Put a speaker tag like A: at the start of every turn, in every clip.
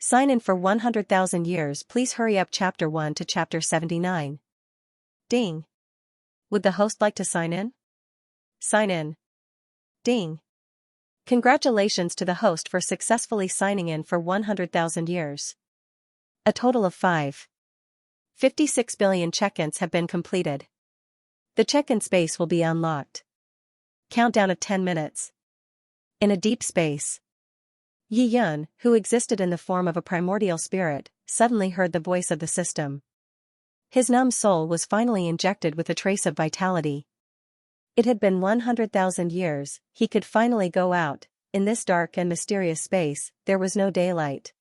A: Sign in for 100,000 years. Please hurry up. Chapter 1 to Chapter 79. Ding. Would the host like to sign in? Sign in. Ding. Congratulations to the host for successfully signing in for 100,000 years. A total of 56 billion check-ins have been completed. The check-in space will be unlocked. Countdown of 10 minutes. In a deep space. Yi Yun, who existed in the form of a primordial spirit, suddenly heard the voice of the system. His numb soul was finally injected with a trace of vitality. It had been 100,000 years, he could finally go out. In this dark and mysterious space, there was no daylight.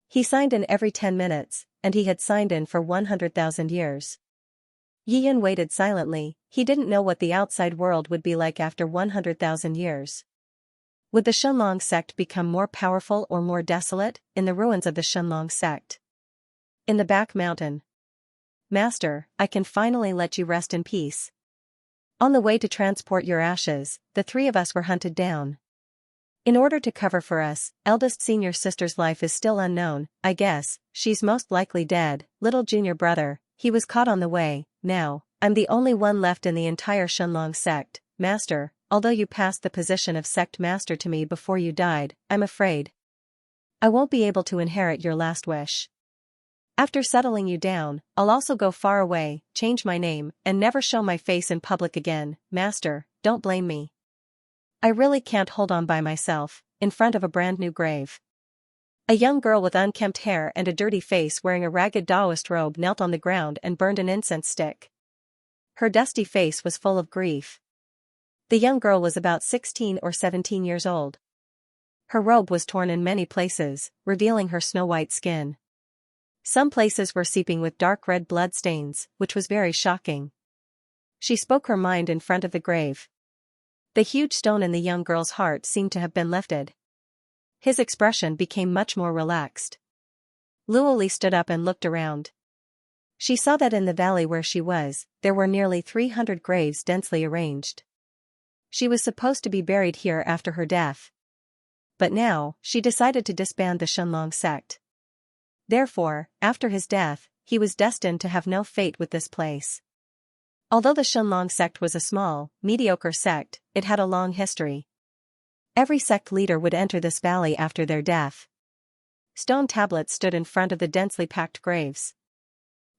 A: He signed in every 10 minutes, and he had signed in for 100,000 years. Yi Yun waited silently. He didn't know what the outside world would be like after 100,000 years. Would the Xianxia sect become more powerful or more desolate? In the ruins of the Xianxia sect. In the back mountain. Master, I can finally let you rest in peace. On the way to transport your ashes, the three of us were hunted down. In order to cover for us, eldest senior sister's life is still unknown. I guess she's most likely dead. Little junior brother, he was caught on the way. Now, I'm the only one left in the entire Xianxia sect. Master, although you passed the position of sect master to me before you died, I'm afraid I won't be able to inherit your last wish. After settling you down, I'll also go far away, change my name, and never show my face in public again. Master, don't blame me. I really can't hold on by myself, in front of a brand new grave. A young girl with unkempt hair and a dirty face wearing a ragged Taoist robe knelt on the ground and burned an incense stick. Her dusty face was full of grief. The young girl was about 16 or 17 years old. Her robe was torn in many places, revealing her snow-white skin. Some places were seeping with dark red blood stains, which was very shocking. She spoke her mind in front of the grave. The huge stone in the young girl's heart seemed to have been lifted. His expression became much more relaxed. Luoli stood up and looked around. She saw that in the valley where she was, there were nearly 300 graves densely arranged. She was supposed to be buried here after her death. But now, she decided to disband the Xianxia sect. Therefore, after his death, he was destined to have no fate with this place. Although the Xianxia sect was a small, mediocre sect, it had a long history. Every sect leader would enter this valley after their death. Stone tablets stood in front of the densely packed graves.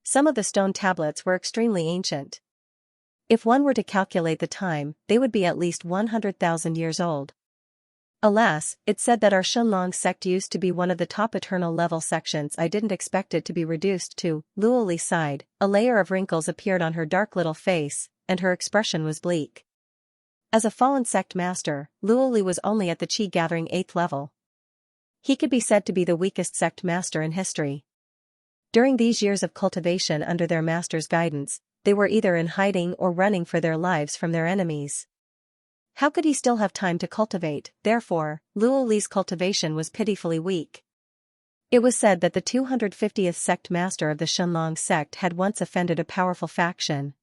A: Some of the stone tablets were extremely ancient. If one were to calculate the time, they would be at least 100,000 years old. Alas, it said that our Xianxia sect used to be one of the top eternal level sections. I didn't expect it to be reduced to. Luoli sighed, a layer of wrinkles appeared on her dark little face, and her expression was bleak. As a fallen sect master, Luoli was only at the Qi gathering 8th level. He could be said to be the weakest sect master in history. During these years of cultivation under their master's guidance, they were either in hiding or running for their lives from their enemies. How could he still have time to cultivate? Therefore, Luoli's cultivation was pitifully weak. It was said that the 250th sect master of the Xianxia sect had once offended a powerful faction.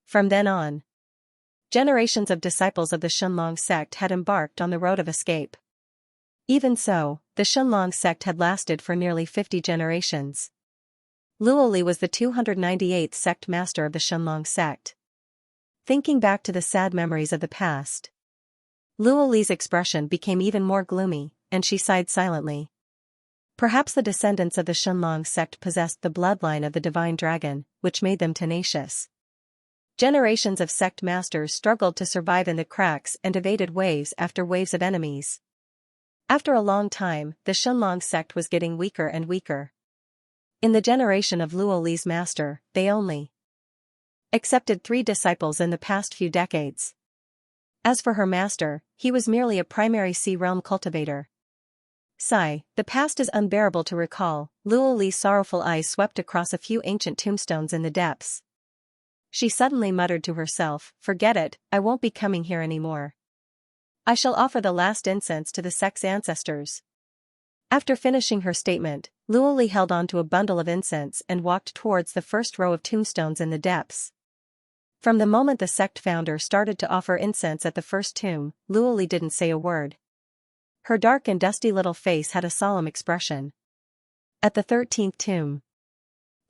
A: From then on, generations of disciples of the Xianxia sect had embarked on the road of escape. Even so, the Xianxia sect had lasted for nearly 50 generations. Luoli was the 298th sect master of the Xianxia sect. Thinking back to the sad memories of the past, Luoli's expression became even more gloomy, and she sighed silently. Perhaps the descendants of the Xianxia sect possessed the bloodline of the divine dragon, which made them tenacious. Generations of sect masters struggled to survive in the cracks and evaded waves after waves of enemies. After a long time, the Xianxia sect was getting weaker and weaker. In the generation of Luoli's master, they only accepted 3 disciples in the past few decades. As for her master, he was merely a primary sea realm cultivator. Sigh, the past is unbearable to recall. Luoli's sorrowful eyes swept across a few ancient tombstones in the depths. She suddenly muttered to herself, "Forget it, I won't be coming here anymore. I shall offer the last incense to the sect's ancestors." After finishing her statement, Luoli held on to a bundle of incense and walked towards the first row of tombstones in the depths. From the moment the sect founder started to offer incense at the first tomb, Luoli didn't say a word. Her dark and dusty little face had a solemn expression. At the 13th tomb.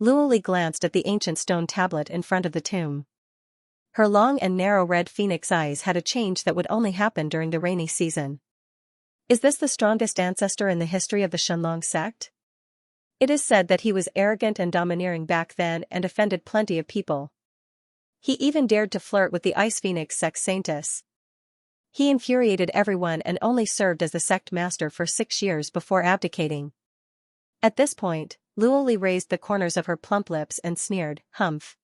A: Luoli glanced at the ancient stone tablet in front of the tomb. Her long and narrow red phoenix eyes had a change that would only happen during the rainy season. Is this the strongest ancestor in the history of the Xianxia sect? It is said that he was arrogant and domineering back then and offended plenty of people. He even dared to flirt with the Ice Phoenix sect saintess. He infuriated everyone and only served as the sect master for 6 years before abdicating. At this point, Luoli raised the corners of her plump lips and sneered, "Humph.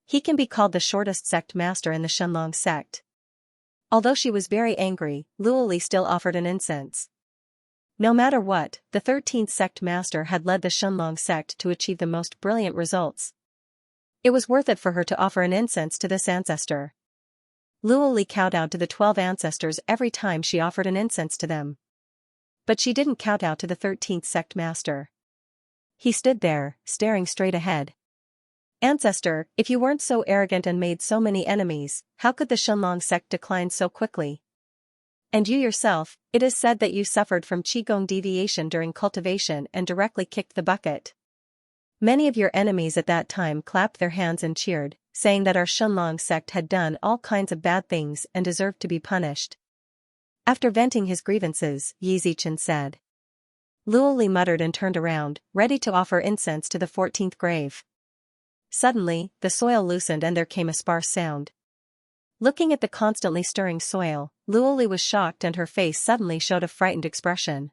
A: He can be called the shortest sect master in the Xianxia sect." Although she was very angry, Luoli still offered an incense. No matter what, the 13th sect master had led the Xianxia sect to achieve the most brilliant results. It was worth it for her to offer an incense to this ancestor. Luoli kowtowed to the 12 ancestors every time she offered an incense to them. But she didn't kowtow to the 13th sect master. He stood there, staring straight ahead. "Ancestor, if you weren't so arrogant and made so many enemies, how could the Xianxia sect decline so quickly? And you yourself, it is said that you suffered from qigong deviation during cultivation and directly kicked the bucket. Many of your enemies at that time clapped their hands and cheered, saying that our Xianxia sect had done all kinds of bad things and deserved to be punished." After venting his grievances, Xianxia said. Luoli muttered and turned around, ready to offer incense to the 14th grave. Suddenly, the soil loosened and there came a sparse sound. Looking at the constantly stirring soil, Luoli was shocked and her face suddenly showed a frightened expression.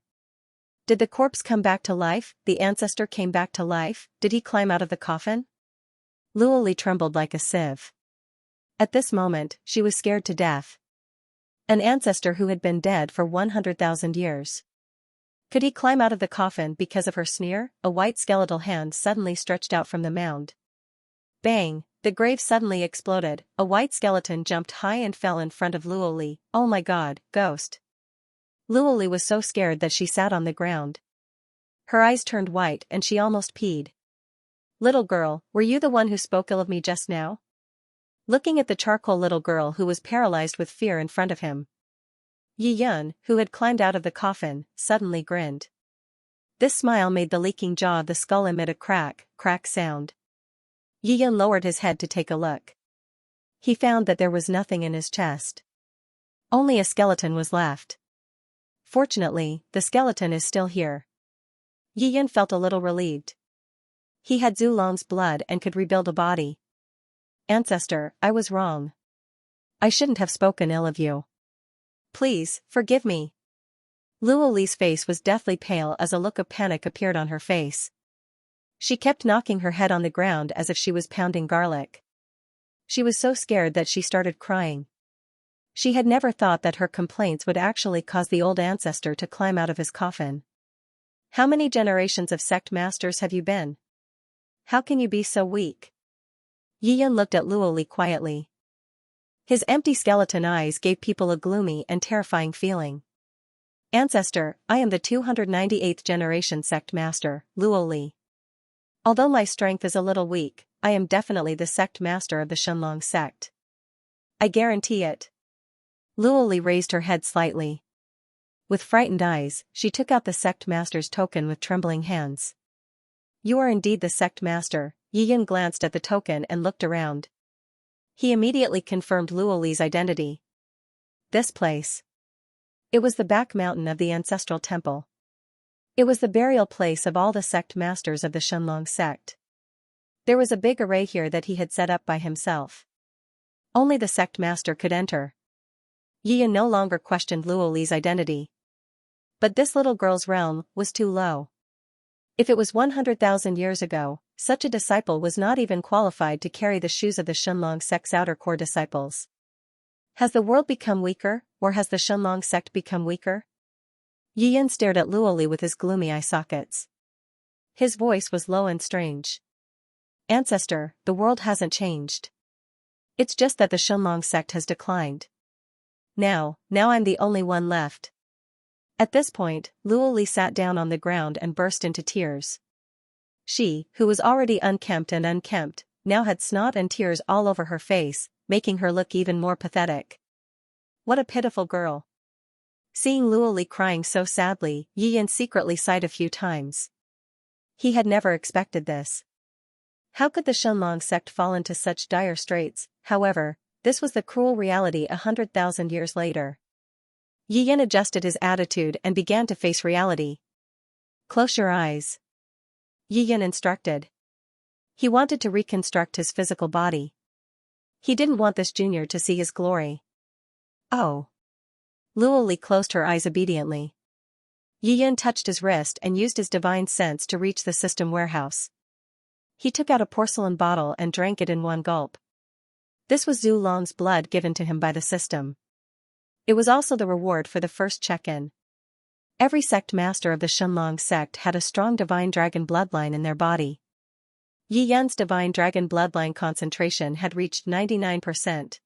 A: Did the corpse come back to life? The ancestor came back to life? Did he climb out of the coffin? Luoli trembled like a sieve. At this moment, she was scared to death. An ancestor who had been dead for 100,000 years. Could he climb out of the coffin because of her sneer? A white skeletal hand suddenly stretched out from the mound. Bang! The grave suddenly exploded. A white skeleton jumped high and fell in front of Luoli. "Oh my God, ghost!" Luoli was so scared that she sat on the ground. Her eyes turned white and she almost peed. "Little girl, were you the one who spoke ill of me just now?" Looking at the charcoal little girl who was paralyzed with fear in front of him. Yiyun, who had climbed out of the coffin, suddenly grinned. This smile made the leaking jaw of the skull emit a crack sound. Yiyun lowered his head to take a look. He found that there was nothing in his chest. Only a skeleton was left. Fortunately, the skeleton is still here. Yiyun felt a little relieved. He had Zulong's blood and could rebuild a body. "Ancestor, I was wrong. I shouldn't have spoken ill of you. Please, forgive me." Luoli's face was deathly pale as a look of panic appeared on her face. She kept knocking her head on the ground as if she was pounding garlic. She was so scared that she started crying. She had never thought that her complaints would actually cause the old ancestor to climb out of his coffin. "How many generations of sect masters have you been? How can you be so weak?" Yiyun looked at Luoli quietly. His empty skeleton eyes gave people a gloomy and terrifying feeling. "Ancestor, I am the 298th generation sect master, Luoli. Although my strength is a little weak, I am definitely the sect master of the Xianxia sect. I guarantee it." Luoli raised her head slightly. With frightened eyes, she took out the sect master's token with trembling hands. "You are indeed the sect master." Yiyun glanced at the token and looked around. He immediately confirmed Luoli's identity. This place. It was the back mountain of the ancestral temple. It was the burial place of all the sect masters of the Xianxia sect. There was a big array here that he had set up by himself. Only the sect master could enter. Yiyun no longer questioned Luoli's identity. But this little girl's realm was too low. If it was 100,000 years ago, such a disciple was not even qualified to carry the shoes of the Xianxia sect's outer core disciples. Has the world become weaker, or has the Xianxia sect become weaker? Yiyun stared at Luoli with his gloomy eye sockets. His voice was low and strange. "Ancestor, the world hasn't changed. It's just that the Xianxia sect has declined. Now I'm the only one left." At this point, Luoli sat down on the ground and burst into tears. She, who was already unkempt, now had snot and tears all over her face, making her look even more pathetic. What a pitiful girl. Seeing Luoli crying so sadly, Yiyun secretly sighed a few times. He had never expected this. How could the Xianlong sect fall into such dire straits? However, this was the cruel reality 100,000 years later. Yi Yin adjusted his attitude and began to face reality. Close your eyes, Yi Yin instructed. He wanted to reconstruct his physical body. He didn't want this junior to see his glory. Oh. Luo Li closed her eyes obediently. Yi Yin touched his wrist and used his divine sense to reach the system warehouse. He took out a porcelain bottle and drank it in one gulp. This was Zhu Long's blood given to him by the system. It was also the reward for the first check-in. Every sect master of the Xianlong sect had a strong divine dragon bloodline in their body. Yi Yin's divine dragon bloodline concentration had reached 99%.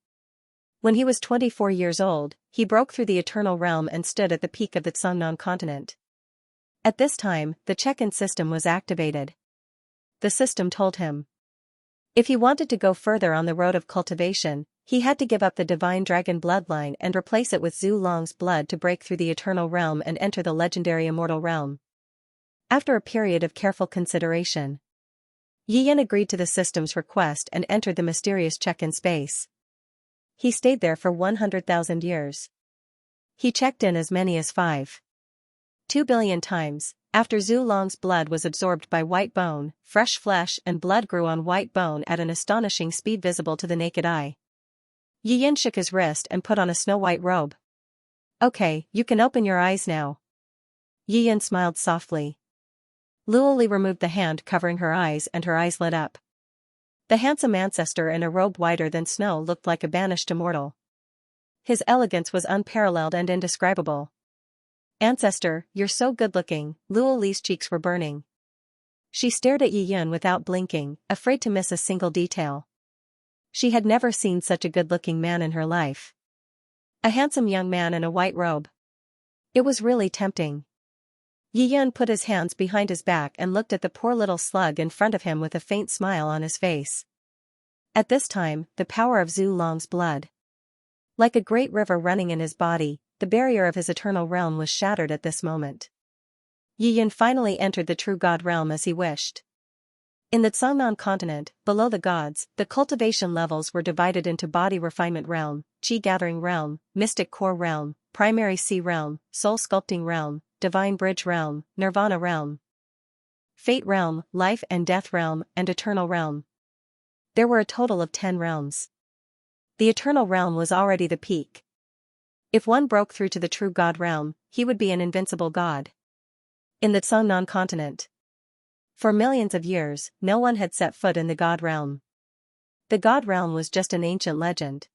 A: When he was 24 years old, he broke through the eternal realm and stood at the peak of the Cangnan continent. At this time, the check-in system was activated. The system told him, if he wanted to go further on the road of cultivation, he had to give up the divine dragon bloodline and replace it with Zhu Long's blood to break through the eternal realm and enter the legendary immortal realm. After a period of careful consideration, Yi Yin agreed to the system's request and entered the mysterious check-in space. He stayed there for 100,000 years. He checked in as many as 5.2 billion times. After Zhu Long's blood was absorbed by white bone, fresh flesh and blood grew on white bone at an astonishing speed visible to the naked eye. Yi Yin shook his wrist and put on a snow-white robe. Okay, you can open your eyes now. Yi Yin smiled softly. Luo Li removed the hand covering her eyes and her eyes lit up. The handsome ancestor in a robe whiter than snow looked like a banished immortal. His elegance was unparalleled and indescribable. Ancestor, you're so good-looking. Luo Li's cheeks were burning. She stared at Yi Yin without blinking, afraid to miss a single detail. She had never seen such a good-looking man in her life. A handsome young man in a white robe. It was really tempting. Yi Yin put his hands behind his back and looked at the poor little slug in front of him with a faint smile on his face. At this time, the power of Zhu Long's blood. Like a great river running in his body, the barrier of his eternal realm was shattered at this moment. Yi Yin finally entered the true God realm as he wished. In the Cangnan continent, below the gods, the cultivation levels were divided into body refinement realm, qi gathering realm, mystic core realm, primary sea realm, soul sculpting realm, divine bridge realm, nirvana realm, fate realm, life and death realm, and eternal realm. There were a total of 10 realms. The eternal realm was already the peak. If one broke through to the true God realm, he would be an invincible god. In the Cangnan continent, for millions of years, no one had set foot in the God realm. The God realm was just an ancient legend.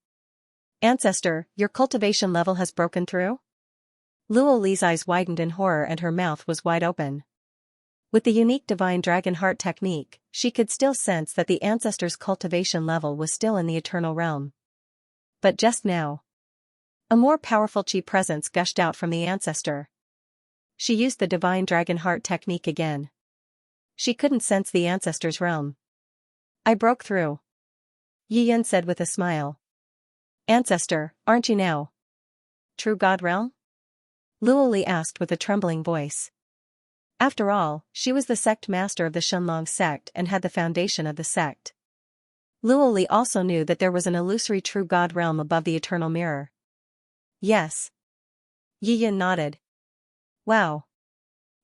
A: Ancestor, your cultivation level has broken through? Luo Li's eyes widened in horror and her mouth was wide open. With the unique divine dragon heart technique, she could still sense that the ancestor's cultivation level was still in the eternal realm. But just now, a more powerful chi presence gushed out from the ancestor. She used the divine dragon heart technique again. She couldn't sense the ancestor's realm. I broke through, Yi Yin said with a smile. Ancestor, aren't you now? True God realm? Luo Li asked with a trembling voice. After all, she was the sect master of the Xianlong sect and had the foundation of the sect. Luo Li also knew that there was an illusory true God realm above the eternal mirror. Yes. Yi Yin nodded. Wow.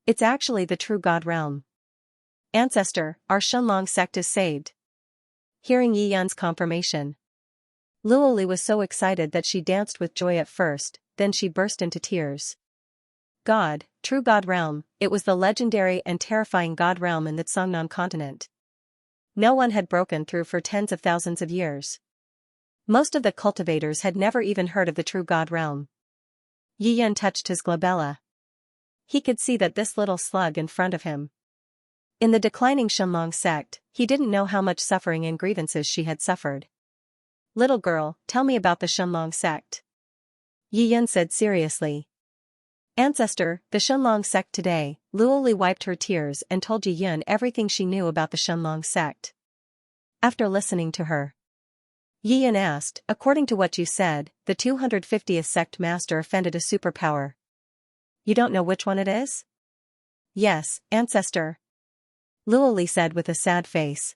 A: It's actually the true God realm. Ancestor, our Xianlong sect is saved. Hearing Yi Yin's confirmation, Luo Li was so excited that she danced with joy at first, then she burst into tears. God, true God realm, it was the legendary and terrifying God realm in the Cangnan continent. No one had broken through for tens of thousands of years. Most of the cultivators had never even heard of the true God realm. Yi Yin touched his glabella. He could see that this little slug in front of him. In the declining Xianlong sect, he didn't know how much suffering and grievances she had suffered. Little girl, tell me about the Xianlong sect. Yi Yin said seriously. Ancestor, the Xianlong sect today. Luo Li wiped her tears and told Yi Yin everything she knew about the Xianlong sect. After listening to her, Yi Yin asked, according to what you said, the 250th sect master offended a superpower. You don't know which one it is? Yes, Ancestor. Luoli said with a sad face.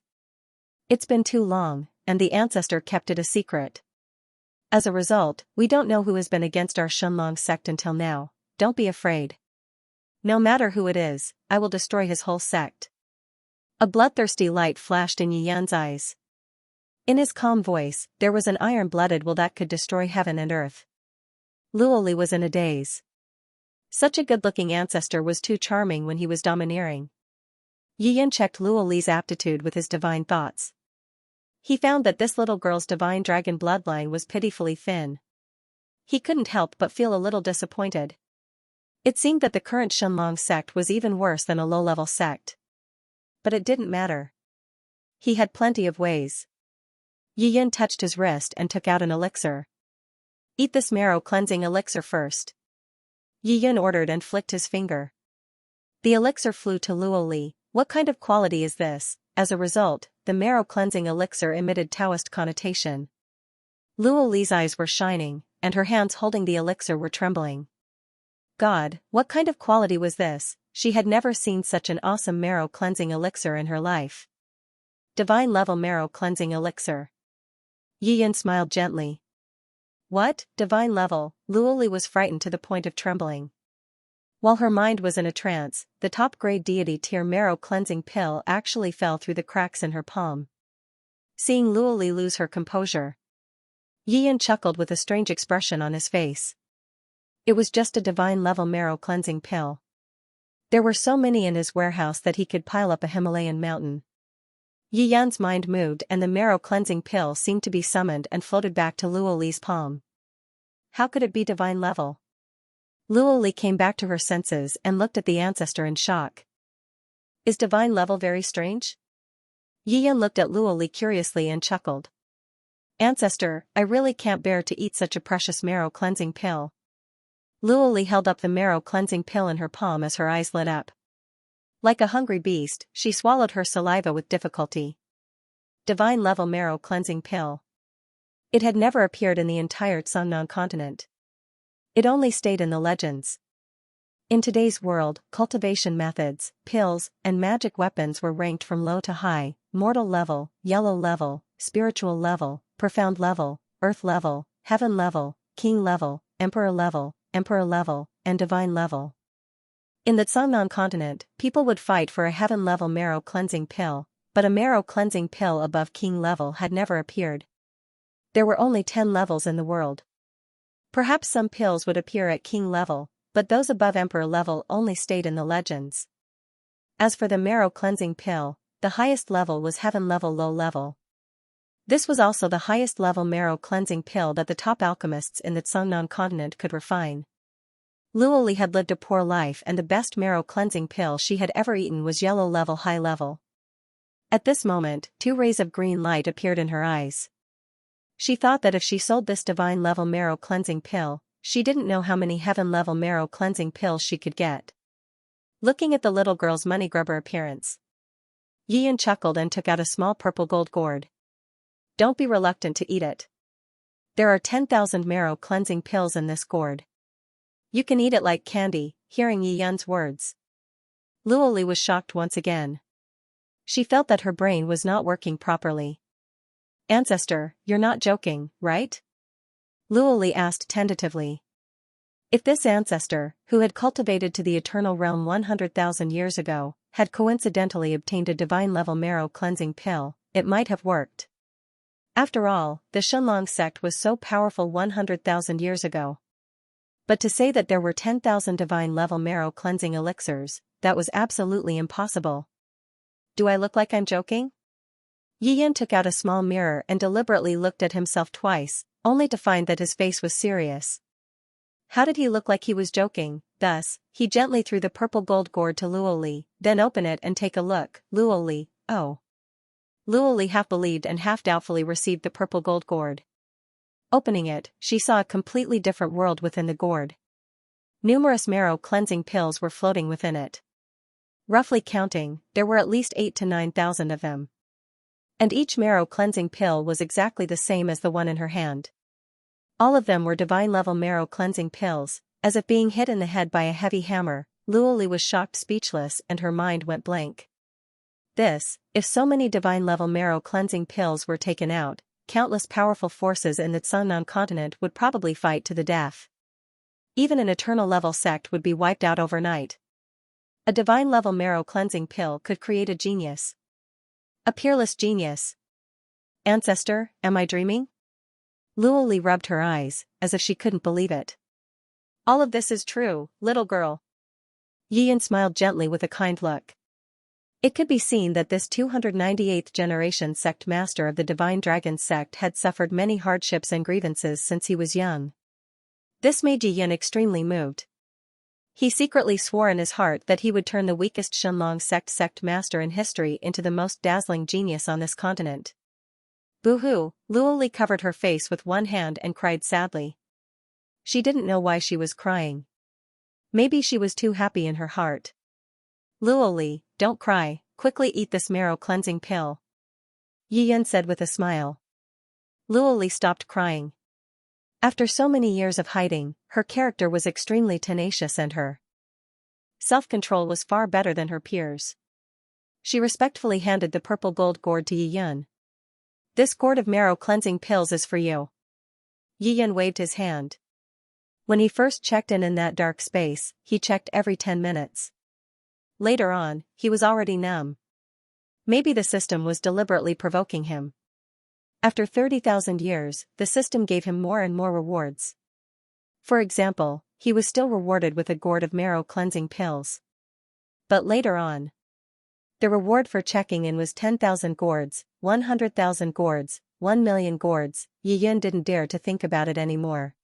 A: It's been too long, and the ancestor kept it a secret. As a result, we don't know who has been against our Xianxia sect until now. Don't be afraid. No matter who it is, I will destroy his whole sect. A bloodthirsty light flashed in Yiyan's eyes. In his calm voice, there was an iron-blooded will that could destroy heaven and earth. Luoli was in a daze. Such a good-looking ancestor was too charming when he was domineering. Yiyan checked Luoli's aptitude with his divine thoughts. He found that this little girl's divine dragon bloodline was pitifully thin. He couldn't help but feel a little disappointed. It seemed that the current Xianxia sect was even worse than a low-level sect. But it didn't matter. He had plenty of ways. Yiyan touched his wrist and took out an elixir. Eat this marrow-cleansing elixir first. Yiyan ordered and flicked his finger. The elixir flew to Luoli. What kind of quality is this? As a result, the marrow-cleansing elixir emitted Taoist connotation. Luoli's eyes were shining, and her hands holding the elixir were trembling. God, what kind of quality was this? She had never seen such an awesome marrow-cleansing elixir in her life. Divine-level marrow-cleansing elixir. Yiyan smiled gently. What? Divine level? Luoli was frightened to the point of trembling. While her mind was in a trance, the top-grade deity tier marrow-cleansing pill actually fell through the cracks in her palm. Seeing Luoli lose her composure, Yiyan chuckled with a strange expression on his face. It was just a divine-level marrow-cleansing pill. There were so many in his warehouse that he could pile up a Himalayan mountain. Yiyan's mind moved and the marrow-cleansing pill seemed to be summoned and floated back to Luoli's palm. How could it be divine level? Luoli came back to her senses and looked at the ancestor in shock. Is divine level very strange? Yiyan looked at Luoli curiously and chuckled. Ancestor, I really can't bear to eat such a precious marrow-cleansing pill. Luoli held up the marrow-cleansing pill in her palm as her eyes lit up. Like a hungry beast, she swallowed her saliva with difficulty. Divine-level marrow-cleansing pill. It had never appeared in the entire Xianxia continent. It only stayed in the legends. In today's world, cultivation methods, pills, and magic weapons were ranked from low to high: mortal level, yellow level, spiritual level, profound level, earth level, heaven level, king level, emperor level, and divine level. In the Xianxia continent, people would fight for a heaven-level marrow-cleansing pill, but a marrow-cleansing pill above king level had never appeared. There were only 10 levels in the world. Perhaps some pills would appear at king level, but those above emperor level only stayed in the legends. As for the marrow-cleansing pill, the highest level was heaven-level low level. This was also the highest level marrow-cleansing pill that the top alchemists in the Xianxia continent could refine. Luoli had lived a poor life and the best marrow-cleansing pill she had ever eaten was yellow level high level. At this moment, 2 rays of green light appeared in her eyes. She thought that if she sold this divine-level marrow-cleansing pill, she didn't know how many heaven-level marrow-cleansing pills she could get. Looking at the little girl's money-grubber appearance, Yiyan chuckled and took out a small purple gold gourd. Don't be reluctant to eat it. There are 10,000 marrow-cleansing pills in this gourd. You can eat it like candy. Hearing Yiyan's words, Luoli was shocked once again. She felt that her brain was not working properly. Ancestor, you're not joking, right? Luoli asked tentatively. If this ancestor, who had cultivated to the eternal realm 100,000 years ago, had coincidentally obtained a divine-level marrow-cleansing pill, it might have worked. After all, the Xianxia sect was so powerful 100,000 years ago. But to say that there were 10,000 divine-level marrow-cleansing elixirs, that was absolutely impossible. Do I look like I'm joking? Yiyan took out a small mirror and deliberately looked at himself twice, only to find that his face was serious. How did he look like he was joking? Thus, he gently threw the purple gold gourd to Luoli, then open it and take a look. Luoli, oh. Luoli half believed and half doubtfully received the purple gold gourd. Opening it, she saw a completely different world within the gourd. Numerous marrow-cleansing pills were floating within it. Roughly counting, there were at least 8,000 to 9,000 of them. And each marrow-cleansing pill was exactly the same as the one in her hand. All of them were divine-level marrow-cleansing pills. As if being hit in the head by a heavy hammer, Luoli was shocked speechless and her mind went blank. If so many divine-level marrow cleansing pills were taken out, countless powerful forces in the Sunnan continent would probably fight to the death. Even an eternal-level sect would be wiped out overnight. A divine-level marrow cleansing pill could create a genius. A peerless genius. Ancestor, am I dreaming? Luo Li rubbed her eyes, as if she couldn't believe it. All of this is true, little girl. Yi Yan smiled gently with a kind look. It could be seen that this 298th generation sect master of the Divine Dragon sect had suffered many hardships and grievances since he was young. This made Yi Yan extremely moved. He secretly swore in his heart that he would turn the weakest Shenlong sect master in history into the most dazzling genius on this continent. Boo-hoo, Luo Li covered her face with one hand and cried sadly. She didn't know why she was crying. Maybe she was too happy in her heart. Luo Li, don't cry, quickly eat this marrow cleansing pill. Yi Yan said with a smile. Luo Li stopped crying. After so many years of hiding, her character was extremely tenacious and her self-control was far better than her peers. She respectfully handed the purple gold gourd to Yi Yan. This gourd of marrow cleansing pills is for you. Yi Yan waved his hand. When he first checked in that dark space, he checked every 10 minutes. Later on, he was already numb. Maybe the system was deliberately provoking him. After 30,000 years, the system gave him more and more rewards. For example, he was still rewarded with a gourd of marrow cleansing pills. But later on, the reward for checking in was 10,000 gourds, 100,000 gourds, 1,000,000 gourds. Yi Yan didn't dare to think about it anymore.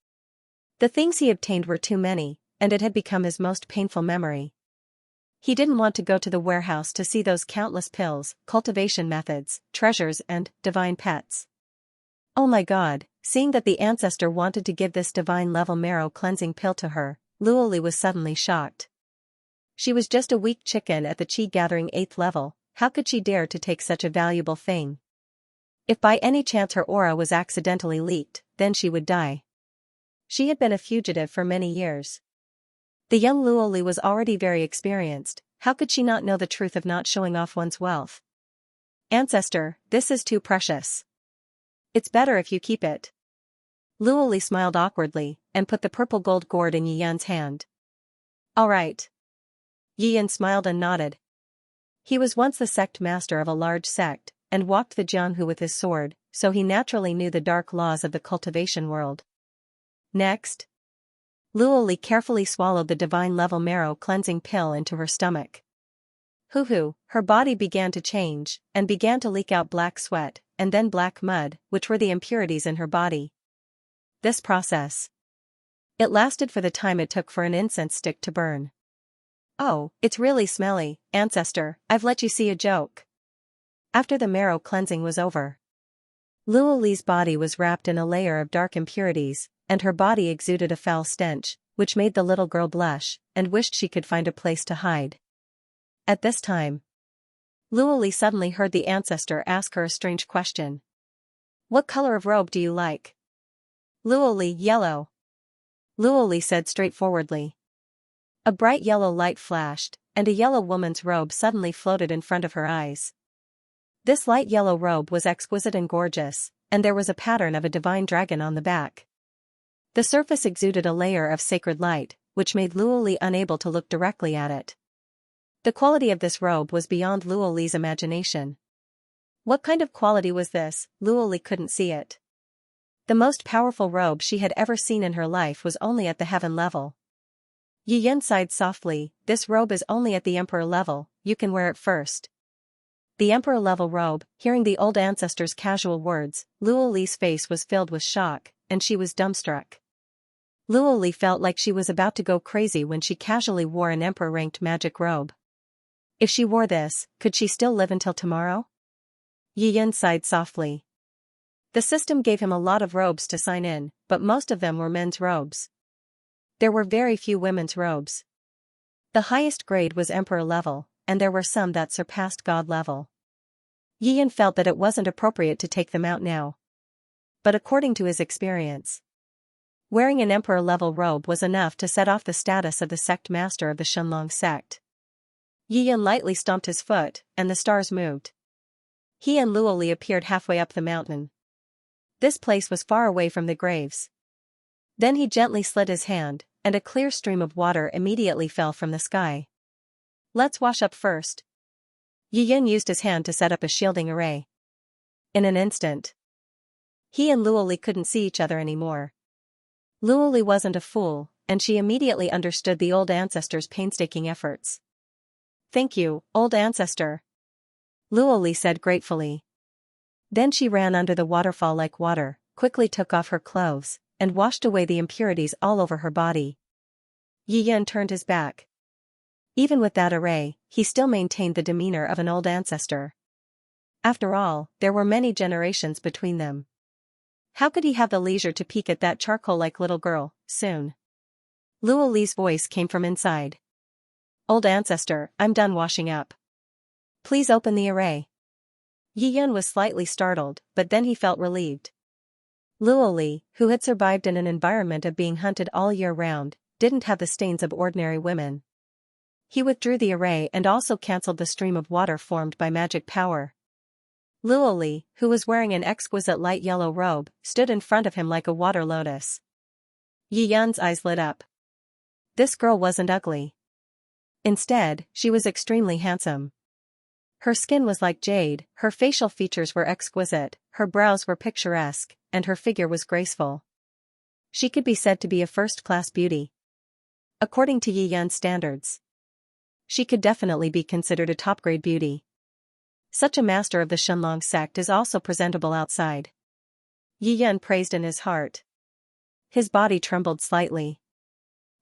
A: The things he obtained were too many, and it had become his most painful memory. He didn't want to go to the warehouse to see those countless pills, cultivation methods, treasures and divine pets. Oh my god, seeing that the ancestor wanted to give this divine-level marrow cleansing pill to her, Luo Li was suddenly shocked. She was just a weak chicken at the chi-gathering 8th level, how could she dare to take such a valuable thing? If by any chance her aura was accidentally leaked, then she would die. She had been a fugitive for many years. The young Luo Li was already very experienced, how could she not know the truth of not showing off one's wealth? Ancestor, this is too precious. It's better if you keep it. Luo Li smiled awkwardly, and put the purple gold gourd in Yi Yan's hand. All right. Yi Yan smiled and nodded. He was once the sect master of a large sect, and walked the Jianghu with his sword, so he naturally knew the dark laws of the cultivation world. Next. Luo Li carefully swallowed the divine-level marrow cleansing pill into her stomach. Hoo-hoo, her body began to change, and began to leak out black sweat, and then black mud, which were the impurities in her body. This process. It lasted for the time it took for an incense stick to burn. Oh, it's really smelly, ancestor, I've let you see a joke. After the marrow cleansing was over, Luo Li's body was wrapped in a layer of dark impurities, and her body exuded a foul stench, which made the little girl blush, and wished she could find a place to hide. At this time, Luo Li suddenly heard the ancestor ask her a strange question. What color of robe do you like? Luo Li, yellow. Luo Li said straightforwardly. A bright yellow light flashed, and a yellow woman's robe suddenly floated in front of her eyes. This light yellow robe was exquisite and gorgeous, and there was a pattern of a divine dragon on the back. The surface exuded a layer of sacred light, which made Luo Li unable to look directly at it. The quality of this robe was beyond Luo Li's imagination. What kind of quality was this? Luo Li couldn't see it. The most powerful robe she had ever seen in her life was only at the heaven level. Yi Yan sighed softly, this robe is only at the emperor level, you can wear it first. The emperor level robe, hearing the old ancestor's casual words, Luo Li's face was filled with shock, and she was dumbstruck. Luo Li felt like she was about to go crazy when she casually wore an emperor-ranked magic robe. If she wore this, could she still live until tomorrow? Yi Yan sighed softly. The system gave him a lot of robes to sign in, but most of them were men's robes. There were very few women's robes. The highest grade was emperor level, and there were some that surpassed god level. Yi Yan felt that it wasn't appropriate to take them out now. But according to his experience, wearing an emperor-level robe was enough to set off the status of the sect master of the Shenlong sect. Yi Yan lightly stomped his foot, and the stars moved. He and Luo Li appeared halfway up the mountain. This place was far away from the graves. Then he gently slid his hand, and a clear stream of water immediately fell from the sky. Let's wash up first. Yi Yan used his hand to set up a shielding array. In an instant, he and Luo Li couldn't see each other anymore. Luo Li wasn't a fool, and she immediately understood the old ancestor's painstaking efforts. Thank you, old ancestor, Luo Li said gratefully. Then she ran under the waterfall like water, quickly took off her clothes, and washed away the impurities all over her body. Yi Yan turned his back. Even with that array, he still maintained the demeanor of an old ancestor. After all, there were many generations between them. How could he have the leisure to peek at that charcoal-like little girl, soon? Luo Li's voice came from inside. Old ancestor, I'm done washing up. Please open the array. Yi Yan was slightly startled, but then he felt relieved. Luo Li, who had survived in an environment of being hunted all year round, didn't have the stains of ordinary women. He withdrew the array and also cancelled the stream of water formed by magic power. Luo Li, who was wearing an exquisite light yellow robe, stood in front of him like a water lotus. Yi Yan's eyes lit up. This girl wasn't ugly. Instead, she was extremely handsome. Her skin was like jade, her facial features were exquisite, her brows were picturesque, and her figure was graceful. She could be said to be a first-class beauty. According to Yi Yan's standards, she could definitely be considered a top-grade beauty. Such a master of the Xianxia sect is also presentable outside. Yi Yan praised in his heart. His body trembled slightly.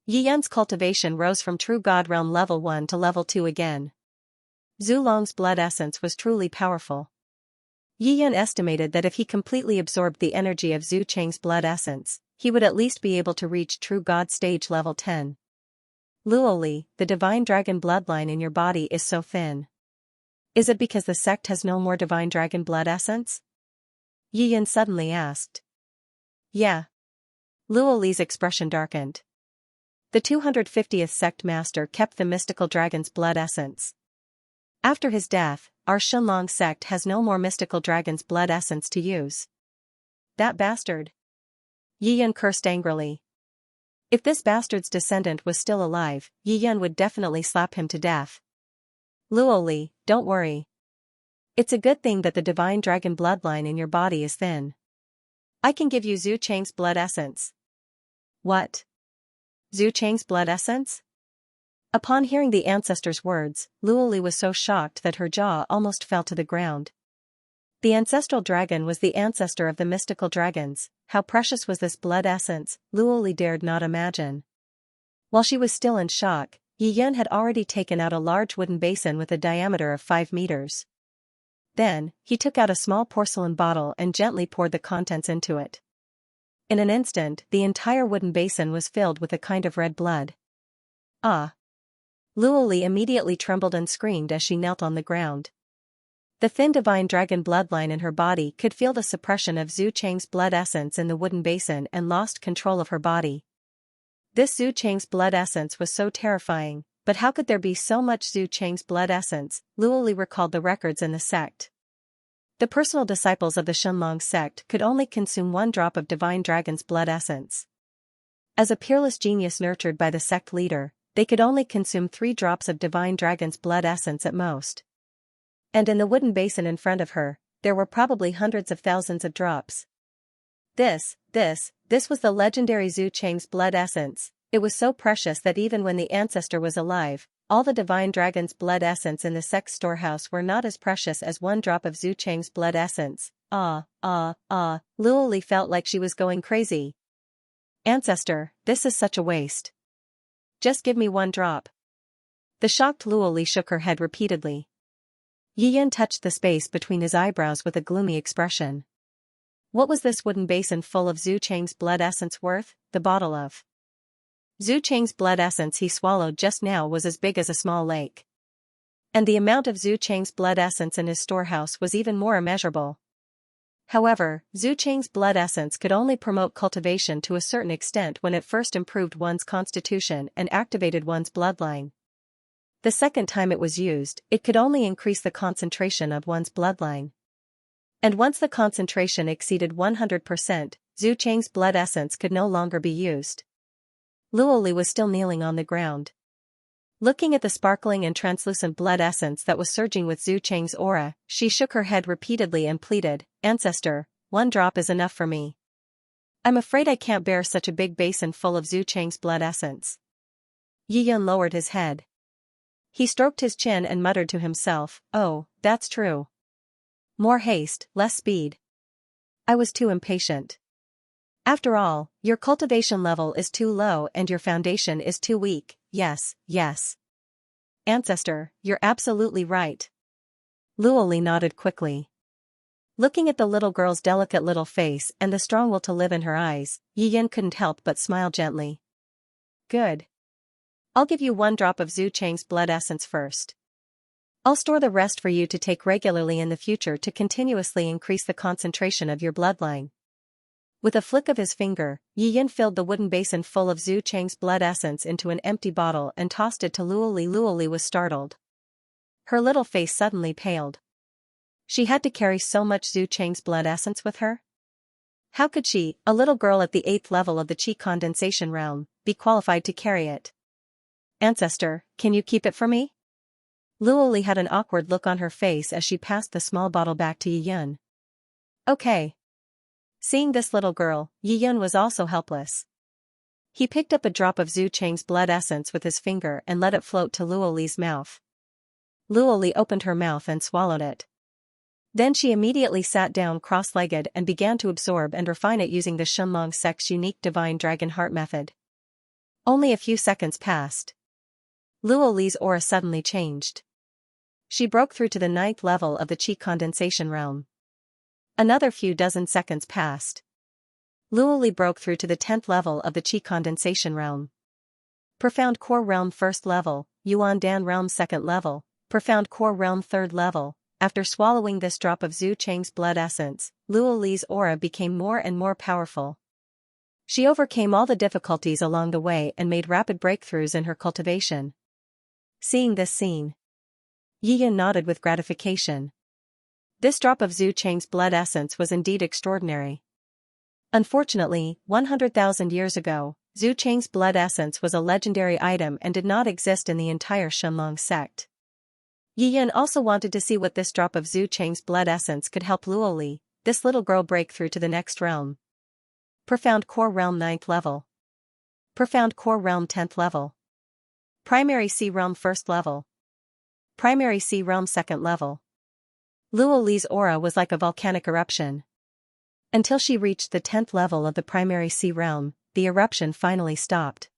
A: Yi Yan's cultivation rose from True God Realm level 1 to level 2 again. Zhu Long's blood essence was truly powerful. Yi Yan estimated that if he completely absorbed the energy of Zhu Cheng's blood essence, he would at least be able to reach True God stage level 10. Luo Li, the divine dragon bloodline in your body is so thin. Is it because the sect has no more divine dragon blood essence? Yi Yan suddenly asked. Yeah. Luo Li's expression darkened. The 250th sect master kept the mystical dragon's blood essence. After his death, our Xianxia sect has no more mystical dragon's blood essence to use. That bastard. Yi Yan cursed angrily. If this bastard's descendant was still alive, Yi Yan would definitely slap him to death. Luo Li, don't worry. It's a good thing that the divine dragon bloodline in your body is thin. I can give you Zhu Cheng's blood essence. What? Zhu Cheng's blood essence? Upon hearing the ancestor's words, Luo Li was so shocked that her jaw almost fell to the ground. The ancestral dragon was the ancestor of the mystical dragons. How precious was this blood essence, Luo Li dared not imagine. While she was still in shock, Yi Yan had already taken out a large wooden basin with a diameter of 5 meters. Then, he took out a small porcelain bottle and gently poured the contents into it. In an instant, the entire wooden basin was filled with a kind of red blood. Ah! Luo Li immediately trembled and screamed as she knelt on the ground. The thin divine dragon bloodline in her body could feel the suppression of Zhu Cheng's blood essence in the wooden basin and lost control of her body. This Zhu Cheng's blood essence was so terrifying, but how could there be so much Zhu Cheng's blood essence? Luo Li recalled the records in the sect. The personal disciples of the Xianxia sect could only consume 1 drop of divine dragon's blood essence. As a peerless genius nurtured by the sect leader, they could only consume 3 drops of divine dragon's blood essence at most. And in the wooden basin in front of her, there were probably hundreds of thousands of drops. This was the legendary Zhu Cheng's blood essence. It was so precious that even when the ancestor was alive, all the divine dragon's blood essence in the sect's storehouse were not as precious as 1 drop of Zhu Cheng's blood essence. Luo Li felt like she was going crazy. Ancestor, this is such a waste. Just give me 1 drop. The shocked Luo Li shook her head repeatedly. Yi Yan touched the space between his eyebrows with a gloomy expression. What was this wooden basin full of Zhu Cheng's blood essence worth? The bottle of Zhu Cheng's blood essence he swallowed just now was as big as a small lake. And the amount of Zhu Cheng's blood essence in his storehouse was even more immeasurable. However, Zhu Cheng's blood essence could only promote cultivation to a certain extent when it first improved one's constitution and activated one's bloodline. The second time it was used, it could only increase the concentration of one's bloodline. And once the concentration exceeded 100%, Zhu Cheng's blood essence could no longer be used. Luoli was still kneeling on the ground. Looking at the sparkling and translucent blood essence that was surging with Zhu Cheng's aura, she shook her head repeatedly and pleaded, "Ancestor, 1 drop is enough for me. I'm afraid I can't bear such a big basin full of Zhu Cheng's blood essence." Yi Yun lowered his head. He stroked his chin and muttered to himself, "Oh, that's true. More haste, less speed. I was too impatient. After all, your cultivation level is too low and your foundation is too weak. Yes, yes. Ancestor, you're absolutely right." Luoli nodded quickly. Looking at the little girl's delicate little face and the strong will to live in her eyes, Yi Yin couldn't help but smile gently. "Good. I'll give you 1 drop of Zhu Cheng's blood essence first. I'll store the rest for you to take regularly in the future to continuously increase the concentration of your bloodline." With a flick of his finger, Yi Yin filled the wooden basin full of Zhu Cheng's blood essence into an empty bottle and tossed it to Luoli. Luoli was startled. Her little face suddenly paled. She had to carry so much Zhu Cheng's blood essence with her? How could she, a little girl at the 8th level of the Qi condensation realm, be qualified to carry it? "Ancestor, can you keep it for me?" Luoli had an awkward look on her face as she passed the small bottle back to Yi Yun. "Okay." Seeing this little girl, Yi Yun was also helpless. He picked up a drop of Zhu Cheng's blood essence with his finger and let it float to Luoli's mouth. Luoli opened her mouth and swallowed it. Then she immediately sat down cross-legged and began to absorb and refine it using the Xianxia sect's unique divine dragon heart method. Only a few seconds passed. Luoli's aura suddenly changed. She broke through to the 9th level of the Qi condensation realm. Another few dozen seconds passed. Luoli broke through to the 10th level of the Qi condensation realm. Profound core realm 1st level, Yuan Dan realm 2nd level, profound core realm 3rd level. After swallowing this drop of Zhu Cheng's blood essence, Luoli's aura became more and more powerful. She overcame all the difficulties along the way and made rapid breakthroughs in her cultivation. Seeing this scene, Yi Yun nodded with gratification. This drop of Zhu Cheng's blood essence was indeed extraordinary. Unfortunately, 100,000 years ago, Zhu Cheng's blood essence was a legendary item and did not exist in the entire Xianxia sect. Yi Yun also wanted to see what this drop of Zhu Cheng's blood essence could help Luoli, this little girl, break through to the next realm. Profound core realm 9th level. Profound core realm 10th level. Primary Sea realm 1st level. Primary Sea realm 2nd level. Luoli's aura was like a volcanic eruption. Until she reached the 10th level of the Primary Sea realm, the eruption finally stopped.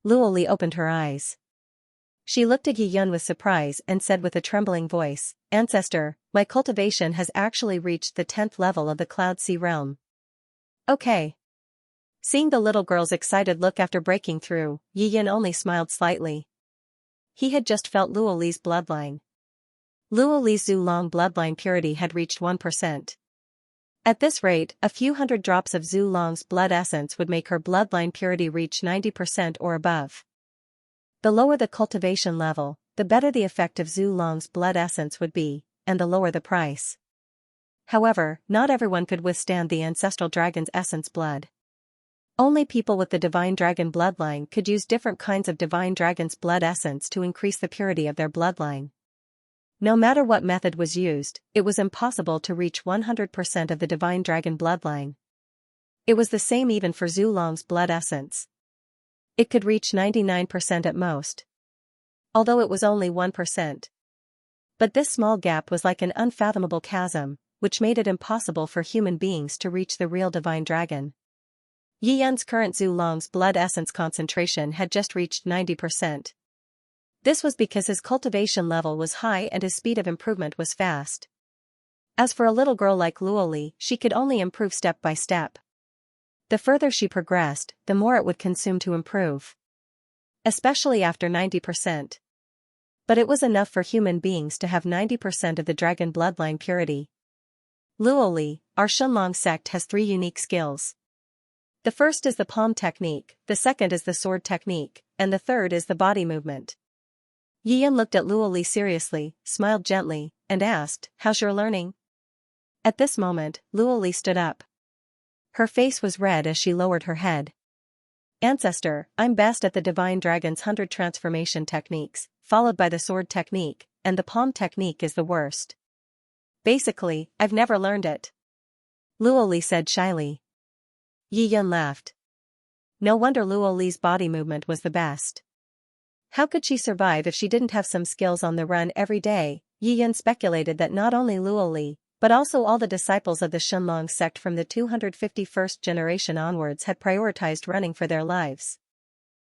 A: Luoli opened her eyes. She looked at Yi Yun with surprise and said with a trembling voice, "Ancestor, my cultivation has actually reached the 10th level of the Cloud Sea realm." "Okay." Seeing the little girl's excited look after breaking through, Yi Yun only smiled slightly. He had just felt Luoli's bloodline. Luoli's Zhu bloodline purity had reached 1%. At this rate, a few hundred drops of Zhu blood essence would make her bloodline purity reach 90% or above. The lower the cultivation level, the better the effect of Zhu blood essence would be, and the lower the price. However, not everyone could withstand the ancestral dragon's essence blood. Only people with the divine dragon bloodline could use different kinds of divine dragon's blood essence to increase the purity of their bloodline. No matter what method was used, it was impossible to reach 100% of the divine dragon bloodline. It was the same even for Zhu blood essence. It could reach 99% at most. Although it was only 1%. But this small gap was like an unfathomable chasm, which made it impossible for human beings to reach the real divine dragon. Yi Yun's current Zhu blood essence concentration had just reached 90%. This was because his cultivation level was high and his speed of improvement was fast. As for a little girl like Luoli, she could only improve step by step. The further she progressed, the more it would consume to improve. Especially after 90%. But it was enough for human beings to have 90% of the dragon bloodline purity. Luoli, our Xianxia sect, has 3 unique skills. The first is the palm technique, the second is the sword technique, and the third is the body movement. Yi Yan looked at Luo Li seriously, smiled gently, and asked, "How's your learning?" At this moment, Luo Li stood up. Her face was red as she lowered her head. "Ancestor, I'm best at the Divine Dragon's 100 transformation techniques, followed by the sword technique, and the palm technique is the worst. Basically, I've never learned it," Luo Li said shyly. Yi Yan laughed. No wonder Luo Li's body movement was the best. How could she survive if she didn't have some skills on the run every day? Yi Yan speculated that not only Luo Li, but also all the disciples of the Xianxia sect from the 251st generation onwards had prioritized running for their lives.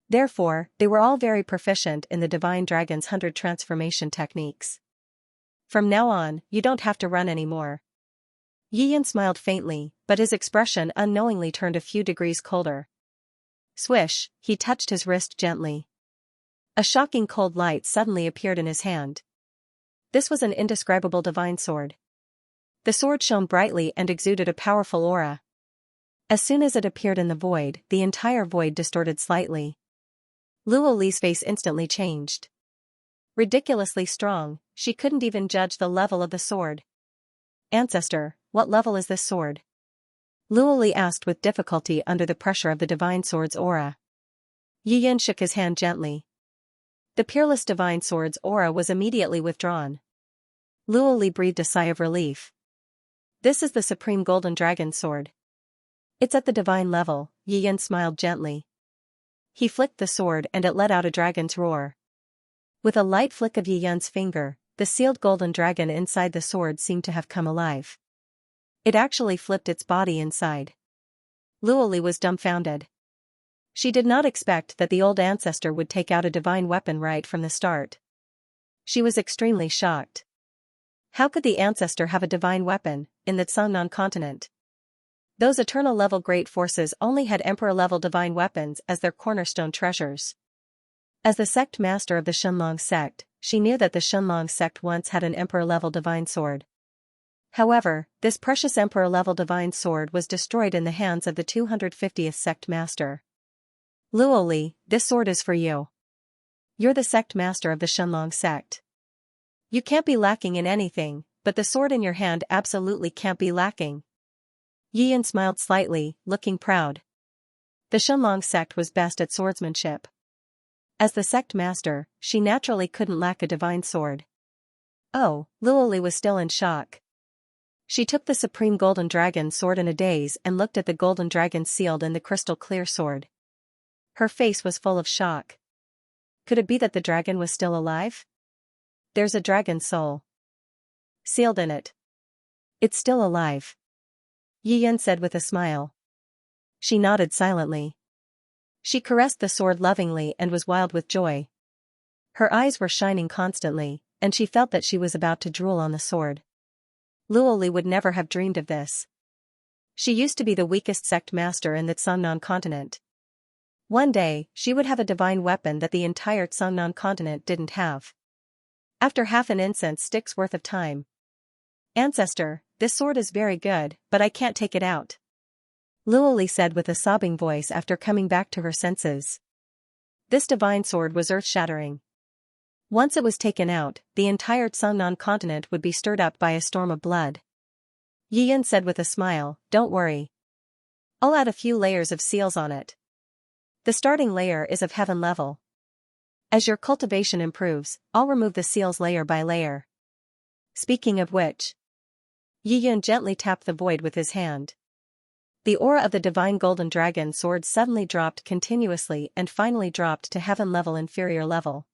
A: Therefore, they were all very proficient in the Divine Dragon's 100 transformation techniques. "From now on, you don't have to run anymore." Yi Yan smiled faintly, but his expression unknowingly turned a few degrees colder. Swish, he touched his wrist gently. A shocking cold light suddenly appeared in his hand. This was an indescribable divine sword. The sword shone brightly and exuded a powerful aura. As soon as it appeared in the void, the entire void distorted slightly. Luo Li's face instantly changed. Ridiculously strong, she couldn't even judge the level of the sword. "Ancestor, what level is this sword?" Luo Li asked with difficulty under the pressure of the divine sword's aura. Yi Yan shook his hand gently. The peerless divine sword's aura was immediately withdrawn. Luo Li breathed a sigh of relief. "This is the supreme golden dragon sword. It's at the divine level," Yi Yan smiled gently. He flicked the sword and it let out a dragon's roar. With a light flick of Yi Yan's finger, the sealed golden dragon inside the sword seemed to have come alive. It actually flipped its body inside. Luo Li was dumbfounded. She did not expect that the old ancestor would take out a divine weapon right from the start. She was extremely shocked. How could the ancestor have a divine weapon in the Xianxia continent? Those eternal-level great forces only had emperor-level divine weapons as their cornerstone treasures. As the sect master of the Xianxia sect, she knew that the Xianxia sect once had an emperor-level divine sword. However, this precious emperor-level divine sword was destroyed in the hands of the 250th sect master. "Luo Li, this sword is for you. You're the sect master of the Xianxia sect. You can't be lacking in anything, but the sword in your hand absolutely can't be lacking." Yi Yan smiled slightly, looking proud. The Xianxia sect was best at swordsmanship. As the sect master, she naturally couldn't lack a divine sword. Oh, Luo Li was still in shock. She took the supreme golden dragon sword in a daze and looked at the golden dragon sealed in the crystal clear sword. Her face was full of shock. Could it be that the dragon was still alive? "There's a dragon soul sealed in it. It's still alive," Yi Yan said with a smile. She nodded silently. She caressed the sword lovingly and was wild with joy. Her eyes were shining constantly, and she felt that she was about to drool on the sword. Luo Li would never have dreamed of this. She used to be the weakest sect master in the Xianxia continent. One day, she would have a divine weapon that the entire Xianxia continent didn't have. After half an incense stick's worth of time. "Ancestor, this sword is very good, but I can't take it out," Luo Li said with a sobbing voice after coming back to her senses. This divine sword was earth-shattering. Once it was taken out, the entire Xianxia continent would be stirred up by a storm of blood. Yi Yan said with a smile, "Don't worry. I'll add a few layers of seals on it. The starting layer is of heaven level. As your cultivation improves, I'll remove the seals layer by layer." Speaking of which, Yi Yan gently tapped the void with his hand. The aura of the divine golden dragon sword suddenly dropped continuously and finally dropped to heaven level inferior level.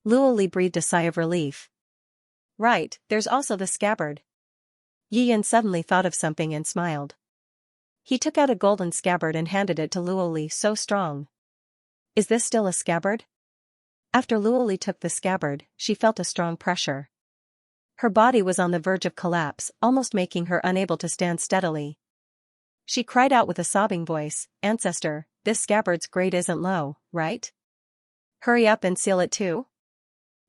A: Luo Li breathed a sigh of relief. "Right, there's also the scabbard." Yi Yan suddenly thought of something and smiled. He took out a golden scabbard and handed it to Luo Li. "So strong. Is this still a scabbard?" After Luo Li took the scabbard, she felt a strong pressure. Her body was on the verge of collapse, almost making her unable to stand steadily. She cried out with a sobbing voice, "Ancestor, this scabbard's grade isn't low, right? Hurry up and seal it too?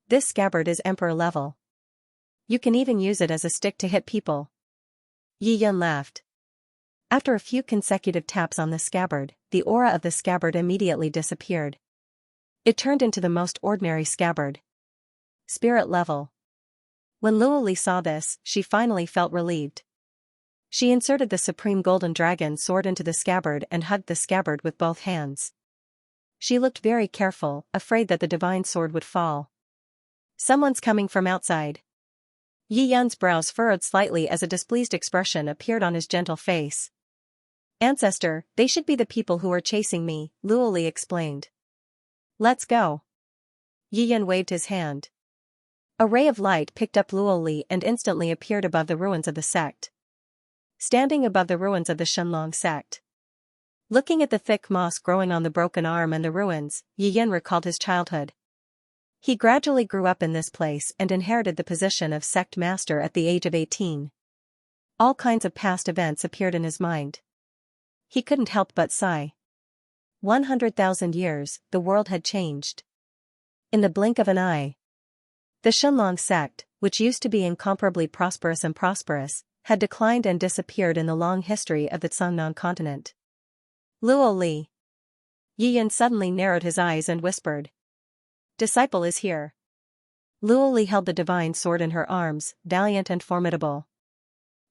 A: This scabbard is emperor level. You can even use it as a stick to hit people." Yi Yan laughed. After a few consecutive taps on the scabbard, the aura of the scabbard immediately disappeared. It turned into the most ordinary scabbard. Spirit level. When Luoli saw this, she finally felt relieved. She inserted the supreme golden dragon sword into the scabbard and hugged the scabbard with both hands. She looked very careful, afraid that the divine sword would fall. Someone's coming from outside. Yi Yun's brows furrowed slightly as a displeased expression appeared on his gentle face. Ancestor, they should be the people who are chasing me, Luoli explained. Let's go. Yi Yun waved his hand. A ray of light picked up Luoli and instantly appeared above the ruins of the sect. Standing above the ruins of the Xianxia sect. Looking at the thick moss growing on the broken arm and the ruins, Yi Yun recalled his childhood. He gradually grew up in this place and inherited the position of sect master at the age of 18. All kinds of past events appeared in his mind. He couldn't help but sigh. 100,000 years, the world had changed. In the blink of an eye. The Xianxia sect, which used to be incomparably prosperous, had declined and disappeared in the long history of the Cangnan continent. Luoli. Yi Yun suddenly narrowed his eyes and whispered. Disciple is here. Luoli held the divine sword in her arms, valiant and formidable.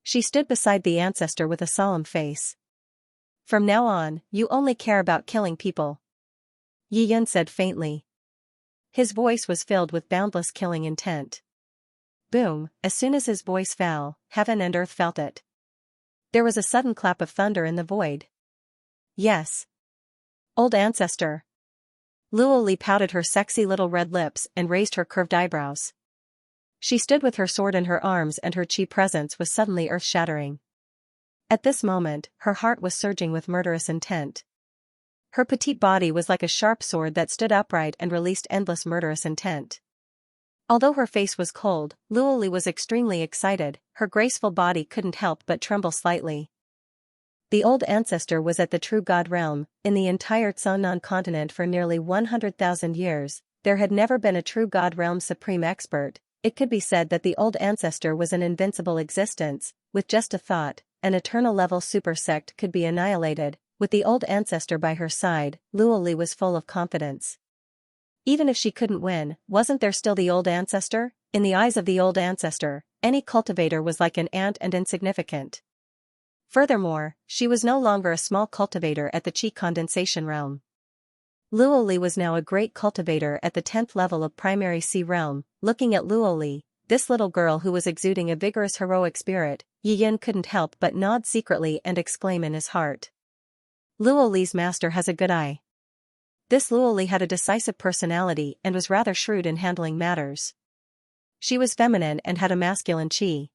A: She stood beside the ancestor with a solemn face. From now on, you only care about killing people. Yi Yun said faintly. His voice was filled with boundless killing intent. Boom, as soon as his voice fell, heaven and earth felt it. There was a sudden clap of thunder in the void. Yes. Old ancestor. Luoli pouted her sexy little red lips and raised her curved eyebrows. She stood with her sword in her arms and her chi presence was suddenly earth-shattering. At this moment, her heart was surging with murderous intent. Her petite body was like a sharp sword that stood upright and released endless murderous intent. Although her face was cold, Luoli was extremely excited, her graceful body couldn't help but tremble slightly. The old ancestor was at the true God realm. In the entire Cangnan continent for nearly 100,000 years, there had never been a true God realm supreme expert. It could be said that the old ancestor was an invincible existence. With just a thought, an eternal level super sect could be annihilated. With the old ancestor by her side, Luoli was full of confidence. Even if she couldn't win, wasn't there still the old ancestor? In the eyes of the old ancestor, any cultivator was like an ant and insignificant. Furthermore, she was no longer a small cultivator at the Qi condensation realm. Luoli was now a great cultivator at the 10th level of primary C realm. Looking at Luoli, this little girl who was exuding a vigorous heroic spirit, Yi Yun couldn't help but nod secretly and exclaim in his heart. Luoli's master has a good eye. This Luoli had a decisive personality and was rather shrewd in handling matters. She was feminine and had a masculine qi.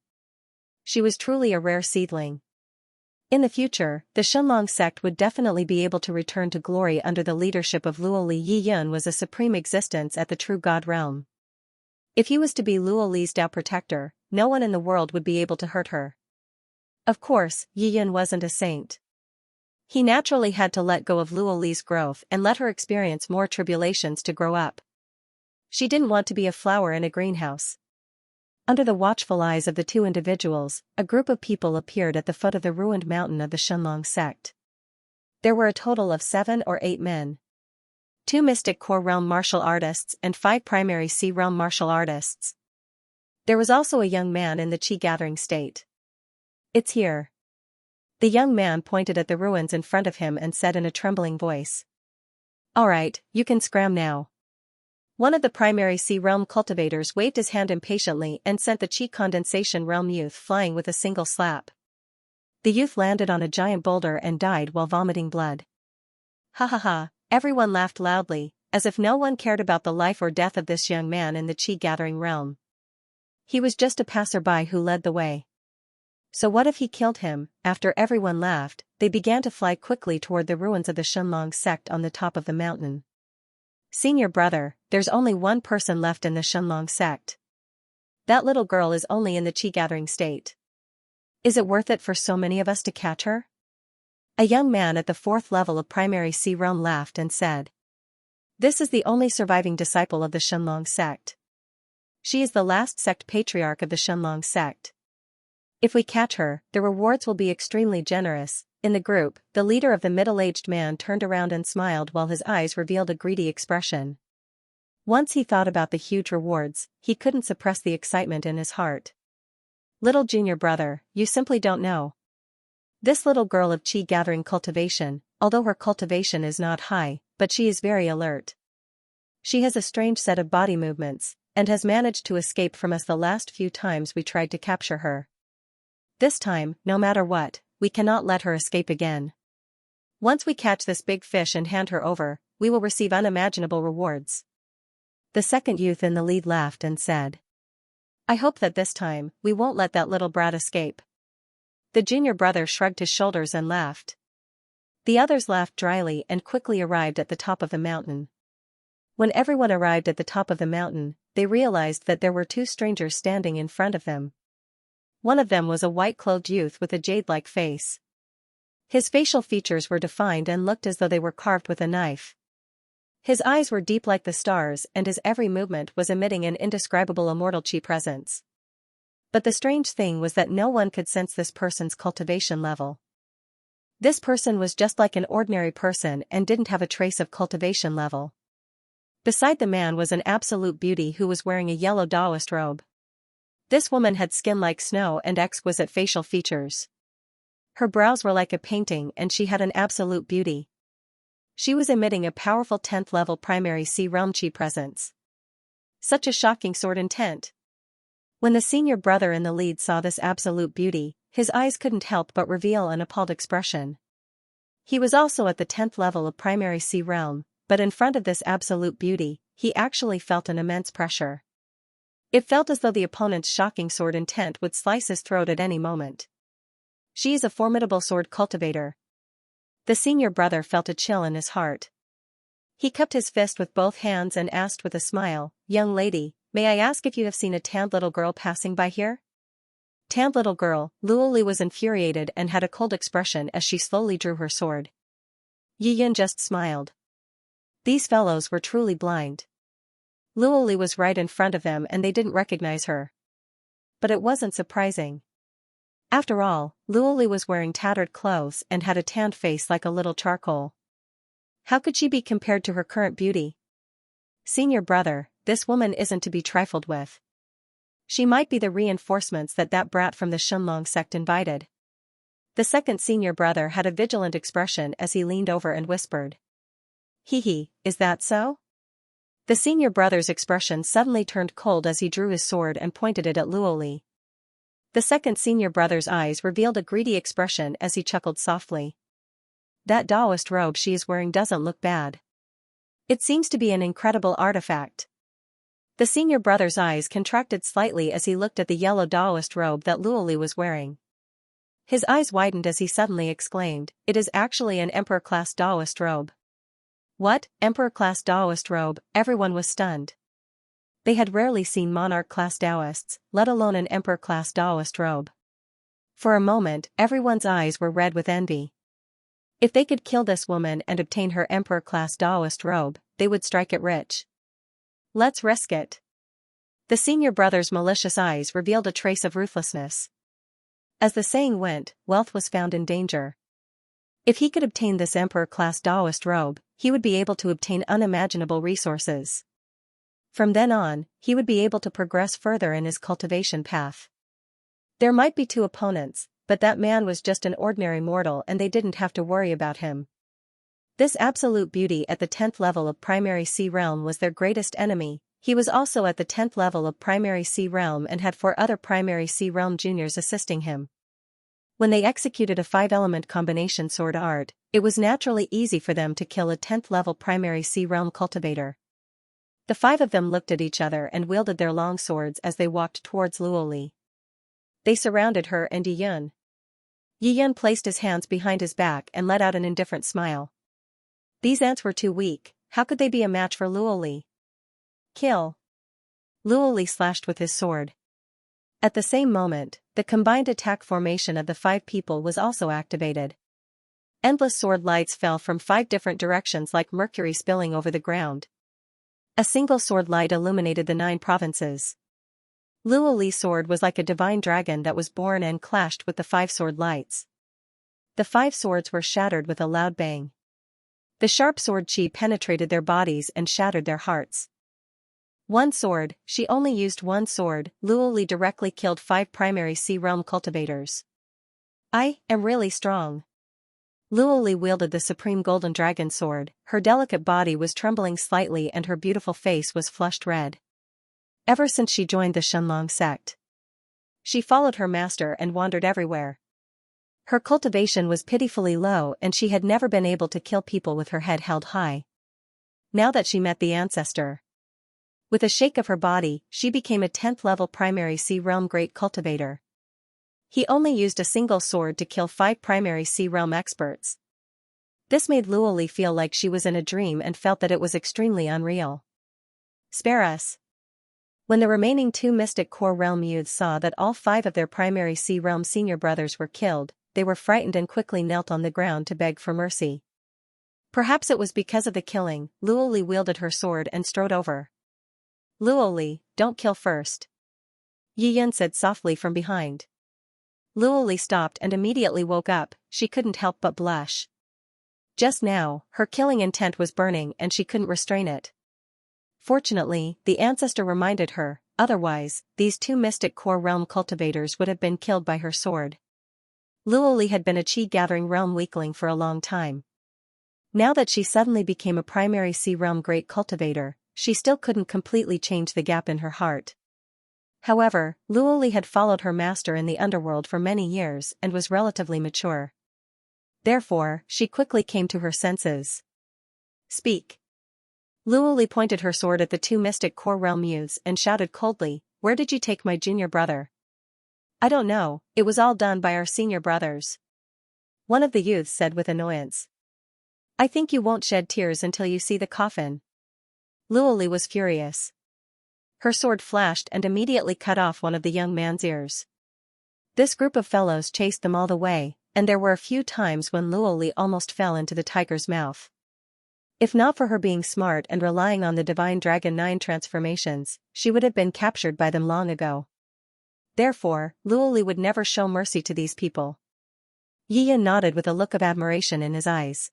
A: She was truly a rare seedling. In the future, the Xianxia sect would definitely be able to return to glory under the leadership of Luoli. Yi Yun was a supreme existence at the true God realm. If he was to be Luoli's Tao protector, no one in the world would be able to hurt her. Of course, Yi Yun wasn't a saint. He naturally had to let go of Luoli's growth and let her experience more tribulations to grow up. She didn't want to be a flower in a greenhouse. Under the watchful eyes of the two individuals, a group of people appeared at the foot of the ruined mountain of the Xianxia sect. There were a total of 7 or 8 men. 2 Mystic Core Realm martial artists and 5 Primary C Realm martial artists. There was also a young man in the Qi gathering state. It's here. The young man pointed at the ruins in front of him and said in a trembling voice. Alright, you can scram now. One of the primary C realm cultivators waved his hand impatiently and sent the Qi condensation realm youth flying with a single slap. The youth landed on a giant boulder and died while vomiting blood. Ha ha ha, everyone laughed loudly, as if no one cared about the life or death of this young man in the Qi gathering realm. He was just a passerby who led the way. So what if he killed him? After everyone laughed, they began to fly quickly toward the ruins of the Xianxia sect on the top of the mountain. Senior brother, there's only one person left in the Xianxia sect. That little girl is only in the Qi gathering state. Is it worth it for so many of us to catch her? A young man at the 4th level of primary C realm laughed and said. This is the only surviving disciple of the Xianxia sect. She is the last sect patriarch of the Xianxia sect. If we catch her, the rewards will be extremely generous. In the group, the leader of the middle-aged man turned around and smiled while his eyes revealed a greedy expression. Once he thought about the huge rewards, he couldn't suppress the excitement in his heart. Little junior brother, you simply don't know. This little girl of chi gathering cultivation, although her cultivation is not high, but she is very alert. She has a strange set of body movements, and has managed to escape from us the last few times we tried to capture her. This time, no matter what, we cannot let her escape again. Once we catch this big fish and hand her over, we will receive unimaginable rewards. The second youth in the lead laughed and said, I hope that this time, we won't let that little brat escape. The junior brother shrugged his shoulders and laughed. The others laughed dryly and quickly arrived at the top of the mountain. When everyone arrived at the top of the mountain, they realized that there were two strangers standing in front of them. One of them was a white-clothed youth with a jade-like face. His facial features were defined and looked as though they were carved with a knife. His eyes were deep like the stars and his every movement was emitting an indescribable immortal chi presence. But the strange thing was that no one could sense this person's cultivation level. This person was just like an ordinary person and didn't have a trace of cultivation level. Beside the man was an absolute beauty who was wearing a yellow Taoist robe. This woman had skin like snow and exquisite facial features. Her brows were like a painting and she had an absolute beauty. She was emitting a powerful 10th level primary C realm chi presence. Such a shocking sword intent. When the senior brother in the lead saw this absolute beauty, his eyes couldn't help but reveal an appalled expression. He was also at the 10th level of primary C realm, but in front of this absolute beauty, he actually felt an immense pressure. It felt as though the opponent's shocking sword intent would slice his throat at any moment. She is a formidable sword cultivator. The senior brother felt a chill in his heart. He cupped his fist with both hands and asked with a smile, Young lady, may I ask if you have seen a tanned little girl passing by here? Tanned little girl, Luoli was infuriated and had a cold expression as she slowly drew her sword. Yi Yun just smiled. These fellows were truly blind. Luoli was right in front of them and they didn't recognize her. But it wasn't surprising. After all, Luoli was wearing tattered clothes and had a tanned face like a little charcoal. How could she be compared to her current beauty? Senior brother, this woman isn't to be trifled with. She might be the reinforcements that brat from the Shunlong sect invited. The second senior brother had a vigilant expression as he leaned over and whispered. Hee, is that so? The senior brother's expression suddenly turned cold as he drew his sword and pointed it at Luoli. The second senior brother's eyes revealed a greedy expression as he chuckled softly. That Taoist robe she is wearing doesn't look bad. It seems to be an incredible artifact. The senior brother's eyes contracted slightly as he looked at the yellow Taoist robe that Luoli was wearing. His eyes widened as he suddenly exclaimed, It is actually an Emperor-class Taoist robe. What, Emperor-class Taoist robe? Everyone was stunned. They had rarely seen monarch-class Taoists, let alone an Emperor-class Taoist robe. For a moment, everyone's eyes were red with envy. If they could kill this woman and obtain her Emperor-class Taoist robe, they would strike it rich. Let's risk it. The senior brother's malicious eyes revealed a trace of ruthlessness. As the saying went, wealth was found in danger. If he could obtain this Emperor-class Taoist robe, he would be able to obtain unimaginable resources. From then on, he would be able to progress further in his cultivation path. There might be two opponents, but that man was just an ordinary mortal and they didn't have to worry about him. This absolute beauty at the 10th level of primary C realm was their greatest enemy. He was also at the 10th level of primary C realm and had 4 other primary C realm juniors assisting him. When they executed a 5-element combination sword art, it was naturally easy for them to kill a 10th level primary C realm cultivator. The 5 of them looked at each other and wielded their long swords as they walked towards Luoli. They surrounded her and Yi Yun. Yi Yun placed his hands behind his back and let out an indifferent smile. These ants were too weak, how could they be a match for Luoli? Kill! Luoli slashed with his sword. At the same moment, the combined attack formation of the 5 people was also activated. Endless sword lights fell from 5 different directions like mercury spilling over the ground. A single sword light illuminated the 9 provinces. Luoli's sword was like a divine dragon that was born and clashed with the 5 sword lights. The 5 swords were shattered with a loud bang. The sharp sword chi penetrated their bodies and shattered their hearts. One sword, she only used one sword. Luoli directly killed 5 primary sea realm cultivators. I am really strong. Luoli wielded the supreme golden dragon sword, her delicate body was trembling slightly and her beautiful face was flushed red. Ever since she joined the Shenlong sect, she followed her master and wandered everywhere. Her cultivation was pitifully low and she had never been able to kill people with her head held high. Now that she met the ancestor, with a shake of her body, she became a 10th level primary sea realm great cultivator. He only used a single sword to kill 5 primary sea realm experts. This made Luoli feel like she was in a dream and felt that it was extremely unreal. Spare us. When the remaining 2 Mystic Core Realm youths saw that all 5 of their primary sea realm senior brothers were killed, they were frightened and quickly knelt on the ground to beg for mercy. Perhaps it was because of the killing, Luoli wielded her sword and strode over. Luoli, don't kill first. Yi Yun said softly from behind. Luoli stopped and immediately woke up, she couldn't help but blush. Just now, her killing intent was burning and she couldn't restrain it. Fortunately, the ancestor reminded her, otherwise, these 2 Mystic Core Realm cultivators would have been killed by her sword. Luoli had been a chi-gathering realm weakling for a long time. Now that she suddenly became a primary sea realm great cultivator, she still couldn't completely change the gap in her heart. However, Luoli had followed her master in the underworld for many years and was relatively mature. Therefore, she quickly came to her senses. Speak. Luoli pointed her sword at the 2 Mystic Core Realm youths and shouted coldly, "Where did you take my junior brother?" "I don't know, it was all done by our senior brothers," one of the youths said with annoyance. "I think you won't shed tears until you see the coffin." Luoli was furious. Her sword flashed and immediately cut off one of the young man's ears. This group of fellows chased them all the way, and there were a few times when Luoli almost fell into the tiger's mouth. If not for her being smart and relying on the Divine Dragon 9 transformations, she would have been captured by them long ago. Therefore, Luoli would never show mercy to these people. Yi Yun nodded with a look of admiration in his eyes.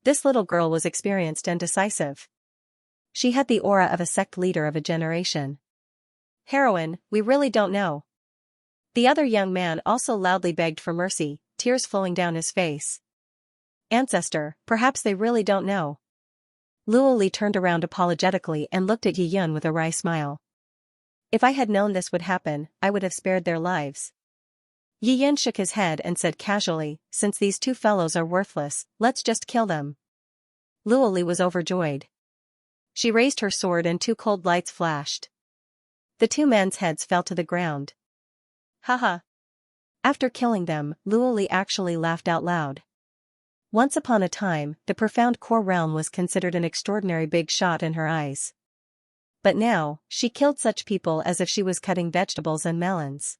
A: This little girl was experienced and decisive. She had the aura of a sect leader of a generation. "Heroine, we really don't know." The other young man also loudly begged for mercy, tears flowing down his face. "Ancestor, perhaps they really don't know." Luoli turned around apologetically and looked at Yi Yun with a wry smile. "If I had known this would happen, I would have spared their lives." Yi Yun shook his head and said casually, "Since these 2 fellows are worthless, let's just kill them." Luoli was overjoyed. She raised her sword and 2 cold lights flashed. The 2 men's heads fell to the ground. Haha. After killing them, Luoli actually laughed out loud. Once upon a time, the profound core realm was considered an extraordinary big shot in her eyes. But now, she killed such people as if she was cutting vegetables and melons.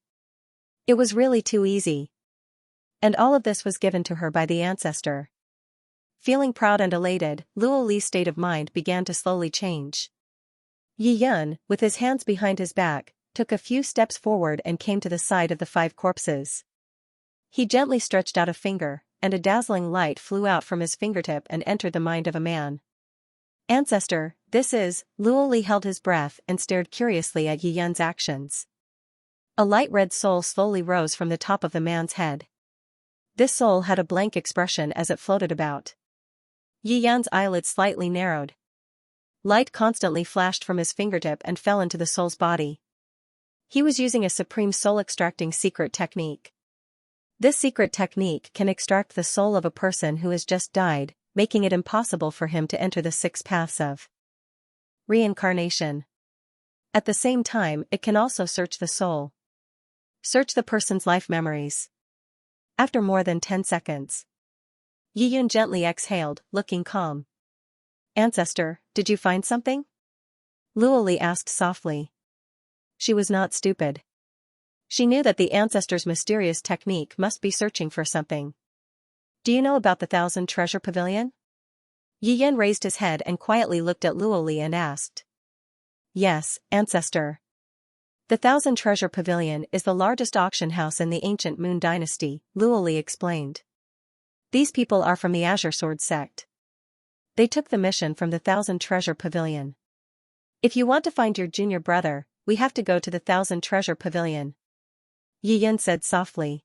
A: It was really too easy. And all of this was given to her by the ancestor. Feeling proud and elated, Luoli's state of mind began to slowly change. Yi Yun, with his hands behind his back, took a few steps forward and came to the side of the 5 corpses. He gently stretched out a finger, and a dazzling light flew out from his fingertip and entered the mind of a man. "Ancestor, this is..." Luoli held his breath and stared curiously at Yi Yun's actions. A light red soul slowly rose from the top of the man's head. This soul had a blank expression as it floated about. Yi Yun's eyelids slightly narrowed. Light constantly flashed from his fingertip and fell into the soul's body. He was using a supreme soul-extracting secret technique. This secret technique can extract the soul of a person who has just died, making it impossible for him to enter the 6 paths of reincarnation. At the same time, it can also search the soul. Search the person's life memories. After more than 10 seconds, Yi Yun gently exhaled, looking calm. "Ancestor, did you find something?" Luoli asked softly. She was not stupid. She knew that the ancestor's mysterious technique must be searching for something. "Do you know about the 1,000 Treasure Pavilion?" Yi Yun raised his head and quietly looked at Luoli and asked. "Yes, ancestor. The 1,000 Treasure Pavilion is the largest auction house in the ancient Moon Dynasty," Luoli explained. "These people are from the Azure Sword sect. They took the mission from the 1,000 Treasure Pavilion." If you want to find your junior brother, we have to go to the Thousand Treasure Pavilion. Yi Yun said softly.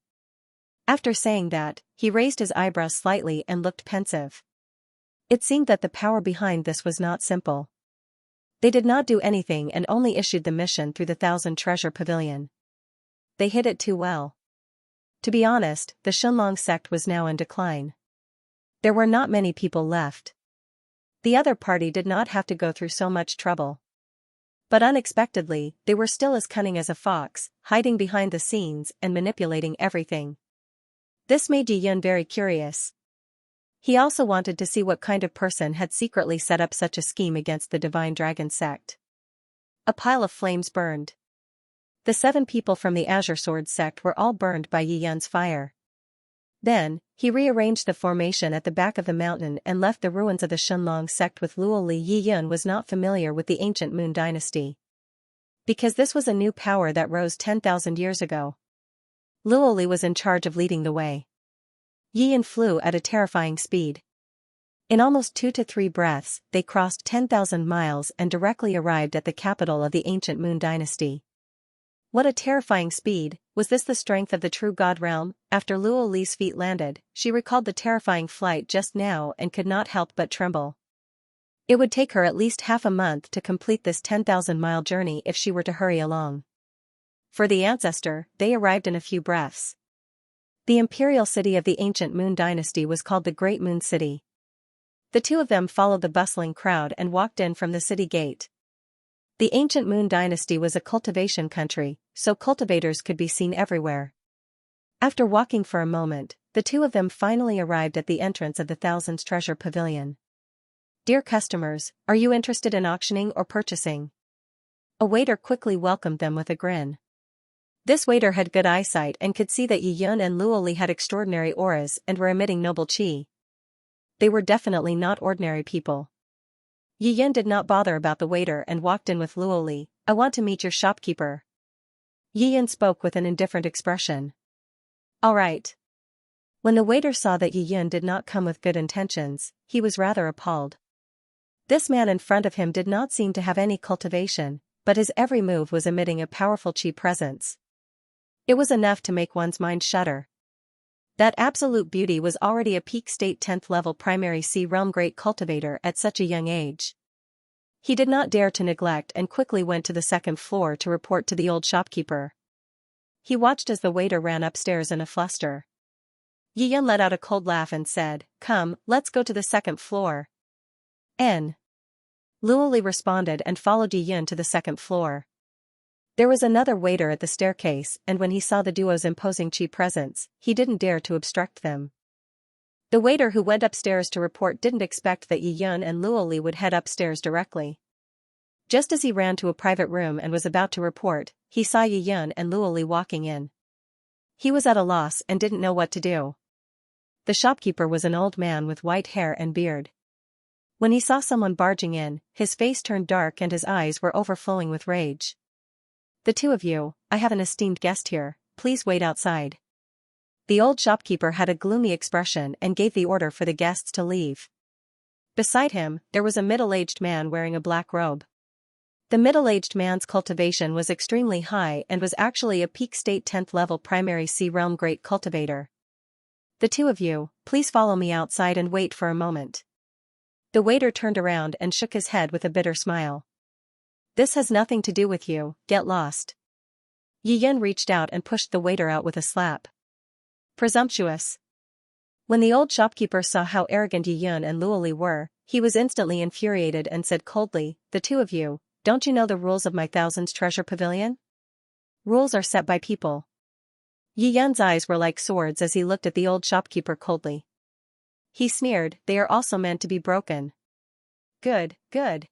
A: After saying that, he raised his eyebrows slightly and looked pensive. It seemed that the power behind this was not simple. They did not do anything and only issued the mission through the Thousand Treasure Pavilion. They hid it too well. To be honest, the Xianxia sect was now in decline. There were not many people left. The other party did not have to go through so much trouble. But unexpectedly, they were still as cunning as a fox, hiding behind the scenes and manipulating everything. This made Yi Yun very curious. He also wanted to see what kind of person had secretly set up such a scheme against the Divine Dragon sect. A pile of flames burned. The 7 people from the Azure Sword sect were all burned by Yi Yun's fire. Then, he rearranged the formation at the back of the mountain and left the ruins of the Xianxia sect with Luoli. Yi Yun was not familiar with the ancient Moon Dynasty. Because this was a new power that rose 10,000 years ago. Luoli was in charge of leading the way. Yi Yun flew at a terrifying speed. In almost 2 to 3 breaths, they crossed 10,000 miles and directly arrived at the capital of the ancient Moon Dynasty. What a terrifying speed! Was this the strength of the true God realm? After Luo Li's feet landed, she recalled the terrifying flight just now and could not help but tremble. It would take her at least half a month to complete this 10,000-mile journey if she were to hurry along. For the ancestor, they arrived in a few breaths. The imperial city of the ancient Moon Dynasty was called the Great Moon City. The two of them followed the bustling crowd and walked in from the city gate. The ancient Moon Dynasty was a cultivation country, so cultivators could be seen everywhere. After walking for a moment, the two of them finally arrived at the entrance of the Thousand Treasure Pavilion. Dear customers, are you interested in auctioning or purchasing? A waiter quickly welcomed them with a grin. This waiter had good eyesight and could see that Yi Yun and Luoli had extraordinary auras and were emitting noble qi. They were definitely not ordinary people. Yi Yun did not bother about the waiter and walked in with Luoli. I want to meet your shopkeeper. Yi Yun spoke with an indifferent expression. All right. When the waiter saw that Yi Yun did not come with good intentions, he was rather appalled. This man in front of him did not seem to have any cultivation, but his every move was emitting a powerful qi presence. It was enough to make one's mind shudder. That absolute beauty was already a peak state 10th level primary C realm great cultivator at such a young age. He did not dare to neglect and quickly went to the second floor to report to the old shopkeeper. He watched as the waiter ran upstairs in a fluster. Yi Yun let out a cold laugh and said, "Come, let's go to the second floor." N. Luoli responded and followed Yi Yun to the second floor. There was another waiter at the staircase, and when he saw the duo's imposing qi presence, he didn't dare to obstruct them. The waiter who went upstairs to report didn't expect that Yi Yun and Luoli would head upstairs directly. Just as he ran to a private room and was about to report, he saw Yi Yun and Luoli walking in. He was at a loss and didn't know what to do. The shopkeeper was an old man with white hair and beard. When he saw someone barging in, his face turned dark and his eyes were overflowing with rage. "The two of you, I have an esteemed guest here, please wait outside." The old shopkeeper had a gloomy expression and gave the order for the guests to leave. Beside him, there was a middle-aged man wearing a black robe. The middle-aged man's cultivation was extremely high and was actually a peak state 10th level primary C realm great cultivator. "The two of you, please follow me outside and wait for a moment." The waiter turned around and shook his head with a bitter smile. "This has nothing to do with you, get lost." Yi Yun reached out and pushed the waiter out with a slap. Presumptuous. When the old shopkeeper saw how arrogant Yi Yun and Luoli were, he was instantly infuriated and said coldly, "The two of you, don't you know the rules of my Thousand Treasure Pavilion? Rules are set by people." Yi Yun's eyes were like swords as he looked at the old shopkeeper coldly. He sneered, "They are also meant to be broken." Good, good.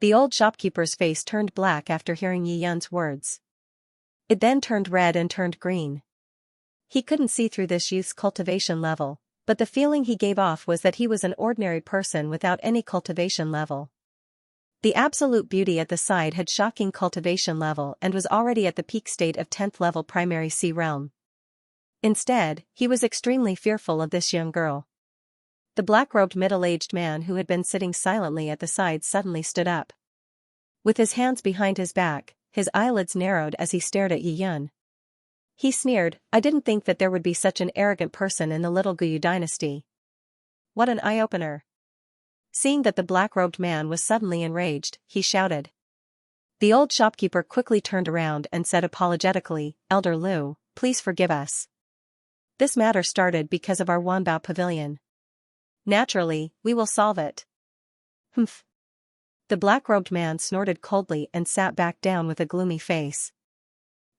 A: The old shopkeeper's face turned black after hearing Yi Yun's words. It then turned red and turned green. He couldn't see through this youth's cultivation level, but the feeling he gave off was that he was an ordinary person without any cultivation level. The absolute beauty at the side had shocking cultivation level and was already at the peak state of 10th level primary C realm. Instead, he was extremely fearful of this young girl. The black-robed middle-aged man who had been sitting silently at the side suddenly stood up. With his hands behind his back, his eyelids narrowed as he stared at Yi Yun. He sneered, "I didn't think that there would be such an arrogant person in the little Guyu dynasty." What an eye-opener. Seeing that the black-robed man was suddenly enraged, he shouted. The old shopkeeper quickly turned around and said apologetically, "Elder Lu, please forgive us. This matter started because of our Wanbao pavilion. Naturally, we will solve it." Humph. The black-robed man snorted coldly and sat back down with a gloomy face.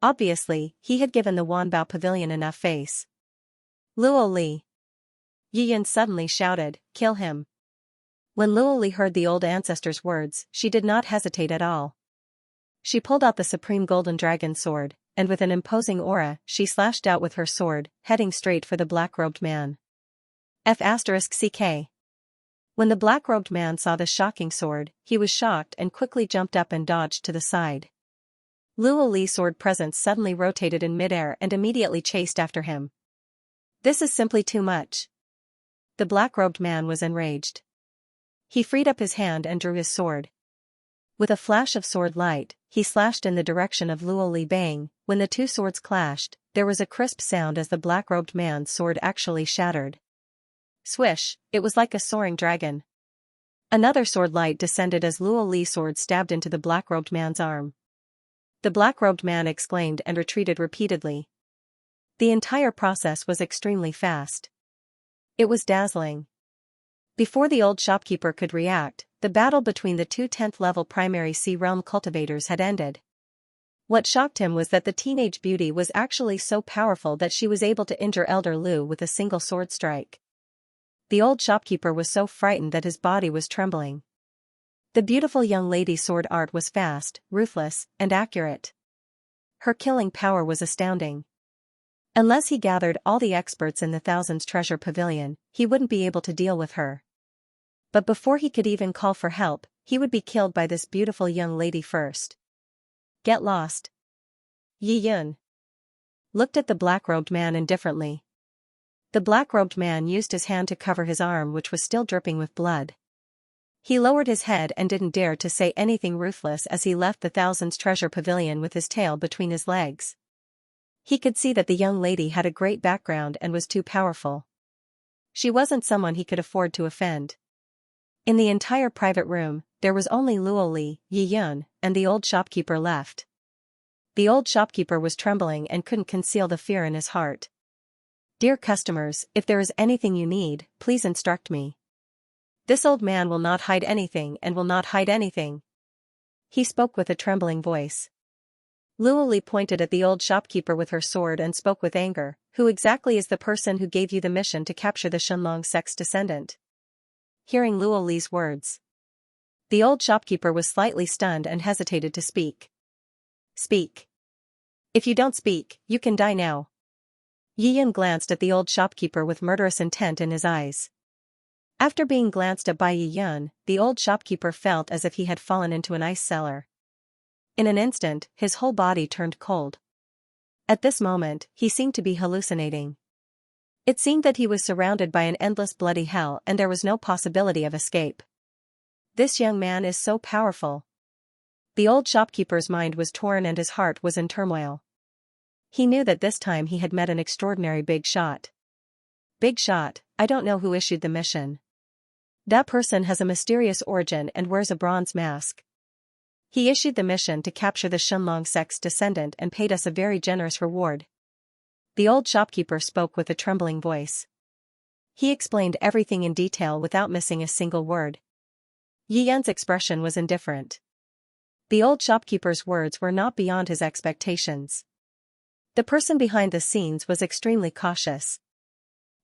A: Obviously, he had given the Wanbao pavilion enough face. Luo Li. Yi Yun suddenly shouted, "Kill him." When Luo Li heard the old ancestor's words, she did not hesitate at all. She pulled out the supreme golden dragon sword, and with an imposing aura, she slashed out with her sword, heading straight for the black-robed man. F***CK. When the black-robed man saw the shocking sword, he was shocked and quickly jumped up and dodged to the side. Luo Li's sword presence suddenly rotated in midair and immediately chased after him. This is simply too much. The black-robed man was enraged. He freed up his hand and drew his sword. With a flash of sword light, he slashed in the direction of Luo Li. Bang. When the two swords clashed, there was a crisp sound as the black-robed man's sword actually shattered. Swish, it was like a soaring dragon. Another sword light descended as Luo Li's sword stabbed into the black-robed man's arm. The black-robed man exclaimed and retreated repeatedly. The entire process was extremely fast. It was dazzling. Before the old shopkeeper could react, the battle between the two 10th-level primary sea realm cultivators had ended. What shocked him was that the teenage beauty was actually so powerful that she was able to injure Elder Lu with a single sword strike. The old shopkeeper was so frightened that his body was trembling. The beautiful young lady's sword art was fast, ruthless, and accurate. Her killing power was astounding. Unless he gathered all the experts in the Thousands Treasure Pavilion, he wouldn't be able to deal with her. But before he could even call for help, he would be killed by this beautiful young lady first. Get lost. Yi Yun looked at the black-robed man indifferently. The black-robed man used his hand to cover his arm, which was still dripping with blood. He lowered his head and didn't dare to say anything ruthless as he left the Thousands Treasure Pavilion with his tail between his legs. He could see that the young lady had a great background and was too powerful. She wasn't someone he could afford to offend. In the entire private room, there was only Luo Li, Yi Yun, and the old shopkeeper left. The old shopkeeper was trembling and couldn't conceal the fear in his heart. "Dear customers, if there is anything you need, please instruct me. This old man will not hide anything and will not hide anything." He spoke with a trembling voice. Luo Li pointed at the old shopkeeper with her sword and spoke with anger. "Who exactly is the person who gave you the mission to capture the Shenlong sect's descendant?" Hearing Luo Li's words, the old shopkeeper was slightly stunned and hesitated to speak. "Speak. If you don't speak, you can die now." Yi Yun glanced at the old shopkeeper with murderous intent in his eyes. After being glanced at by Yi Yun, the old shopkeeper felt as if he had fallen into an ice cellar. In an instant, his whole body turned cold. At this moment, he seemed to be hallucinating. It seemed that he was surrounded by an endless bloody hell and there was no possibility of escape. This young man is so powerful. The old shopkeeper's mind was torn and his heart was in turmoil. He knew that this time he had met an extraordinary big shot. Big shot, I don't know who issued the mission. That person has a mysterious origin and wears a bronze mask. He issued the mission to capture the Shenlong sect's descendant and paid us a very generous reward. The old shopkeeper spoke with a trembling voice. He explained everything in detail without missing a single word. Yi Yun's expression was indifferent. The old shopkeeper's words were not beyond his expectations. The person behind the scenes was extremely cautious.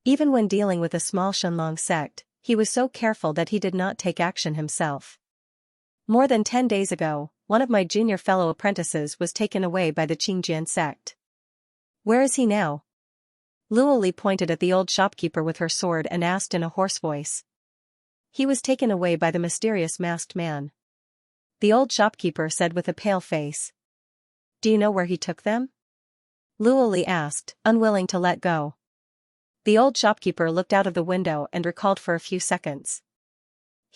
A: Even when dealing with a small Shenlong sect, he was so careful that he did not take action himself. More than 10 days ago, one of my junior fellow apprentices was taken away by the Qingjian sect. Where is he now? Luo Li pointed at the old shopkeeper with her sword and asked in a hoarse voice. He was taken away by the mysterious masked man. The old shopkeeper said with a pale face. Do you know where he took them? Luo Li asked, unwilling to let go. The old shopkeeper looked out of the window and recalled for a few seconds.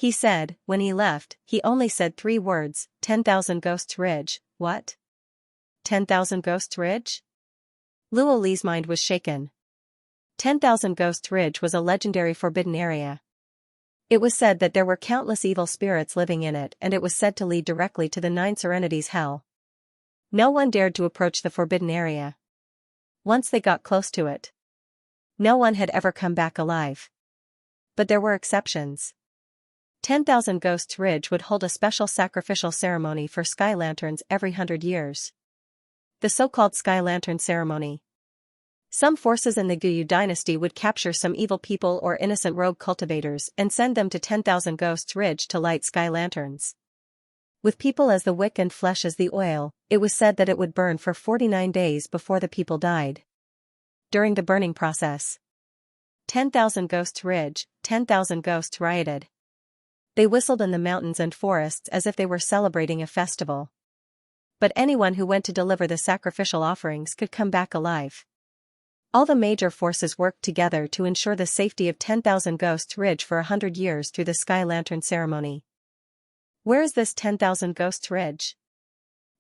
A: He said, when he left, he only said 3 words, 10,000 Ghosts Ridge. What? 10,000 Ghosts Ridge? Luo Li's mind was shaken. 10,000 Ghosts Ridge was a legendary forbidden area. It was said that there were countless evil spirits living in it, and it was said to lead directly to the 9 Serenities' hell. No one dared to approach the forbidden area. Once they got close to it, no one had ever come back alive. But there were exceptions. 10,000 Ghosts Ridge would hold a special sacrificial ceremony for sky lanterns every 100 years. The so-called Sky Lantern Ceremony. Some forces in the Guyu dynasty would capture some evil people or innocent rogue cultivators and send them to 10,000 Ghosts Ridge to light sky lanterns. With people as the wick and flesh as the oil, it was said that it would burn for 49 days before the people died. During the burning process, 10,000 Ghosts Ridge, 10,000 ghosts rioted. They whistled in the mountains and forests as if they were celebrating a festival. But anyone who went to deliver the sacrificial offerings could come back alive. All the major forces worked together to ensure the safety of 10,000 Ghosts Ridge for 100 years through the Sky Lantern Ceremony. Where is this 10,000 Ghosts Ridge?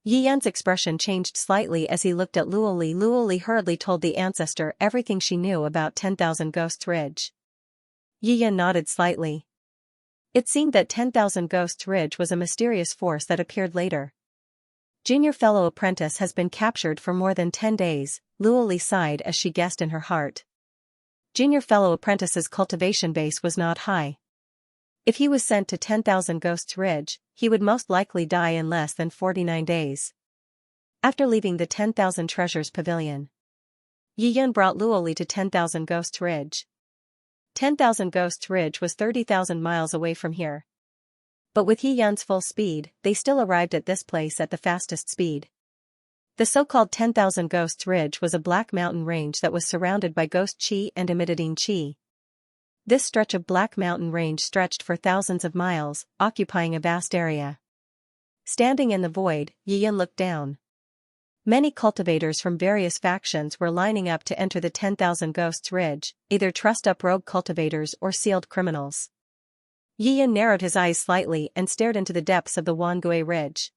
A: Yi Yan's expression changed slightly as he looked at Luo Li. Luo Li hurriedly told the ancestor everything she knew about 10,000 Ghosts Ridge. Yi Yan nodded slightly. It seemed that 10,000 Ghosts Ridge was a mysterious force that appeared later. Junior fellow apprentice has been captured for more than 10 days, Luo Li sighed as she guessed in her heart. Junior fellow apprentice's cultivation base was not high. If he was sent to 10,000 Ghosts Ridge, he would most likely die in less than 49 days. After leaving the 10,000 Treasures Pavilion, Yi Yan brought Luo Li to 10,000 Ghosts Ridge. 10,000 Ghosts Ridge was 30,000 miles away from here. But with Yi Yan's full speed, they still arrived at this place at the fastest speed. The so-called 10,000 Ghosts Ridge was a black mountain range that was surrounded by ghost chi and emanating chi. This stretch of black mountain range stretched for thousands of miles, occupying a vast area. Standing in the void, Yi Yan looked down. Many cultivators from various factions were lining up to enter the 10,000 Ghosts Ridge, either trussed-up rogue cultivators or sealed criminals. Yi Yan narrowed his eyes slightly and stared into the depths of the Wangui Ridge.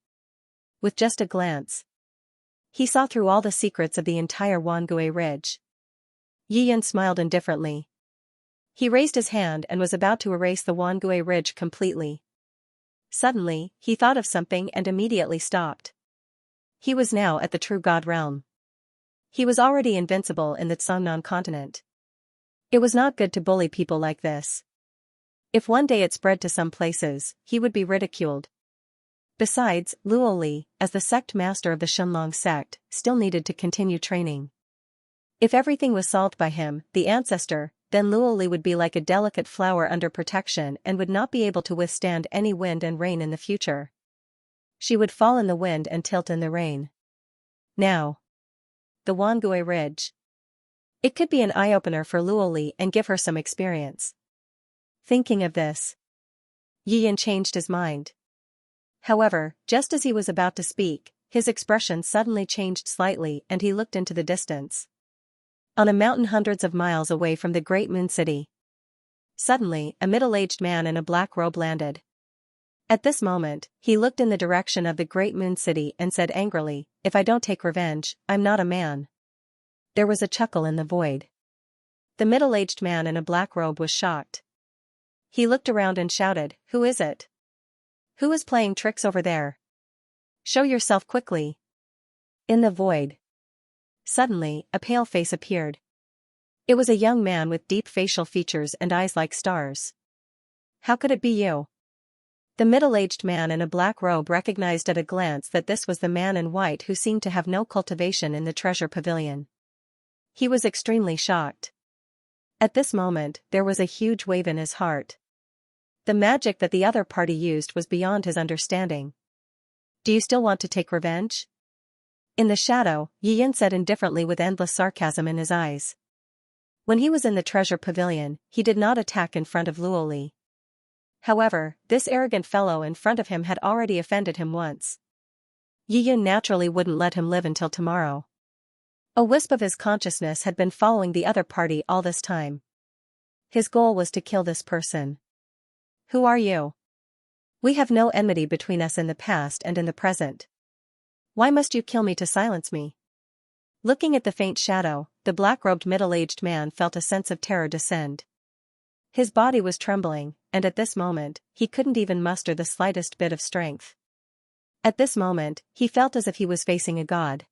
A: With just a glance, he saw through all the secrets of the entire Wangui Ridge. Yi Yan smiled indifferently. He raised his hand and was about to erase the Wangui Ridge completely. Suddenly, he thought of something and immediately stopped. He was now at the True God realm. He was already invincible in the Tsangnan continent. It was not good to bully people like this. If one day it spread to some places, he would be ridiculed. Besides, Luo Li, as the sect master of the Shenlong sect, still needed to continue training. If everything was solved by him, the ancestor, then Luo Li would be like a delicate flower under protection and would not be able to withstand any wind and rain in the future. She would fall in the wind and tilt in the rain. Now, the Wangui Ridge. It could be an eye-opener for Luo Li and give her some experience. Thinking of this, Yi Yan changed his mind. However, just as he was about to speak, his expression suddenly changed slightly and he looked into the distance. On a mountain hundreds of miles away from the Great Moon City. Suddenly, a middle-aged man in a black robe landed. At this moment, he looked in the direction of the Great Moon City and said angrily, "If I don't take revenge, I'm not a man." There was a chuckle in the void. The middle-aged man in a black robe was shocked. He looked around and shouted, "Who is it? Who is playing tricks over there? Show yourself quickly." In the void, suddenly, a pale face appeared. It was a young man with deep facial features and eyes like stars. "How could it be you?" The middle-aged man in a black robe recognized at a glance that this was the man in white who seemed to have no cultivation in the treasure pavilion. He was extremely shocked. At this moment, there was a huge wave in his heart. The magic that the other party used was beyond his understanding. "Do you still want to take revenge?" In the shadow, Yi Yan said indifferently with endless sarcasm in his eyes. When he was in the treasure pavilion, he did not attack in front of Luo Li. However, this arrogant fellow in front of him had already offended him once. Yi Yan naturally wouldn't let him live until tomorrow. A wisp of his consciousness had been following the other party all this time. His goal was to kill this person. Who are you? We have no enmity between us in the past and in the present. Why must you kill me to silence me? Looking at the faint shadow, the black-robed middle-aged man felt a sense of terror descend. His body was trembling, and at this moment, he couldn't even muster the slightest bit of strength. At this moment, he felt as if he was facing a god.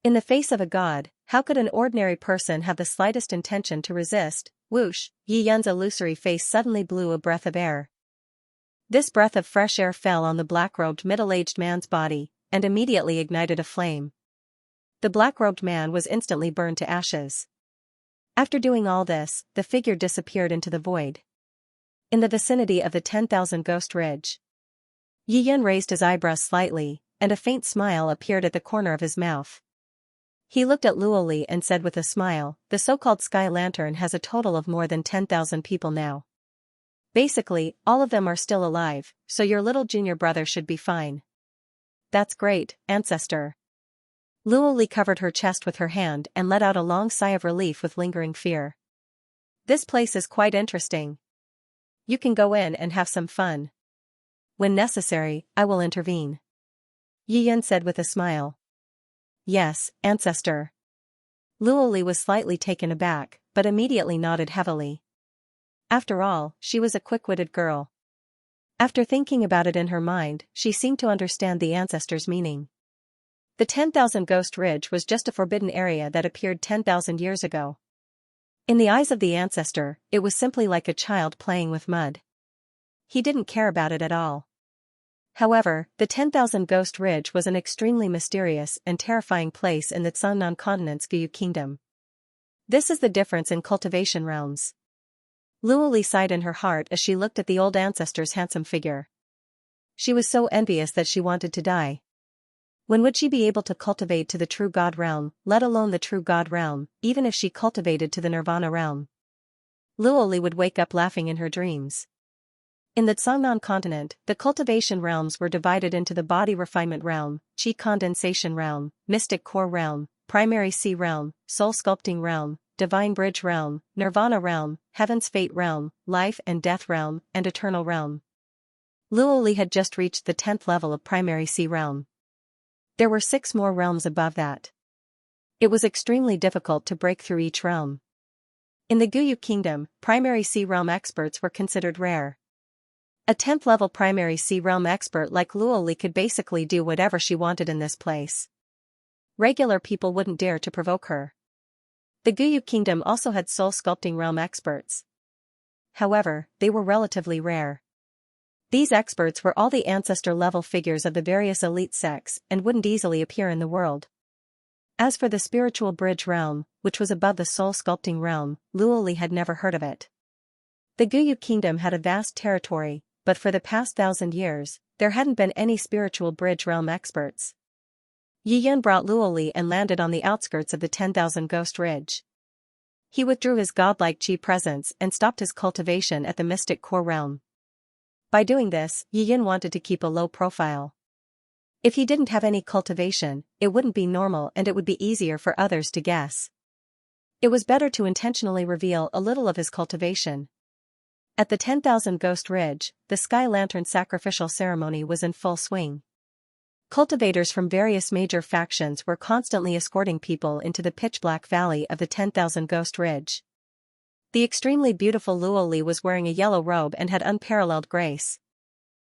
A: In the face of a god, how could an ordinary person have the slightest intention to resist? Whoosh, Yi Yun's illusory face suddenly blew a breath of air. This breath of fresh air fell on the black-robed middle-aged man's body, and immediately ignited a flame. The black-robed man was instantly burned to ashes. After doing all this, the figure disappeared into the void. In the vicinity of the 10,000 Ghost Ridge. Yi Yun raised his eyebrows slightly, and a faint smile appeared at the corner of his mouth. He looked at Luoli and said with a smile, the so-called Sky Lantern has a total of more than 10,000 people now. Basically, all of them are still alive, so your little junior brother should be fine. That's great, ancestor. Luoli covered her chest with her hand and let out a long sigh of relief with lingering fear. This place is quite interesting. You can go in and have some fun. When necessary, I will intervene. Yi Yun said with a smile. Yes, ancestor. Luoli was slightly taken aback, but immediately nodded heavily. After all, she was a quick-witted girl. After thinking about it in her mind, she seemed to understand the ancestor's meaning. The 10,000 Ghost Ridge was just a forbidden area that appeared 10,000 years ago. In the eyes of the ancestor, it was simply like a child playing with mud. He didn't care about it at all. However, the 10,000 Ghost Ridge was an extremely mysterious and terrifying place in the Zhongnan continent's Guyu kingdom. This is the difference in cultivation realms. Luoli sighed in her heart as she looked at the old ancestor's handsome figure. She was so envious that she wanted to die. When would she be able to cultivate to the true God realm, let alone the true God realm, even if she cultivated to the Nirvana realm? Luoli would wake up laughing in her dreams. In the Zhongnan continent, the cultivation realms were divided into the body refinement realm, chi condensation realm, mystic core realm, primary sea realm, soul sculpting realm, divine bridge realm, nirvana realm, heaven's fate realm, life and death realm, and eternal realm. Luoli had just reached the 10th level of primary sea realm. There were 6 more realms above that. It was extremely difficult to break through each realm. In the Guyu kingdom, primary sea realm experts were considered rare. A 10th level primary sea realm expert like Luoli could basically do whatever she wanted in this place. Regular people wouldn't dare to provoke her. The Guyu kingdom also had soul sculpting realm experts. However, they were relatively rare. These experts were all the ancestor-level figures of the various elite sects and wouldn't easily appear in the world. As for the spiritual bridge realm, which was above the soul sculpting realm, Luoli had never heard of it. The Guyu kingdom had a vast territory, but for the past 1,000 years, there hadn't been any spiritual bridge realm experts. Yi Yun brought Luoli and landed on the outskirts of the 10,000 Ghost Ridge. He withdrew his godlike chi presence and stopped his cultivation at the mystic core realm. By doing this, Yi Yun wanted to keep a low profile. If he didn't have any cultivation, it wouldn't be normal and it would be easier for others to guess. It was better to intentionally reveal a little of his cultivation. At the 10,000 Ghost Ridge, the Sky Lantern sacrificial ceremony was in full swing. Cultivators from various major factions were constantly escorting people into the pitch-black valley of the 10,000 Ghost Ridge. The extremely beautiful Luoli was wearing a yellow robe and had unparalleled grace.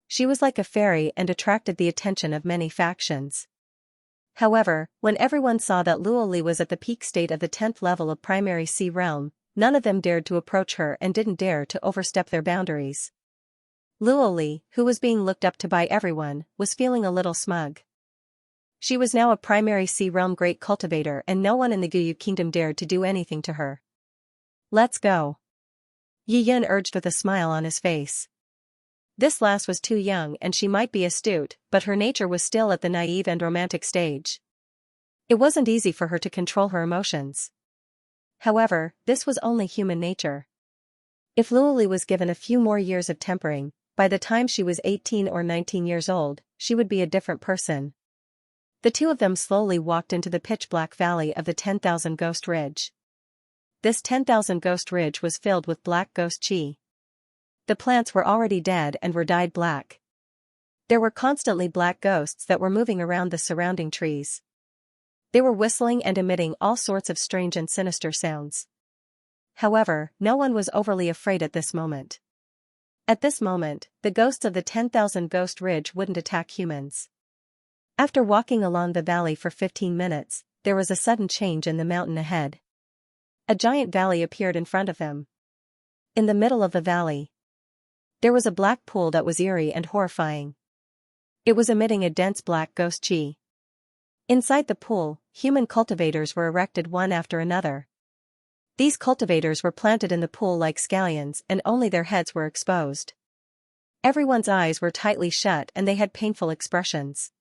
A: She was like a fairy and attracted the attention of many factions. However, when everyone saw that Luoli was at the peak state of the 10th level of primary sea realm, none of them dared to approach her and didn't dare to overstep their boundaries. Luoli, who was being looked up to by everyone, was feeling a little smug. She was now a primary sea realm great cultivator and no one in the Guyu kingdom dared to do anything to her. Let's go. Yi Yun urged with a smile on his face. This lass was too young and she might be astute, but her nature was still at the naive and romantic stage. It wasn't easy for her to control her emotions. However, this was only human nature. If Luoli was given a few more years of tempering, by the time she was 18 or 19 years old, she would be a different person. The two of them slowly walked into the pitch-black valley of the 10,000 Ghost Ridge. This 10,000 Ghost Ridge was filled with black ghost chi. The plants were already dead and were dyed black. There were constantly black ghosts that were moving around the surrounding trees. They were whistling and emitting all sorts of strange and sinister sounds. However, no one was overly afraid at this moment. At this moment, the ghosts of the 10,000 Ghost Ridge wouldn't attack humans. After walking along the valley for 15 minutes, there was a sudden change in the mountain ahead. A giant valley appeared in front of him. In the middle of the valley, there was a black pool that was eerie and horrifying. It was emitting a dense black ghost chi. Inside the pool, human cultivators were erected one after another. These cultivators were planted in the pool like scallions and only their heads were exposed. Everyone's eyes were tightly shut and they had painful expressions.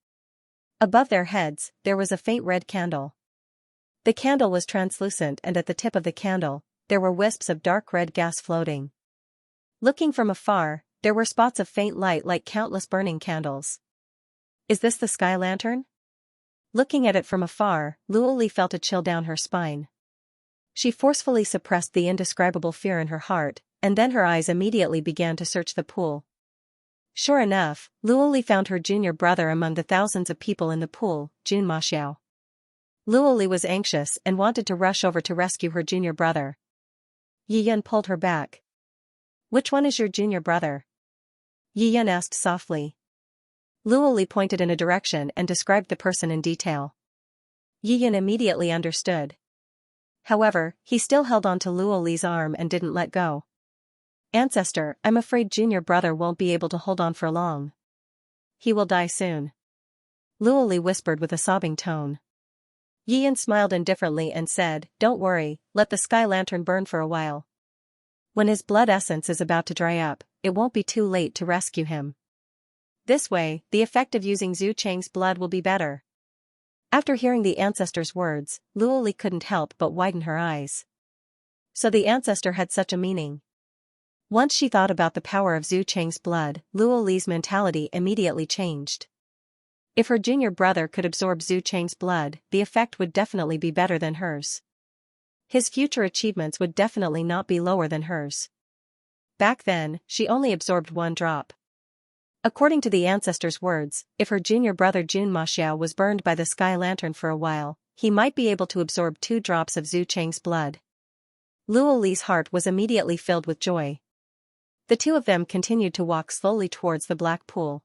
A: Above their heads, there was a faint red candle. The candle was translucent and at the tip of the candle, there were wisps of dark red gas floating. Looking from afar, there were spots of faint light like countless burning candles. Is this the sky lantern? Looking at it from afar, Luoli felt a chill down her spine. She forcefully suppressed the indescribable fear in her heart, and then her eyes immediately began to search the pool. Sure enough, Luoli found her junior brother among the thousands of people in the pool, Xianxia. Luoli was anxious and wanted to rush over to rescue her junior brother. Yiyan pulled her back. Which one is your junior brother? Yiyan asked softly. Luoli pointed in a direction and described the person in detail. Yiyan immediately understood. However, he still held on to Luoli's arm and didn't let go. Ancestor, I'm afraid junior brother won't be able to hold on for long. He will die soon. Luoli whispered with a sobbing tone. Yiyan smiled indifferently and said, Don't worry, let the sky lantern burn for a while. When his blood essence is about to dry up, it won't be too late to rescue him. This way, the effect of using Zhu Cheng's blood will be better. After hearing the ancestor's words, Luoli couldn't help but widen her eyes. So the ancestor had such a meaning. Once she thought about the power of Zhu Cheng's blood, Luoli's mentality immediately changed. If her junior brother could absorb Zhu Cheng's blood, the effect would definitely be better than hers. His future achievements would definitely not be lower than hers. Back then, she only absorbed 1 drop. According to the ancestor's words, if her junior brother Xianxia was burned by the sky lantern for a while, he might be able to absorb 2 drops of Zhu Cheng's blood. Luoli's heart was immediately filled with joy. The two of them continued to walk slowly towards the black pool.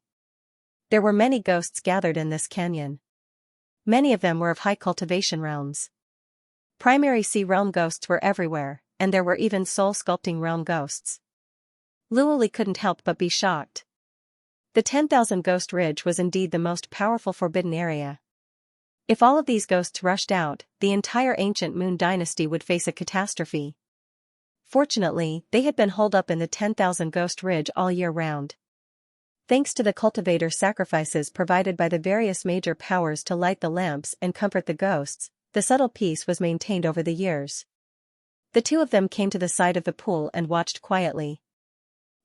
A: There were many ghosts gathered in this canyon. Many of them were of high cultivation realms. Primary sea realm ghosts were everywhere, and there were even soul sculpting realm ghosts. Luoli couldn't help but be shocked. The 10,000 Ghost Ridge was indeed the most powerful forbidden area. If all of these ghosts rushed out, the entire ancient Moon dynasty would face a catastrophe. Fortunately, they had been holed up in the 10,000 Ghost Ridge all year round. Thanks to the cultivator sacrifices provided by the various major powers to light the lamps and comfort the ghosts, the subtle peace was maintained over the years. The two of them came to the side of the pool and watched quietly.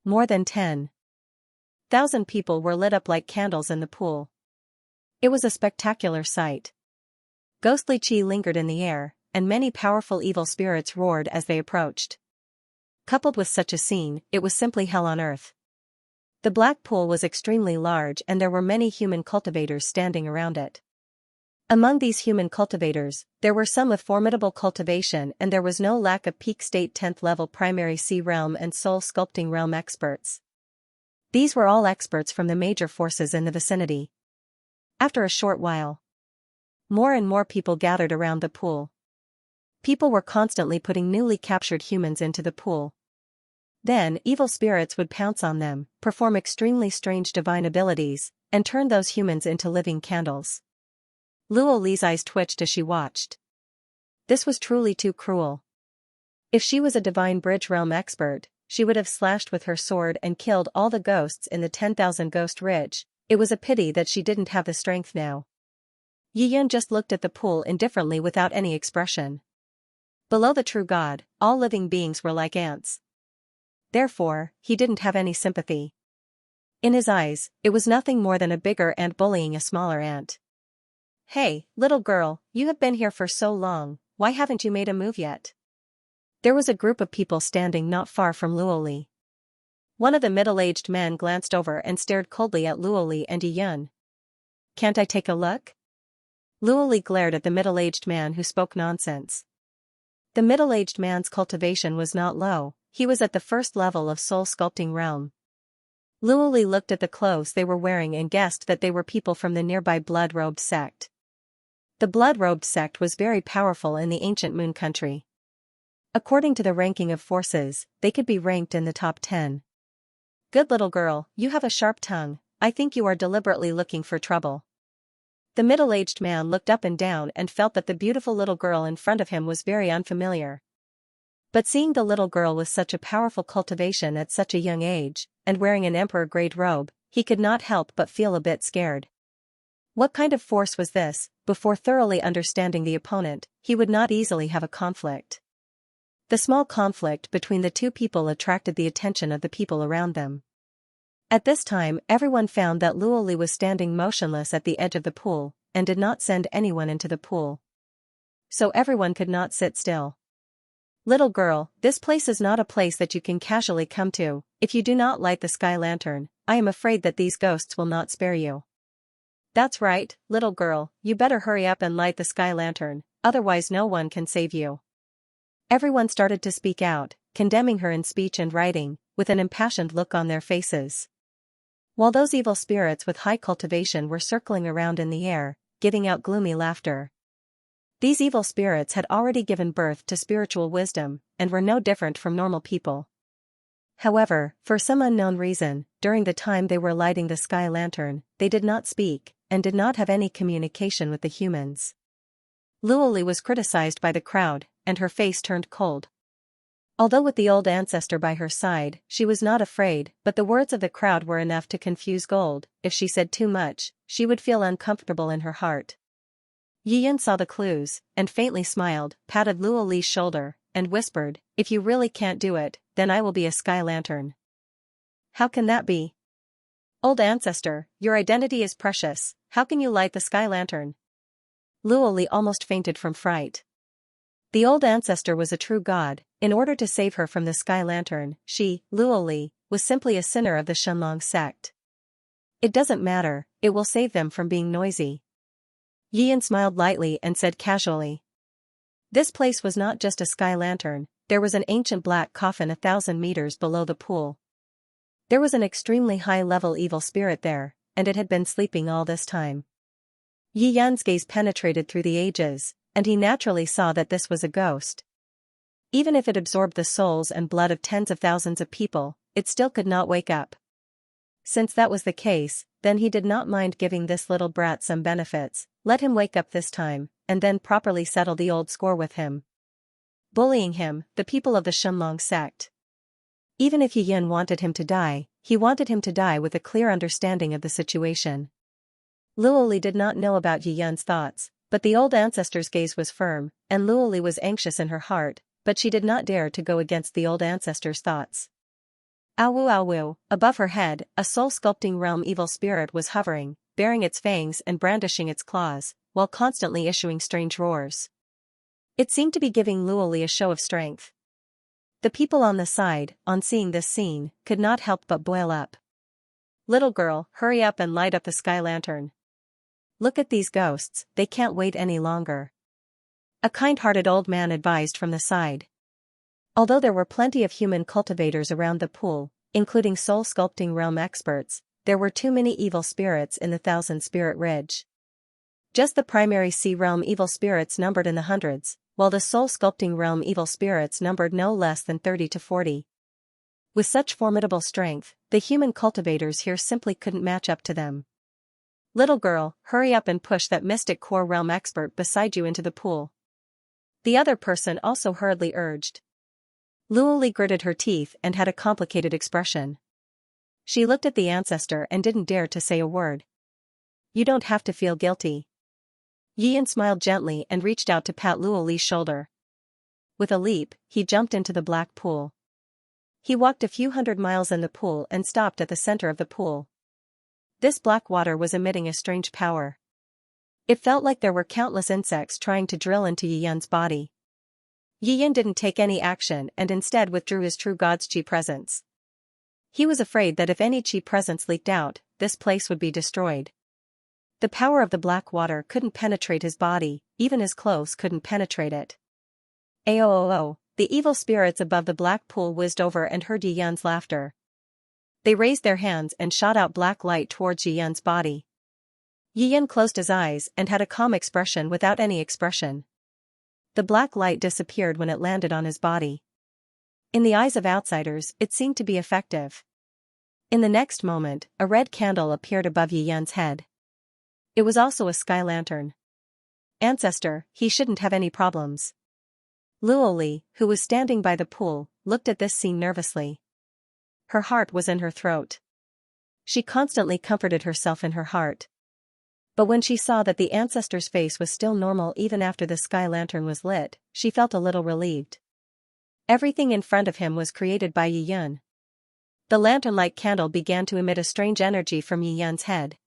A: More than 10,000 people were lit up like candles in the pool. It was a spectacular sight. Ghostly chi lingered in the air, and many powerful evil spirits roared as they approached. Coupled with such a scene, it was simply hell on earth. The black pool was extremely large and there were many human cultivators standing around it. Among these human cultivators, there were some with formidable cultivation and there was no lack of peak state 10th level primary sea realm and soul sculpting realm experts. These were all experts from the major forces in the vicinity. After a short while, more and more people gathered around the pool. People were constantly putting newly captured humans into the pool. Then, evil spirits would pounce on them, perform extremely strange divine abilities, and turn those humans into living candles. Luoli's eyes twitched as she watched. This was truly too cruel. If she was a divine bridge realm expert, she would have slashed with her sword and killed all the ghosts in the 10,000 Ghost Ridge. It was a pity that she didn't have the strength now. Yiyan just looked at the pool indifferently without any expression. Below the true God, all living beings were like ants. Therefore, he didn't have any sympathy. In his eyes, it was nothing more than a bigger ant bullying a smaller ant. Hey, little girl, you have been here for so long, why haven't you made a move yet? There was a group of people standing not far from Luoli. One of the middle-aged men glanced over and stared coldly at Luoli and Yi. "Can't I take a look?" Luoli glared at the middle-aged man who spoke nonsense. The middle-aged man's cultivation was not low, he was at the first level of soul sculpting realm. Luoli looked at the clothes they were wearing and guessed that they were people from the nearby blood-robed sect. The blood-robed sect was very powerful in the ancient Moon country. According to the ranking of forces, they could be ranked in the top 10. "Good little girl, you have a sharp tongue, I think you are deliberately looking for trouble." The middle-aged man looked up and down and felt that the beautiful little girl in front of him was very unfamiliar. But seeing the little girl with such a powerful cultivation at such a young age, and wearing an emperor-grade robe, he could not help but feel a bit scared. What kind of force was this? Before thoroughly understanding the opponent, he would not easily have a conflict. The small conflict between the two people attracted the attention of the people around them. At this time, everyone found that Luoli was standing motionless at the edge of the pool, and did not send anyone into the pool. So everyone could not sit still. "Little girl, this place is not a place that you can casually come to. If you do not light the sky lantern, I am afraid that these ghosts will not spare you." "That's right, little girl, you better hurry up and light the sky lantern, otherwise no one can save you." Everyone started to speak out, condemning her in speech and writing, with an impassioned look on their faces. While those evil spirits with high cultivation were circling around in the air, giving out gloomy laughter. These evil spirits had already given birth to spiritual wisdom, and were no different from normal people. However, for some unknown reason, during the time they were lighting the sky lantern, they did not speak, and did not have any communication with the humans. Luoli was criticized by the crowd, and her face turned cold. Although with the old ancestor by her side, she was not afraid, but the words of the crowd were enough to confuse Gold. If she said too much, she would feel uncomfortable in her heart. Yi saw the clues, and faintly smiled, patted Luoli's shoulder, and whispered, "If you really can't do it, then I will be a sky lantern." "How can that be?" "Old ancestor, your identity is precious, how can you light the sky lantern?" Luoli almost fainted from fright. The old ancestor was a true god. In order to save her from the sky lantern, she, Luoli, was simply a sinner of the Xianxia sect. "It doesn't matter, it will save them from being noisy." Yi smiled lightly and said casually. This place was not just a sky lantern, there was an ancient black coffin 1,000 meters below the pool. There was an extremely high-level evil spirit there, and it had been sleeping all this time. Yi's gaze penetrated through the ages, and he naturally saw that this was a ghost. Even if it absorbed the souls and blood of tens of thousands of people, it still could not wake up. Since that was the case, then he did not mind giving this little brat some benefits. Let him wake up this time, and then properly settle the old score with him. Bullying him, the people of the Xianxia sect. Even if Yi wanted him to die, he wanted him to die with a clear understanding of the situation. Luoli did not know about Yi's thoughts, but the old ancestor's gaze was firm, and Luoli was anxious in her heart, but she did not dare to go against the old ancestor's thoughts. Awu awu, above her head, a soul-sculpting realm evil spirit was hovering, baring its fangs and brandishing its claws, while constantly issuing strange roars. It seemed to be giving Luoli a show of strength. The people on the side, on seeing this scene, could not help but boil up. "Little girl, hurry up and light up the sky lantern. Look at these ghosts, they can't wait any longer," a kind-hearted old man advised from the side. Although there were plenty of human cultivators around the pool, including soul-sculpting realm experts, there were too many evil spirits in the 1,000-spirit ridge. Just the primary sea realm evil spirits numbered in the hundreds, while the soul-sculpting realm evil spirits numbered no less than 30 to 40. With such formidable strength, the human cultivators here simply couldn't match up to them. "Little girl, hurry up and push that mystic core realm expert beside you into the pool," the other person also hurriedly urged. Luoli gritted her teeth and had a complicated expression. She looked at the ancestor and didn't dare to say a word. "You don't have to feel guilty." Yi smiled gently and reached out to pat Luoli's shoulder. With a leap, he jumped into the black pool. He walked a few hundred miles in the pool and stopped at the center of the pool. This black water was emitting a strange power. It felt like there were countless insects trying to drill into Yi's body. Yi didn't take any action and instead withdrew his true god's chi presence. He was afraid that if any Qi presence leaked out, this place would be destroyed. The power of the black water couldn't penetrate his body, even his clothes couldn't penetrate it. Aoo! The evil spirits above the black pool whizzed over and heard Yi Yun's laughter. They raised their hands and shot out black light towards Yi Yun's body. Yi Yun closed his eyes and had a calm expression without any expression. The black light disappeared when it landed on his body. In the eyes of outsiders, it seemed to be effective. In the next moment, a red candle appeared above Yi Yun's head. It was also a sky lantern. Ancestor, he shouldn't have any problems. Luoli, who was standing by the pool, looked at this scene nervously. Her heart was in her throat. She constantly comforted herself in her heart. But when she saw that the ancestor's face was still normal even after the sky lantern was lit, she felt a little relieved. Everything in front of him was created by Yi Yun. The lantern-like candle began to emit a strange energy from Yi Yun's head.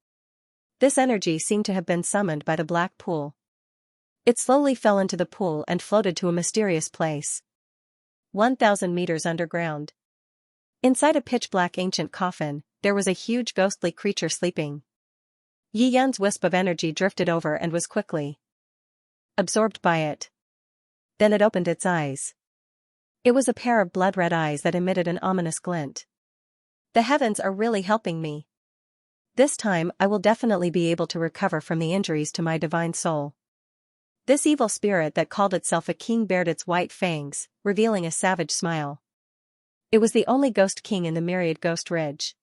A: This energy seemed to have been summoned by the black pool. It slowly fell into the pool and floated to a mysterious place. 1,000 meters underground. Inside a pitch-black ancient coffin, there was a huge ghostly creature sleeping. Yi Yun's wisp of energy drifted over and was quickly absorbed by it. Then it opened its eyes. It was a pair of blood-red eyes that emitted an ominous glint. The heavens are really helping me. This time I will definitely be able to recover from the injuries to my divine soul. This evil spirit that called itself a king bared its white fangs, revealing a savage smile. It was the only ghost king in the myriad ghost ridge.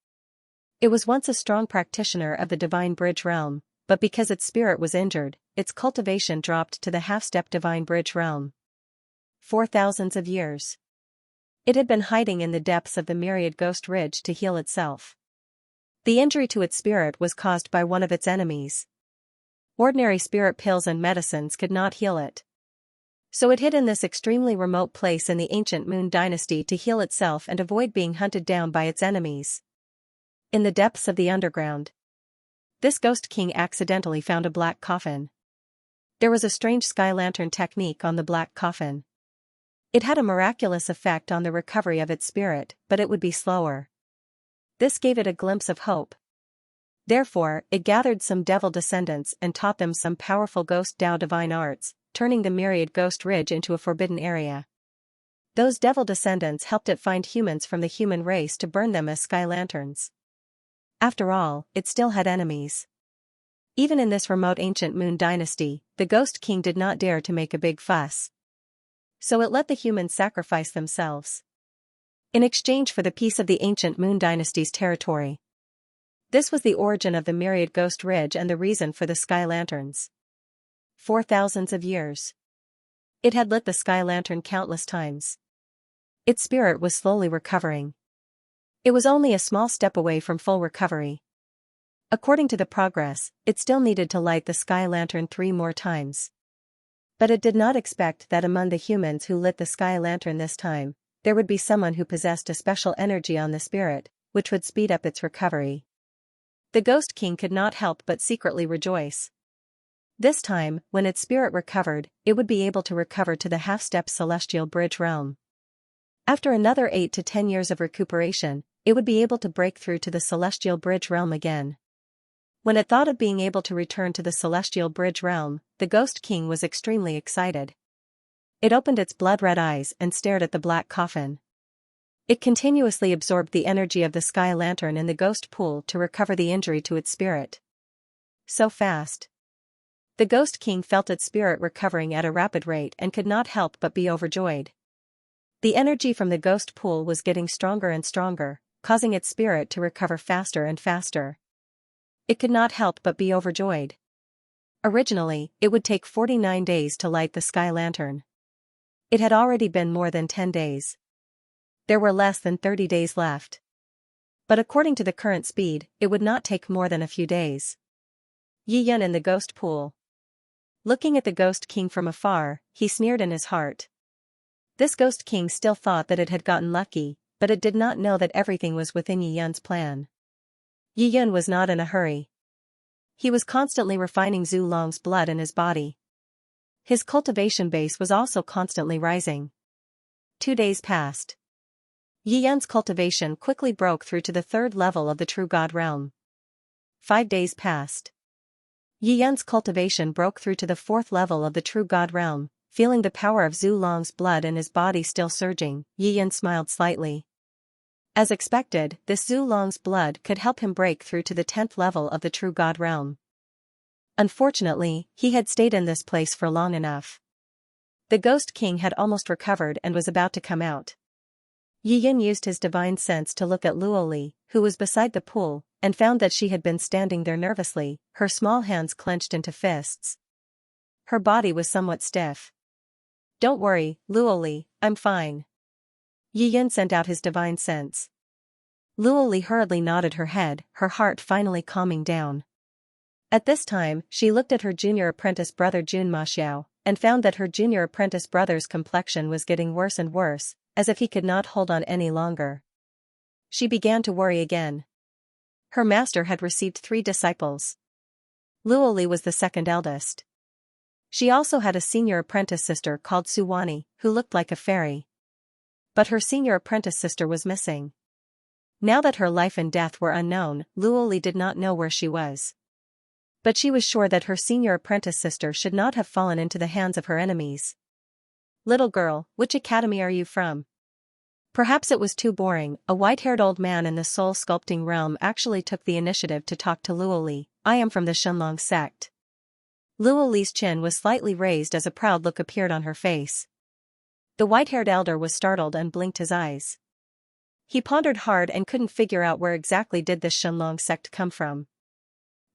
A: It was once a strong practitioner of the divine bridge realm, but because its spirit was injured, its cultivation dropped to the half-step divine bridge realm. 4,000 of years. It had been hiding in the depths of the myriad ghost ridge to heal itself. The injury to its spirit was caused by one of its enemies. Ordinary spirit pills and medicines could not heal it. So it hid in this extremely remote place in the ancient Moon dynasty to heal itself and avoid being hunted down by its enemies. In the depths of the underground, this ghost king accidentally found a black coffin. There was a strange sky lantern technique on the black coffin. It had a miraculous effect on the recovery of its spirit, but it would be slower. This gave it a glimpse of hope. Therefore, it gathered some devil descendants and taught them some powerful ghost Dao divine arts, turning the myriad ghost ridge into a forbidden area. Those devil descendants helped it find humans from the human race to burn them as sky lanterns. After all, it still had enemies. Even in this remote ancient Moon dynasty, the ghost king did not dare to make a big fuss. So it let the humans sacrifice themselves in exchange for the peace of the ancient Moon dynasty's territory. This was the origin of the myriad ghost ridge and the reason for the sky lanterns. 4,000 of years. It had lit the sky lantern countless times. Its spirit was slowly recovering. It was only a small step away from full recovery. According to the progress, it still needed to light the sky lantern 3 more times. But it did not expect that among the humans who lit the sky lantern this time, there would be someone who possessed a special energy on the spirit, which would speed up its recovery. The Ghost King could not help but secretly rejoice. This time, when its spirit recovered, it would be able to recover to the half-step celestial bridge realm. After another 8 to 10 years of recuperation, it would be able to break through to the celestial bridge realm again. When it thought of being able to return to the celestial bridge realm, the Ghost King was extremely excited. It opened its blood-red eyes and stared at the black coffin. It continuously absorbed the energy of the sky lantern in the ghost pool to recover the injury to its spirit. So fast. The Ghost King felt its spirit recovering at a rapid rate and could not help but be overjoyed. The energy from the ghost pool was getting stronger and stronger, causing its spirit to recover faster and faster. It could not help but be overjoyed. Originally, it would take 49 days to light the sky lantern. It had already been more than 10 days. There were less than 30 days left. But according to the current speed, it would not take more than a few days. Yi Yun in the ghost pool. Looking at the Ghost King from afar, he sneered in his heart. This Ghost King still thought that it had gotten lucky, but it did not know that everything was within Yi Yun's plan. Yi Yun was not in a hurry. He was constantly refining Zhu Long's blood in his body. His cultivation base was also constantly rising. 2 days passed. Yi Yan's cultivation quickly broke through to the third level of the true god realm. 5 days passed. Yi Yan's cultivation broke through to the fourth level of the true god realm. Feeling the power of Zhu Long's blood in his body still surging, Yi Yan smiled slightly. As expected, this Zhu Long's blood could help him break through to the 10th level of the true god realm. Unfortunately, he had stayed in this place for long enough. The Ghost King had almost recovered and was about to come out. Yi Yan used his divine sense to look at Luoli, who was beside the pool, and found that she had been standing there nervously, her small hands clenched into fists. Her body was somewhat stiff. "Don't worry, Luoli, I'm fine." Yi Yan sent out his divine sense. Luoli hurriedly nodded her head, her heart finally calming down. At this time, she looked at her junior apprentice brother Jun Ma Xiao, and found that her junior apprentice brother's complexion was getting worse and worse, as if he could not hold on any longer. She began to worry again. Her master had received 3 disciples. Luoli was the second eldest. She also had a senior apprentice sister called Suwani, who looked like a fairy. But her senior apprentice sister was missing. Now that her life and death were unknown, Luoli did not know where she was. But she was sure that her senior apprentice sister should not have fallen into the hands of her enemies. "Little girl, which academy are you from?" Perhaps it was too boring. A white-haired old man in the soul sculpting realm actually took the initiative to talk to Luoli. "I am from the Shenlong sect." Luoli's chin was slightly raised as a proud look appeared on her face. The white-haired elder was startled and blinked his eyes. He pondered hard and couldn't figure out where exactly did this Shenlong sect come from.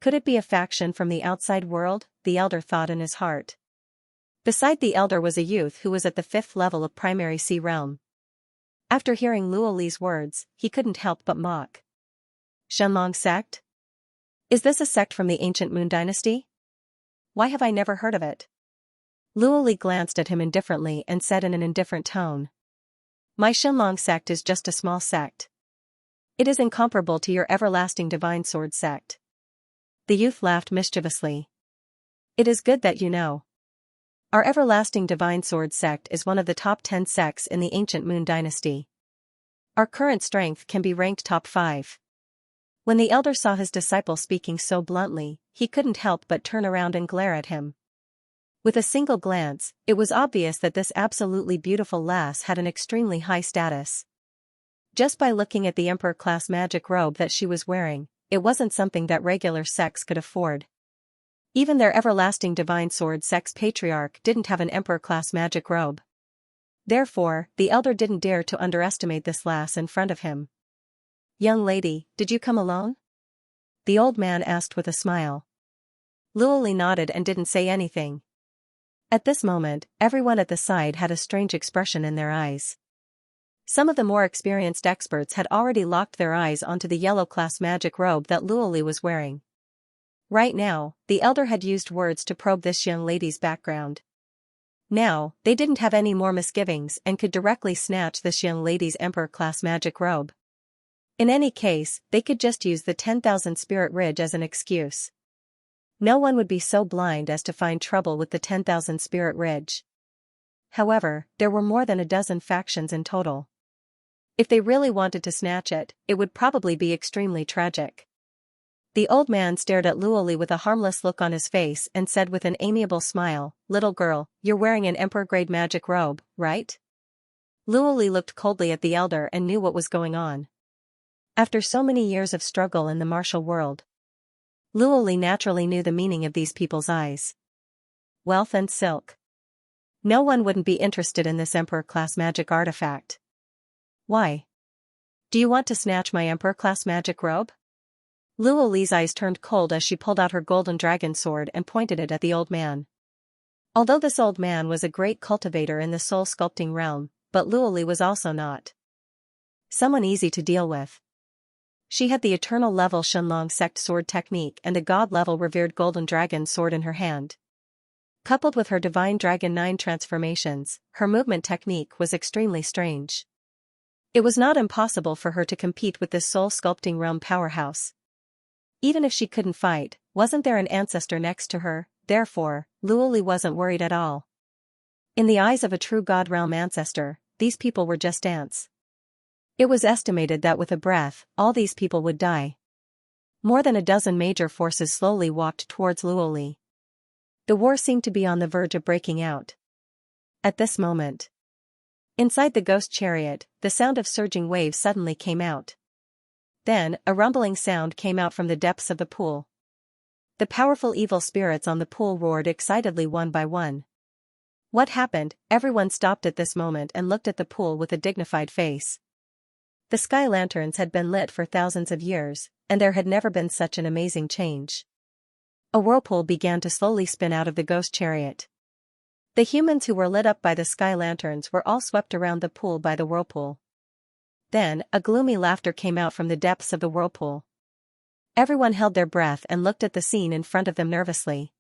A: Could it be a faction from the outside world? The elder thought in his heart. Beside the elder was a youth who was at the 5th level of primary sea realm. After hearing Luoli's words, he couldn't help but mock. "Shenlong sect? Is this a sect from the ancient Moon dynasty? Why have I never heard of it?" Luoli glanced at him indifferently and said in an indifferent tone. "My Shenlong sect is just a small sect. It is incomparable to your everlasting divine sword sect." The youth laughed mischievously. "It is good that you know. Our everlasting divine sword sect is one of the top 10 sects in the ancient Moon dynasty. Our current strength can be ranked top 5. When the elder saw his disciple speaking so bluntly, he couldn't help but turn around and glare at him. With a single glance, it was obvious that this absolutely beautiful lass had an extremely high status. Just by looking at the emperor-class magic robe that she was wearing, it wasn't something that regular sects could afford. Even their everlasting divine sword sect's patriarch didn't have an emperor-class magic robe. Therefore, the elder didn't dare to underestimate this lass in front of him. "Young lady, did you come alone?" the old man asked with a smile. Luoli nodded and didn't say anything. At this moment, everyone at the side had a strange expression in their eyes. Some of the more experienced experts had already locked their eyes onto the yellow-class magic robe that Luoli was wearing. Right now, the elder had used words to probe this young lady's background. Now, they didn't have any more misgivings and could directly snatch this young lady's emperor-class magic robe. In any case, they could just use the 10,000 Spirit Ridge as an excuse. No one would be so blind as to find trouble with the 10,000 Spirit Ridge. However, there were more than a dozen factions in total. If they really wanted to snatch it, it would probably be extremely tragic. The old man stared at Luoli with a harmless look on his face and said with an amiable smile, "Little girl, you're wearing an emperor-grade magic robe, right?" Luoli looked coldly at the elder and knew what was going on. After so many years of struggle in the martial world, Luoli naturally knew the meaning of these people's eyes. Wealth and silk. No one wouldn't be interested in this emperor-class magic artifact. "Why? Do you want to snatch my emperor-class magic robe?" Luoli's eyes turned cold as she pulled out her golden dragon sword and pointed it at the old man. Although this old man was a great cultivator in the soul sculpting realm, but Luoli was also not someone easy to deal with. She had the eternal level Shenlong sect sword technique and a god-level revered golden dragon sword in her hand. Coupled with her divine dragon 9 transformations, her movement technique was extremely strange. It was not impossible for her to compete with this soul sculpting realm powerhouse. Even if she couldn't fight, wasn't there an ancestor next to her? Therefore, Luoli wasn't worried at all. In the eyes of a true god realm ancestor, these people were just ants. It was estimated that with a breath, all these people would die. More than a dozen major forces slowly walked towards Luoli. The war seemed to be on the verge of breaking out. At this moment, inside the ghost chariot, the sound of surging waves suddenly came out. Then, a rumbling sound came out from the depths of the pool. The powerful evil spirits on the pool roared excitedly one by one. What happened? Everyone stopped at this moment and looked at the pool with a dignified face. The sky lanterns had been lit for thousands of years, and there had never been such an amazing change. A whirlpool began to slowly spin out of the ghost chariot. The humans who were lit up by the sky lanterns were all swept around the pool by the whirlpool. Then, a gloomy laughter came out from the depths of the whirlpool. Everyone held their breath and looked at the scene in front of them nervously.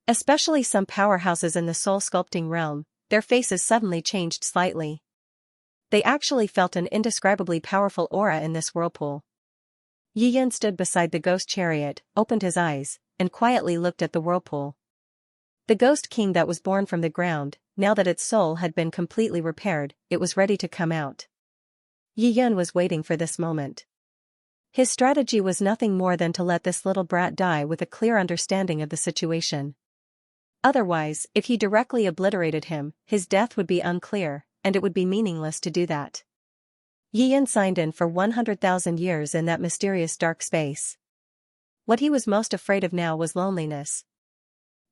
A: Especially some powerhouses in the soul-sculpting realm, their faces suddenly changed slightly. They actually felt an indescribably powerful aura in this whirlpool. Yiyan stood beside the ghost chariot, opened his eyes, and quietly looked at the whirlpool. The ghost king that was born from the ground, now that its soul had been completely repaired, it was ready to come out. Yiyan was waiting for this moment. His strategy was nothing more than to let this little brat die with a clear understanding of the situation. Otherwise, if he directly obliterated him, his death would be unclear, and it would be meaningless to do that. Yiyan signed in for 100,000 years in that mysterious dark space. What he was most afraid of now was loneliness.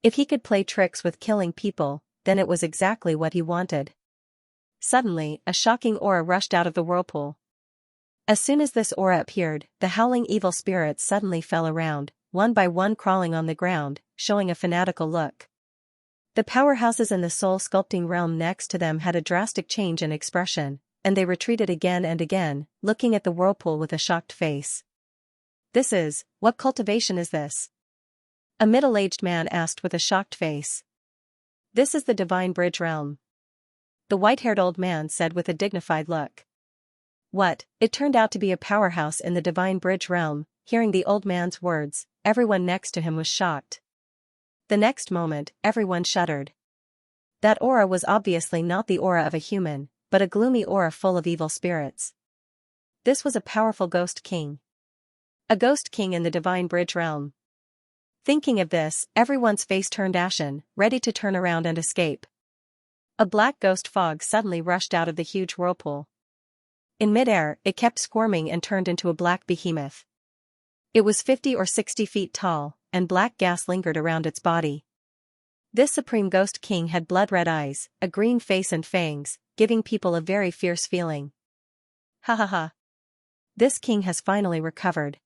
A: If he could play tricks with killing people, then it was exactly what he wanted. Suddenly, a shocking aura rushed out of the whirlpool. As soon as this aura appeared, the howling evil spirits suddenly fell around, one by one crawling on the ground, showing a fanatical look. The powerhouses in the soul-sculpting realm next to them had a drastic change in expression, and they retreated again and again, looking at the whirlpool with a shocked face. What cultivation is this? A middle-aged man asked with a shocked face. This is the Divine Bridge realm. The white-haired old man said with a dignified look. What? It turned out to be a powerhouse in the Divine Bridge realm. Hearing the old man's words, everyone next to him was shocked. The next moment, everyone shuddered. That aura was obviously not the aura of a human, but a gloomy aura full of evil spirits. This was a powerful ghost king. A ghost king in the Divine Bridge realm. Thinking of this, everyone's face turned ashen, ready to turn around and escape. A black ghost fog suddenly rushed out of the huge whirlpool. In midair, it kept squirming and turned into a black behemoth. It was 50 or 60 feet tall, and black gas lingered around its body. This supreme ghost king had blood-red eyes, a green face and fangs, giving people a very fierce feeling. Ha ha ha. This king has finally recovered.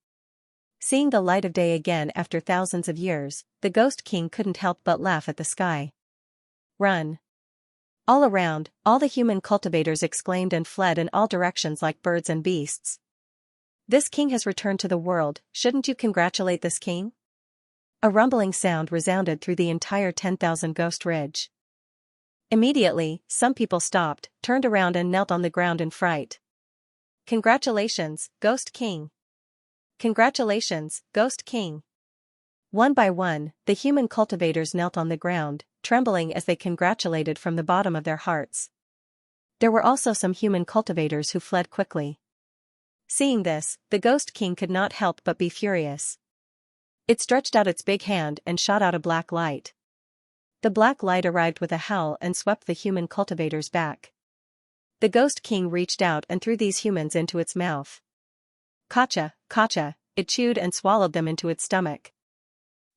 A: Seeing the light of day again after thousands of years, the ghost king couldn't help but laugh at the sky. Run. All around, all the human cultivators exclaimed and fled in all directions like birds and beasts. This king has returned to the world, shouldn't you congratulate this king? A rumbling sound resounded through the entire 10,000 Ghost Ridge. Immediately, some people stopped, turned around and knelt on the ground in fright. Congratulations, Ghost King! Congratulations, Ghost King! One by one, the human cultivators knelt on the ground, trembling as they congratulated from the bottom of their hearts. There were also some human cultivators who fled quickly. Seeing this, the Ghost King could not help but be furious. It stretched out its big hand and shot out a black light. The black light arrived with a howl and swept the human cultivators back. The Ghost King reached out and threw these humans into its mouth. Kacha, kacha, it chewed and swallowed them into its stomach.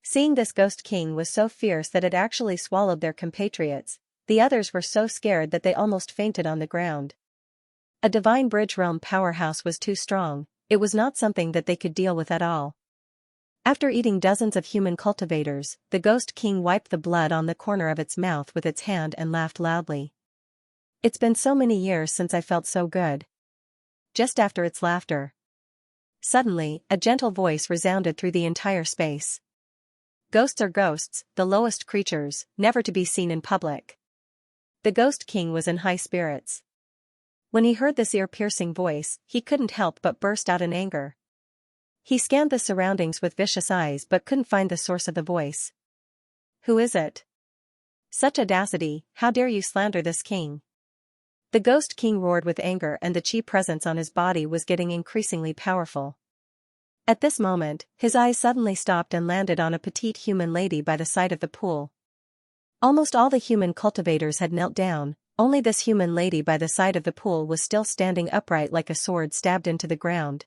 A: Seeing this Ghost King was so fierce that it actually swallowed their compatriots, the others were so scared that they almost fainted on the ground. A Divine Bridge realm powerhouse was too strong, it was not something that they could deal with at all. After eating dozens of human cultivators, the Ghost King wiped the blood on the corner of its mouth with its hand and laughed loudly. It's been so many years since I felt so good. Just after its laughter, suddenly, a gentle voice resounded through the entire space. Ghosts are ghosts, the lowest creatures, never to be seen in public. The Ghost King was in high spirits. When he heard this ear-piercing voice, he couldn't help but burst out in anger. He scanned the surroundings with vicious eyes but couldn't find the source of the voice. Who is it? Such audacity, how dare you slander this king? The Ghost King roared with anger, and the chi presence on his body was getting increasingly powerful. At this moment, his eyes suddenly stopped and landed on a petite human lady by the side of the pool. Almost all the human cultivators had knelt down, only this human lady by the side of the pool was still standing upright like a sword stabbed into the ground.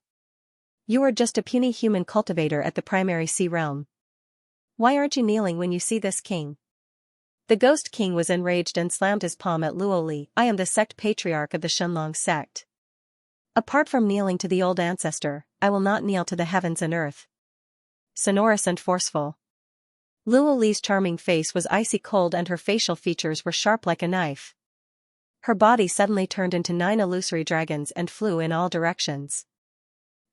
A: You are just a puny human cultivator at the primary sea realm. Why aren't you kneeling when you see this king? The Ghost King was enraged and slammed his palm at Luoli. I am the sect patriarch of the Shenlong sect. Apart from kneeling to the old ancestor, I will not kneel to the heavens and earth. Sonorous and forceful. Luoli's charming face was icy cold and her facial features were sharp like a knife. Her body suddenly turned into 9 illusory dragons and flew in all directions.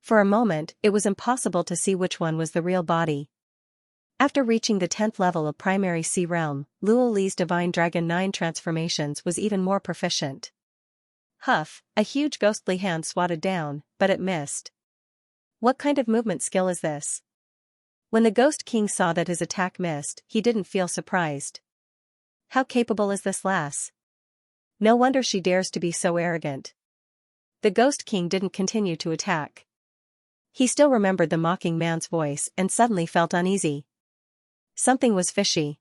A: For a moment, it was impossible to see which one was the real body. After reaching the 10th level of primary sea realm, Luoli's divine dragon 9 transformations was even more proficient. Huff, a huge ghostly hand swatted down, but it missed. What kind of movement skill is this? When the Ghost King saw that his attack missed, he didn't feel surprised. How capable is this lass? No wonder she dares to be so arrogant. The Ghost King didn't continue to attack. He still remembered the mocking man's voice and suddenly felt uneasy. Something was fishy.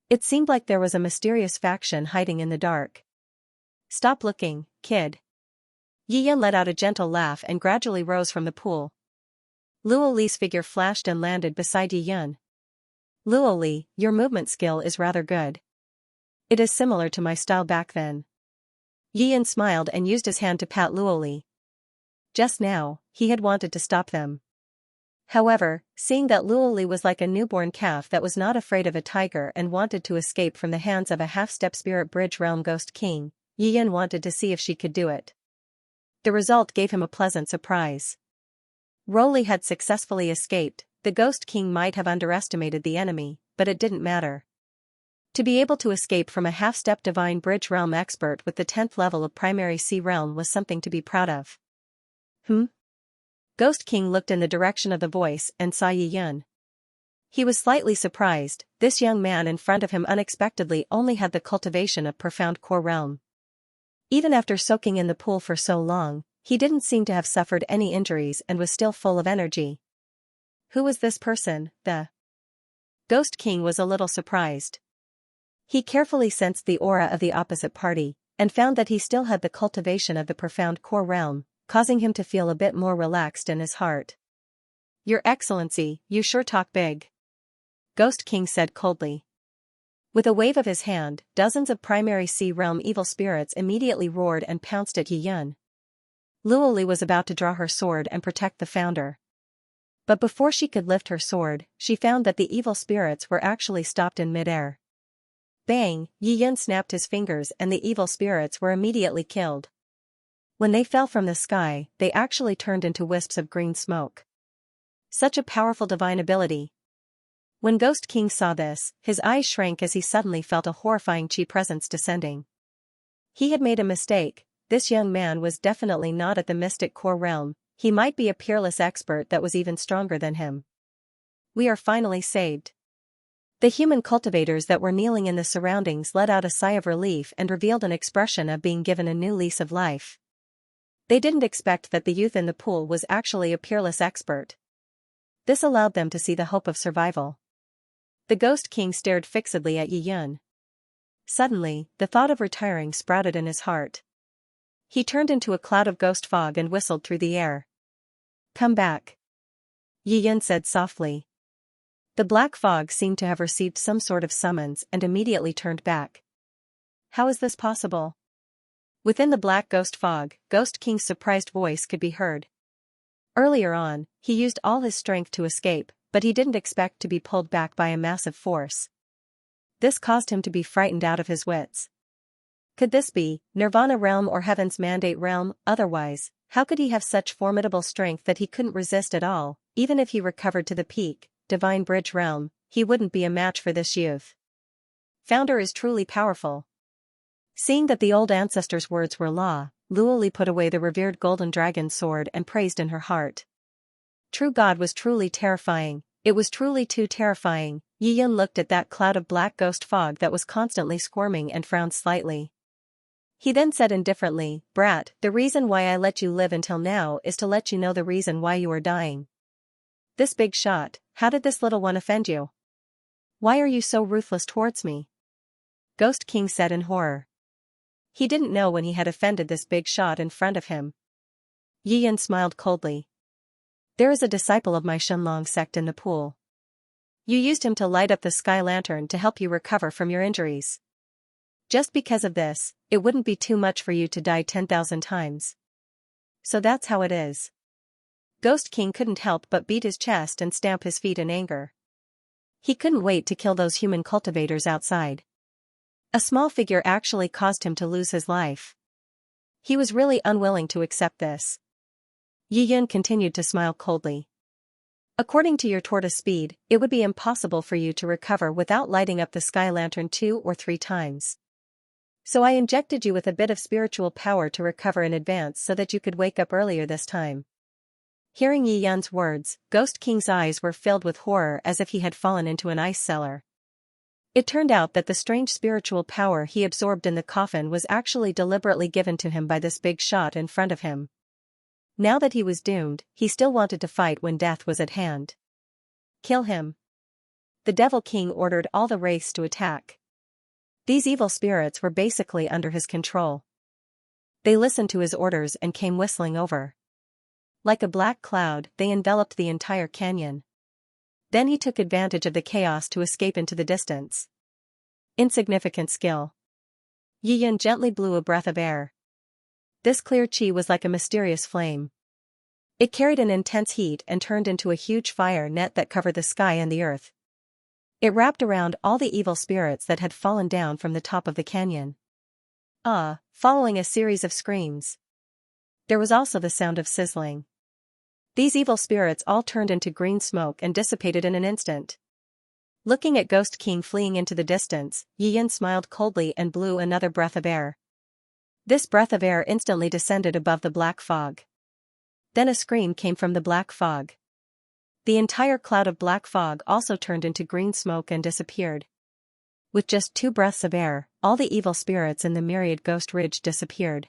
A: It seemed like there was a mysterious faction hiding in the dark. Stop looking, kid. Yiyan let out a gentle laugh and gradually rose from the pool. Luoli's figure flashed and landed beside Yiyan. Luoli, your movement skill is rather good. It is similar to my style back then. Yiyan smiled and used his hand to pat Luoli. Just now, he had wanted to stop them. However, seeing that Luoli was like a newborn calf that was not afraid of a tiger and wanted to escape from the hands of a half-step spirit bridge realm Ghost King, Yiyan wanted to see if she could do it. The result gave him a pleasant surprise. Roly had successfully escaped. The Ghost King might have underestimated the enemy, but it didn't matter. To be able to escape from a half-step divine bridge realm expert with the 10th level of primary sea realm was something to be proud of. Ghost King looked in the direction of the voice and saw Yiyan. He was slightly surprised. This young man in front of him unexpectedly only had the cultivation of profound core realm. Even after soaking in the pool for so long, he didn't seem to have suffered any injuries and was still full of energy. Who was this person? The Ghost King was a little surprised. He carefully sensed the aura of the opposite party, and found that he still had the cultivation of the profound core realm, causing him to feel a bit more relaxed in his heart. Your Excellency, you sure talk big. Ghost King said coldly. With a wave of his hand, dozens of primary sea realm evil spirits immediately roared and pounced at Yiyan. Luoli was about to draw her sword and protect the founder. But before she could lift her sword, she found that the evil spirits were actually stopped in midair. Bang! Yiyan snapped his fingers and the evil spirits were immediately killed. When they fell from the sky, they actually turned into wisps of green smoke. Such a powerful divine ability. When Ghost King saw this, his eyes shrank as he suddenly felt a horrifying chi presence descending. He had made a mistake. This young man was definitely not at the mystic core realm. He might be a peerless expert that was even stronger than him. We are finally saved. The human cultivators that were kneeling in the surroundings let out a sigh of relief and revealed an expression of being given a new lease of life. They didn't expect that the youth in the pool was actually a peerless expert. This allowed them to see the hope of survival. The Ghost King stared fixedly at Yiyan. Suddenly, the thought of retiring sprouted in his heart. He turned into a cloud of ghost fog and whistled through the air. Come back. Yiyan said softly. The black fog seemed to have received some sort of summons and immediately turned back. How is this possible? Within the black ghost fog, Ghost King's surprised voice could be heard. Earlier on, he used all his strength to escape, but he didn't expect to be pulled back by a massive force. This caused him to be frightened out of his wits. Could this be Nirvana realm or Heaven's Mandate realm? Otherwise, how could he have such formidable strength that he couldn't resist at all? Even if he recovered to the peak, Divine Bridge realm, he wouldn't be a match for this youth. Founder is truly powerful. Seeing that the old ancestor's words were law, Luoli put away the revered golden dragon sword and praised in her heart. True God was truly terrifying. It was truly too terrifying. Yiyan looked at that cloud of black ghost fog that was constantly squirming and frowned slightly. He then said indifferently, "Brat, the reason why I let you live until now is to let you know the reason why you are dying." "This big shot, how did this little one offend you? Why are you so ruthless towards me?" Ghost King said in horror. He didn't know when he had offended this big shot in front of him. Yi Yan smiled coldly. "There is a disciple of my Shenlong sect in the pool. You used him to light up the sky lantern to help you recover from your injuries. Just because of this, it wouldn't be too much for you to die 10,000 times. So that's how it is." Ghost King couldn't help but beat his chest and stamp his feet in anger. He couldn't wait to kill those human cultivators outside. A small figure actually caused him to lose his life. He was really unwilling to accept this. Yi Yan continued to smile coldly. "According to your tortoise speed, it would be impossible for you to recover without lighting up the sky lantern 2 or 3 times. So I injected you with a bit of spiritual power to recover in advance so that you could wake up earlier this time." Hearing Yi Yan's words, Ghost King's eyes were filled with horror as if he had fallen into an ice cellar. It turned out that the strange spiritual power he absorbed in the coffin was actually deliberately given to him by this big shot in front of him. Now that he was doomed, he still wanted to fight when death was at hand. "Kill him." The Devil King ordered all the wraiths to attack. These evil spirits were basically under his control. They listened to his orders and came whistling over. Like a black cloud, they enveloped the entire canyon. Then he took advantage of the chaos to escape into the distance. Insignificant skill. Yi Yan gently blew a breath of air. This clear chi was like a mysterious flame. It carried an intense heat and turned into a huge fire net that covered the sky and the earth. It wrapped around all the evil spirits that had fallen down from the top of the canyon. Following a series of screams. There was also the sound of sizzling. These evil spirits all turned into green smoke and dissipated in an instant. Looking at Ghost King fleeing into the distance, Yi Yan smiled coldly and blew another breath of air. This breath of air instantly descended above the black fog. Then a scream came from the black fog. The entire cloud of black fog also turned into green smoke and disappeared. With just 2 breaths of air, all the evil spirits in the myriad Ghost Ridge disappeared.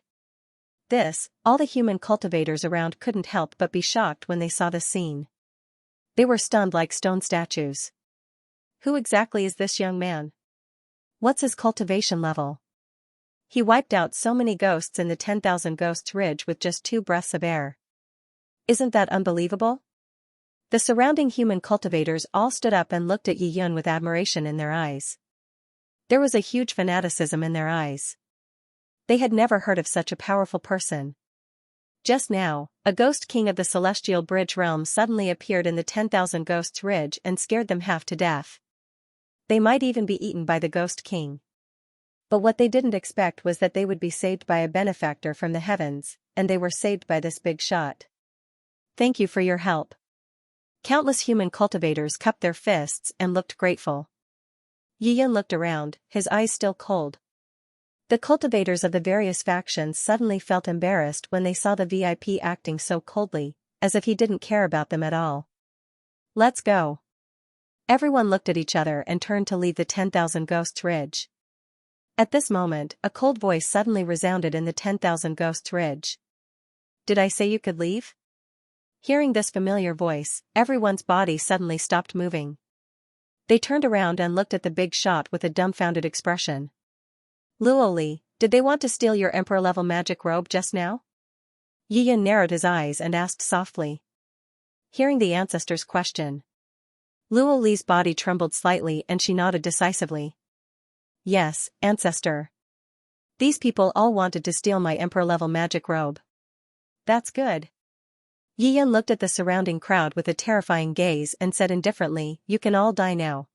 A: All the human cultivators around couldn't help but be shocked when they saw this scene. They were stunned like stone statues. Who exactly is this young man? What's his cultivation level? He wiped out so many ghosts in the 10,000 Ghosts Ridge with just 2 breaths of air. Isn't that unbelievable? The surrounding human cultivators all stood up and looked at Yi Yan with admiration in their eyes. There was a huge fanaticism in their eyes. They had never heard of such a powerful person. Just now, a Ghost King of the Celestial Bridge realm suddenly appeared in the 10,000 Ghosts Ridge and scared them half to death. They might even be eaten by the Ghost King. But what they didn't expect was that they would be saved by a benefactor from the heavens, and they were saved by this big shot. "Thank you for your help." Countless human cultivators cupped their fists and looked grateful. Yi Yan looked around, his eyes still cold. The cultivators of the various factions suddenly felt embarrassed when they saw the VIP acting so coldly, as if he didn't care about them at all. "Let's go." Everyone looked at each other and turned to leave the 10,000 Ghosts Ridge. At this moment, a cold voice suddenly resounded in the 10,000 Ghosts Ridge. "Did I say you could leave?" Hearing this familiar voice, everyone's body suddenly stopped moving. They turned around and looked at the big shot with a dumbfounded expression. "Luoli, did they want to steal your emperor-level magic robe just now?" Yi Yan narrowed his eyes and asked softly. Hearing the ancestor's question, Luoli's body trembled slightly and she nodded decisively. "Yes, ancestor. These people all wanted to steal my emperor-level magic robe." "That's good." Yi Yan looked at the surrounding crowd with a terrifying gaze and said indifferently, "You can all die now."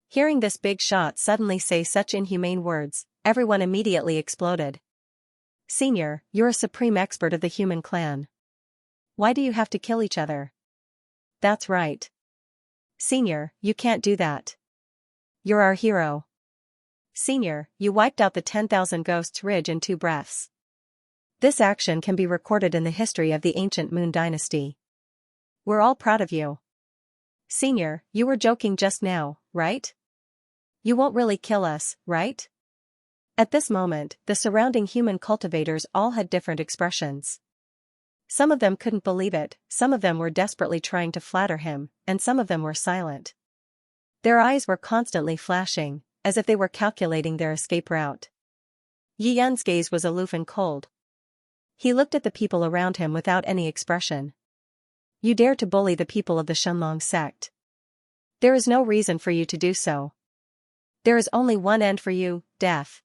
A: Hearing this big shot suddenly say such inhumane words, everyone immediately exploded. "Senior, you're a supreme expert of the human clan. Why do you have to kill each other?" "That's right. Senior, you can't do that. You're our hero. Senior, you wiped out the 10,000 Ghosts Ridge in 2 breaths. This action can be recorded in the history of the ancient Moon Dynasty. We're all proud of you. Senior, you were joking just now, right? You won't really kill us, right?" At this moment, the surrounding human cultivators all had different expressions. Some of them couldn't believe it, some of them were desperately trying to flatter him, and some of them were silent. Their eyes were constantly flashing, as if they were calculating their escape route. Yi Yan's gaze was aloof and cold. He looked at the people around him without any expression. You dare to bully the people of the Xianxia sect. There is no reason for you to do so. There is only one end for you, death.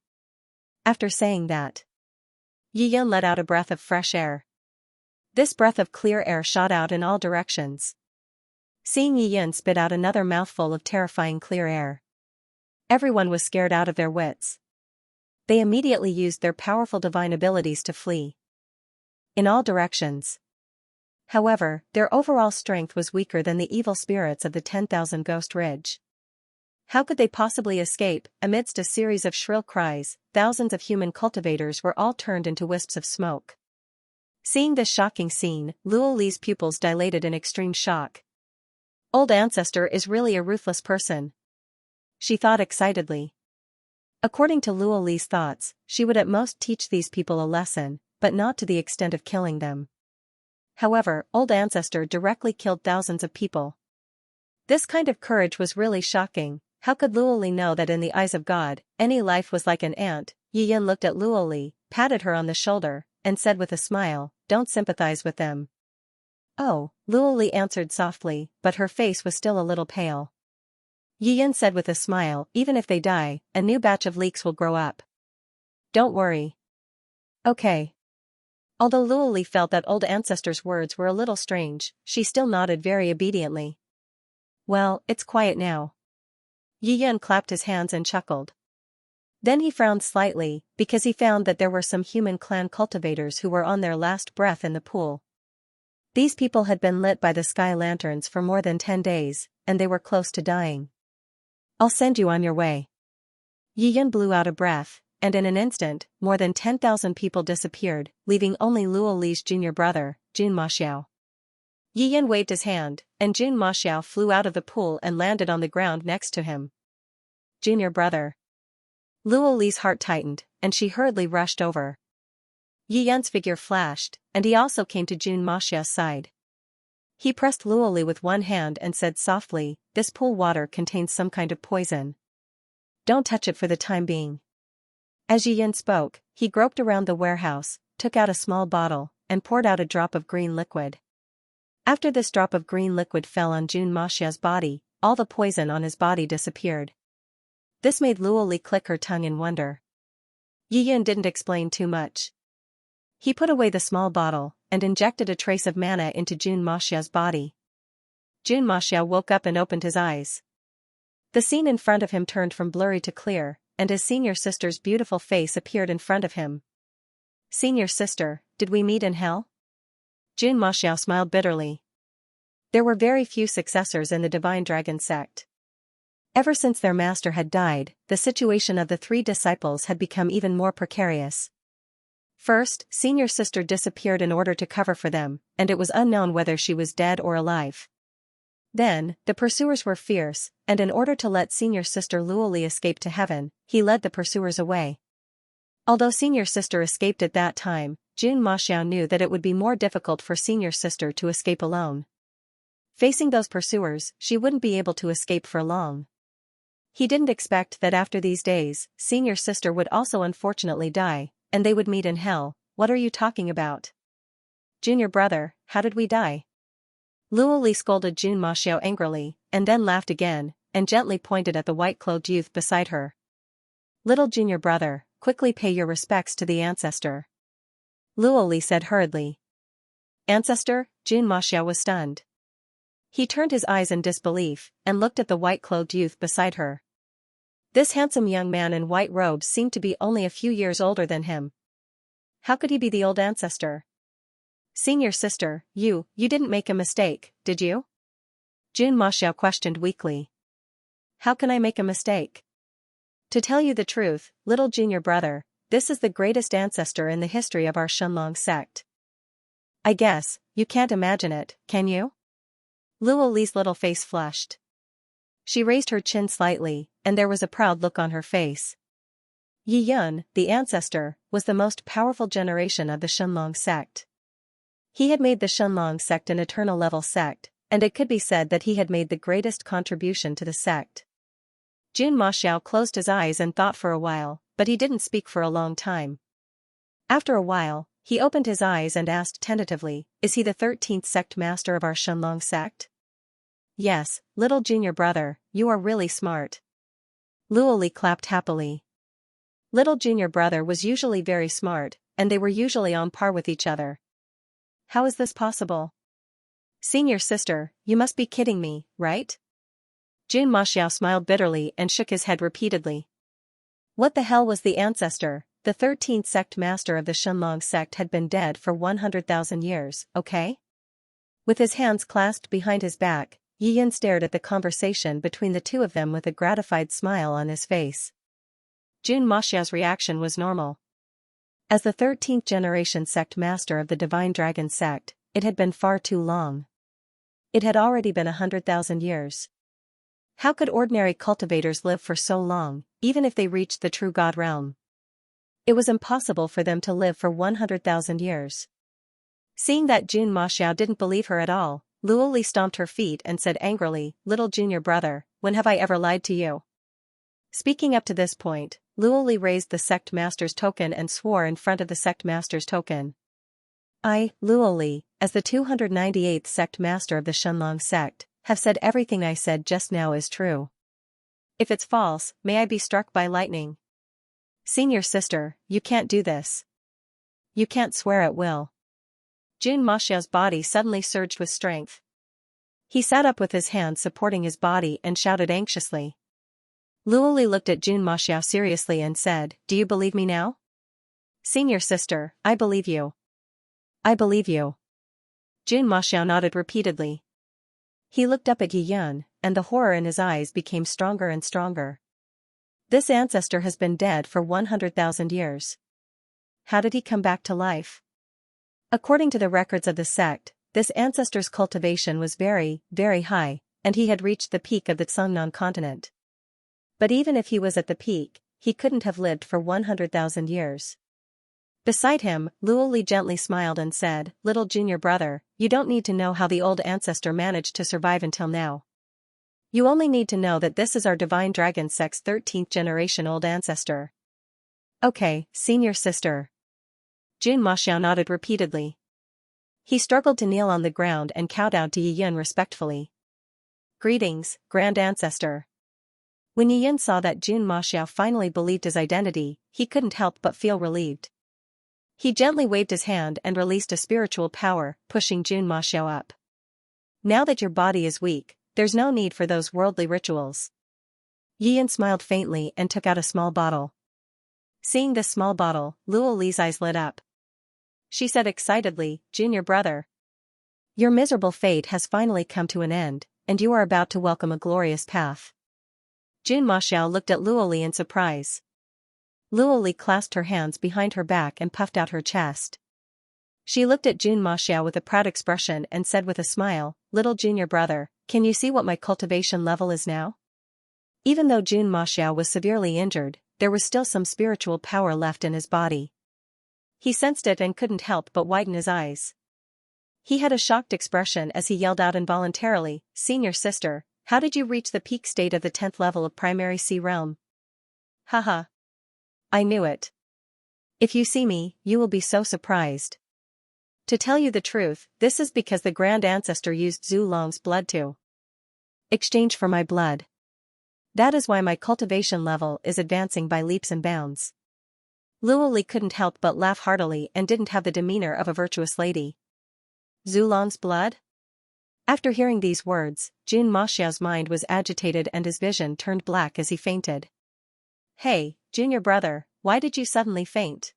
A: After saying that, Yi Yan let out a breath of fresh air. This breath of clear air shot out in all directions. Seeing Yi Yan spit out another mouthful of terrifying clear air, everyone was scared out of their wits. They immediately used their powerful divine abilities to flee in all directions. However, their overall strength was weaker than the evil spirits of the 10,000 Ghost Ridge. How could they possibly escape? Amidst a series of shrill cries, thousands of human cultivators were all turned into wisps of smoke. Seeing this shocking scene, Luo Li's pupils dilated in extreme shock. Old Ancestor is really a ruthless person, she thought excitedly. According to Luo Li's thoughts, she would at most teach these people a lesson, but not to the extent of killing them. However, Old Ancestor directly killed thousands of people. This kind of courage was really shocking. How could Luo Li know that in the eyes of God, any life was like an ant? Yi Yan looked at Luo Li, patted her on the shoulder, and said with a smile, "Don't sympathize with them." "Oh," Luo Li answered softly, but her face was still a little pale. Yi Yan said with a smile, "Even if they die, a new batch of leeks will grow up. Don't worry." "Okay." Although Luo Li felt that Old Ancestor's words were a little strange, she still nodded very obediently. "Well, it's quiet now." Yi Yan clapped his hands and chuckled. Then he frowned slightly, because he found that there were some human clan cultivators who were on their last breath in the pool. These people had been lit by the sky lanterns for more than 10 days, and they were close to dying. "I'll send you on your way." Yi Yan blew out a breath, and in an instant, more than 10,000 people disappeared, leaving only Luo Li's junior brother, Jun Maxiao. Yi Yan waved his hand, and Jun Maxiao flew out of the pool and landed on the ground next to him. "Junior brother." Luo Li's heart tightened, and she hurriedly rushed over. Yi Yan's figure flashed, and he also came to Jun Maxiao's side. He pressed Luo Li with one hand and said softly, "This pool water contains some kind of poison. Don't touch it for the time being." As Yi Yan spoke, he groped around the warehouse, took out a small bottle, and poured out a drop of green liquid. After this drop of green liquid fell on Jun Maxiao's body, all the poison on his body disappeared. This made Luo Li click her tongue in wonder. Yi Yan didn't explain too much. He put away the small bottle, and injected a trace of mana into Jun Maxiao's body. Jun Maxiao woke up and opened his eyes. The scene in front of him turned from blurry to clear, and his senior sister's beautiful face appeared in front of him. "Senior sister, did we meet in hell?" Jun Maxiao smiled bitterly. There were very few successors in the Divine Dragon sect. Ever since their master had died, the situation of the 3 disciples had become even more precarious. First, senior sister disappeared in order to cover for them, and it was unknown whether she was dead or alive. Then, the pursuers were fierce, and in order to let senior sister Luo Li escape to heaven, he led the pursuers away. Although senior sister escaped at that time, Jun Maxiao knew that it would be more difficult for senior sister to escape alone. Facing those pursuers, she wouldn't be able to escape for long. He didn't expect that after these days, senior sister would also unfortunately die, and they would meet in hell. "What are you talking about? Junior brother, how did we die?" Luo Li scolded Jun Maxiao angrily, and then laughed again, and gently pointed at the white-clothed youth beside her. "Little junior brother, quickly pay your respects to the ancestor," Luo Li said hurriedly. "Ancestor?" Jun Maxiao was stunned. He turned his eyes in disbelief, and looked at the white-clothed youth beside her. This handsome young man in white robes seemed to be only a few years older than him. How could he be the old ancestor? "Senior sister, you didn't make a mistake, did you?" Jun Maxiao questioned weakly. "How can I make a mistake? To tell you the truth, little junior brother, this is the greatest ancestor in the history of our Xianxia sect. I guess, you can't imagine it, can you?" Luo Li's little face flushed. She raised her chin slightly, and there was a proud look on her face. Yi Yun, the ancestor, was the most powerful generation of the Shenlong sect. He had made the Shenlong sect an eternal level sect, and it could be said that he had made the greatest contribution to the sect. Jun Maxiao closed his eyes and thought for a while, but he didn't speak for a long time. After a while, he opened his eyes and asked tentatively, "Is he the 13th sect master of our Shenlong sect?" "Yes, little junior brother, you are really smart." Luoli clapped happily. Little junior brother was usually very smart, and they were usually on par with each other. How is this possible? Senior sister, you must be kidding me, right? Jun Maxiao smiled bitterly and shook his head repeatedly. What the hell was the ancestor? The 13th sect master of the Shenlong sect had been dead for 100,000 years, okay? With his hands clasped behind his back, Yi Yin stared at the conversation between the two of them with a gratified smile on his face. Jun Maxiao's reaction was normal. As the 13th generation sect master of the Divine Dragon sect, it had been far too long. It had already been 100,000 years. How could ordinary cultivators live for so long, even if they reached the true God realm? It was impossible for them to live for 100,000 years. Seeing that Jun Maxiao didn't believe her at all, Luoli stomped her feet and said angrily, "Little junior brother, when have I ever lied to you?" Speaking up to this point, Luoli raised the sect master's token and swore in front of the sect master's token. "I, Luoli, as the 298th sect master of the Shenlong sect, have said everything I said just now is true. If it's false, may I be struck by lightning." "Senior sister, you can't do this. You can't swear at will." Jun Maxiao's body suddenly surged with strength. He sat up with his hands supporting his body and shouted anxiously. Luoli looked at Jun Maxiao seriously and said, "Do you believe me now?" "Senior sister, I believe you. I believe you." Jun Maxiao nodded repeatedly. He looked up at Yi Yun, and the horror in his eyes became stronger and stronger. This ancestor has been dead for 100,000 years. How did he come back to life? According to the records of the sect, this ancestor's cultivation was very, very high, and he had reached the peak of the Sungnan continent. But even if he was at the peak, he couldn't have lived for 100,000 years. Beside him, Luoli gently smiled and said, "Little junior brother, you don't need to know how the old ancestor managed to survive until now. You only need to know that this is our Divine Dragon sect's 13th generation old ancestor." "Okay, senior sister." Jun Maxiao nodded repeatedly. He struggled to kneel on the ground and kowtowed to Yi Yun respectfully. "Greetings, Grand Ancestor." When Yi Yun saw that Jun Maxiao finally believed his identity, he couldn't help but feel relieved. He gently waved his hand and released a spiritual power, pushing Jun Maxiao up. "Now that your body is weak, there's no need for those worldly rituals." Yi Yun smiled faintly and took out a small bottle. Seeing this small bottle, Luoli's eyes lit up. She said excitedly, "Junior brother, your miserable fate has finally come to an end, and you are about to welcome a glorious path." Jun Maxiao looked at Luoli in surprise. Luoli clasped her hands behind her back and puffed out her chest. She looked at Jun Maxiao with a proud expression and said with a smile, "Little junior brother, can you see what my cultivation level is now?" Even though Jun Maxiao was severely injured, there was still some spiritual power left in his body. He sensed it and couldn't help but widen his eyes. He had a shocked expression as he yelled out involuntarily, "Senior sister, how did you reach the peak state of the 10th level of Primary Sea Realm?" "Haha. I knew it. If you see me, you will be so surprised. To tell you the truth, this is because the Grand Ancestor used Zhu Long's blood to exchange for my blood. That is why my cultivation level is advancing by leaps and bounds." Luoli couldn't help but laugh heartily and didn't have the demeanor of a virtuous lady. Zhu Long's blood? After hearing these words, Jun Maxiao's mind was agitated and his vision turned black as he fainted. "Hey, junior brother, why did you suddenly faint?"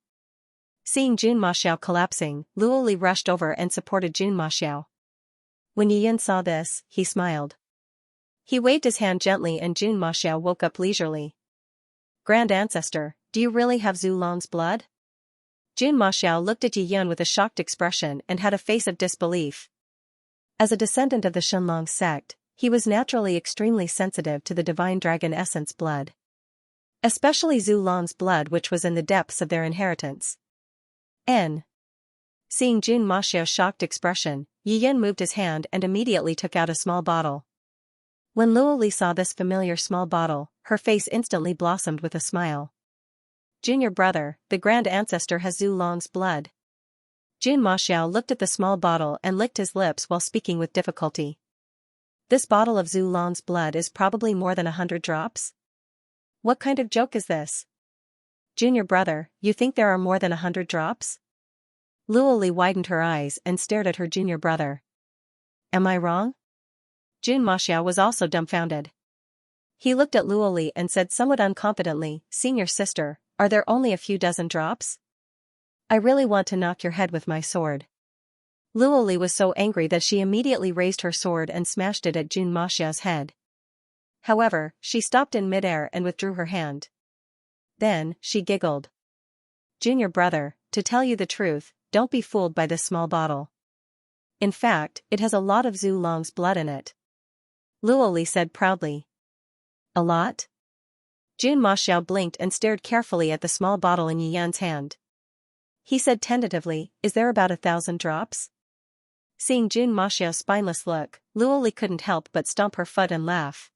A: Seeing Jun Maxiao collapsing, Luoli rushed over and supported Jun Maxiao. When Yi Yun saw this, he smiled. He waved his hand gently and Jun Maxiao woke up leisurely. "Grand Ancestor, do you really have Zhu Long's blood?" Jun Maxiao looked at Yi Yun with a shocked expression and had a face of disbelief. As a descendant of the Shenlong sect, he was naturally extremely sensitive to the Divine Dragon Essence blood. Especially Zhu Long's blood, which was in the depths of their inheritance. N. Seeing Jun Maxiao's shocked expression, Yi Yin moved his hand and immediately took out a small bottle. When Luo Li saw this familiar small bottle, her face instantly blossomed with a smile. Junior brother, the grand ancestor has Zhu Long's blood. Jun Maxiao looked at the small bottle and licked his lips while speaking with difficulty. This bottle of Zhu Long's blood is probably more than 100 drops? What kind of joke is this? Junior brother, you think there are more than 100 drops? Luo Li widened her eyes and stared at her junior brother. Am I wrong? Jun Maxiao was also dumbfounded. He looked at Luo Li and said somewhat unconfidently, Senior sister, are there only a few dozen drops? I really want to knock your head with my sword. Luo Li was so angry that she immediately raised her sword and smashed it at Jun Maxiao's head. However, she stopped in midair and withdrew her hand. Then, she giggled. Junior brother, to tell you the truth, don't be fooled by this small bottle. In fact, it has a lot of Zhu Long's blood in it. Luo Li said proudly. A lot? Jun Maxiao blinked and stared carefully at the small bottle in Yi Yan's hand. He said tentatively, is there about 1,000 drops? Seeing Jun Maxiao's spineless look, Luo Li couldn't help but stomp her foot and laugh.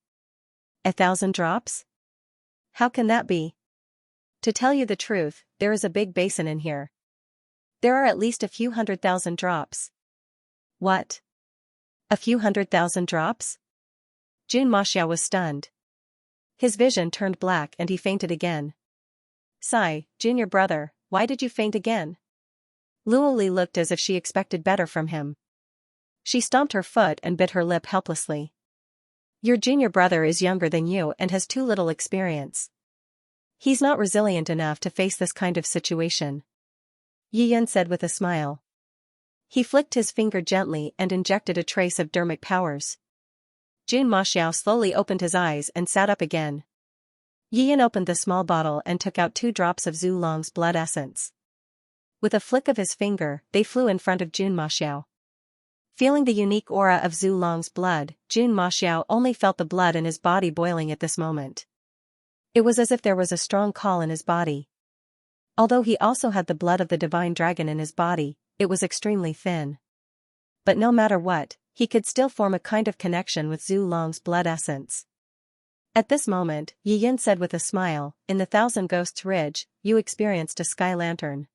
A: 1,000 drops? How can that be? To tell you the truth, there is a big basin in here. There are at least a few 100,000 drops. What? A few 100,000 drops? Jun Maxiao was stunned. His vision turned black and he fainted again. Sigh, junior brother, why did you faint again? Luo Li looked as if she expected better from him. She stomped her foot and bit her lip helplessly. Your junior brother is younger than you and has too little experience. He's not resilient enough to face this kind of situation. Yi Yin said with a smile. He flicked his finger gently and injected a trace of dermic powers. Jun Maxiao slowly opened his eyes and sat up again. Yi Yin opened the small bottle and took out 2 drops of Zhu Long's blood essence. With a flick of his finger, they flew in front of Jun Maxiao. Feeling the unique aura of Zhu Long's blood, Jun Maxiao only felt the blood in his body boiling at this moment. It was as if there was a strong call in his body. Although he also had the blood of the divine dragon in his body, it was extremely thin. But no matter what, he could still form a kind of connection with Zhu Long's blood essence. At this moment, Yi Yin said with a smile, in the Thousand Ghosts Ridge, you experienced a sky lantern.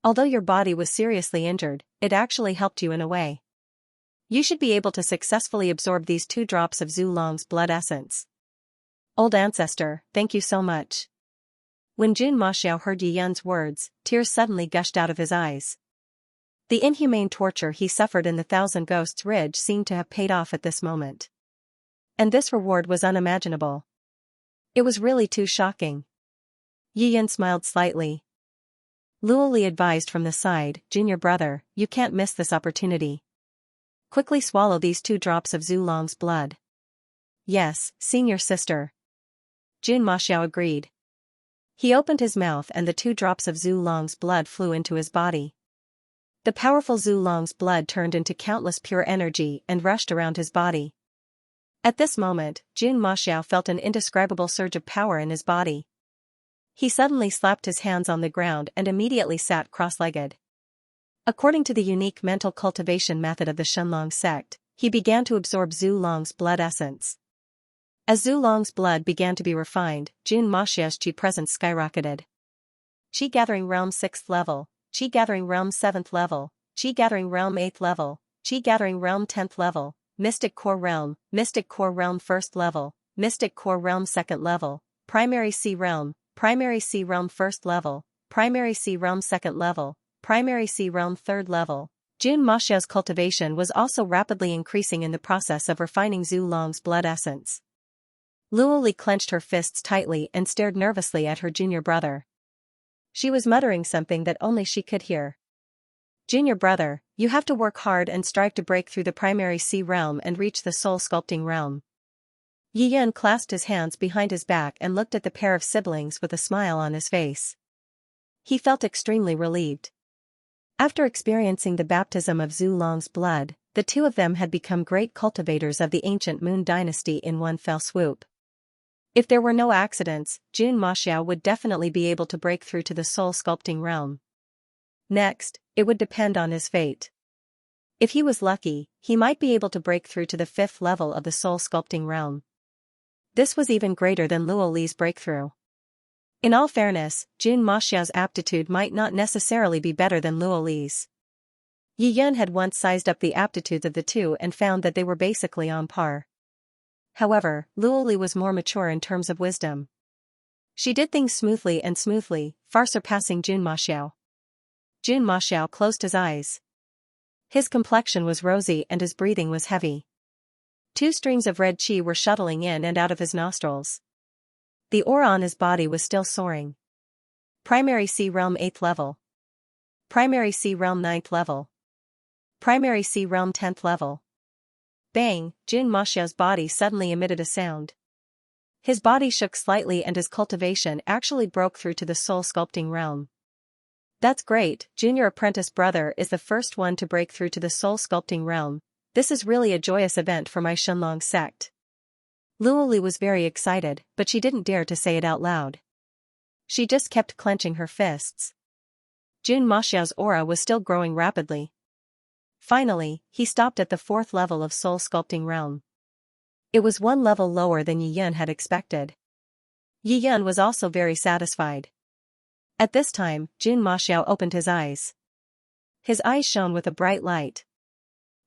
A: Although your body was seriously injured, it actually helped you in a way. You should be able to successfully absorb these 2 drops of Zhu Long's blood essence. Old ancestor, thank you so much. When Jun Maxiao heard Yi Yin's words, tears suddenly gushed out of his eyes. The inhumane torture he suffered in the Thousand Ghosts Ridge seemed to have paid off at this moment. And this reward was unimaginable. It was really too shocking. Yi Yin smiled slightly. Luo Li advised from the side, Junior brother, you can't miss this opportunity. Quickly swallow these 2 drops of Zhu Long's blood. Yes, senior sister. Jun Maxiao agreed. He opened his mouth and the 2 drops of Zhu Long's blood flew into his body. The powerful Zhu Long's blood turned into countless pure energy and rushed around his body. At this moment, Jun Maxiao felt an indescribable surge of power in his body. He suddenly slapped his hands on the ground and immediately sat cross-legged. According to the unique mental cultivation method of the Shenlong sect, he began to absorb Zhu Long's blood essence. As Zhu Long's blood began to be refined, Jun Maxiao's Qi presence skyrocketed. Qi Gathering Realm 6th level, Qi Gathering Realm 7th level, Qi Gathering Realm 8th level, Qi Gathering Realm 10th level, Mystic Core Realm 1st level, Mystic Core Realm 2nd level, Primary C Realm 1st level, Primary C Realm 2nd level, Primary C Realm 3rd level. Jun Maxiao's cultivation was also rapidly increasing in the process of refining Zhu Long's blood essence. Luo Li clenched her fists tightly and stared nervously at her junior brother. She was muttering something that only she could hear. Junior brother, you have to work hard and strive to break through the Primary C Realm and reach the Soul Sculpting Realm. Yi Yin clasped his hands behind his back and looked at the pair of siblings with a smile on his face. He felt extremely relieved. After experiencing the baptism of Zhu Long's blood, the 2 of them had become great cultivators of the ancient Moon dynasty in one fell swoop. If there were no accidents, Jun Maxiao would definitely be able to break through to the soul sculpting realm. Next, it would depend on his fate. If he was lucky, he might be able to break through to the 5th level of the soul sculpting realm. This was even greater than Luo Li's breakthrough. In all fairness, Jun Maxiao's aptitude might not necessarily be better than Luo Li's. Yi Yun had once sized up the aptitudes of the two and found that they were basically on par. However, Luo Li was more mature in terms of wisdom. She did things smoothly, far surpassing Jun Maxiao. Jun Maxiao closed his eyes. His complexion was rosy and his breathing was heavy. 2 streams of red qi were shuttling in and out of his nostrils. The aura on his body was still soaring. Primary Sea Realm 8th level. Primary Sea Realm 9th level. Primary Sea Realm 10th level. Bang! Jun Maxiao's body suddenly emitted a sound. His body shook slightly and his cultivation actually broke through to the soul sculpting realm. That's great, Junior Apprentice Brother is the first one to break through to the soul sculpting realm. This is really a joyous event for my Shenlong sect. Luo Li was very excited, but she didn't dare to say it out loud. She just kept clenching her fists. Jun Maxiao's aura was still growing rapidly. Finally, he stopped at the 4th level of soul sculpting realm. It was 1 level lower than Yi Yun had expected. Yi Yun was also very satisfied. At this time, Jun Maxiao opened his eyes. His eyes shone with a bright light.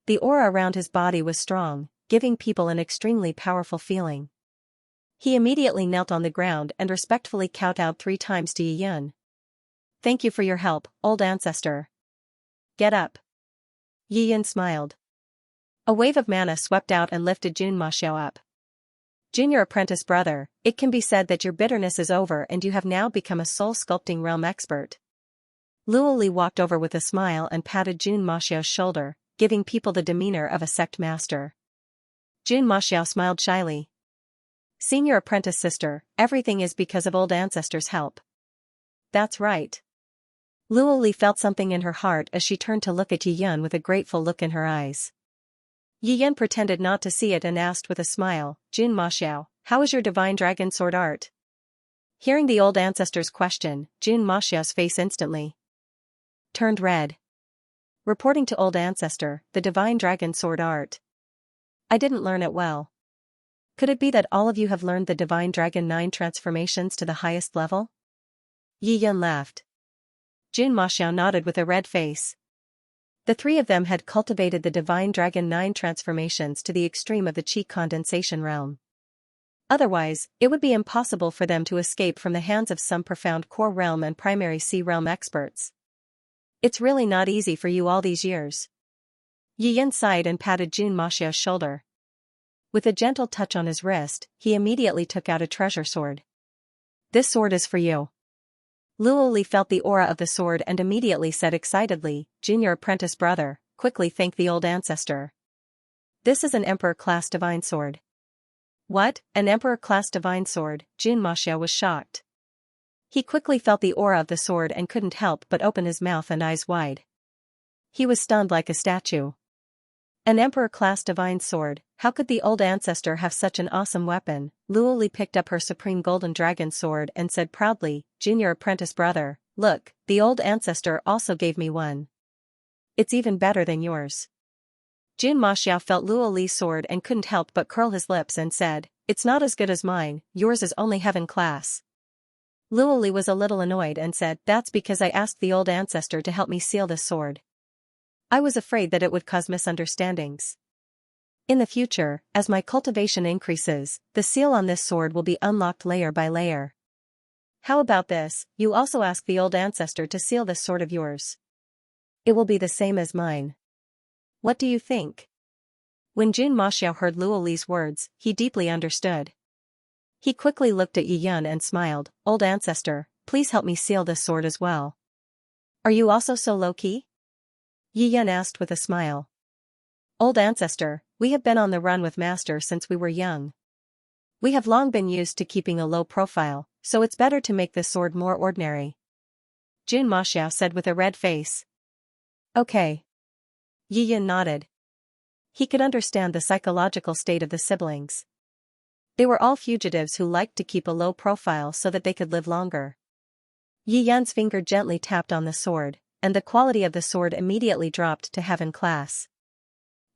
A: The aura around his body was strong, giving people an extremely powerful feeling. He immediately knelt on the ground and respectfully kowtowed 3 times to Yi Yun. Thank you for your help, old ancestor. Get up. Yi Yun smiled. A wave of mana swept out and lifted Jun Maxiao up. Junior Apprentice Brother, it can be said that your bitterness is over and you have now become a soul sculpting realm expert. Luo Li walked over with a smile and patted Jun Maxiao's shoulder, giving people the demeanor of a sect master. Jun Maxiao smiled shyly. Senior Apprentice Sister, everything is because of old ancestors' help. That's right. Luo Li felt something in her heart as she turned to look at Yi Yun with a grateful look in her eyes. Yi Yun pretended not to see it and asked with a smile, Jun Maxiao, how is your divine dragon sword art? Hearing the old ancestor's question, Jun Maxiao's face instantly turned red. Reporting to old ancestor, the divine dragon sword art. I didn't learn it well. Could it be that all of you have learned the divine dragon 9 transformations to the highest level? Yi Yun laughed. Jun Maxiao nodded with a red face. The 3 of them had cultivated the divine dragon 9 transformations to the extreme of the qi condensation realm. Otherwise, it would be impossible for them to escape from the hands of some profound core realm and primary sea realm experts. It's really not easy for you all these years. Yi Yun sighed and patted Jun Maxiao's shoulder. With a gentle touch on his wrist, he immediately took out a treasure sword. This sword is for you. Luo Li felt the aura of the sword and immediately said excitedly, Junior Apprentice Brother, quickly thank the old ancestor. This is an Emperor-class divine sword. What, an Emperor-class divine sword? Jun Maxiao was shocked. He quickly felt the aura of the sword and couldn't help but open his mouth and eyes wide. He was stunned like a statue. An Emperor-class divine sword, how could the old ancestor have such an awesome weapon? Luo Li picked up her supreme golden dragon sword and said proudly, Junior Apprentice Brother, look, the old ancestor also gave me one. It's even better than yours. Jun Maxiao felt Luo Li's sword and couldn't help but curl his lips and said, it's not as good as mine, yours is only heaven class. Luo Li was a little annoyed and said, that's because I asked the old ancestor to help me seal this sword. I was afraid that it would cause misunderstandings. In the future, as my cultivation increases, the seal on this sword will be unlocked layer by layer. How about this, you also ask the old ancestor to seal this sword of yours. It will be the same as mine. What do you think? When Jun Maxiao heard Luo Li's words, he deeply understood. He quickly looked at Yi Yun and smiled, old ancestor, please help me seal this sword as well. Are you also so low-key? Yi Yun asked with a smile. Old ancestor, we have been on the run with master since we were young. We have long been used to keeping a low profile, so it's better to make this sword more ordinary. Jun Maxiao said with a red face. Okay. Yi Yun nodded. He could understand the psychological state of the siblings. They were all fugitives who liked to keep a low profile so that they could live longer. Yi Yan's finger gently tapped on the sword, and the quality of the sword immediately dropped to heaven class.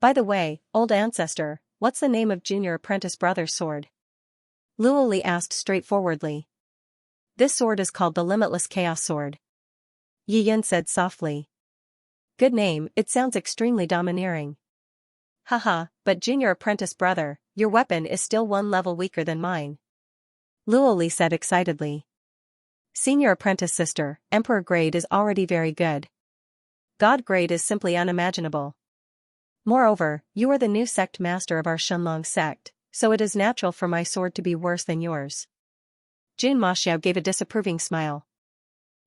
A: By the way, old ancestor, what's the name of junior apprentice brother's sword? Luo Li asked straightforwardly. This sword is called the Limitless Chaos Sword. Yi Yan said softly. Good name, it sounds extremely domineering. Haha, but junior apprentice brother, your weapon is still one level weaker than mine. Luo Li said excitedly. Senior apprentice sister, emperor grade is already very good. God grade is simply unimaginable. Moreover, you are the new sect master of our Shenlong sect, so it is natural for my sword to be worse than yours. Jun Maxiao gave a disapproving smile.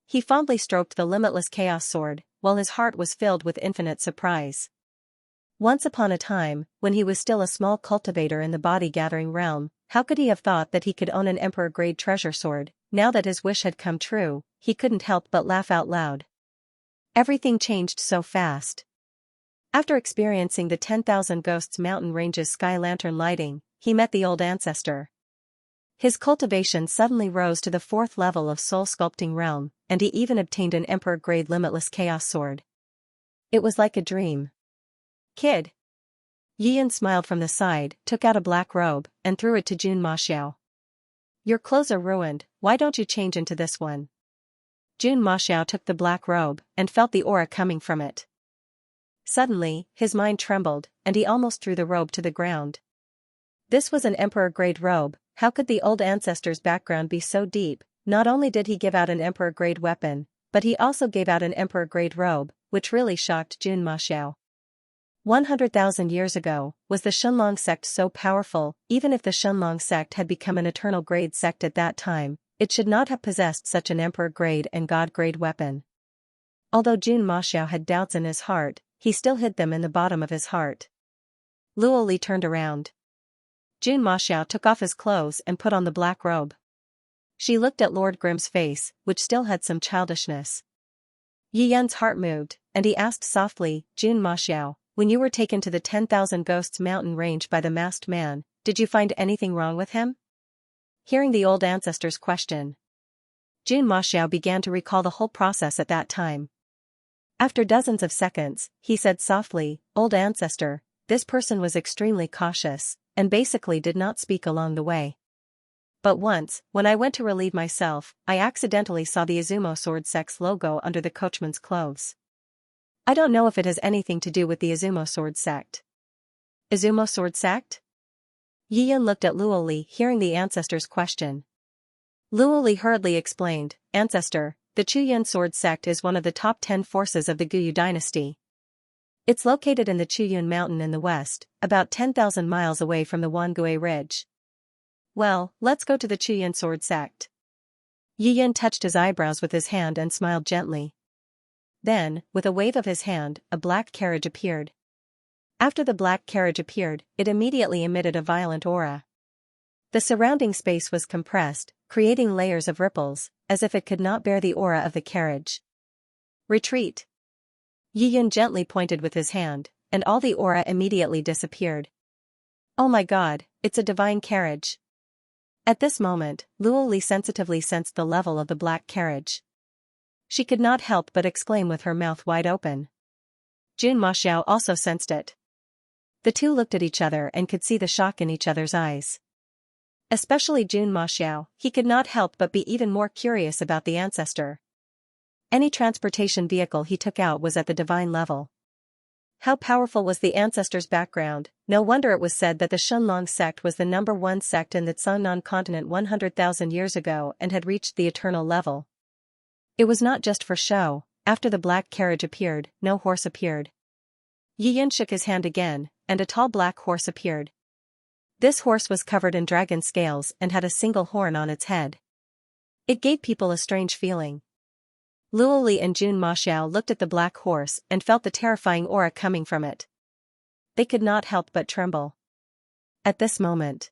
A: He fondly stroked the Limitless Chaos Sword, while his heart was filled with infinite surprise. Once upon a time, when he was still a small cultivator in the body-gathering realm, how could he have thought that he could own an emperor-grade treasure sword? Now that his wish had come true, he couldn't help but laugh out loud. Everything changed so fast. After experiencing the 10,000 Ghosts mountain range's sky lantern lighting, he met the old ancestor. His cultivation suddenly rose to the 4th level of soul sculpting realm, and he even obtained an emperor-grade limitless chaos sword. It was like a dream. Kid. Yi Yan smiled from the side, took out a black robe, and threw it to Jun Maxiao. Your clothes are ruined, why don't you change into this one? Jun Maxiao took the black robe, and felt the aura coming from it. Suddenly, his mind trembled, and he almost threw the robe to the ground. This was an emperor-grade robe. How could the old ancestor's background be so deep? Not only did he give out an emperor-grade weapon, but he also gave out an emperor-grade robe, which really shocked Jun Maxiao. 100,000 years ago, was the Shenlong sect so powerful? Even if the Shenlong sect had become an eternal grade sect at that time, it should not have possessed such an emperor-grade and god-grade weapon. Although Jun Maxiao had doubts in his heart, he still hid them in the bottom of his heart. Luo Li turned around. Jun Maxiao took off his clothes and put on the black robe. She looked at Lord Grimm's face, which still had some childishness. Yi Yan's heart moved, and he asked softly, Jun Maxiao, when you were taken to the 10,000 Ghosts mountain range by the masked man, did you find anything wrong with him? Hearing the old ancestor's question, Jun Maxiao began to recall the whole process at that time. After dozens of seconds, he said softly, Old ancestor, this person was extremely cautious, and basically did not speak along the way. But once, when I went to relieve myself, I accidentally saw the Izumo Sword Sect's logo under the coachman's clothes. I don't know if it has anything to do with the Izumo Sword Sect. Izumo Sword Sect? Yi Yan looked at Luo Li, hearing the ancestor's question. Luo Li hurriedly explained, Ancestor, the Chuyan Sword Sect is one of the top 10 forces of the Guyu dynasty. It's located in the Chuyun Mountain in the west, about 10,000 miles away from the Wangue Ridge. Well, let's go to the Chuyan Sword Sect. Yi Yan touched his eyebrows with his hand and smiled gently. Then, with a wave of his hand, a black carriage appeared. After the black carriage appeared, it immediately emitted a violent aura. The surrounding space was compressed, creating layers of ripples, as if it could not bear the aura of the carriage. Retreat. Yi Yan gently pointed with his hand, and all the aura immediately disappeared. Oh my god, it's a divine carriage. At this moment, Luo Li sensitively sensed the level of the black carriage. She could not help but exclaim with her mouth wide open. Jun Maxiao also sensed it. The two looked at each other and could see the shock in each other's eyes. Especially Jun Maxiao, he could not help but be even more curious about the ancestor. Any transportation vehicle he took out was at the divine level. How powerful was the ancestor's background? No wonder it was said that the Shenlong sect was the #1 sect in the Cangnan continent 100,000 years ago and had reached the eternal level. It was not just for show. After the black carriage appeared, no horse appeared. Yi Yan shook his hand again, and a tall black horse appeared. This horse was covered in dragon scales and had a single horn on its head. It gave people a strange feeling. Luo Li and Jun Maxiao looked at the black horse and felt the terrifying aura coming from it. They could not help but tremble. At this moment,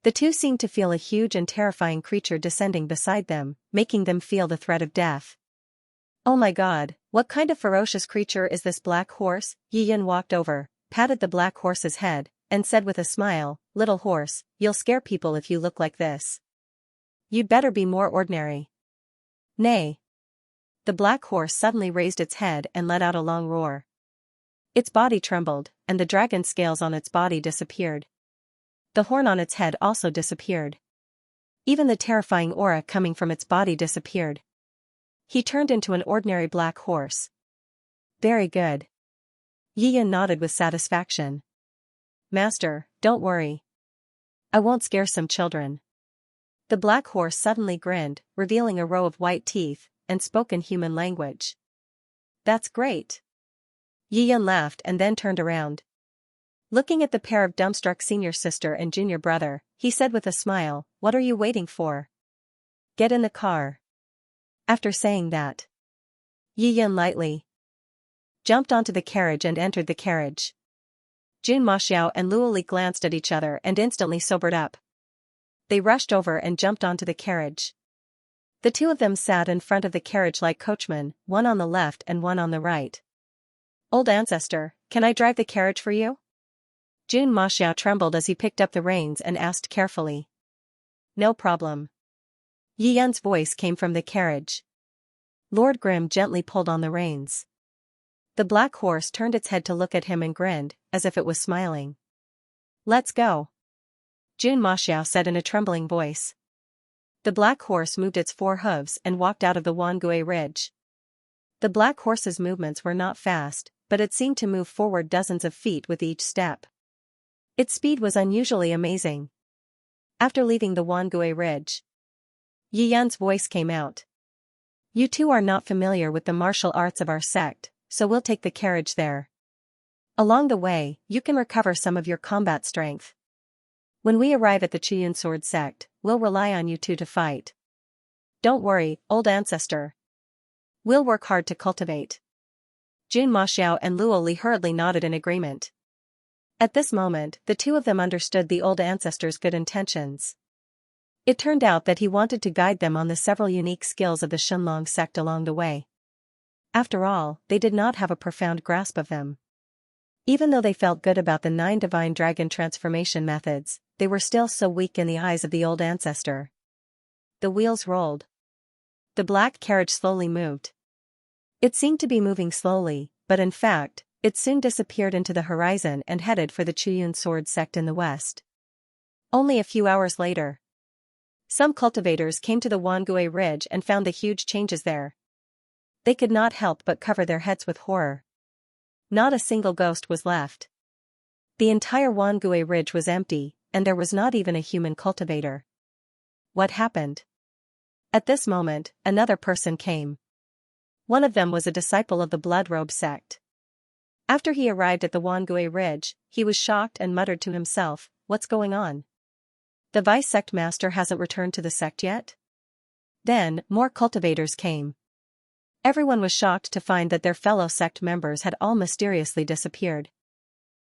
A: the two seemed to feel a huge and terrifying creature descending beside them, making them feel the threat of death. Oh my god, what kind of ferocious creature is this black horse? Yi Yan walked over, patted the black horse's head, and said with a smile, "Little horse, you'll scare people if you look like this. You'd better be more ordinary." "Nay." The black horse suddenly raised its head and let out a long roar. Its body trembled, and the dragon scales on its body disappeared. The horn on its head also disappeared. Even the terrifying aura coming from its body disappeared. He turned into an ordinary black horse. "Very good." Yiyan nodded with satisfaction. "Master, don't worry. I won't scare some children." The black horse suddenly grinned, revealing a row of white teeth, and spoke in human language. "That's great." Yiyan laughed and then turned around. Looking at the pair of dumbstruck senior sister and junior brother, he said with a smile, "What are you waiting for? Get in the car." After saying that, Yiyan lightly jumped onto the carriage and entered the carriage. Jun Maxiao and Luoli glanced at each other and instantly sobered up. They rushed over and jumped onto the carriage. The two of them sat in front of the carriage like coachmen, one on the left and one on the right. "Old ancestor, can I drive the carriage for you?" Jun Maxiao trembled as he picked up the reins and asked carefully. "No problem." Yiyan's voice came from the carriage. Lord Grim gently pulled on the reins. The black horse turned its head to look at him and grinned, as if it was smiling. "Let's go," Jun Maxiao said in a trembling voice. The black horse moved its 4 hooves and walked out of the Wangui Ridge. The black horse's movements were not fast, but it seemed to move forward dozens of feet with each step. Its speed was unusually amazing. After leaving the Wangui Ridge, Yiyan's voice came out. "You two are not familiar with the martial arts of our sect, so we'll take the carriage there. Along the way, you can recover some of your combat strength. When we arrive at the Chiyun Sword Sect, we'll rely on you two to fight. Don't worry, old ancestor. We'll work hard to cultivate." Jun Maxiao and Luo Li hurriedly nodded in agreement. At this moment, the two of them understood the old ancestor's good intentions. It turned out that he wanted to guide them on the several unique skills of the Shenlong sect along the way. After all, they did not have a profound grasp of them. Even though they felt good about the 9 divine dragon transformation methods, they were still so weak in the eyes of the old ancestor. The wheels rolled. The black carriage slowly moved. It seemed to be moving slowly, but in fact, it soon disappeared into the horizon and headed for the Chiyun Sword Sect in the west. Only a few hours later, some cultivators came to the Wangui Ridge and found the huge changes there. They could not help but cover their heads with horror. Not a single ghost was left. The entire Wangui Ridge was empty, and there was not even a human cultivator. What happened? At this moment, another person came. One of them was a disciple of the Bloodrobe sect. After he arrived at the Wangui Ridge, he was shocked and muttered to himself, "What's going on? The vice sect master hasn't returned to the sect yet?" Then, more cultivators came. Everyone was shocked to find that their fellow sect members had all mysteriously disappeared.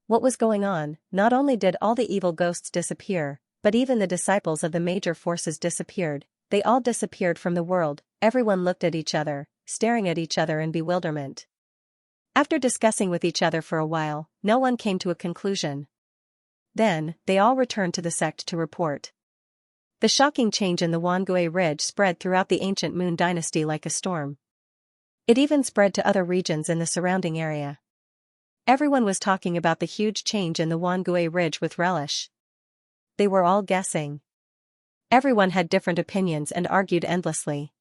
A: What was going on? Not only did all the evil ghosts disappear, but even the disciples of the major forces disappeared. They all disappeared from the world. Everyone looked at each other, staring at each other in bewilderment. After discussing with each other for a while, no one came to a conclusion. Then, they all returned to the sect to report. The shocking change in the Wangui Ridge spread throughout the ancient Moon Dynasty like a storm. It even spread to other regions in the surrounding area. Everyone was talking about the huge change in the Wangui Ridge with relish. They were all guessing. Everyone had different opinions and argued endlessly.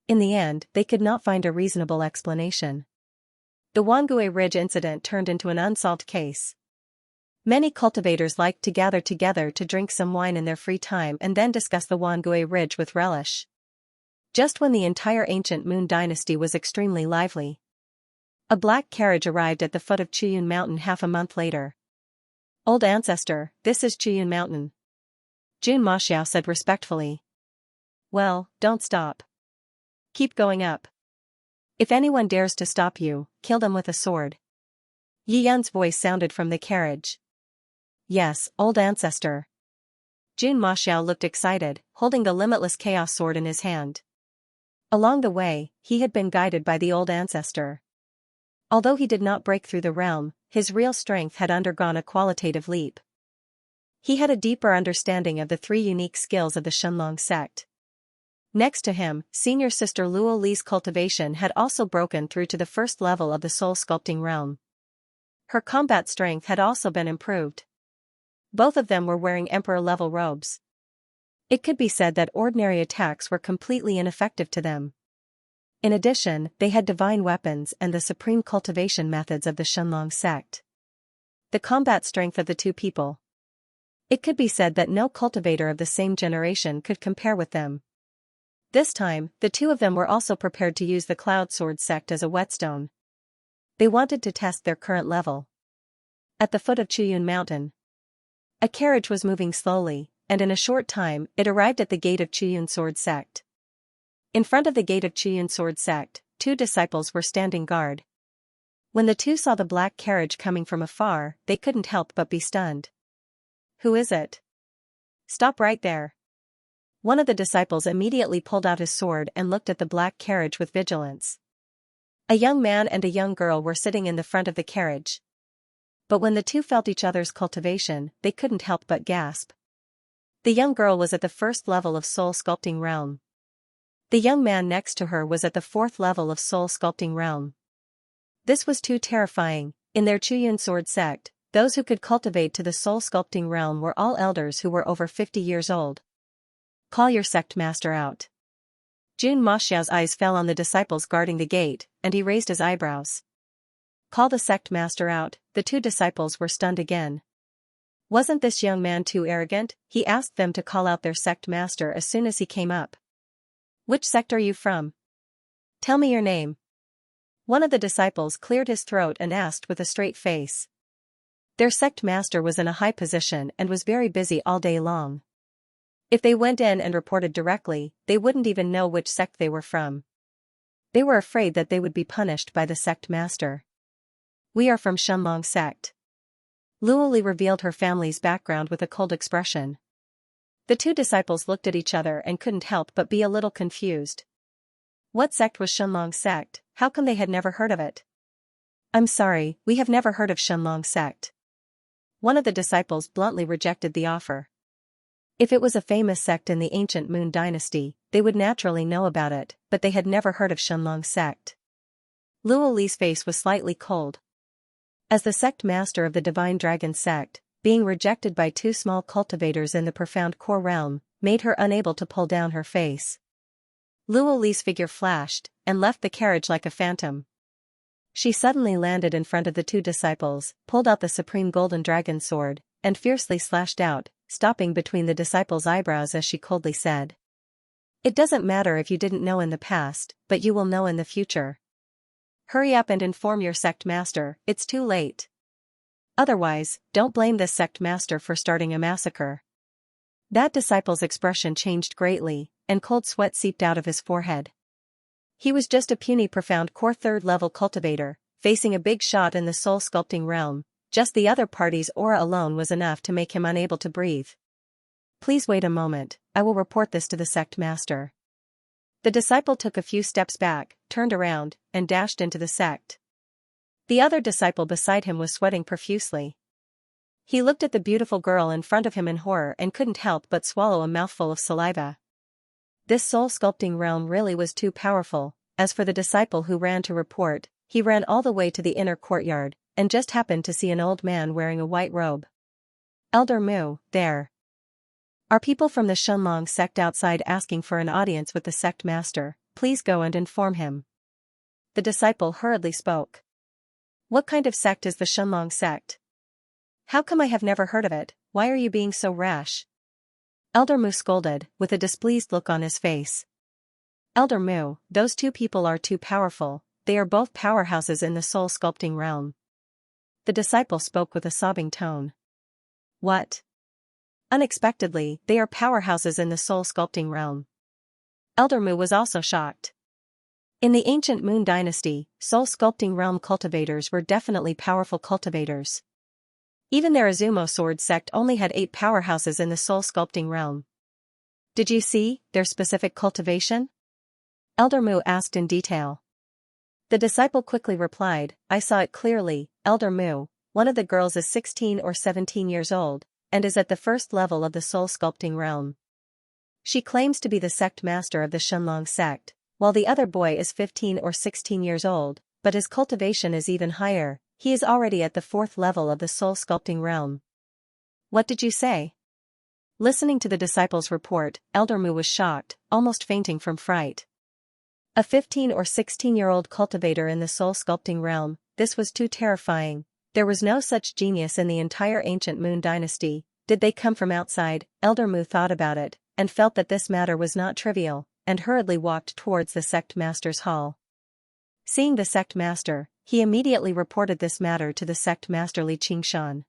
A: In the end, they could not find a reasonable explanation. The Wangui Ridge incident turned into an unsolved case. Many cultivators liked to gather together to drink some wine in their free time and then discuss the Wangui Ridge with relish. Just when the entire ancient Moon Dynasty was extremely lively, a black carriage arrived at the foot of Chiyun Mountain half a month later. "Old ancestor, this is Chiyun Mountain," Jun Maxiao said respectfully. "Well, don't stop. Keep going up. If anyone dares to stop you, kill them with a sword." Yiyan's voice sounded from the carriage. "Yes, old ancestor." Jun Maxiao looked excited, holding the limitless chaos sword in his hand. Along the way, he had been guided by the old ancestor. Although he did not break through the realm, his real strength had undergone a qualitative leap. He had a deeper understanding of the three unique skills of the Shenlong sect. Next to him, senior sister Luo Li's cultivation had also broken through to the first level of the soul sculpting realm. Her combat strength had also been improved. Both of them were wearing emperor-level robes. It could be said that ordinary attacks were completely ineffective to them. In addition, they had divine weapons and the supreme cultivation methods of the Shenlong sect. The combat strength of the two people. It could be said that no cultivator of the same generation could compare with them. This time, the two of them were also prepared to use the Cloud Sword sect as a whetstone. They wanted to test their current level. At the foot of Chuyun Mountain, a carriage was moving slowly, and in a short time, it arrived at the gate of Chuyun Sword sect. In front of the gate of Chuyun Sword sect, two disciples were standing guard. When the two saw the black carriage coming from afar, they couldn't help but be stunned. "Who is it? Stop right there." One of the disciples immediately pulled out his sword and looked at the black carriage with vigilance. A young man and a young girl were sitting in the front of the carriage. But when the two felt each other's cultivation, they couldn't help but gasp. The young girl was at the first level of soul sculpting realm. The young man next to her was at the fourth level of soul sculpting realm. This was too terrifying. In their Chuyun Sword sect, those who could cultivate to the soul sculpting realm were all elders who were over 50 years old. "Call your sect master out." Jun Maxiao's eyes fell on the disciples guarding the gate, and he raised his eyebrows. "Call the sect master out." The two disciples were stunned again. Wasn't this young man too arrogant? He asked them to call out their sect master as soon as he came up. "Which sect are you from? Tell me your name." One of the disciples cleared his throat and asked with a straight face. Their sect master was in a high position and was very busy all day long. If they went in and reported directly, they wouldn't even know which sect they were from. They were afraid that they would be punished by the sect master. "We are from Shenlong sect." Luo Li revealed her family's background with a cold expression. The two disciples looked at each other and couldn't help but be a little confused. What sect was Shenlong sect? How come they had never heard of it? "I'm sorry, we have never heard of Shenlong sect." One of the disciples bluntly rejected the offer. If it was a famous sect in the ancient Moon dynasty, they would naturally know about it, but they had never heard of Shenlong sect. Luo Li's face was slightly cold. As the sect master of the Divine Dragon sect, being rejected by two small cultivators in the profound core realm, made her unable to pull down her face. Luo Li's figure flashed, and left the carriage like a phantom. She suddenly landed in front of the two disciples, pulled out the supreme golden dragon sword, and fiercely slashed out, stopping between the disciples' eyebrows as she coldly said. "It doesn't matter if you didn't know in the past, but you will know in the future. Hurry up and inform your sect master, it's too late. Otherwise, don't blame this sect master for starting a massacre." That disciple's expression changed greatly, and cold sweat seeped out of his forehead. He was just a puny profound core third-level cultivator, facing a big shot in the soul sculpting realm. Just the other party's aura alone was enough to make him unable to breathe. "Please wait a moment, I will report this to the sect master." The disciple took a few steps back, turned around, and dashed into the sect. The other disciple beside him was sweating profusely. He looked at the beautiful girl in front of him in horror and couldn't help but swallow a mouthful of saliva. This soul sculpting realm really was too powerful. As for the disciple who ran to report, he ran all the way to the inner courtyard, and just happened to see an old man wearing a white robe. "Elder Mu, there are people from the Shenlong sect outside asking for an audience with the sect master, please go and inform him." The disciple hurriedly spoke. "What kind of sect is the Shenlong sect? How come I have never heard of it? Why are you being so rash?" Elder Mu scolded, with a displeased look on his face. "Elder Mu, those two people are too powerful, they are both powerhouses in the soul sculpting realm." The disciple spoke with a sobbing tone. "What? Unexpectedly, they are powerhouses in the soul sculpting realm." Elder Mu was also shocked. In the ancient Moon dynasty, soul sculpting realm cultivators were definitely powerful cultivators. Even their Azumo sword sect only had 8 powerhouses in the soul sculpting realm. "Did you see their specific cultivation?" Elder Mu asked in detail. The disciple quickly replied, "I saw it clearly, Elder Mu. One of the girls is 16 or 17 years old, and is at the first level of the soul sculpting realm. She claims to be the sect master of the Xianxia sect, while the other boy is 15 or 16 years old, but his cultivation is even higher. He is already at the fourth level of the soul sculpting realm. What did you say? Listening to the disciples' report, Elder Mu was shocked, almost fainting from fright. A 15 or 16-year-old cultivator in the soul sculpting realm, this was too terrifying. There was no such genius in the entire ancient Moon dynasty. Did they come from outside? Elder Mu thought about it, and felt that this matter was not trivial, and hurriedly walked towards the sect master's hall. Seeing the sect master, he immediately reported this matter to the sect master Li Qingshan.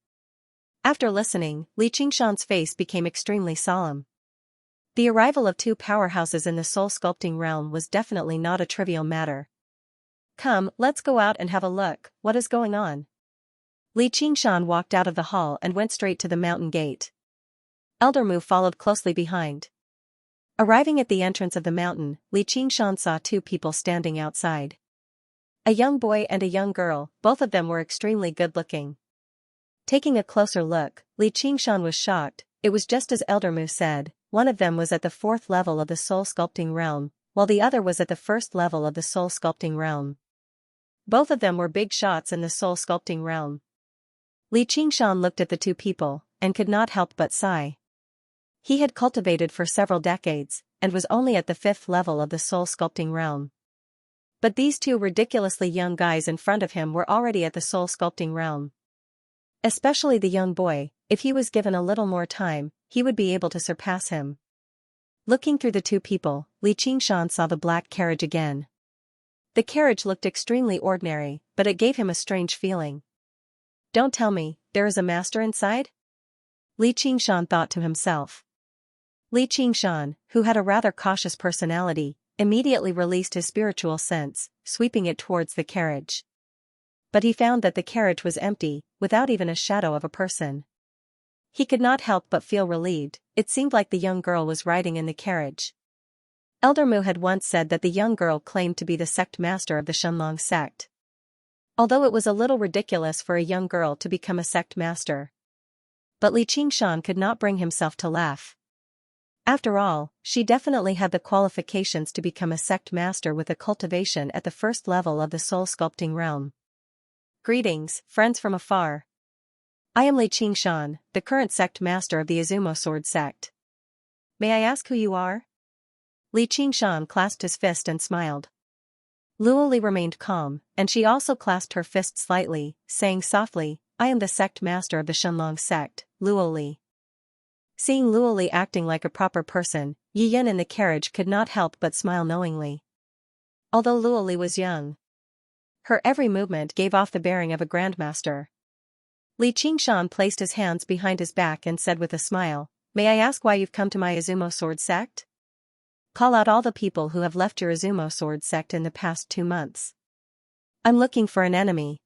A: After listening, Li Qingshan's face became extremely solemn. The arrival of two powerhouses in the soul sculpting realm was definitely not a trivial matter. Come, let's go out and have a look. What is going on? Li Qingshan walked out of the hall and went straight to the mountain gate. Elder Mu followed closely behind. Arriving at the entrance of the mountain, Li Qingshan saw two people standing outside. A young boy and a young girl, both of them were extremely good-looking. Taking a closer look, Li Qingshan was shocked. It was just as Elder Mu said. One of them was at the fourth level of the soul sculpting realm, while the other was at the first level of the soul sculpting realm. Both of them were big shots in the soul sculpting realm. Li Qingshan looked at the two people, and could not help but sigh. He had cultivated for several decades, and was only at the fifth level of the soul sculpting realm. But these two ridiculously young guys in front of him were already at the soul sculpting realm. Especially the young boy, if he was given a little more time, he would be able to surpass him. Looking through the two people, Li Qingshan saw the black carriage again. The carriage looked extremely ordinary, but it gave him a strange feeling. Don't tell me, there is a master inside? Li Qingshan thought to himself. Li Qingshan, who had a rather cautious personality, immediately released his spiritual sense, sweeping it towards the carriage. But he found that the carriage was empty, without even a shadow of a person. He could not help but feel relieved. It seemed like the young girl was riding in the carriage. Elder Mu had once said that the young girl claimed to be the sect master of the Xianxia sect. Although it was a little ridiculous for a young girl to become a sect master. But Li Qingshan could not bring himself to laugh. After all, she definitely had the qualifications to become a sect master with a cultivation at the first level of the soul sculpting realm. Greetings, friends from afar. I am Li Qingshan, the current sect master of the Izumo sword sect. May I ask who you are? Li Qingshan clasped his fist and smiled. Luoli remained calm, and she also clasped her fist slightly, saying softly, I am the sect master of the Xianxia sect, Luoli. Seeing Luoli acting like a proper person, Yi Yin in the carriage could not help but smile knowingly. Although Luoli was young, her every movement gave off the bearing of a grandmaster. Li Qingshan placed his hands behind his back and said with a smile, May I ask why you've come to my Izumo sword sect? Call out all the people who have left your Izumo sword sect in the past 2 months. I'm looking for an enemy.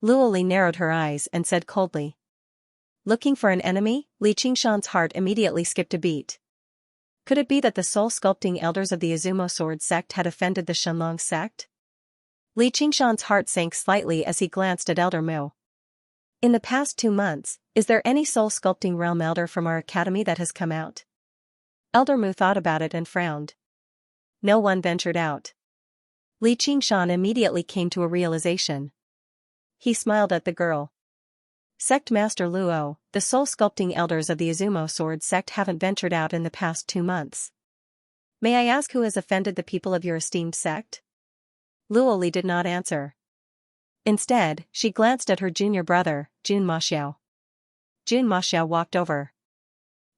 A: Luoli narrowed her eyes and said coldly. Looking for an enemy? Li Qingshan's heart immediately skipped a beat. Could it be that the soul sculpting elders of the Izumo sword sect had offended the Xianxia sect? Li Qingshan's heart sank slightly as he glanced at Elder Mu. In the past 2 months, is there any soul sculpting realm elder from our academy that has come out? Elder Mu thought about it and frowned. No one ventured out. Li Qingshan immediately came to a realization. He smiled at the girl. Sect Master Luo, the soul sculpting elders of the Izumo sword sect haven't ventured out in the past 2 months. May I ask who has offended the people of your esteemed sect? Luoli did not answer. Instead, she glanced at her junior brother, Jun Maxiao. Jun Maxiao walked over.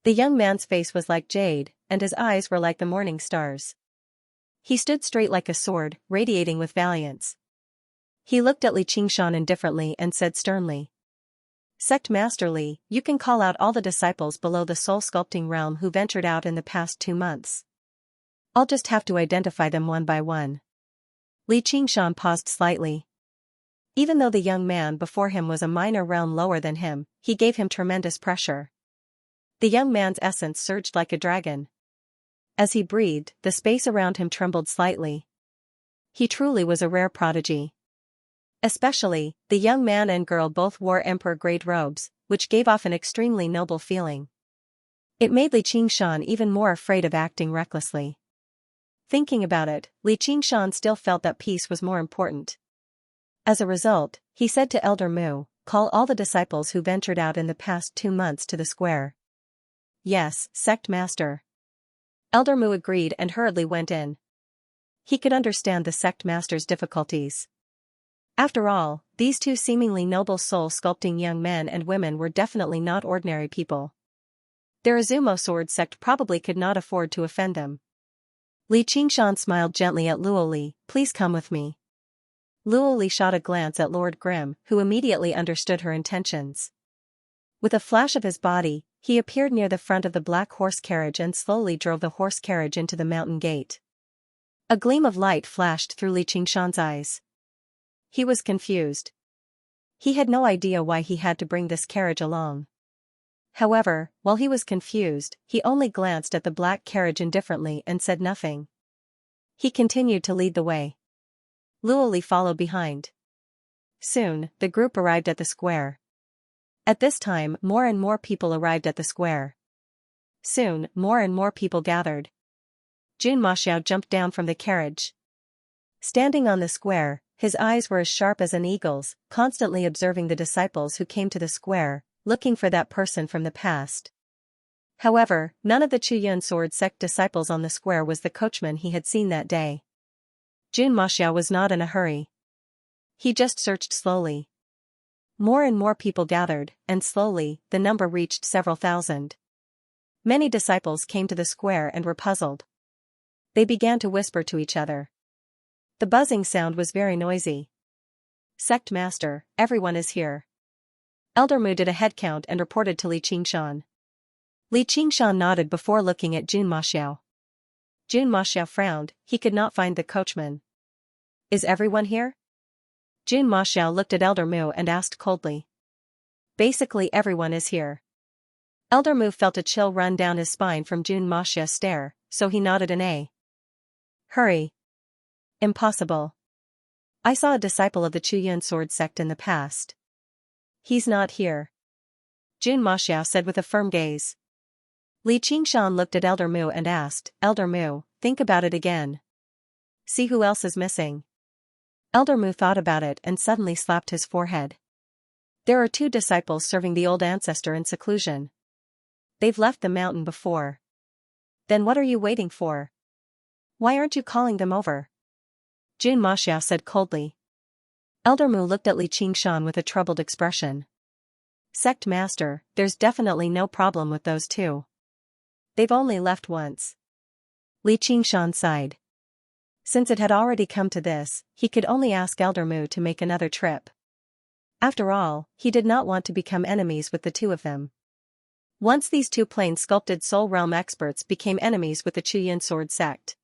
A: The young man's face was like jade, and his eyes were like the morning stars. He stood straight like a sword, radiating with valiance. He looked at Li Qingshan indifferently and said sternly. Sect Master Li, you can call out all the disciples below the soul sculpting realm who ventured out in the past 2 months. I'll just have to identify them one by one. Li Qingshan paused slightly. Even though the young man before him was a minor realm lower than him, he gave him tremendous pressure. The young man's essence surged like a dragon. As he breathed, the space around him trembled slightly. He truly was a rare prodigy. Especially, the young man and girl both wore emperor-grade robes, which gave off an extremely noble feeling. It made Li Qingshan even more afraid of acting recklessly. Thinking about it, Li Qingshan still felt that peace was more important. As a result, he said to Elder Mu, "Call all the disciples who ventured out in the past 2 months to the square." "Yes, sect master." Elder Mu agreed and hurriedly went in. He could understand the sect master's difficulties. After all, these 2 seemingly noble soul-sculpting young men and women were definitely not ordinary people. Their Azumo sword sect probably could not afford to offend them. Li Qingshan smiled gently at Luoli, "Please come with me." Luoli shot a glance at Lord Grimm, who immediately understood her intentions. With a flash of his body, he appeared near the front of the black horse carriage and slowly drove the horse carriage into the mountain gate. A gleam of light flashed through Li Qingshan's eyes. He was confused. He had no idea why he had to bring this carriage along. However, while he was confused, he only glanced at the black carriage indifferently and said nothing. He continued to lead the way. Luoli followed behind. Soon, the group arrived at the square. At this time, more and more people arrived at the square. Soon, more and more people gathered. Jun Maxiao jumped down from the carriage. Standing on the square, his eyes were as sharp as an eagle's, constantly observing the disciples who came to the square, looking for that person from the past. However, none of the Chuyun sword sect disciples on the square was the coachman he had seen that day. Jun Maxiao was not in a hurry. He just searched slowly. More and more people gathered, and slowly, the number reached several thousand. Many disciples came to the square and were puzzled. They began to whisper to each other. The buzzing sound was very noisy. "Sect master, everyone is here." Elder Mu did a head count and reported to Li Qingshan. Li Qingshan nodded before looking at Jun Maxiao. Jun Maxiao frowned, he could not find the coachman. "Is everyone here?" Jun Maxiao looked at Elder Mu and asked coldly. "Basically everyone is here." Elder Mu felt a chill run down his spine from Jun Maxia's stare, so he nodded an A. "Hurry." "Impossible. I saw a disciple of the Chuyun sword sect in the past." "He's not here," Jun Maxiao said with a firm gaze. Li Qingshan looked at Elder Mu and asked, "Elder Mu, think about it again. See who else is missing." Elder Mu thought about it and suddenly slapped his forehead. "There are 2 disciples serving the old ancestor in seclusion. They've left the mountain before." "Then what are you waiting for? Why aren't you calling them over?" Jun Maxiao said coldly. Elder Mu looked at Li Qingshan with a troubled expression. "Sect master, there's definitely no problem with those 2. They've only left once." Li Qingshan sighed. Since it had already come to this, he could only ask Elder Mu to make another trip. After all, he did not want to become enemies with the 2 of them. Once these 2 plain-sculpted soul realm experts became enemies with the Chuyun sword sect.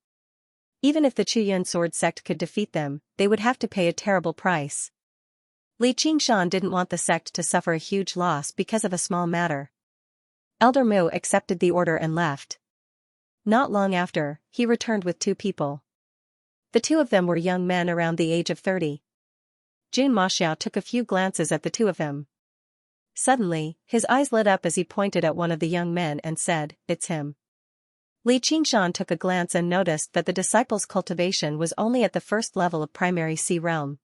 A: Even if the Chuyun sword sect could defeat them, they would have to pay a terrible price. Li Qingshan didn't want the sect to suffer a huge loss because of a small matter. Elder Mu accepted the order and left. Not long after, he returned with 2 people. The 2 of them were young men around the age of 30. Jun Maxiao took a few glances at the 2 of them. Suddenly, his eyes lit up as he pointed at one of the young men and said, "It's him." Li Qingshan took a glance and noticed that the disciple's cultivation was only at the 1st level of primary C realm.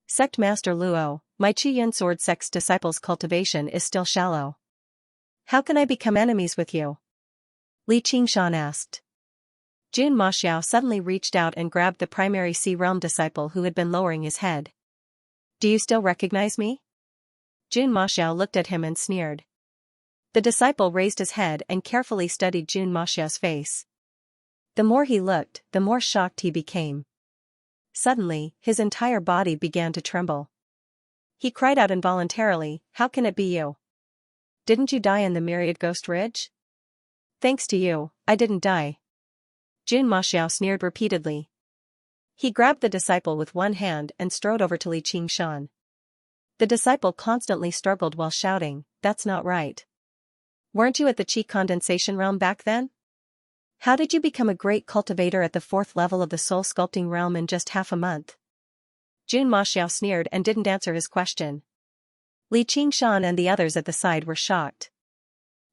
A: "Sect Master Luo, my Chuyun sword sect's disciple's cultivation is still shallow. How can I become enemies with you?" Li Qingshan asked. Jun Maxiao suddenly reached out and grabbed the primary C realm disciple who had been lowering his head. "Do you still recognize me?" Jun Maxiao looked at him and sneered. The disciple raised his head and carefully studied Jun Maxiao's face. The more he looked, the more shocked he became. Suddenly, his entire body began to tremble. He cried out involuntarily, "How can it be you? Didn't you die in the Myriad Ghost Ridge?" "Thanks to you, I didn't die." Jun Maxiao sneered repeatedly. He grabbed the disciple with one hand and strode over to Li Qingshan. The disciple constantly struggled while shouting, "That's not right. Weren't you at the Qi condensation realm back then? How did you become a great cultivator at the 4th level of the soul sculpting realm in just half a month?" Jun Maxiao sneered and didn't answer his question. Li Qingshan and the others at the side were shocked.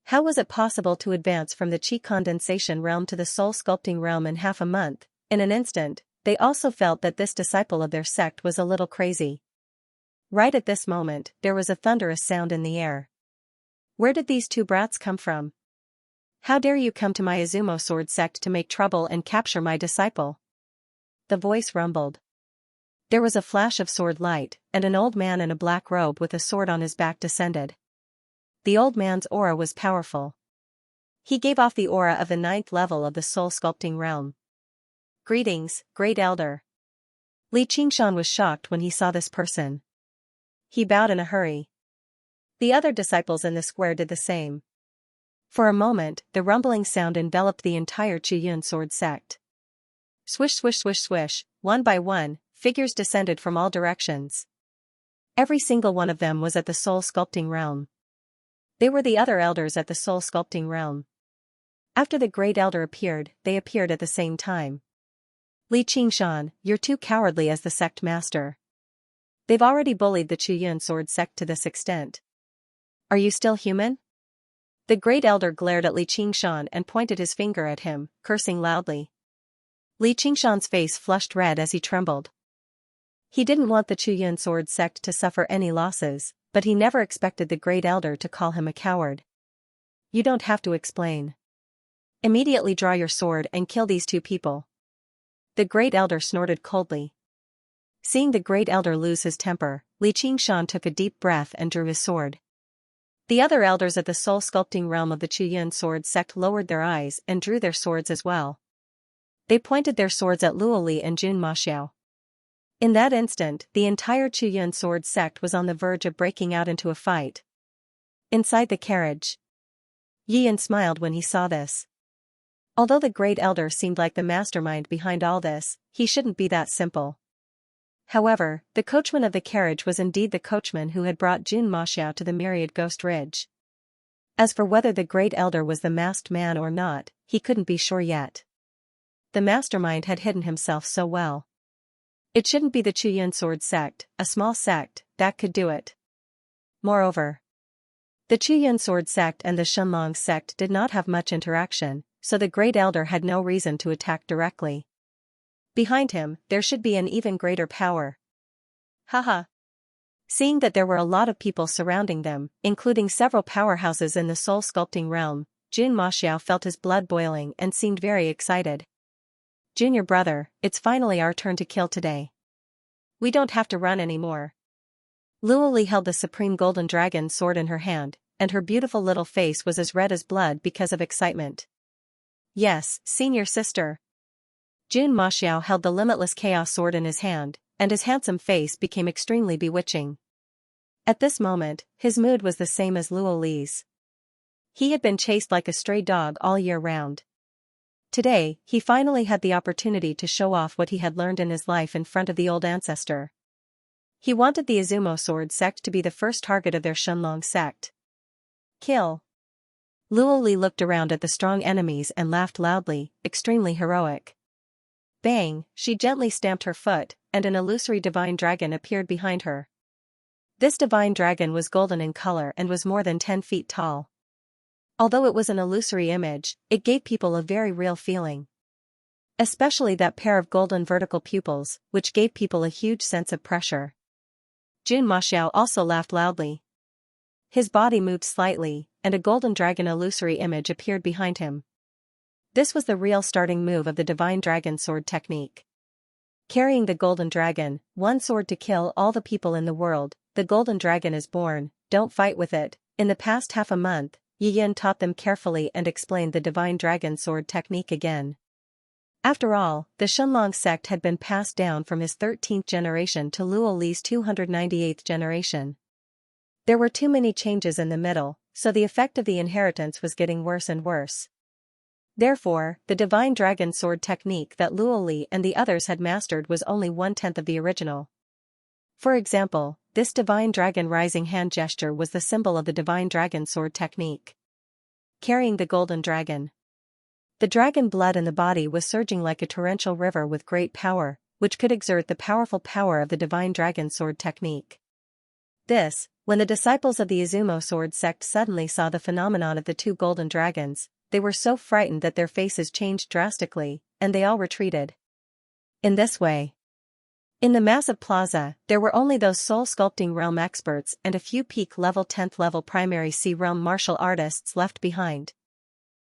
A: How was it possible to advance from the Qi condensation realm to the soul sculpting realm in half a month? In an instant, they also felt that this disciple of their sect was a little crazy. Right at this moment, there was a thunderous sound in the air. Where did these two brats come from? How dare you come to my Izumo sword sect to make trouble and capture my disciple? The voice rumbled. There was a flash of sword light, and an old man in a black robe with a sword on his back descended. The old man's aura was powerful. He gave off the aura of the 9th level of the soul sculpting realm. Greetings, Great Elder. Li Qingshan was shocked when he saw this person. He bowed in a hurry. The other disciples in the square did the same. For a moment, the rumbling sound enveloped the entire Qiyun sword sect. Swish swish swish swish, one by one, figures descended from all directions. Every single one of them was at the soul sculpting realm. They were the other elders at the soul sculpting realm. After the Great Elder appeared, they appeared at the same time. Li Qingshan, you're too cowardly as the sect master. They've already bullied the Qiyun sword sect to this extent. Are you still human? The Great Elder glared at Li Qingshan and pointed his finger at him, cursing loudly. Li Qingshan's face flushed red as he trembled. He didn't want the Qiyun sword sect to suffer any losses, but he never expected the Great Elder to call him a coward. You don't have to explain. Immediately draw your sword and kill these two people. The Great Elder snorted coldly. Seeing the Great Elder lose his temper, Li Qingshan took a deep breath and drew his sword. The other elders at the soul sculpting realm of the Qiyun sword sect lowered their eyes and drew their swords as well. They pointed their swords at Luoli and Jun Maxiao. In that instant, the entire Qiyun sword sect was on the verge of breaking out into a fight. Inside the carriage, Yi Yan smiled when he saw this. Although the Great Elder seemed like the mastermind behind all this, he shouldn't be that simple. However, the coachman of the carriage was indeed the coachman who had brought Jun Maxiao to the Myriad Ghost Ridge. As for whether the Great Elder was the masked man or not, he couldn't be sure yet. The mastermind had hidden himself so well. It shouldn't be the Qiyun sword sect, a small sect, that could do it. Moreover, the Qiyun sword sect and the Shenlong sect did not have much interaction, so the Great Elder had no reason to attack directly. Behind him, there should be an even greater power. Haha. Seeing that there were a lot of people surrounding them, including several powerhouses in the soul sculpting realm, Jun Maxiao felt his blood boiling and seemed very excited. Junior brother, it's finally our turn to kill today. We don't have to run anymore. Luoli held the supreme golden dragon sword in her hand, and her beautiful little face was as red as blood because of excitement. Yes, senior sister. Jun Maxiao held the limitless chaos sword in his hand, and his handsome face became extremely bewitching. At this moment, his mood was the same as Luoli's. He had been chased like a stray dog all year round. Today, he finally had the opportunity to show off what he had learned in his life in front of the old ancestor. He wanted the Izumo sword sect to be the first target of their Shenlong sect. Kill. Luoli looked around at the strong enemies and laughed loudly, extremely heroic. Bang, she gently stamped her foot, and an illusory divine dragon appeared behind her. This divine dragon was golden in color and was more than 10 feet tall. Although it was an illusory image, it gave people a very real feeling. Especially that pair of golden vertical pupils, which gave people a huge sense of pressure. Jun Maxiao also laughed loudly. His body moved slightly, and a golden dragon illusory image appeared behind him. This was the real starting move of the divine dragon sword technique. Carrying the golden dragon, one sword to kill all the people in the world, the golden dragon is born, don't fight with it. In the past half a month, Yi Yan taught them carefully and explained the divine dragon sword technique again. After all, the Shenlong sect had been passed down from his 13th generation to Luo Li's 298th generation. There were too many changes in the middle, so the effect of the inheritance was getting worse and worse. Therefore, the divine dragon sword technique that Luo Li and the others had mastered was only 1/10 of the original. For example, this divine dragon rising hand gesture was the symbol of the divine dragon sword technique. Carrying the golden dragon. The dragon blood in the body was surging like a torrential river with great power, which could exert the powerful power of the divine dragon sword technique. When the disciples of the Izumo sword sect suddenly saw the phenomenon of the two golden dragons, they were so frightened that their faces changed drastically, and they all retreated. In this way, in the massive plaza, there were only those soul sculpting realm experts and a few peak level 10th level primary C realm martial artists left behind.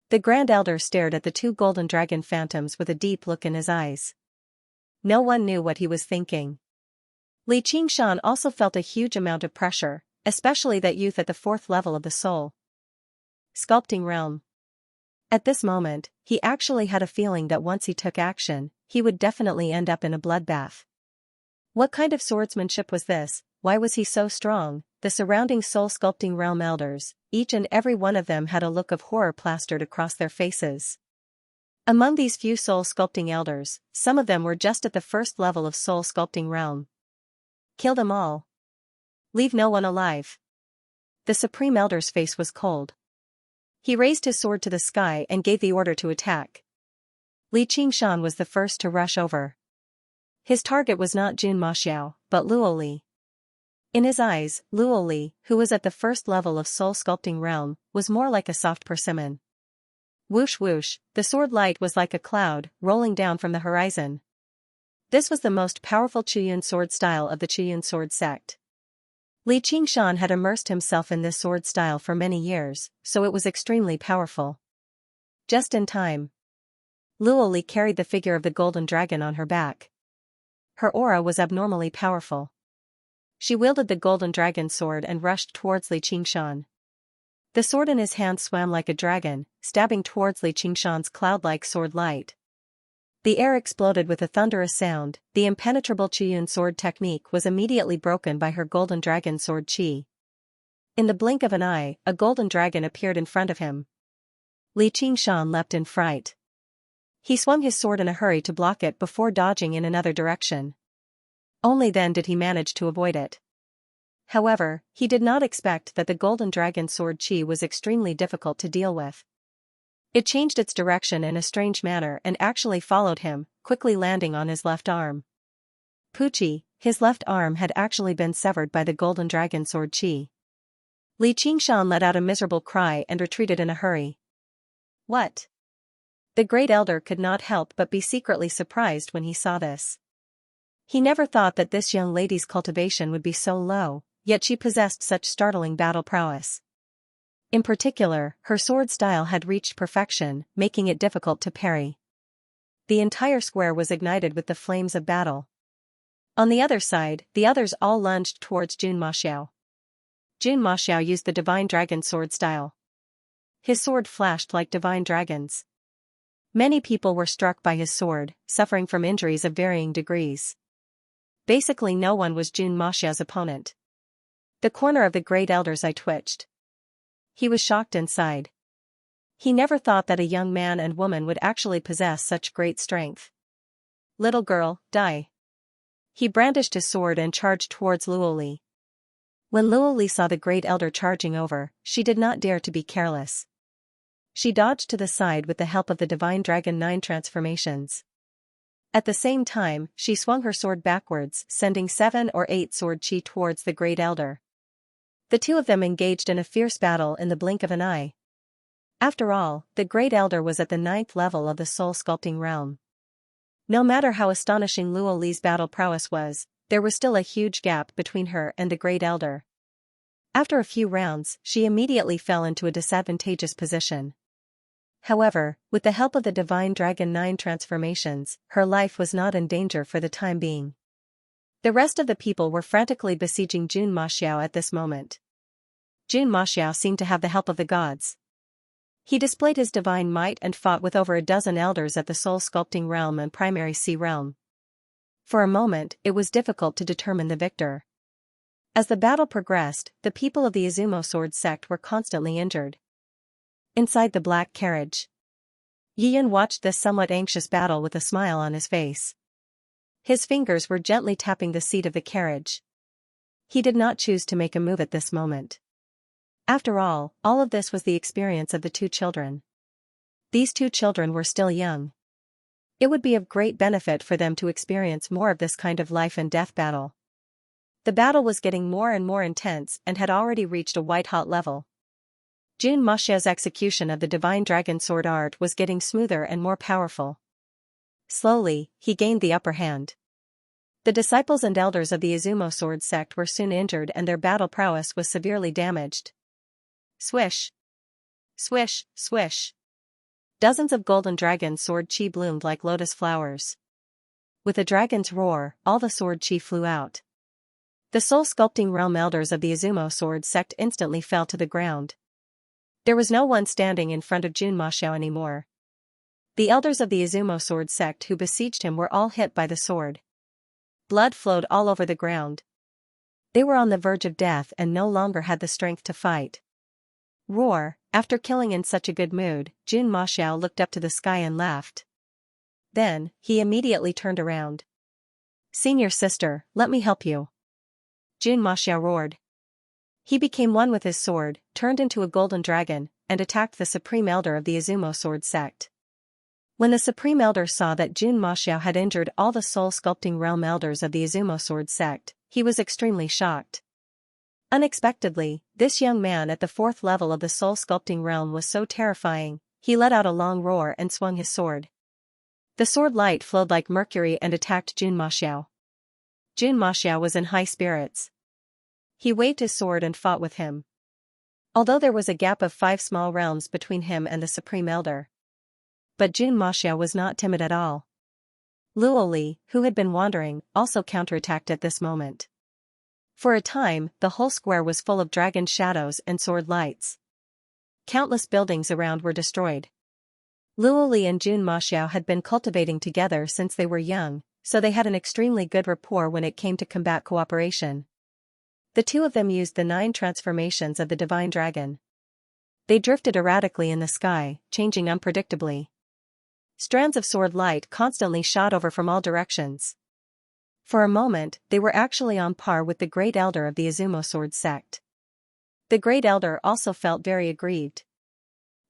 A: The Grand Elder stared at the two golden dragon phantoms with a deep look in his eyes. No one knew what he was thinking. Li Qingshan also felt a huge amount of pressure, especially that youth at the 4th level of the soul sculpting realm. At this moment, he actually had a feeling that once he took action, he would definitely end up in a bloodbath. What kind of swordsmanship was this? Why was he so strong? The surrounding soul sculpting realm elders, each and every one of them had a look of horror plastered across their faces. Among these few soul sculpting elders, some of them were just at the 1st level of soul sculpting realm. Kill them all. Leave no one alive. The Supreme Elder's face was cold. He raised his sword to the sky and gave the order to attack. Li Qingshan was the first to rush over. His target was not Jun Maxiao, but Luo Li. In his eyes, Luo Li, who was at the 1st level of soul sculpting realm, was more like a soft persimmon. Whoosh whoosh, the sword light was like a cloud, rolling down from the horizon. This was the most powerful Chuyun sword style of the Chuyun sword sect. Li Qingshan had immersed himself in this sword style for many years, so it was extremely powerful. Just in time. Luo Li carried the figure of the golden dragon on her back. Her aura was abnormally powerful. She wielded the golden dragon sword and rushed towards Li Qingshan. The sword in his hand swam like a dragon, stabbing towards Li Qingshan's cloud-like sword light. The air exploded with a thunderous sound. The impenetrable Chuyun sword technique was immediately broken by her golden dragon sword chi. In the blink of an eye, a golden dragon appeared in front of him. Li Qingshan leapt in fright. He swung his sword in a hurry to block it before dodging in another direction. Only then did he manage to avoid it. However, he did not expect that the golden dragon sword chi was extremely difficult to deal with. It changed its direction in a strange manner and actually followed him, quickly landing on his left arm. Pucci, his left arm had actually been severed by the golden dragon sword chi. Li Qingshan let out a miserable cry and retreated in a hurry. What? The Great Elder could not help but be secretly surprised when he saw this. He never thought that this young lady's cultivation would be so low, yet she possessed such startling battle prowess. In particular, her sword style had reached perfection, making it difficult to parry. The entire square was ignited with the flames of battle. On the other side, the others all lunged towards Jun Maxiao. Jun Maxiao used the divine dragon sword style. His sword flashed like divine dragons. Many people were struck by his sword, suffering from injuries of varying degrees. Basically no one was Jun Maxiao's opponent. The corner of the Great Elder's eye twitched. He was shocked inside. He never thought that a young man and woman would actually possess such great strength. Little girl, die. He brandished his sword and charged towards Luo Li. When Luo Li saw the Great Elder charging over, she did not dare to be careless. She dodged to the side with the help of the Divine Dragon 9 transformations. At the same time, she swung her sword backwards, sending 7 or 8 sword chi towards the Great Elder. The two of them engaged in a fierce battle in the blink of an eye. After all, the Great Elder was at the 9th level of the soul sculpting realm. No matter how astonishing Luo Li's battle prowess was, there was still a huge gap between her and the Great Elder. After a few rounds, she immediately fell into a disadvantageous position. However, with the help of the Divine Dragon 9 transformations, her life was not in danger for the time being. The rest of the people were frantically besieging Jun Maxiao at this moment. Jun Maxiao seemed to have the help of the gods. He displayed his divine might and fought with over a dozen elders at the soul sculpting realm and primary C realm. For a moment, it was difficult to determine the victor. As the battle progressed, the people of the Izumo sword sect were constantly injured. Inside the black carriage, Yiyan watched this somewhat anxious battle with a smile on his face. His fingers were gently tapping the seat of the carriage. He did not choose to make a move at this moment. After all of this was the experience of the two children. These two children were still young. It would be of great benefit for them to experience more of this kind of life and death battle. The battle was getting more and more intense and had already reached a white-hot level. Jun Maxiao's execution of the divine dragon sword art was getting smoother and more powerful. Slowly, he gained the upper hand. The disciples and elders of the Izumo sword sect were soon injured and their battle prowess was severely damaged. Swish! Swish, swish! Dozens of golden dragon sword chi bloomed like lotus flowers. With a dragon's roar, all the sword chi flew out. The soul-sculpting realm elders of the Izumo sword sect instantly fell to the ground. There was no one standing in front of Jun Maxiao anymore. The elders of the Izumo sword sect who besieged him were all hit by the sword. Blood flowed all over the ground. They were on the verge of death and no longer had the strength to fight. Roar! After killing in such a good mood, Jun Maxiao looked up to the sky and laughed. Then, he immediately turned around. "Senior sister, let me help you." Jun Maxiao roared. He became one with his sword, turned into a golden dragon, and attacked the supreme elder of the Izumo sword sect. When the supreme elder saw that Jun Maxiao had injured all the soul-sculpting realm elders of the Izumo sword sect, he was extremely shocked. Unexpectedly, this young man at the 4th level of the soul-sculpting realm was so terrifying, he let out a long roar and swung his sword. The sword light flowed like mercury and attacked Jun Maxiao. Jun Maxiao was in high spirits. He waved his sword and fought with him. Although there was a gap of 5 small realms between him and the supreme elder. But Jun Maxiao was not timid at all. Luoli, who had been wandering, also counterattacked at this moment. For a time, the whole square was full of dragon shadows and sword lights. Countless buildings around were destroyed. Luoli and Jun Maxiao had been cultivating together since they were young, so they had an extremely good rapport when it came to combat cooperation. The two of them used the 9 transformations of the divine dragon. They drifted erratically in the sky, changing unpredictably. Strands of sword light constantly shot over from all directions. For a moment, they were actually on par with the Great Elder of the Izumo sword sect. The Great Elder also felt very aggrieved.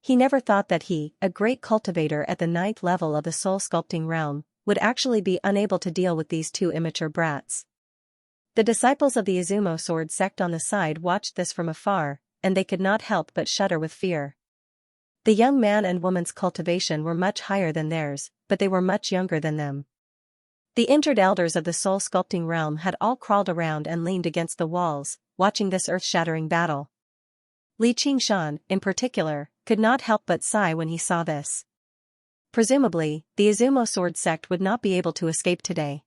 A: He never thought that he, a great cultivator at the 9th level of the soul-sculpting realm, would actually be unable to deal with these two immature brats. The disciples of the Izumo sword sect on the side watched this from afar, and they could not help but shudder with fear. The young man and woman's cultivation were much higher than theirs, but they were much younger than them. The injured elders of the soul-sculpting realm had all crawled around and leaned against the walls, watching this earth-shattering battle. Li Qingshan, in particular, could not help but sigh when he saw this. Presumably, the Izumo sword sect would not be able to escape today.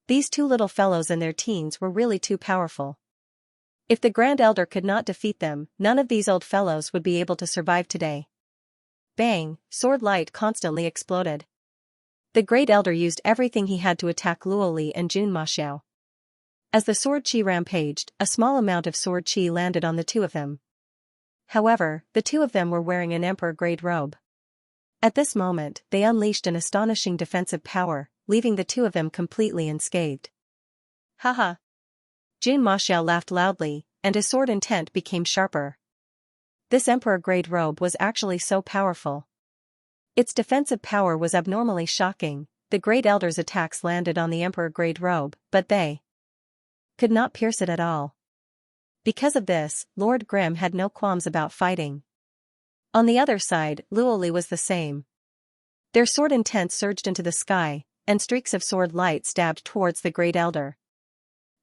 A: These two little fellows in their teens were really too powerful. If the Grand Elder could not defeat them, none of these old fellows would be able to survive today. Bang! Sword light constantly exploded. The Great Elder used everything he had to attack Luoli and Jun Maxiao. As the sword chi rampaged, a small amount of sword chi landed on the two of them. However, the two of them were wearing an emperor-grade robe. At this moment, they unleashed an astonishing defensive power, leaving the two of them completely unscathed. Haha! Jun Maxiao laughed loudly, and his sword intent became sharper. This emperor-grade robe was actually so powerful. Its defensive power was abnormally shocking. The Great Elder's attacks landed on the emperor-grade robe, but they could not pierce it at all. Because of this, Lord Grimm had no qualms about fighting. On the other side, Luoli was the same. Their sword intent surged into the sky, and streaks of sword light stabbed towards the Great Elder.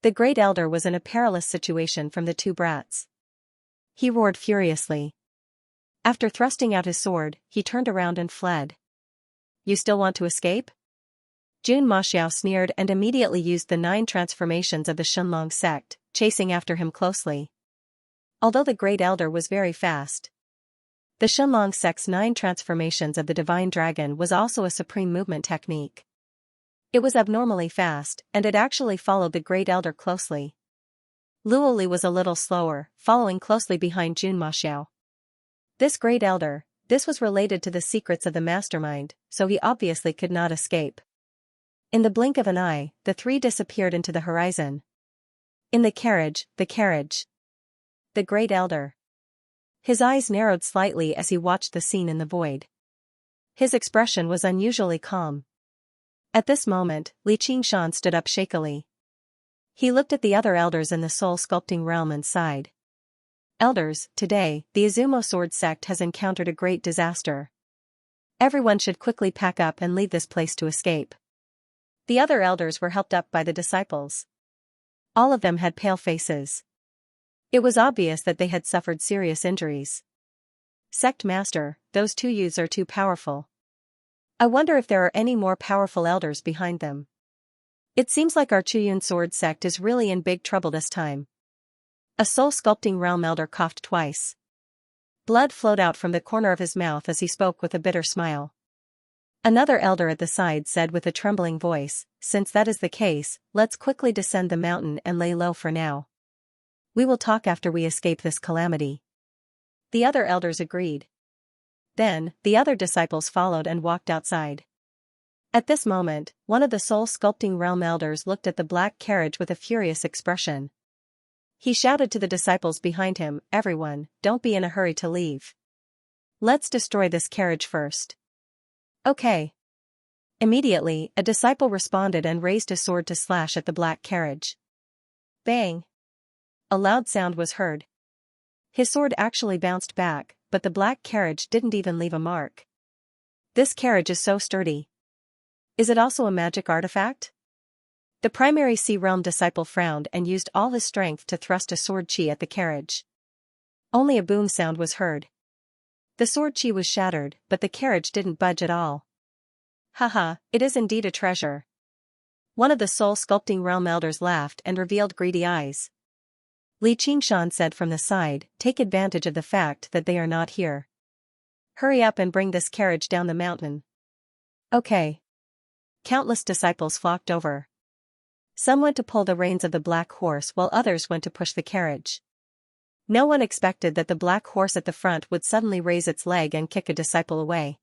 A: The Great Elder was in a perilous situation from the two brats. He roared furiously. After thrusting out his sword, he turned around and fled. You still want to escape? Jun Maxiao sneered and immediately used the 9 transformations of the Shenlong sect, chasing after him closely. Although the Great Elder was very fast, the Shenlong sect's 9 transformations of the Divine Dragon was also a supreme movement technique. It was abnormally fast, and it actually followed the Great Elder closely. Luoli was a little slower, following closely behind Jun Maxiao. This Great Elder, this was related to the secrets of the mastermind, so he obviously could not escape. In the blink of an eye, the three disappeared into the horizon. In the carriage. The Great Elder. His eyes narrowed slightly as he watched the scene in the void. His expression was unusually calm. At this moment, Li Qingshan stood up shakily. He looked at the other elders in the soul-sculpting realm and sighed. Elders, today, the Izumo sword sect has encountered a great disaster. Everyone should quickly pack up and leave this place to escape. The other elders were helped up by the disciples. All of them had pale faces. It was obvious that they had suffered serious injuries. Sect Master, those two youths are too powerful. I wonder if there are any more powerful elders behind them. It seems like our Chuyun sword sect is really in big trouble this time. A soul-sculpting realm elder coughed twice. Blood flowed out from the corner of his mouth as he spoke with a bitter smile. Another elder at the side said with a trembling voice, "Since that is the case, let's quickly descend the mountain and lay low for now. We will talk after we escape this calamity." The other elders agreed. Then, the other disciples followed and walked outside. At this moment, one of the soul-sculpting realm elders looked at the black carriage with a furious expression. He shouted to the disciples behind him, "Everyone, don't be in a hurry to leave. Let's destroy this carriage first." Okay. Immediately, a disciple responded and raised a sword to slash at the black carriage. Bang! A loud sound was heard. His sword actually bounced back, but the black carriage didn't even leave a mark. This carriage is so sturdy. Is it also a magic artifact? The primary Sea Realm disciple frowned and used all his strength to thrust a sword chi at the carriage. Only a boom sound was heard. The sword chi was shattered, but the carriage didn't budge at all. Haha, it is indeed a treasure. One of the soul-sculpting realm elders laughed and revealed greedy eyes. Li Qingshan said from the side, "Take advantage of the fact that they are not here. Hurry up and bring this carriage down the mountain." Okay. Countless disciples flocked over. Some went to pull the reins of the black horse while others went to push the carriage. No one expected that the black horse at the front would suddenly raise its leg and kick a disciple away.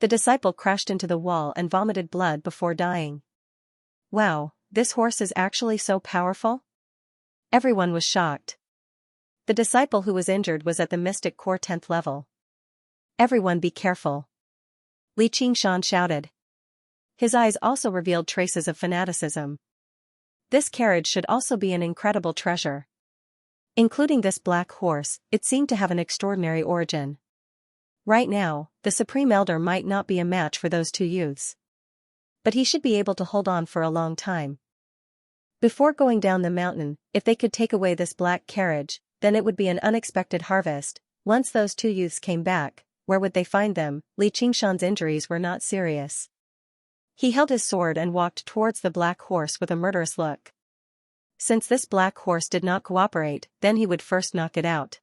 A: The disciple crashed into the wall and vomited blood before dying. Wow, this horse is actually so powerful? Everyone was shocked. The disciple who was injured was at the Mystic Core 10th level. Everyone be careful. Li Qingshan shouted. His eyes also revealed traces of fanaticism. This carriage should also be an incredible treasure. Including this black horse, it seemed to have an extraordinary origin. Right now, the Supreme Elder might not be a match for those two youths. But he should be able to hold on for a long time. Before going down the mountain, if they could take away this black carriage, then it would be an unexpected harvest. Once those two youths came back, where would they find them? Li Qingshan's injuries were not serious. He held his sword and walked towards the black horse with a murderous look. Since this black horse did not cooperate, then he would first knock it out.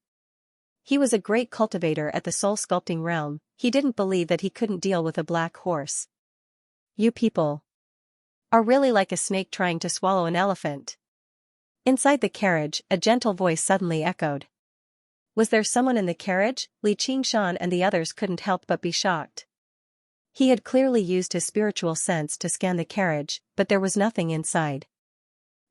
A: He was a great cultivator at the soul-sculpting realm, he didn't believe that he couldn't deal with a black horse. You people are really like a snake trying to swallow an elephant. Inside the carriage, a gentle voice suddenly echoed. Was there someone in the carriage? Li Qingshan and the others couldn't help but be shocked. He had clearly used his spiritual sense to scan the carriage, but there was nothing inside.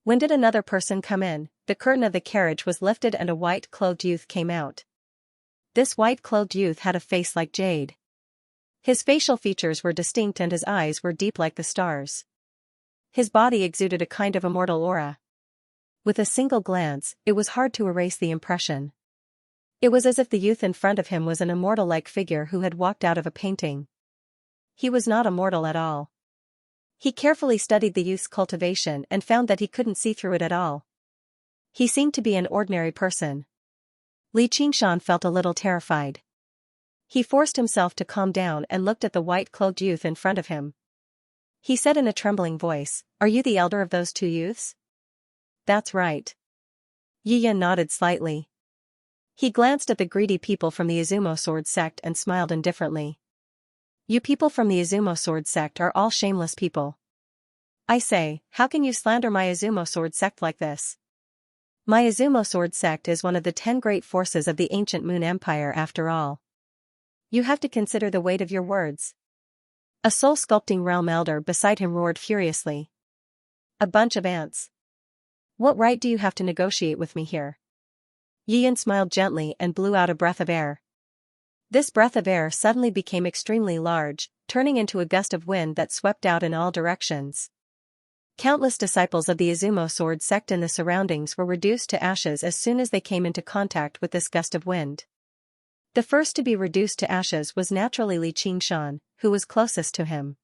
A: When did another person come in? The curtain of the carriage was lifted and a white-clothed youth came out. This white-clothed youth had a face like jade. His facial features were distinct and his eyes were deep like the stars. His body exuded a kind of immortal aura. With a single glance, it was hard to erase the impression. It was as if the youth in front of him was an immortal-like figure who had walked out of a painting. He was not immortal at all. He carefully studied the youth's cultivation and found that he couldn't see through it at all. He seemed to be an ordinary person. Li Qingshan felt a little terrified. He forced himself to calm down and looked at the white-clothed youth in front of him. He said in a trembling voice, "Are you the elder of those two youths?" "That's right." Yi Yan nodded slightly. He glanced at the greedy people from the Izumo sword sect and smiled indifferently. You people from the Izumo sword sect are all shameless people. I say, how can you slander my Izumo sword sect like this? My Izumo sword sect is one of the 10 great forces of the ancient Moon Empire after all. You have to consider the weight of your words. A soul-sculpting realm elder beside him roared furiously. A bunch of ants. What right do you have to negotiate with me here? Yi Yan smiled gently and blew out a breath of air. This breath of air suddenly became extremely large, turning into a gust of wind that swept out in all directions. Countless disciples of the Izumo sword sect in the surroundings were reduced to ashes as soon as they came into contact with this gust of wind. The first to be reduced to ashes was naturally Li Qingshan, who was closest to him.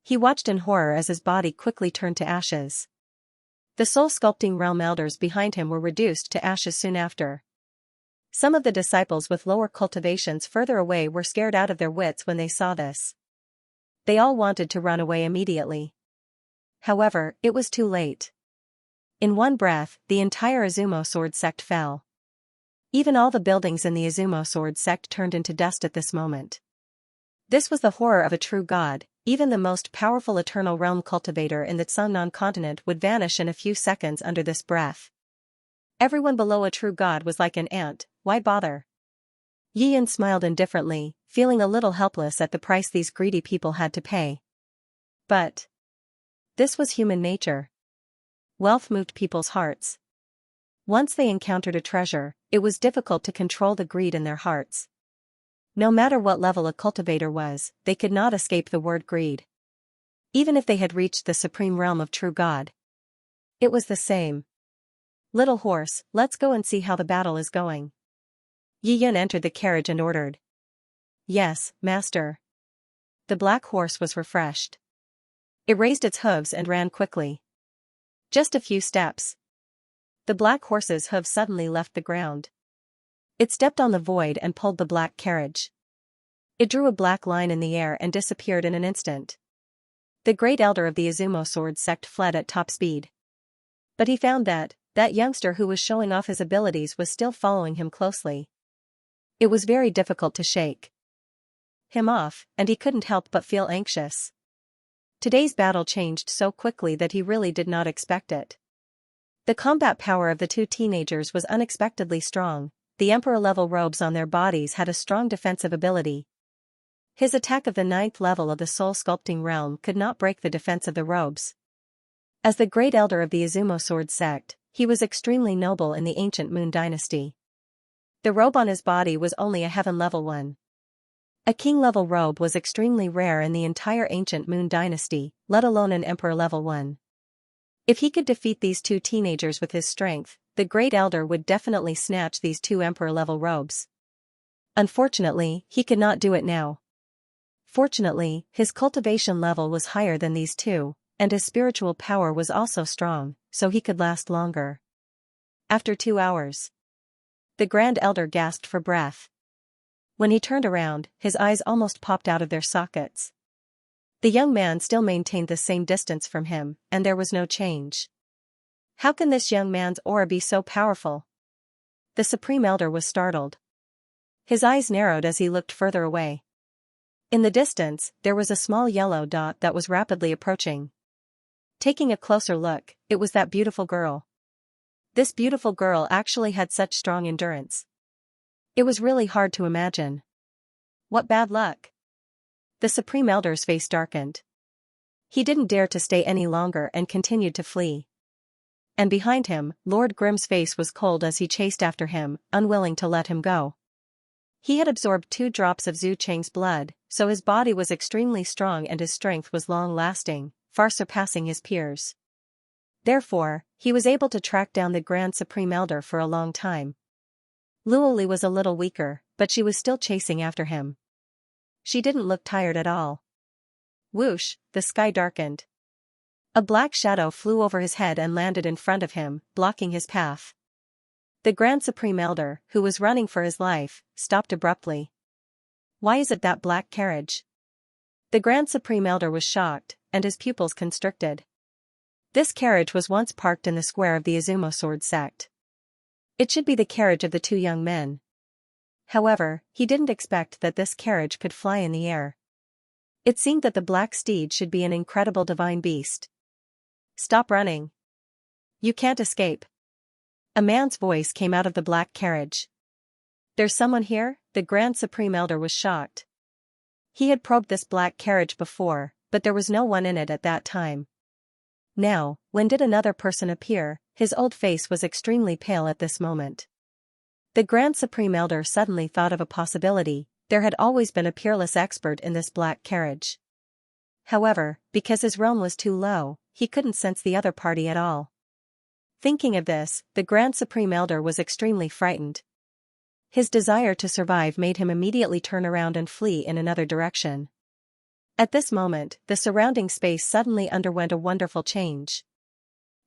A: He watched in horror as his body quickly turned to ashes. The soul-sculpting realm elders behind him were reduced to ashes soon after. Some of the disciples with lower cultivations further away were scared out of their wits when they saw this. They all wanted to run away immediately. However, it was too late. In one breath, the entire Izumo sword sect fell. Even all the buildings in the Izumo sword sect turned into dust at this moment. This was the horror of a true god. Even the most powerful eternal realm cultivator in the Sunnan continent would vanish in a few seconds under this breath. Everyone below a true god was like an ant. Why bother? Yi Yan smiled indifferently, feeling a little helpless at the price these greedy people had to pay. But this was human nature. Wealth moved people's hearts. Once they encountered a treasure, it was difficult to control the greed in their hearts. No matter what level a cultivator was, they could not escape the word greed. Even if they had reached the supreme realm of true God. It was the same. Little horse, let's go and see how the battle is going. Yi Yan entered the carriage and ordered. Yes, master. The black horse was refreshed. It raised its hooves and ran quickly. Just a few steps. The black horse's hooves suddenly left the ground. It stepped on the void and pulled the black carriage. It drew a black line in the air and disappeared in an instant. The great elder of the Izumo sword sect fled at top speed. But he found that youngster who was showing off his abilities was still following him closely. It was very difficult to shake him off, and he couldn't help but feel anxious. Today's battle changed so quickly that he really did not expect it. The combat power of the two teenagers was unexpectedly strong. The Emperor-level robes on their bodies had a strong defensive ability. His attack of the 9th level of the soul-sculpting realm could not break the defense of the robes. As the great elder of the Izumo sword sect, he was extremely noble in the ancient Moon dynasty. The robe on his body was only a heaven-level one. A king-level robe was extremely rare in the entire ancient Moon dynasty, let alone an emperor-level one. If he could defeat these two teenagers with his strength, the great elder would definitely snatch these two emperor-level robes. Unfortunately, he could not do it now. Fortunately, his cultivation level was higher than these two, and his spiritual power was also strong, so he could last longer. After 2 hours, the grand elder gasped for breath. When he turned around, his eyes almost popped out of their sockets. The young man still maintained the same distance from him, and there was no change. How can this young man's aura be so powerful? The Supreme Elder was startled. His eyes narrowed as he looked further away. In the distance, there was a small yellow dot that was rapidly approaching. Taking a closer look, it was that beautiful girl. This beautiful girl actually had such strong endurance. It was really hard to imagine. What bad luck! The Supreme Elder's face darkened. He didn't dare to stay any longer and continued to flee. And behind him, Lord Grimm's face was cold as he chased after him, unwilling to let him go. He had absorbed 2 drops of Zhu Cheng's blood, so his body was extremely strong and his strength was long-lasting, far surpassing his peers. Therefore, he was able to track down the Grand Supreme Elder for a long time. Luoli was a little weaker, but she was still chasing after him. She didn't look tired at all. Whoosh, the sky darkened. A black shadow flew over his head and landed in front of him, blocking his path. The Grand Supreme Elder, who was running for his life, stopped abruptly. Why is it that black carriage? The Grand Supreme Elder was shocked, and his pupils constricted. This carriage was once parked in the square of the Izumo sword sect. It should be the carriage of the 2 young men. However, he didn't expect that this carriage could fly in the air. It seemed that the black steed should be an incredible divine beast. Stop running. You can't escape. A man's voice came out of the black carriage. There's someone here? The Grand Supreme Elder was shocked. He had probed this black carriage before, but there was no one in it at that time. Now, when did another person appear? His old face was extremely pale at this moment. The Grand Supreme Elder suddenly thought of a possibility. There had always been a peerless expert in this black carriage. However, because his realm was too low, he couldn't sense the other party at all. Thinking of this, the Grand Supreme Elder was extremely frightened. His desire to survive made him immediately turn around and flee in another direction. At this moment, the surrounding space suddenly underwent a wonderful change.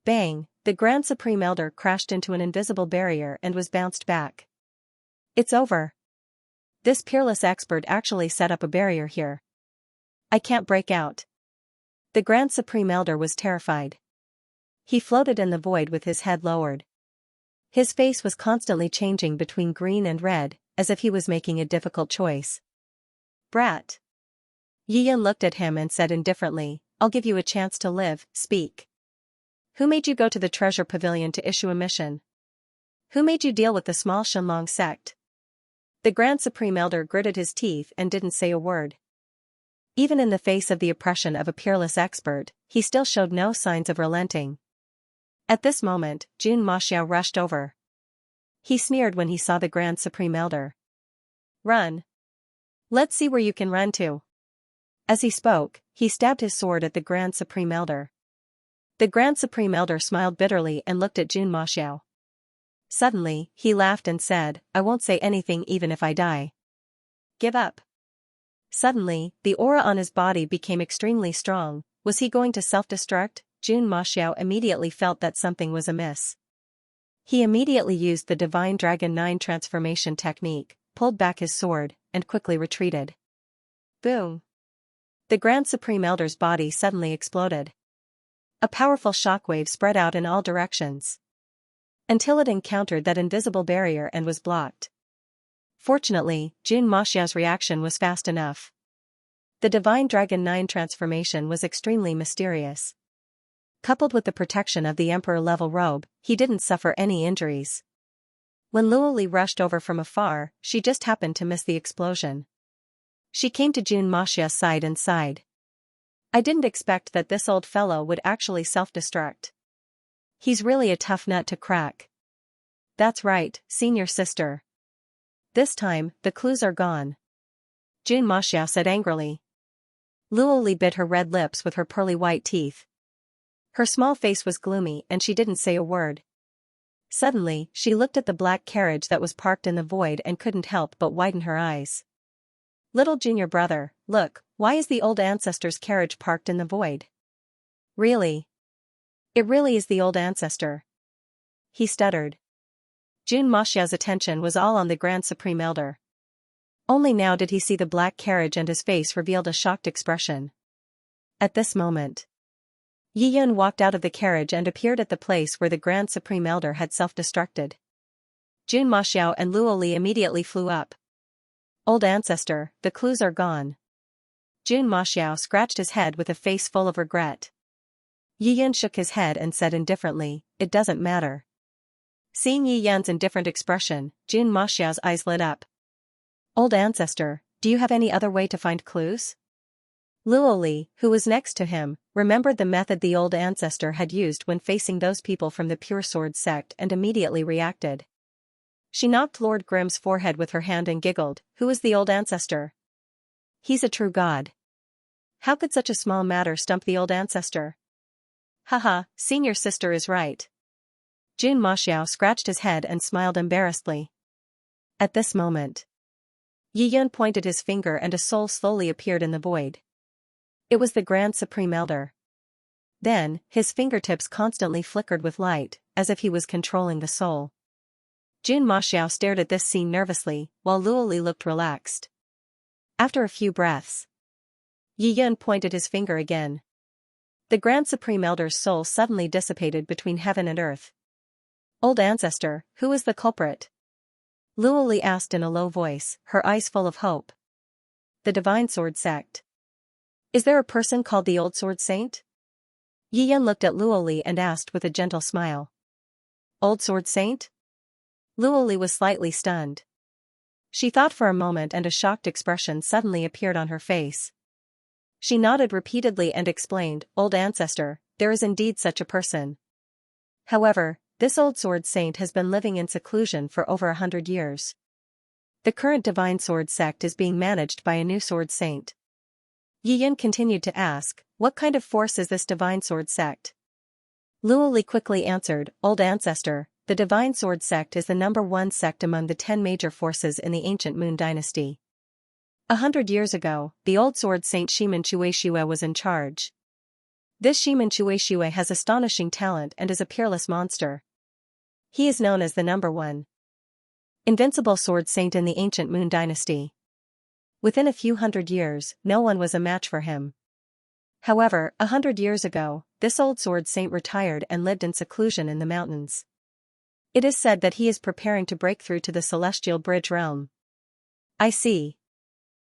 A: Bang! The Grand Supreme Elder crashed into an invisible barrier and was bounced back. It's over. This peerless expert actually set up a barrier here. I can't break out. The Grand Supreme Elder was terrified. He floated in the void with his head lowered. His face was constantly changing between green and red, as if he was making a difficult choice. Brat. Yiyan looked at him and said indifferently, I'll give you a chance to live, speak. Who made you go to the treasure pavilion to issue a mission? Who made you deal with the small Shenlong sect? The Grand Supreme Elder gritted his teeth and didn't say a word. Even in the face of the oppression of a peerless expert, he still showed no signs of relenting. At this moment, Jun Maxiao rushed over. He sneered when he saw the Grand Supreme Elder. Run. Let's see where you can run to. As he spoke, he stabbed his sword at the Grand Supreme Elder. The Grand Supreme Elder smiled bitterly and looked at Jun Maxiao. Suddenly, he laughed and said, I won't say anything even if I die. Give up. Suddenly, the aura on his body became extremely strong. Was he going to self-destruct? Jun Maxiao immediately felt that something was amiss. He immediately used the Divine Dragon 9 transformation technique, pulled back his sword, and quickly retreated. Boom! The Grand Supreme Elder's body suddenly exploded. A powerful shockwave spread out in all directions, until it encountered that invisible barrier and was blocked. Fortunately, Jun Maxiao's reaction was fast enough. The Divine Dragon 9 transformation was extremely mysterious. Coupled with the protection of the Emperor-level robe, he didn't suffer any injuries. When Luoli rushed over from afar, she just happened to miss the explosion. She came to Jun Maxiao's side and sighed. I didn't expect that this old fellow would actually self-destruct. He's really a tough nut to crack. That's right, senior sister. This time, the clues are gone. Jun Maxiao said angrily. Luoli bit her red lips with her pearly white teeth. Her small face was gloomy and she didn't say a word. Suddenly, she looked at the black carriage that was parked in the void and couldn't help but widen her eyes. Little junior brother, look, why is the old ancestor's carriage parked in the void? Really? It really is the old ancestor. He stuttered. Jun Maxiao's attention was all on the Grand Supreme Elder. Only now did he see the black carriage and his face revealed a shocked expression. At this moment, Yiyan walked out of the carriage and appeared at the place where the Grand Supreme Elder had self-destructed. Jun Maxiao and Luoli immediately flew up. Old ancestor, the clues are gone. Jun Maxiao scratched his head with a face full of regret. Yiyan shook his head and said indifferently, it doesn't matter. Seeing Yiyan's indifferent expression, Jun Maxiao's eyes lit up. Old ancestor, do you have any other way to find clues? Luoli, who was next to him, remembered the method the old ancestor had used when facing those people from the Pure Sword sect and immediately reacted. She knocked Lord Grimm's forehead with her hand and giggled, who is the old ancestor? He's a true god. How could such a small matter stump the old ancestor? Haha, senior sister is right. Jun Maxiao scratched his head and smiled embarrassedly. At this moment, Yiyan pointed his finger and a soul slowly appeared in the void. It was the Grand Supreme Elder. Then, his fingertips constantly flickered with light, as if he was controlling the soul. Jun Maxiao stared at this scene nervously, while Luoli looked relaxed. After a few breaths, Yiyan pointed his finger again. The Grand Supreme Elder's soul suddenly dissipated between heaven and earth. Old ancestor, who is the culprit? Luoli asked in a low voice, her eyes full of hope. The Divine Sword sect. Is there a person called the Old Sword Saint? Yiyan looked at Luoli and asked with a gentle smile. Old Sword Saint? Luoli was slightly stunned. She thought for a moment and a shocked expression suddenly appeared on her face. She nodded repeatedly and explained, Old ancestor, there is indeed such a person. However, this Old Sword Saint has been living in seclusion for over 100 years. The current Divine Sword sect is being managed by a new Sword Saint. Yi Yin continued to ask, what kind of force is this divine sword sect? Luo Li quickly answered, Old Ancestor, the divine sword sect is the #1 sect among the 10 major forces in the ancient Moon dynasty. 100 years ago, the old sword saint Shimen Shueishui was in charge. This Shimen Shueishui has astonishing talent and is a peerless monster. He is known as the #1 invincible sword saint in the ancient Moon dynasty. Within a few hundred years, no one was a match for him. However, 100 years ago, this old sword saint retired and lived in seclusion in the mountains. It is said that he is preparing to break through to the celestial bridge realm. I see.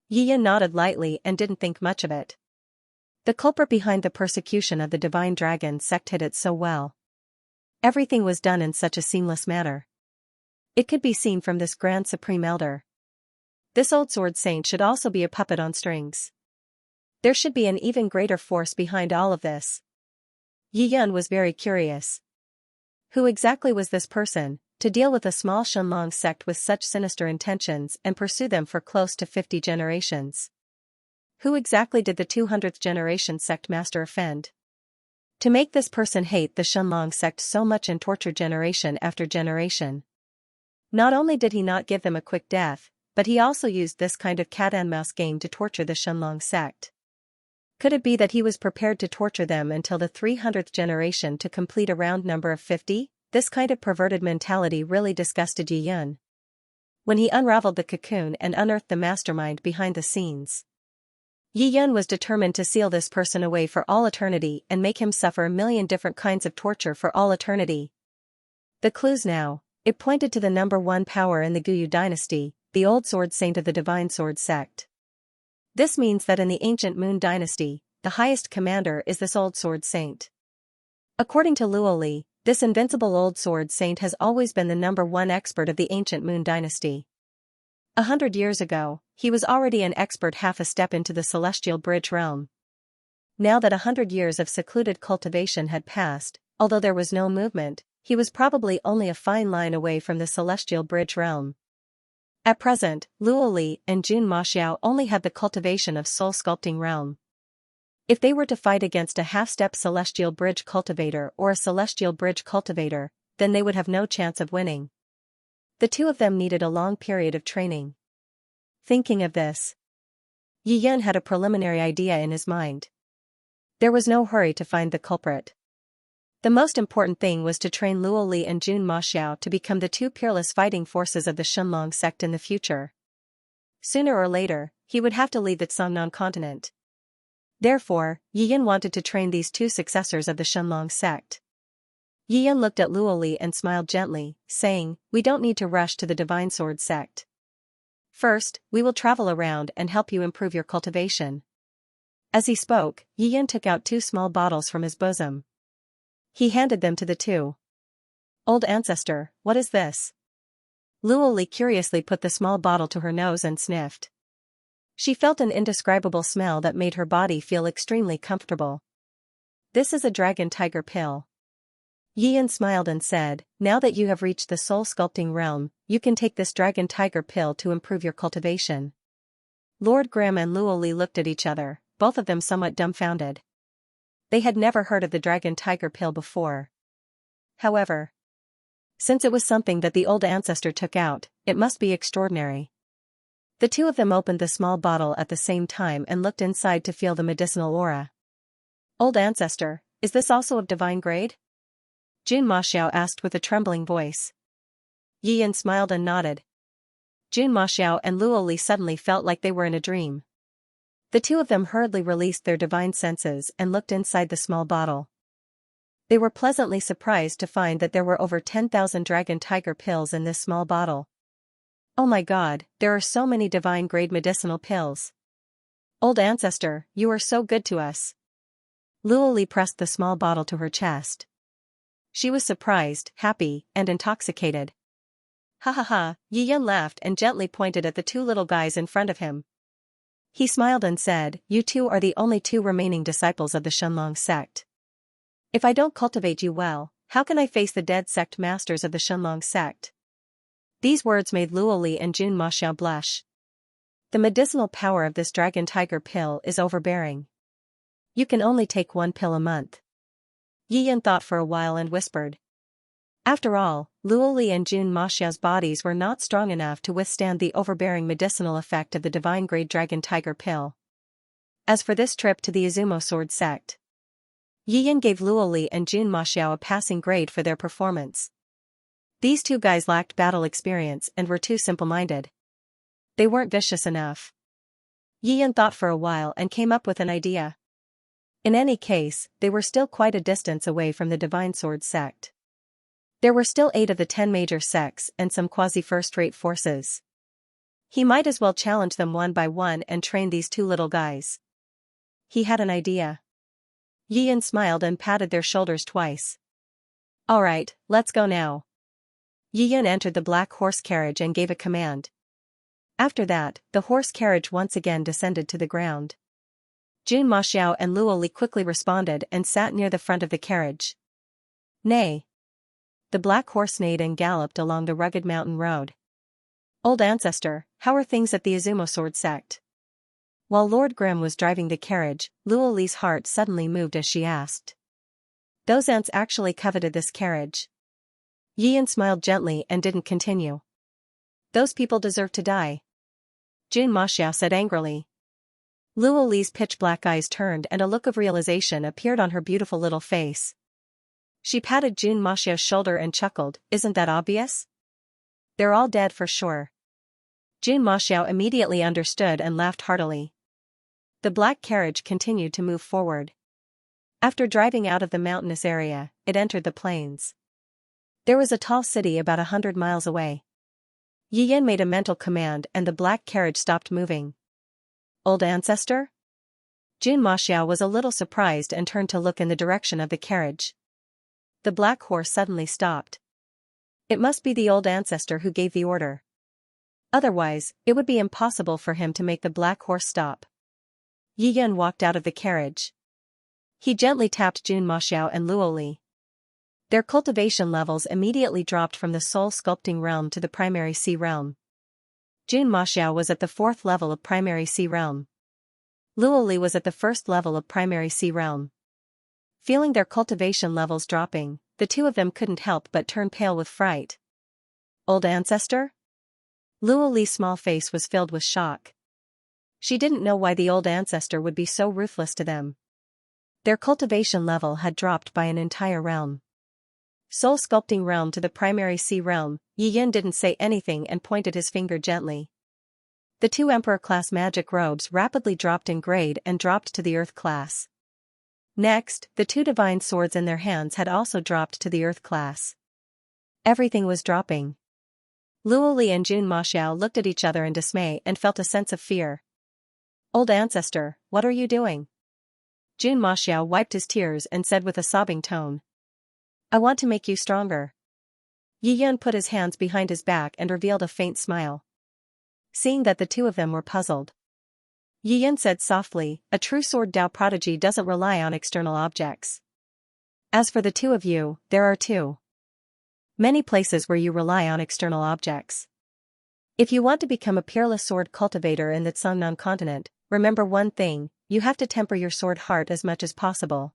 A: Yi Yin nodded lightly and didn't think much of it. The culprit behind the persecution of the divine dragon sect hid it so well. Everything was done in such a seamless manner. It could be seen from this grand supreme elder. This old sword saint should also be a puppet on strings. There should be an even greater force behind all of this. Yi Yin was very curious. Who exactly was this person, to deal with a small Xianxia sect with such sinister intentions and pursue them for close to 50 generations? Who exactly did the 200th generation sect master offend? To make this person hate the Xianxia sect so much and torture generation after generation. Not only did he not give them a quick death, but he also used this kind of cat-and-mouse game to torture the Xianxia sect. Could it be that he was prepared to torture them until the 300th generation to complete a round number of 50? This kind of perverted mentality really disgusted Yi Yin. When he unraveled the cocoon and unearthed the mastermind behind the scenes, Yi Yin was determined to seal this person away for all eternity and make him suffer a million different kinds of torture for all eternity. The clues now, it pointed to the #1 power in the Guyu dynasty, the old sword saint of the divine sword sect. This means that in the ancient Moon dynasty, the highest commander is this old sword saint. According to Luo Li, this invincible old sword saint has always been the #1 expert of the ancient Moon dynasty. 100 years ago, he was already an expert half a step into the celestial bridge realm. Now that 100 years of secluded cultivation had passed, although there was no movement, he was probably only a fine line away from the celestial bridge realm. At present, Luo Li and Jun Maxiao only had the cultivation of soul sculpting realm. If they were to fight against a half-step celestial bridge cultivator or a celestial bridge cultivator, then they would have no chance of winning. The two of them needed a long period of training. Thinking of this, Yi Yin had a preliminary idea in his mind. There was no hurry to find the culprit. The most important thing was to train Luo Li and Jun Maxiao to become the two peerless fighting forces of the Xianxia sect in the future. Sooner or later, he would have to leave the Xiangnan continent. Therefore, Yi Yin wanted to train these two successors of the Xianxia sect. Yi Yin looked at Luo Li and smiled gently, saying, we don't need to rush to the divine sword sect. First, we will travel around and help you improve your cultivation. As he spoke, Yi Yin took out 2 small bottles from his bosom. He handed them to the two. Old Ancestor, what is this? Luo Li curiously put the small bottle to her nose and sniffed. She felt an indescribable smell that made her body feel extremely comfortable. This is a dragon tiger pill. Yi Yin smiled and said, now that you have reached the soul sculpting realm, you can take this dragon tiger pill to improve your cultivation. Lord Grimm and Luo Li looked at each other, both of them somewhat dumbfounded. They had never heard of the dragon tiger pill before. However, since it was something that the old ancestor took out, it must be extraordinary. The two of them opened the small bottle at the same time and looked inside to feel the medicinal aura. Old Ancestor, is this also of divine grade? Jun Maxiao asked with a trembling voice. Yi Yin smiled and nodded. Jun Maxiao and Luo Li suddenly felt like they were in a dream. The two of them hurriedly released their divine senses and looked inside the small bottle. They were pleasantly surprised to find that there were over 10,000 dragon tiger pills in this small bottle. Oh my god, there are so many divine-grade medicinal pills. Old Ancestor, you are so good to us. Luo Li pressed the small bottle to her chest. She was surprised, happy, and intoxicated. Ha ha ha, Yi Yin laughed and gently pointed at the 2 little guys in front of him. He smiled and said, you two are the only 2 remaining disciples of the Xianxia sect. If I don't cultivate you well, how can I face the dead sect masters of the Xianxia sect? These words made Luo Li and Jun Maxiao blush. The medicinal power of this dragon tiger pill is overbearing. You can only take one pill a month. Yi Yan thought for a while and whispered. After all, Luoli and Jun Maxiao's bodies were not strong enough to withstand the overbearing medicinal effect of the divine-grade dragon tiger pill. As for this trip to the Izumo sword sect, Yi Yan gave Luoli and Jun Maxiao a passing grade for their performance. These two guys lacked battle experience and were too simple-minded. They weren't vicious enough. Yi Yan thought for a while and came up with an idea. In any case, they were still quite a distance away from the divine sword sect. There were still 8 of the 10 major sects and some quasi-first-rate forces. He might as well challenge them one by one and train these two little guys. He had an idea. Yi Yan smiled and patted their shoulders twice. Alright, let's go now. Yi Yan entered the black horse carriage and gave a command. After that, the horse carriage once again descended to the ground. Jun Maxiao and Luoli quickly responded and sat near the front of the carriage. Nay. The black horse neighed and galloped along the rugged mountain road. Old ancestor, how are things at the Izumo sword sect? While Lord Grimm was driving the carriage, Luoli's heart suddenly moved as she asked. Those ants actually coveted this carriage. Yi Yan smiled gently and didn't continue. Those people deserve to die. Jun Maxiao said angrily. Luoli's pitch-black eyes turned and a look of realization appeared on her beautiful little face. She patted Jun Maxiao's shoulder and chuckled, isn't that obvious? They're all dead for sure. Jun Maxiao immediately understood and laughed heartily. The black carriage continued to move forward. After driving out of the mountainous area, it entered the plains. There was a tall city about 100 miles away. Yi Yan made a mental command and the black carriage stopped moving. Old ancestor? Jun Maxiao was a little surprised and turned to look in the direction of the carriage. The black horse suddenly stopped. It must be the old ancestor who gave the order. Otherwise, it would be impossible for him to make the black horse stop. Yi Yan walked out of the carriage. He gently tapped Jun Maxiao and Luoli. Their cultivation levels immediately dropped from the soul sculpting realm to the primary sea realm. Jun Maxiao was at the 4th level of primary sea realm. Luoli was at the 1st level of primary sea realm. Feeling their cultivation levels dropping, the two of them couldn't help but turn pale with fright. Old ancestor? Luoli's small face was filled with shock. She didn't know why the old ancestor would be so ruthless to them. Their cultivation level had dropped by an entire realm. Soul sculpting realm to the primary sea realm, Yi Yan didn't say anything and pointed his finger gently. The 2 Emperor-class magic robes rapidly dropped in grade and dropped to the Earth class. Next, the 2 divine swords in their hands had also dropped to the Earth class. Everything was dropping. Luoli and Jun Maxiao looked at each other in dismay and felt a sense of fear. Old ancestor, what are you doing? Jun Maxiao wiped his tears and said with a sobbing tone. I want to make you stronger. Yi Yan put his hands behind his back and revealed a faint smile. Seeing that the two of them were puzzled, Yi Yan said softly, a true sword Dao prodigy doesn't rely on external objects. As for the two of you, there are many places where you rely on external objects. If you want to become a peerless sword cultivator in the Tsungnan continent, remember one thing, you have to temper your sword heart as much as possible.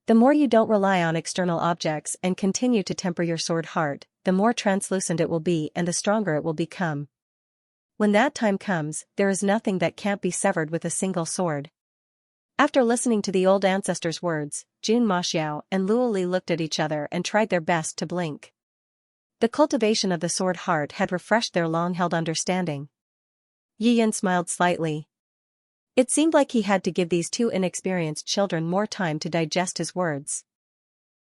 A: The more you don't rely on external objects and continue to temper your sword heart, the more translucent it will be and the stronger it will become. When that time comes, there is nothing that can't be severed with a single sword. After listening to the old ancestor's words, Jun Maxiao and Luoli looked at each other and tried their best to blink. The cultivation of the sword heart had refreshed their long-held understanding. Yi Yan smiled slightly. It seemed like he had to give these 2 inexperienced children more time to digest his words.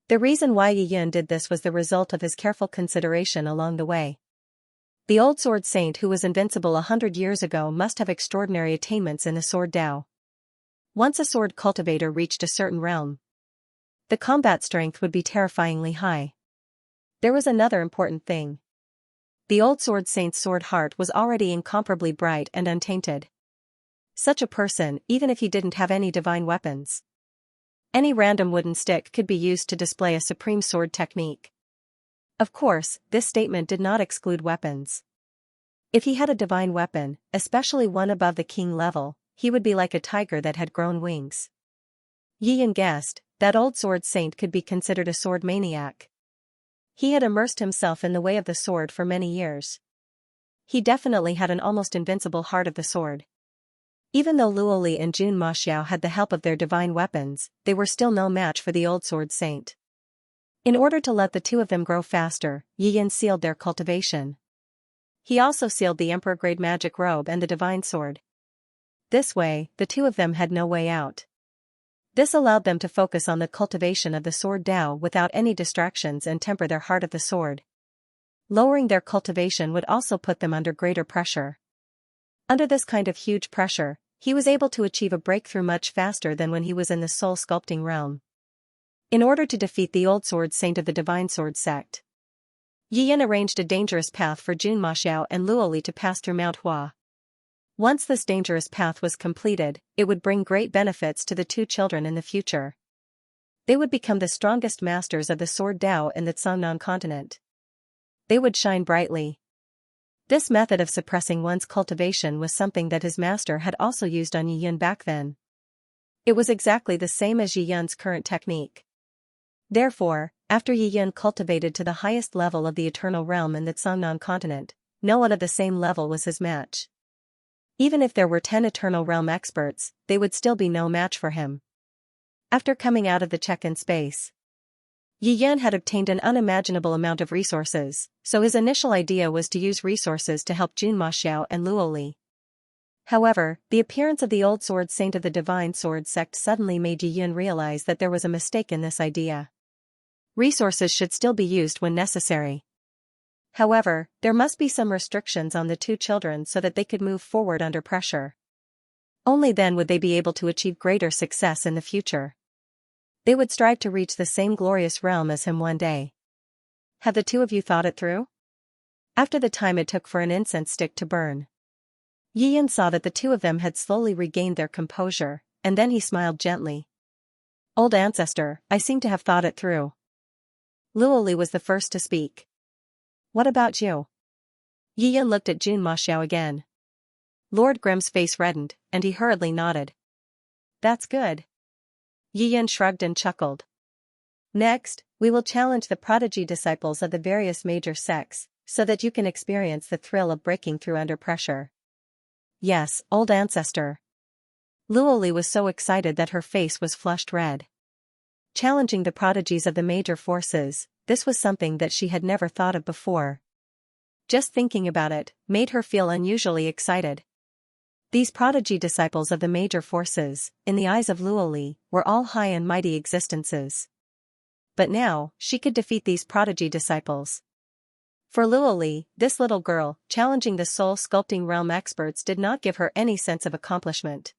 A: The reason why Yi Yan did this was the result of his careful consideration along the way. The old sword saint who was invincible 100 years ago must have extraordinary attainments in the sword Dao. Once a sword cultivator reached a certain realm, the combat strength would be terrifyingly high. There was another important thing. The old sword saint's sword heart was already incomparably bright and untainted. Such a person, even if he didn't have any divine weapons, any random wooden stick could be used to display a supreme sword technique. Of course, this statement did not exclude weapons. If he had a divine weapon, especially one above the king level, he would be like a tiger that had grown wings. Yi Yan guessed that old sword saint could be considered a sword maniac. He had immersed himself in the way of the sword for many years. He definitely had an almost invincible heart of the sword. Even though Luoli and Jun Maxiao had the help of their divine weapons, they were still no match for the old sword saint. In order to let the two of them grow faster, Yi Yan sealed their cultivation. He also sealed the emperor-grade magic robe and the divine sword. This way, the two of them had no way out. This allowed them to focus on the cultivation of the sword Dao without any distractions and temper their heart of the sword. Lowering their cultivation would also put them under greater pressure. Under this kind of huge pressure, he was able to achieve a breakthrough much faster than when he was in the soul sculpting realm. In order to defeat the old sword saint of the divine sword sect, Yi Yan arranged a dangerous path for Jun Maxiao and Luoli to pass through Mount Hua. Once this dangerous path was completed, it would bring great benefits to the two children in the future. They would become the strongest masters of the sword Dao in the Cangnan continent. They would shine brightly. This method of suppressing one's cultivation was something that his master had also used on Yi Yan back then. It was exactly the same as Yi Yan's current technique. Therefore, after Yi Yan cultivated to the highest level of the eternal realm in the Cangnan continent, no one of the same level was his match. Even if there were 10 eternal realm experts, they would still be no match for him. After coming out of the check-in space, Yi Yan had obtained an unimaginable amount of resources, so his initial idea was to use resources to help Jun Maxiao and Luoli. However, the appearance of the old sword saint of the divine sword sect suddenly made Yi Yan realize that there was a mistake in this idea. Resources should still be used when necessary. However, there must be some restrictions on the two children so that they could move forward under pressure. Only then would they be able to achieve greater success in the future. They would strive to reach the same glorious realm as him one day. Have the two of you thought it through? After the time it took for an incense stick to burn, Yi Yan saw that the two of them had slowly regained their composure, and then he smiled gently. Old ancestor, I seem to have thought it through. Luoli was the first to speak. What about you? Yi Yan looked at Jun Maxiao again. Lord Grimm's face reddened, and he hurriedly nodded. That's good. Yi Yan shrugged and chuckled. Next, we will challenge the prodigy disciples of the various major sects, so that you can experience the thrill of breaking through under pressure. Yes, old ancestor. Luoli was so excited that her face was flushed red. Challenging the prodigies of the major forces, this was something that she had never thought of before. Just thinking about it made her feel unusually excited. These prodigy disciples of the major forces, in the eyes of Luoli, were all high and mighty existences. But now, she could defeat these prodigy disciples. For Luoli, this little girl, challenging the soul sculpting realm experts did not give her any sense of accomplishment.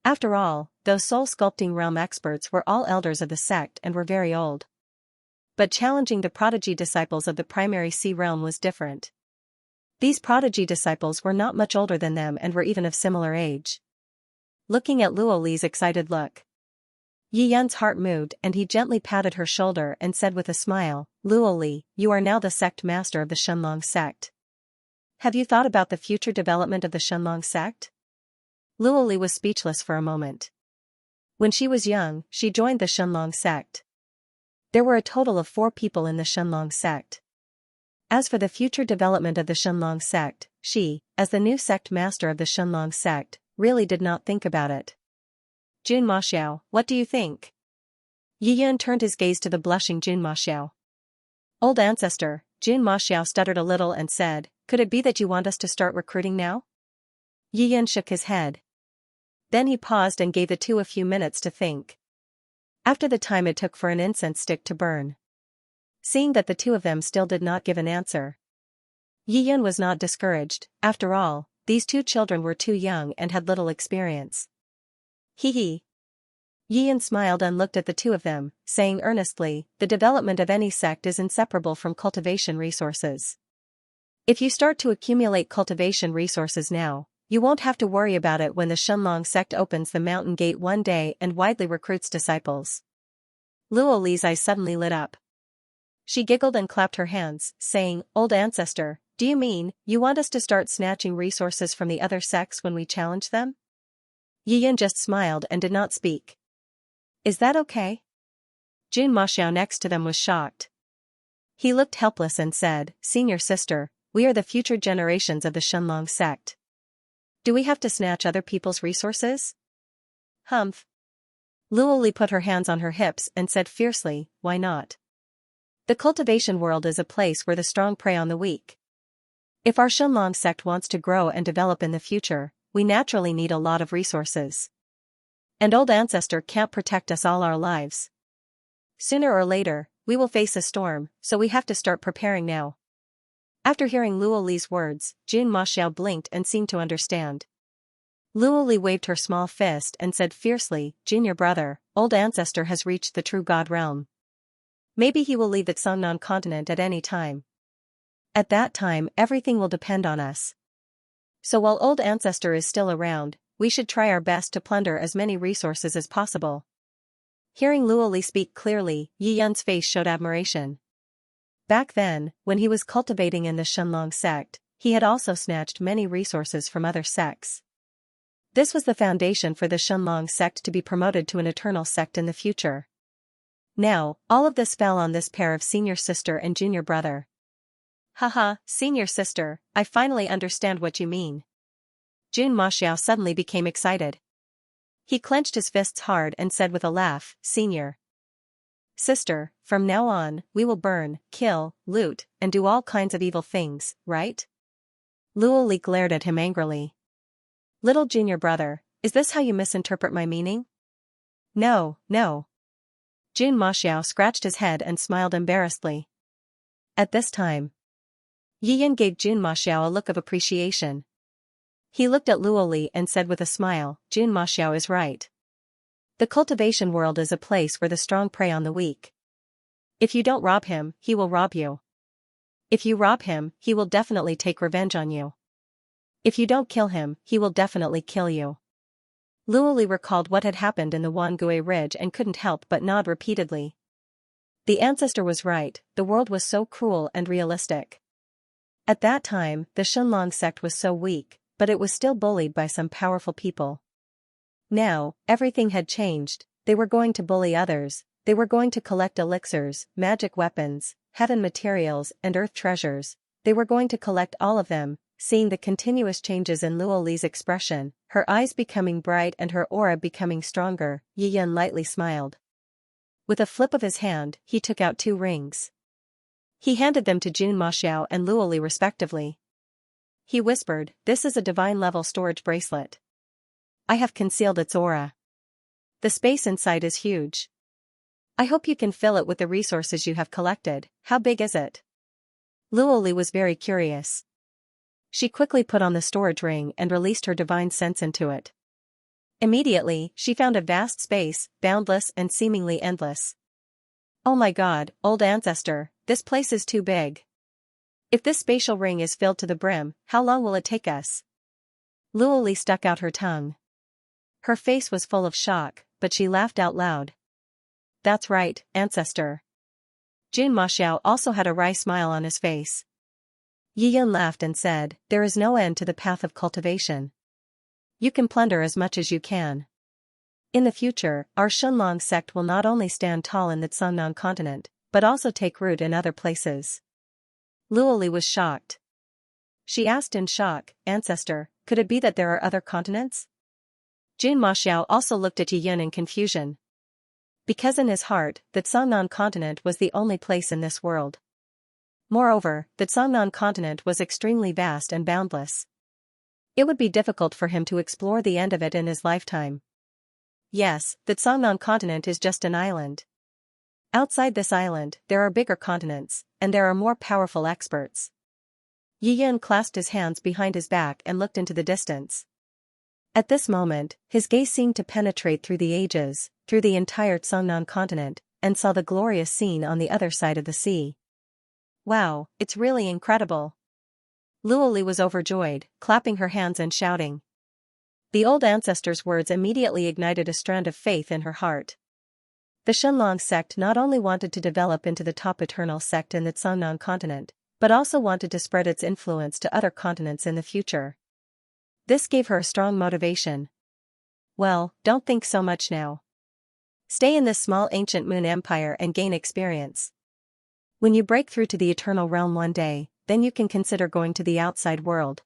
A: After all, those soul sculpting realm experts were all elders of the sect and were very old. But challenging the prodigy disciples of the primary sea realm was different. These prodigy disciples were not much older than them and were even of similar age. Looking at Luoli's excited look, Yi Yan's heart moved and he gently patted her shoulder and said with a smile, Luoli, you are now the sect master of the Shenlong sect. Have you thought about the future development of the Shenlong sect? Luoli was speechless for a moment. When she was young, she joined the Shenlong sect. There were a total of 4 people in the Shenlong sect. As for the future development of the Shenlong sect, she, as the new sect master of the Shenlong sect, really did not think about it. Jun Maxiao, what do you think? Yi Yan turned his gaze to the blushing Jun Maxiao. Old ancestor, Jun Maxiao stuttered a little and said, could it be that you want us to start recruiting now? Yi Yan shook his head. Then he paused and gave the two a few minutes to think. After the time it took for an incense stick to burn. Seeing that the two of them still did not give an answer, Yi Yan was not discouraged. After all, these two children were too young and had little experience. Hee hee. Yi Yan smiled and looked at the two of them, saying earnestly, the development of any sect is inseparable from cultivation resources. If you start to accumulate cultivation resources now, you won't have to worry about it when the Shenlong sect opens the mountain gate one day and widely recruits disciples. Luoli's eyes suddenly lit up. She giggled and clapped her hands, saying, Old ancestor, Do you mean, you want us to start snatching resources from the other sects when we challenge them? Yiyan just smiled and did not speak. Is that okay? Jun Maxiao next to them was shocked. He looked helpless and said, Senior sister, we are the future generations of the Shenlong sect. Do we have to snatch other people's resources? Humph. Luoli put her hands on her hips and said fiercely, why not? The cultivation world is a place where the strong prey on the weak. If our Shenlong sect wants to grow and develop in the future, we naturally need a lot of resources. And old ancestor can't protect us all our lives. Sooner or later, we will face a storm, so we have to start preparing now. After hearing Luoli's words, Jun Maxiao blinked and seemed to understand. Luoli waved her small fist and said fiercely, Junior brother, old ancestor has reached the true God realm. Maybe he will leave the Songnan continent at any time. At that time everything will depend on us. So while old ancestor is still around, we should try our best to plunder as many resources as possible. Hearing Luoli speak clearly, Yi Yun's face showed admiration. Back then, when he was cultivating in the Shenlong sect, he had also snatched many resources from other sects. This was the foundation for the Shenlong sect to be promoted to an eternal sect in the future. Now, all of this fell on this pair of senior sister and junior brother. Haha, senior sister, I finally understand what you mean. Jun Maxiao suddenly became excited. He clenched his fists hard and said with a laugh, Senior sister, from now on, we will burn, kill, loot, and do all kinds of evil things, right? Luoli glared at him angrily. Little junior brother, is this how you misinterpret my meaning? No, no. Jun Maxiao scratched his head and smiled embarrassedly. At this time, Yiyan gave Jun Maxiao a look of appreciation. He looked at Luoli and said with a smile, Jun Maxiao is right. The cultivation world is a place where the strong prey on the weak. If you don't rob him, he will rob you. If you rob him, he will definitely take revenge on you. If you don't kill him, he will definitely kill you. Luoli recalled what had happened in the Wangui Ridge and couldn't help but nod repeatedly. The ancestor was right, the world was so cruel and realistic. At that time, the Shenlong sect was so weak, but it was still bullied by some powerful people. Now, everything had changed, they were going to bully others, they were going to collect elixirs, magic weapons, heaven materials and earth treasures, they were going to collect all of them. Seeing the continuous changes in Luoli's expression, her eyes becoming bright and her aura becoming stronger, Yiyan lightly smiled. With a flip of his hand, he took out 2 rings. He handed them to Jun Maxiao and Luoli respectively. He whispered, this is a divine-level storage bracelet. I have concealed its aura. The space inside is huge. I hope you can fill it with the resources you have collected. How big is it? Luoli was very curious. She quickly put on the storage ring and released her divine sense into it. Immediately, she found a vast space, boundless and seemingly endless. Oh my god, old ancestor, this place is too big. If this spatial ring is filled to the brim, how long will it take us? Luoli stuck out her tongue. Her face was full of shock, but she laughed out loud. That's right, ancestor. Jun Maxiao also had a wry smile on his face. Yiyan laughed and said, there is no end to the path of cultivation. You can plunder as much as you can. In the future, our Shenlong sect will not only stand tall in the Songnan continent, but also take root in other places. Luoli was shocked. She asked in shock, Ancestor, could it be that there are other continents? Jun Maxiao also looked at Yiyan in confusion. Because in his heart, the Songnan continent was the only place in this world. Moreover, the Songnan continent was extremely vast and boundless. It would be difficult for him to explore the end of it in his lifetime. Yes, the Songnan continent is just an island. Outside this island, there are bigger continents, and there are more powerful experts. Yiyan clasped his hands behind his back and looked into the distance. At this moment, his gaze seemed to penetrate through the ages, through the entire Songnan continent, and saw the glorious scene on the other side of the sea. Wow, it's really incredible. Luoli was overjoyed, clapping her hands and shouting. The old ancestor's words immediately ignited a strand of faith in her heart. The Shenlong sect not only wanted to develop into the top eternal sect in the Songnan continent, but also wanted to spread its influence to other continents in the future. This gave her a strong motivation. Well, don't think so much now. Stay in this small ancient moon empire and gain experience. When you break through to the eternal realm one day, then you can consider going to the outside world.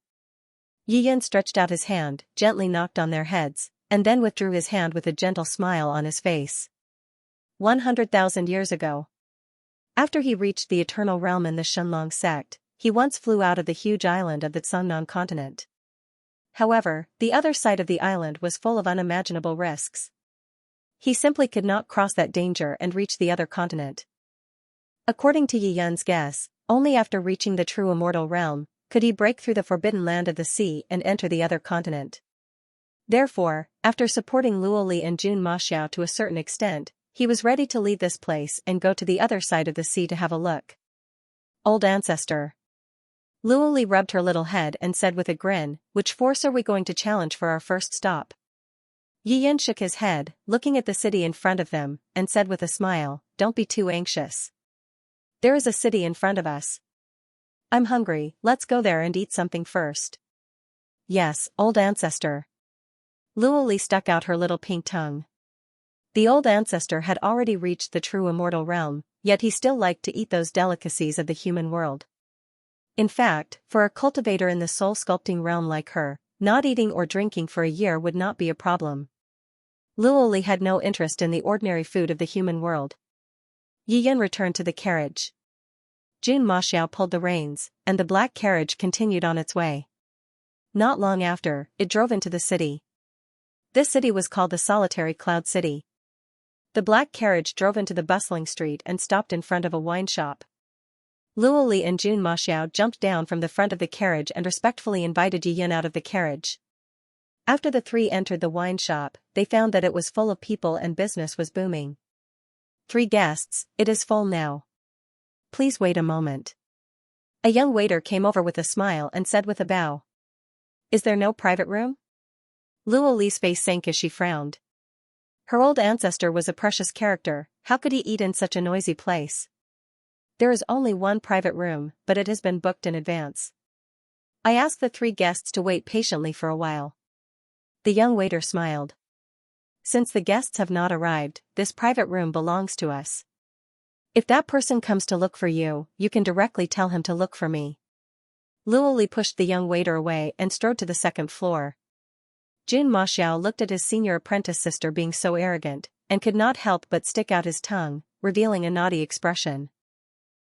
A: Yi Yan stretched out his hand, gently knocked on their heads, and then withdrew his hand with a gentle smile on his face. 100,000 years ago. After he reached the eternal realm in the Shenlong sect, he once flew out of the huge island of the Cangnan continent. However, the other side of the island was full of unimaginable risks. He simply could not cross that danger and reach the other continent. According to Yi Yan's guess, only after reaching the true immortal realm could he break through the forbidden land of the sea and enter the other continent. Therefore, after supporting Luoli and Jun Maxiao to a certain extent, he was ready to leave this place and go to the other side of the sea to have a look. Old ancestor. Luoli rubbed her little head and said with a grin, "Which force are we going to challenge for our first stop?" Yi Yan shook his head, looking at the city in front of them, and said with a smile, "Don't be too anxious. There is a city in front of us. I'm hungry, let's go there and eat something first." "Yes, old ancestor." Luoli stuck out her little pink tongue. The old ancestor had already reached the true immortal realm, yet he still liked to eat those delicacies of the human world. In fact, for a cultivator in the soul-sculpting realm like her, not eating or drinking for a year would not be a problem. Luoli had no interest in the ordinary food of the human world. Yi Yan returned to the carriage. Jun Maxiao pulled the reins, and the black carriage continued on its way. Not long after, it drove into the city. This city was called the Solitary Cloud City. The black carriage drove into the bustling street and stopped in front of a wine shop. Luoli and Jun Maxiao jumped down from the front of the carriage and respectfully invited Yi Yan out of the carriage. After the three entered the wine shop, they found that it was full of people and business was booming. "3 guests, it is full now. Please wait a moment." A young waiter came over with a smile and said with a bow, "Is there no private room?" Luoli's face sank as she frowned. Her old ancestor was a precious character, how could he eat in such a noisy place? "There is only one private room, but it has been booked in advance. I asked the 3 guests to wait patiently for a while." The young waiter smiled. "Since the guests have not arrived, this private room belongs to us. If that person comes to look for you, you can directly tell him to look for me." Luoli pushed the young waiter away and strode to the second floor. Jun Maxiao looked at his senior apprentice sister being so arrogant, and could not help but stick out his tongue, revealing a naughty expression.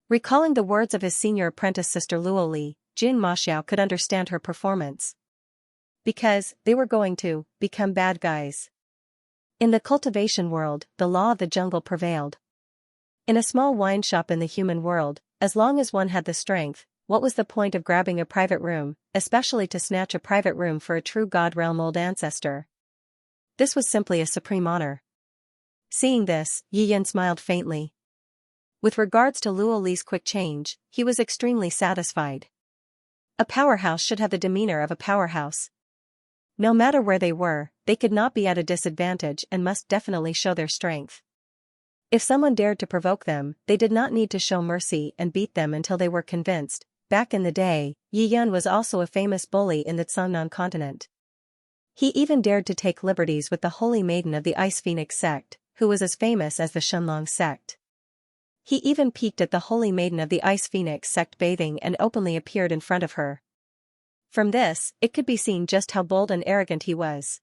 A: Recalling the words of his senior apprentice sister Luoli, Jun Maxiao could understand her performance. Because, they were going to become bad guys. In the cultivation world, the law of the jungle prevailed. In a small wine shop in the human world, as long as one had the strength, what was the point of grabbing a private room, especially to snatch a private room for a true God realm old ancestor? This was simply a supreme honor. Seeing this, Yi Yan smiled faintly. With regards to Luoli's quick change, he was extremely satisfied. A powerhouse should have the demeanor of a powerhouse. No matter where they were, they could not be at a disadvantage and must definitely show their strength. If someone dared to provoke them, they did not need to show mercy and beat them until they were convinced. Back in the day, Yi Yan was also a famous bully in the Cangnan continent. He even dared to take liberties with the Holy Maiden of the Ice Phoenix sect, who was as famous as the Shenlong sect. He even peeked at the Holy Maiden of the Ice Phoenix sect bathing and openly appeared in front of her. From this, it could be seen just how bold and arrogant he was.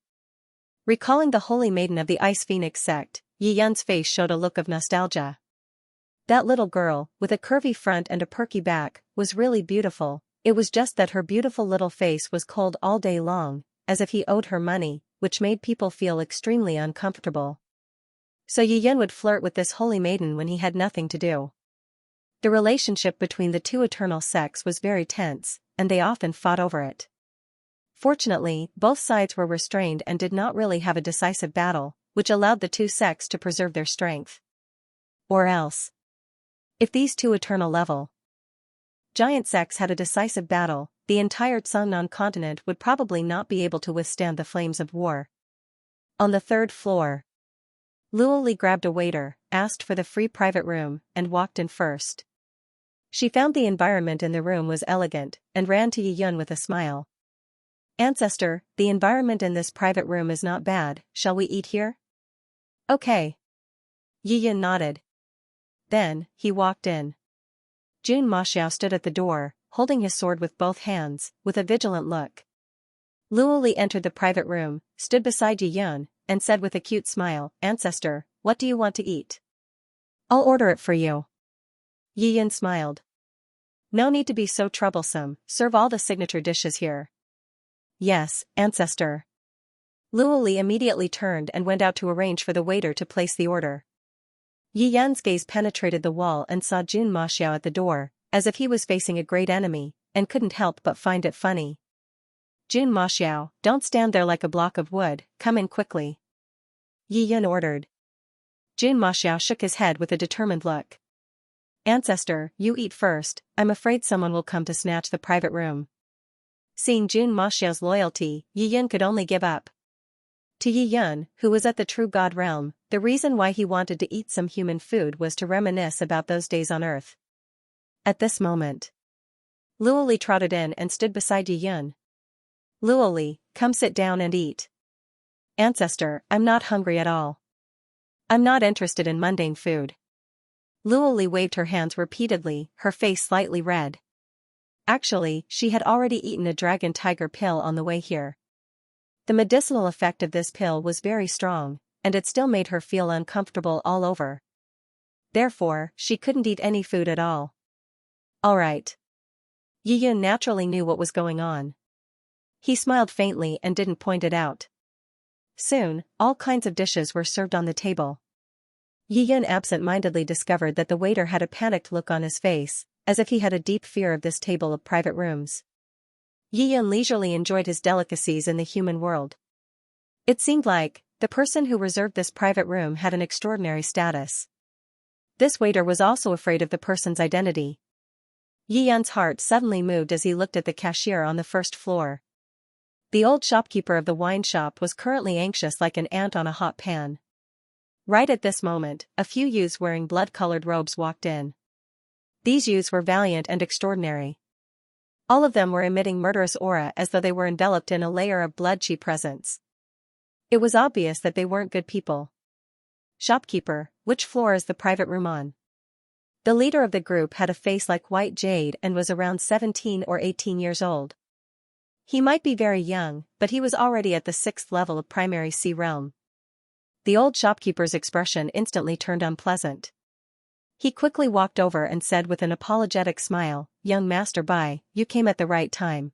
A: Recalling the Holy Maiden of the Ice Phoenix sect, Yi Yan's face showed a look of nostalgia. That little girl, with a curvy front and a perky back, was really beautiful. It was just that her beautiful little face was cold all day long, as if he owed her money, which made people feel extremely uncomfortable. So Yi Yan would flirt with this holy maiden when he had nothing to do. The relationship between the two eternal sects was very tense, and they often fought over it. Fortunately, both sides were restrained and did not really have a decisive battle, which allowed the two sects to preserve their strength. Or else, if these two eternal level giant sects had a decisive battle, the entire Cangnan continent would probably not be able to withstand the flames of war. On the 3rd floor, Luoli grabbed a waiter, asked for the free private room, and walked in first. She found the environment in the room was elegant, and ran to Yi Yun with a smile. Ancestor, the environment in this private room is not bad, shall we eat here? Okay. Yi Yun nodded. Then, he walked in. Jun Maxiao stood at the door, holding his sword with both hands, with a vigilant look. Luo Li entered the private room, stood beside Yi Yun, and said with a cute smile, Ancestor, what do you want to eat? I'll order it for you. Yi Yun smiled. No need to be so troublesome, serve all the signature dishes here. Yes, Ancestor. Luo Li immediately turned and went out to arrange for the waiter to place the order. Yi Yun's gaze penetrated the wall and saw Jun Maxiao at the door, as if he was facing a great enemy, and couldn't help but find it funny. Jun Maxiao, don't stand there like a block of wood, come in quickly. Yi Yun ordered. Jun Maxiao shook his head with a determined look. Ancestor, you eat first, I'm afraid someone will come to snatch the private room. Seeing Jun Maxiao's loyalty, Yi Yun could only give up. To Yi Yun, who was at the True God realm, the reason why he wanted to eat some human food was to reminisce about those days on Earth. At this moment, Luo Li trotted in and stood beside Yi Yun. Luo Li, come sit down and eat. Ancestor, I'm not hungry at all. I'm not interested in mundane food. Luo Li waved her hands repeatedly, her face slightly red. Actually, she had already eaten a dragon tiger pill on the way here. The medicinal effect of this pill was very strong, and it still made her feel uncomfortable all over. Therefore, she couldn't eat any food at all. Alright. Yi Yun naturally knew what was going on. He smiled faintly and didn't point it out. Soon, all kinds of dishes were served on the table. Yi Yun absent-mindedly discovered that the waiter had a panicked look on his face, as if he had a deep fear of this table of private rooms. Yi Yun leisurely enjoyed his delicacies in the human world. It seemed like, the person who reserved this private room had an extraordinary status. This waiter was also afraid of the person's identity. Yi Yun's heart suddenly moved as he looked at the cashier on the first floor. The old shopkeeper of the wine shop was currently anxious like an ant on a hot pan. Right at this moment, a few youths wearing blood-colored robes walked in. These youths were valiant and extraordinary. All of them were emitting murderous aura as though they were enveloped in a layer of blood-chi presence. It was obvious that they weren't good people. Shopkeeper, which floor is the private room on? The leader of the group had a face like white jade and was around 17 or 18 years old. He might be very young, but he was already at the 6th level of primary C realm. The old shopkeeper's expression instantly turned unpleasant. He quickly walked over and said with an apologetic smile, Young Master Bai, you came at the right time.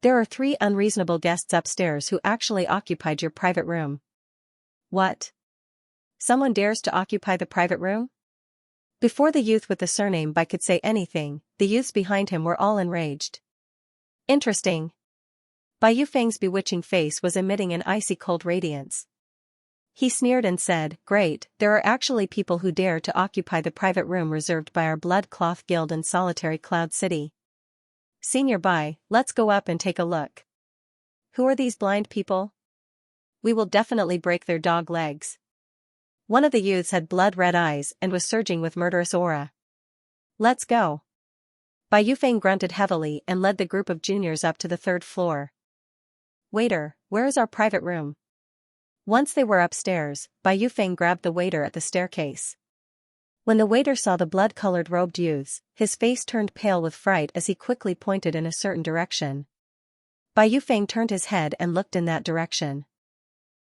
A: There are 3 unreasonable guests upstairs who actually occupied your private room. What? Someone dares to occupy the private room? Before the youth with the surname Bai could say anything, the youths behind him were all enraged. Interesting. Bai Yufeng's bewitching face was emitting an icy cold radiance. He sneered and said, Great, there are actually people who dare to occupy the private room reserved by our Blood Cloth Guild in solitary Cloud City. Senior Bai, let's go up and take a look. Who are these blind people? We will definitely break their dog legs. One of the youths had blood-red eyes and was surging with murderous aura. Let's go. Bai Yufeng grunted heavily and led the group of juniors up to the 3rd floor. Waiter, where is our private room? Once they were upstairs, Bai Yufeng grabbed the waiter at the staircase. When the waiter saw the blood-colored robed youths, his face turned pale with fright as he quickly pointed in a certain direction. Bai Yufeng turned his head and looked in that direction.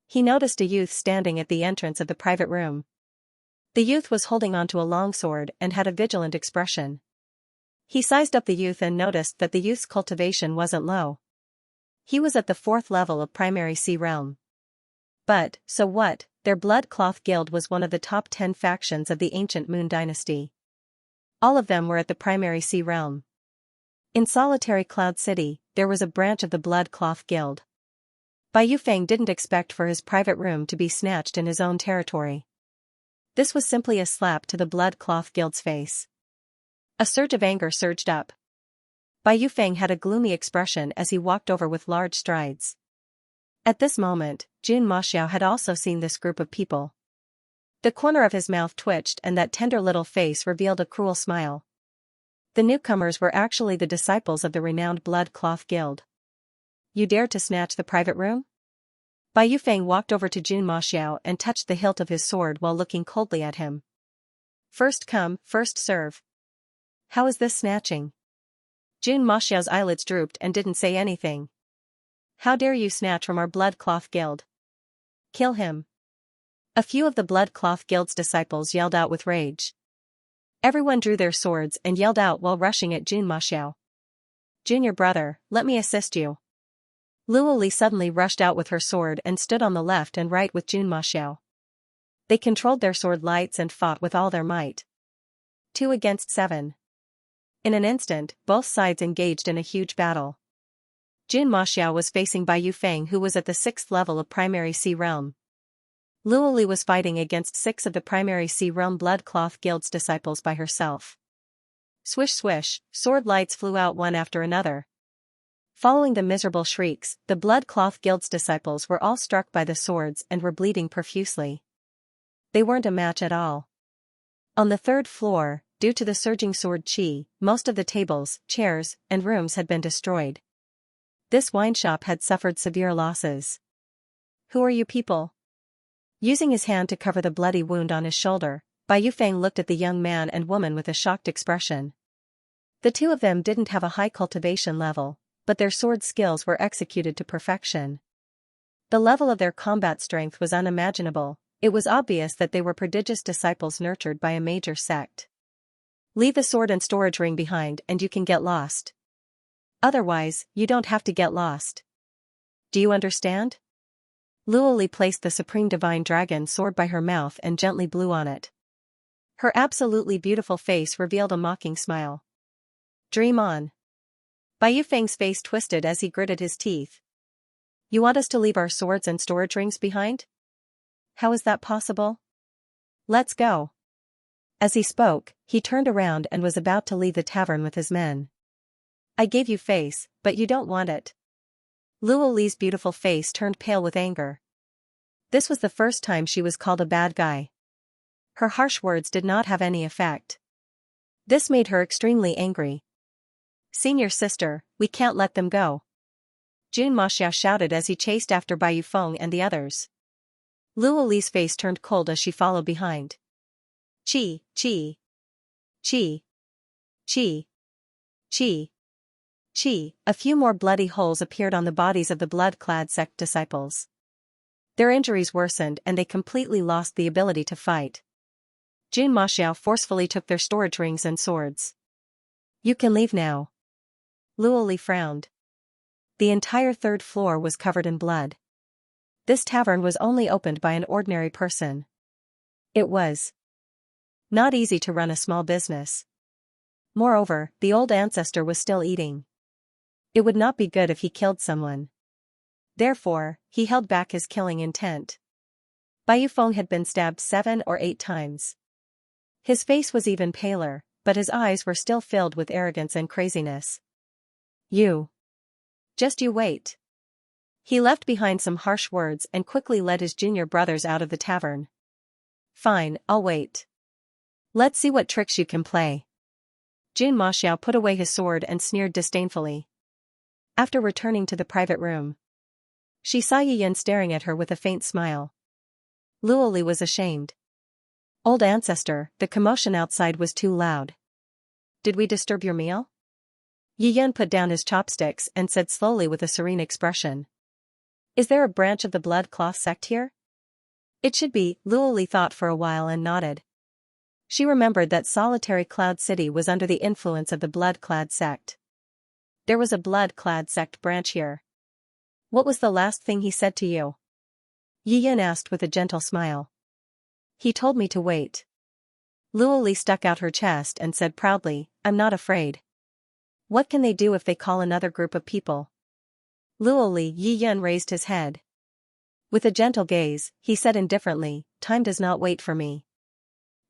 A: He noticed a youth standing at the entrance of the private room. The youth was holding onto a longsword and had a vigilant expression. He sized up the youth and noticed that the youth's cultivation wasn't low. He was at the 4th level of primary C realm. But, so what, their Blood Cloth Guild was one of the top 10 factions of the ancient Moon Dynasty. All of them were at the primary C realm. In solitary Cloud City, there was a branch of the Blood Cloth Guild. Bai Yufeng didn't expect for his private room to be snatched in his own territory. This was simply a slap to the Blood Cloth Guild's face. A surge of anger surged up. Bai Yufeng had a gloomy expression as he walked over with large strides. At this moment, Jun Maxiao had also seen this group of people. The corner of his mouth twitched and that tender little face revealed a cruel smile. The newcomers were actually the disciples of the renowned Blood Cloth Guild. You dared to snatch the private room? Bai Yufeng walked over to Jun Maxiao and touched the hilt of his sword while looking coldly at him. First come, first serve. How is this snatching? Jun Maxiao's eyelids drooped and didn't say anything. How dare you snatch from our Blood Cloth Guild? Kill him. A few of the Blood Cloth Guild's disciples yelled out with rage. Everyone drew their swords and yelled out while rushing at Jun Maxiao. Junior brother, let me assist you. Luo Li suddenly rushed out with her sword and stood on the left and right with Jun Maxiao. They controlled their sword lights and fought with all their might. 2 against 7. In an instant, both sides engaged in a huge battle. Jun Maxiao was facing Bai Yufeng, who was at the 6th level of Primary Sea Realm. Luo Li was fighting against 6 of the Primary Sea Realm Blood Cloth Guild's disciples by herself. Swish swish, sword lights flew out one after another. Following the miserable shrieks, the Blood Cloth Guild's disciples were all struck by the swords and were bleeding profusely. They weren't a match at all. On the 3rd floor, due to the surging sword qi, most of the tables, chairs, and rooms had been destroyed. This wine shop had suffered severe losses. Who are you people? Using his hand to cover the bloody wound on his shoulder, Bai Yufeng looked at the young man and woman with a shocked expression. The two of them didn't have a high cultivation level, but their sword skills were executed to perfection. The level of their combat strength was unimaginable. It was obvious that they were prodigious disciples nurtured by a major sect. Leave the sword and storage ring behind and you can get lost. Otherwise, you don't have to get lost. Do you understand? Luo Li placed the Supreme Divine Dragon sword by her mouth and gently blew on it. Her absolutely beautiful face revealed a mocking smile. Dream on. Bai Yufeng's face twisted as he gritted his teeth. You want us to leave our swords and storage rings behind? How is that possible? Let's go. As he spoke, he turned around and was about to leave the tavern with his men. I gave you face, but you don't want it. Luo Li's beautiful face turned pale with anger. This was the first time she was called a bad guy. Her harsh words did not have any effect. This made her extremely angry. Senior sister, we can't let them go. Jun Maxiao shouted as he chased after Bai Yufeng and the others. Luo Li's face turned cold as she followed behind. Chi, chi, chi, chi, chi, chi. A few more bloody holes appeared on the bodies of the blood-clad sect disciples. Their injuries worsened and they completely lost the ability to fight. Jun Maxiao forcefully took their storage rings and swords. You can leave now. Luo Li frowned. The entire 3rd floor was covered in blood. This tavern was only opened by an ordinary person. It was not easy to run a small business. Moreover, the old ancestor was still eating. It would not be good if he killed someone. Therefore, he held back his killing intent. Bai Yufeng had been stabbed 7 or 8 times. His face was even paler, but his eyes were still filled with arrogance and craziness. Just you wait. He left behind some harsh words and quickly led his junior brothers out of the tavern. Fine, I'll wait. Let's see what tricks you can play. Jun Maxiao put away his sword and sneered disdainfully. After returning to the private room, she saw Yiyan staring at her with a faint smile. Luo Li was ashamed. Old ancestor, the commotion outside was too loud. Did we disturb your meal? Yiyan put down his chopsticks and said slowly with a serene expression. Is there a branch of the blood cloth sect here? It should be, Luo Li thought for a while and nodded. She remembered that solitary Cloud City was under the influence of the blood-clad sect. There was a blood-clad sect branch here. What was the last thing he said to you? Yiyan asked with a gentle smile. He told me to wait. Luo Li stuck out her chest and said proudly, I'm not afraid. What can they do if they call another group of people? Luo Li, Yiyan raised his head. With a gentle gaze, he said indifferently, time does not wait for me.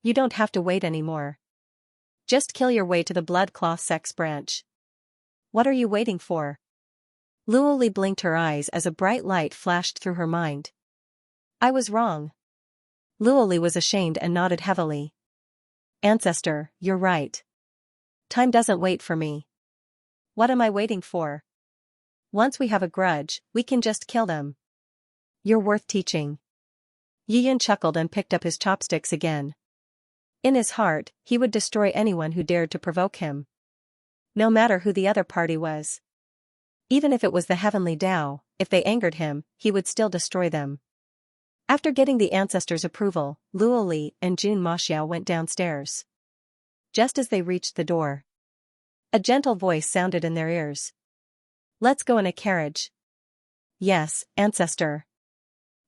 A: You don't have to wait anymore. Just kill your way to the blood cloth sect's branch. What are you waiting for? Luo Li blinked her eyes as a bright light flashed through her mind. I was wrong. Luo Li was ashamed and nodded heavily. Ancestor, you're right. Time doesn't wait for me. What am I waiting for? Once we have a grudge, we can just kill them. You're worth teaching. Yiyan chuckled and picked up his chopsticks again. In his heart, he would destroy anyone who dared to provoke him. No matter who the other party was. Even if it was the heavenly Tao, if they angered him, he would still destroy them. After getting the ancestors' approval, Luo Li and Jun Maxiao went downstairs. Just as they reached the door, a gentle voice sounded in their ears. Let's go in a carriage. Yes, ancestor.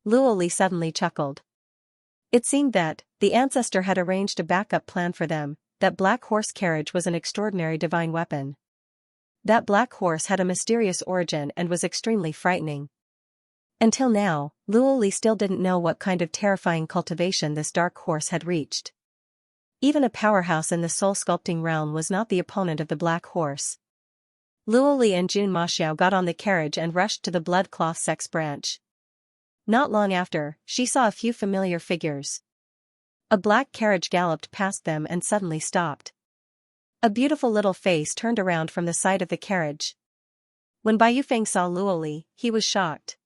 A: Luo Li suddenly chuckled. It seemed that the ancestor had arranged a backup plan for them. That black horse carriage was an extraordinary divine weapon. That black horse had a mysterious origin and was extremely frightening. Until now, Luo Li still didn't know what kind of terrifying cultivation this dark horse had reached. Even a powerhouse in the soul sculpting realm was not the opponent of the black horse. Luo Li and Jun Maxiao got on the carriage and rushed to the blood cloth sex branch. Not long after, she saw a few familiar figures. A black carriage galloped past them and suddenly stopped. A beautiful little face turned around from the side of the carriage. When Bai Yufeng saw Luo Li, he was shocked.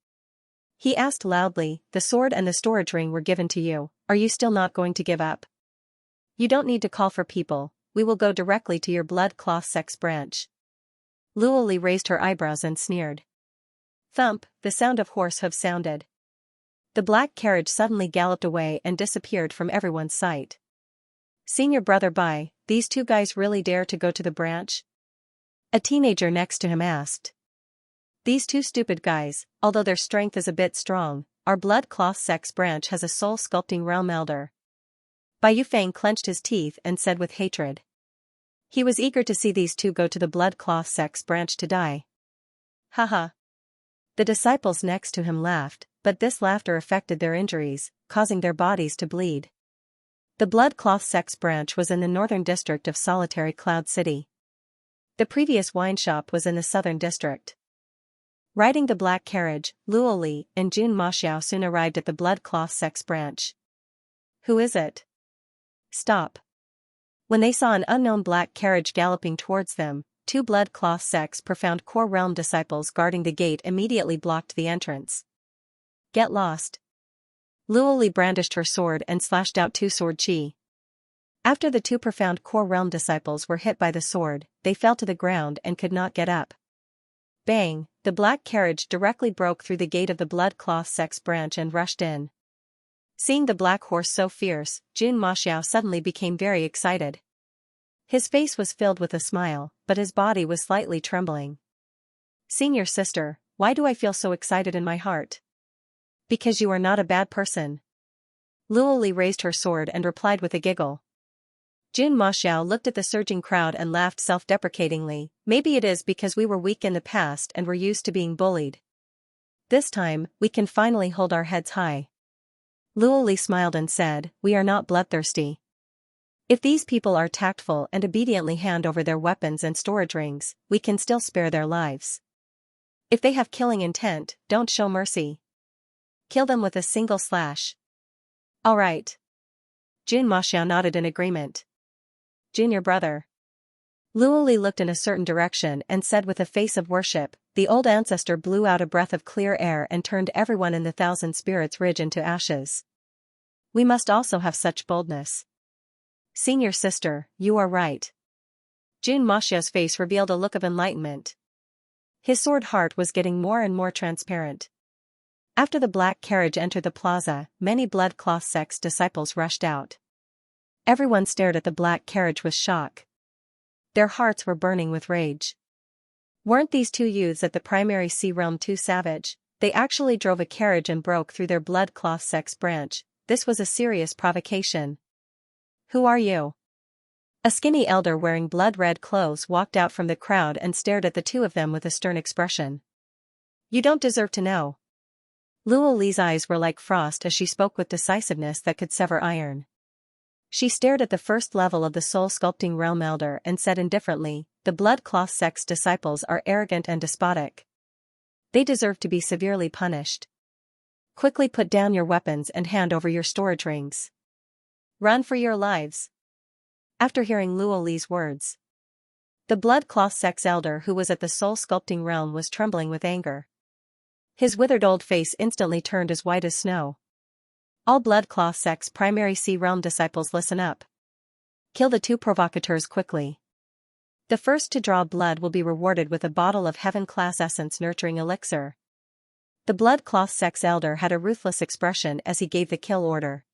A: He asked loudly, "The sword and the storage ring were given to you, are you still not going to give up? You don't need to call for people, we will go directly to your blood cloth sex branch." Luo Li raised her eyebrows and sneered. Thump, the sound of horse hooves sounded. The black carriage suddenly galloped away and disappeared from everyone's sight. Senior brother Bai, these two guys really dare to go to the branch? A teenager next to him asked. These two stupid guys, although their strength is a bit strong, our blood cloth sex branch has a soul sculpting realm elder. Bai Yufeng clenched his teeth and said with hatred. He was eager to see these two go to the blood cloth sex branch to die. Haha. The disciples next to him laughed, but this laughter affected their injuries, causing their bodies to bleed. The blood cloth sex branch was in the northern district of Solitary Cloud City. The previous wine shop was in the southern district. Riding the black carriage, Luo Li and Jun Maxiao soon arrived at the blood cloth sex branch. Who is it? Stop. When they saw an unknown black carriage galloping towards them, two blood cloth sex profound core realm disciples guarding the gate immediately blocked the entrance. Get lost. Luo Li brandished her sword and slashed out two sword chi. After the two profound core realm disciples were hit by the sword, they fell to the ground and could not get up. Bang, the black carriage directly broke through the gate of the blood cloth sex branch and rushed in. Seeing the black horse so fierce, Jun Maxiao suddenly became very excited. His face was filled with a smile, but his body was slightly trembling. Senior sister, why do I feel so excited in my heart? Because you are not a bad person. Luo Li raised her sword and replied with a giggle. Jun Maxiao looked at the surging crowd and laughed self-deprecatingly. Maybe it is because we were weak in the past and were used to being bullied. This time, we can finally hold our heads high. Luo Li smiled and said, we are not bloodthirsty. If these people are tactful and obediently hand over their weapons and storage rings, we can still spare their lives. If they have killing intent, don't show mercy. Kill them with a single slash. All right. Jun Maxiao nodded in agreement. Junior brother. Luo Li looked in a certain direction and said with a face of worship, the old ancestor blew out a breath of clear air and turned everyone in the Thousand Spirits Ridge into ashes. We must also have such boldness. Senior sister, you are right. Jun Maxiao's face revealed a look of enlightenment. His sword heart was getting more and more transparent. After the black carriage entered the plaza, many blood cloth sex disciples rushed out. Everyone stared at the black carriage with shock. Their hearts were burning with rage. Weren't these two youths at the primary sea realm too savage? They actually drove a carriage and broke through their blood cloth sex branch. This was a serious provocation. Who are you? A skinny elder wearing blood-red clothes walked out from the crowd and stared at the two of them with a stern expression. You don't deserve to know. Luo Li's eyes were like frost as she spoke with decisiveness that could sever iron. She stared at the first level of the soul-sculpting realm elder and said indifferently, the blood cloth sex disciples are arrogant and despotic. They deserve to be severely punished. Quickly put down your weapons and hand over your storage rings. Run for your lives. After hearing Luo Li's words, The blood cloth sex elder who was at the soul sculpting realm was trembling with anger. His withered old face instantly turned as white as snow. All blood cloth sex primary sea realm disciples, listen up. Kill the 2 provocateurs quickly. The first to draw blood will be rewarded with a bottle of heaven-class essence nurturing elixir. The blood cloth sex elder had a ruthless expression as he gave the kill order.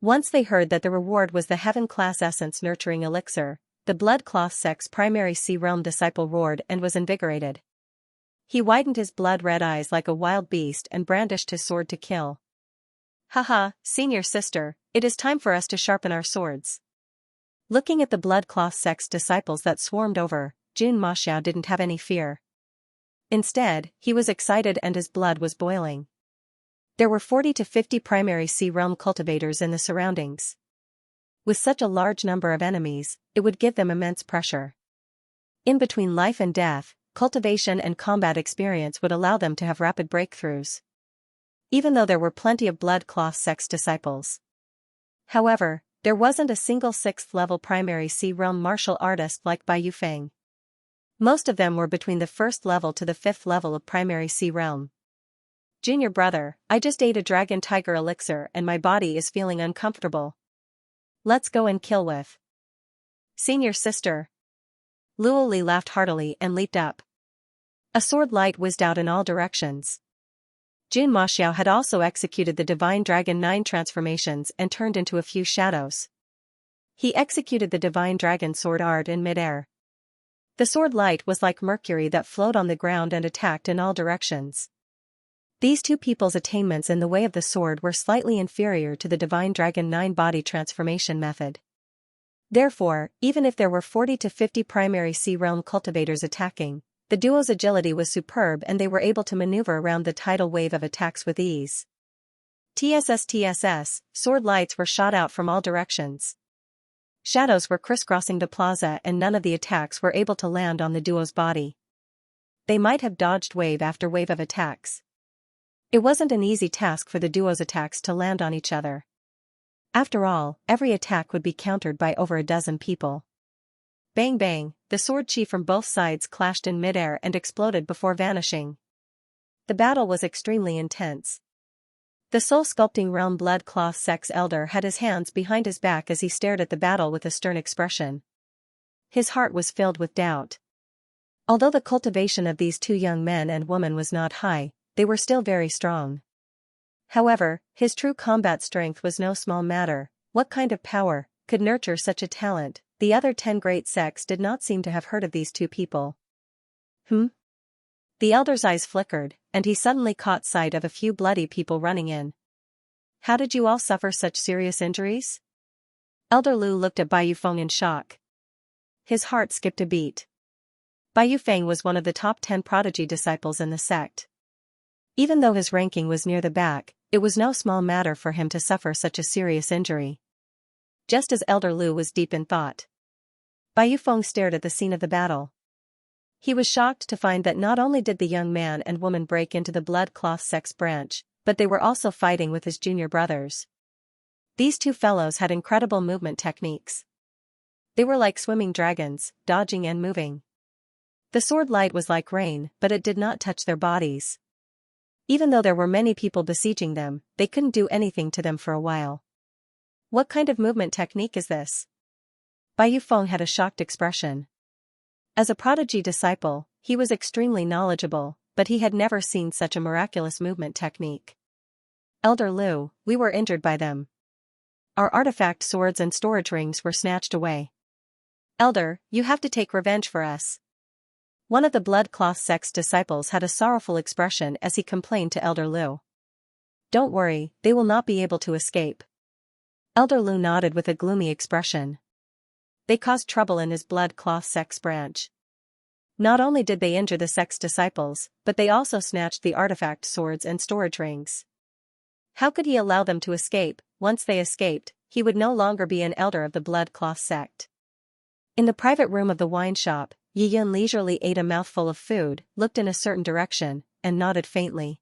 A: Once they heard that the reward was the heaven-class essence nurturing elixir, the blood cloth sex primary sea realm disciple roared and was invigorated. He widened his blood-red eyes like a wild beast and brandished his sword to kill. Haha, senior sister, it is time for us to sharpen our swords. Looking at the blood cloth sex disciples that swarmed over, Xianxia didn't have any fear. Instead, he was excited and his blood was boiling. There were 40 to 50 primary sea realm cultivators in the surroundings. With such a large number of enemies, it would give them immense pressure. In between life and death, cultivation and combat experience would allow them to have rapid breakthroughs. Even though there were plenty of blood cloth sex disciples. However, there wasn't a single 6th level primary sea realm martial artist like Bai Yufeng. Most of them were between the 1st level to the 5th level of primary sea realm. Junior brother, I just ate a dragon tiger elixir and my body is feeling uncomfortable. Let's go and kill with. Senior sister. Luoli laughed heartily and leaped up. A sword light whizzed out in all directions. Xianxia had also executed the Divine Dragon 9 transformations and turned into a few shadows. He executed the Divine Dragon sword art in midair. The sword light was like mercury that flowed on the ground and attacked in all directions. These 2 people's attainments in the way of the sword were slightly inferior to the Divine Dragon 9 body transformation method. Therefore, even if there were 40 to 50 primary sea realm cultivators attacking, the duo's agility was superb and they were able to maneuver around the tidal wave of attacks with ease. TSS, sword lights were shot out from all directions. Shadows were crisscrossing the plaza and none of the attacks were able to land on the duo's body. They might have dodged wave after wave of attacks. It wasn't an easy task for the duo's attacks to land on each other. After all, every attack would be countered by over a dozen people. Bang bang, the sword chi from both sides clashed in midair and exploded before vanishing. The battle was extremely intense. The soul-sculpting realm blood cloth sex elder had his hands behind his back as he stared at the battle with a stern expression. His heart was filled with doubt. Although the cultivation of these 2 young men and women was not high, they were still very strong. However, his true combat strength was no small matter. What kind of power could nurture such a talent? The other 10 great sects did not seem to have heard of these 2 people. The elder's eyes flickered, and he suddenly caught sight of a few bloody people running in. How did you all suffer such serious injuries? Elder Lu looked at Bai Yufeng in shock. His heart skipped a beat. Bai Yufeng was one of the top 10 prodigy disciples in the sect. Even though his ranking was near the back, it was no small matter for him to suffer such a serious injury. Just as Elder Lu was deep in thought, Bai Yufeng stared at the scene of the battle. He was shocked to find that not only did the young man and woman break into the blood cloth sex branch, but they were also fighting with his junior brothers. These 2 fellows had incredible movement techniques. They were like swimming dragons, dodging and moving. The sword light was like rain, but it did not touch their bodies. Even though there were many people besieging them, they couldn't do anything to them for a while. What kind of movement technique is this? Bai Yufeng had a shocked expression. As a prodigy disciple, he was extremely knowledgeable, but he had never seen such a miraculous movement technique. Elder Lu, we were injured by them. Our artifact swords and storage rings were snatched away. Elder, you have to take revenge for us. One of the blood cloth sex disciples had a sorrowful expression as he complained to Elder Lu. Don't worry, they will not be able to escape. Elder Lu nodded with a gloomy expression. They caused trouble in his blood cloth sex branch. Not only did they injure the sex disciples, but they also snatched the artifact swords and storage rings. How could he allow them to escape? Once they escaped, he would no longer be an elder of the blood cloth sect. In the private room of the wine shop, Yi Yun leisurely ate a mouthful of food, looked in a certain direction, and nodded faintly.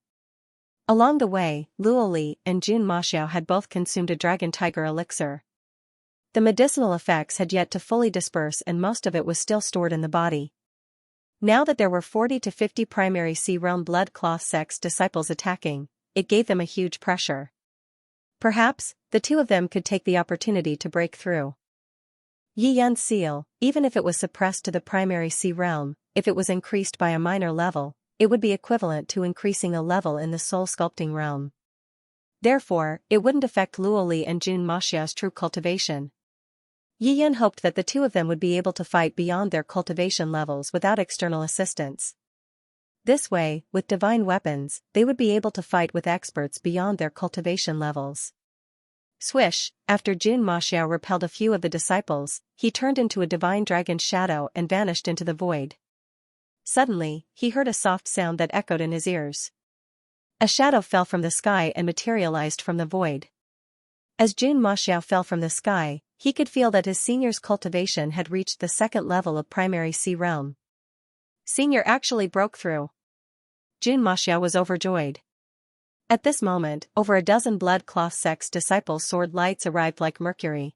A: Along the way, Luoli and Xianxia had both consumed a dragon tiger elixir. The medicinal effects had yet to fully disperse and most of it was still stored in the body. Now that there were 40 to 50 primary C-realm blood cloth sects disciples attacking, it gave them a huge pressure. Perhaps, the two of them could take the opportunity to break through. Yi Yan's seal, even if it was suppressed to the primary C-realm, if it was increased by a minor level, it would be equivalent to increasing a level in the soul sculpting realm. Therefore, it wouldn't affect Luo Li and Jun Maxiao's true cultivation. Yi Yan hoped that the two of them would be able to fight beyond their cultivation levels without external assistance. This way, with divine weapons, they would be able to fight with experts beyond their cultivation levels. Swish, after Jun Maxiao repelled a few of the disciples, he turned into a divine dragon's shadow and vanished into the void. Suddenly, he heard a soft sound that echoed in his ears. A shadow fell from the sky and materialized from the void. As Jun Maxiao fell from the sky, he could feel that his senior's cultivation had reached the second level of primary C-realm. Senior actually broke through. Jun Maxiao was overjoyed. At this moment, over a dozen blood cloth sects disciples' sword lights arrived like mercury.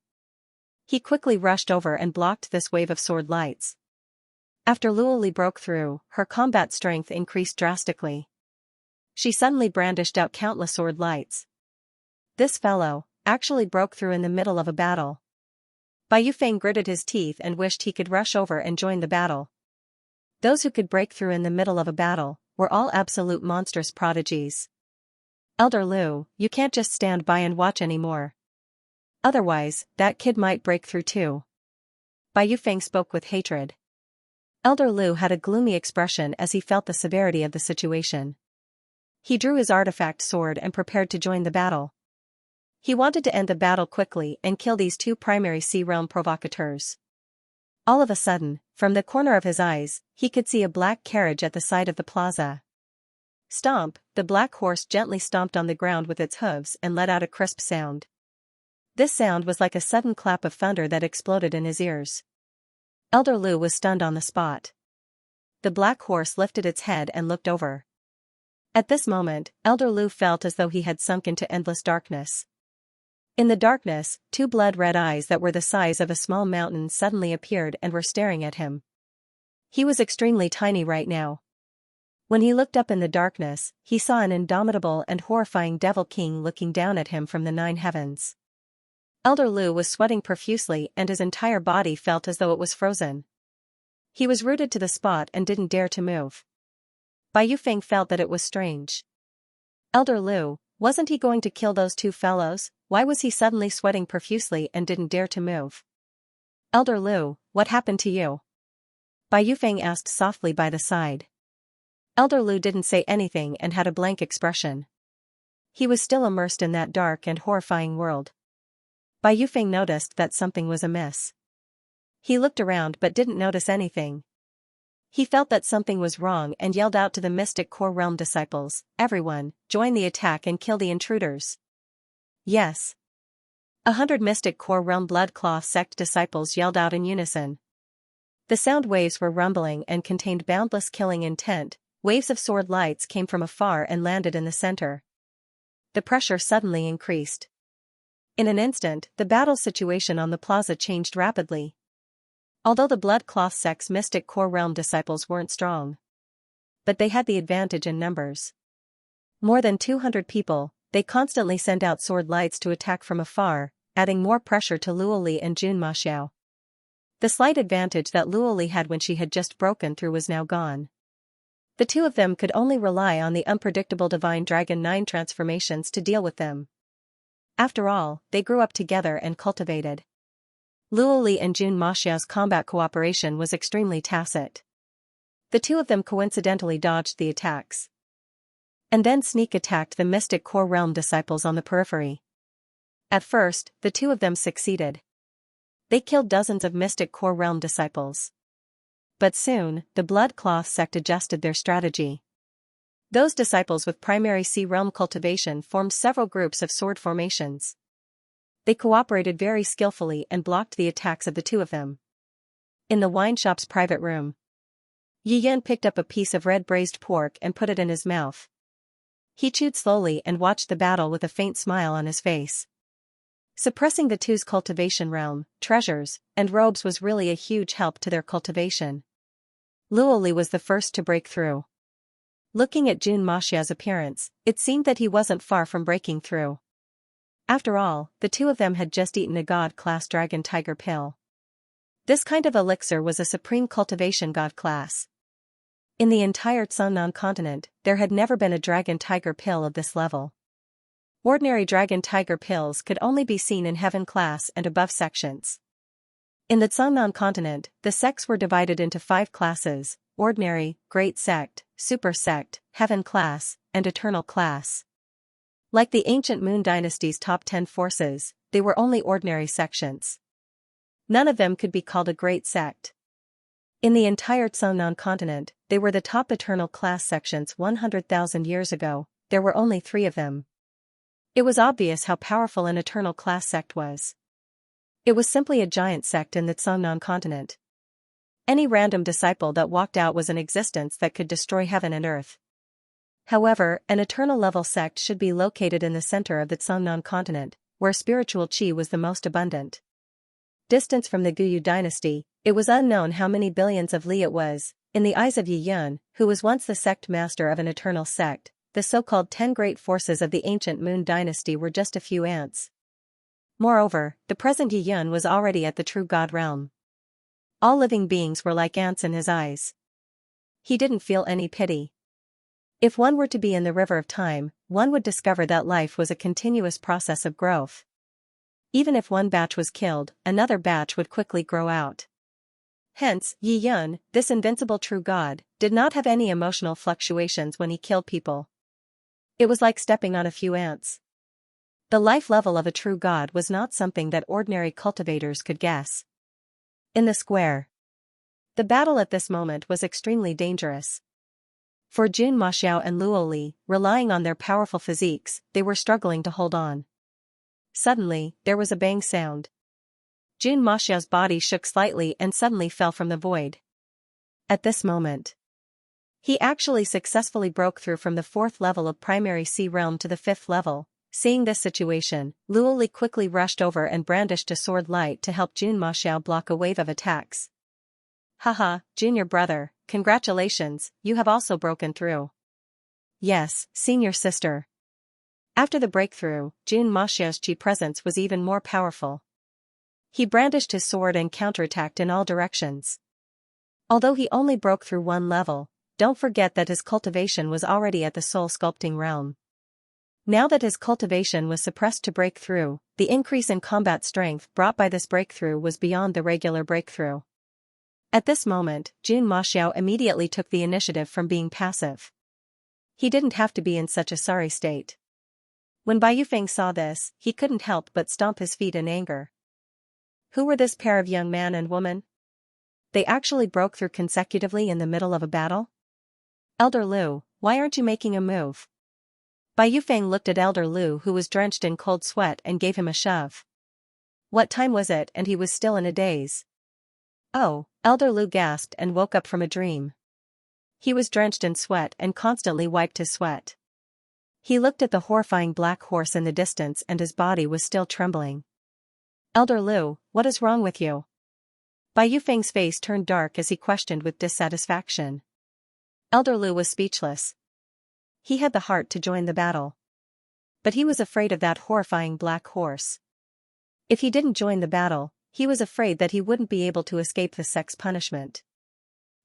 A: He quickly rushed over and blocked this wave of sword lights. After Luo Li broke through, her combat strength increased drastically. She suddenly brandished out countless sword lights. This fellow actually broke through in the middle of a battle. Bai Yufeng gritted his teeth and wished he could rush over and join the battle. Those who could break through in the middle of a battle were all absolute monstrous prodigies. Elder Lu, you can't just stand by and watch anymore. Otherwise, that kid might break through too. Bai Yufeng spoke with hatred. Elder Lu had a gloomy expression as he felt the severity of the situation. He drew his artifact sword and prepared to join the battle. He wanted to end the battle quickly and kill these two primary C-realm provocateurs. All of a sudden, from the corner of his eyes, he could see a black carriage at the side of the plaza. Stomp, the black horse gently stomped on the ground with its hooves and let out a crisp sound. This sound was like a sudden clap of thunder that exploded in his ears. Elder Lu was stunned on the spot. The black horse lifted its head and looked over. At this moment, Elder Lu felt as though he had sunk into endless darkness. In the darkness, two blood-red eyes that were the size of a small mountain suddenly appeared and were staring at him. He was extremely tiny right now. When he looked up in the darkness, he saw an indomitable and horrifying Devil King looking down at him from the 9 heavens. Elder Lu was sweating profusely and his entire body felt as though it was frozen. He was rooted to the spot and didn't dare to move. Bai Yufeng felt that it was strange. Elder Lu, wasn't he going to kill those two fellows? Why was he suddenly sweating profusely and didn't dare to move? Elder Lu, what happened to you? Bai Yufeng asked softly by the side. Elder Lu didn't say anything and had a blank expression. He was still immersed in that dark and horrifying world. Bai Yufeng noticed that something was amiss. He looked around but didn't notice anything. He felt that something was wrong and yelled out to the Mystic Core Realm disciples, "Everyone, join the attack and kill the intruders." Yes. 100 Mystic Core Realm Blood Cloth sect disciples yelled out in unison. The sound waves were rumbling and contained boundless killing intent. Waves of sword lights came from afar and landed in the center. The pressure suddenly increased. In an instant, the battle situation on the plaza changed rapidly. Although the Blood Cloth sect's Mystic Core Realm disciples weren't strong, but they had the advantage in numbers. More than 200 people, they constantly sent out sword lights to attack from afar, adding more pressure to Luo Li and Jun Maxiao. The slight advantage that Luo Li had when she had just broken through was now gone. The two of them could only rely on the unpredictable Divine Dragon 9 transformations to deal with them. After all, they grew up together and cultivated. Luo Li and Jun Maxiao's combat cooperation was extremely tacit. The two of them coincidentally dodged the attacks. And then sneak attacked the Mystic Core Realm disciples on the periphery. At first, the two of them succeeded. They killed dozens of Mystic Core Realm disciples. But soon, the Blood Cloth sect adjusted their strategy. Those disciples with primary C-realm cultivation formed several groups of sword formations. They cooperated very skillfully and blocked the attacks of the two of them. In the wine shop's private room, Yi Yan picked up a piece of red braised pork and put it in his mouth. He chewed slowly and watched the battle with a faint smile on his face. Suppressing the two's cultivation realm, treasures, and robes was really a huge help to their cultivation. Luoli was the first to break through. Looking at Jun Maxiao's appearance, it seemed that he wasn't far from breaking through. After all, the two of them had just eaten a god-class dragon tiger pill. This kind of elixir was a supreme cultivation god class. In the entire Cangnan continent, there had never been a dragon tiger pill of this level. Ordinary dragon tiger pills could only be seen in heaven class and above sections. In the Cangnan continent, the sects were divided into 5 classes: ordinary, great sect, super sect, heaven class, and eternal class. Like the ancient Moon dynasty's top 10 forces, they were only ordinary sections. None of them could be called a great sect. In the entire Cangnan continent, they were the top eternal class sections. 100,000 years ago, there were only 3 of them. It was obvious how powerful an eternal class sect was. It was simply a giant sect in the Cangnan continent. Any random disciple that walked out was an existence that could destroy heaven and earth. However, an eternal level sect should be located in the center of the Cangnan continent, where spiritual qi was the most abundant. Distance from the Guyu dynasty, it was unknown how many billions of li it was. In the eyes of Yi Yun, who was once the sect master of an eternal sect, the so-called 10 great forces of the ancient Moon dynasty were just a few ants. Moreover, the present Yi Yun was already at the true god realm. All living beings were like ants in his eyes. He didn't feel any pity. If one were to be in the river of time, one would discover that life was a continuous process of growth. Even if one batch was killed, another batch would quickly grow out. Hence, Yi Yun, this invincible true god, did not have any emotional fluctuations when he killed people. It was like stepping on a few ants. The life level of a true god was not something that ordinary cultivators could guess. In the square, the battle at this moment was extremely dangerous. For Jun Maxiao and Luoli, relying on their powerful physiques, they were struggling to hold on. Suddenly, there was a bang sound. Jun Maxiao's body shook slightly and suddenly fell from the void. At this moment, he actually successfully broke through from the 4th level of primary sea realm to the 5th level. Seeing this situation, Luoli quickly rushed over and brandished a sword light to help Jun Maxiao block a wave of attacks. Haha, junior brother, congratulations, you have also broken through. Yes, senior sister. After the breakthrough, Jun Maxiao's qi presence was even more powerful. He brandished his sword and counterattacked in all directions. Although he only broke through 1 level, don't forget that his cultivation was already at the soul sculpting realm. Now that his cultivation was suppressed to break through, the increase in combat strength brought by this breakthrough was beyond the regular breakthrough. At this moment, Jun Maxiao immediately took the initiative from being passive. He didn't have to be in such a sorry state. When Bai Yufeng saw this, he couldn't help but stomp his feet in anger. Who were this pair of young man and woman? They actually broke through consecutively in the middle of a battle? Elder Lu, why aren't you making a move? Bai Yufeng looked at Elder Lu, who was drenched in cold sweat, and gave him a shove. What time was it, and he was still in a daze? Oh, Elder Lu gasped and woke up from a dream. He was drenched in sweat and constantly wiped his sweat. He looked at the horrifying black horse in the distance and his body was still trembling. Elder Lu, what is wrong with you? Bai Yufeng's face turned dark as he questioned with dissatisfaction. Elder Lu was speechless. He had the heart to join the battle. But he was afraid of that horrifying black horse. If he didn't join the battle, he was afraid that he wouldn't be able to escape the sect's punishment.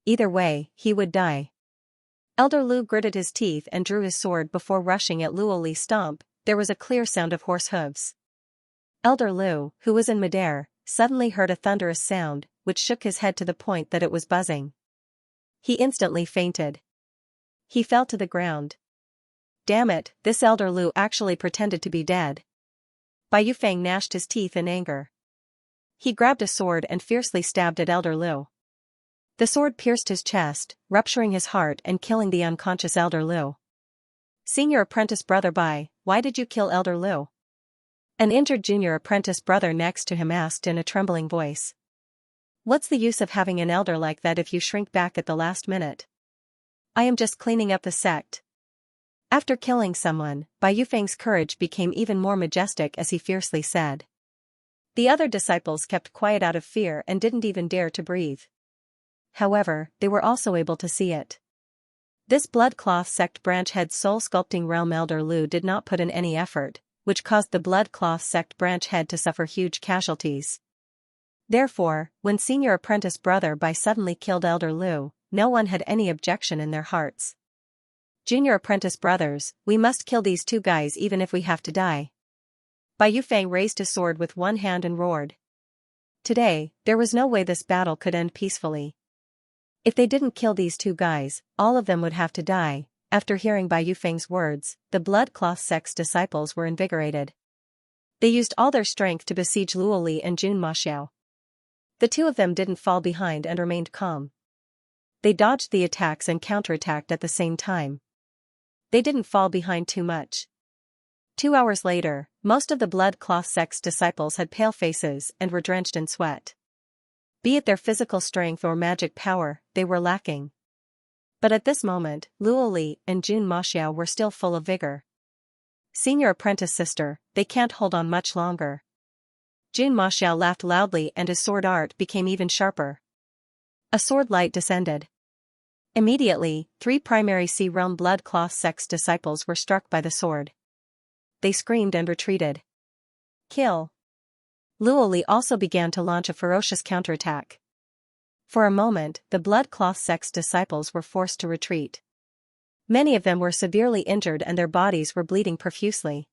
A: Either way, he would die. Elder Lu gritted his teeth and drew his sword before rushing at Luoli's stomp. There was a clear sound of horse hooves. Elder Lu, who was in midair, suddenly heard a thunderous sound, which shook his head to the point that it was buzzing. He instantly fainted. He fell to the ground. Damn it, this Elder Lu actually pretended to be dead. Bai Yufeng gnashed his teeth in anger. He grabbed a sword and fiercely stabbed at Elder Lu. The sword pierced his chest, rupturing his heart and killing the unconscious Elder Lu. Senior apprentice brother Bai, why did you kill Elder Lu? An injured junior apprentice brother next to him asked in a trembling voice. What's the use of having an elder like that if you shrink back at the last minute? I am just cleaning up the sect. After killing someone, Bai Yufeng's courage became even more majestic as he fiercely said. The other disciples kept quiet out of fear and didn't even dare to breathe. However, they were also able to see it. This blood cloth sect branch head soul sculpting realm Elder Lu did not put in any effort, which caused the blood cloth sect branch head to suffer huge casualties. Therefore, when senior apprentice brother Bai suddenly killed Elder Lu, no one had any objection in their hearts. Junior apprentice brothers, we must kill these two guys even if we have to die. Bai Yufeng raised his sword with one hand and roared. Today, there was no way this battle could end peacefully. If they didn't kill these two guys, all of them would have to die. After hearing Bai Yufeng's words, the blood cloth sect's disciples were invigorated. They used all their strength to besiege Luoli and Jun Maxiao. The two of them didn't fall behind and remained calm. They dodged the attacks and counterattacked at the same time. They didn't fall behind too much. 2 hours later, most of the blood cloth sect's disciples had pale faces and were drenched in sweat. Be it their physical strength or magic power, they were lacking. But at this moment, Luoli and Jun Maxiao were still full of vigor. Senior apprentice sister, they can't hold on much longer. Jun Maxiao laughed loudly and his sword art became even sharper. A sword light descended. Immediately, 3 primary Sea Realm blood cloth sect's disciples were struck by the sword. They screamed and retreated. Kill! Luoli also began to launch a ferocious counterattack. For a moment, the blood cloth sect's disciples were forced to retreat. Many of them were severely injured and their bodies were bleeding profusely.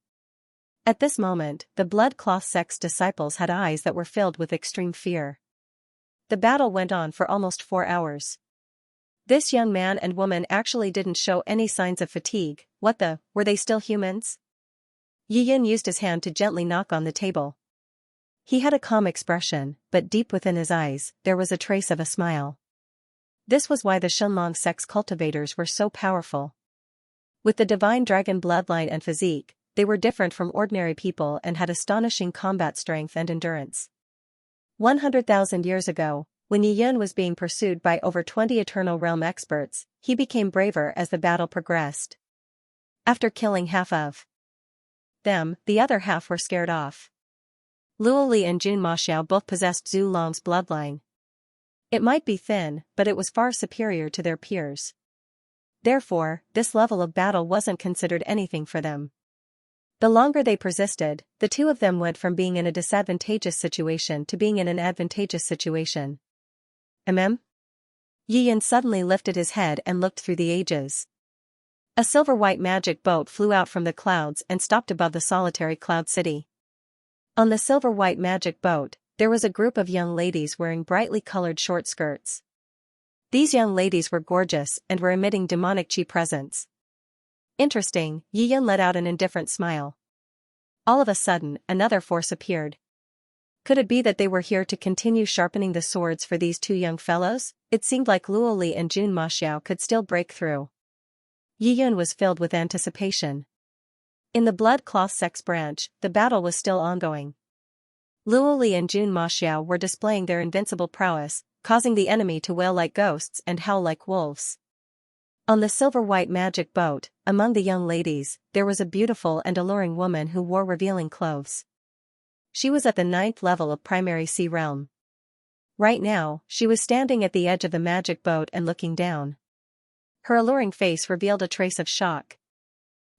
A: At this moment, the blood cloth sect's disciples had eyes that were filled with extreme fear. The battle went on for almost 4 hours. This young man and woman actually didn't show any signs of fatigue. Were they still humans? Yi Yin used his hand to gently knock on the table. He had a calm expression, but deep within his eyes, there was a trace of a smile. This was why the Shenlong sect's cultivators were so powerful. With the divine dragon bloodline and physique, they were different from ordinary people and had astonishing combat strength and endurance. 100,000 years ago, when Yi Yin was being pursued by over 20 Eternal Realm experts, he became braver as the battle progressed. After killing half of them, the other half were scared off. Luoli and Jun Maxiao both possessed Zhu Long's bloodline. It might be thin, but it was far superior to their peers. Therefore, this level of battle wasn't considered anything for them. The longer they persisted, the two of them went from being in a disadvantageous situation to being in an advantageous situation. Yi Yin suddenly lifted his head and looked through the ages. A silver-white magic boat flew out from the clouds and stopped above the solitary cloud city. On the silver-white magic boat, there was a group of young ladies wearing brightly colored short skirts. These young ladies were gorgeous and were emitting demonic chi presence. Interesting, Yi Yin let out an indifferent smile. All of a sudden, another force appeared. Could it be that they were here to continue sharpening the swords for these two young fellows? It seemed like Luoli and Jun Maxiao could still break through. Yi Yin was filled with anticipation. In the blood cloth sect's branch, the battle was still ongoing. Luoli and Jun Maxiao were displaying their invincible prowess, causing the enemy to wail like ghosts and howl like wolves. On the silver-white magic boat, among the young ladies, there was a beautiful and alluring woman who wore revealing clothes. She was at the 9th level of Primary Sea Realm. Right now, she was standing at the edge of the magic boat and looking down. Her alluring face revealed a trace of shock.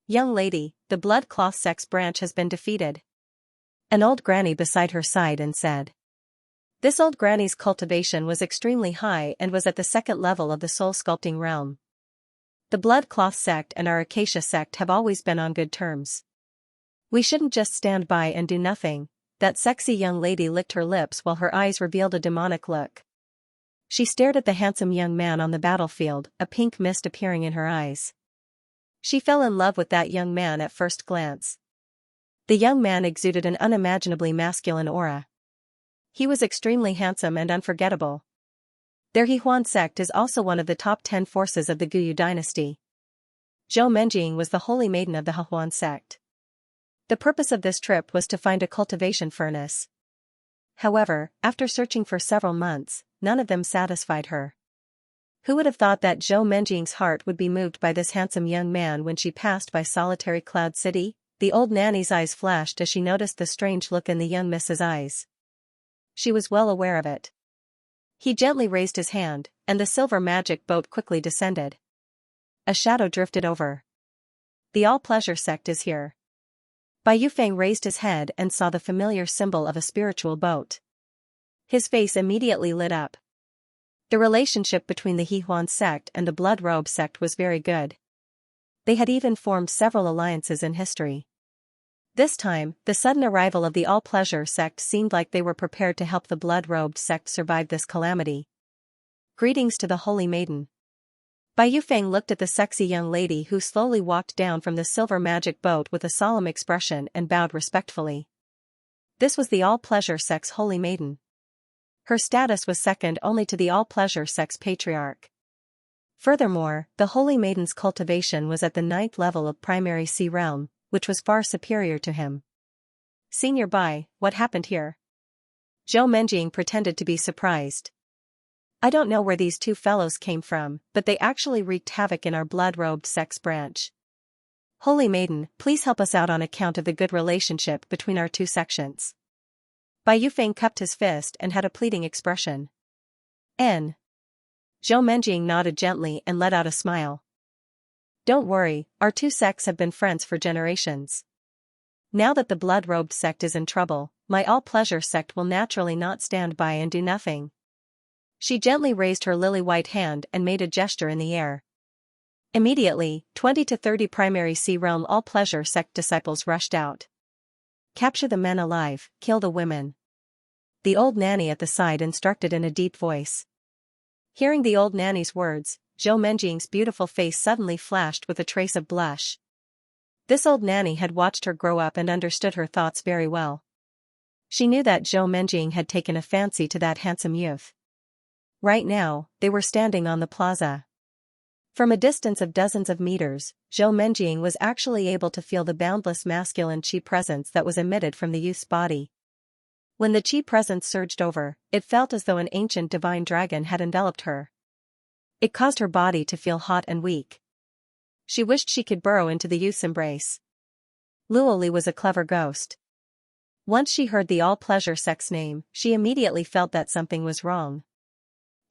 A: Young lady, the blood cloth sect's branch has been defeated. An old granny beside her sighed and said. This old granny's cultivation was extremely high and was at the 2nd level of the soul sculpting realm. The blood cloth sect and our Acacia sect have always been on good terms. We shouldn't just stand by and do nothing. That sexy young lady licked her lips while her eyes revealed a demonic look. She stared at the handsome young man on the battlefield, a pink mist appearing in her eyes. She fell in love with that young man at first glance. The young man exuded an unimaginably masculine aura. He was extremely handsome and unforgettable. Their Hehuan sect is also one of the top 10 forces of the Guyu dynasty. Zhou Menjing was the holy maiden of the Hehuan sect. The purpose of this trip was to find a cultivation furnace. However, after searching for several months, none of them satisfied her. Who would have thought that Zhou Menjing's heart would be moved by this handsome young man when she passed by solitary Cloud City? The old nanny's eyes flashed as she noticed the strange look in the young miss's eyes. She was well aware of it. He gently raised his hand, and the silver magic boat quickly descended. A shadow drifted over. The all-pleasure sect is here. Bai Yufeng raised his head and saw the familiar symbol of a spiritual boat. His face immediately lit up. The relationship between the Hehuan sect and the Blood Robe sect was very good. They had even formed several alliances in history. This time, the sudden arrival of the all-pleasure sect seemed like they were prepared to help the blood-robed sect survive this calamity. Greetings to the Holy Maiden. Bai Yufeng looked at the sexy young lady who slowly walked down from the silver magic boat with a solemn expression and bowed respectfully. This was the all-pleasure sect's Holy Maiden. Her status was second only to the all-pleasure sect's patriarch. Furthermore, the Holy Maiden's cultivation was at the 9th level of primary sea realm, which was far superior to him. Senior Bai, what happened here? Zhou Menjing pretended to be surprised. I don't know where these two fellows came from, but they actually wreaked havoc in our blood-robed sect's branch. Holy Maiden, please help us out on account of the good relationship between our two sections. Bai Yufeng cupped his fist and had a pleading expression. N. Zhou Menjing nodded gently and let out a smile. Don't worry, our two sects have been friends for generations. Now that the blood-robed sect is in trouble, my all-pleasure sect will naturally not stand by and do nothing. She gently raised her lily-white hand and made a gesture in the air. Immediately, 20 to 30 primary sea realm all-pleasure sect disciples rushed out. Capture the men alive, kill the women. The old nanny at the side instructed in a deep voice. Hearing the old nanny's words, Zhou Menjing's beautiful face suddenly flashed with a trace of blush. This old nanny had watched her grow up and understood her thoughts very well. She knew that Zhou Menjing had taken a fancy to that handsome youth. Right now, they were standing on the plaza. From a distance of dozens of meters, Zhou Menjing was actually able to feel the boundless masculine qi presence that was emitted from the youth's body. When the qi presence surged over, it felt as though an ancient divine dragon had enveloped her. It caused her body to feel hot and weak. She wished she could burrow into the youth's embrace. Luoli was a clever ghost. Once she heard the all-pleasure sect's name, she immediately felt that something was wrong.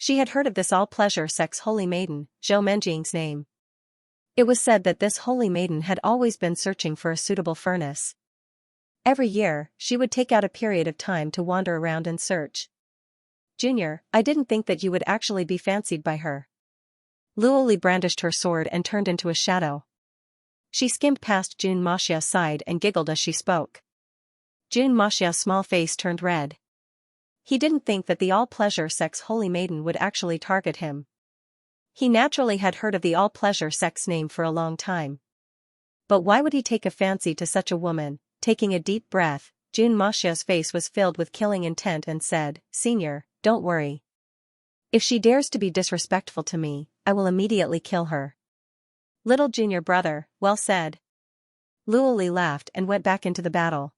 A: She had heard of this all-pleasure sect's Holy Maiden, Zhou Menjing's name. It was said that this Holy Maiden had always been searching for a suitable furnace. Every year, she would take out a period of time to wander around and search. Junior, I didn't think that you would actually be fancied by her. Luoli brandished her sword and turned into a shadow. She skimmed past Jun Maxia's side and giggled as she spoke. Jun Maxia's small face turned red. He didn't think that the all-pleasure sect's Holy Maiden would actually target him. He naturally had heard of the all-pleasure sect's name for a long time. But why would he take a fancy to such a woman? Taking a deep breath, Jun Maxia's face was filled with killing intent and said, Senior, don't worry. If she dares to be disrespectful to me, I will immediately kill her. Little junior brother, well said. Luoli laughed and went back into the battle.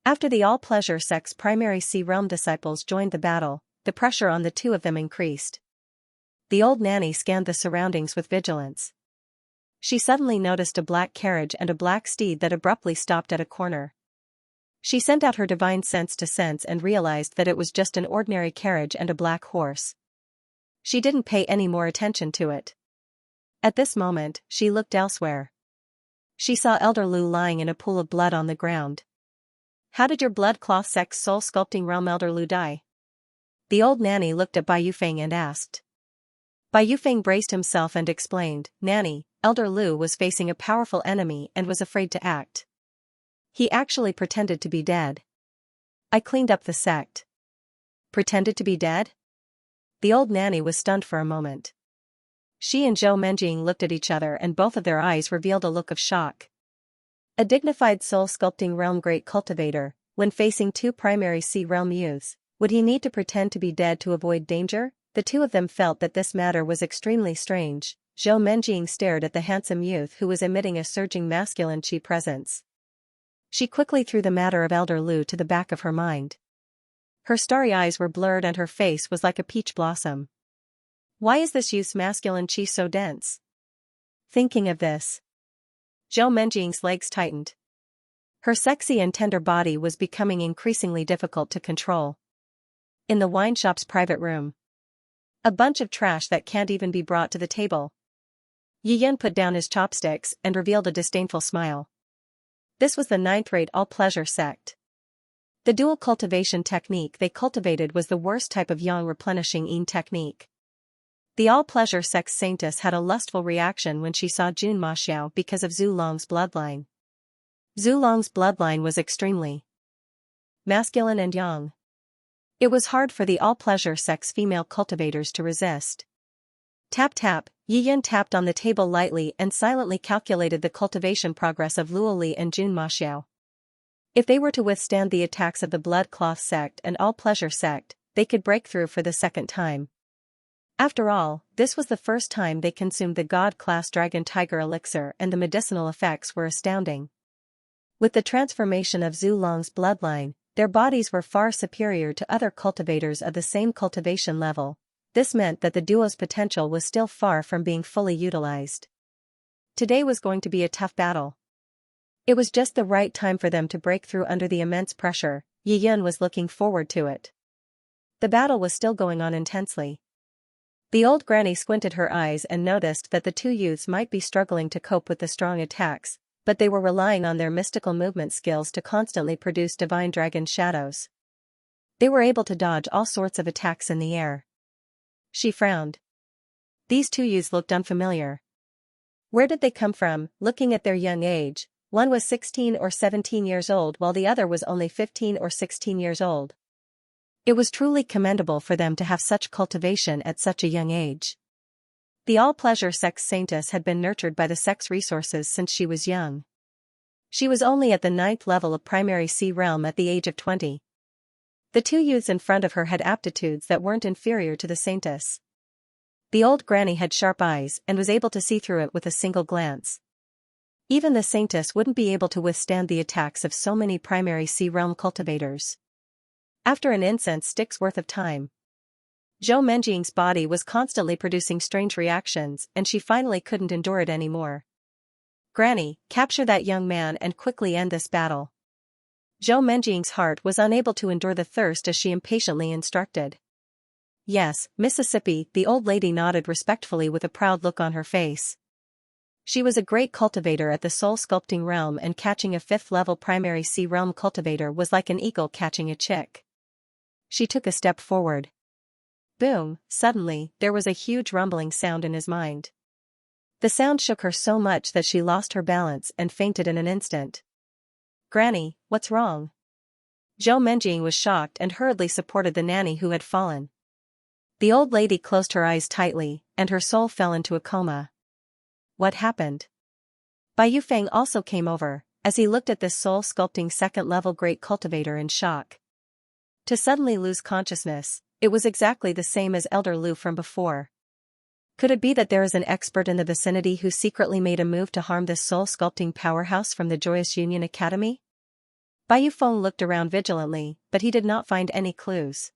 A: After the all-pleasure sect's primary sea realm disciples joined the battle, the pressure on the two of them increased. The old nanny scanned the surroundings with vigilance. She suddenly noticed a black carriage and a black steed that abruptly stopped at a corner. She sent out her divine sense to sense and realized that it was just an ordinary carriage and a black horse. She didn't pay any more attention to it. At this moment, she looked elsewhere. She saw Elder Lu lying in a pool of blood on the ground. How did your blood cloth sect's soul sculpting realm Elder Lu die? The old nanny looked at Bai Yufeng and asked. Bai Yufeng braced himself and explained, Nanny, Elder Lu was facing a powerful enemy and was afraid to act. He actually pretended to be dead. I cleaned up the sect. Pretended to be dead? The old nanny was stunned for a moment. She and Zhou Menjing looked at each other and both of their eyes revealed a look of shock. A dignified soul-sculpting realm great cultivator, when facing two primary sea realm youths, would he need to pretend to be dead to avoid danger? The two of them felt that this matter was extremely strange. Zhou Menjing stared at the handsome youth who was emitting a surging masculine qi presence. She quickly threw the matter of Elder Lu to the back of her mind. Her starry eyes were blurred and her face was like a peach blossom. Why is this youth's masculine qi so dense? Thinking of this, Zhou Menjing's legs tightened. Her sexy and tender body was becoming increasingly difficult to control. In the wine shop's private room. A bunch of trash that can't even be brought to the table. Yiyan put down his chopsticks and revealed a disdainful smile. This was the ninth-rate all-pleasure sect. The dual cultivation technique they cultivated was the worst type of yang replenishing yin technique. The all-pleasure sect's saintess had a lustful reaction when she saw Jun Ma Xiao because of Zhu Long's bloodline. Zhu Long's bloodline was extremely masculine and yang. It was hard for the all-pleasure sect's female cultivators to resist. Tap tap, Yiyan tapped on the table lightly and silently calculated the cultivation progress of Luo Li and Jun Ma Xiao. If they were to withstand the attacks of the Blood Cloth sect and all-pleasure sect, they could break through for the second time. After all, this was the first time they consumed the God-class Dragon Tiger elixir and the medicinal effects were astounding. With the transformation of Zhu Long's bloodline, their bodies were far superior to other cultivators of the same cultivation level. This meant that the duo's potential was still far from being fully utilized. Today was going to be a tough battle. It was just the right time for them to break through under the immense pressure. Yiyan was looking forward to it. The battle was still going on intensely. The old granny squinted her eyes and noticed that the two youths might be struggling to cope with the strong attacks, but they were relying on their mystical movement skills to constantly produce divine dragon shadows. They were able to dodge all sorts of attacks in the air. She frowned. These two youths looked unfamiliar. Where did they come from? Looking at their young age, one was 16 or 17 years old while the other was only 15 or 16 years old. It was truly commendable for them to have such cultivation at such a young age. The all-pleasure sex saintess had been nurtured by the sex resources since she was young. She was only at the 9th level of primary sea realm at the age of 20. The two youths in front of her had aptitudes that weren't inferior to the saintess. The old granny had sharp eyes and was able to see through it with a single glance. Even the saintess wouldn't be able to withstand the attacks of so many primary sea realm cultivators. After an incense stick's worth of time, Zhou Menjing's body was constantly producing strange reactions and she finally couldn't endure it anymore. Granny, capture that young man and quickly end this battle. Zhou Menjing's heart was unable to endure the thirst as she impatiently instructed. Yes, Mississippi, the old lady nodded respectfully with a proud look on her face. She was a great cultivator at the soul sculpting realm and catching a 5th-level primary sea realm cultivator was like an eagle catching a chick. She took a step forward. Boom, suddenly, there was a huge rumbling sound in his mind. The sound shook her so much that she lost her balance and fainted in an instant. Granny, what's wrong? Zhou Menjing was shocked and hurriedly supported the nanny who had fallen. The old lady closed her eyes tightly, and her soul fell into a coma. What happened? Bai Yufeng also came over, as he looked at this soul-sculpting 2nd-level great cultivator in shock. To suddenly lose consciousness, it was exactly the same as Elder Lu from before. Could it be that there is an expert in the vicinity who secretly made a move to harm this soul-sculpting powerhouse from the Joyous Union Academy? Bai Yufeng looked around vigilantly, but he did not find any clues.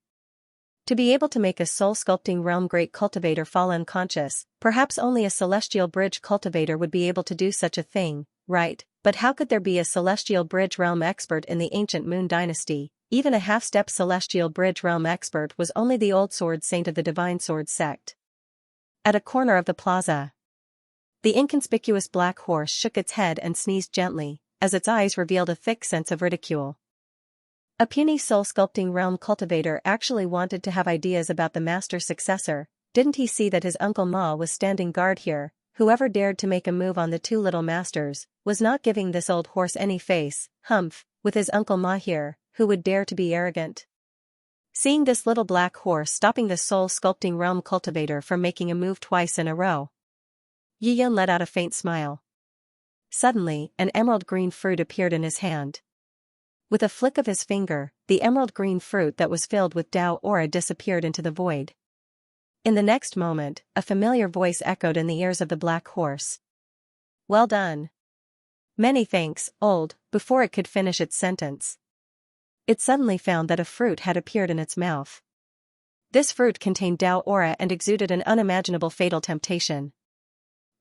A: To be able to make a soul-sculpting realm great cultivator fall unconscious, perhaps only a celestial bridge cultivator would be able to do such a thing, right? But how could there be a celestial bridge realm expert in the ancient Moon Dynasty? Even a half-step celestial bridge realm expert was only the old sword saint of the Divine Sword sect. At a corner of the plaza, the inconspicuous black horse shook its head and sneezed gently, as its eyes revealed a thick sense of ridicule. A puny soul-sculpting realm cultivator actually wanted to have ideas about the master's successor. Didn't he see that his Uncle Ma was standing guard here? Whoever dared to make a move on the two little masters was not giving this old horse any face. Humph, with his Uncle Ma here, who would dare to be arrogant? Seeing this little black horse stopping the soul-sculpting realm cultivator from making a move twice in a row, Yiyan let out a faint smile. Suddenly, an emerald green fruit appeared in his hand. With a flick of his finger, the emerald green fruit that was filled with Dao aura disappeared into the void. In the next moment, a familiar voice echoed in the ears of the black horse. Well done. Many thanks, old, before it could finish its sentence. It suddenly found that a fruit had appeared in its mouth. This fruit contained Dao aura and exuded an unimaginable fatal temptation.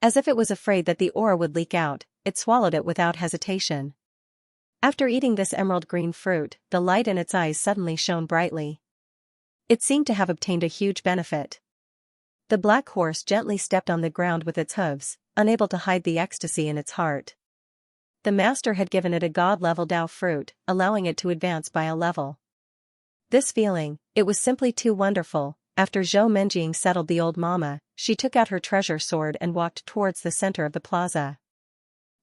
A: As if it was afraid that the aura would leak out, it swallowed it without hesitation. After eating this emerald green fruit, the light in its eyes suddenly shone brightly. It seemed to have obtained a huge benefit. The black horse gently stepped on the ground with its hooves, unable to hide the ecstasy in its heart. The master had given it a god-level Dao fruit, allowing it to advance by a level. This feeling, it was simply too wonderful. After Zhou Menjing settled the old mama, she took out her treasure sword and walked towards the center of the plaza.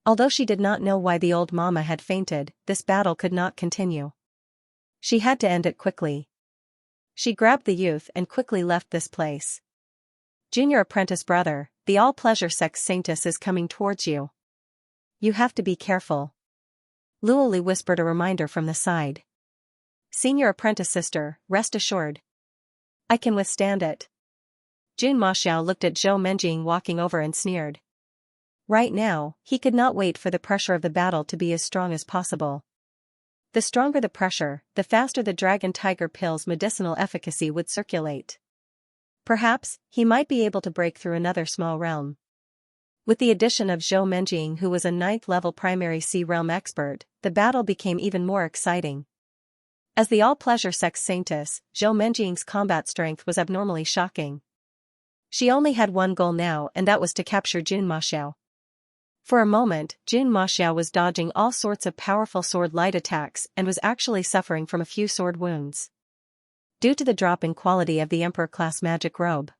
A: Although she did not know why the old mama had fainted, this battle could not continue. She had to end it quickly. She grabbed the youth and quickly left this place. Junior apprentice brother, the all-pleasure sex saintess is coming towards you. You have to be careful. Luoli whispered a reminder from the side. Senior apprentice sister, rest assured. I can withstand it. Jun Maxiao looked at Zhou Menjing walking over and sneered. Right now, he could not wait for the pressure of the battle to be as strong as possible. The stronger the pressure, the faster the dragon tiger pill's medicinal efficacy would circulate. Perhaps, he might be able to break through another small realm. With the addition of Zhou Menjing, who was a 9th-level primary sea realm expert, the battle became even more exciting. As the all-pleasure sex saintess, Zhou Menjing's combat strength was abnormally shocking. She only had one goal now, and that was to capture Jun Maxiao. For a moment, Jun Maxiao was dodging all sorts of powerful sword light attacks and was actually suffering from a few sword wounds. Due to the drop in quality of the Emperor-class magic robe.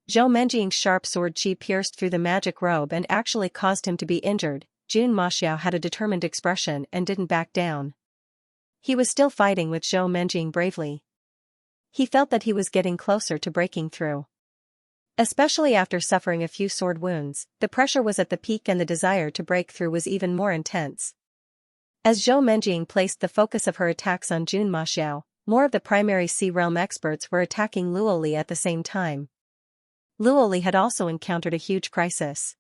A: Zhou Menjing's sharp sword chi pierced through the magic robe and actually caused him to be injured. Jun Maxiao had a determined expression and didn't back down. He was still fighting with Zhou Menjing bravely. He felt that he was getting closer to breaking through. Especially after suffering a few sword wounds, the pressure was at the peak and the desire to break through was even more intense. As Zhou Menjing placed the focus of her attacks on Jun Maxiao, more of the primary sea realm experts were attacking Luoli at the same time. Luoli had also encountered a huge crisis.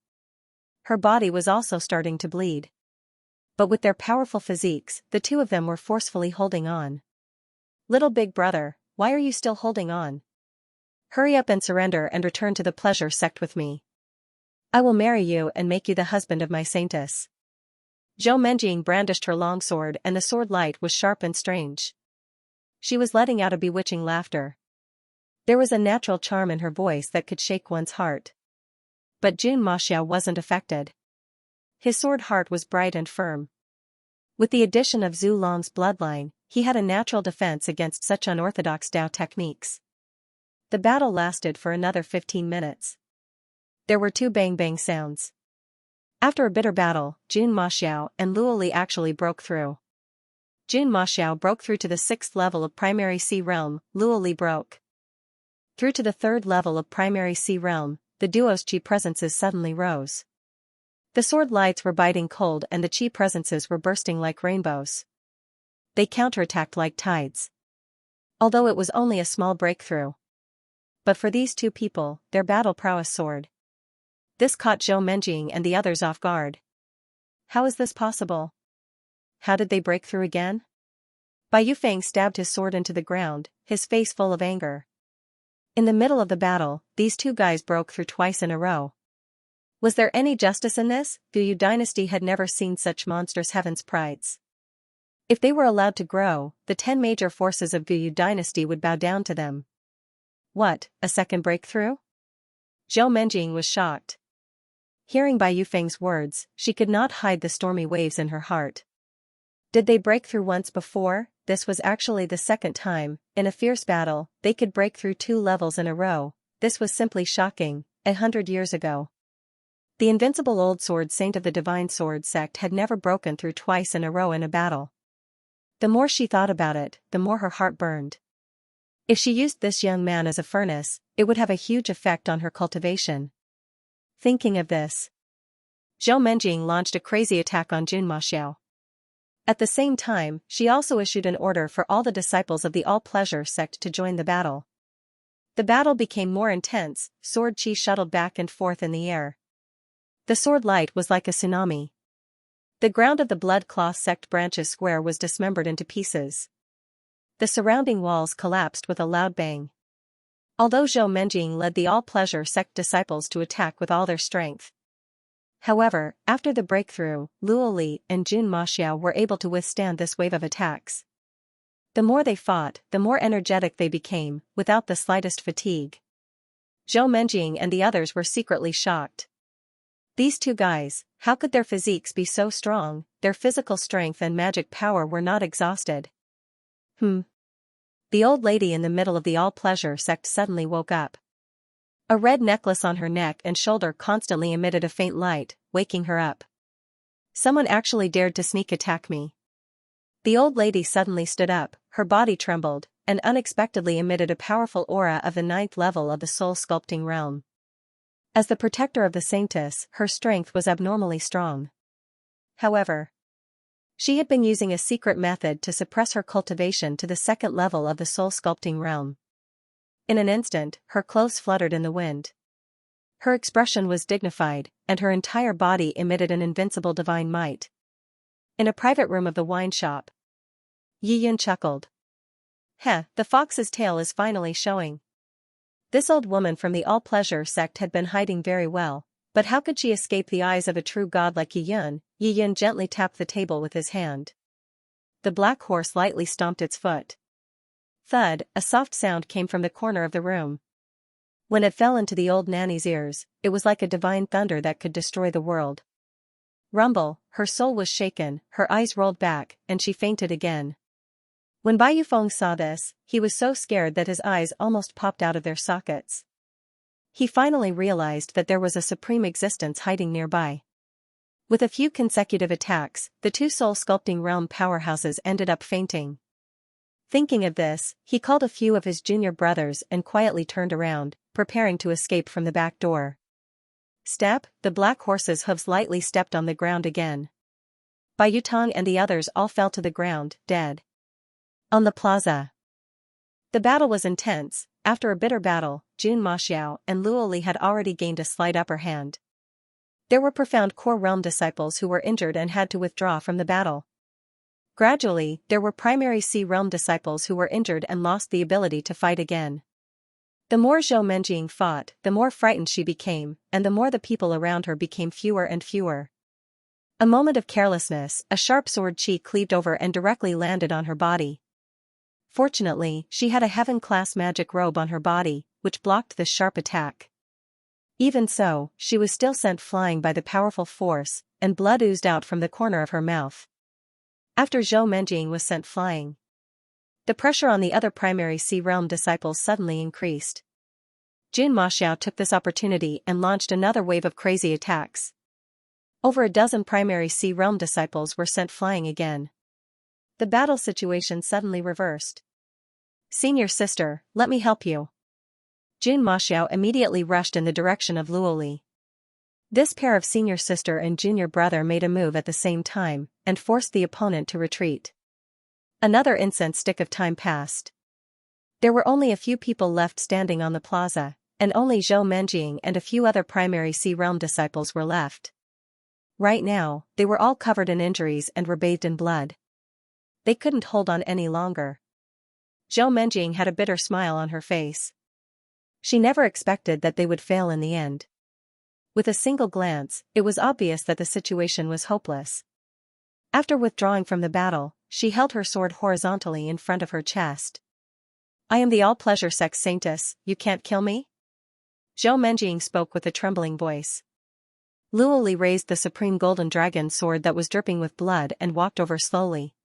A: Her body was also starting to bleed. But with their powerful physiques, the two of them were forcefully holding on. Little big brother, why are you still holding on? Hurry up and surrender and return to the pleasure sect with me. I will marry you and make you the husband of my saintess. Zhou Menjing brandished her long sword and the sword light was sharp and strange. She was letting out a bewitching laughter. There was a natural charm in her voice that could shake one's heart. But Jun Maxiao wasn't affected. His sword heart was bright and firm. With the addition of Zhu Long's bloodline, he had a natural defense against such unorthodox Dao techniques. The battle lasted for another 15 minutes. There were 2 bang-bang sounds. After a bitter battle, Jun Maxiao and Luoli actually broke through. Jun Maxiao broke through to the 6th level of primary sea realm, Luoli broke through to the 3rd level of primary sea realm. The duo's chi presences suddenly rose. The sword lights were biting cold and the chi presences were bursting like rainbows. They counterattacked like tides. Although it was only a small breakthrough. But for these two people, their battle prowess soared. This caught Zhou Menjing and the others off guard. How is this possible? How did they break through again? Bai Yufeng stabbed his sword into the ground, his face full of anger. In the middle of the battle, these two guys broke through twice in a row. Was there any justice in this? Yu dynasty had never seen such monstrous heavens prides. If they were allowed to grow, the 10 major forces of Yu dynasty would bow down to them. What, a second breakthrough? Zhou Menjing was shocked. Hearing Bai Yufeng's words, she could not hide the stormy waves in her heart. Did they break through once before? This was actually the 2nd time. In a fierce battle, they could break through 2 levels in a row. This was simply shocking. 100 years ago. The invincible old sword saint of the divine sword sect had never broken through twice in a row in a battle. The more she thought about it, the more her heart burned. If she used this young man as a furnace, it would have a huge effect on her cultivation. Thinking of this, Zhou Menjing launched a crazy attack on Jun Maxiao. At the same time, she also issued an order for all the disciples of the all-pleasure sect to join the battle. The battle became more intense, sword chi shuttled back and forth in the air. The sword light was like a tsunami. The ground of the Blood Cloth sect branches square was dismembered into pieces. The surrounding walls collapsed with a loud bang. Although Zhou Menjing led the all-pleasure sect disciples to attack with all their strength. However, after the breakthrough, Luoli and Jun Maxiao were able to withstand this wave of attacks. The more they fought, the more energetic they became, without the slightest fatigue. Zhou Menjing and the others were secretly shocked. These two guys, how could their physiques be so strong? Their physical strength and magic power were not exhausted. The old lady in the middle of the all-pleasure sect suddenly woke up. A red necklace on her neck and shoulder constantly emitted a faint light, waking her up. Someone actually dared to sneak attack me. The old lady suddenly stood up, her body trembled, and unexpectedly emitted a powerful aura of the 9th level of the soul sculpting realm. As the protector of the saintess, her strength was abnormally strong. However, she had been using a secret method to suppress her cultivation to the 2nd level of the soul sculpting realm. In an instant, her clothes fluttered in the wind. Her expression was dignified, and her entire body emitted an invincible divine might. In a private room of the wine shop, Yi Yun chuckled. The fox's tail is finally showing. This old woman from the all-pleasure sect had been hiding very well, but how could she escape the eyes of a true god like Yi Yun? Yi Yun gently tapped the table with his hand. The black horse lightly stomped its foot. Thud, a soft sound came from the corner of the room. When it fell into the old nanny's ears, it was like a divine thunder that could destroy the world. Rumble, her soul was shaken, her eyes rolled back, and she fainted again. When Bai Yufeng saw this, he was so scared that his eyes almost popped out of their sockets. He finally realized that there was a supreme existence hiding nearby. With a few consecutive attacks, the two soul-sculpting realm powerhouses ended up fainting. Thinking of this, he called a few of his junior brothers and quietly turned around, preparing to escape from the back door. Step, the black horse's hooves lightly stepped on the ground again. Bai Yutong and the others all fell to the ground, dead. On the plaza. The battle was intense. After a bitter battle, Jun Maxiao and Luo Li had already gained a slight upper hand. There were profound core realm disciples who were injured and had to withdraw from the battle. Gradually, there were primary C realm disciples who were injured and lost the ability to fight again. The more Zhou Menjing fought, the more frightened she became, and the more the people around her became fewer and fewer. A moment of carelessness, a sharp sword chi cleaved over and directly landed on her body. Fortunately, she had a heaven-class magic robe on her body, which blocked this sharp attack. Even so, she was still sent flying by the powerful force, and blood oozed out from the corner of her mouth. After Zhou Menjing was sent flying, the pressure on the other primary C realm disciples suddenly increased. Jun Maxiao took this opportunity and launched another wave of crazy attacks. Over a dozen primary C realm disciples were sent flying again. The battle situation suddenly reversed. Senior sister, let me help you. Jun Maxiao immediately rushed in the direction of Luo Li. This pair of senior sister and junior brother made a move at the same time, and forced the opponent to retreat. Another incense stick of time passed. There were only a few people left standing on the plaza, and only Zhou Menjing and a few other primary C realm disciples were left. Right now, they were all covered in injuries and were bathed in blood. They couldn't hold on any longer. Zhou Menjing had a bitter smile on her face. She never expected that they would fail in the end. With a single glance, it was obvious that the situation was hopeless. After withdrawing from the battle, she held her sword horizontally in front of her chest. I am the all-pleasure sect saintess, you can't kill me? Zhou Menjing spoke with a trembling voice. Luo Li raised the supreme golden dragon sword that was dripping with blood and walked over slowly.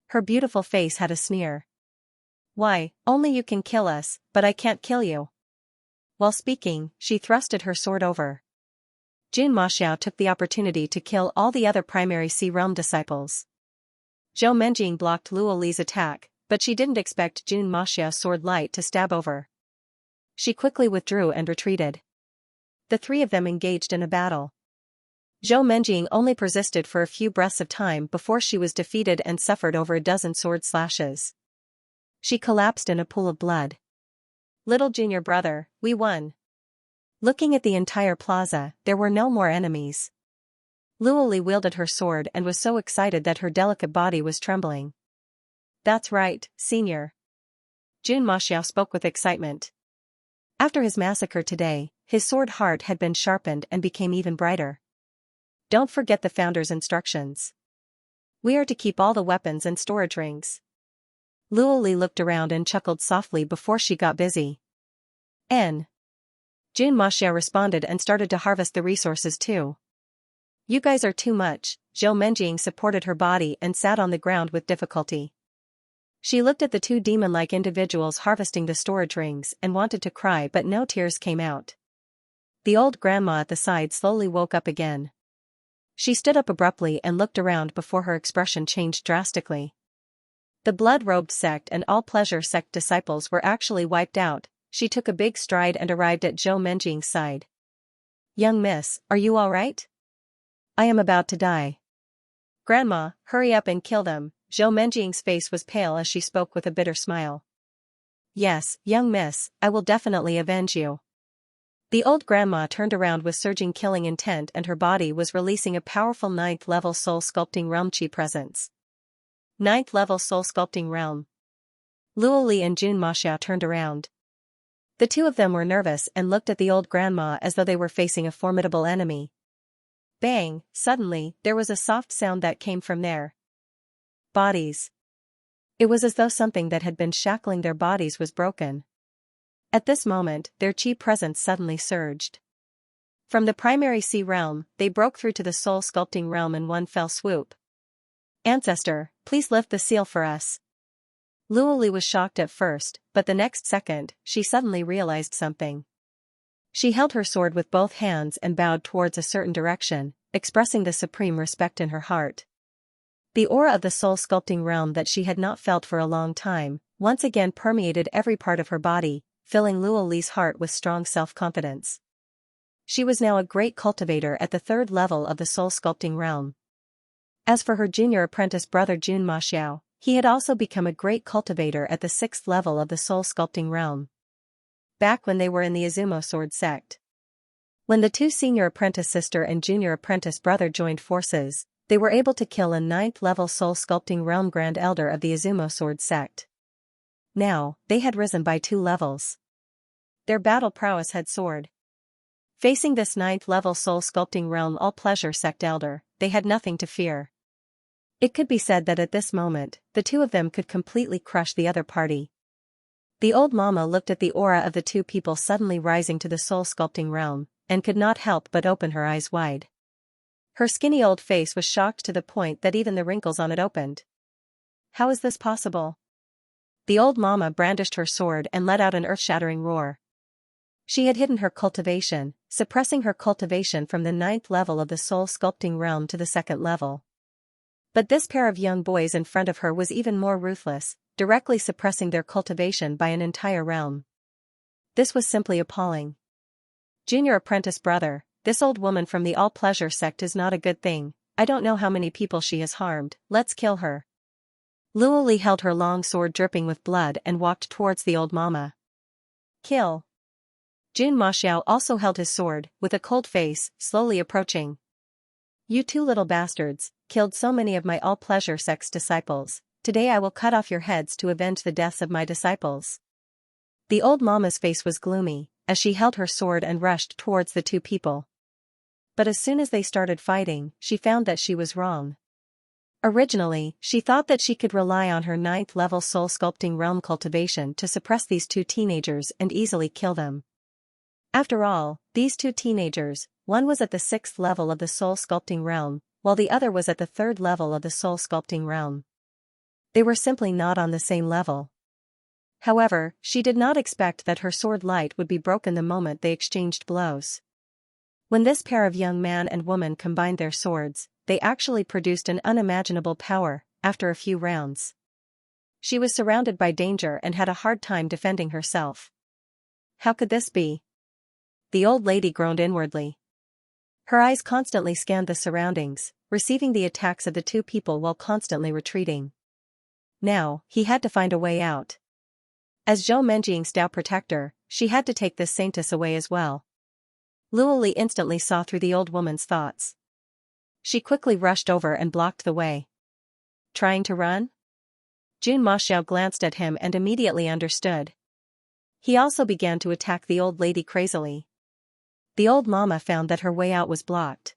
A: Her beautiful face had a sneer. Why, only you can kill us, but I can't kill you. While speaking, she thrusted her sword over. Jun Maxiao took the opportunity to kill all the other primary C realm disciples. Zhou Menjing blocked Luo Li's attack, but she didn't expect Jun Maxiao's sword light to stab over. She quickly withdrew and retreated. The three of them engaged in a battle. Zhou Menjing only persisted for a few breaths of time before she was defeated and suffered over a dozen sword slashes. She collapsed in a pool of blood. Little junior brother, we won. Looking at the entire plaza, there were no more enemies. Luo Li wielded her sword and was so excited that her delicate body was trembling. That's right, senior. Jun Maxiao spoke with excitement. After his massacre today, his sword heart had been sharpened and became even brighter. Don't forget the founder's instructions. We are to keep all the weapons and storage rings. Luoli looked around and chuckled softly before she got busy. N. Xianxia responded and started to harvest the resources too. You guys are too much. Zhou Menjing supported her body and sat on the ground with difficulty. She looked at the two demon-like individuals harvesting the storage rings and wanted to cry, but no tears came out. The old grandma at the side slowly woke up again. She stood up abruptly and looked around before her expression changed drastically. The blood-robed sect and all pleasure sect disciples were actually wiped out. She took a big stride and arrived at Zhou Menjing's side. Young miss, are you all right? I am about to die. Grandma, hurry up and kill them. Zhou Menjing's face was pale as she spoke with a bitter smile. Yes, young miss, I will definitely avenge you. The old grandma turned around with surging killing intent, and her body was releasing a powerful 9th level soul sculpting realm chi presence. 9th level soul sculpting realm. Luoli and Xianxia turned around. The two of them were nervous and looked at the old grandma as though they were facing a formidable enemy. Bang! Suddenly, there was a soft sound that came from their bodies. It was as though something that had been shackling their bodies was broken. At this moment, their chi presence suddenly surged. From the primary sea realm, they broke through to the soul sculpting realm in one fell swoop. Ancestor, please lift the seal for us. Luoli was shocked at first, but the next second, she suddenly realized something. She held her sword with both hands and bowed towards a certain direction, expressing the supreme respect in her heart. The aura of the soul sculpting realm that she had not felt for a long time, once again permeated every part of her body, filling Luoli's heart with strong self-confidence. She was now a great cultivator at the 3rd level of the soul sculpting realm. As for her junior apprentice brother Xianxia, he had also become a great cultivator at the 6th level of the soul sculpting realm. Back when they were in the Izumo sword sect. When the two senior apprentice sister and junior apprentice brother joined forces, they were able to kill a 9th level soul sculpting realm grand elder of the Izumo sword sect. Now, they had risen by 2 levels. Their battle prowess had soared. Facing this 9th level soul sculpting realm all pleasure sect elder, they had nothing to fear. It could be said that at this moment, the two of them could completely crush the other party. The old mama looked at the aura of the two people suddenly rising to the soul sculpting realm, and could not help but open her eyes wide. Her skinny old face was shocked to the point that even the wrinkles on it opened. How is this possible? The old mama brandished her sword and let out an earth-shattering roar. She had hidden her cultivation, suppressing her cultivation from the 9th level of the soul sculpting realm to the 2nd level. But this pair of young boys in front of her was even more ruthless, directly suppressing their cultivation by an entire realm. This was simply appalling. Junior apprentice brother, this old woman from the all-pleasure sect is not a good thing. I don't know how many people she has harmed, let's kill her. Luoli held her long sword dripping with blood and walked towards the old mama. Kill. Xianxia also held his sword, with a cold face, slowly approaching. You two little bastards, killed so many of my all-pleasure sect's disciples. Today I will cut off your heads to avenge the deaths of my disciples. The old mama's face was gloomy, as she held her sword and rushed towards the two people. But as soon as they started fighting, she found that she was wrong. Originally, she thought that she could rely on her 9th level soul sculpting realm cultivation to suppress these two teenagers and easily kill them. After all, these two teenagers, one was at the 6th level of the soul sculpting realm, while the other was at the 3rd level of the soul sculpting realm. They were simply not on the same level. However, she did not expect that her sword light would be broken the moment they exchanged blows. When this pair of young man and woman combined their swords, they actually produced an unimaginable power, after a few rounds. She was surrounded by danger and had a hard time defending herself. How could this be? The old lady groaned inwardly. Her eyes constantly scanned the surroundings, receiving the attacks of the two people while constantly retreating. Now, he had to find a way out. As Zhou Menjing's Tao protector, she had to take this saintess away as well. Luoli instantly saw through the old woman's thoughts. She quickly rushed over and blocked the way. Trying to run? Xianxia glanced at him and immediately understood. He also began to attack the old lady crazily. The old mama found that her way out was blocked.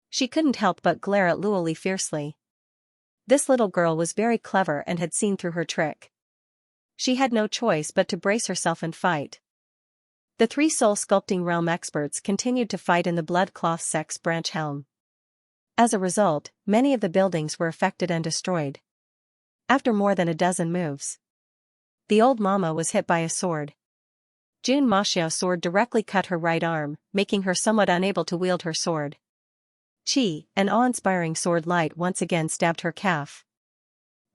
A: She couldn't help but glare at Luoli fiercely. This little girl was very clever and had seen through her trick. She had no choice but to brace herself and fight. The three soul sculpting realm experts continued to fight in the blood cloth sect's branch helm. As a result, many of the buildings were affected and destroyed. After more than a dozen moves, the old mama was hit by a sword. Jun Maxiao's sword directly cut her right arm, making her somewhat unable to wield her sword. Qi, an awe-inspiring sword light, once again stabbed her calf.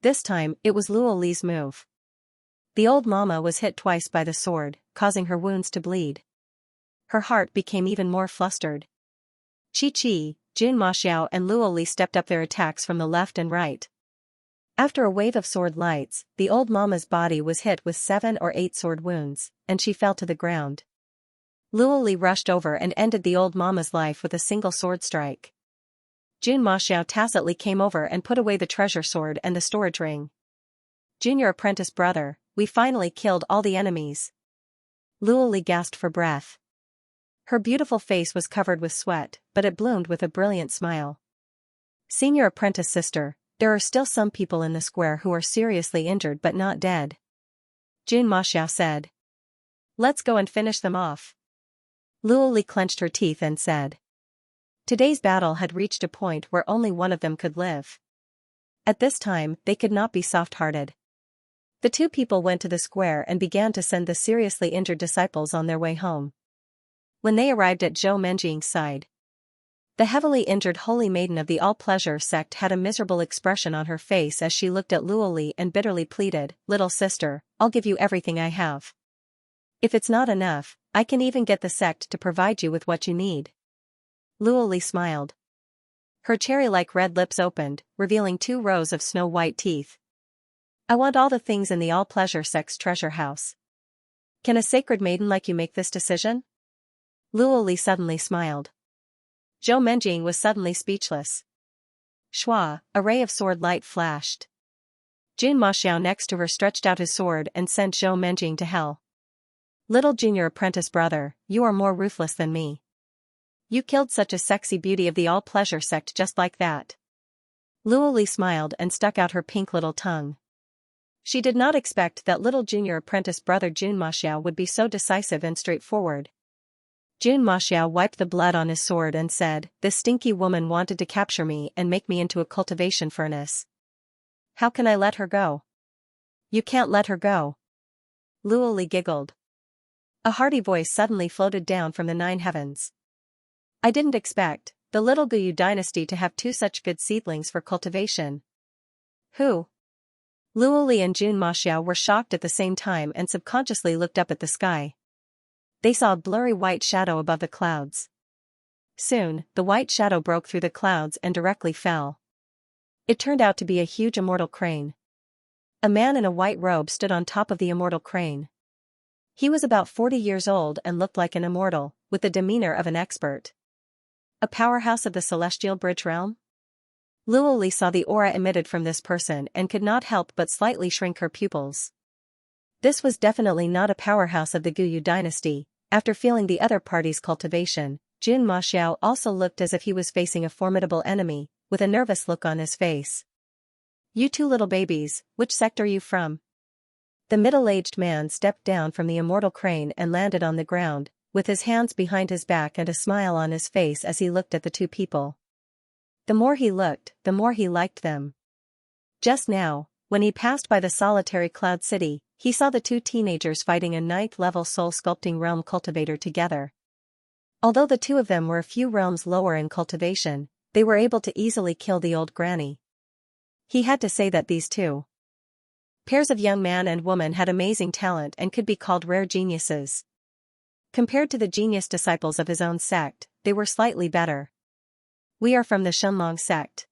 A: This time, it was Luo Li's move. The old mama was hit twice by the sword, causing her wounds to bleed. Her heart became even more flustered. Qi, Jun Maxiao and Luo Li stepped up their attacks from the left and right. After a wave of sword lights, the old mama's body was hit with 7 or 8 sword wounds, and she fell to the ground. Luo Li rushed over and ended the old mama's life with a single sword strike. Jun Maxiao tacitly came over and put away the treasure sword and the storage ring. "Junior apprentice brother, we finally killed all the enemies." Luo Li gasped for breath. Her beautiful face was covered with sweat, but it bloomed with a brilliant smile. "Senior apprentice sister, there are still some people in the square who are seriously injured but not dead," Jun Maxiao said. "Let's go and finish them off." Luo Li clenched her teeth and said. Today's battle had reached a point where only one of them could live. At this time, they could not be soft-hearted. The two people went to the square and began to send the seriously injured disciples on their way home. When they arrived at Zhou Menjing's side, the heavily injured holy maiden of the all-pleasure sect had a miserable expression on her face as she looked at Luo Li and bitterly pleaded, "Little sister, I'll give you everything I have. If it's not enough, I can even get the sect to provide you with what you need." Luo Li smiled. Her cherry-like red lips opened, revealing 2 rows of snow-white teeth. "I want all the things in the all-pleasure sect's treasure house. Can a sacred maiden like you make this decision?" Luo Li suddenly smiled. Zhou Menjing was suddenly speechless. Shua, a ray of sword light flashed. Jun Maxiao next to her stretched out his sword and sent Zhou Menjing to hell. "Little junior apprentice brother, you are more ruthless than me. You killed such a sexy beauty of the all-pleasure sect just like that." Luo Li smiled and stuck out her pink little tongue. She did not expect that little junior apprentice brother Jun Maxiao would be so decisive and straightforward. Jun Maxiao wiped the blood on his sword and said, "This stinky woman wanted to capture me and make me into a cultivation furnace. How can I let her go?" "You can't let her go." Luo Li giggled. A hearty voice suddenly floated down from the 9 heavens. "I didn't expect the little Guyu dynasty to have 2 such good seedlings for cultivation." "Who?" Luo Li and Jun Maxiao were shocked at the same time and subconsciously looked up at the sky. They saw a blurry white shadow above the clouds. Soon, the white shadow broke through the clouds and directly fell. It turned out to be a huge immortal crane. A man in a white robe stood on top of the immortal crane. He was about 40 years old and looked like an immortal, with the demeanor of an expert. A powerhouse of the celestial bridge realm? Luo Li saw the aura emitted from this person and could not help but slightly shrink her pupils. This was definitely not a powerhouse of the Guyu dynasty. After feeling the other party's cultivation, Jun Maxiao also looked as if he was facing a formidable enemy, with a nervous look on his face. "You 2 little babies, which sect are you from?" The middle-aged man stepped down from the immortal crane and landed on the ground, with his hands behind his back and a smile on his face as he looked at the 2 people. The more he looked, the more he liked them. Just now, when he passed by the solitary Cloud City, he saw the 2 teenagers fighting a 9th-level soul-sculpting realm cultivator together. Although the 2 of them were a few realms lower in cultivation, they were able to easily kill the old granny. He had to say that these 2 pairs of young man and woman had amazing talent and could be called rare geniuses. Compared to the genius disciples of his own sect, they were slightly better. "We are from the Shenlong sect."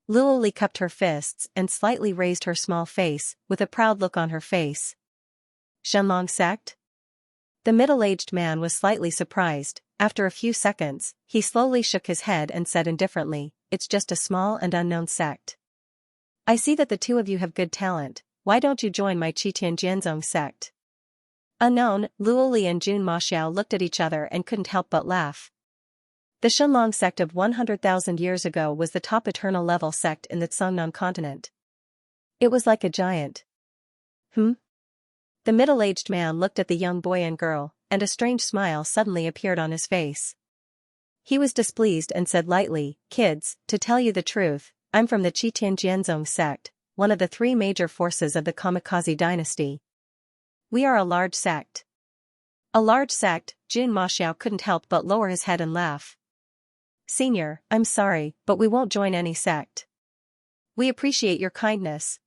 A: Luo Li cupped her fists and slightly raised her small face, with a proud look on her face. "Shenlong sect?" The middle-aged man was slightly surprised. After a few seconds, he slowly shook his head and said indifferently, "It's just a small and unknown sect. I see that the 2 of you have good talent. Why don't you join my Qitian Jianzong sect?" Unknown, Luo Li and Jun Maxiao looked at each other and couldn't help but laugh. The Xianxia sect of 100,000 years ago was the top eternal level sect in the Tsungnan continent. It was like a giant. The middle-aged man looked at the young boy and girl, and a strange smile suddenly appeared on his face. He was displeased and said lightly, "Kids, to tell you the truth, I'm from the Qitianjianzong sect, one of the three major forces of the Kamikaze dynasty. We are a large sect." A large sect, Jun Maxiao couldn't help but lower his head and laugh. "Senior, I'm sorry, but we won't join any sect. We appreciate your kindness."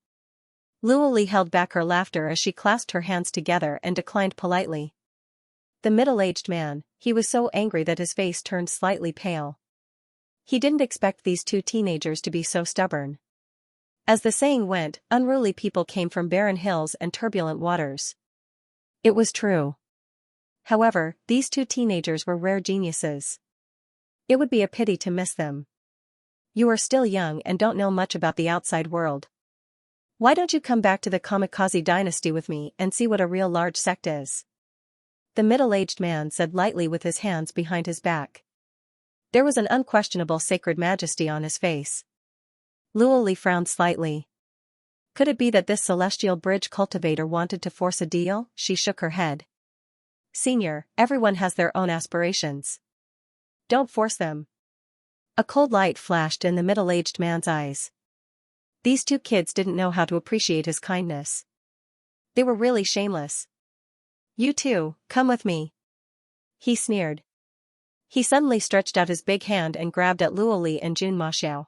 A: Luoli held back her laughter as she clasped her hands together and declined politely. The middle-aged man, he was so angry that his face turned slightly pale. He didn't expect these two teenagers to be so stubborn. As the saying went, unruly people came from barren hills and turbulent waters. It was true. However, these two teenagers were rare geniuses. It would be a pity to miss them. "You are still young and don't know much about the outside world. Why don't you come back to the Kamikaze dynasty with me and see what a real large sect is?" The middle-aged man said lightly with his hands behind his back. There was an unquestionable sacred majesty on his face. Luoli frowned slightly. Could it be that this celestial bridge cultivator wanted to force a deal? She shook her head. "Senior, everyone has their own aspirations. Don't force them." A cold light flashed in the middle-aged man's eyes. These two kids didn't know how to appreciate his kindness. They were really shameless. "You two, come with me," he sneered. He suddenly stretched out his big hand and grabbed at Luoli and Jun Maxiao.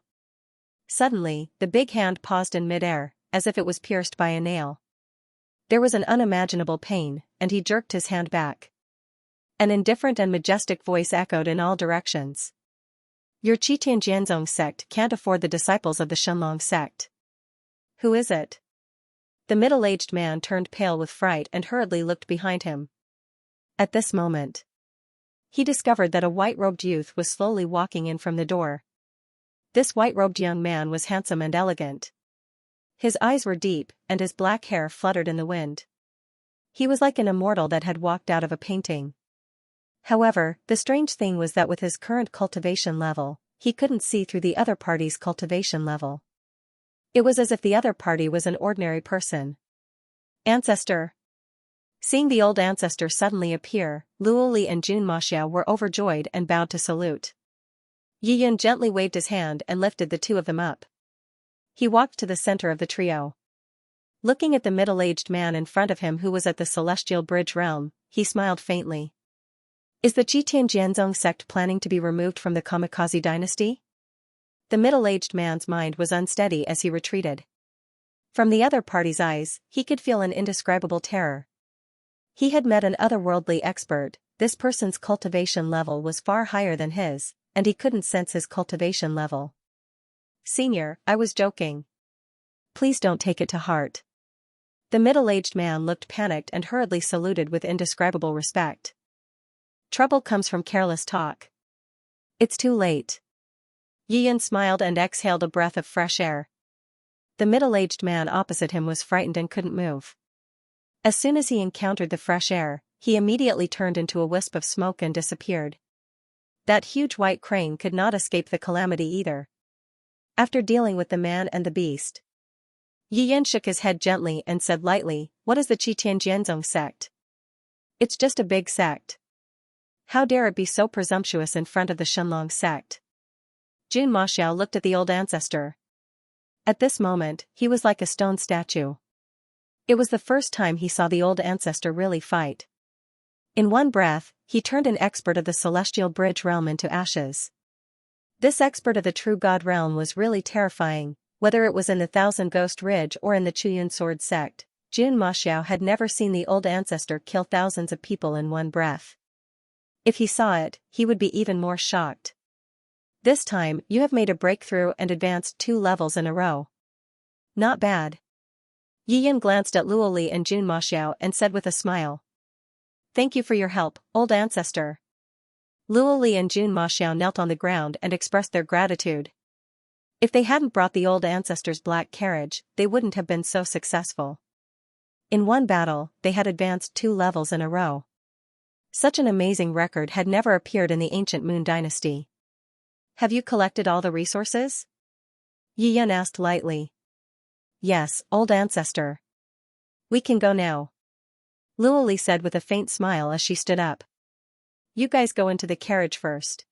A: Suddenly, the big hand paused in midair, as if it was pierced by a nail. There was an unimaginable pain, and he jerked his hand back. An indifferent and majestic voice echoed in all directions. "Your Qitianjianzong sect can't afford the disciples of the Xianxia sect." "Who is it?" The middle-aged man turned pale with fright and hurriedly looked behind him. At this moment, he discovered that a white-robed youth was slowly walking in from the door. This white-robed young man was handsome and elegant. His eyes were deep, and his black hair fluttered in the wind. He was like an immortal that had walked out of a painting. However, the strange thing was that with his current cultivation level, he couldn't see through the other party's cultivation level. It was as if the other party was an ordinary person. "Ancestor." Seeing the old ancestor suddenly appear, Luoli and Jun Maxiao were overjoyed and bowed to salute. Yiyun gently waved his hand and lifted the two of them up. He walked to the center of the trio. Looking at the middle-aged man in front of him who was at the celestial bridge realm, he smiled faintly. "Is the Qitianjianzong sect planning to be removed from the Kamikaze dynasty?" The middle-aged man's mind was unsteady as he retreated. From the other party's eyes, he could feel an indescribable terror. He had met an otherworldly expert. This person's cultivation level was far higher than his, and he couldn't sense his cultivation level. "Senior, I was joking. Please don't take it to heart." The middle-aged man looked panicked and hurriedly saluted with indescribable respect. "Trouble comes from careless talk. It's too late." Yiyun smiled and exhaled a breath of fresh air. The middle-aged man opposite him was frightened and couldn't move. As soon as he encountered the fresh air, he immediately turned into a wisp of smoke and disappeared. That huge white crane could not escape the calamity either. After dealing with the man and the beast, Yiyun shook his head gently and said lightly, "What is the Qitianjianzong sect? It's just a big sect. How dare it be so presumptuous in front of the Xianxia sect?" Jun Maxiao looked at the old ancestor. At this moment, he was like a stone statue. It was the first time he saw the old ancestor really fight. In one breath, he turned an expert of the celestial bridge realm into ashes. This expert of the true god realm was really terrifying, whether it was in the Thousand Ghost Ridge or in the Chuyun Sword sect. Jun Maxiao had never seen the old ancestor kill thousands of people in one breath. If he saw it, he would be even more shocked. "This time, you have made a breakthrough and advanced 2 levels in a row. Not bad." Yiyun glanced at Luoli and Jun Maxiao and said with a smile, "Thank you for your help, old ancestor." Luoli and Jun Maxiao knelt on the ground and expressed their gratitude. If they hadn't brought the old ancestor's black carriage, they wouldn't have been so successful. In one battle, they had advanced 2 levels in a row. Such an amazing record had never appeared in the ancient Moon dynasty. Have you collected all the resources? Yi Yan asked lightly. Yes, old ancestor. We can go now. Luo Li said with a faint smile as she stood up. You guys go into the carriage first.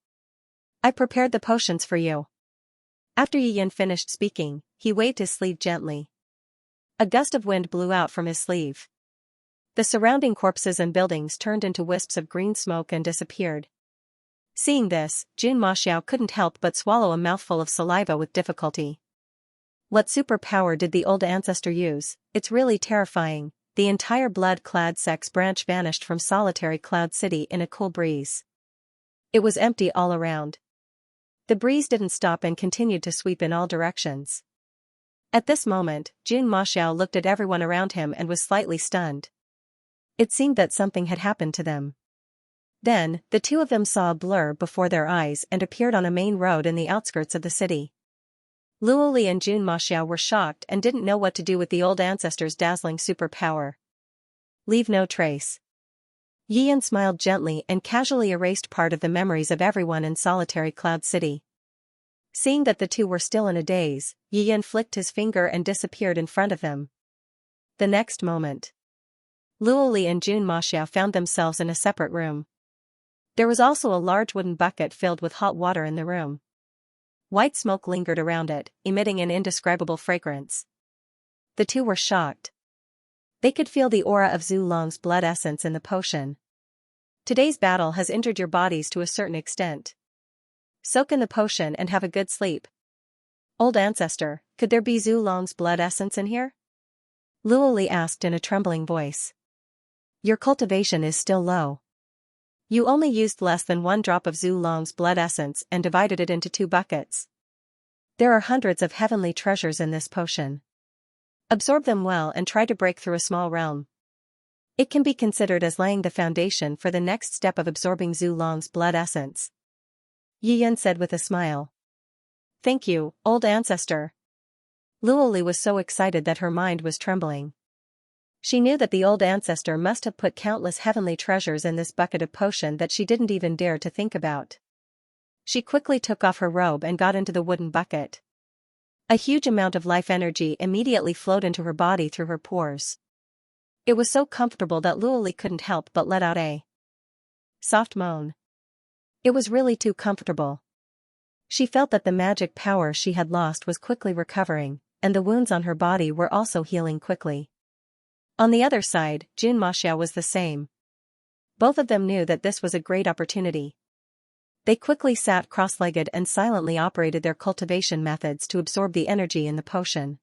A: I prepared the potions for you. After Yi Yan finished speaking, he waved his sleeve gently. A gust of wind blew out from his sleeve. The surrounding corpses and buildings turned into wisps of green smoke and disappeared. Seeing this, Jun Maxiao couldn't help but swallow a mouthful of saliva with difficulty. What superpower did the old ancestor use? It's really terrifying. The entire blood-clad sex branch vanished from solitary Cloud City in a cool breeze. It was empty all around. The breeze didn't stop and continued to sweep in all directions. At this moment, Jun Maxiao looked at everyone around him and was slightly stunned. It seemed that something had happened to them. Then, the two of them saw a blur before their eyes and appeared on a main road in the outskirts of the city. Luo Li and Jun Maxiao were shocked and didn't know what to do with the old ancestor's dazzling superpower. Leave no trace. Yi Yan smiled gently and casually erased part of the memories of everyone in solitary Cloud City. Seeing that the two were still in a daze, Yi Yan flicked his finger and disappeared in front of them. The next moment, Luo Li and Jun Maxiao found themselves in a separate room. There was also a large wooden bucket filled with hot water in the room. White smoke lingered around it, emitting an indescribable fragrance. The two were shocked. They could feel the aura of Zhu Long's blood essence in the potion. Today's battle has injured your bodies to a certain extent. Soak in the potion and have a good sleep. Old ancestor, could there be Zhu Long's blood essence in here? Luo Li asked in a trembling voice. Your cultivation is still low. You only used less than 1 drop of Zhu Long's blood essence and divided it into 2 buckets. There are hundreds of heavenly treasures in this potion. Absorb them well and try to break through a small realm. It can be considered as laying the foundation for the next step of absorbing Zhu Long's blood essence. Yi Yan said with a smile. Thank you, old ancestor. Luo Li was so excited that her mind was trembling. She knew that the old ancestor must have put countless heavenly treasures in this bucket of potion that she didn't even dare to think about. She quickly took off her robe and got into the wooden bucket. A huge amount of life energy immediately flowed into her body through her pores. It was so comfortable that Luo Li couldn't help but let out a soft moan. It was really too comfortable. She felt that the magic power she had lost was quickly recovering, and the wounds on her body were also healing quickly. On the other side, Jun Maxiao was the same. Both of them knew that this was a great opportunity. They quickly sat cross-legged and silently operated their cultivation methods to absorb the energy in the potion.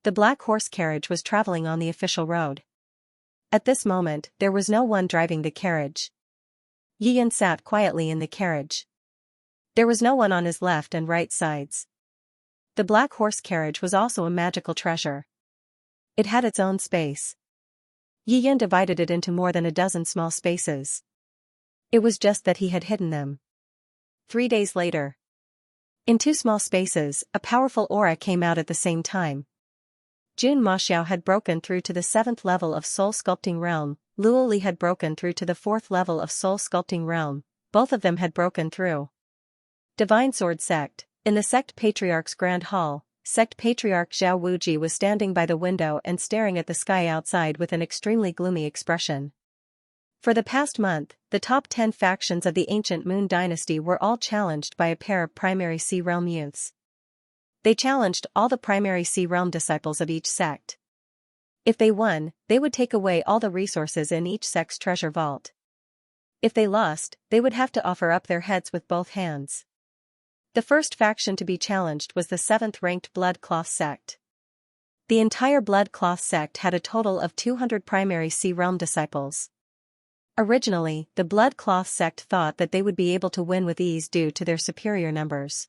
A: The black horse carriage was traveling on the official road. At this moment, there was no one driving the carriage. Yi Yan sat quietly in the carriage. There was no one on his left and right sides. The black horse carriage was also a magical treasure. It had its own space. Yi Yan divided it into more than a dozen small spaces. It was just that he had hidden them. 3 days later. In 2 small spaces, a powerful aura came out at the same time. Jun Maxiao had broken through to the 7th level of Soul Sculpting Realm, Luo Li had broken through to the 4th level of Soul Sculpting Realm, both of them had broken through. Divine Sword Sect. In the Sect Patriarch's Grand Hall, Sect Patriarch Zhao Wuji was standing by the window and staring at the sky outside with an extremely gloomy expression. For the past month, the top 10 factions of the ancient Moon Dynasty were all challenged by a pair of primary Sea Realm youths. They challenged all the primary Sea Realm disciples of each sect. If they won, they would take away all the resources in each sect's treasure vault. If they lost, they would have to offer up their heads with both hands. The first faction to be challenged was the 7th-ranked Blood Cloth sect. The entire Blood Cloth sect had a total of 200 primary Sea Realm disciples. Originally, the Blood Cloth sect thought that they would be able to win with ease due to their superior numbers.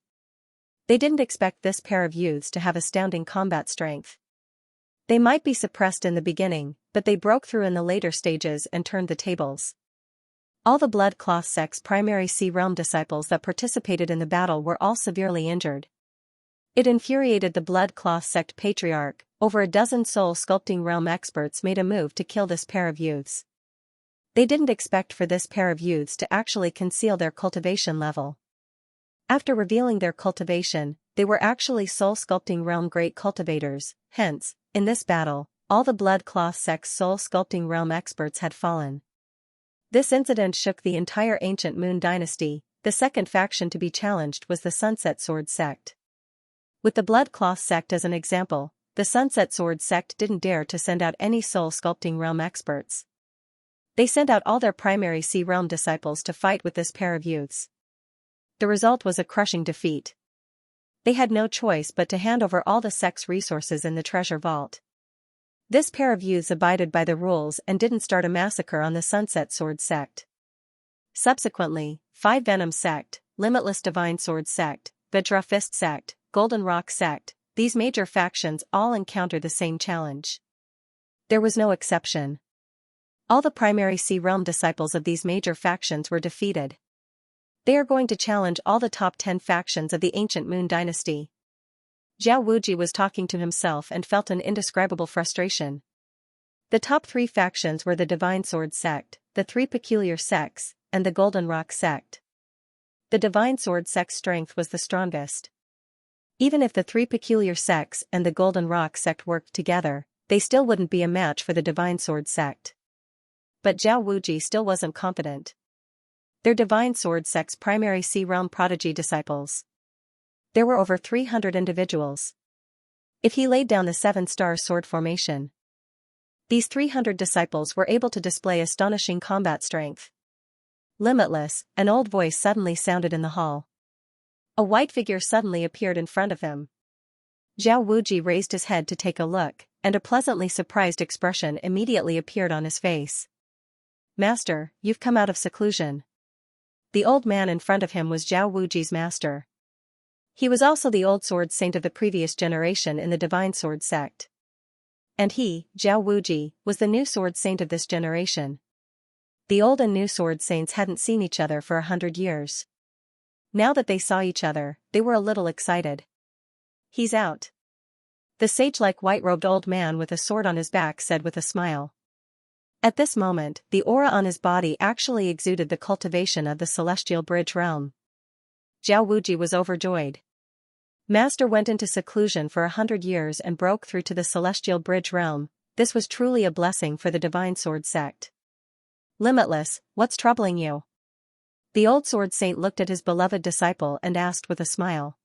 A: They didn't expect this pair of youths to have astounding combat strength. They might be suppressed in the beginning, but they broke through in the later stages and turned the tables. All the Blood Cloth sect's primary Sea Realm disciples that participated in the battle were all severely injured. It infuriated the Blood Cloth sect patriarch. Over a dozen Soul Sculpting Realm experts made a move to kill this pair of youths. They didn't expect for this pair of youths to actually conceal their cultivation level. After revealing their cultivation, they were actually soul-sculpting realm great cultivators, hence, in this battle, all the blood cloth sect's soul-sculpting realm experts had fallen. This incident shook the entire ancient Moon dynasty. The second faction to be challenged was the Sunset Sword sect. With the Blood Cloth sect as an example, the Sunset Sword sect didn't dare to send out any soul-sculpting realm experts. They sent out all their primary Sea Realm disciples to fight with this pair of youths. The result was a crushing defeat. They had no choice but to hand over all the sect's resources in the treasure vault. This pair of youths abided by the rules and didn't start a massacre on the Sunset Sword sect. Subsequently, Five Venom sect, Limitless Divine Sword sect, Vajra Fist sect, Golden Rock sect, these major factions all encountered the same challenge. There was no exception. All the primary Sea Realm disciples of these major factions were defeated. They are going to challenge all the top 10 factions of the ancient Moon dynasty. Zhao Wuji was talking to himself and felt an indescribable frustration. The top 3 factions were the Divine Sword sect, the 3 peculiar sects, and the Golden Rock sect. The Divine Sword sect's strength was the strongest. Even if the 3 peculiar sects and the Golden Rock sect worked together, they still wouldn't be a match for the Divine Sword sect. But Zhao Wuji still wasn't confident. Their Divine Sword sect's primary Sea Realm prodigy disciples. There were over 300 individuals. If he laid down the 7-star sword formation, these 300 disciples were able to display astonishing combat strength. Limitless, an old voice suddenly sounded in the hall. A white figure suddenly appeared in front of him. Zhao Wuji raised his head to take a look, and a pleasantly surprised expression immediately appeared on his face. "Master, you've come out of seclusion." The old man in front of him was Zhao Wuji's master. He was also the old sword saint of the previous generation in the Divine Sword sect. And he, Zhao Wuji, was the new sword saint of this generation. The old and new sword saints hadn't seen each other for 100 years. Now that they saw each other, they were a little excited. "He's out." The sage-like white-robed old man with a sword on his back said with a smile. At this moment, the aura on his body actually exuded the cultivation of the Celestial Bridge realm. Zhao Wuji was overjoyed. Master went into seclusion for 100 years and broke through to the Celestial Bridge realm. This was truly a blessing for the Divine Sword sect. "Limitless, what's troubling you?" The old sword saint looked at his beloved disciple and asked with a smile.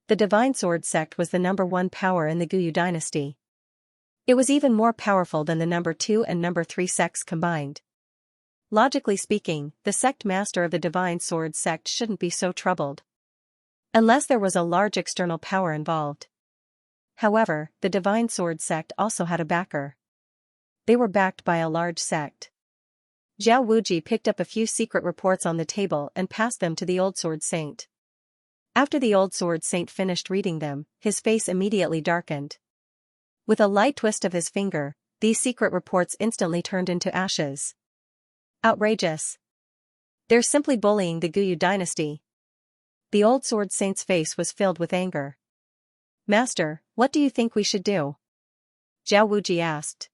A: The Divine Sword sect was the #1 power in the Guyu dynasty. It was even more powerful than the #2 and #3 sects combined. Logically speaking, the sect master of the Divine Sword sect shouldn't be so troubled. Unless there was a large external power involved. However, the Divine Sword sect also had a backer. They were backed by a large sect. Zhao Wuji picked up a few secret reports on the table and passed them to the old sword saint. After the old sword saint finished reading them, his face immediately darkened. With a light twist of his finger, these secret reports instantly turned into ashes. Outrageous. They're simply bullying the Guyu dynasty. The old sword saint's face was filled with anger. "Master, what do you think we should do?" Zhao Wuji asked.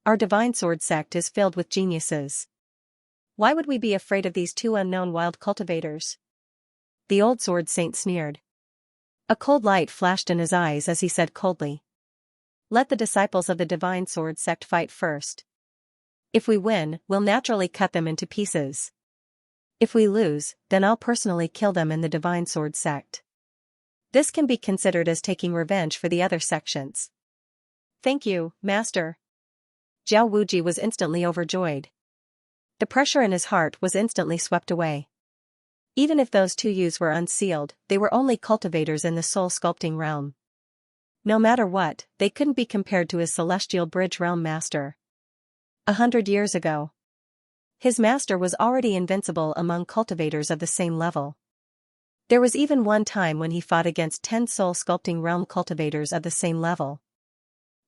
A: "Our Divine Sword sect is filled with geniuses. Why would we be afraid of these 2 unknown wild cultivators?" The old sword saint sneered. A cold light flashed in his eyes as he said coldly. "Let the disciples of the Divine Sword sect fight first. If we win, we'll naturally cut them into pieces. If we lose, then I'll personally kill them in the Divine Sword sect. This can be considered as taking revenge for the other sections." "Thank you, Master." Zhao Wuji was instantly overjoyed. The pressure in his heart was instantly swept away. Even if those 2 youths were unsealed, they were only cultivators in the soul sculpting realm. No matter what, they couldn't be compared to his Celestial Bridge realm master. 100 years ago, his master was already invincible among cultivators of the same level. There was even one time when he fought against 10 soul sculpting realm cultivators of the same level.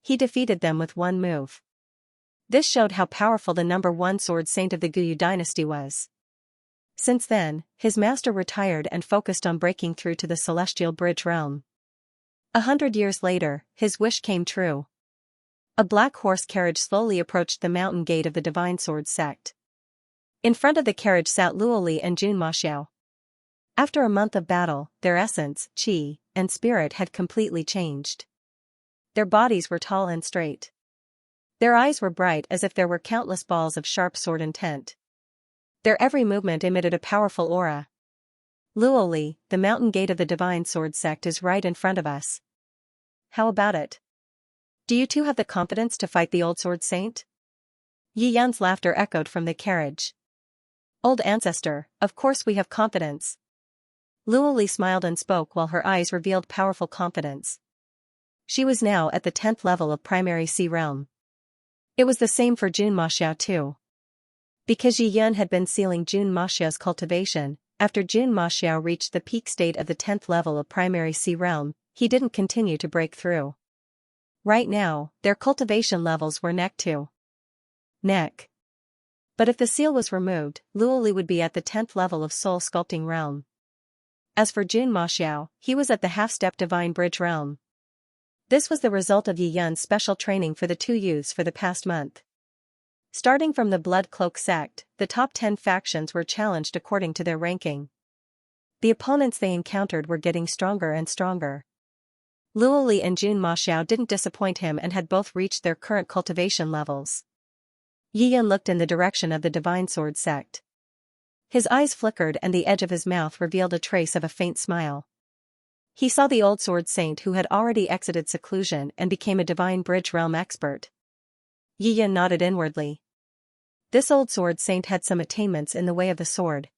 A: He defeated them with one move. This showed how powerful the #1 sword saint of the Guyu dynasty was. Since then, his master retired and focused on breaking through to the Celestial Bridge realm. 100 years later, his wish came true. A black horse carriage slowly approached the mountain gate of the Divine Sword sect. In front of the carriage sat Luoli and Jun Maxiao. After a month of battle, their essence, qi, and spirit had completely changed. Their bodies were tall and straight. Their eyes were bright as if there were countless balls of sharp sword intent. Their every movement emitted a powerful aura. Luoli, the mountain gate of the Divine Sword sect is right in front of us. How about it? Do you two have the confidence to fight the old sword saint? Yi Yan's laughter echoed from the carriage. Old ancestor, of course we have confidence. Luoli smiled and spoke while her eyes revealed powerful confidence. She was now at the 10th level of primary sea realm. It was the same for Jun Maxiao too. Because Yi Yan had been sealing Jun Maxiao's cultivation, after Jun Maxiao reached the peak state of the 10th level of primary sea realm, he didn't continue to break through. Right now, their cultivation levels were neck to neck. But if the seal was removed, Luoli would be at the 10th level of soul sculpting realm. As for Jun Maxiao, he was at the half-step divine bridge realm. This was the result of Yi Yan's special training for the two youths for the past month. Starting from the Blood Cloak sect, the top 10 factions were challenged according to their ranking. The opponents they encountered were getting stronger and stronger. Luoli and Jun Maxiao didn't disappoint him and had both reached their current cultivation levels. Yi Yan looked in the direction of the Divine Sword sect. His eyes flickered and the edge of his mouth revealed a trace of a faint smile. He saw the old sword saint who had already exited seclusion and became a divine bridge realm expert. Yi Yan nodded inwardly. This old sword saint had some attainments in the way of the sword.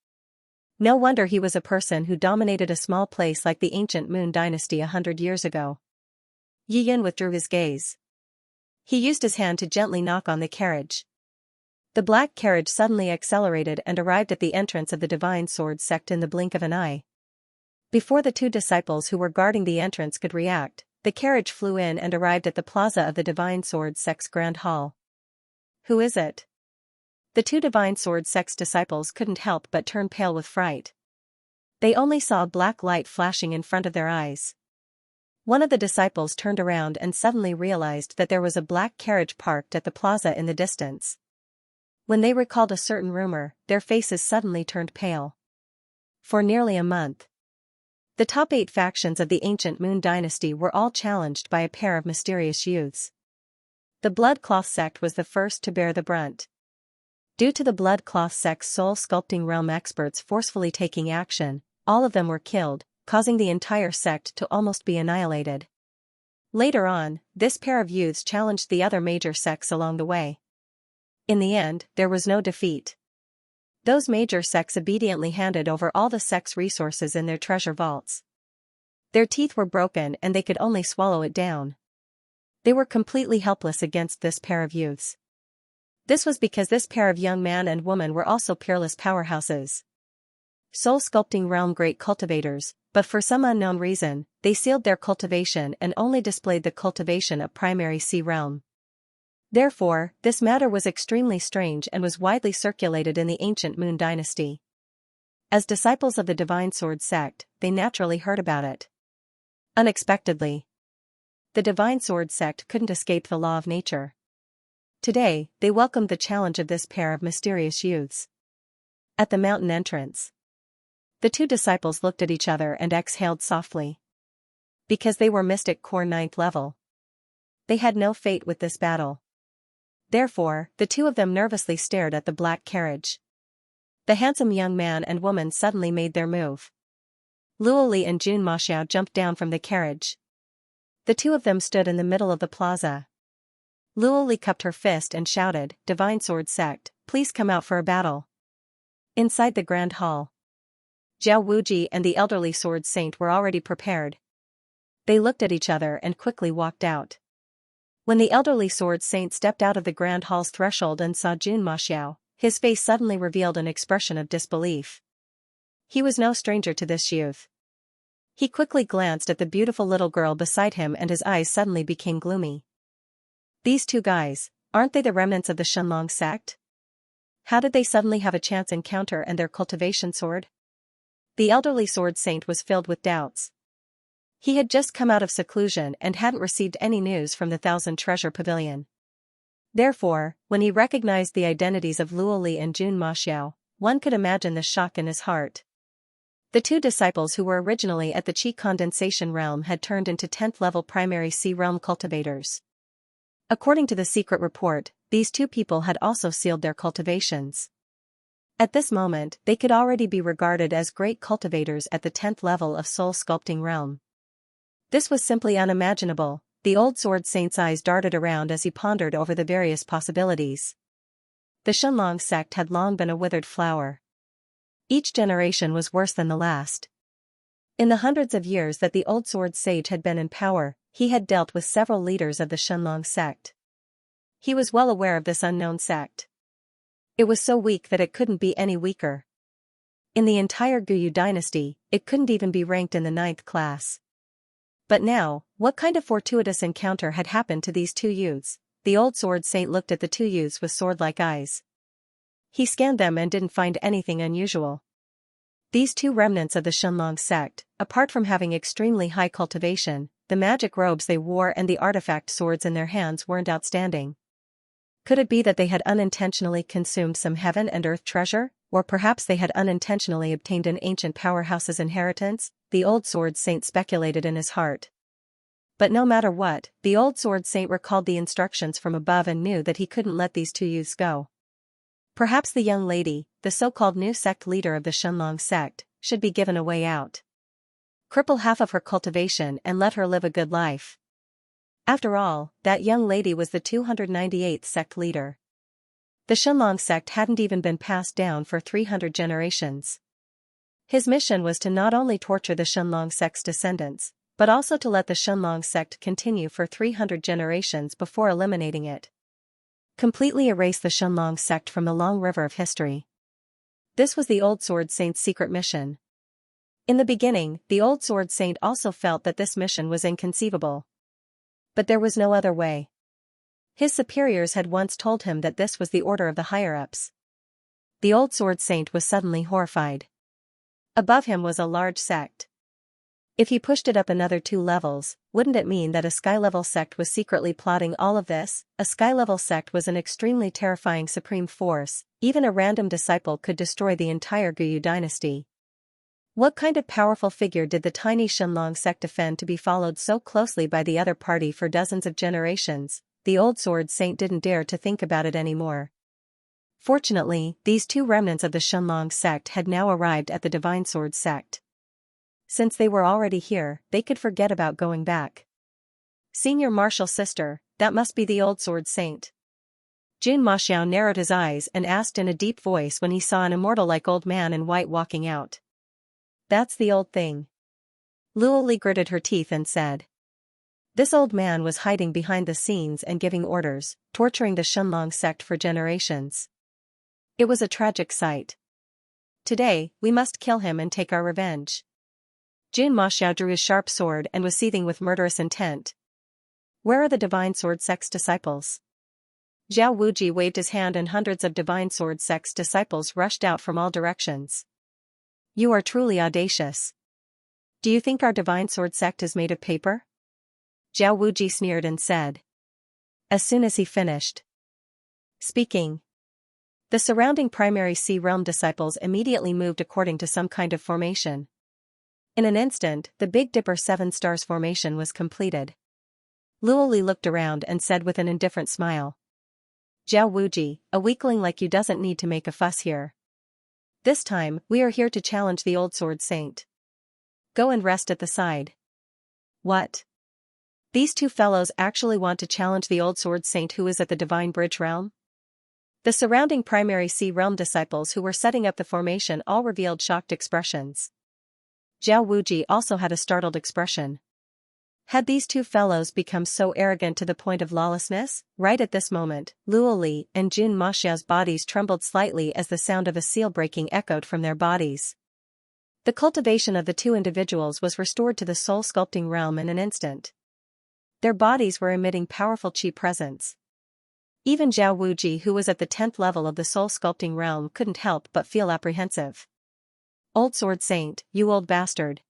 A: No wonder he was a person who dominated a small place like the ancient Moon dynasty 100 years ago. Yi Yan withdrew his gaze. He used his hand to gently knock on the carriage. The black carriage suddenly accelerated and arrived at the entrance of the Divine Sword sect in the blink of an eye. Before the two disciples who were guarding the entrance could react, the carriage flew in and arrived at the plaza of the Divine Sword sect's Grand Hall. Who is it? The two Divine Sword sect's disciples couldn't help but turn pale with fright. They only saw black light flashing in front of their eyes. One of the disciples turned around and suddenly realized that there was a black carriage parked at the plaza in the distance. When they recalled a certain rumor, their faces suddenly turned pale. For nearly a month, the top 8 factions of the ancient Moon dynasty were all challenged by a pair of mysterious youths. The Blood Cloth sect was the first to bear the brunt. Due to the Blood Cloth sect's soul sculpting realm experts forcefully taking action, all of them were killed, causing the entire sect to almost be annihilated. Later on, this pair of youths challenged the other major sects along the way. In the end, there was no defeat. Those major sects obediently handed over all the sect's resources in their treasure vaults. Their teeth were broken and they could only swallow it down. They were completely helpless against this pair of youths. This was because this pair of young man and woman were also peerless powerhouses. Soul sculpting realm great cultivators, but for some unknown reason, they sealed their cultivation and only displayed the cultivation of primary sea realm. Therefore, this matter was extremely strange and was widely circulated in the ancient Moon dynasty. As disciples of the Divine Sword sect, they naturally heard about it. Unexpectedly, the Divine Sword sect couldn't escape the law of nature. Today, they welcomed the challenge of this pair of mysterious youths. At the mountain entrance, the two disciples looked at each other and exhaled softly. Because they were Mystic Core 9th level, they had no fate with this battle. Therefore, the two of them nervously stared at the black carriage. The handsome young man and woman suddenly made their move. Luoli and Jun Maxiao jumped down from the carriage. The two of them stood in the middle of the plaza. Luoli cupped her fist and shouted, "Divine Sword sect, please come out for a battle." Inside the grand hall, Zhao Wuji and the elderly sword saint were already prepared. They looked at each other and quickly walked out. When the elderly sword saint stepped out of the grand hall's threshold and saw Jun Maxiao, his face suddenly revealed an expression of disbelief. He was no stranger to this youth. He quickly glanced at the beautiful little girl beside him and his eyes suddenly became gloomy. These two guys, aren't they the remnants of the Shenlong sect? How did they suddenly have a chance encounter and their cultivation sword? The elderly sword saint was filled with doubts. He had just come out of seclusion and hadn't received any news from the Thousand Treasure Pavilion. Therefore, when he recognized the identities of Luoli and Jun Maxiao, one could imagine the shock in his heart. The two disciples who were originally at the Qi condensation realm had turned into 10th level primary C realm cultivators. According to the secret report, these two people had also sealed their cultivations. At this moment, they could already be regarded as great cultivators at the 10th level of soul sculpting realm. This was simply unimaginable. The old sword saint's eyes darted around as he pondered over the various possibilities. The Xianxia sect had long been a withered flower. Each generation was worse than the last. In the hundreds of years that the old sword sage had been in power, he had dealt with several leaders of the Xianxia sect. He was well aware of this unknown sect. It was so weak that it couldn't be any weaker. In the entire Guyu dynasty, it couldn't even be ranked in the 9th class. But now, what kind of fortuitous encounter had happened to these two youths? The old sword saint looked at the two youths with sword-like eyes. He scanned them and didn't find anything unusual. These two remnants of the Xianxia sect, apart from having extremely high cultivation, the magic robes they wore and the artifact swords in their hands weren't outstanding. Could it be that they had unintentionally consumed some heaven and earth treasure, or perhaps they had unintentionally obtained an ancient powerhouse's inheritance? The old sword saint speculated in his heart. But no matter what, the old sword saint recalled the instructions from above and knew that he couldn't let these two youths go. Perhaps the young lady, the so-called new sect leader of the Xianxia sect, should be given a way out. Cripple half of her cultivation and let her live a good life. After all, that young lady was the 298th sect leader. The Xianxia sect hadn't even been passed down for 300 generations. His mission was to not only torture the Xianxia sect's descendants, but also to let the Xianxia sect continue for 300 generations before eliminating it. Completely erase the Xianxia sect from the long river of history. This was the old sword saint's secret mission. In the beginning, the old sword saint also felt that this mission was inconceivable. But there was no other way. His superiors had once told him that this was the order of the higher-ups. The old sword saint was suddenly horrified. Above him was a large sect. If he pushed it up another 2 levels, wouldn't it mean that a sky-level sect was secretly plotting all of this? A sky-level sect was an extremely terrifying supreme force. Even a random disciple could destroy the entire Guyu dynasty. What kind of powerful figure did the tiny Xianxia sect defend to be followed so closely by the other party for dozens of generations? The old sword saint didn't dare to think about it anymore. Fortunately, these two remnants of the Xianxia sect had now arrived at the Divine Sword sect. Since they were already here, they could forget about going back. Senior Martial Sister, that must be the old sword saint. Jun Maxiao narrowed his eyes and asked in a deep voice when he saw an immortal-like old man in white walking out. That's the old thing. Luo Li gritted her teeth and said. This old man was hiding behind the scenes and giving orders, torturing the Xianxia sect for generations. It was a tragic sight. Today, we must kill him and take our revenge. Jun Maxiao drew his sharp sword and was seething with murderous intent. Where are the Divine Sword sect's disciples? Zhao Wuji waved his hand and hundreds of Divine Sword sect's disciples rushed out from all directions. You are truly audacious. Do you think our Divine Sword sect is made of paper? Zhao Wuji sneered and said. As soon as he finished speaking, the surrounding primary C realm disciples immediately moved according to some kind of formation. In an instant, the Big Dipper 7 stars formation was completed. Luo Li looked around and said with an indifferent smile. Zhao Wuji, a weakling like you doesn't need to make a fuss here. This time, we are here to challenge the old sword saint. Go and rest at the side. What? These two fellows actually want to challenge the old sword saint who is at the Divine Bridge realm? The surrounding primary C realm disciples who were setting up the formation all revealed shocked expressions. Zhao Wuji also had a startled expression. Had these two fellows become so arrogant to the point of lawlessness? Right at this moment, Luo Li and Jun Maxiao's bodies trembled slightly as the sound of a seal breaking echoed from their bodies. The cultivation of the two individuals was restored to the soul sculpting realm in an instant. Their bodies were emitting powerful qi presence. Even Zhao Wuji, who was at the 10th level of the soul sculpting realm, couldn't help but feel apprehensive. Old sword saint, you old bastard.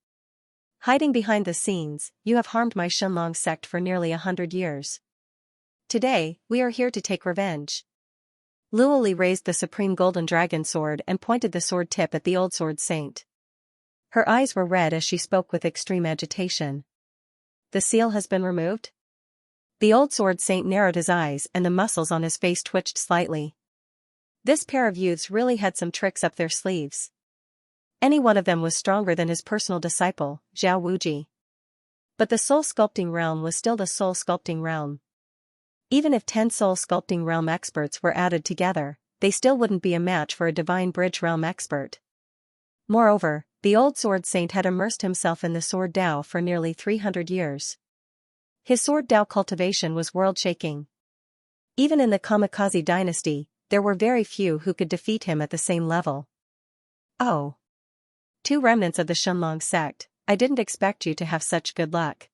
A: Hiding behind the scenes, you have harmed my Xianxia sect for nearly 100 years. Today, we are here to take revenge. Luo Li raised the supreme golden dragon sword and pointed the sword tip at the old sword saint. Her eyes were red as she spoke with extreme agitation. The seal has been removed? The old sword saint narrowed his eyes and the muscles on his face twitched slightly. This pair of youths really had some tricks up their sleeves. Any one of them was stronger than his personal disciple, Zhao Wuji. But the soul sculpting realm was still the soul sculpting realm. Even if 10 soul sculpting realm experts were added together, they still wouldn't be a match for a divine bridge realm expert. Moreover, the old sword saint had immersed himself in the sword Dao for nearly 300 years. His sword Dao cultivation was world-shaking. Even in the Kamikaze dynasty, there were very few who could defeat him at the same level. Oh. 2 remnants of the Xianxia sect, I didn't expect you to have such good luck.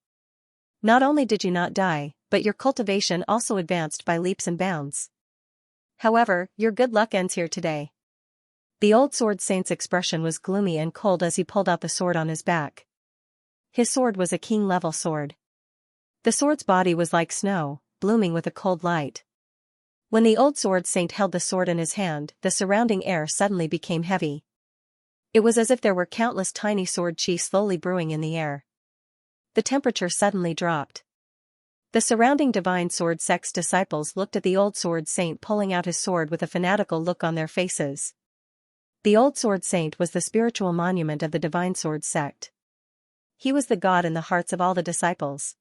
A: Not only did you not die, but your cultivation also advanced by leaps and bounds. However, your good luck ends here today. The old sword saint's expression was gloomy and cold as he pulled out the sword on his back. His sword was a king-level sword. The sword's body was like snow, blooming with a cold light. When the old sword saint held the sword in his hand, the surrounding air suddenly became heavy. It was as if there were countless tiny sword chi slowly brewing in the air. The temperature suddenly dropped. The surrounding divine sword sect's disciples looked at the old sword saint pulling out his sword with a fanatical look on their faces. The old sword saint was the spiritual monument of the divine sword sect. He was the god in the hearts of all the disciples.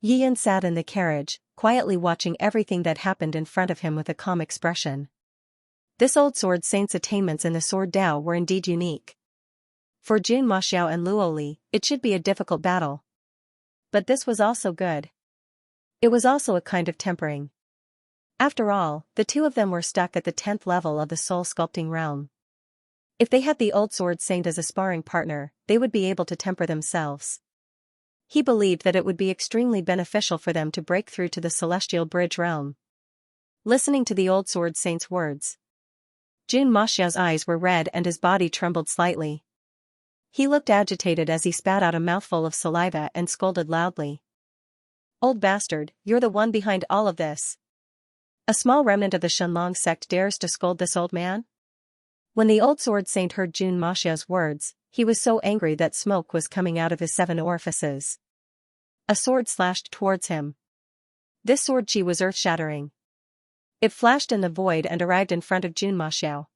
A: Yiyan sat in the carriage, quietly watching everything that happened in front of him with a calm expression. This old sword saint's attainments in the sword Dao were indeed unique. For Jun Maxiao and Luoli, it should be a difficult battle. But this was also good. It was also a kind of tempering. After all, the two of them were stuck at the 10th level of the soul sculpting realm. If they had the old sword saint as a sparring partner, they would be able to temper themselves. He believed that it would be extremely beneficial for them to break through to the celestial bridge realm. Listening to the old sword saint's words, Jun Maxiao's eyes were red and his body trembled slightly. He looked agitated as he spat out a mouthful of saliva and scolded loudly. Old bastard, you're the one behind all of this. A small remnant of the Xianxia sect dares to scold this old man? When the old sword saint heard Jun Maxiao's words, he was so angry that smoke was coming out of his 7 orifices. A sword slashed towards him. This sword chi was earth-shattering. It flashed in the void and arrived in front of Jun Maxiao.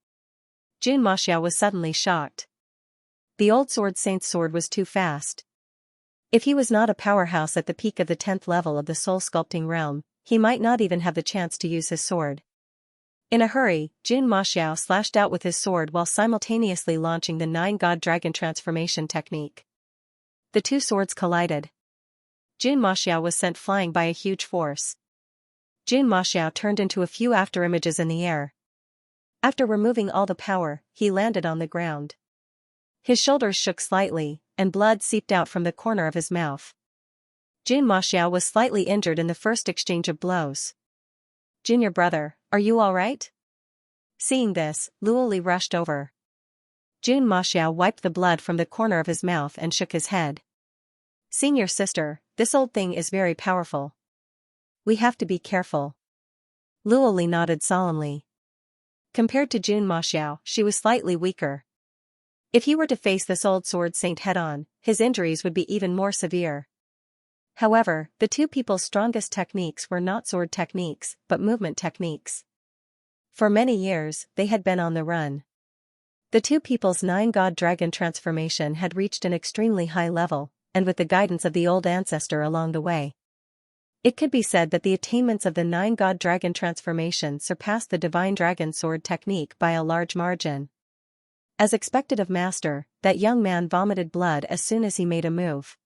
A: Jun Maxiao was suddenly shocked. The old sword saint's sword was too fast. If he was not a powerhouse at the peak of the 10th level of the soul sculpting realm, he might not even have the chance to use his sword. In a hurry, Jun Maxiao slashed out with his sword while simultaneously launching the 9-God Dragon transformation technique. The two swords collided. Jun Maxiao was sent flying by a huge force. Jun Maxiao turned into a few afterimages in the air. After removing all the power, he landed on the ground. His shoulders shook slightly, and blood seeped out from the corner of his mouth. Jun Maxiao was slightly injured in the first exchange of blows. Junior brother, are you all right? Seeing this, Luoli rushed over. Jun Maxiao wiped the blood from the corner of his mouth and shook his head. Senior sister, this old thing is very powerful. We have to be careful. Luoli nodded solemnly. Compared to Jun Maxiao, she was slightly weaker. If he were to face this old sword saint head-on, his injuries would be even more severe. However, the two people's strongest techniques were not sword techniques, but movement techniques. For many years, they had been on the run. The two people's 9-God Dragon transformation had reached an extremely high level, and with the guidance of the old ancestor along the way. It could be said that the attainments of the 9-God Dragon transformation surpassed the Divine Dragon Sword technique by a large margin. As expected of Master, that young man vomited blood as soon as he made a move.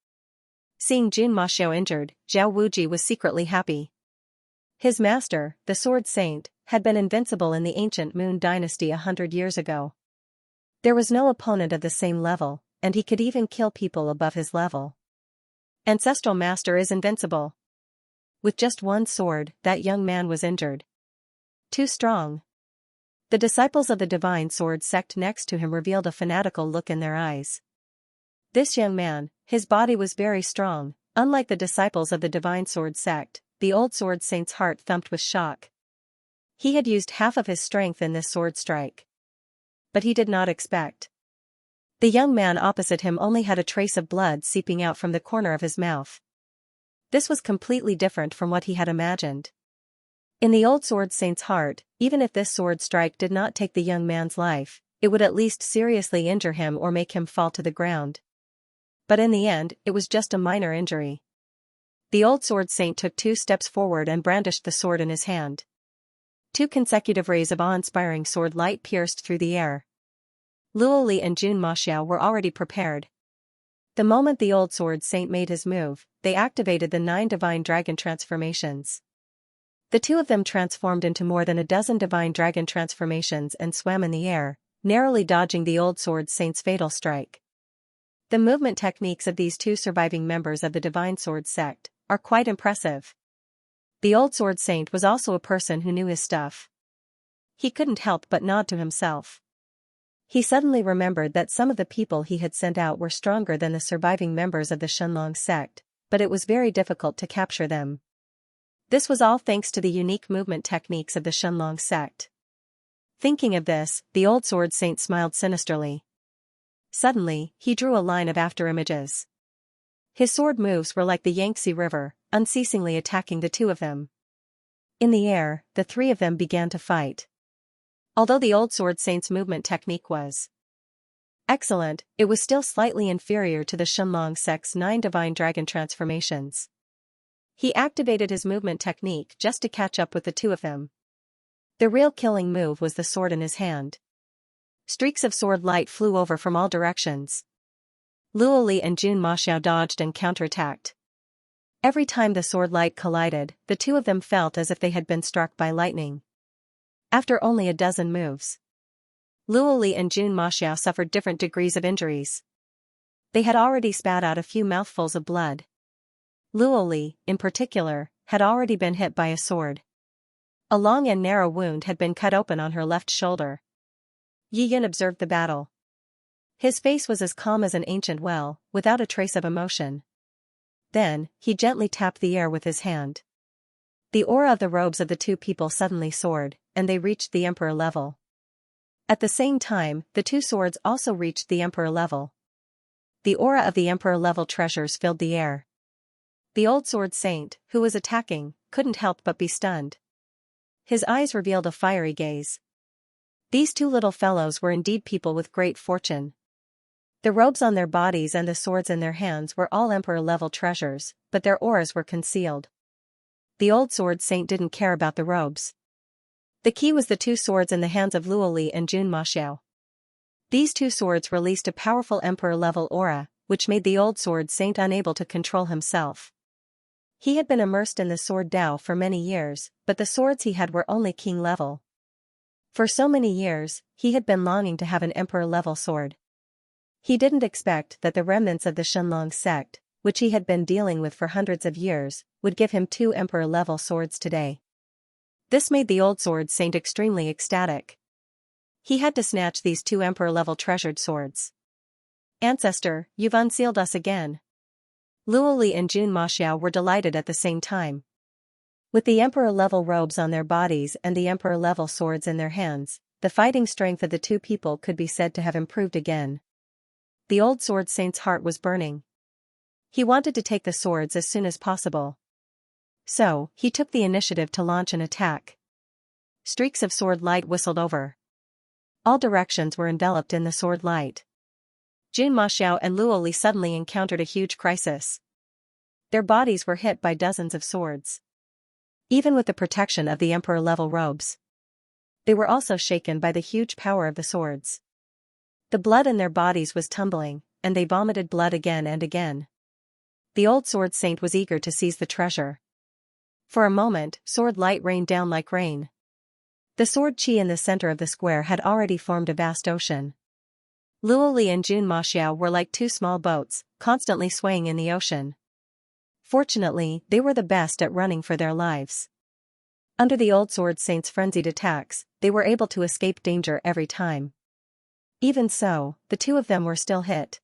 A: Seeing Jun Maxiao injured, Zhao Wuji was secretly happy. His master, the Sword Saint, had been invincible in the ancient Moon Dynasty 100 years ago. There was no opponent of the same level, and he could even kill people above his level. Ancestral Master is invincible. With just one sword, that young man was injured. Too strong. The disciples of the Divine Sword sect next to him revealed a fanatical look in their eyes. This young man, his body was very strong, unlike the disciples of the Divine Sword sect. The old sword saint's heart thumped with shock. He had used half of his strength in this sword strike. But he did not expect The young man opposite him only had a trace of blood seeping out from the corner of his mouth. This was completely different from what he had imagined. In the old sword saint's heart, even if this sword strike did not take the young man's life, it would at least seriously injure him or make him fall to the ground. But in the end, it was just a minor injury. The old sword saint took 2 steps forward and brandished the sword in his hand. 2 consecutive rays of awe-inspiring sword light pierced through the air. Luo Li and Jun Maxiao were already prepared. The moment the old sword saint made his move, they activated the 9 divine dragon transformations. The 2 of them transformed into more than a dozen divine dragon transformations and swam in the air, narrowly dodging the old sword saint's fatal strike. The movement techniques of these 2 surviving members of the divine sword sect are quite impressive. The old sword saint was also a person who knew his stuff. He couldn't help but nod to himself. He suddenly remembered that some of the people he had sent out were stronger than the surviving members of the Shenlong sect, but it was very difficult to capture them. This was all thanks to the unique movement techniques of the Shenlong sect. Thinking of this, the old sword saint smiled sinisterly. Suddenly, he drew a line of afterimages. His sword moves were like the Yangtze River, unceasingly attacking the 2 of them. In the air, the 3 of them began to fight. Although the old sword saint's movement technique was excellent, it was still slightly inferior to the Shenlong sect's 9 divine dragon transformations. He activated his movement technique just to catch up with the 2 of them. The real killing move was the sword in his hand. Streaks of sword light flew over from all directions. Luo Li and Jun Maxiao dodged and counterattacked. Every time the sword light collided, the 2 of them felt as if they had been struck by lightning. After only a dozen moves, Luo Li and Jun Maxiao suffered different degrees of injuries. They had already spat out a few mouthfuls of blood. Luo Li, in particular, had already been hit by a sword. A long and narrow wound had been cut open on her left shoulder. Yi Yin observed the battle. His face was as calm as an ancient well, without a trace of emotion. Then, he gently tapped the air with his hand. The aura of the robes of the 2 people suddenly soared, and they reached the emperor level. At the same time, the 2 swords also reached the emperor level. The aura of the emperor level treasures filled the air. The old sword saint, who was attacking, couldn't help but be stunned. His eyes revealed a fiery gaze. These 2 little fellows were indeed people with great fortune. The robes on their bodies and the swords in their hands were all emperor-level treasures, but their auras were concealed. The old sword saint didn't care about the robes. The key was the 2 swords in the hands of Luo Li and Jun Maxiao. These 2 swords released a powerful emperor-level aura, which made the old sword saint unable to control himself. He had been immersed in the sword Dao for many years, but the swords he had were only king level. For so many years, he had been longing to have an emperor-level sword. He didn't expect that the remnants of the Shenlong sect, which he had been dealing with for hundreds of years, would give him 2 emperor-level swords today. This made the old sword saint extremely ecstatic. He had to snatch these 2 emperor-level treasured swords. "Ancestor, you've unsealed us again." Luo Li and Jun Maxiao were delighted at the same time. With the emperor-level robes on their bodies and the emperor-level swords in their hands, the fighting strength of the 2 people could be said to have improved again. The old sword saint's heart was burning. He wanted to take the swords as soon as possible. So, he took the initiative to launch an attack. Streaks of sword light whistled over. All directions were enveloped in the sword light. Jun Maxiao and Luo Li suddenly encountered a huge crisis. Their bodies were hit by dozens of swords. Even with the protection of the emperor-level robes, they were also shaken by the huge power of the swords. The blood in their bodies was tumbling, and they vomited blood again and again. The old sword saint was eager to seize the treasure. For a moment, sword light rained down like rain. The sword chi in the center of the square had already formed a vast ocean. Luo Li and Jun Maxiao were like 2 small boats, constantly swaying in the ocean. Fortunately, they were the best at running for their lives. Under the old sword saint's frenzied attacks, they were able to escape danger every time. Even so, the 2 of them were still hit.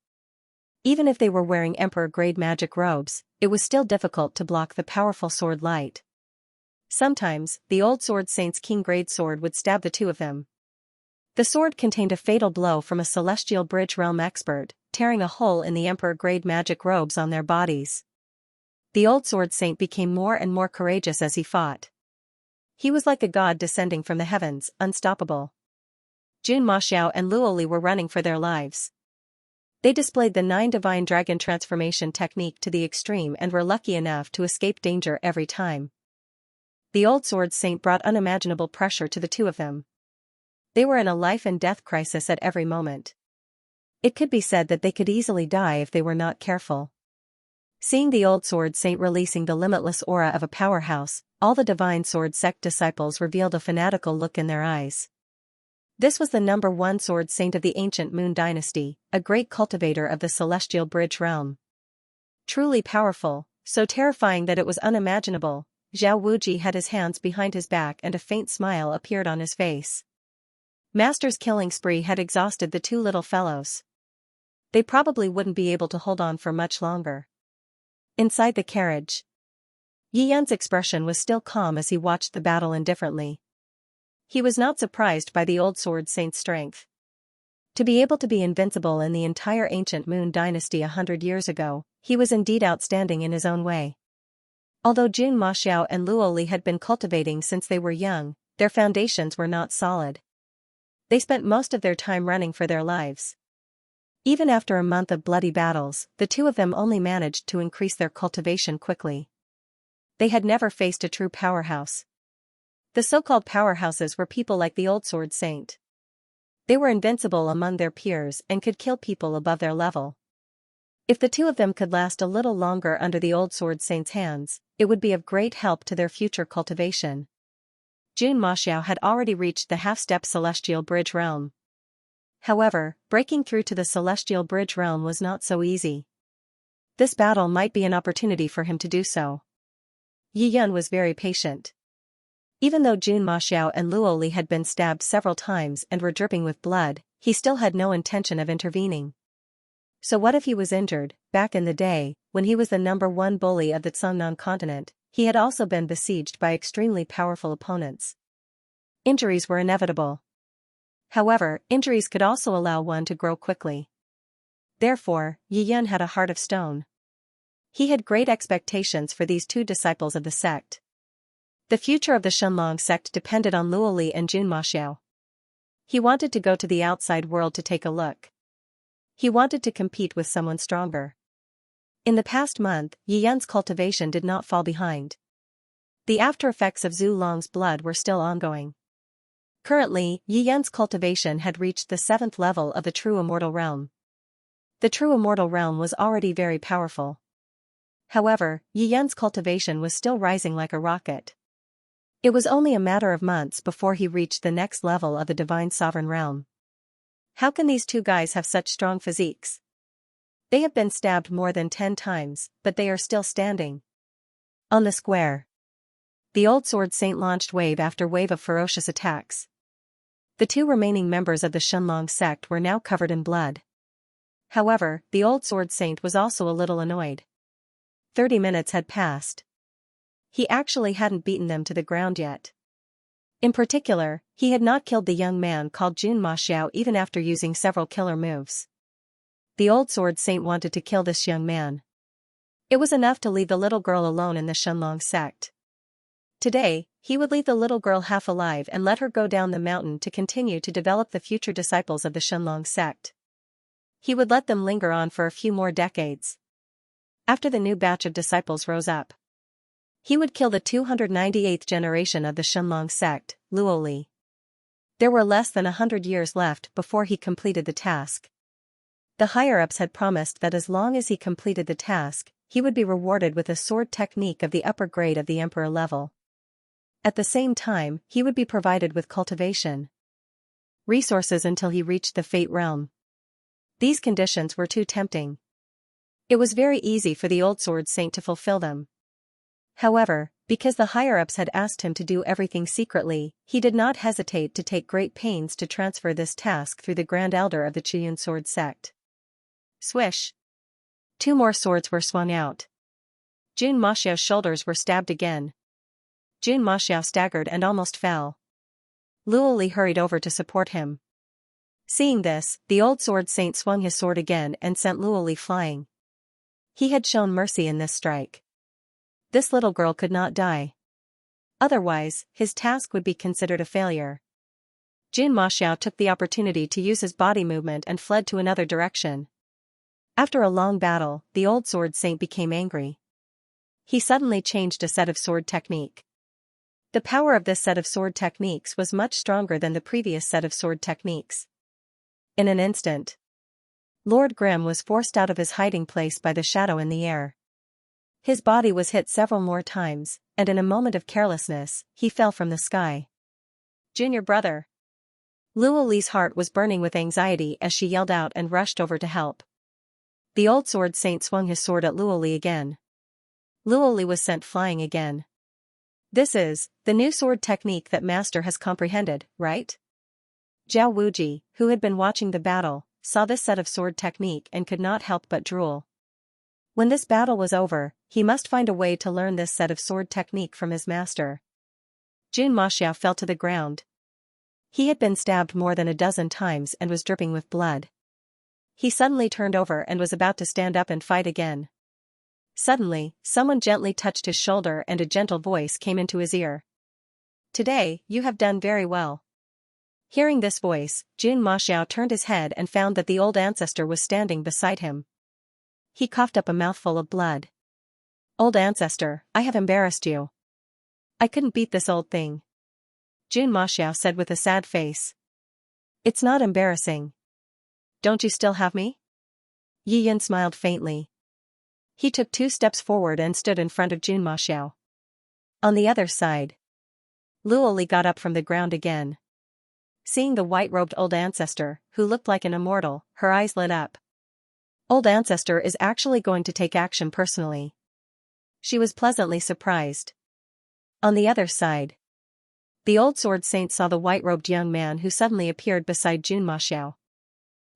A: Even if they were wearing emperor-grade magic robes, it was still difficult to block the powerful sword light. Sometimes, the old sword saint's king-grade sword would stab the 2 of them. The sword contained a fatal blow from a celestial bridge realm expert, tearing a hole in the emperor-grade magic robes on their bodies. The old sword saint became more and more courageous as he fought. He was like a god descending from the heavens, unstoppable. Jun Maxiao and Luoli were running for their lives. They displayed the 9 divine dragon transformation technique to the extreme and were lucky enough to escape danger every time. The old sword saint brought unimaginable pressure to the two of them. They were in a life and death crisis at every moment. It could be said that they could easily die if they were not careful. Seeing the old sword saint releasing the limitless aura of a powerhouse, all the divine sword sect disciples revealed a fanatical look in their eyes. This was the number 1 sword saint of the ancient Moon Dynasty, a great cultivator of the celestial bridge realm. Truly powerful, so terrifying that it was unimaginable, Zhao Wuji had his hands behind his back and a faint smile appeared on his face. Master's killing spree had exhausted the two little fellows. They probably wouldn't be able to hold on for much longer. Inside the carriage, Yi Yan's expression was still calm as he watched the battle indifferently. He was not surprised by the old sword saint's strength. To be able to be invincible in the entire ancient Moon Dynasty 100 years ago, he was indeed outstanding in his own way. Although Jun Maxiao and Luoli had been cultivating since they were young, their foundations were not solid. They spent most of their time running for their lives. Even after a month of bloody battles, the two of them only managed to increase their cultivation quickly. They had never faced a true powerhouse. The so-called powerhouses were people like the old sword saint. They were invincible among their peers and could kill people above their level. If the two of them could last a little longer under the old sword saint's hands, it would be of great help to their future cultivation. Jun Maxiao had already reached the half-step celestial bridge realm. However, breaking through to the celestial bridge realm was not so easy. This battle might be an opportunity for him to do so. Yi Yan was very patient. Even though Jun Maxiao and Luoli had been stabbed several times and were dripping with blood, he still had no intention of intervening. So what if he was injured? Back in the day, when he was the number 1 bully of the Cangnan continent, he had also been besieged by extremely powerful opponents. Injuries were inevitable. However, injuries could also allow one to grow quickly. Therefore, Yi Yan had a heart of stone. He had great expectations for these two disciples of the sect. The future of the Shenlong sect depended on Luoli and Jun Maxiao. He wanted to go to the outside world to take a look. He wanted to compete with someone stronger. In the past month, Yi Yan's cultivation did not fall behind. The after effects of Zhu Long's blood were still ongoing. Currently, Yi Yan's cultivation had reached the 7th level of the true immortal realm. The true immortal realm was already very powerful. However, Yi Yan's cultivation was still rising like a rocket. It was only a matter of months before he reached the next level of the divine sovereign realm. How can these two guys have such strong physiques? They have been stabbed more than 10 times, but they are still standing. On the square, the old sword saint launched wave after wave of ferocious attacks. The two remaining members of the Shenlong sect were now covered in blood. However, the old sword saint was also a little annoyed. 30 minutes had passed. He actually hadn't beaten them to the ground yet. In particular, he had not killed the young man called Jun Maxiao even after using several killer moves. The old sword saint wanted to kill this young man. It was enough to leave the little girl alone in the Shenlong sect. Today, he would leave the little girl half alive and let her go down the mountain to continue to develop the future disciples of the Shenlong sect. He would let them linger on for a few more decades. After the new batch of disciples rose up, he would kill the 298th generation of the Shenlong sect, Luoli. There were less than 100 years left before he completed the task. The higher-ups had promised that as long as he completed the task, he would be rewarded with a sword technique of the upper grade of the emperor level. At the same time, he would be provided with cultivation resources until he reached the Fate realm. These conditions were too tempting. It was very easy for the old sword saint to fulfill them. However, because the higher-ups had asked him to do everything secretly, he did not hesitate to take great pains to transfer this task through the Grand Elder of the Chiyun sword sect. Swish! 2 more swords were swung out. Jun Maxiao's shoulders were stabbed again. Jun Maxiao staggered and almost fell. Luoli hurried over to support him. Seeing this, the old sword saint swung his sword again and sent Luoli flying. He had shown mercy in this strike. This little girl could not die. Otherwise, his task would be considered a failure. Jin Maxiao took the opportunity to use his body movement and fled to another direction. After a long battle, the old sword saint became angry. He suddenly changed a set of sword technique. The power of this set of sword techniques was much stronger than the previous set of sword techniques. In an instant, Lord Grimm was forced out of his hiding place by the shadow in the air. His body was hit several more times, and in a moment of carelessness, he fell from the sky. Junior brother. Luoli's heart was burning with anxiety as she yelled out and rushed over to help. The old sword saint swung his sword at Luoli again. Luoli was sent flying again. This is the new sword technique that Master has comprehended, right? Zhao Wuji, who had been watching the battle, saw this set of sword technique and could not help but drool. When this battle was over, he must find a way to learn this set of sword technique from his master. Jin Maxiao fell to the ground. He had been stabbed more than a dozen times and was dripping with blood. He suddenly turned over and was about to stand up and fight again. Suddenly, someone gently touched his shoulder and a gentle voice came into his ear. Today, you have done very well. Hearing this voice, Jin Maxiao turned his head and found that the old ancestor was standing beside him. He coughed up a mouthful of blood. Old ancestor, I have embarrassed you. I couldn't beat this old thing. Jin Maxiao said with a sad face. It's not embarrassing. Don't you still have me? Yi Yin smiled faintly. He took 2 steps forward and stood in front of Jin Maxiao. On the other side, Luoli got up from the ground again. Seeing the white-robed old ancestor, who looked like an immortal, her eyes lit up. Old ancestor is actually going to take action personally. She was pleasantly surprised. On the other side, the old sword saint saw the white-robed young man who suddenly appeared beside Jin Maxiao.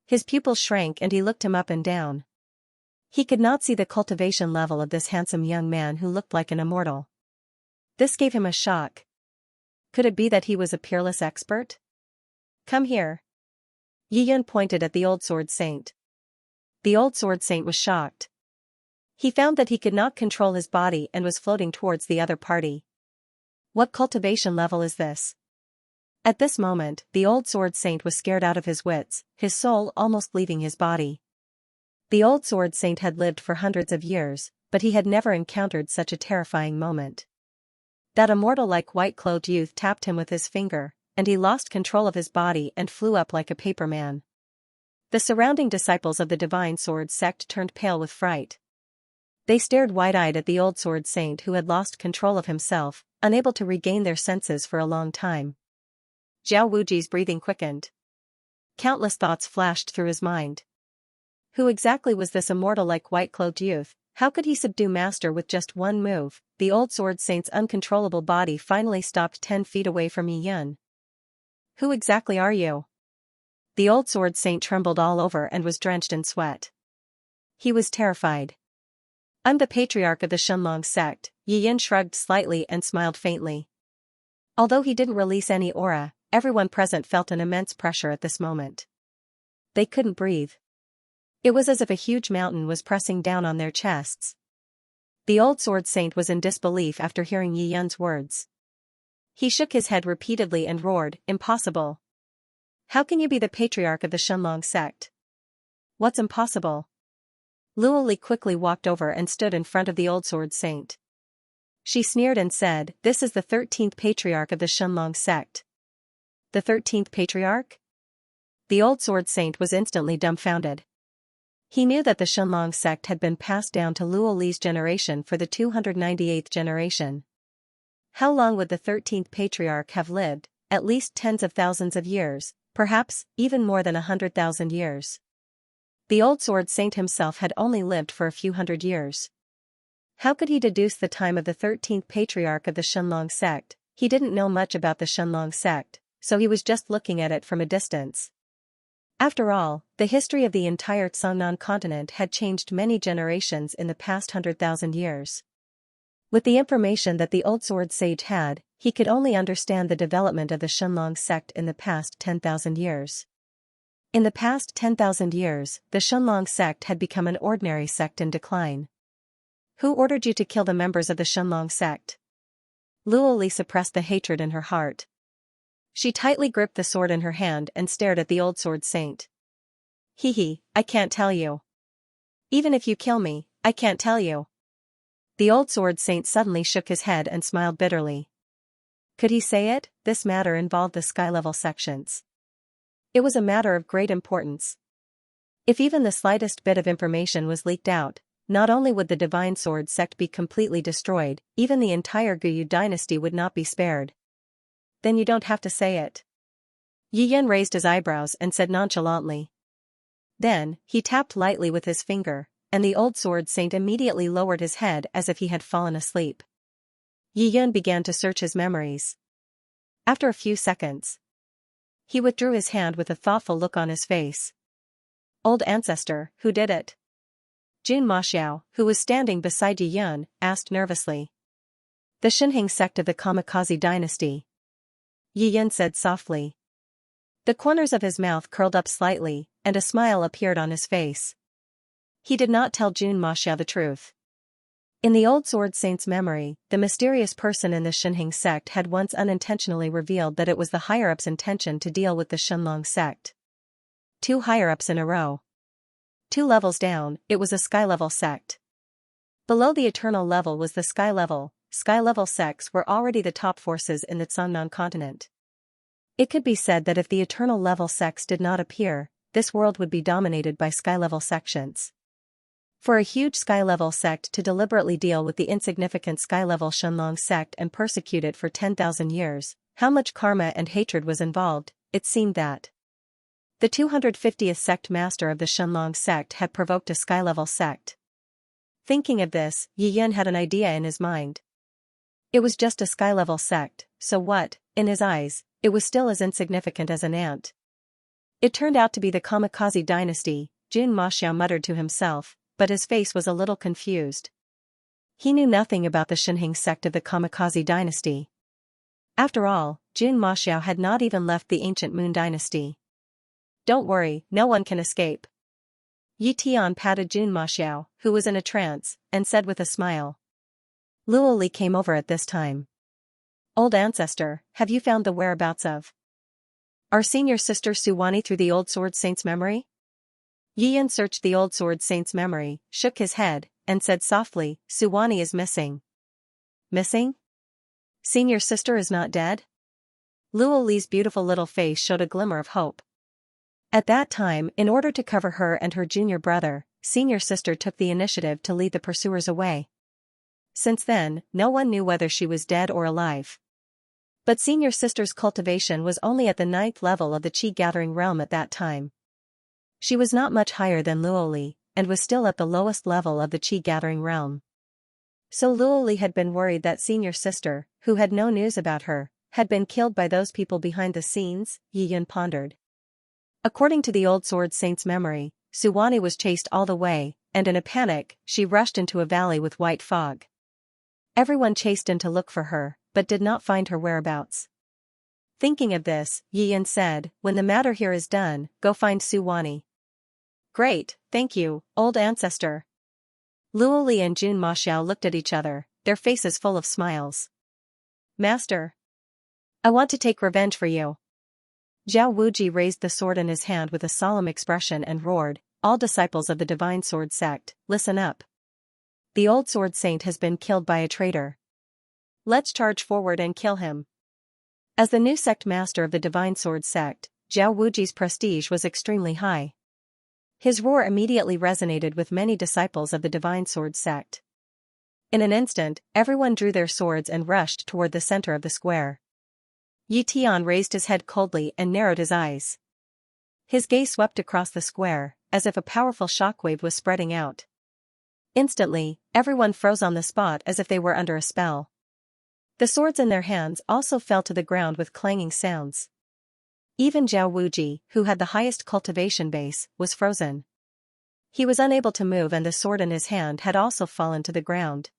A: His pupils shrank and he looked him up and down. He could not see the cultivation level of this handsome young man who looked like an immortal. This gave him a shock. Could it be that he was a peerless expert? Come here. Yi Yin pointed at the old sword saint. The old sword saint was shocked. He found that he could not control his body and was floating towards the other party. What cultivation level is this? At this moment, the old sword saint was scared out of his wits, his soul almost leaving his body. The old sword saint had lived for hundreds of years, but he had never encountered such a terrifying moment. That immortal-like white-clothed youth tapped him with his finger, and he lost control of his body and flew up like a paper man. The surrounding disciples of the divine sword sect turned pale with fright. They stared wide-eyed at the old sword saint who had lost control of himself, unable to regain their senses for a long time. Zhao Wuji's breathing quickened. Countless thoughts flashed through his mind. Who exactly was this immortal-like white-clothed youth? How could he subdue Master with just one move? The old sword saint's uncontrollable body finally stopped 10 feet away from Yi Yin. Who exactly are you? The old sword saint trembled all over and was drenched in sweat. He was terrified. I'm the patriarch of the Xianxia sect. Yi Yin shrugged slightly and smiled faintly. Although he didn't release any aura, everyone present felt an immense pressure at this moment. They couldn't breathe. It was as if a huge mountain was pressing down on their chests. The old sword saint was in disbelief after hearing Yi Yin's words. He shook his head repeatedly and roared, "Impossible! How can you be the patriarch of the Xianxia sect? What's impossible?" Luoli quickly walked over and stood in front of the old sword saint. She sneered and said, "This is the 13th patriarch of the Xianxia sect." The 13th patriarch? The old sword saint was instantly dumbfounded. He knew that the Xianxia sect had been passed down to Luoli's generation for the 298th generation. How long would the 13th patriarch have lived? At least tens of thousands of years, perhaps even more than 100,000 years. The old sword saint himself had only lived for a few hundred years. How could he deduce the time of the 13th patriarch of the Xianxia sect? He didn't know much about the Xianxia sect, so he was just looking at it from a distance. After all, the history of the entire Cangnan continent had changed many generations in the past 100,000 years. With the information that the old sword sage had, he could only understand the development of the Xianxia sect in the past 10,000 years. In the past 10,000 years, the Xianlong sect had become an ordinary sect in decline. Who ordered you to kill the members of the Xianlong sect? Luo Li suppressed the hatred in her heart. She tightly gripped the sword in her hand and stared at the old sword saint. I can't tell you. Even if you kill me, I can't tell you. The old sword saint suddenly shook his head and smiled bitterly. Could he say it? This matter involved the sky-level sections. It was a matter of great importance. If even the slightest bit of information was leaked out, not only would the Divine Sword sect be completely destroyed, even the entire Guyu dynasty would not be spared. Then you don't have to say it. Yi Yan raised his eyebrows and said nonchalantly. Then, he tapped lightly with his finger, and the old sword saint immediately lowered his head as if he had fallen asleep. Yi Yan began to search his memories. After a few seconds, he withdrew his hand with a thoughtful look on his face. Old ancestor, who did it? Jun Maxiao, who was standing beside Yi Yan, asked nervously. The Xinheng sect of the Kamikaze dynasty. Yi Yan said softly. The corners of his mouth curled up slightly, and a smile appeared on his face. He did not tell Jun Maxiao the truth. In the old sword saint's memory, the mysterious person in the Xinheng sect had once unintentionally revealed that it was the higher-up's intention to deal with the Xianlong sect. 2 higher-ups in a row. 2 levels down, it was a sky-level sect. Below the eternal level was the sky-level sects were already the top forces in the Zangnan continent. It could be said that if the eternal level sects did not appear, this world would be dominated by sky-level sections. For a huge sky-level sect to deliberately deal with the insignificant sky-level Xianlong sect and persecute it for 10,000 years, how much karma and hatred was involved, it seemed that the 250th sect master of the Xianlong sect had provoked a sky-level sect. Thinking of this, Yi Yan had an idea in his mind. It was just a sky-level sect, so what, in his eyes, it was still as insignificant as an ant. It turned out to be the Kamikaze dynasty, Jun Maxiao muttered to himself, but his face was a little confused. He knew nothing about the Xinheng sect of the Kamikaze dynasty. After all, Jun Maxiao had not even left the ancient Moon dynasty. Don't worry, no one can escape. Yi Tian patted Jun Maxiao, who was in a trance, and said with a smile. Luo Li came over at this time. Old ancestor, have you found the whereabouts of our senior sister Suwani through the old sword saint's memory? Yi Yan searched the old sword saint's memory, shook his head, and said softly, Suwani is missing. Missing? Senior sister is not dead? Luo Li's beautiful little face showed a glimmer of hope. At that time, in order to cover her and her junior brother, senior sister took the initiative to lead the pursuers away. Since then, no one knew whether she was dead or alive. But senior sister's cultivation was only at the 9th level of the Qi-gathering realm at that time. She was not much higher than Luo Li, and was still at the lowest level of the Qi-gathering realm. So Luo Li had been worried that senior sister, who had no news about her, had been killed by those people behind the scenes, Yi Yan pondered. According to the old sword saint's memory, Suwani was chased all the way, and in a panic, she rushed into a valley with white fog. Everyone chased in to look for her, but did not find her whereabouts. Thinking of this, Yi Yan said, when the matter here is done, go find Suwani. Great, thank you, old ancestor. Luo Li and Jun Maxiao looked at each other, their faces full of smiles. Master, I want to take revenge for you. Zhao Wuji raised the sword in his hand with a solemn expression and roared, all disciples of the Divine Sword sect, listen up. The old sword saint has been killed by a traitor. Let's charge forward and kill him. As the new sect master of the Divine Sword sect, Zhao Wuji's prestige was extremely high. His roar immediately resonated with many disciples of the Divine Sword sect. In an instant, everyone drew their swords and rushed toward the center of the square. Yi Tian raised his head coldly and narrowed his eyes. His gaze swept across the square, as if a powerful shockwave was spreading out. Instantly, everyone froze on the spot as if they were under a spell. The swords in their hands also fell to the ground with clanging sounds. Even Zhao Wuji, who had the highest cultivation base, was frozen. He was unable to move and the sword in his hand had also fallen to the ground.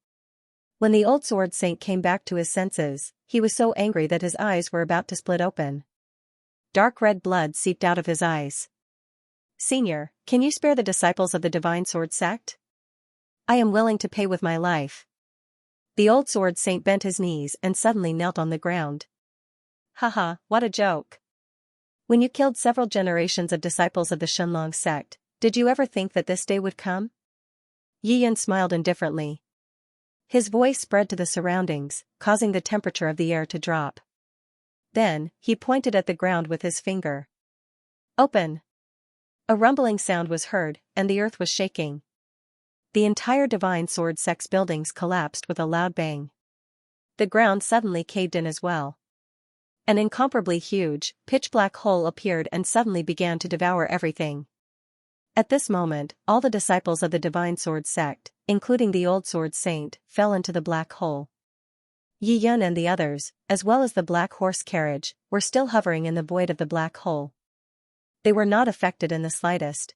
A: When the old sword saint came back to his senses, he was so angry that his eyes were about to split open. Dark red blood seeped out of his eyes. Senior, can you spare the disciples of the Divine Sword sect? I am willing to pay with my life. The old sword saint bent his knees and suddenly knelt on the ground. Haha, what a joke. When you killed several generations of disciples of the Xianxia sect, did you ever think that this day would come? Yi Yan smiled indifferently. His voice spread to the surroundings, causing the temperature of the air to drop. Then, he pointed at the ground with his finger. Open! A rumbling sound was heard, and the earth was shaking. The entire Divine Sword sect's buildings collapsed with a loud bang. The ground suddenly caved in as well. An incomparably huge, pitch-black hole appeared and suddenly began to devour everything. At this moment, all the disciples of the Divine Sword sect, including the old sword saint, fell into the black hole. Yi Yan and the others, as well as the black horse carriage, were still hovering in the void of the black hole. They were not affected in the slightest.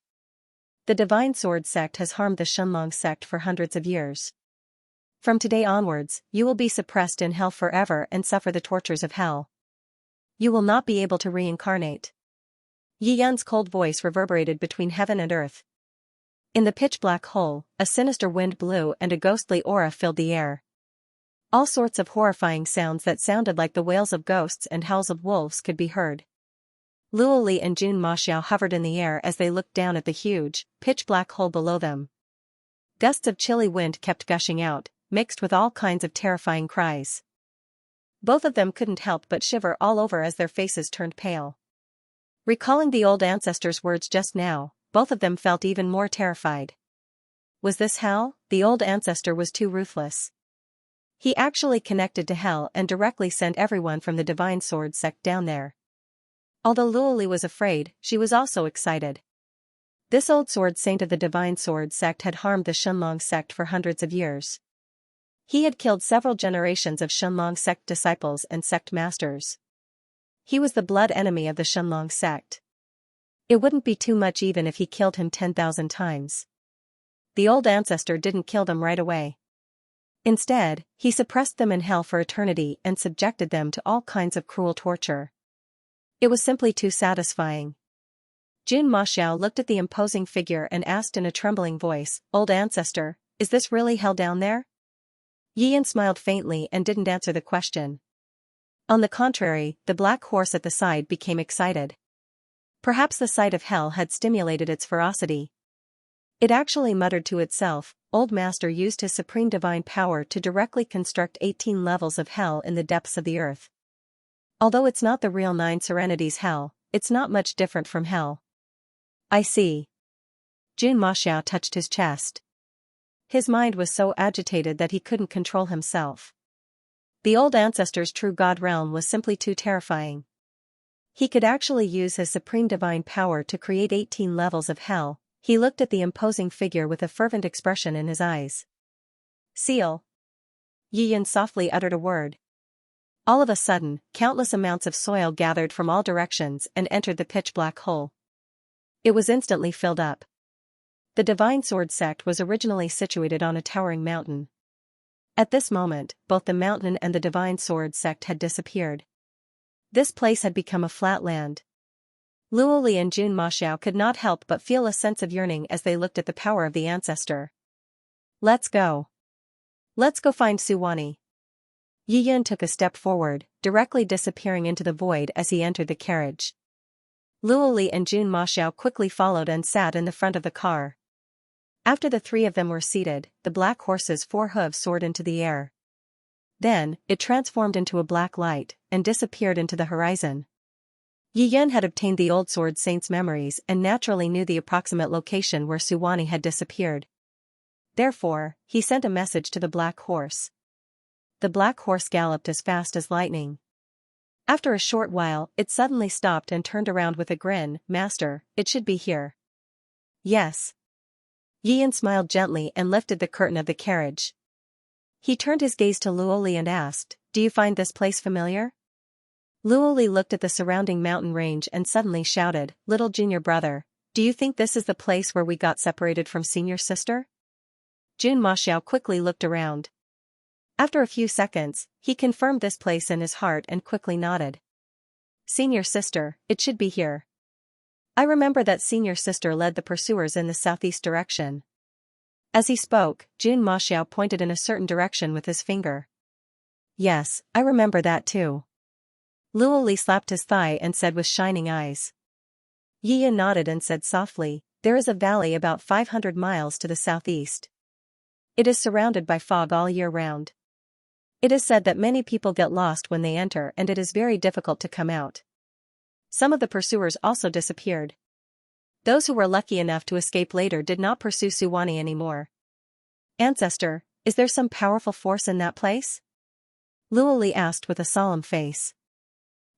A: The Divine Sword sect has harmed the Xianxia sect for hundreds of years. From today onwards, you will be suppressed in hell forever and suffer the tortures of hell. You will not be able to reincarnate. Yi Yan's cold voice reverberated between heaven and earth. In the pitch-black hole, a sinister wind blew and a ghostly aura filled the air. All sorts of horrifying sounds that sounded like the wails of ghosts and howls of wolves could be heard. Luo Li and Jun Maxiao hovered in the air as they looked down at the huge, pitch-black hole below them. Gusts of chilly wind kept gushing out, mixed with all kinds of terrifying cries. Both of them couldn't help but shiver all over as their faces turned pale. Recalling the old ancestor's words just now, both of them felt even more terrified. Was this hell? The old ancestor was too ruthless. He actually connected to hell and directly sent everyone from the Divine Sword sect down there. Although Luo Li was afraid, she was also excited. This old sword saint of the Divine Sword sect had harmed the Xianxia sect for hundreds of years. He had killed several generations of Xianxia sect disciples and sect masters. He was the blood enemy of the Xianxia sect. It wouldn't be too much even if he killed him 10,000 times. The old ancestor didn't kill them right away. Instead, he suppressed them in hell for eternity and subjected them to all kinds of cruel torture. It was simply too satisfying. Jun Maxiao looked at the imposing figure and asked in a trembling voice, "Old ancestor, is this really hell down there?" Yi Yan smiled faintly and didn't answer the question. On the contrary, the black horse at the side became excited. Perhaps the sight of hell had stimulated its ferocity. It actually muttered to itself, "Old Master used his supreme divine power to directly construct 18 levels of hell in the depths of the earth. Although it's not the real 9 Serenities hell, it's not much different from hell." I see. Jun Maxiao touched his chest. His mind was so agitated that he couldn't control himself. The old ancestor's true god realm was simply too terrifying. He could actually use his supreme divine power to create 18 levels of hell. He looked at the imposing figure with a fervent expression in his eyes. "Seal." Yi Yan softly uttered a word. All of a sudden, countless amounts of soil gathered from all directions and entered the pitch-black hole. It was instantly filled up. The Divine Sword sect was originally situated on a towering mountain. At this moment, both the mountain and the Divine Sword sect had disappeared. This place had become a flat land. Luo Li and Jun Maxiao could not help but feel a sense of yearning as they looked at the power of the ancestor. "Let's go. Let's go find Suwani." Yi Yan took a step forward, directly disappearing into the void as he entered the carriage. Luo Li and Jun Maxiao quickly followed and sat in the front of the car. After the three of them were seated, the black horse's 4 hooves soared into the air. Then, it transformed into a black light, and disappeared into the horizon. Yi Yan had obtained the old sword saint's memories and naturally knew the approximate location where Suwani had disappeared. Therefore, he sent a message to the black horse. The black horse galloped as fast as lightning. After a short while, it suddenly stopped and turned around with a grin. "Master, it should be here." "Yes." Yi Yan smiled gently and lifted the curtain of the carriage. He turned his gaze to Luo Li and asked, "Do you find this place familiar?" Luo Li looked at the surrounding mountain range and suddenly shouted, "Little junior brother, do you think this is the place where we got separated from senior sister?" Jun Maxiao quickly looked around. After a few seconds, he confirmed this place in his heart and quickly nodded. "Senior sister, it should be here." I remember that senior sister led the pursuers in the southeast direction. As he spoke, Jun Maxiao pointed in a certain direction with his finger. Yes, I remember that too. Luo Li slapped his thigh and said with shining eyes. Yi Yan nodded and said softly, there is a valley about 500 miles to the southeast. It is surrounded by fog all year round. It is said that many people get lost when they enter and it is very difficult to come out. Some of the pursuers also disappeared. Those who were lucky enough to escape later did not pursue Suwani anymore. Ancestor, is there some powerful force in that place? Luo Li asked with a solemn face.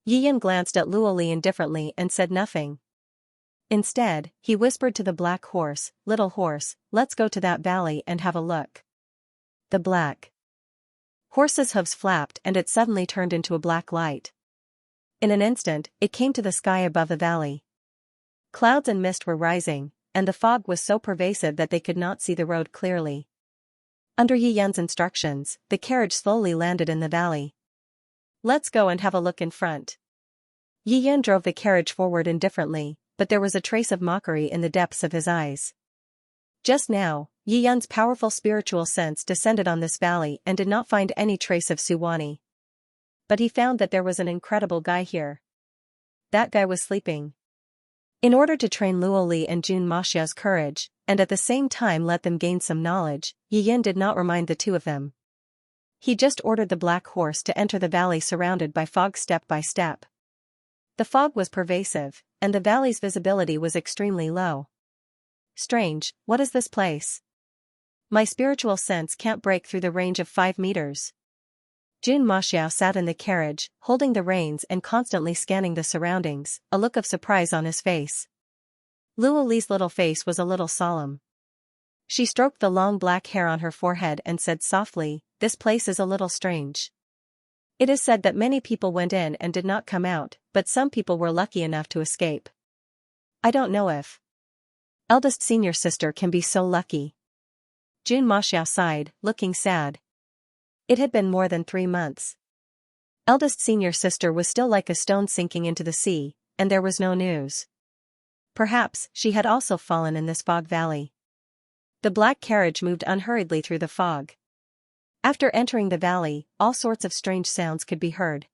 A: Yi Yan glanced at Luo Li indifferently and said nothing. Instead, he whispered to the black horse, little horse, let's go to that valley and have a look. The black horse's hooves flapped and it suddenly turned into a black light. In an instant, it came to the sky above the valley. Clouds and mist were rising, and the fog was so pervasive that they could not see the road clearly. Under Yi Yan's instructions, the carriage slowly landed in the valley. Let's go and have a look in front. Yi Yan drove the carriage forward indifferently, but there was a trace of mockery in the depths of his eyes. Just now, Yi Yan's powerful spiritual sense descended on this valley and did not find any trace of Suwani. But he found that there was an incredible guy here. That guy was sleeping. In order to train Luo Li and Jun Maxiao's courage, and at the same time let them gain some knowledge, Yi Yan did not remind the two of them. He just ordered the black horse to enter the valley surrounded by fog step by step. The fog was pervasive, and the valley's visibility was extremely low. Strange, what is this place? My spiritual sense can't break through the range of 5 meters. Jun Maxiao sat in the carriage, holding the reins and constantly scanning the surroundings, a look of surprise on his face. Luo Li's little face was a little solemn. She stroked the long black hair on her forehead and said softly, this place is a little strange. It is said that many people went in and did not come out, but some people were lucky enough to escape. I don't know if eldest senior sister can be so lucky. Jun Maxiao sighed, looking sad. It had been more than 3 months. Eldest senior sister was still like a stone sinking into the sea, and there was no news. Perhaps she had also fallen in this fog valley. The black carriage moved unhurriedly through the fog. After entering the valley, all sorts of strange sounds could be heard.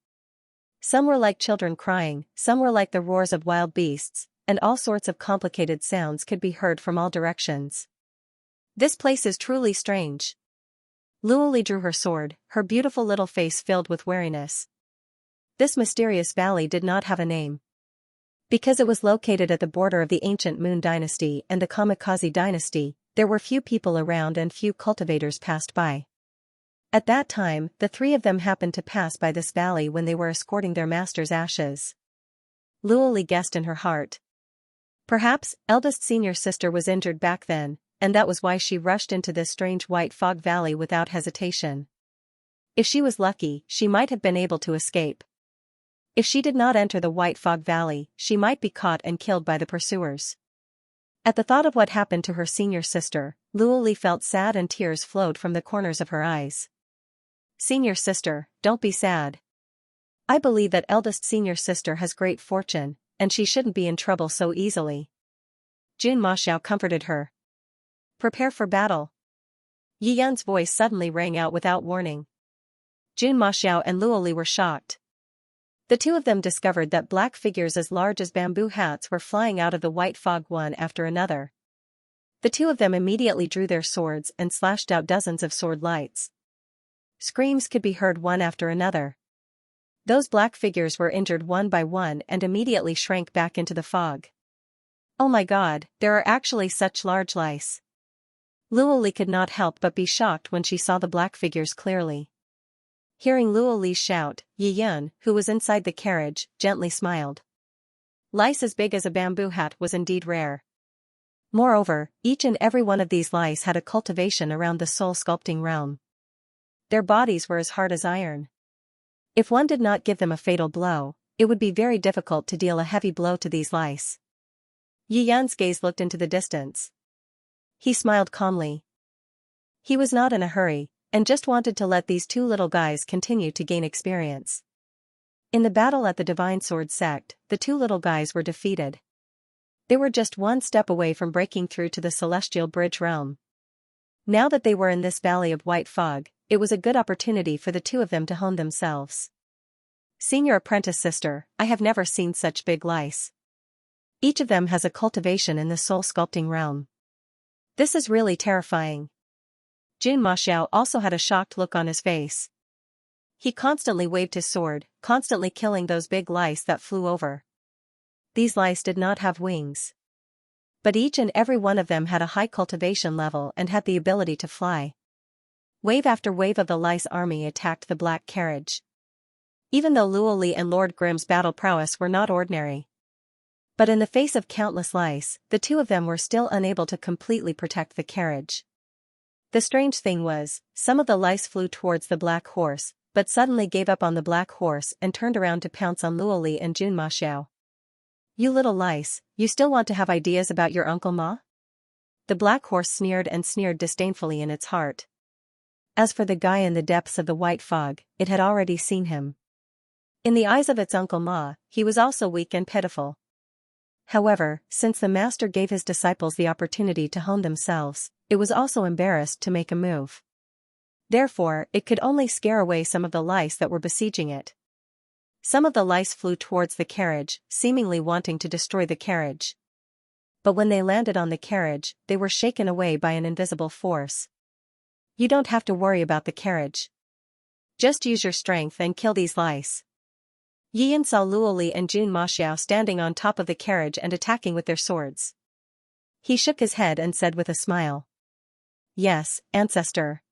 A: Some were like children crying, some were like the roars of wild beasts, and all sorts of complicated sounds could be heard from all directions. This place is truly strange. Luo Li drew her sword, her beautiful little face filled with wariness. This mysterious valley did not have a name. Because it was located at the border of the ancient Moon Dynasty and the Kamikaze Dynasty, there were few people around and few cultivators passed by. At that time, the 3 of them happened to pass by this valley when they were escorting their master's ashes. Luo Li guessed in her heart. Perhaps, eldest senior sister was injured back then, and that was why she rushed into this strange white fog valley without hesitation. If she was lucky, she might have been able to escape. If she did not enter the white fog valley, she might be caught and killed by the pursuers. At the thought of what happened to her senior sister, Luo Li felt sad and tears flowed from the corners of her eyes. Senior sister, don't be sad. I believe that eldest senior sister has great fortune, and she shouldn't be in trouble so easily. Jun Maxiao comforted her. Prepare for battle. Yi Yan's voice suddenly rang out without warning. Jun Maxiao and Luo Li were shocked. The two of them discovered that black figures as large as bamboo hats were flying out of the white fog one after another. The two of them immediately drew their swords and slashed out dozens of sword lights. Screams could be heard one after another. Those black figures were injured one by one and immediately shrank back into the fog. Oh my God, there are actually such large lice. Luo Li could not help but be shocked when she saw the black figures clearly. Hearing Luo Li's shout, Yi Yan, who was inside the carriage, gently smiled. Lice as big as a bamboo hat was indeed rare. Moreover, each and every one of these lice had a cultivation around the soul sculpting realm. Their bodies were as hard as iron. If one did not give them a fatal blow, it would be very difficult to deal a heavy blow to these lice. Yi Yan's gaze looked into the distance. He smiled calmly. He was not in a hurry, and just wanted to let these 2 little guys continue to gain experience. In the battle at the Divine Sword Sect, the 2 little guys were defeated. They were just one step away from breaking through to the celestial bridge realm. Now that they were in this valley of white fog, it was a good opportunity for the two of them to hone themselves. Senior apprentice sister, I have never seen such big lice. Each of them has a cultivation in the soul sculpting realm. This is really terrifying. Jun Maxiao also had a shocked look on his face. He constantly waved his sword, constantly killing those big lice that flew over. These lice did not have wings. But each and every one of them had a high cultivation level and had the ability to fly. Wave after wave of the lice army attacked the black carriage. Even though Luo Li and Lord Grimm's battle prowess were not ordinary. But in the face of countless lice, the two of them were still unable to completely protect the carriage. The strange thing was, some of the lice flew towards the black horse, but suddenly gave up on the black horse and turned around to pounce on Luo Li and Jun Maxiao. You little lice, you still want to have ideas about your Uncle Ma? The black horse sneered and sneered disdainfully in its heart. As for the guy in the depths of the white fog, it had already seen him. In the eyes of its Uncle Ma, he was also weak and pitiful. However, since the master gave his disciples the opportunity to hone themselves, it was also embarrassed to make a move. Therefore, it could only scare away some of the lice that were besieging it. Some of the lice flew towards the carriage, seemingly wanting to destroy the carriage. But when they landed on the carriage, they were shaken away by an invisible force. You don't have to worry about the carriage. Just use your strength and kill these lice. Yi Yan saw Luo Li and Jun Maxiao standing on top of the carriage and attacking with their swords. He shook his head and said with a smile. Yes, ancestor.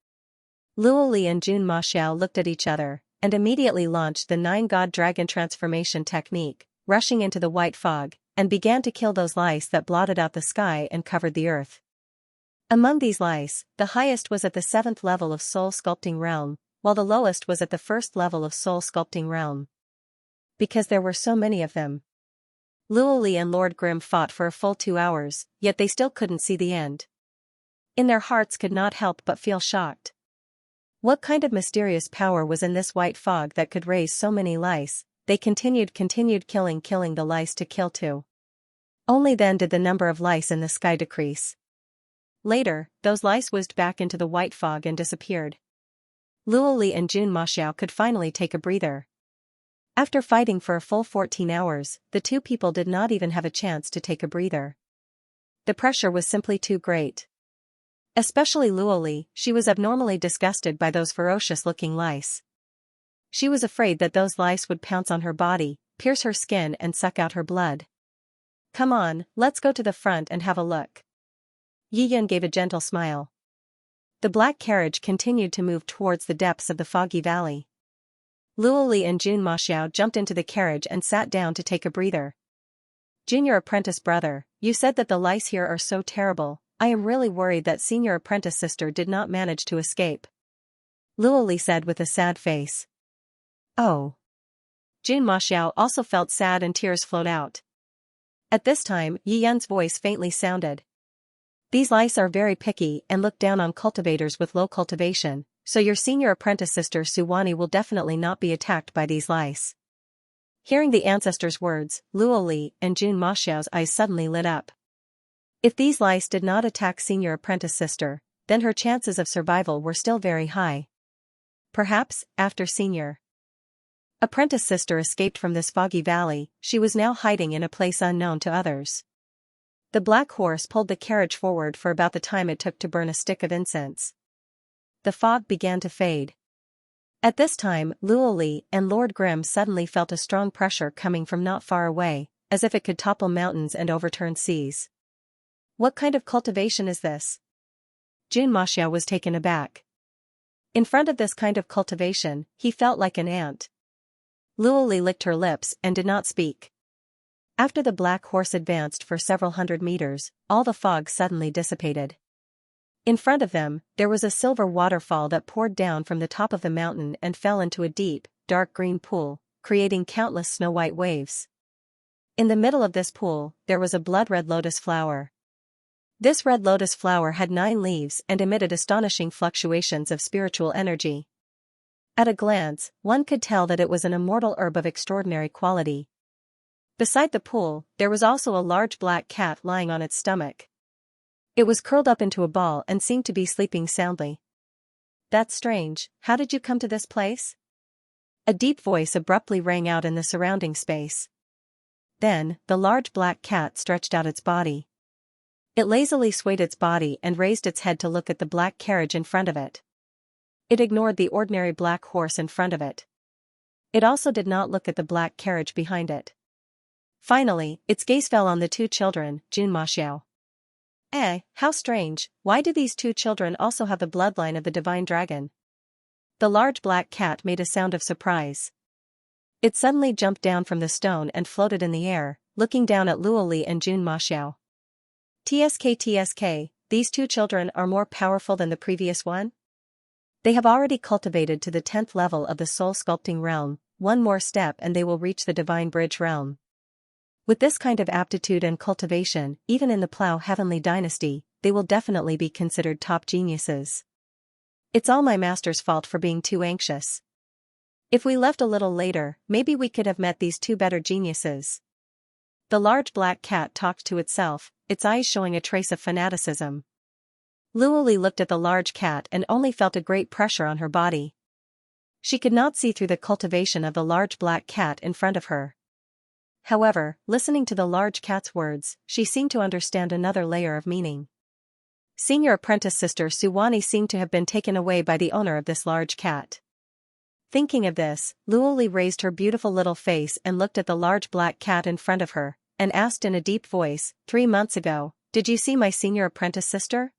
A: Luo Li and Jun Maxiao looked at each other, and immediately launched the 9-God Dragon Transformation technique, rushing into the white fog, and began to kill those lice that blotted out the sky and covered the earth. Among these lice, the highest was at the 7th level of Soul Sculpting Realm, while the lowest was at the 1st level of Soul Sculpting Realm. Because there were so many of them. Luo Li and Lord Grimm fought for a full 2 hours, yet they still couldn't see the end. In their hearts could not help but feel shocked. What kind of mysterious power was in this white fog that could raise so many lice? They continued killing the lice to kill two. Only then did the number of lice in the sky decrease. Later, those lice whizzed back into the white fog and disappeared. Luo Li and Jun Maxiao could finally take a breather. After fighting for a full 14 hours, the two people did not even have a chance to take a breather. The pressure was simply too great. Especially Luo Li, she was abnormally disgusted by those ferocious-looking lice. She was afraid that those lice would pounce on her body, pierce her skin and suck out her blood. Come on, let's go to the front and have a look. Yi Yan gave a gentle smile. The black carriage continued to move towards the depths of the foggy valley. Luo Li and Jun Maxiao jumped into the carriage and sat down to take a breather. Junior apprentice brother, you said that the lice here are so terrible. I am really worried that senior apprentice sister did not manage to escape. Luo Li said with a sad face. Oh. Jun Maxiao also felt sad and tears flowed out. At this time, Yi Yan's voice faintly sounded. These lice are very picky and look down on cultivators with low cultivation, so your senior apprentice sister Suwani will definitely not be attacked by these lice. Hearing the ancestor's words, Luo Li and Jun Maxiao's eyes suddenly lit up. If these lice did not attack senior apprentice sister, then her chances of survival were still very high. Perhaps, after senior apprentice sister escaped from this foggy valley, she was now hiding in a place unknown to others. The black horse pulled the carriage forward for about the time it took to burn a stick of incense. The fog began to fade. At this time, Luo Li and Lord Grimm suddenly felt a strong pressure coming from not far away, as if it could topple mountains and overturn seas. What kind of cultivation is this? Jun Maxiao was taken aback. In front of this kind of cultivation, he felt like an ant. Luo Li licked her lips and did not speak. After the black horse advanced for several hundred meters, all the fog suddenly dissipated. In front of them, there was a silver waterfall that poured down from the top of the mountain and fell into a deep, dark green pool, creating countless snow-white waves. In the middle of this pool, there was a blood-red lotus flower. This red lotus flower had 9 leaves and emitted astonishing fluctuations of spiritual energy. At a glance, one could tell that it was an immortal herb of extraordinary quality. Beside the pool, there was also a large black cat lying on its stomach. It was curled up into a ball and seemed to be sleeping soundly. "That's strange, how did you come to this place?" A deep voice abruptly rang out in the surrounding space. Then, the large black cat stretched out its body. It lazily swayed its body and raised its head to look at the black carriage in front of it. It ignored the ordinary black horse in front of it. It also did not look at the black carriage behind it. Finally, its gaze fell on the two children, Xianxia. How strange, why do these two children also have the bloodline of the divine dragon? The large black cat made a sound of surprise. It suddenly jumped down from the stone and floated in the air, looking down at Luoli and Xianxia. TSK, these two children are more powerful than the previous one? They have already cultivated to the 10th level of the soul sculpting realm, one more step and they will reach the divine bridge realm. With this kind of aptitude and cultivation, even in the Plough Heavenly Dynasty, they will definitely be considered top geniuses. It's all my master's fault for being too anxious. If we left a little later, maybe we could have met these two better geniuses. The large black cat talked to itself, its eyes showing a trace of fanaticism. Luoli looked at the large cat and only felt a great pressure on her body. She could not see through the cultivation of the large black cat in front of her. However, listening to the large cat's words, she seemed to understand another layer of meaning. Senior apprentice sister Suwani seemed to have been taken away by the owner of this large cat. Thinking of this, Luoli raised her beautiful little face and looked at the large black cat in front of her, and asked in a deep voice, 3 months ago, did you see my senior apprentice sister?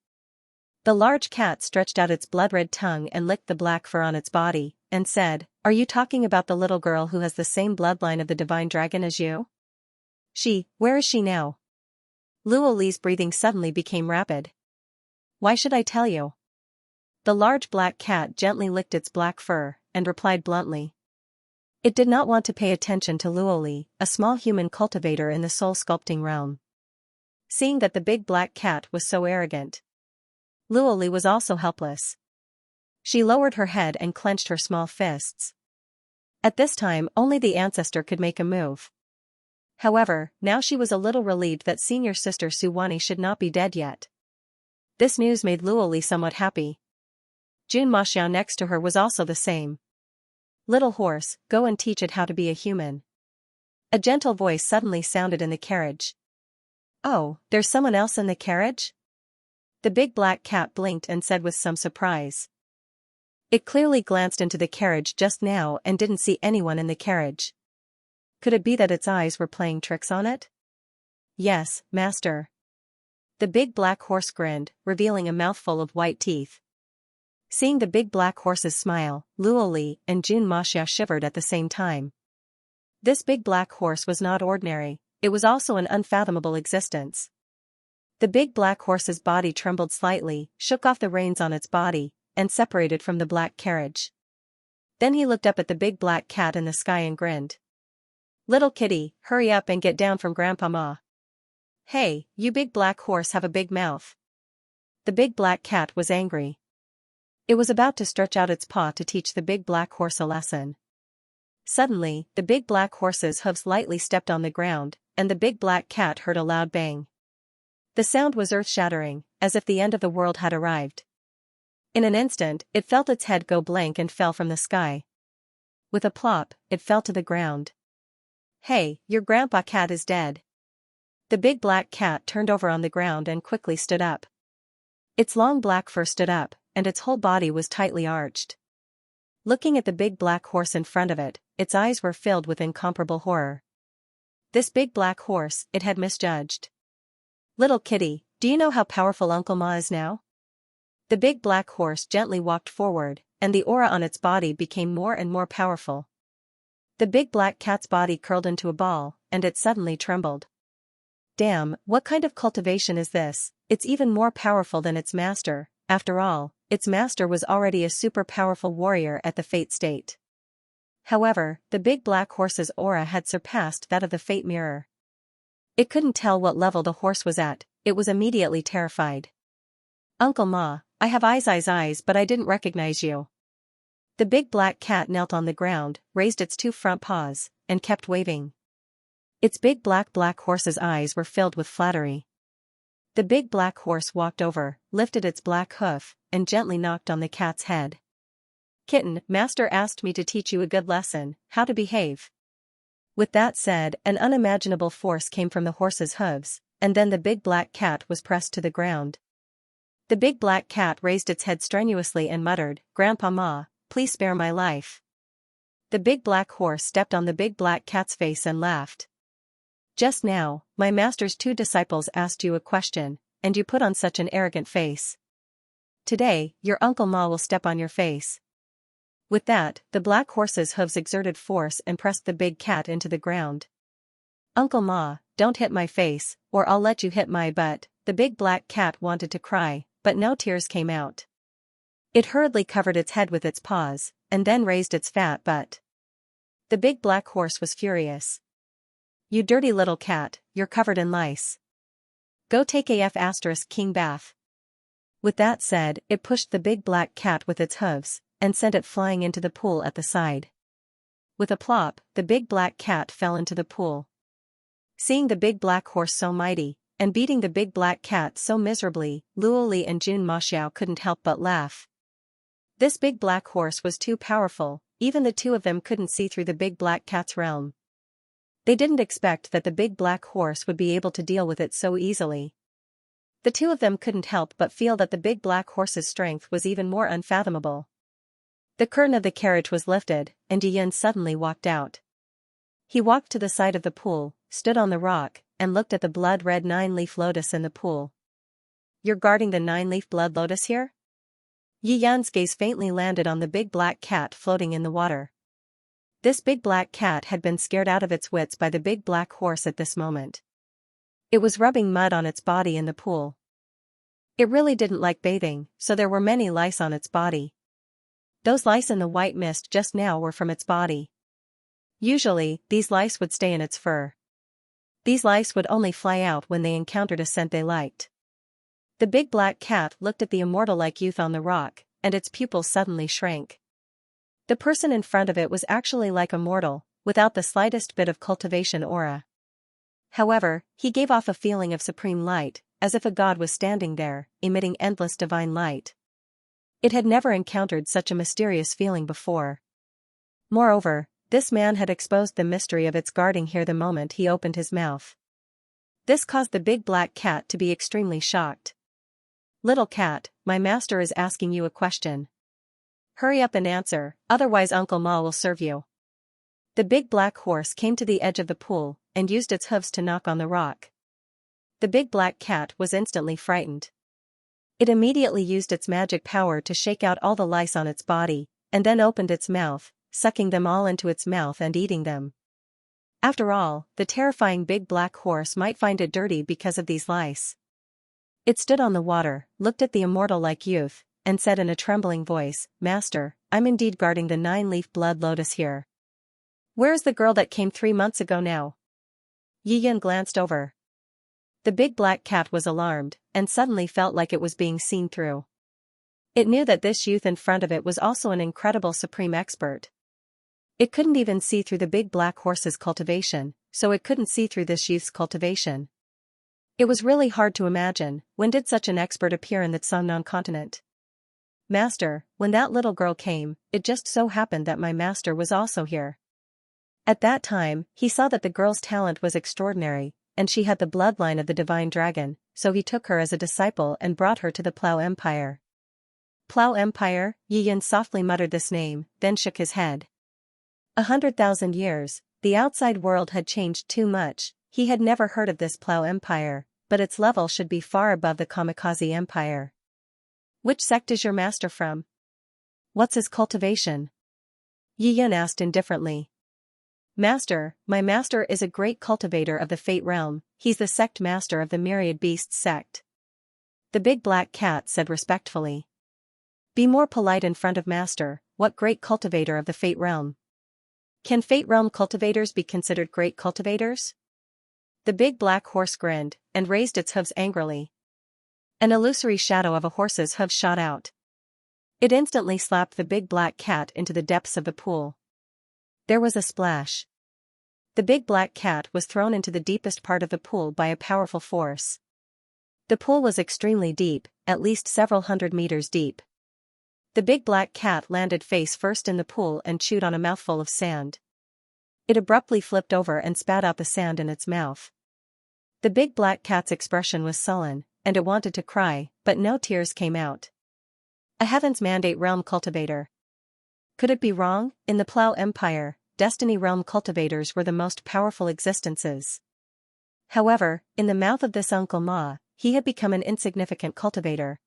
A: The large cat stretched out its blood-red tongue and licked the black fur on its body, and said, are you talking about the little girl who has the same bloodline of the divine dragon as you? Where is she now? Luoli's breathing suddenly became rapid. Why should I tell you? The large black cat gently licked its black fur, and replied bluntly. It did not want to pay attention to Luoli, a small human cultivator in the soul sculpting realm. Seeing that the big black cat was so arrogant, Luoli was also helpless. She lowered her head and clenched her small fists. At this time only the ancestor could make a move. However, now she was a little relieved that senior sister Suwani should not be dead yet. This news made Luoli somewhat happy. Xianxia next to her was also the same. Little horse, go and teach it how to be a human. A gentle voice suddenly sounded in the carriage. Oh, there's someone else in the carriage? The big black cat blinked and said with some surprise. It clearly glanced into the carriage just now and didn't see anyone in the carriage. Could it be that its eyes were playing tricks on it? Yes, master. The big black horse grinned, revealing a mouthful of white teeth. Seeing the big black horse's smile, Luoli and Xianxia shivered at the same time. This big black horse was not ordinary, it was also an unfathomable existence. The big black horse's body trembled slightly, shook off the reins on its body, and separated from the black carriage. Then he looked up at the big black cat in the sky and grinned. Little kitty, hurry up and get down from Grandpa Ma. Hey, you big black horse have a big mouth. The big black cat was angry. It was about to stretch out its paw to teach the big black horse a lesson. Suddenly, the big black horse's hooves lightly stepped on the ground, and the big black cat heard a loud bang. The sound was earth-shattering, as if the end of the world had arrived. In an instant, it felt its head go blank and fell from the sky. With a plop, it fell to the ground. Hey, your grandpa cat is dead. The big black cat turned over on the ground and quickly stood up. Its long black fur stood up, and its whole body was tightly arched. Looking at the big black horse in front of it, its eyes were filled with incomparable horror. This big black horse, it had misjudged. Little kitty, do you know how powerful Uncle Ma is now? The big black horse gently walked forward, and the aura on its body became more and more powerful. The big black cat's body curled into a ball, and it suddenly trembled. Damn, what kind of cultivation is this? It's even more powerful than its master. After all, its master was already a super powerful warrior at the Fate State. However, the big black horse's aura had surpassed that of the Fate Mirror. It couldn't tell what level the horse was at, it was immediately terrified. Uncle Ma, I have eyes, but I didn't recognize you. The big black cat knelt on the ground, raised its 2 front paws, and kept waving. Its big black horse's eyes were filled with flattery. The big black horse walked over, lifted its black hoof, and gently knocked on the cat's head. "Kitten, master asked me to teach you a good lesson, how to behave." With that said, an unimaginable force came from the horse's hooves, and then the big black cat was pressed to the ground. The big black cat raised its head strenuously and muttered, "Grandpa Ma, please spare my life." The big black horse stepped on the big black cat's face and laughed. "Just now, my master's 2 disciples asked you a question, and you put on such an arrogant face. Today, your Uncle Ma will step on your face." With that, the black horse's hooves exerted force and pressed the big cat into the ground. "Uncle Ma, don't hit my face, or I'll let you hit my butt." The big black cat wanted to cry, but no tears came out. It hurriedly covered its head with its paws, and then raised its fat butt. The big black horse was furious. "You dirty little cat, you're covered in lice. Go take a king bath." With that said, it pushed the big black cat with its hooves, and sent it flying into the pool at the side. With a plop, the big black cat fell into the pool. Seeing the big black horse so mighty, and beating the big black cat so miserably, Luo Li and Jun Maxiao couldn't help but laugh. This big black horse was too powerful, even the 2 of them couldn't see through the big black cat's realm. They didn't expect that the big black horse would be able to deal with it so easily. The 2 of them couldn't help but feel that the big black horse's strength was even more unfathomable. The curtain of the carriage was lifted, and Yiyan suddenly walked out. He walked to the side of the pool, stood on the rock, and looked at the blood-red 9-leaf lotus in the pool. "You're guarding the 9-leaf blood lotus here?" Yi Yan's gaze faintly landed on the big black cat floating in the water. This big black cat had been scared out of its wits by the big black horse at this moment. It was rubbing mud on its body in the pool. It really didn't like bathing, so there were many lice on its body. Those lice in the white mist just now were from its body. Usually, these lice would stay in its fur. These lice would only fly out when they encountered a scent they liked. The big black cat looked at the immortal-like youth on the rock, and its pupils suddenly shrank. The person in front of it was actually like a mortal, without the slightest bit of cultivation aura. However, he gave off a feeling of supreme light, as if a god was standing there, emitting endless divine light. It had never encountered such a mysterious feeling before. Moreover, this man had exposed the mystery of its guarding here the moment he opened his mouth. This caused the big black cat to be extremely shocked. "Little cat, my master is asking you a question. Hurry up and answer, otherwise Uncle Ma will serve you." The big black horse came to the edge of the pool, and used its hooves to knock on the rock. The big black cat was instantly frightened. It immediately used its magic power to shake out all the lice on its body, and then opened its mouth, sucking them all into its mouth and eating them. After all, the terrifying big black horse might find it dirty because of these lice. It stood on the water, looked at the immortal-like youth, and said in a trembling voice, "Master, I'm indeed guarding the 9-leaf blood lotus here. Where is the girl that came 3 months ago now?" Yi Yan glanced over. The big black cat was alarmed, and suddenly felt like it was being seen through. It knew that this youth in front of it was also an incredible supreme expert. It couldn't even see through the big black horse's cultivation, so it couldn't see through this youth's cultivation. It was really hard to imagine, when did such an expert appear in the Sunnan continent? "Master, when that little girl came, it just so happened that my master was also here. At that time, he saw that the girl's talent was extraordinary, and she had the bloodline of the divine dragon, so he took her as a disciple and brought her to the Plough Empire." "Plough Empire?" Yi Yan softly muttered this name, then shook his head. 100,000 years, the outside world had changed too much. He had never heard of this Plough Empire, but its level should be far above the Kamikaze Empire. "Which sect is your master from? What's his cultivation?" Yi Yan asked indifferently. "Master, my master is a great cultivator of the Fate realm, he's the sect master of the Myriad Beasts sect." The big black cat said respectfully. "Be more polite in front of master, what great cultivator of the Fate realm? Can Fate realm cultivators be considered great cultivators?" The big black horse grinned, and raised its hooves angrily. An illusory shadow of a horse's hooves shot out. It instantly slapped the big black cat into the depths of the pool. There was a splash. The big black cat was thrown into the deepest part of the pool by a powerful force. The pool was extremely deep, at least several hundred meters deep. The big black cat landed face first in the pool and chewed on a mouthful of sand. It abruptly flipped over and spat out the sand in its mouth. The big black cat's expression was sullen, and it wanted to cry, but no tears came out. A Heaven's Mandate Realm Cultivator. Could it be wrong? In the Plow Empire, Destiny Realm cultivators were the most powerful existences. However, in the mouth of this Uncle Ma, he had become an insignificant cultivator.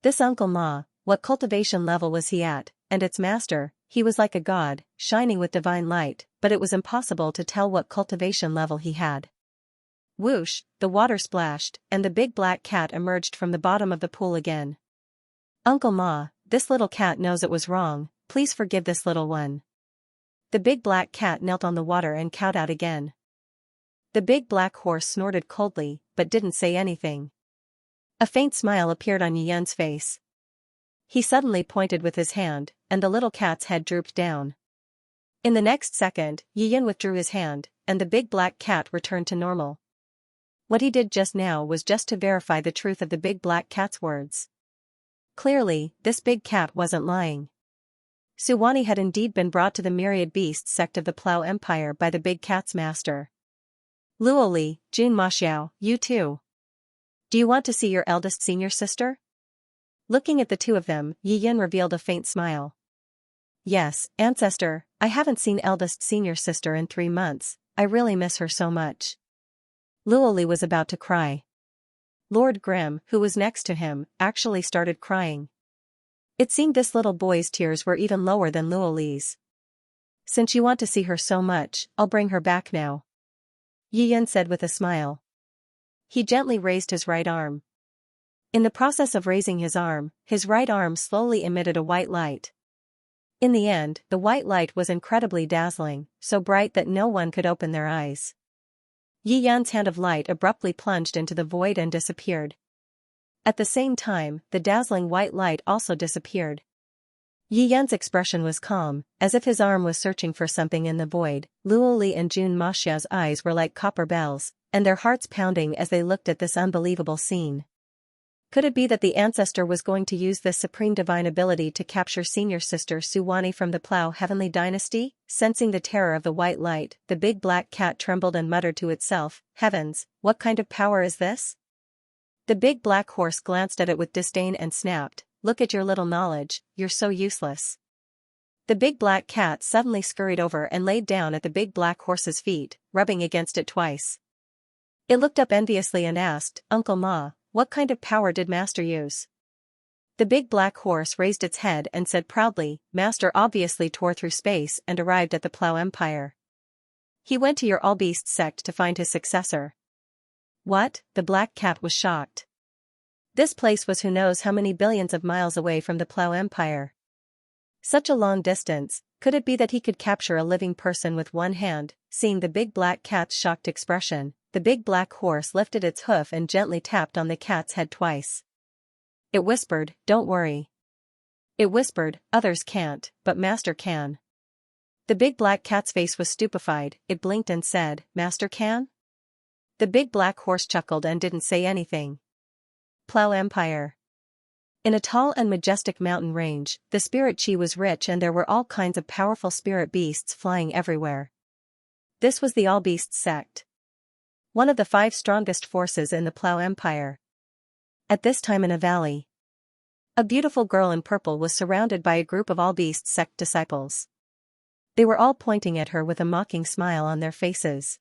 A: This Uncle Ma, what cultivation level was he at? And its master, he was like a god, shining with divine light, but it was impossible to tell what cultivation level he had. Whoosh, the water splashed, and the big black cat emerged from the bottom of the pool again. Uncle Ma, this little cat knows it was wrong, please forgive this little one. The big black cat knelt on the water and cowed out again. The big black horse snorted coldly, but didn't say anything. A faint smile appeared on Yiyen's face. He suddenly pointed with his hand, and the little cat's head drooped down. In the next second, Yiyen withdrew his hand, and the big black cat returned to normal. What he did just now was just to verify the truth of the big black cat's words. Clearly, this big cat wasn't lying. Suwani had indeed been brought to the myriad beasts sect of the Plow Empire by the big cat's master. Luoli, Jun Maxiao, you too. Do you want to see your eldest senior sister? Looking at the two of them, Yiyen revealed a faint smile. Yes, ancestor, I haven't seen eldest senior sister in 3 months, I really miss her so much. Luoli was about to cry. Lord Grimm, who was next to him, actually started crying. It seemed this little boy's tears were even lower than Luoli's. Since you want to see her so much, I'll bring her back now. Yiyen said with a smile. He gently raised his right arm. In the process of raising his right arm slowly emitted a white light. In the end, the white light was incredibly dazzling, so bright that no one could open their eyes. Yiyen's hand of light abruptly plunged into the void and disappeared. At the same time, the dazzling white light also disappeared. Yiyen's expression was calm, as if his arm was searching for something in the void. Luoli and Jun Maxiao's eyes were like copper bells, and their hearts pounding as they looked at this unbelievable scene. Could it be that the ancestor was going to use this supreme divine ability to capture senior sister Suwani from the Plow Heavenly Dynasty? Sensing the terror of the white light, the big black cat trembled and muttered to itself, "Heavens, what kind of power is this?" The big black horse glanced at it with disdain and snapped, "Look at your little knowledge, you're so useless." The big black cat suddenly scurried over and laid down at the big black horse's feet, rubbing against it twice. It looked up enviously and asked, "Uncle Ma, what kind of power did Master use?" The big black horse raised its head and said proudly, "Master obviously tore through space and arrived at the Plow Empire. He went to your all-beast sect to find his successor." What? The black cat was shocked. This place was who knows how many billions of miles away from the Plow Empire. Such a long distance, could it be that he could capture a living person with one hand? Seeing the big black cat's shocked expression, the big black horse lifted its hoof and gently tapped on the cat's head twice. It whispered, "Don't worry." It whispered, "Others can't, but Master can." The big black cat's face was stupefied, it blinked and said, "Master can?" The big black horse chuckled and didn't say anything. Plow Empire. In a tall and majestic mountain range, the spirit chi was rich and there were all kinds of powerful spirit beasts flying everywhere. This was the All-Beasts sect. One of the 5 strongest forces in the Plow Empire. At this time in a valley, a beautiful girl in purple was surrounded by a group of All-Beasts sect disciples. They were all pointing at her with a mocking smile on their faces.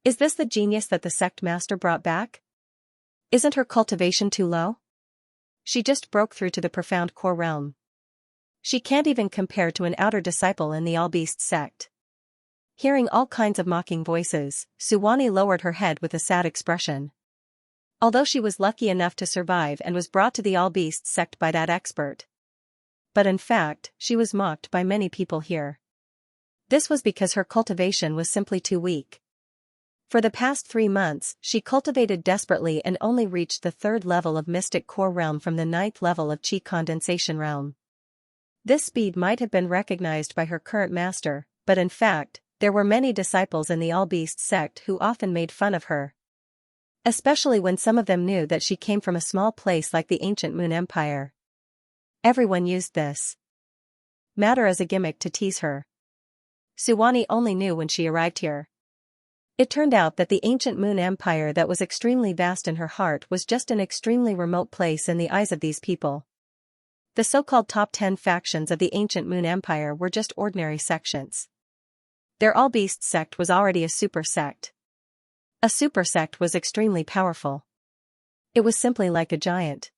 A: Is this the genius that the sect master brought back? Isn't her cultivation too low? She just broke through to the profound core realm. She can't even compare to an outer disciple in the All-Beast sect. Hearing all kinds of mocking voices, Suwani lowered her head with a sad expression. Although she was lucky enough to survive and was brought to the All-Beast sect by that expert. But in fact, she was mocked by many people here. This was because her cultivation was simply too weak. For the past 3 months, she cultivated desperately and only reached the 3rd level of Mystic Core Realm from the 9th level of Chi Condensation Realm. This speed might have been recognized by her current master, but in fact, there were many disciples in the all-beast sect who often made fun of her. Especially when some of them knew that she came from a small place like the ancient Moon Empire. Everyone used this matter as a gimmick to tease her. Suwani only knew when she arrived here. It turned out that the ancient Moon Empire that was extremely vast in her heart was just an extremely remote place in the eyes of these people. The so-called top 10 factions of the ancient Moon Empire were just ordinary sections. Their all-beast sect was already a super sect. A super sect was extremely powerful. It was simply like a giant.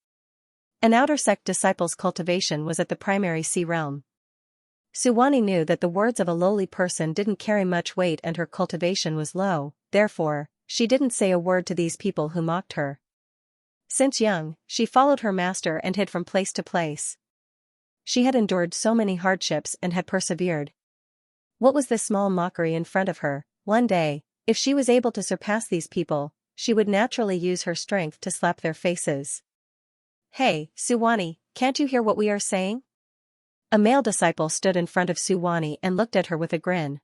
A: An outer sect disciples' cultivation was at the primary sea realm. Suwani knew that the words of a lowly person didn't carry much weight and her cultivation was low, therefore, she didn't say a word to these people who mocked her. Since young, she followed her master and hid from place to place. She had endured so many hardships and had persevered. What was this small mockery in front of her? One day, if she was able to surpass these people, she would naturally use her strength to slap their faces. Hey, Suwani, can't you hear what we are saying? A male disciple stood in front of Suwani and looked at her with a grin.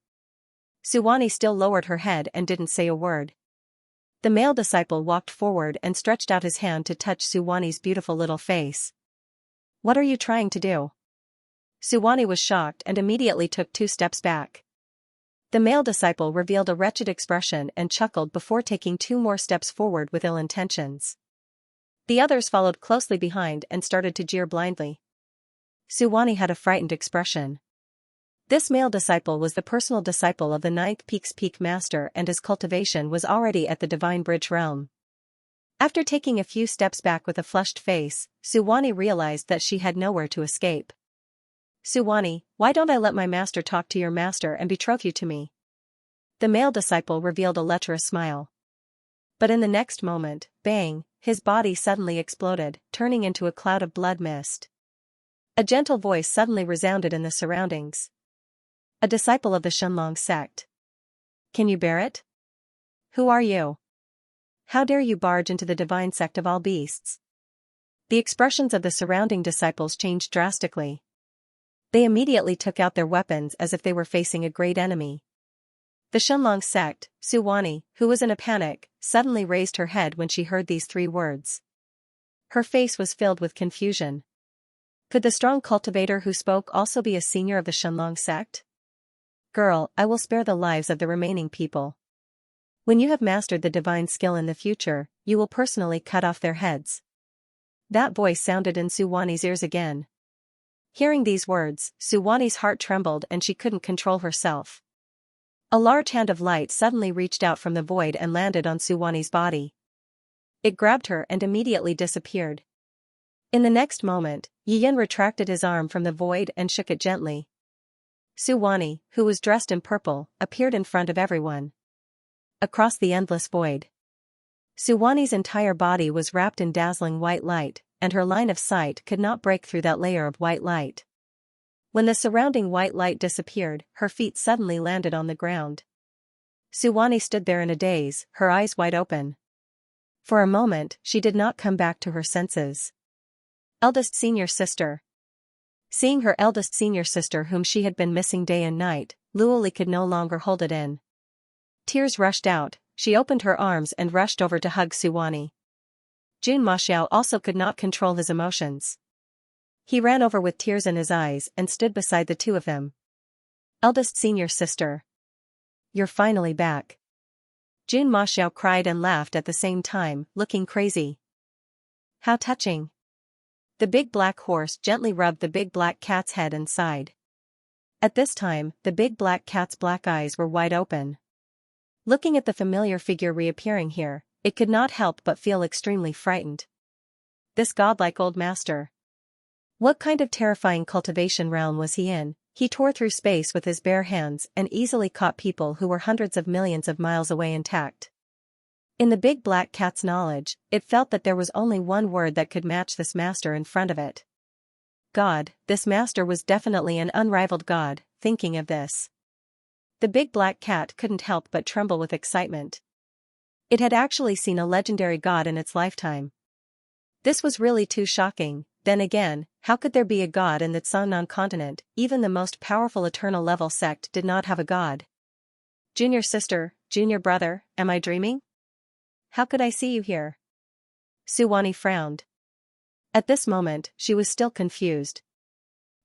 A: Suwani still lowered her head and didn't say a word. The male disciple walked forward and stretched out his hand to touch Suwani's beautiful little face. What are you trying to do? Suwani was shocked and immediately took 2 steps back. The male disciple revealed a wretched expression and chuckled before taking 2 more steps forward with ill intentions. The others followed closely behind and started to jeer blindly. Suwani had a frightened expression. This male disciple was the personal disciple of the 9th Peak's Peak Master and his cultivation was already at the Divine Bridge realm. After taking a few steps back with a flushed face, Suwani realized that she had nowhere to escape. Suwani, why don't I let my master talk to your master and betroth you to me? The male disciple revealed a lecherous smile. But in the next moment, bang, his body suddenly exploded, turning into a cloud of blood mist. A gentle voice suddenly resounded in the surroundings. A disciple of the Xianxia sect. Can you bear it? Who are you? How dare you barge into the divine sect of all beasts? The expressions of the surrounding disciples changed drastically. They immediately took out their weapons as if they were facing a great enemy. The Xianxia sect, Suwani, who was in a panic, suddenly raised her head when she heard these 3 words. Her face was filled with confusion. Could the strong cultivator who spoke also be a senior of the Xianxia sect? Girl, I will spare the lives of the remaining people. When you have mastered the divine skill in the future, you will personally cut off their heads. That voice sounded in Suwani's ears again. Hearing these words, Suwani's heart trembled and she couldn't control herself. A large hand of light suddenly reached out from the void and landed on Suwani's body. It grabbed her and immediately disappeared. In the next moment, Yin retracted his arm from the void and shook it gently. Suwani, who was dressed in purple, appeared in front of everyone. Across the endless void. Suwani's entire body was wrapped in dazzling white light, and her line of sight could not break through that layer of white light. When the surrounding white light disappeared, her feet suddenly landed on the ground. Suwani stood there in a daze, her eyes wide open. For a moment, she did not come back to her senses. Eldest senior sister. Seeing her eldest senior sister whom she had been missing day and night, Luoli could no longer hold it in. Tears rushed out, she opened her arms and rushed over to hug Suwani. Jun Maxiao also could not control his emotions. He ran over with tears in his eyes and stood beside the 2 of them. Eldest senior sister. You're finally back. Jun Maxiao cried and laughed at the same time, looking crazy. How touching. The big black horse gently rubbed the big black cat's head and sighed. At this time, the big black cat's black eyes were wide open. Looking at the familiar figure reappearing here, it could not help but feel extremely frightened. This godlike old master. What kind of terrifying cultivation realm was he in? He tore through space with his bare hands and easily caught people who were hundreds of millions of miles away intact. In the big black cat's knowledge, it felt that there was only one word that could match this master in front of it. God, this master was definitely an unrivaled god. Thinking of this, the big black cat couldn't help but tremble with excitement. It had actually seen a legendary god in its lifetime. This was really too shocking. Then again, how could there be a god in the Xianxia continent? Even the most powerful eternal level sect did not have a god. Junior sister, junior brother, am I dreaming? How could I see you here? Suwani frowned. At this moment, she was still confused.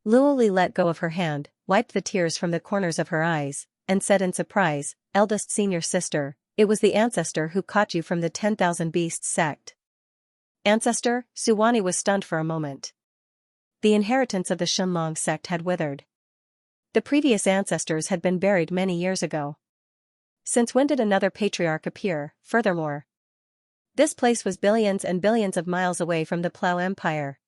A: Luoli let go of her hand, wiped the tears from the corners of her eyes, and said in surprise, eldest senior sister, it was the ancestor who caught you from the 10,000 Beasts sect. Ancestor? Suwani was stunned for a moment. The inheritance of the Xianxia sect had withered. The previous ancestors had been buried many years ago. Since when did another patriarch appear, furthermore? This place was billions and billions of miles away from the Plough Empire.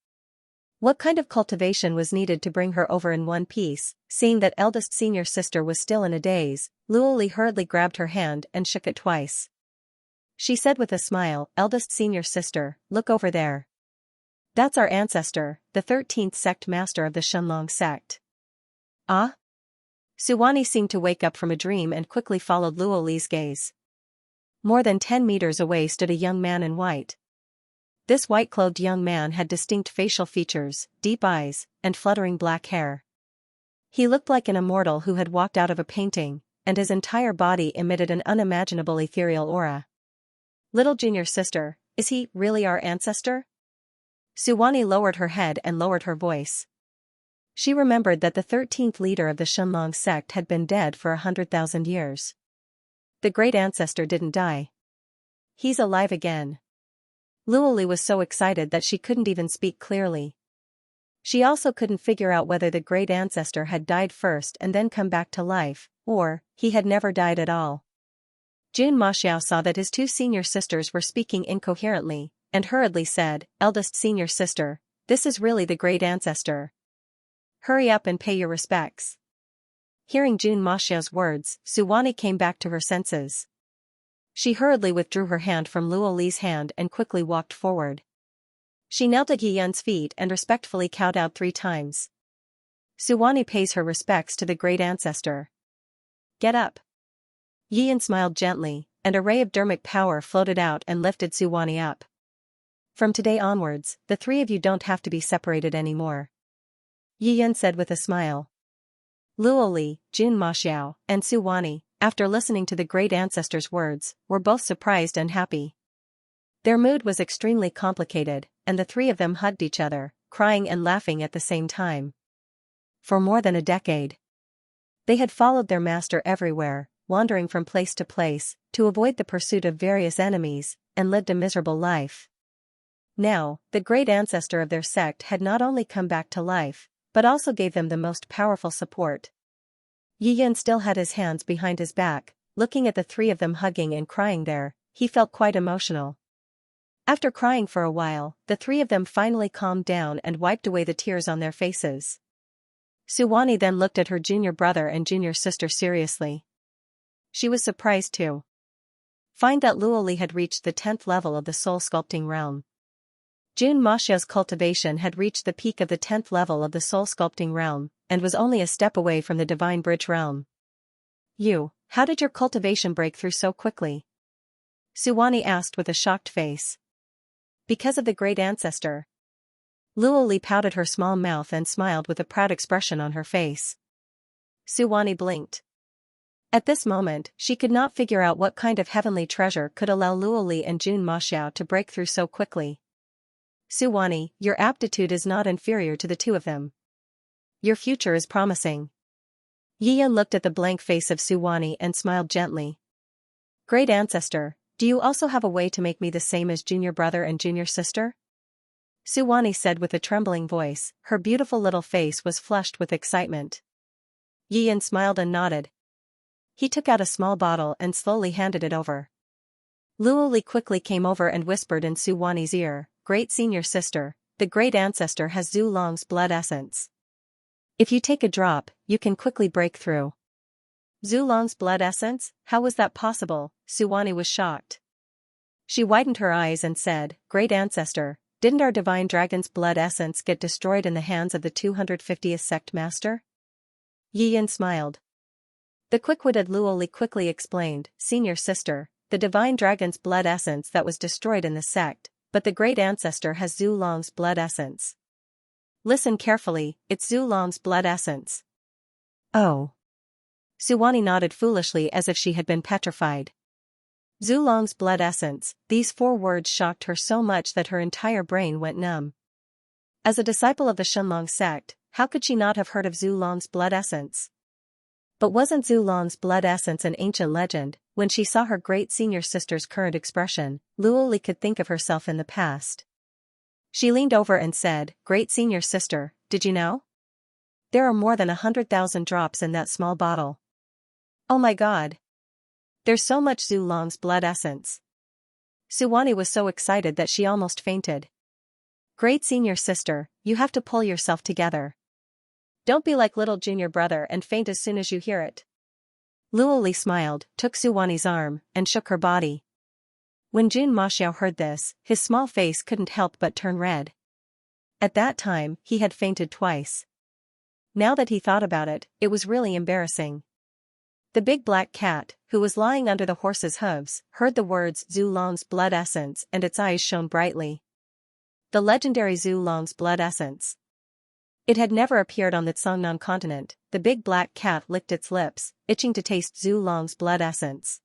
A: What kind of cultivation was needed to bring her over in one piece? Seeing that eldest senior sister was still in a daze, Luoli hurriedly grabbed her hand and shook it twice. She said with a smile, eldest senior sister, look over there. That's our ancestor, the 13th sect master of the Xianxia sect. Ah? Suwani seemed to wake up from a dream and quickly followed Luoli's gaze. More than 10 meters away stood a young man in white. This white-clothed young man had distinct facial features, deep eyes, and fluttering black hair. He looked like an immortal who had walked out of a painting, and his entire body emitted an unimaginable ethereal aura. Little junior sister, is he really our ancestor? Suwani lowered her head and lowered her voice. She remembered that the 13th leader of the Xianxia sect had been dead for 100,000 years. The great ancestor didn't die. He's alive again. Luoli was so excited that she couldn't even speak clearly. She also couldn't figure out whether the great ancestor had died first and then come back to life, or he had never died at all. Jun Maxiao saw that his two senior sisters were speaking incoherently, and hurriedly said, eldest senior sister, this is really the great ancestor. Hurry up and pay your respects. Hearing Jun Maxiao's words, Suwani came back to her senses. She hurriedly withdrew her hand from Luoli's hand and quickly walked forward. She knelt at Yi Yun's feet and respectfully kowtowed 3 times. Suwani pays her respects to the great ancestor. Get up. Yi Yun smiled gently, and a ray of dermic power floated out and lifted Suwani up. From today onwards, the 3 of you don't have to be separated anymore. Yi Yun said with a smile. Luoli, Jun Maxiao, and Suwani, after listening to the great ancestor's words, were both surprised and happy. Their mood was extremely complicated, and the 3 of them hugged each other, crying and laughing at the same time. For more than a decade, they had followed their master everywhere, wandering from place to place, to avoid the pursuit of various enemies, and lived a miserable life. Now, the great ancestor of their sect had not only come back to life, but also gave them the most powerful support. Yi Yun still had his hands behind his back, looking at the 3 of them hugging and crying there, he felt quite emotional. After crying for a while, the 3 of them finally calmed down and wiped away the tears on their faces. Suwani then looked at her junior brother and junior sister seriously. She was surprised too. Find that Luoli had reached the 10th level of the soul sculpting realm. Jun Maxiao's cultivation had reached the peak of the 10th level of the soul sculpting realm, and was only a step away from the divine bridge realm. How did your cultivation break through so quickly? Suwani asked with a shocked face. Because of the great ancestor. Luoli pouted her small mouth and smiled with a proud expression on her face. Suwani blinked. At this moment, she could not figure out what kind of heavenly treasure could allow Luoli and Jun Maxiao to break through so quickly. Suwani, your aptitude is not inferior to the 2 of them. Your future is promising. Yi Yun looked at the blank face of Suwani and smiled gently. Great ancestor, do you also have a way to make me the same as junior brother and junior sister? Suwani said with a trembling voice, her beautiful little face was flushed with excitement. Yi Yun smiled and nodded. He took out a small bottle and slowly handed it over. Luoli quickly came over and whispered in Suwani's ear, Great senior sister, the great ancestor has Zulong's blood essence. If you take a drop, you can quickly break through. Zulong's blood essence? How was that possible? Suwani was shocked. She widened her eyes and said, Great ancestor, didn't our divine dragon's blood essence get destroyed in the hands of the 250th sect master? Yi Yun smiled. The quick-witted Luoli quickly explained, Senior sister, the divine dragon's blood essence that was destroyed in the sect, but the great ancestor has Zulong's blood essence. Listen carefully, it's Zulong's blood essence. Oh. Suwani nodded foolishly as if she had been petrified. Zulong's blood essence, these 4 words shocked her so much that her entire brain went numb. As a disciple of the Xianxia sect, how could she not have heard of Zulong's blood essence? But wasn't Zulong's blood essence an ancient legend? When she saw her great senior sister's current expression, Luoli could think of herself in the past. She leaned over and said, "Great senior sister, did you know? There are more than 100,000 drops in that small bottle. Oh my god. There's so much Zulong's blood essence." Suwani was so excited that she almost fainted. "Great senior sister, you have to pull yourself together. Don't be like little junior brother and faint as soon as you hear it." Luoli smiled, took Suwani's arm, and shook her body. When Jun Maxiao heard this, his small face couldn't help but turn red. At that time, he had fainted twice. Now that he thought about it, it was really embarrassing. The big black cat, who was lying under the horse's hooves, heard the words Zulong's blood essence and its eyes shone brightly. The legendary Zulong's blood essence. It had never appeared on the Cangnan continent. The big black cat licked its lips, itching to taste Zulong's blood essence.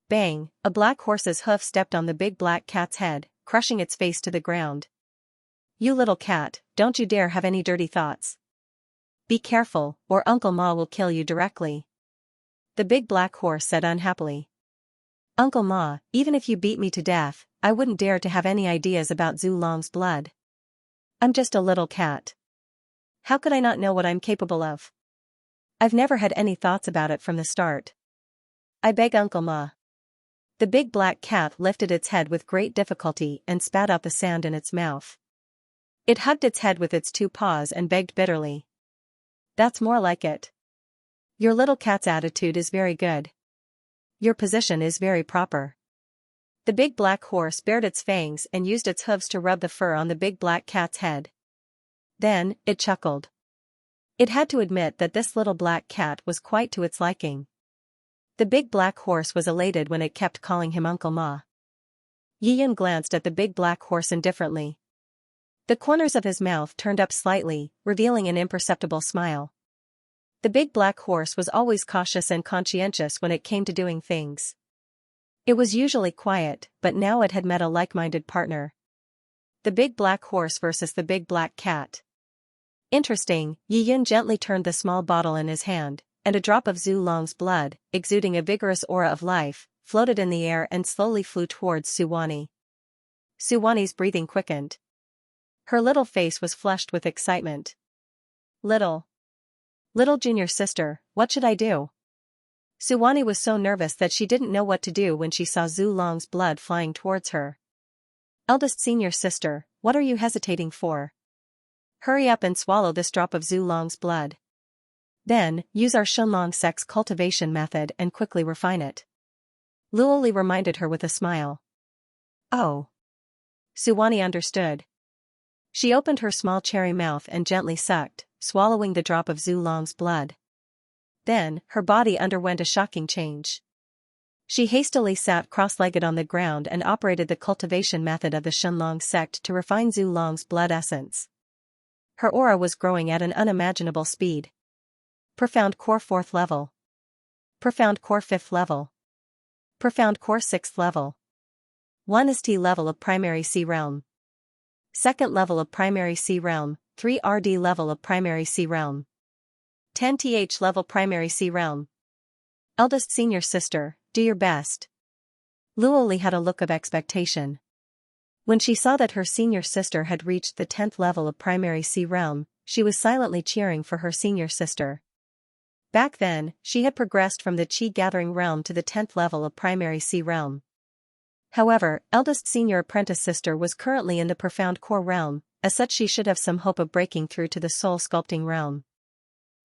A: Bang! A black horse's hoof stepped on the big black cat's head, crushing its face to the ground. "You little cat, don't you dare have any dirty thoughts. Be careful, or Uncle Ma will kill you directly," the big black horse said unhappily. "Uncle Ma, even if you beat me to death, I wouldn't dare to have any ideas about Zulong's blood. I'm just a little cat. How could I not know what I'm capable of? I've never had any thoughts about it from the start. I beg Uncle Ma." The big black cat lifted its head with great difficulty and spat out the sand in its mouth. It hugged its head with its 2 paws and begged bitterly. "That's more like it. Your little cat's attitude is very good. Your position is very proper." The big black horse bared its fangs and used its hooves to rub the fur on the big black cat's head. Then, it chuckled. It had to admit that this little black cat was quite to its liking. The big black horse was elated when it kept calling him Uncle Ma. Yiyun glanced at the big black horse indifferently. The corners of his mouth turned up slightly, revealing an imperceptible smile. The big black horse was always cautious and conscientious when it came to doing things. It was usually quiet, but now it had met a like-minded partner. The big black horse versus the big black cat. Interesting. Yiyun gently turned the small bottle in his hand, and a drop of Zulong's blood, exuding a vigorous aura of life, floated in the air and slowly flew towards Suwani. Suwani's breathing quickened. Her little face was flushed with excitement. Little junior sister, what should I do?" Suwani was so nervous that she didn't know what to do when she saw Zulong's blood flying towards her. "Eldest senior sister, what are you hesitating for? Hurry up and swallow this drop of Zulong's blood. Then, use our Xianxia sect's cultivation method and quickly refine it." Luoli reminded her with a smile. Oh. Suwani understood. She opened her small cherry mouth and gently sucked, swallowing the drop of Zulong's blood. Then, her body underwent a shocking change. She hastily sat cross-legged on the ground and operated the cultivation method of the Xianxia sect to refine Zulong's blood essence. Her aura was growing at an unimaginable speed. Profound Core 4th level. Profound Core 5th level. Profound Core 6th level. 1st level of Primary C Realm. 2nd level of Primary C Realm, 3 RD level of Primary C Realm. 10th level Primary C Realm. Eldest senior sister, do your best. Luoli had a look of expectation. When she saw that her senior sister had reached the 10th level of Primary C Realm, she was silently cheering for her senior sister. Back then, she had progressed from the Qi-gathering realm to the 10th level of Primary C Realm. However, eldest senior apprentice sister was currently in the Profound Core realm, as such she should have some hope of breaking through to the soul sculpting realm.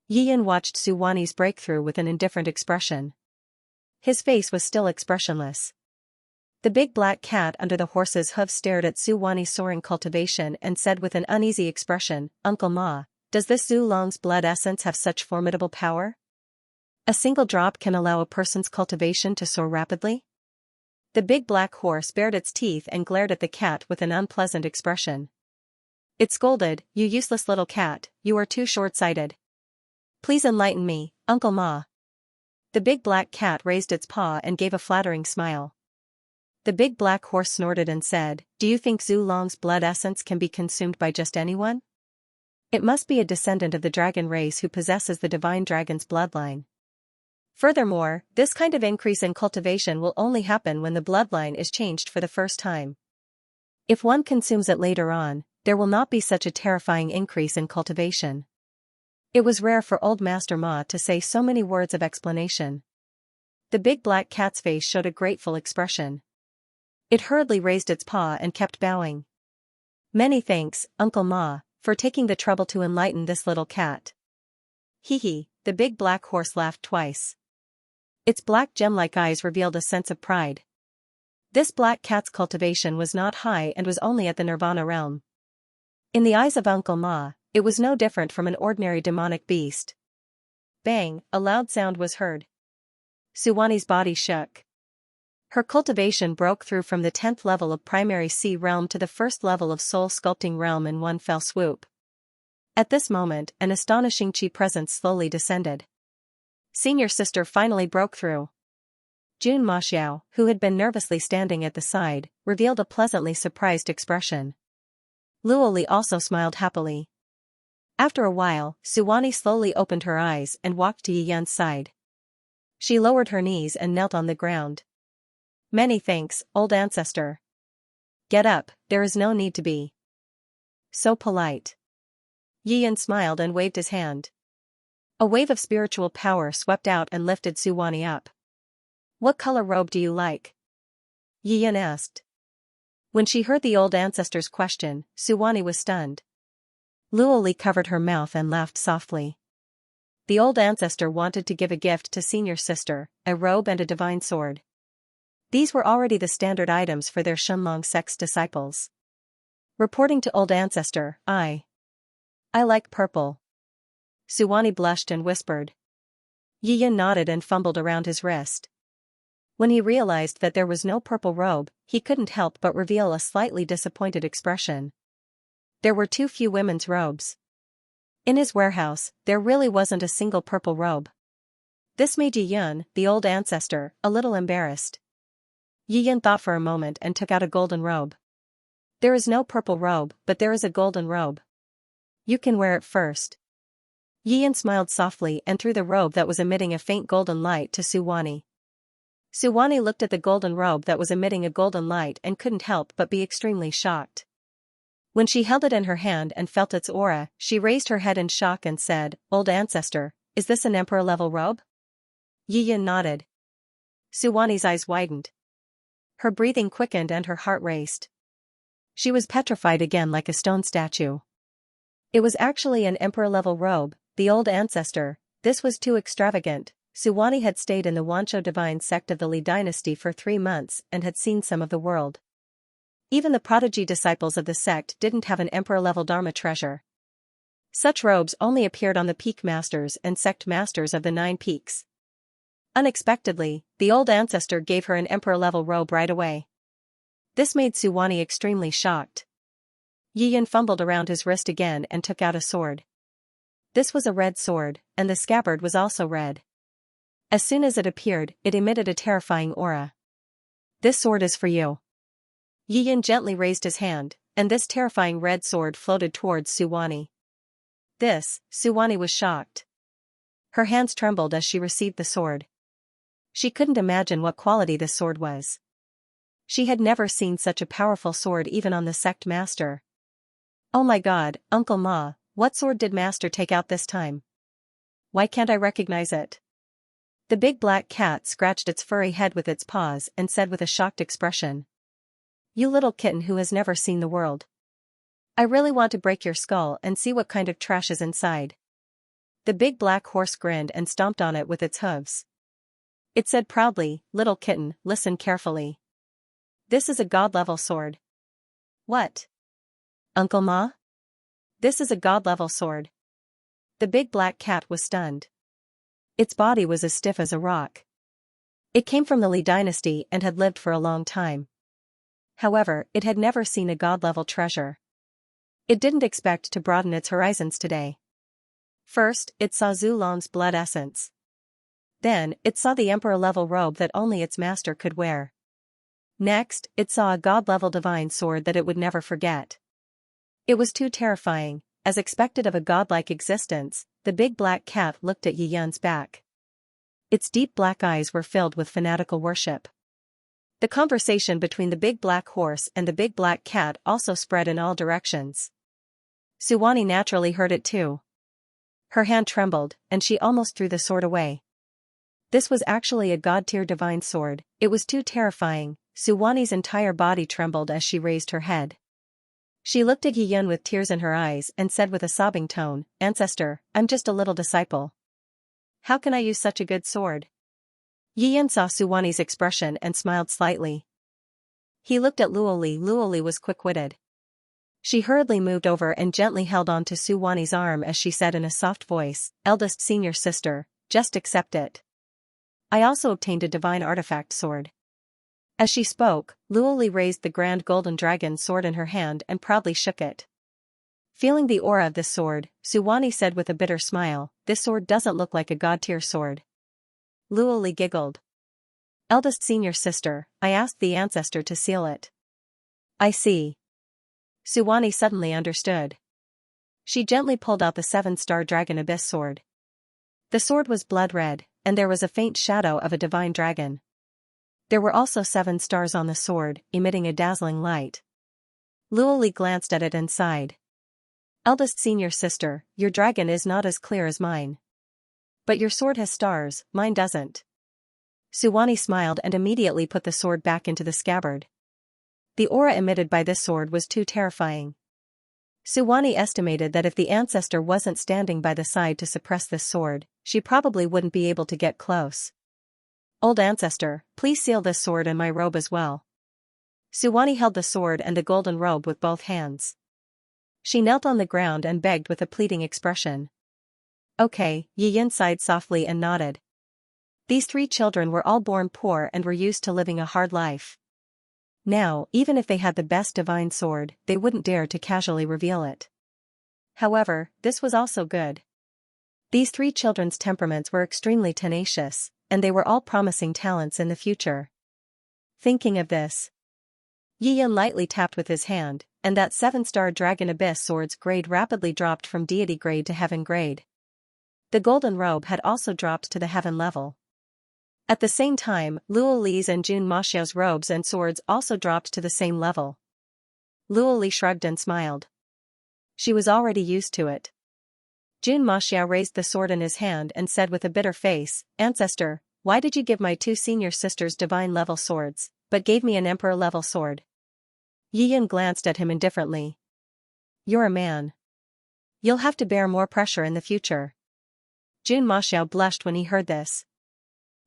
A: Yiyun watched Suwani's breakthrough with an indifferent expression. His face was still expressionless. The big black cat under the horse's hoof stared at Suwani's soaring cultivation and said with an uneasy expression, "Uncle Ma, does this Zulong's blood essence have such formidable power? A single drop can allow a person's cultivation to soar rapidly?" The big black horse bared its teeth and glared at the cat with an unpleasant expression. It scolded, "You useless little cat, you are too short-sighted. Please enlighten me, Uncle Ma." The big black cat raised its paw and gave a flattering smile. The big black horse snorted and said, "Do you think Zulong's blood essence can be consumed by just anyone? It must be a descendant of the dragon race who possesses the divine dragon's bloodline. Furthermore, this kind of increase in cultivation will only happen when the bloodline is changed for the first time. If one consumes it later on, there will not be such a terrifying increase in cultivation." It was rare for old Master Ma to say so many words of explanation. The big black cat's face showed a grateful expression. It hurriedly raised its paw and kept bowing. "Many thanks, Uncle Ma, for taking the trouble to enlighten this little cat." Hee hee, the big black horse laughed twice. Its black gem-like eyes revealed a sense of pride. This black cat's cultivation was not high and was only at the nirvana realm. In the eyes of Uncle Ma, it was no different from an ordinary demonic beast. Bang, a loud sound was heard. Suwani's body shook. Her cultivation broke through from the 10th level of primary sea realm to the 1st level of soul sculpting realm in one fell swoop. At this moment, an astonishing chi presence slowly descended. Senior sister finally broke through. Jun Maxiao, who had been nervously standing at the side, revealed a pleasantly surprised expression. Luoli also smiled happily. After a while, Suwani slowly opened her eyes and walked to Yiyan's side. She lowered her knees and knelt on the ground. "Many thanks, old ancestor. Get up, there is no need to be so polite." Yiyan smiled and waved his hand. A wave of spiritual power swept out and lifted Suwani up. "What color robe do you like?" Yiyan asked. When she heard the old ancestor's question, Suwani was stunned. Luoli covered her mouth and laughed softly. The old ancestor wanted to give a gift to senior sister, a robe and a divine sword. These were already the standard items for their Shenlong sect's disciples. Reporting to old ancestor, I like purple." Suwani blushed and whispered. Yiyan nodded and fumbled around his wrist. When he realized that there was no purple robe, he couldn't help but reveal a slightly disappointed expression. There were too few women's robes. In his warehouse, there really wasn't a single purple robe. This made Yiyan, the old ancestor, a little embarrassed. Yiyan thought for a moment and took out a golden robe. "There is no purple robe, but there is a golden robe. You can wear it first." Yiyan smiled softly and threw the robe that was emitting a faint golden light to Suwani. Suwani looked at the golden robe that was emitting a golden light and couldn't help but be extremely shocked. When she held it in her hand and felt its aura, she raised her head in shock and said, "Old ancestor, is this an emperor-level robe?" Yiyan nodded. Suwani's eyes widened. Her breathing quickened and her heart raced. She was petrified again like a stone statue. It was actually an emperor-level robe, the old ancestor. This was too extravagant. Suwani had stayed in the Wancho divine sect of the Li dynasty for 3 months and had seen some of the world. Even the prodigy disciples of the sect didn't have an emperor-level dharma treasure. Such robes only appeared on the peak masters and sect masters of the 9 peaks. Unexpectedly, the old ancestor gave her an emperor-level robe right away. This made Suwani extremely shocked. Yiyan fumbled around his wrist again and took out a sword. This was a red sword, and the scabbard was also red. As soon as it appeared, it emitted a terrifying aura. "This sword is for you." Yiyan gently raised his hand, and this terrifying red sword floated towards Suwani. Suwani was shocked. Her hands trembled as she received the sword. She couldn't imagine what quality this sword was. She had never seen such a powerful sword even on the sect master. "Oh my god, Uncle Ma, what sword did master take out this time? Why can't I recognize it?" The big black cat scratched its furry head with its paws and said with a shocked expression. "You little kitten who has never seen the world. I really want to break your skull and see what kind of trash is inside." The big black horse grinned and stomped on it with its hooves. It said proudly, "Little kitten, listen carefully. This is a god-level sword." "What? Uncle Ma? This is a god-level sword." The big black cat was stunned. Its body was as stiff as a rock. It came from the Li dynasty and had lived for a long time. However, it had never seen a god-level treasure. It didn't expect to broaden its horizons today. First, it saw Zulong's blood essence. Then, it saw the emperor-level robe that only its master could wear. Next, it saw a god-level divine sword that it would never forget. It was too terrifying. As expected of a godlike existence, the big black cat looked at Yi Yun's back. Its deep black eyes were filled with fanatical worship. The conversation between the big black horse and the big black cat also spread in all directions. Suwani naturally heard it too. Her hand trembled, and she almost threw the sword away. This was actually a god-tier divine sword. It was too terrifying. Suwani's entire body trembled as she raised her head. She looked at Yi Yun with tears in her eyes and said with a sobbing tone, "Ancestor, I'm just a little disciple. How can I use such a good sword?" Yi Yun saw Suwani's expression and smiled slightly. He looked at Luoli. Luoli was quick-witted. She hurriedly moved over and gently held on to Suwani's arm as she said in a soft voice, "Eldest senior sister, just accept it. I also obtained a divine artifact sword." As she spoke, Luoli raised the grand golden dragon sword in her hand and proudly shook it. Feeling the aura of this sword, Suwani said with a bitter smile, "This sword doesn't look like a god-tier sword." Luoli giggled. "Eldest senior sister, I asked the ancestor to seal it." "I see." Suwani suddenly understood. She gently pulled out the 7-star dragon abyss sword. The sword was blood red, and there was a faint shadow of a divine dragon. There were also 7 stars on the sword, emitting a dazzling light. Luoli glanced at it and sighed. "Eldest senior sister, your dragon is not as clear as mine. But your sword has stars, mine doesn't." Suwani smiled and immediately put the sword back into the scabbard. The aura emitted by this sword was too terrifying. Suwani estimated that if the ancestor wasn't standing by the side to suppress this sword, she probably wouldn't be able to get close. "Old ancestor, please seal this sword and my robe as well." Suwani held the sword and the golden robe with both hands. She knelt on the ground and begged with a pleading expression. "Okay," Yi Yun sighed softly and nodded. These 3 children were all born poor and were used to living a hard life. Now, even if they had the best divine sword, they wouldn't dare to casually reveal it. However, this was also good. These 3 children's temperaments were extremely tenacious, and they were all promising talents in the future. Thinking of this, Yi Yun lightly tapped with his hand, and that 7-star dragon abyss sword's grade rapidly dropped from deity grade to heaven grade. The golden robe had also dropped to the heaven level. At the same time, Luoli's and Jun Maxiao's robes and swords also dropped to the same level. Luoli shrugged and smiled. She was already used to it. Jun Maxiao raised the sword in his hand and said with a bitter face, "Ancestor, why did you give my 2 senior sisters divine-level swords, but gave me an emperor-level sword?" Yi Yun glanced at him indifferently. "You're a man. You'll have to bear more pressure in the future." Jun Maxiao blushed when he heard this.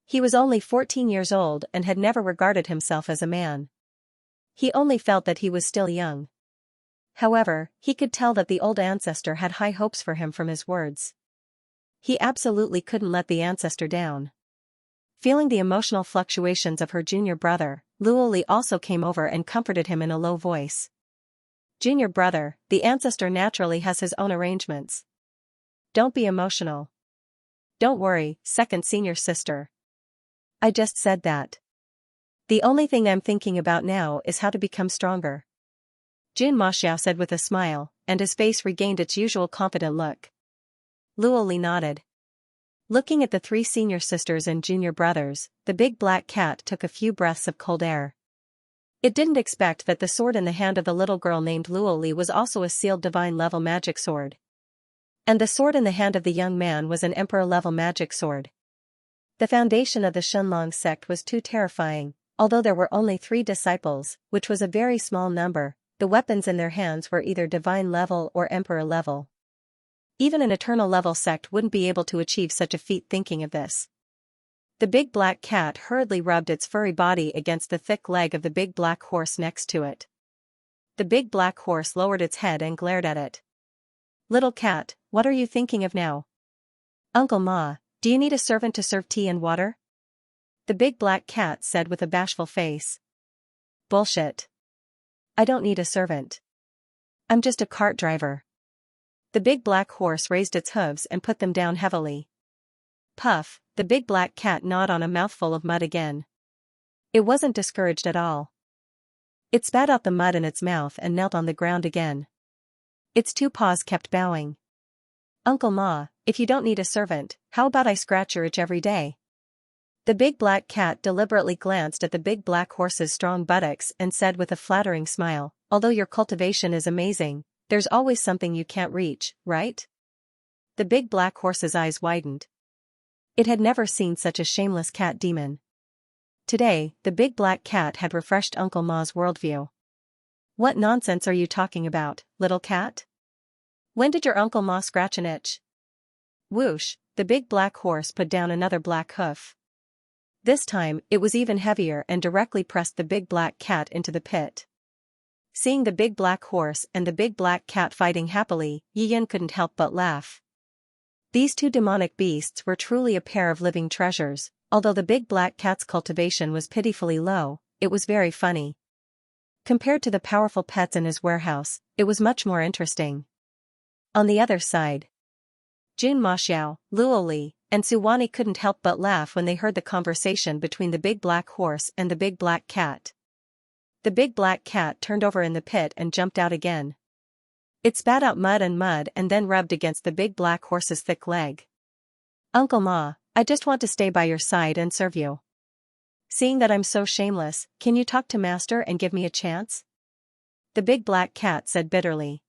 A: He was only 14 years old and had never regarded himself as a man. He only felt that he was still young. However, he could tell that the old ancestor had high hopes for him from his words. He absolutely couldn't let the ancestor down. Feeling the emotional fluctuations of her junior brother, Luoli also came over and comforted him in a low voice. "Junior brother, the ancestor naturally has his own arrangements. Don't be emotional. Don't worry, second senior sister. I just said that. The only thing I'm thinking about now is how to become stronger." Jun Maxiao said with a smile, and his face regained its usual confident look. Luoli nodded. Looking at the 3 senior sisters and junior brothers, the big black cat took a few breaths of cold air. It didn't expect that the sword in the hand of the little girl named Luoli was also a sealed divine-level magic sword. And the sword in the hand of the young man was an emperor-level magic sword. The foundation of the Shenlong sect was too terrifying. Although there were only 3 disciples, which was a very small number, the weapons in their hands were either divine level or emperor level. Even an eternal level sect wouldn't be able to achieve such a feat. Thinking of this, the big black cat hurriedly rubbed its furry body against the thick leg of the big black horse next to it. The big black horse lowered its head and glared at it. "Little cat, what are you thinking of now?" "Uncle Ma, do you need a servant to serve tea and water?" the big black cat said with a bashful face. "Bullshit. I don't need a servant. I'm just a cart driver." The big black horse raised its hooves and put them down heavily. Puff, the big black cat gnawed on a mouthful of mud again. It wasn't discouraged at all. It spat out the mud in its mouth and knelt on the ground again. Its two paws kept bowing. Uncle Ma, if you don't need a servant, how about I scratch your itch every day? The big black cat deliberately glanced at the big black horse's strong buttocks and said with a flattering smile, although your cultivation is amazing, there's always something you can't reach, right? The big black horse's eyes widened. It had never seen such a shameless cat demon. Today, the big black cat had refreshed Uncle Ma's worldview. What nonsense are you talking about, little cat? When did your Uncle Ma scratch an itch? Whoosh, the big black horse put down another black hoof. This time, it was even heavier and directly pressed the big black cat into the pit. Seeing the big black horse and the big black cat fighting happily, Yiyan couldn't help but laugh. These two demonic beasts were truly a pair of living treasures. Although the big black cat's cultivation was pitifully low, it was very funny. Compared to the powerful pets in his warehouse, it was much more interesting. On the other side, Jun Maxiao, Luoli, and Suwani couldn't help but laugh when they heard the conversation between the big black horse and the big black cat. The big black cat turned over in the pit and jumped out again. It spat out mud and then rubbed against the big black horse's thick leg. Uncle Ma, I just want to stay by your side and serve you. Seeing that I'm so shameless, can you talk to Master and give me a chance? The big black cat said bitterly.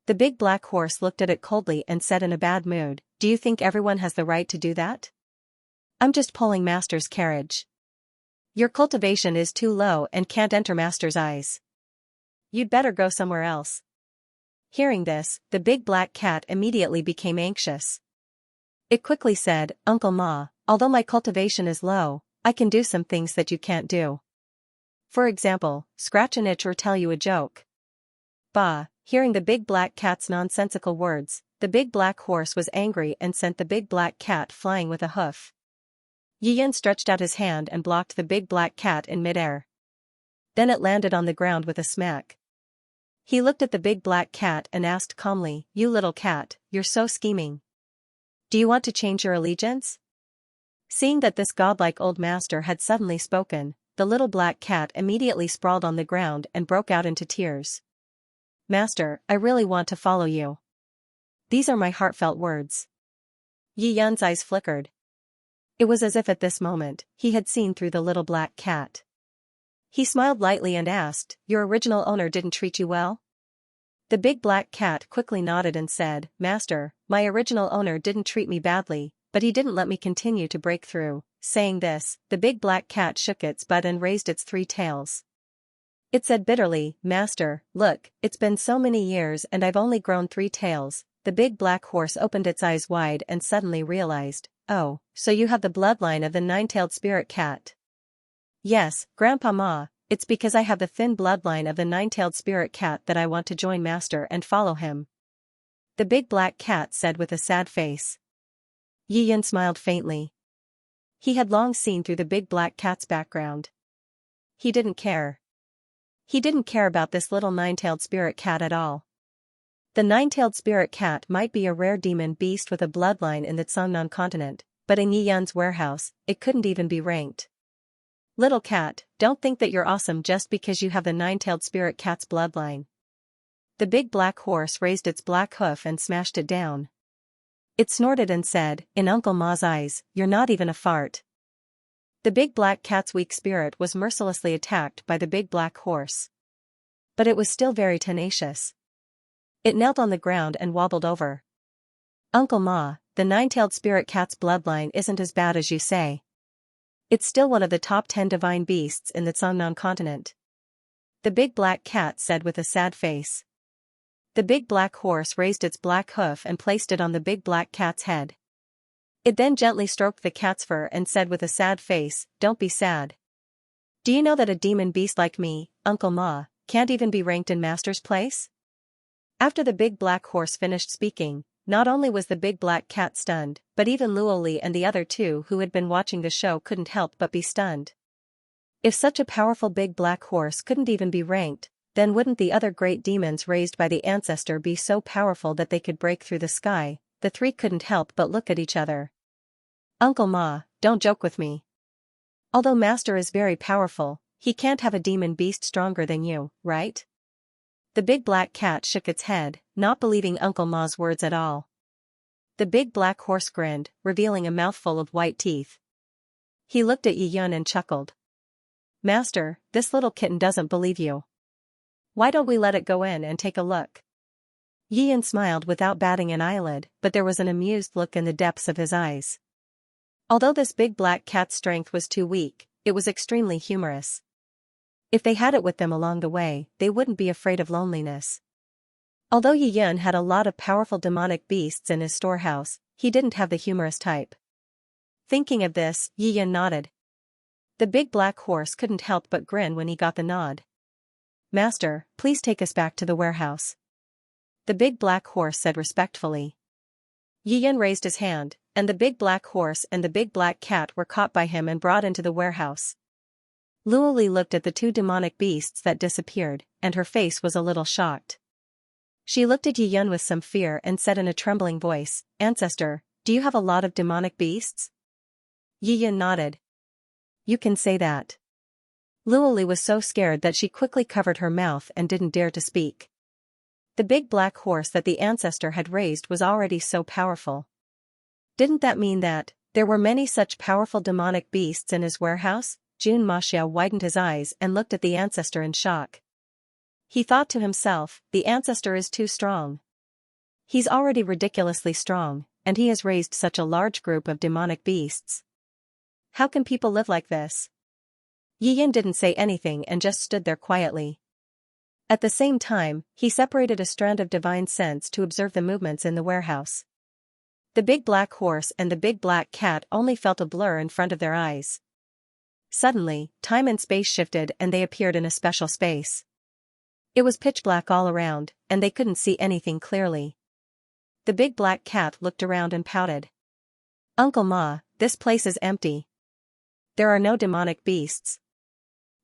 A: The big black horse looked at it coldly and said in a bad mood, do you think everyone has the right to do that? I'm just pulling Master's carriage. Your cultivation is too low and can't enter Master's eyes. You'd better go somewhere else. Hearing this, the big black cat immediately became anxious. It quickly said, Uncle Ma, although my cultivation is low, I can do some things that you can't do. For example, scratch an itch or tell you a joke. Bah, hearing the big black cat's nonsensical words, the big black horse was angry and sent the big black cat flying with a hoof. Yiyan stretched out his hand and blocked the big black cat in midair. Then it landed on the ground with a smack. He looked at the big black cat and asked calmly, you little cat, you're so scheming. Do you want to change your allegiance? Seeing that this godlike old master had suddenly spoken, the little black cat immediately sprawled on the ground and broke out into tears. Master, I really want to follow you. These are my heartfelt words. Yi Yun's eyes flickered. It was as if at this moment, he had seen through the little black cat. He smiled lightly and asked, your original owner didn't treat you well? The big black cat quickly nodded and said, Master, my original owner didn't treat me badly, but he didn't let me continue to break through. Saying this, the big black cat shook its butt and raised its three tails. It said bitterly, Master, look, it's been so many years and I've only grown 3 tails. The big black horse opened its eyes wide and suddenly realized, oh, so you have the bloodline of the 9-tailed spirit cat. Yes, Grandpa Ma. It's because I have the thin bloodline of the 9-tailed spirit cat that I want to join Master and follow him. The big black cat said with a sad face. Yi Yun smiled faintly. He had long seen through the big black cat's background. He didn't care. He didn't care about this little 9-tailed spirit cat at all. The 9-tailed spirit cat might be a rare demon beast with a bloodline in the Songnan continent, but in Yi Yun's warehouse, it couldn't even be ranked. Little cat, don't think that you're awesome just because you have the 9-tailed spirit cat's bloodline. The big black horse raised its black hoof and smashed it down. It snorted and said, in Uncle Ma's eyes, you're not even a fart. The big black cat's weak spirit was mercilessly attacked by the big black horse. But it was still very tenacious. It knelt on the ground and wobbled over. Uncle Ma, the 9-tailed spirit cat's bloodline isn't as bad as you say. It's still one of the top 10 divine beasts in the Songnan continent. The big black cat said with a sad face. The big black horse raised its black hoof and placed it on the big black cat's head. It then gently stroked the cat's fur and said with a sad face, don't be sad. Do you know that a demon beast like me, Uncle Ma, can't even be ranked in Master's place? After the big black horse finished speaking, not only was the big black cat stunned, but even Luoli and the other 2 who had been watching the show couldn't help but be stunned. If such a powerful big black horse couldn't even be ranked, then wouldn't the other great demons raised by the ancestor be so powerful that they could break through the sky? The 3 couldn't help but look at each other. Uncle Ma, don't joke with me. Although Master is very powerful, he can't have a demon beast stronger than you, right? The big black cat shook its head, not believing Uncle Ma's words at all. The big black horse grinned, revealing a mouthful of white teeth. He looked at Yi Yun and chuckled. Master, this little kitten doesn't believe you. Why don't we let it go in and take a look? Yi Yun smiled without batting an eyelid, but there was an amused look in the depths of his eyes. Although this big black cat's strength was too weak, it was extremely humorous. If they had it with them along the way, they wouldn't be afraid of loneliness. Although Yi Yun had a lot of powerful demonic beasts in his storehouse, he didn't have the humorous type. Thinking of this, Yi Yun nodded. The big black horse couldn't help but grin when he got the nod. Master, please take us back to the warehouse. The big black horse said respectfully. Yi Yun raised his hand, and the big black horse and the big black cat were caught by him and brought into the warehouse. Luoli looked at the two demonic beasts that disappeared, and her face was a little shocked. She looked at Yi Yun with some fear and said in a trembling voice, Ancestor, do you have a lot of demonic beasts? Yi Yun nodded. You can say that. Luoli was so scared that she quickly covered her mouth and didn't dare to speak. The big black horse that the ancestor had raised was already so powerful. Didn't that mean that there were many such powerful demonic beasts in his warehouse? Jun Maxia widened his eyes and looked at the ancestor in shock. He thought to himself, the ancestor is too strong. He's already ridiculously strong, and he has raised such a large group of demonic beasts. How can people live like this? Yi Yun didn't say anything and just stood there quietly. At the same time, he separated a strand of divine sense to observe the movements in the warehouse. The big black horse and the big black cat only felt a blur in front of their eyes. Suddenly, time and space shifted and they appeared in a special space. It was pitch black all around, and they couldn't see anything clearly. The big black cat looked around and pouted. Uncle Ma, this place is empty. There are no demonic beasts.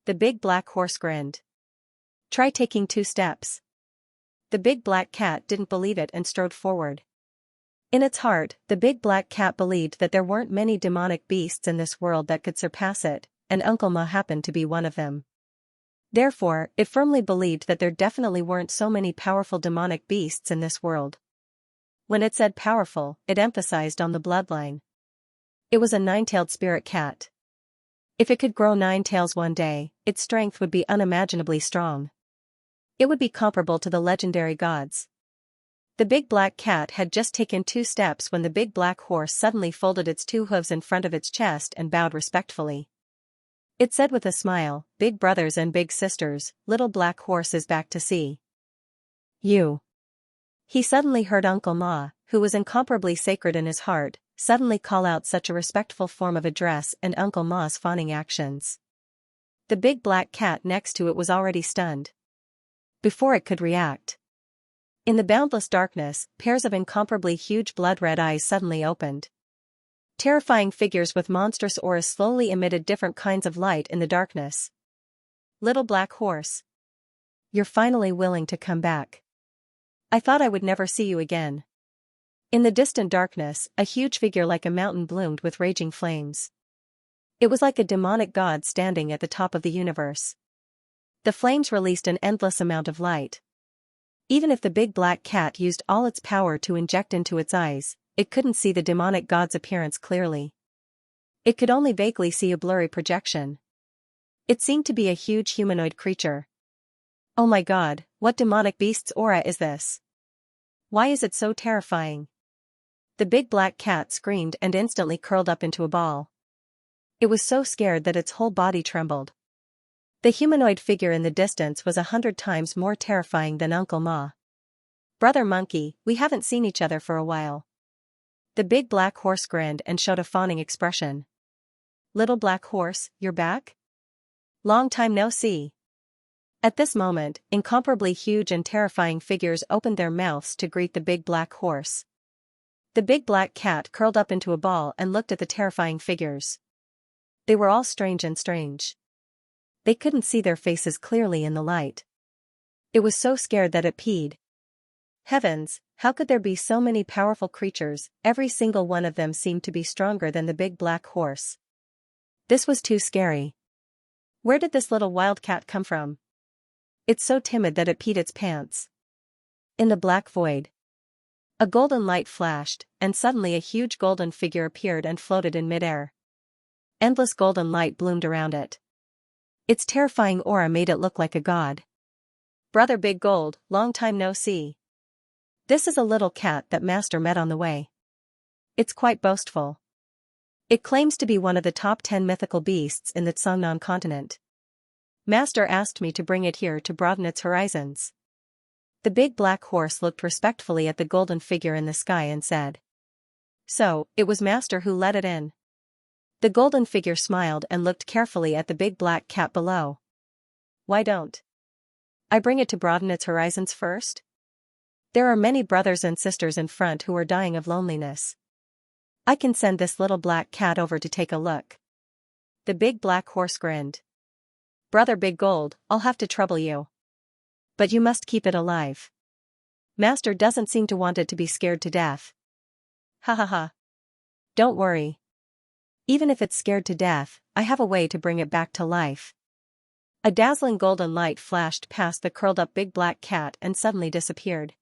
A: The big black horse grinned. Try taking 2 steps. The big black cat didn't believe it and strode forward. In its heart, the big black cat believed that there weren't many demonic beasts in this world that could surpass it, and Uncle Ma happened to be one of them. Therefore, it firmly believed that there definitely weren't so many powerful demonic beasts in this world. When it said powerful, it emphasized on the bloodline. It was a 9-tailed spirit cat. If it could grow 9 tails one day, its strength would be unimaginably strong. It would be comparable to the legendary gods. The big black cat had just taken 2 steps when the big black horse suddenly folded its 2 hooves in front of its chest and bowed respectfully. It said with a smile, Big brothers and big sisters, little black horse is back to see you. He suddenly heard Uncle Ma, who was incomparably sacred in his heart, suddenly call out such a respectful form of address and Uncle Ma's fawning actions. The big black cat next to it was already stunned. Before it could react. In the boundless darkness, pairs of incomparably huge blood-red eyes suddenly opened. Terrifying figures with monstrous auras slowly emitted different kinds of light in the darkness. Little black horse. You're finally willing to come back. I thought I would never see you again. In the distant darkness, a huge figure like a mountain bloomed with raging flames. It was like a demonic god standing at the top of the universe. The flames released an endless amount of light. Even if the big black cat used all its power to inject into its eyes, it couldn't see the demonic god's appearance clearly. It could only vaguely see a blurry projection. It seemed to be a huge humanoid creature. Oh my god, what demonic beast's aura is this? Why is it so terrifying? The big black cat screamed and instantly curled up into a ball. It was so scared that its whole body trembled. The humanoid figure in the distance was 100 times more terrifying than Uncle Ma. Brother Monkey, we haven't seen each other for a while. The big black horse grinned and showed a fawning expression. Little black horse, you're back? Long time no see. At this moment, incomparably huge and terrifying figures opened their mouths to greet the big black horse. The big black cat curled up into a ball and looked at the terrifying figures. They were all strange. They couldn't see their faces clearly in the light. It was so scared that it peed. Heavens, How could there be so many powerful creatures? Every single one of them seemed to be stronger than the big black horse. This was too scary. Where did this little wildcat come from? It's so timid that it peed its pants. In the black void, a golden light flashed, and suddenly a huge golden figure appeared and floated in midair. Endless golden light bloomed around it. Its terrifying aura made it look like a god. Brother Big Gold, long time no see. This is a little cat that Master met on the way. It's quite boastful. It claims to be one of the top 10 mythical beasts in the Tsangnan continent. Master asked me to bring it here to broaden its horizons. The big black horse looked respectfully at the golden figure in the sky and said. So, it was Master who let it in. The golden figure smiled and looked carefully at the big black cat below. Why don't I bring it to broaden its horizons first? There are many brothers and sisters in front who are dying of loneliness. I can send this little black cat over to take a look. The big black horse grinned. Brother Big Gold, I'll have to trouble you. But you must keep it alive. Master doesn't seem to want it to be scared to death. Ha ha ha. Don't worry. Even if it's scared to death, I have a way to bring it back to life. A dazzling golden light flashed past the curled-up big black cat and suddenly disappeared.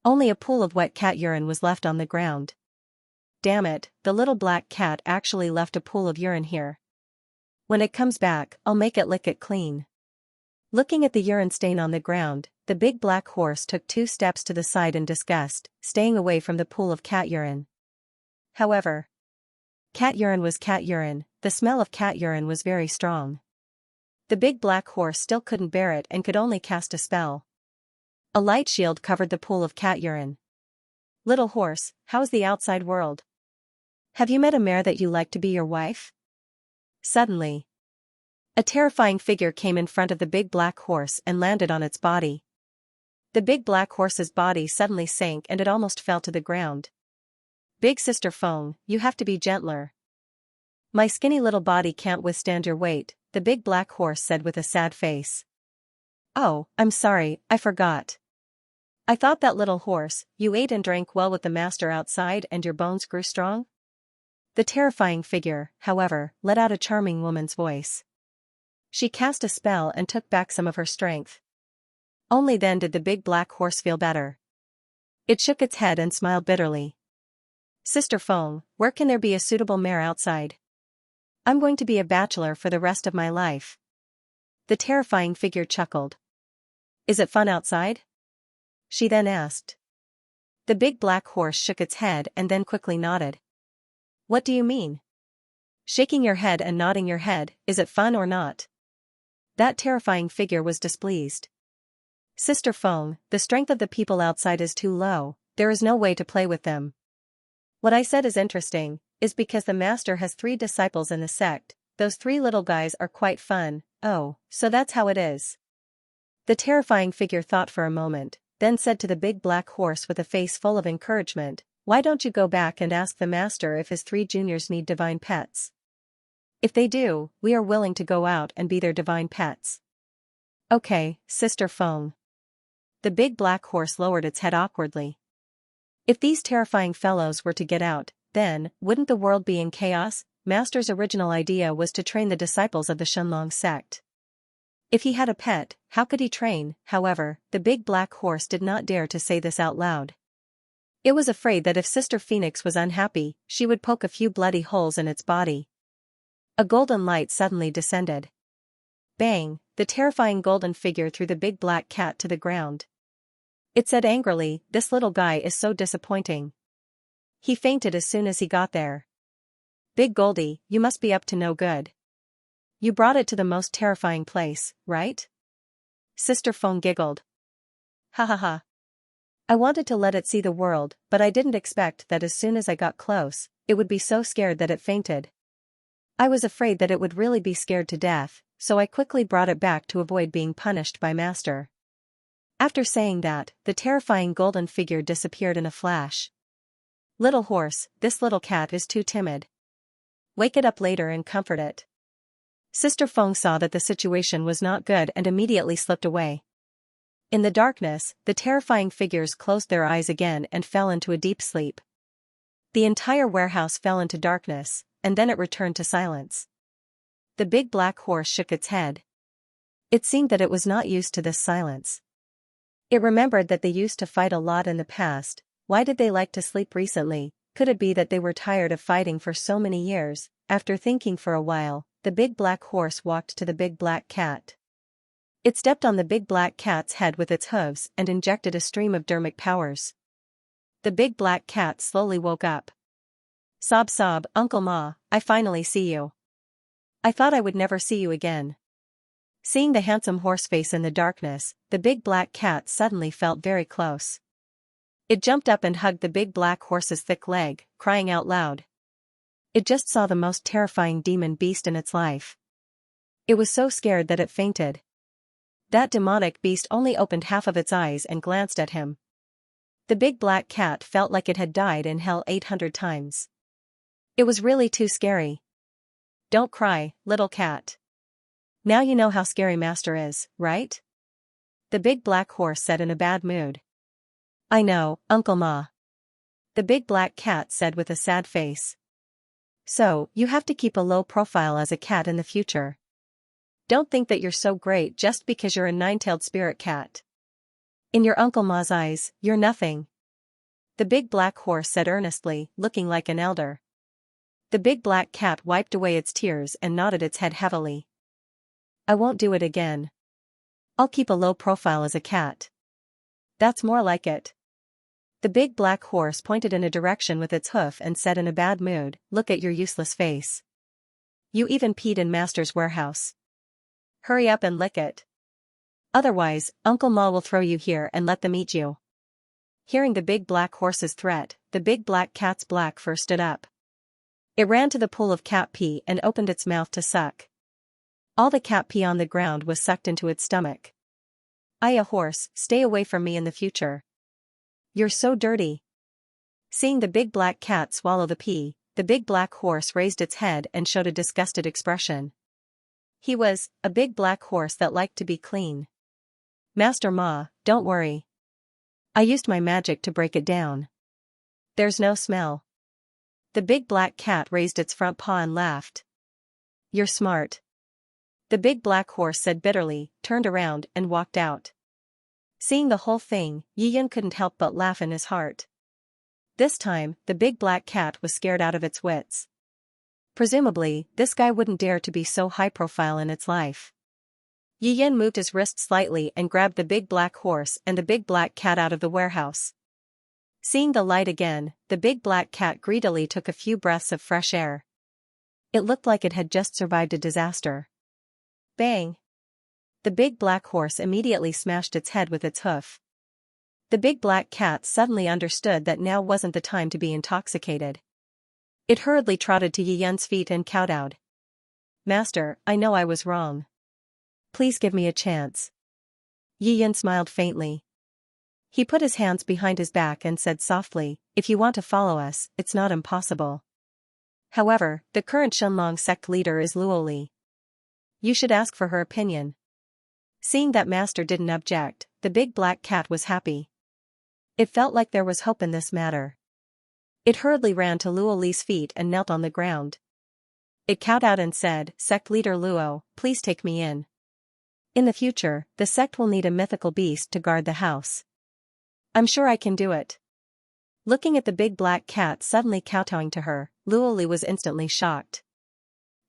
A: Only a pool of wet cat urine was left on the ground. Damn it, the little black cat actually left a pool of urine here. When it comes back, I'll make it lick it clean. Looking at the urine stain on the ground, the big black horse took 2 steps to the side in disgust, staying away from the pool of cat urine. However, cat urine was cat urine, the smell of cat urine was very strong. The big black horse still couldn't bear it and could only cast a spell. A light shield covered the pool of cat urine. Little horse, how's the outside world? Have you met a mare that you like to be your wife? Suddenly, a terrifying figure came in front of the big black horse and landed on its body. The big black horse's body suddenly sank and it almost fell to the ground. Big Sister Feng, you have to be gentler. My skinny little body can't withstand your weight, the big black horse said with a sad face. Oh, I'm sorry, I forgot. I thought that little horse, you ate and drank well with the master outside and your bones grew strong? The terrifying figure, however, let out a charming woman's voice. She cast a spell and took back some of her strength. Only then did the big black horse feel better. It shook its head and smiled bitterly. Sister Feng, where can there be a suitable mare outside? I'm going to be a bachelor for the rest of my life. The terrifying figure chuckled. Is it fun outside? She then asked. The big black horse shook its head and then quickly nodded. What do you mean? Shaking your head and nodding your head, is it fun or not? That terrifying figure was displeased. Sister Feng, the strength of the people outside is too low, there is no way to play with them. What I said is interesting, is because the master has 3 disciples in the sect, those 3 little guys are quite fun. Oh, so that's how it is. The terrifying figure thought for a moment, then said to the big black horse with a face full of encouragement, why don't you go back and ask the master if his 3 juniors need divine pets? If they do, we are willing to go out and be their divine pets. Okay, Sister Feng. The big black horse lowered its head awkwardly. If these terrifying fellows were to get out, then, wouldn't the world be in chaos? Master's original idea was to train the disciples of the Shenlong sect. If he had a pet, how could he train? However, the big black horse did not dare to say this out loud. It was afraid that if Sister Phoenix was unhappy, she would poke a few bloody holes in its body. A golden light suddenly descended. Bang! The terrifying golden figure threw the big black cat to the ground. It said angrily, this little guy is so disappointing. He fainted as soon as he got there. Big Goldie, you must be up to no good. You brought it to the most terrifying place, right? Sister Feng giggled. Ha ha ha. I wanted to let it see the world, but I didn't expect that as soon as I got close, it would be so scared that it fainted. I was afraid that it would really be scared to death, so I quickly brought it back to avoid being punished by Master. After saying that, the terrifying golden figure disappeared in a flash. Little horse, this little cat is too timid. Wake it up later and comfort it. Sister Feng saw that the situation was not good and immediately slipped away. In the darkness, the terrifying figures closed their eyes again and fell into a deep sleep. The entire warehouse fell into darkness, and then it returned to silence. The big black horse shook its head. It seemed that it was not used to this silence. It remembered that they used to fight a lot in the past. Why did they like to sleep recently? Could it be that they were tired of fighting for so many years? After thinking for a while, the big black horse walked to the big black cat. It stepped on the big black cat's head with its hooves and injected a stream of dermic powers. The big black cat slowly woke up. Sob sob, Uncle Ma, I finally see you. I thought I would never see you again. Seeing the handsome horse face in the darkness, the big black cat suddenly felt very close. It jumped up and hugged the big black horse's thick leg, crying out loud. It just saw the most terrifying demon beast in its life. It was so scared that it fainted. That demonic beast only opened half of its eyes and glanced at him. The big black cat felt like it had died in hell 800 times. It was really too scary. Don't cry, little cat. Now you know how scary Master is, right? The big black horse said in a bad mood. I know, Uncle Ma. The big black cat said with a sad face. So, you have to keep a low profile as a cat in the future. Don't think that you're so great just because you're a nine-tailed spirit cat. In your Uncle Ma's eyes, you're nothing. The big black horse said earnestly, looking like an elder. The big black cat wiped away its tears and nodded its head heavily. I won't do it again. I'll keep a low profile as a cat. That's more like it. The big black horse pointed in a direction with its hoof and said in a bad mood, look at your useless face. You even peed in Master's warehouse. Hurry up and lick it. Otherwise, Uncle Ma will throw you here and let them eat you. Hearing the big black horse's threat, the big black cat's black fur stood up. It ran to the pool of cat pee and opened its mouth to suck. All the cat pee on the ground was sucked into its stomach. I, a horse, stay away from me in the future. You're so dirty. Seeing the big black cat swallow the pee, the big black horse raised its head and showed a disgusted expression. He was a big black horse that liked to be clean. Master Ma, don't worry. I used my magic to break it down. There's no smell. The big black cat raised its front paw and laughed. You're smart. The big black horse said bitterly, turned around and walked out. Seeing the whole thing, Yiyan couldn't help but laugh in his heart. This time, the big black cat was scared out of its wits. Presumably, this guy wouldn't dare to be so high profile in its life. Yiyan moved his wrist slightly and grabbed the big black horse and the big black cat out of the warehouse. Seeing the light again, the big black cat greedily took a few breaths of fresh air. It looked like it had just survived a disaster. Bang! The big black horse immediately smashed its head with its hoof. The big black cat suddenly understood that now wasn't the time to be intoxicated. It hurriedly trotted to Yiyan's feet and kowtowed. Master, I know I was wrong. Please give me a chance. Yiyan smiled faintly. He put his hands behind his back and said softly, if you want to follow us, it's not impossible. However, the current Shenlong sect leader is Luoli. You should ask for her opinion. Seeing that Master didn't object, the big black cat was happy. It felt like there was hope in this matter. It hurriedly ran to Luoli's feet and knelt on the ground. It kowtowed and said, Sect leader Luo, please take me in. In the future, the sect will need a mythical beast to guard the house. I'm sure I can do it. Looking at the big black cat suddenly kowtowing to her, Luoli was instantly shocked.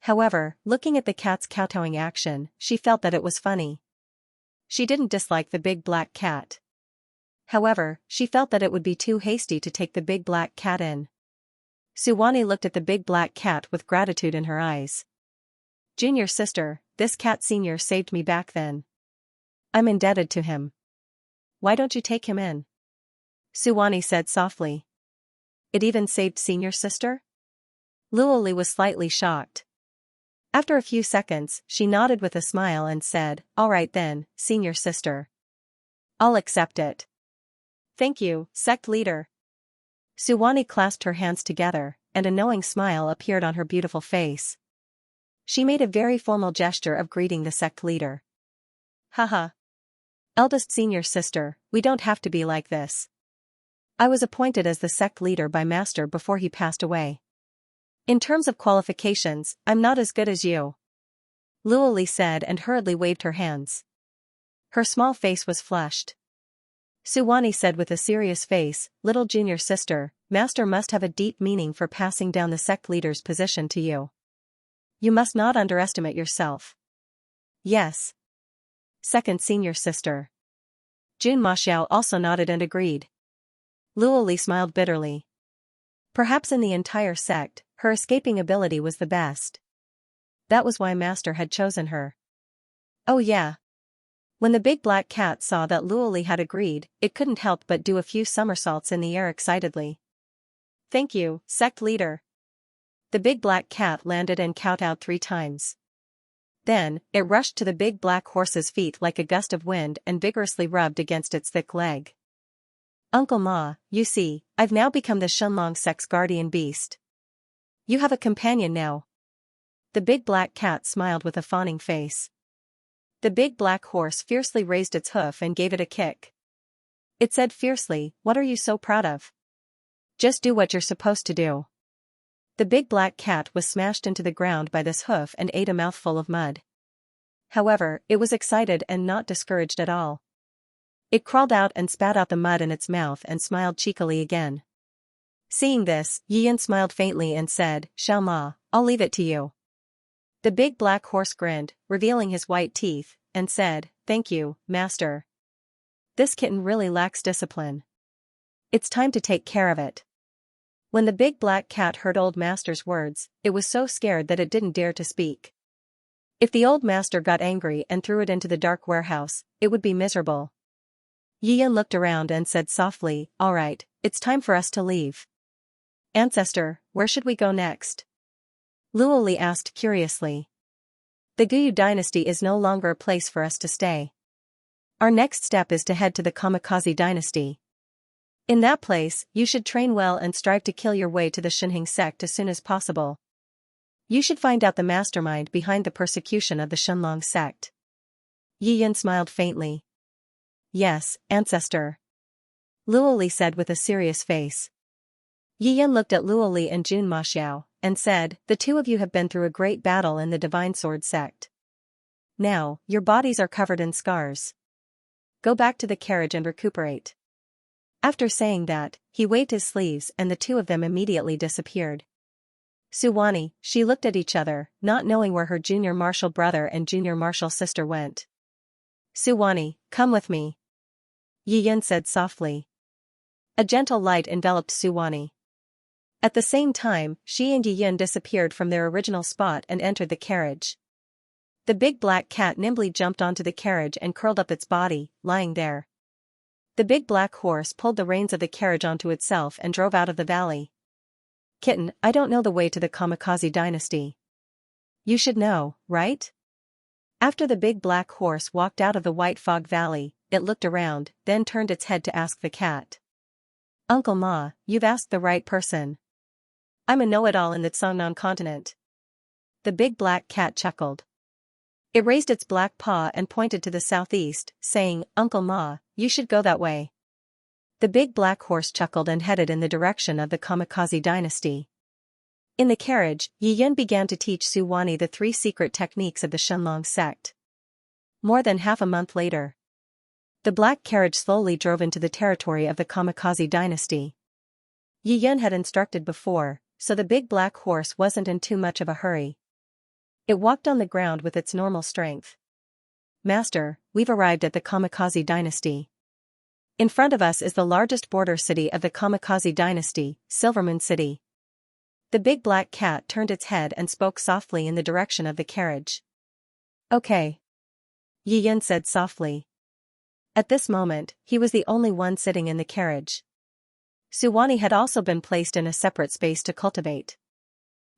A: However, looking at the cat's kowtowing action, she felt that it was funny. She didn't dislike the big black cat. However, she felt that it would be too hasty to take the big black cat in. Suwani looked at the big black cat with gratitude in her eyes. Junior sister, this cat senior saved me back then. I'm indebted to him. Why don't you take him in? Suwani said softly. It even saved senior sister? Luoli was slightly shocked. After a few seconds, she nodded with a smile and said, all right then, senior sister. I'll accept it. Thank you, sect leader. Suwani clasped her hands together, and a knowing smile appeared on her beautiful face. She made a very formal gesture of greeting the sect leader. Haha. Eldest senior sister, we don't have to be like this. I was appointed as the sect leader by Master before he passed away. In terms of qualifications, I'm not as good as you. Luoli said and hurriedly waved her hands. Her small face was flushed. Suwani said with a serious face, little junior sister, Master must have a deep meaning for passing down the sect leader's position to you. You must not underestimate yourself. Yes. Second senior sister. Jun Maxiao also nodded and agreed. Luoli smiled bitterly. Perhaps in the entire sect, her escaping ability was the best. That was why Master had chosen her. Oh yeah. When the big black cat saw that Luoli had agreed, it couldn't help but do a few somersaults in the air excitedly. Thank you, sect leader. The big black cat landed and kowtowed 3 times. Then, it rushed to the big black horse's feet like a gust of wind and vigorously rubbed against its thick leg. Uncle Ma, you see, I've now become the Shenlong sect's guardian beast. You have a companion now. The big black cat smiled with a fawning face. The big black horse fiercely raised its hoof and gave it a kick. It said fiercely, "What are you so proud of? Just do what you're supposed to do." The big black cat was smashed into the ground by this hoof and ate a mouthful of mud. However, it was excited and not discouraged at all. It crawled out and spat out the mud in its mouth and smiled cheekily again. Seeing this, Yiyan smiled faintly and said, "Xiao Ma, I'll leave it to you." The big black horse grinned, revealing his white teeth, and said, "Thank you, Master. This kitten really lacks discipline. It's time to take care of it." When the big black cat heard old Master's words, it was so scared that it didn't dare to speak. If the old Master got angry and threw it into the dark warehouse, it would be miserable. Yiyan looked around and said softly, "All right, it's time for us to leave." "Ancestor, where should we go next?" Luoli asked curiously. "The Guyu dynasty is no longer a place for us to stay. Our next step is to head to the Kamikaze dynasty. In that place, you should train well and strive to kill your way to the Shenheng sect as soon as possible. You should find out the mastermind behind the persecution of the Shenlong sect." Yiyan smiled faintly. "Yes, ancestor," Luoli said with a serious face. Yiyan looked at Luoli and Jun Maxiao, and said, "The two of you have been through a great battle in the Divine Sword sect. Now, your bodies are covered in scars. Go back to the carriage and recuperate." After saying that, he waved his sleeves and the two of them immediately disappeared. Suwani, she looked at each other, not knowing where her junior martial brother and junior martial sister went. "Suwani, come with me," Yiyan said softly. A gentle light enveloped Suwani. At the same time, she and Yiyan disappeared from their original spot and entered the carriage. The big black cat nimbly jumped onto the carriage and curled up its body, lying there. The big black horse pulled the reins of the carriage onto itself and drove out of the valley. "Kitten, I don't know the way to the Kamikaze dynasty. You should know, right?" After the big black horse walked out of the White Fog Valley, it looked around, then turned its head to ask the cat. "Uncle Ma, you've asked the right person. I'm a know-it-all in the Tsangnan continent." The big black cat chuckled. It raised its black paw and pointed to the southeast, saying, "Uncle Ma, you should go that way." The big black horse chuckled and headed in the direction of the Kamikaze dynasty. In the carriage, Yiyan began to teach Suwani the 3 secret techniques of the Shenlong sect. More than half a month later, the black carriage slowly drove into the territory of the Kamikaze dynasty. Yiyan had instructed before, so the big black horse wasn't in too much of a hurry. It walked on the ground with its normal strength. "Master, we've arrived at the Kamikaze dynasty. In front of us is the largest border city of the Kamikaze dynasty, Silvermoon City." The big black cat turned its head and spoke softly in the direction of the carriage. "Okay," Yiyan said softly. At this moment, he was the only one sitting in the carriage. Suwani had also been placed in a separate space to cultivate.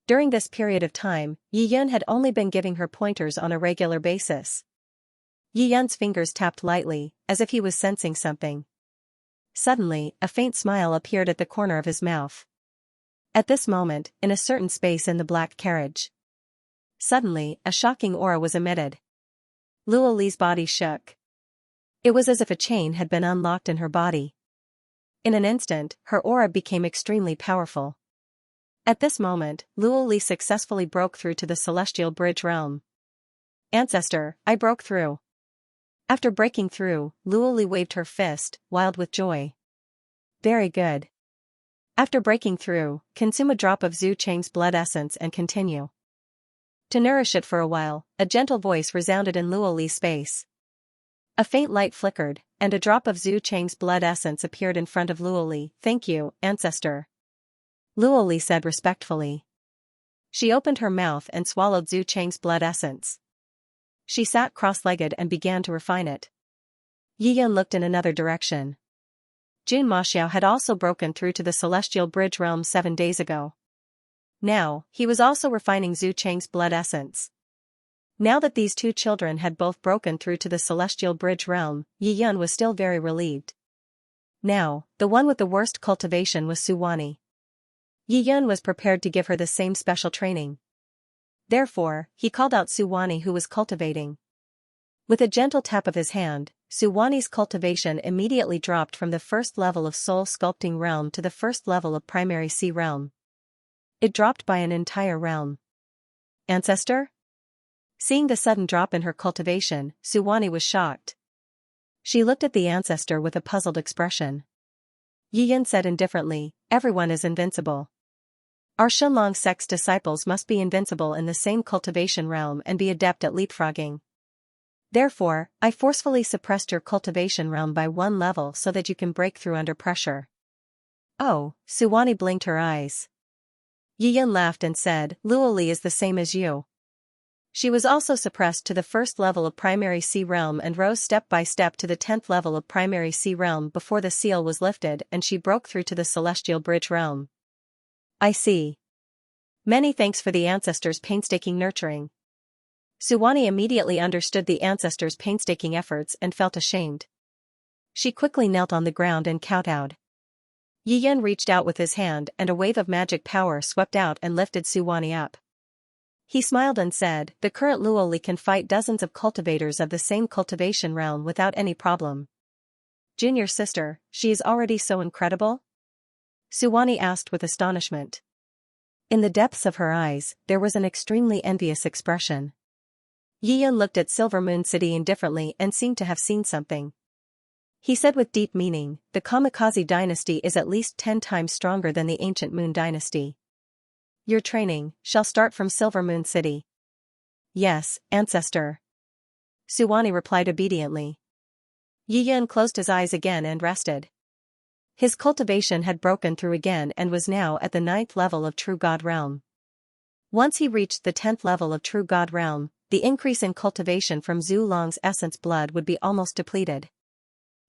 A: During this period of time, Yiyan had only been giving her pointers on a regular basis. Yiyan's fingers tapped lightly, as if he was sensing something. Suddenly, a faint smile appeared at the corner of his mouth. At this moment, in a certain space in the black carriage, suddenly, a shocking aura was emitted. Luoli's body shook. It was as if a chain had been unlocked in her body. In an instant, her aura became extremely powerful. At this moment, Luo Li successfully broke through to the celestial bridge realm. Ancestor, I broke through. After breaking through, Luo Li waved her fist, wild with joy. Very good. After breaking through, consume a drop of Zhu Cheng's blood essence and continue to nourish it for a while. A gentle voice resounded in Luo Li's space. A faint light flickered, and a drop of Zhu Cheng's blood essence appeared in front of Luo Li. Thank you, Ancestor. Luo Li said respectfully. She opened her mouth and swallowed Zhu Cheng's blood essence. She sat cross-legged and began to refine it. Yi Yan looked in another direction. Jun Maxiao had also broken through to the celestial bridge realm 7 days ago. Now, he was also refining Zhu Cheng's blood essence. Now that these two children had both broken through to the celestial bridge realm, Yi Yan was still very relieved. Now, the one with the worst cultivation was Suwani. Yi Yan was prepared to give her the same special training. Therefore, he called out Suwani, who was cultivating. With a gentle tap of his hand, Suwani's cultivation immediately dropped from the first level of soul sculpting realm to the first level of primary sea realm. It dropped by an entire realm. Ancestor? Seeing the sudden drop in her cultivation, Suwani was shocked. She looked at the ancestor with a puzzled expression. Yi Yan said indifferently, everyone is invincible. Our Shenlong sect's disciples must be invincible in the same cultivation realm and be adept at leapfrogging. Therefore, I forcefully suppressed your cultivation realm by 1 level so that you can break through under pressure. Oh, Suwani blinked her eyes. Yi Yan laughed and said, Luo Li is the same as you. She was also suppressed to the first level of primary sea realm and rose step by step to the 10th level of primary sea realm before the seal was lifted and she broke through to the celestial bridge realm. I see. Many thanks for the ancestors' painstaking nurturing. Suwani immediately understood the ancestors' painstaking efforts and felt ashamed. She quickly knelt on the ground and kowtowed. Yi Yan reached out with his hand and a wave of magic power swept out and lifted Suwani up. He smiled and said, the current Luo Li can fight dozens of cultivators of the same cultivation realm without any problem. Junior sister, she is already so incredible? Suwani asked with astonishment. In the depths of her eyes, there was an extremely envious expression. Yi Yan looked at Silver Moon City indifferently and seemed to have seen something. He said with deep meaning, the Kamikaze dynasty is at least 10 times stronger than the ancient Moon dynasty. Your training shall start from Silver Moon City. Yes, Ancestor. Suwani replied obediently. Yi Yan closed his eyes again and rested. His cultivation had broken through again and was now at the 9th level of True God Realm. Once he reached the 10th level of True God Realm, the increase in cultivation from Zhu Long's essence blood would be almost depleted.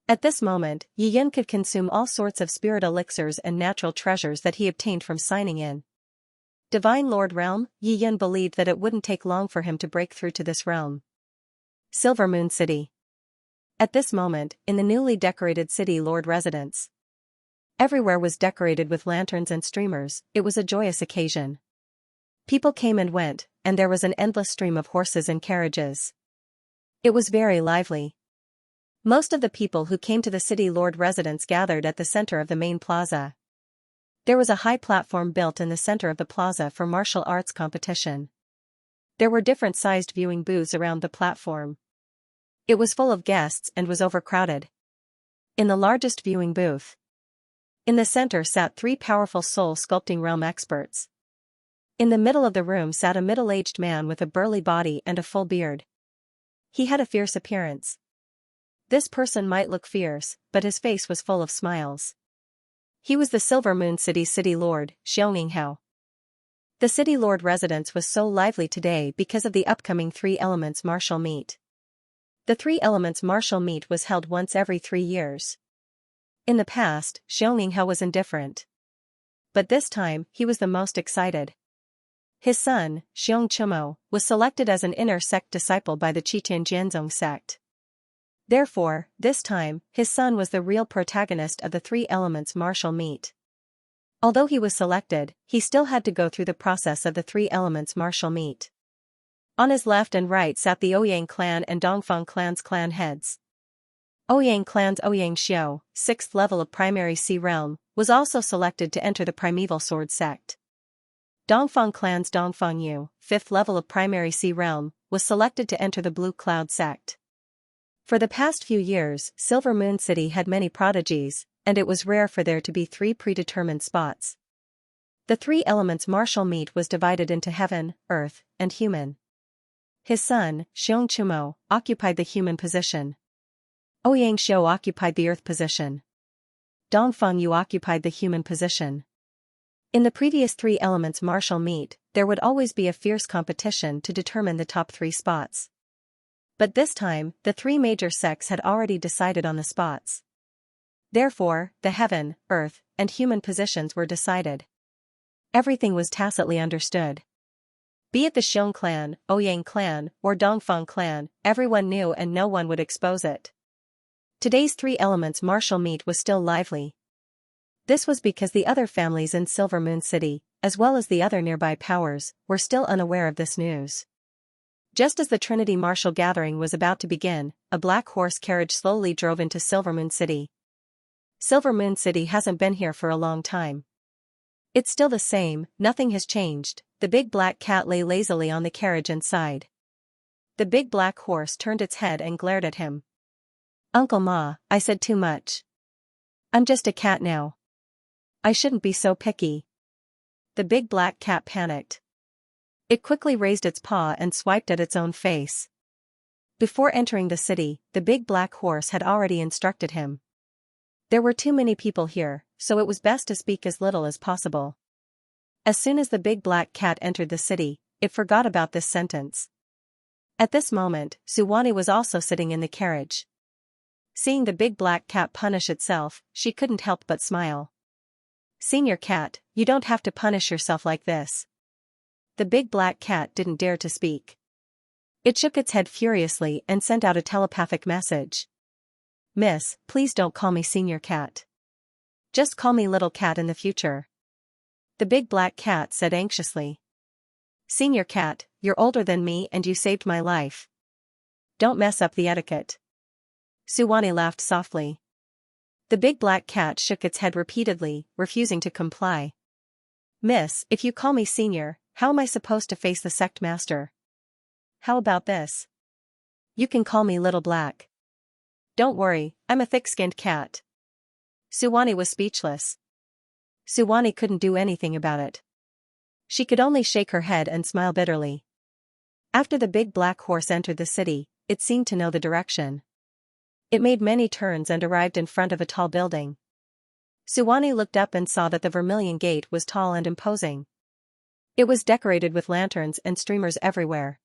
A: At this moment, Yi Yan could consume all sorts of spirit elixirs and natural treasures that he obtained from signing in. Divine Lord Realm, Yi Yan believed that it wouldn't take long for him to break through to this realm. Silver Moon City. At this moment, in the newly decorated City Lord residence. Everywhere was decorated with lanterns and streamers, it was a joyous occasion. People came and went, and there was an endless stream of horses and carriages. It was very lively. Most of the people who came to the City Lord residence gathered at the center of the main plaza. There was a high platform built in the center of the plaza for martial arts competition. There were different-sized viewing booths around the platform. It was full of guests and was overcrowded. In the largest viewing booth, in the center sat 3 powerful soul sculpting realm experts. In the middle of the room sat a middle-aged man with a burly body and a full beard. He had a fierce appearance. This person might look fierce, but his face was full of smiles. He was the Silver Moon City City Lord, Xianxia. The City Lord residence was so lively today because of the upcoming 3 Elements martial meet. The 3 Elements martial meet was held once every 3 years. In the past, Xianxia was indifferent. But this time, he was the most excited. His son, Xiangchumo, was selected as an inner sect disciple by the Chichen Jianzong sect. Therefore, this time, his son was the real protagonist of the 3 Elements martial meet. Although he was selected, he still had to go through the process of the 3 Elements martial meet. On his left and right sat the Ouyang clan and Dongfang clan's clan heads. Ouyang clan's Ouyang Xiao, 6th level of primary sea realm, was also selected to enter the primeval sword sect. Dongfang clan's Dongfang Yu, 5th level of primary sea realm, was selected to enter the blue cloud sect. For the past few years, Silver Moon City had many prodigies, and it was rare for there to be 3 predetermined spots. The 3 elements' martial meet was divided into heaven, earth, and human. His son, Xianxia, occupied the human position. Ouyang Xiao occupied the earth position. Dongfang Yu occupied the human position. In the previous 3 elements' martial meet, there would always be a fierce competition to determine the top 3 spots. But this time, the 3 major sects had already decided on the spots. Therefore, the heaven, earth, and human positions were decided. Everything was tacitly understood. Be it the Xiong clan, Ouyang clan, or Dongfang clan, everyone knew and no one would expose it. Today's 3 elements martial meet was still lively. This was because the other families in Silver Moon City, as well as the other nearby powers, were still unaware of this news. Just as the Trinity martial gathering was about to begin, a black horse carriage slowly drove into Silver Moon City. Silver Moon City hasn't been here for a long time. It's still the same, nothing has changed. The big black cat lay lazily on the carriage and sighed. The big black horse turned its head and glared at him. Uncle Ma, I said too much. I'm just a cat now. I shouldn't be so picky. The big black cat panicked. It quickly raised its paw and swiped at its own face. Before entering the city, the big black horse had already instructed him. There were too many people here, so it was best to speak as little as possible. As soon as the big black cat entered the city, it forgot about this sentence. At this moment, Suwani was also sitting in the carriage. Seeing the big black cat punish itself, she couldn't help but smile. Senior cat, you don't have to punish yourself like this. The big black cat didn't dare to speak. It shook its head furiously and sent out a telepathic message. Miss, please don't call me senior cat. Just call me little cat in the future. The big black cat said anxiously. Senior cat, you're older than me and you saved my life. Don't mess up the etiquette. Suwani laughed softly. The big black cat shook its head repeatedly, refusing to comply. Miss, if you call me senior, how am I supposed to face the sect master? How about this? You can call me little black. Don't worry, I'm a thick-skinned cat. Suwani was speechless. Suwani couldn't do anything about it. She could only shake her head and smile bitterly. After the big black horse entered the city, it seemed to know the direction. It made many turns and arrived in front of a tall building. Suwani looked up and saw that the Vermilion Gate was tall and imposing. It was decorated with lanterns and streamers everywhere.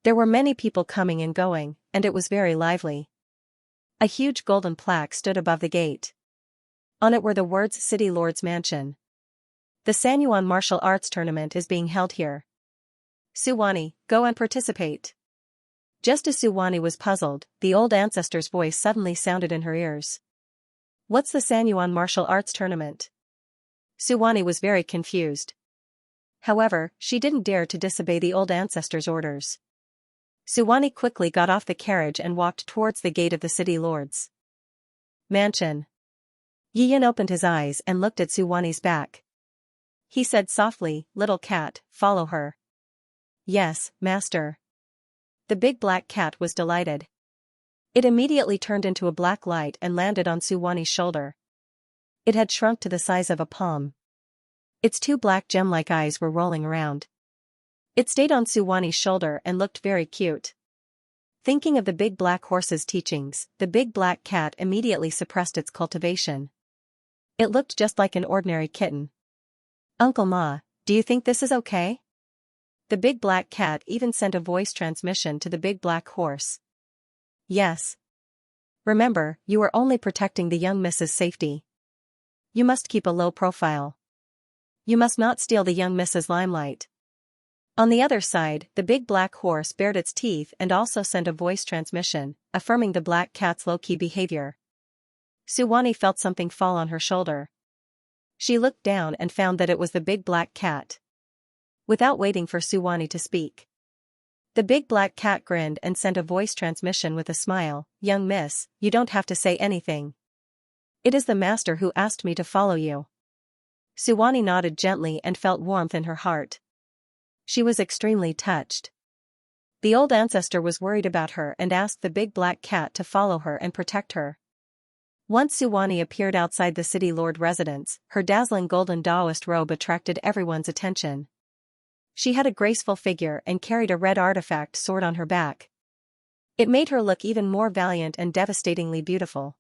A: There were many people coming and going, and it was very lively. A huge golden plaque stood above the gate. On it were the words City Lord's Mansion. The Sanyuan Martial Arts Tournament is being held here. Suwani, go and participate. Just as Suwani was puzzled, the old ancestor's voice suddenly sounded in her ears. What's the Sanyuan Martial Arts Tournament? Suwani was very confused. However, she didn't dare to disobey the old ancestor's orders. Suwani quickly got off the carriage and walked towards the gate of the City Lord's Mansion. Yiyin opened his eyes and looked at Suwani's back. He said softly, Little cat, follow her. Yes, master. The big black cat was delighted. It immediately turned into a black light and landed on Suwani's shoulder. It had shrunk to the size of a palm. Its 2 black gem-like eyes were rolling around. It stayed on Suwani's shoulder and looked very cute. Thinking of the big black horse's teachings, the big black cat immediately suppressed its cultivation. It looked just like an ordinary kitten. Uncle Ma, do you think this is okay? The big black cat even sent a voice transmission to the big black horse. Yes. Remember, you are only protecting the young Miss's safety. You must keep a low profile. You must not steal the young Miss's limelight. On the other side, the big black horse bared its teeth and also sent a voice transmission, affirming the black cat's low-key behavior. Suwani felt something fall on her shoulder. She looked down and found that it was the big black cat. Without waiting for Suwani to speak, The big black cat grinned and sent a voice transmission with a smile. Young miss, you don't have to say anything. It is the master who asked me to follow you. Suwani nodded gently and felt warmth in her heart. She was extremely touched. The old ancestor was worried about her and asked the big black cat to follow her and protect her. Once Suwani appeared outside the city lord residence, her dazzling golden Taoist robe attracted everyone's attention. She had a graceful figure and carried a red artifact sword on her back. It made her look even more valiant and devastatingly beautiful.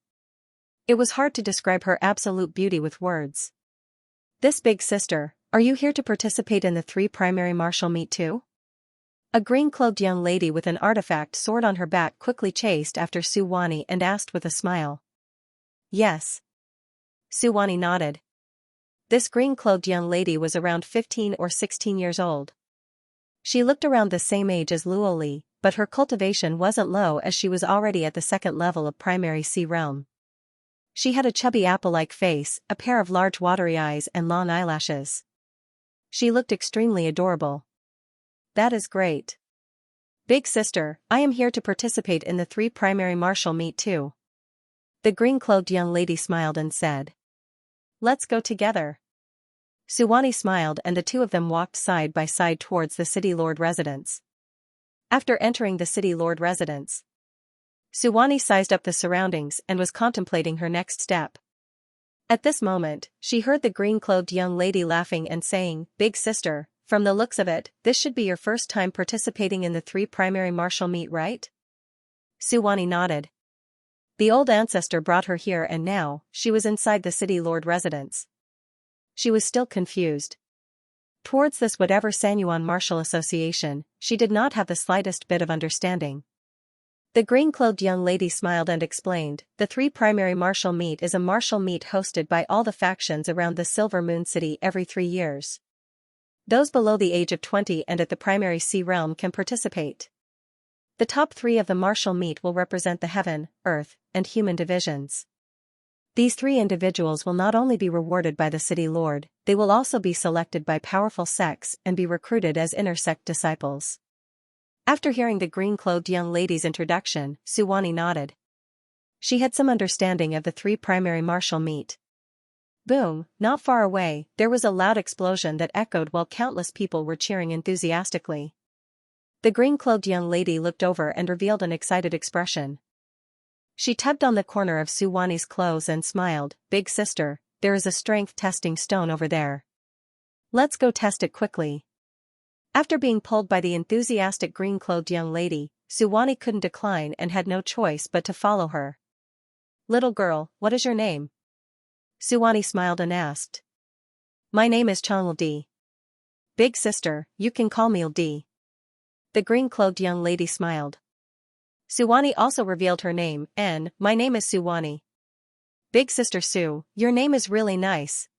A: It was hard to describe her absolute beauty with words. This big sister, are you here to participate in the 3 primary martial meet too? A green-clothed young lady with an artifact sword on her back quickly chased after Suwani and asked with a smile. Yes. Suwani nodded. This green-clothed young lady was around 15 or 16 years old. She looked around the same age as Luoli, but her cultivation wasn't low as she was already at the 2nd level of primary C realm. She had a chubby apple-like face, a pair of large watery eyes and long eyelashes. She looked extremely adorable. That is great. Big sister, I am here to participate in the 3 primary martial meet too. The green-clothed young lady smiled and said. Let's go together. Suwani smiled and the two of them walked side by side towards the city lord residence. After entering the city lord residence, Suwani sized up the surroundings and was contemplating her next step. At this moment, she heard the green-clothed young lady laughing and saying, Big sister, from the looks of it, this should be your first time participating in the 3 primary martial meet, right? Suwani nodded. The old ancestor brought her here and now, she was inside the city lord residence. She was still confused. Towards this whatever Sanyuan martial association, she did not have the slightest bit of understanding. The green-clothed young lady smiled and explained, the 3 primary martial meet is a martial meet hosted by all the factions around the Silver Moon City every 3 years. Those below the age of 20 and at the primary C realm can participate. The top 3 of the martial meet will represent the heaven, earth, and human divisions. These 3 individuals will not only be rewarded by the city lord, they will also be selected by powerful sects and be recruited as inner sect disciples. After hearing the green-clothed young lady's introduction, Suwani nodded. She had some understanding of the 3 primary martial meet. Boom, not far away, there was a loud explosion that echoed while countless people were cheering enthusiastically. The green-clothed young lady looked over and revealed an excited expression. She tugged on the corner of Suwani's clothes and smiled, Big sister, there is a strength testing stone over there. Let's go test it quickly. After being pulled by the enthusiastic green-clothed young lady, Suwani couldn't decline and had no choice but to follow her. Little girl, what is your name? Suwani smiled and asked. My name is Changdi. Big sister, you can call me Ldi. The green-clothed young lady smiled. Suwani also revealed her name, and, my name is Suwani. Big sister Su, your name is really nice.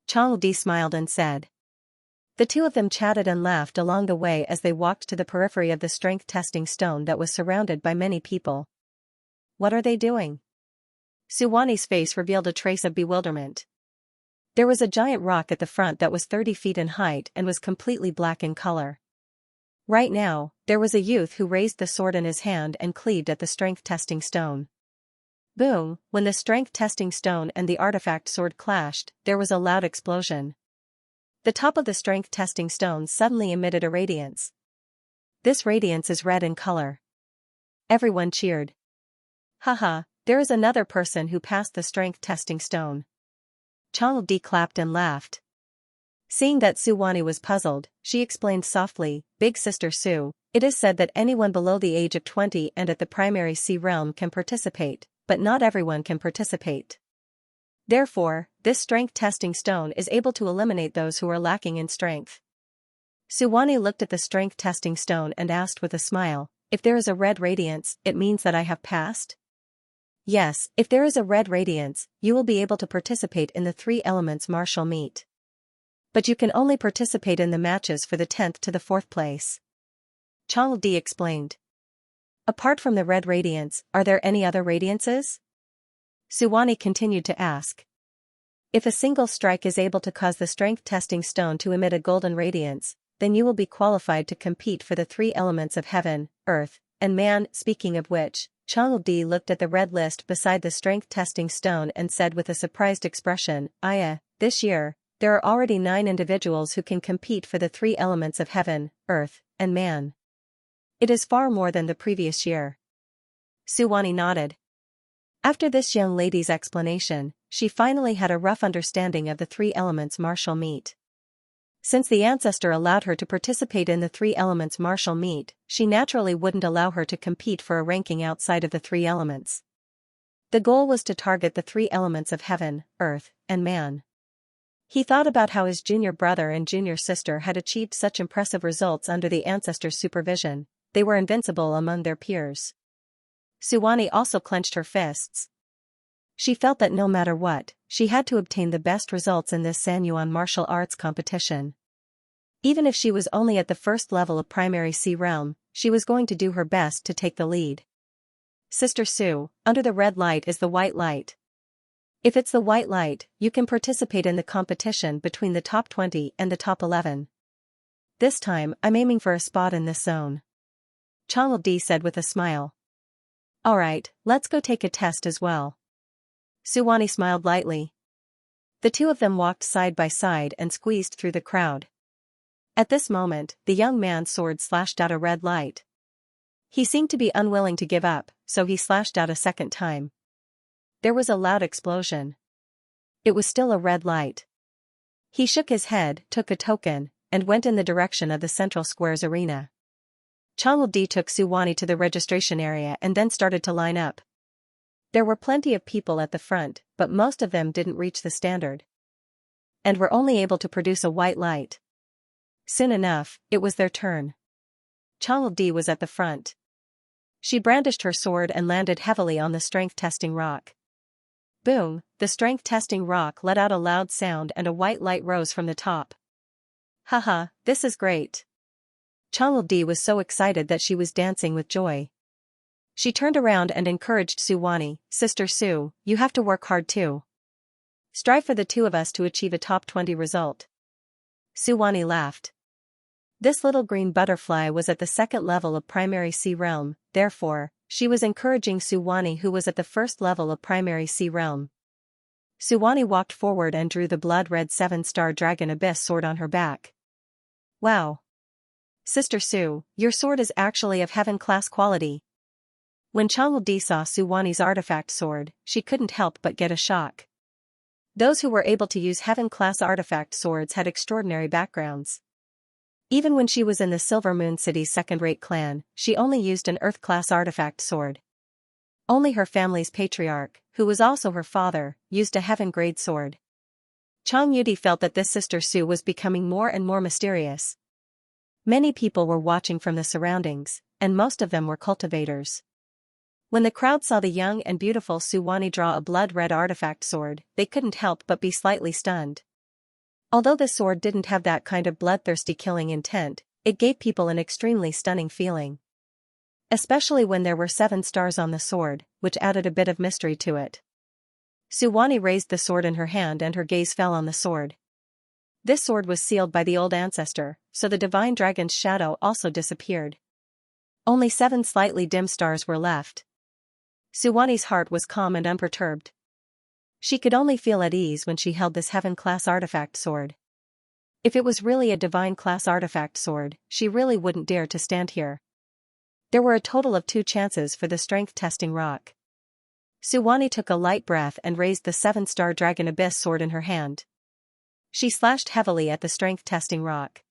A: Changdi smiled and said. The two of them chatted and laughed along the way as they walked to the periphery of the strength testing stone that was surrounded by many people. What are they doing? Suwani's face revealed a trace of bewilderment. There was a giant rock at the front that was 30 feet in height and was completely black in color. Right now, there was a youth who raised the sword in his hand and cleaved at the strength testing stone. Boom, when the strength testing stone and the artifact sword clashed, there was a loud explosion. The top of the strength testing stone suddenly emitted a radiance. This radiance is red in color. Everyone cheered. Haha, there is another person who passed the strength testing stone. Changdi clapped and laughed. Seeing that Suwani was puzzled, she explained softly, Big sister Su, it is said that anyone below the age of 20 and at the primary C realm can participate, but not everyone can participate. Therefore, this strength testing stone is able to eliminate those who are lacking in strength. Suwani looked at the strength testing stone and asked with a smile, if there is a red radiance, it means that I have passed? Yes, if there is a red radiance, you will be able to participate in the 3 elements martial meet. But you can only participate in the matches for the 10th to the 4th place. Changdi explained. Apart from the red radiance, are there any other radiances? Suwani continued to ask. If a single strike is able to cause the strength testing stone to emit a golden radiance, then you will be qualified to compete for the three elements of heaven, earth, and man. Speaking of which, Changdi looked at the red list beside the strength testing stone and said with a surprised expression, this year, there are already 9 individuals who can compete for the three elements of heaven, earth, and man. It is far more than the previous year. Suwani nodded. After this young lady's explanation, she finally had a rough understanding of the three elements martial meet. Since the ancestor allowed her to participate in the three elements martial meet, she naturally wouldn't allow her to compete for a ranking outside of the three elements. The goal was to target the three elements of heaven, earth, and man. He thought about how his junior brother and junior sister had achieved such impressive results under the ancestor's supervision. They were invincible among their peers. Suwani also clenched her fists. She felt that no matter what, she had to obtain the best results in this Sanyuan martial arts competition. Even if she was only at the first level of primary C realm, she was going to do her best to take the lead. Sister Su, under the red light is the white light. If it's the white light, you can participate in the competition between the top 20 and the top 11. This time, I'm aiming for a spot in this zone. Changdi said with a smile. Alright, let's go take a test as well. Suwani smiled lightly. The two of them walked side by side and squeezed through the crowd. At this moment, the young man's sword slashed out a red light. He seemed to be unwilling to give up, so he slashed out a second time. There was a loud explosion. It was still a red light. He shook his head, took a token, and went in the direction of the central square's arena. Changdi took Suwani to the registration area and then started to line up. There were plenty of people at the front, but most of them didn't reach the standard, and were only able to produce a white light. Soon enough, it was their turn. Changdi was at the front. She brandished her sword and landed heavily on the strength-testing rock. Boom, the strength-testing rock let out a loud sound and a white light rose from the top. Haha, this is great. Changdi was so excited that she was dancing with joy. She turned around and encouraged Suwani, Sister Su, you have to work hard too. Strive for the two of us to achieve a top 20 result. Suwani laughed. This little green butterfly was at the second level of primary C realm, therefore, she was encouraging Suwani who was at the first level of primary C realm. Suwani walked forward and drew the blood-red 7-star dragon abyss sword on her back. Wow! Sister Su, your sword is actually of heaven-class quality. When Changdi saw Suwani's artifact sword, she couldn't help but get a shock. Those who were able to use heaven-class artifact swords had extraordinary backgrounds. Even when she was in the Silver Moon City's second-rate clan, she only used an Earth-class artifact sword. Only her family's patriarch, who was also her father, used a heaven-grade sword. Chang Yudi felt that this Sister Su was becoming more and more mysterious. Many people were watching from the surroundings, and most of them were cultivators. When the crowd saw the young and beautiful Suwani draw a blood-red artifact sword, they couldn't help but be slightly stunned. Although the sword didn't have that kind of bloodthirsty killing intent, it gave people an extremely stunning feeling. Especially when there were 7 stars on the sword, which added a bit of mystery to it. Suwani raised the sword in her hand and her gaze fell on the sword. This sword was sealed by the old ancestor, so the divine dragon's shadow also disappeared. Only 7 slightly dim stars were left. Suwani's heart was calm and unperturbed. She could only feel at ease when she held this heaven-class artifact sword. If it was really a divine-class artifact sword, she really wouldn't dare to stand here. There were a total of 2 chances for the strength-testing rock. Suwani took a light breath and raised the 7-star dragon abyss sword in her hand. She slashed heavily at the strength-testing rock.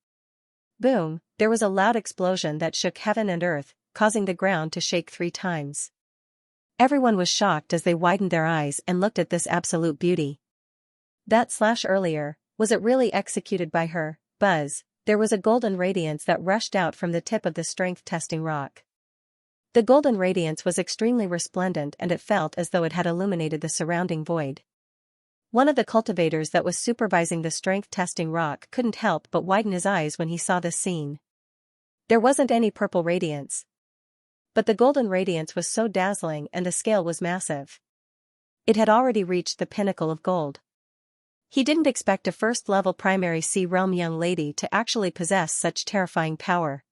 A: Boom, there was a loud explosion that shook heaven and earth, causing the ground to shake 3 times. Everyone was shocked as they widened their eyes and looked at this absolute beauty. That slash earlier, was it really executed by her? Buzz, there was a golden radiance that rushed out from the tip of the strength-testing rock. The golden radiance was extremely resplendent and it felt as though it had illuminated the surrounding void. One of the cultivators that was supervising the strength-testing rock couldn't help but widen his eyes when he saw this scene. There wasn't any purple radiance. But the golden radiance was so dazzling and the scale was massive. It had already reached the pinnacle of gold. He didn't expect a first-level primary sea realm young lady to actually possess such terrifying power.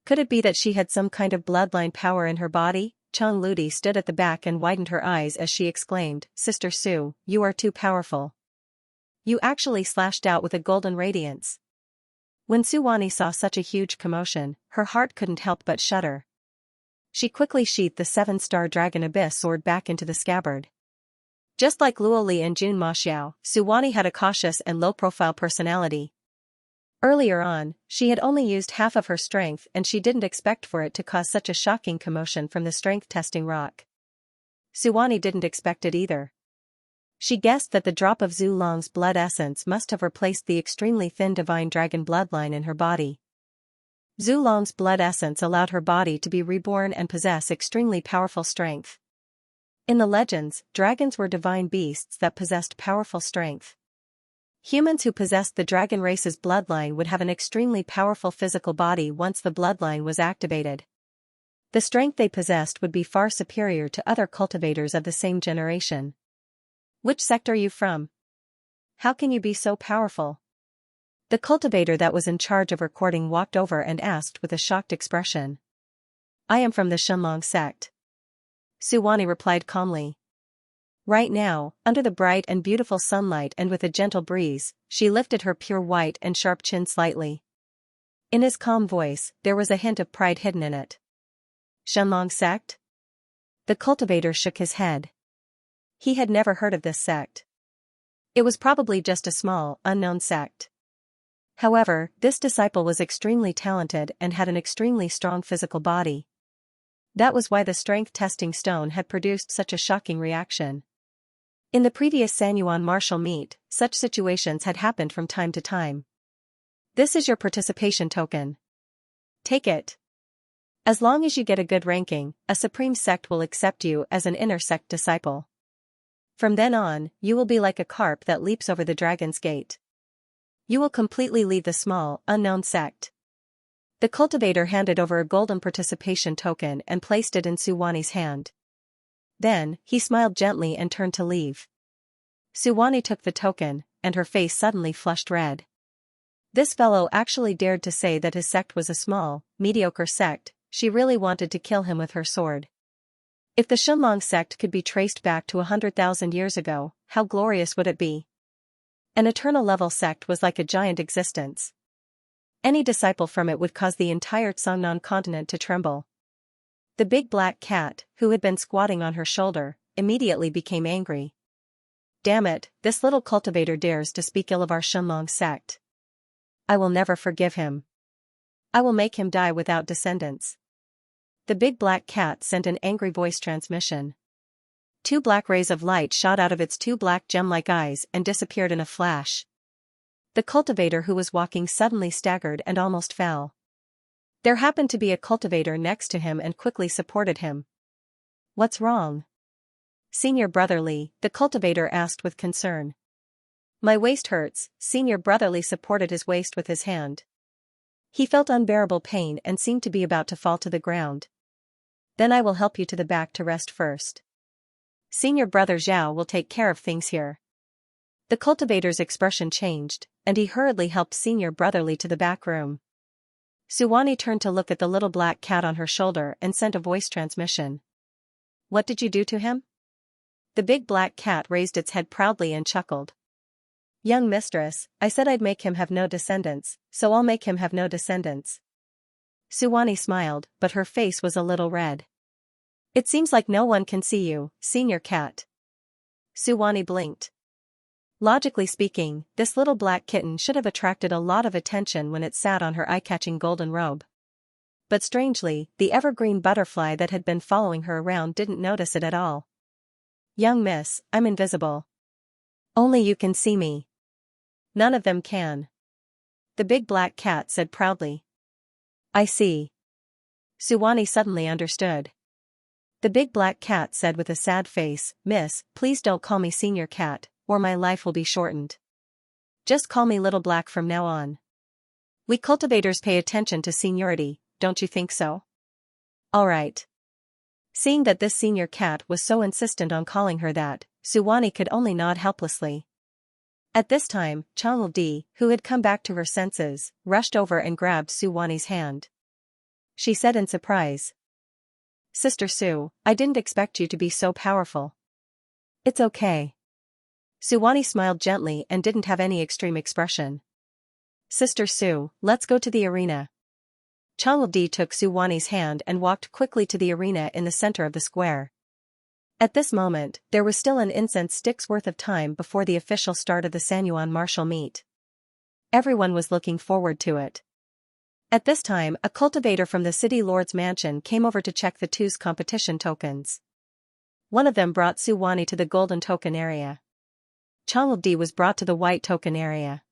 A: Could it be that she had some kind of bloodline power in her body? Chang Ludi stood at the back and widened her eyes as she exclaimed, "Sister Su, you are too powerful. You actually slashed out with a golden radiance." When Suwani saw such a huge commotion, her heart couldn't help but shudder. She quickly sheathed the 7-star dragon abyss sword back into the scabbard. Just like Luo Li and Jun Ma Xiao, Suwani had a cautious and low-profile personality. Earlier on, she had only used half of her strength and she didn't expect for it to cause such a shocking commotion from the strength-testing rock. Suwani didn't expect it either. She guessed that the drop of Zhu Long's blood essence must have replaced the extremely thin divine dragon bloodline in her body. Zhu Long's blood essence allowed her body to be reborn and possess extremely powerful strength. In the legends, dragons were divine beasts that possessed powerful strength. Humans who possessed the dragon race's bloodline would have an extremely powerful physical body once the bloodline was activated. The strength they possessed would be far superior to other cultivators of the same generation. "Which sect are you from? How can you be so powerful?" The cultivator that was in charge of recording walked over and asked with a shocked expression. "I am from the Shenlong sect," Suwani replied calmly. Right now, under the bright and beautiful sunlight and with a gentle breeze, she lifted her pure white and sharp chin slightly. In his calm voice, there was a hint of pride hidden in it. "Shenlong sect?" The cultivator shook his head. He had never heard of this sect. It was probably just a small, unknown sect. However, this disciple was extremely talented and had an extremely strong physical body. That was why the strength-testing stone had produced such a shocking reaction. In the previous Sanyuan martial meet, such situations had happened from time to time. "This is your participation token. Take it. As long as you get a good ranking, a supreme sect will accept you as an inner sect disciple. From then on, you will be like a carp that leaps over the dragon's gate. You will completely leave the small, unknown sect." The cultivator handed over a golden participation token and placed it in Suwani's hand. Then, he smiled gently and turned to leave. Suwani took the token, and her face suddenly flushed red. This fellow actually dared to say that his sect was a small, mediocre sect. She really wanted to kill him with her sword. If the Shenlong sect could be traced back to 100,000 years ago, how glorious would it be? An eternal level sect was like a giant existence. Any disciple from it would cause the entire Songnan continent to tremble. The big black cat, who had been squatting on her shoulder, immediately became angry. "Damn it, this little cultivator dares to speak ill of our Shenlong sect. I will never forgive him. I will make him die without descendants." The big black cat sent an angry voice transmission. 2 black rays of light shot out of its 2 black gem-like eyes and disappeared in a flash. The cultivator who was walking suddenly staggered and almost fell. There happened to be a cultivator next to him and quickly supported him. "What's wrong?" Senior Brotherly, the cultivator asked with concern. "My waist hurts." Senior Brotherly supported his waist with his hand. He felt unbearable pain and seemed to be about to fall to the ground. "Then I will help you to the back to rest first. Senior Brother Zhao will take care of things here." The cultivator's expression changed, and he hurriedly helped Senior Brotherly to the back room. Suwani turned to look at the little black cat on her shoulder and sent a voice transmission. "What did you do to him?" The big black cat raised its head proudly and chuckled. "Young mistress, I said I'd make him have no descendants, so I'll make him have no descendants." Suwani smiled, but her face was a little red. "It seems like no one can see you, Senior Cat." Suwani blinked. Logically speaking, this little black kitten should have attracted a lot of attention when it sat on her eye-catching golden robe. But strangely, the evergreen butterfly that had been following her around didn't notice it at all. "Young miss, I'm invisible. Only you can see me. None of them can," the big black cat said proudly. "I see." Suwani suddenly understood. The big black cat said with a sad face, "Miss, please don't call me Senior Cat, or my life will be shortened. Just call me Little Black from now on. We cultivators pay attention to seniority, don't you think so?" "Alright." Seeing that this Senior Cat was so insistent on calling her that, Suwani could only nod helplessly. At this time, Xianxia, who had come back to her senses, rushed over and grabbed Su Wani's hand. She said in surprise, "Sister Su, I didn't expect you to be so powerful." "It's okay." Su Wani smiled gently and didn't have any extreme expression. "Sister Su, let's go to the arena." Xianxia took Su Wani's hand and walked quickly to the arena in the center of the square. At this moment, there was still an incense stick's worth of time before the official start of the Sanyuan martial meet. Everyone was looking forward to it. At this time, a cultivator from the city lord's mansion came over to check the two's competition tokens. One of them brought Su Wani to the golden token area. Xianxia was brought to the white token area.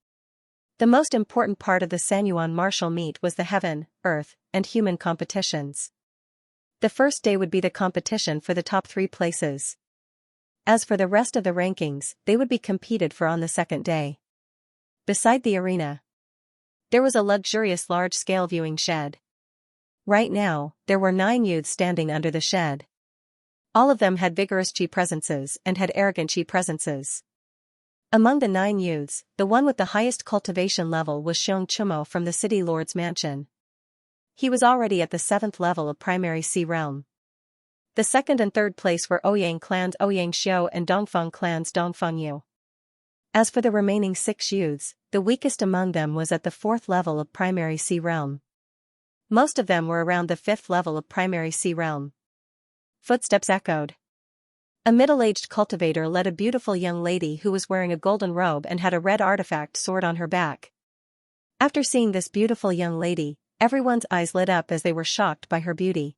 A: The most important part of the Sanyuan martial meet was the heaven, earth, and human competitions. The first day would be the competition for the top 3 places. As for the rest of the rankings, they would be competed for on the second day. Beside the arena, there was a luxurious large-scale viewing shed. Right now, there were 9 youths standing under the shed. All of them had vigorous chi presences and had arrogant chi presences. Among the 9 youths, the one with the highest cultivation level was Xianxia from the city lord's mansion. He was already at the 7th level of primary C realm. The second and third place were Ouyang clan's Ouyang Xiao and Dongfeng clan's Dongfeng Yu. As for the remaining 6 youths, the weakest among them was at the 4th level of primary C realm. Most of them were around the 5th level of primary C realm. Footsteps echoed. A middle-aged cultivator led a beautiful young lady who was wearing a golden robe and had a red artifact sword on her back. After seeing this beautiful young lady, everyone's eyes lit up as they were shocked by her beauty.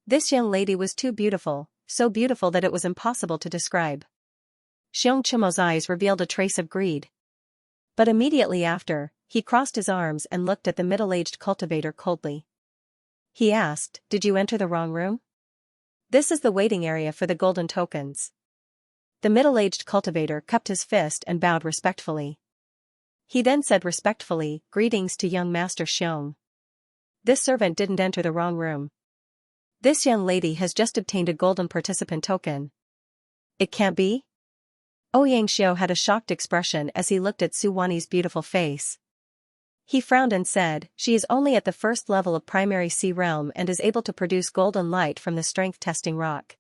A: This young lady was too beautiful, so beautiful that it was impossible to describe. Xianxia's eyes revealed a trace of greed. But immediately after, he crossed his arms and looked at the middle-aged cultivator coldly. He asked, "Did you enter the wrong room?" "This is the waiting area for the golden tokens." The middle-aged cultivator cupped his fist and bowed respectfully. He then said respectfully, "Greetings to young Master Xiong. This servant didn't enter the wrong room. This young lady has just obtained a golden participant token." "It can't be?" Ouyang Xiao had a shocked expression as he looked at Su Wani's beautiful face. He frowned and said, "She is only at the 1st level of primary C realm and is able to produce golden light from the strength testing rock."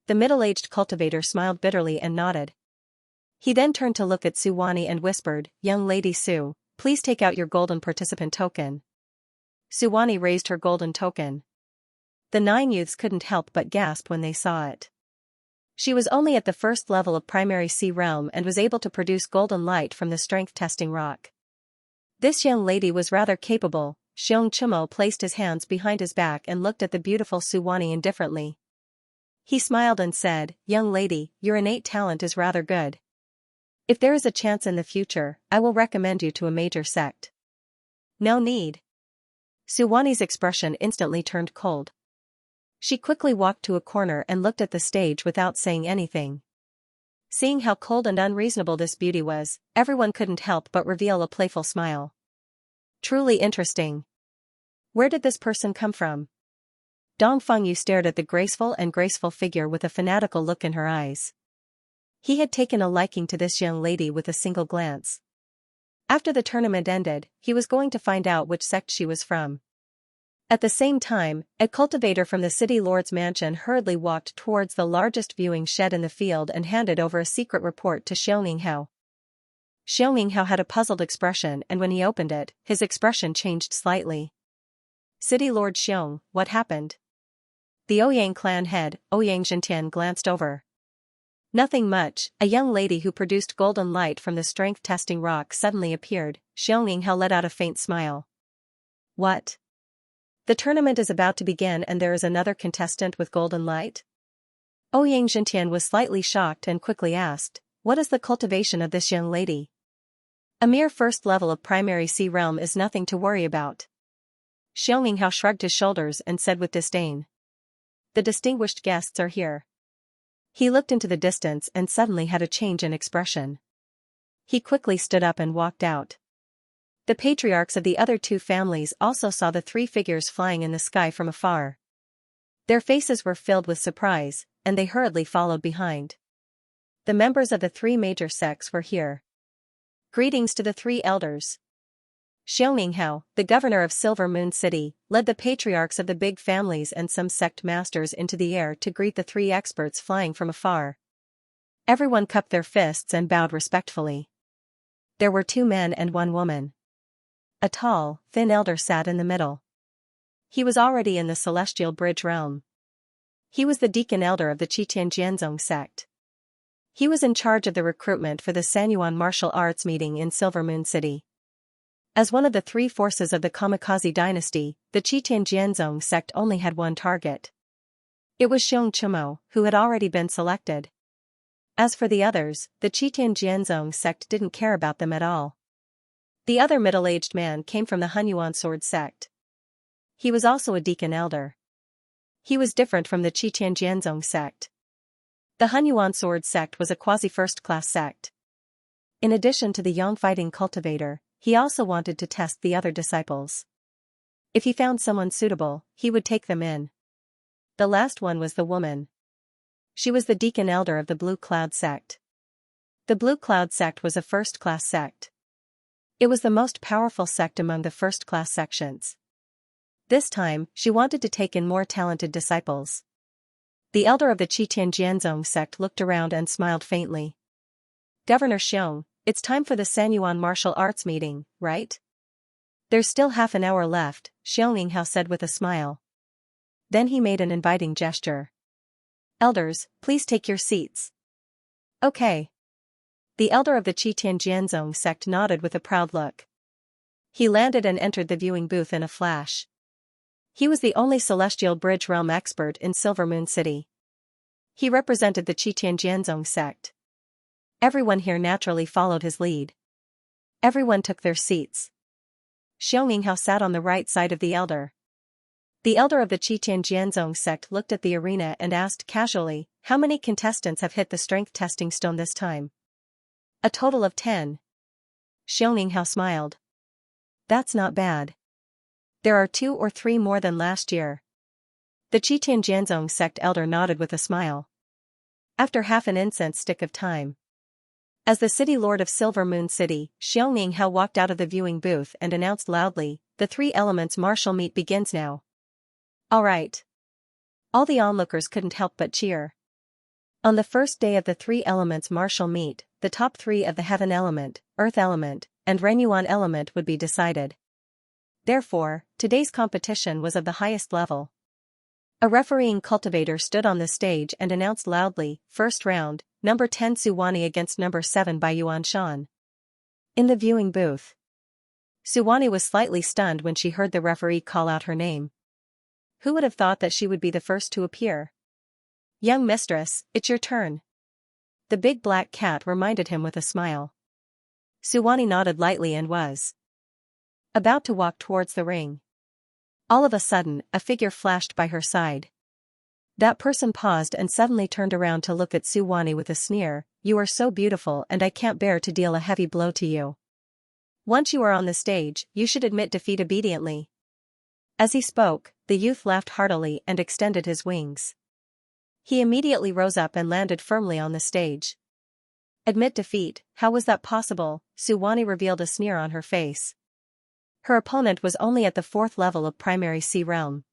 A: The middle-aged cultivator smiled bitterly and nodded. He then turned to look at Su Wani and whispered, "Young lady Su, please take out your golden participant token." Su Wani raised her golden token. The 9 youths couldn't help but gasp when they saw it. She was only at the 1st level of primary C realm and was able to produce golden light from the strength testing rock. This young lady was rather capable. Xianxia placed his hands behind his back and looked at the beautiful Su Wani indifferently. He smiled and said, "Young lady, your innate talent is rather good. If there is a chance in the future, I will recommend you to a major sect." "No need." Su Wani's expression instantly turned cold. She quickly walked to a corner and looked at the stage without saying anything. Seeing how cold and unreasonable this beauty was, everyone couldn't help but reveal a playful smile. Truly interesting. Where did this person come from? Dongfeng Yu stared at the graceful figure with a fanatical look in her eyes. He had taken a liking to this young lady with a single glance. After the tournament ended, he was going to find out which sect she was from. At the same time, a cultivator from the city lord's mansion hurriedly walked towards the largest viewing shed in the field and handed over a secret report to Xianxia. Xianxia had a puzzled expression, and when he opened it, his expression changed slightly. "City Lord Xiong, what happened?" The Ouyang clan head, Ouyang Zhentian, glanced over. "Nothing much." A young lady who produced golden light from the strength testing rock suddenly appeared. Xianxia let out a faint smile. "What? The tournament is about to begin and there is another contestant with golden light?" Ouyang Zhentian was slightly shocked and quickly asked, "What is the cultivation of this young lady?" "A mere 1st level of primary C realm is nothing to worry about." Xianxia shrugged his shoulders and said with disdain, "The distinguished guests are here." He looked into the distance and suddenly had a change in expression. He quickly stood up and walked out. The patriarchs of the other 2 families also saw the 3 figures flying in the sky from afar. Their faces were filled with surprise, and they hurriedly followed behind. The members of the 3 major sects were here. Greetings to the three elders. Xianxia, the governor of Silver Moon City, led the patriarchs of the big families and some sect masters into the air to greet the three experts flying from afar. Everyone cupped their fists and bowed respectfully. There were 2 men and 1 woman. A tall, thin elder sat in the middle. He was already in the celestial bridge realm. He was the deacon elder of the Xianxia sect. He was in charge of the recruitment for the Sanyuan martial arts meeting in Silver Moon City. As one of the 3 forces of the Kamikaze dynasty, the Xianxia sect only had one target. It was Xianxia, who had already been selected. As for the others, the Xianxia sect didn't care about them at all. The other middle-aged man came from the Hunyuan sword sect. He was also a deacon elder. He was different from the Xianxia sect. The Hunyuan sword sect was a quasi-first-class sect. In addition to the young fighting cultivator, he also wanted to test the other disciples. If he found someone suitable, he would take them in. The last one was the woman. She was the deacon elder of the Blue Cloud sect. The Blue Cloud sect was a first-class sect. It was the most powerful sect among the first-class sections. This time, she wanted to take in more talented disciples. The elder of the Xianxia sect looked around and smiled faintly. Governor Xiong, it's time for the Sanyuan martial arts meeting, right? There's still half an hour left, Xianxia said with a smile. Then he made an inviting gesture. Elders, please take your seats. Okay. The elder of the Xianxia sect nodded with a proud look. He landed and entered the viewing booth in a flash. He was the only celestial bridge realm expert in Silver Moon City. He represented the Xianxia sect. Everyone here naturally followed his lead. Everyone took their seats. Xianxia sat on the right side of the elder. The elder of the Xianxia sect looked at the arena and asked casually, how many contestants have hit the strength testing stone this time? A total of 10. Xianxia smiled. That's not bad. There are 2 or 3 more than last year. The Xianxia sect elder nodded with a smile. After half an incense stick of time. As the city lord of Silver Moon City, Xianxia walked out of the viewing booth and announced loudly, the 3 elements martial meet begins now. All right. All the onlookers couldn't help but cheer. On the first day of the 3 elements martial meet, the top 3 of the heaven element, earth element, and Renyuan element would be decided. Therefore, today's competition was of the highest level. A refereeing cultivator stood on the stage and announced loudly, first round, number 10 Suwani against number 7 Baiyuan Shan. In the viewing booth. Suwani was slightly stunned when she heard the referee call out her name. Who would have thought that she would be the first to appear? Young mistress, it's your turn. The big black cat reminded him with a smile. Suwani nodded lightly and was about to walk towards the ring. All of a sudden, a figure flashed by her side. That person paused and suddenly turned around to look at Suwani with a sneer, you are so beautiful and I can't bear to deal a heavy blow to you. Once you are on the stage, you should admit defeat obediently. As he spoke, the youth laughed heartily and extended his wings. He immediately rose up and landed firmly on the stage. Admit defeat, how was that possible? Suwani revealed a sneer on her face. Her opponent was only at the 4th level of primary C realm.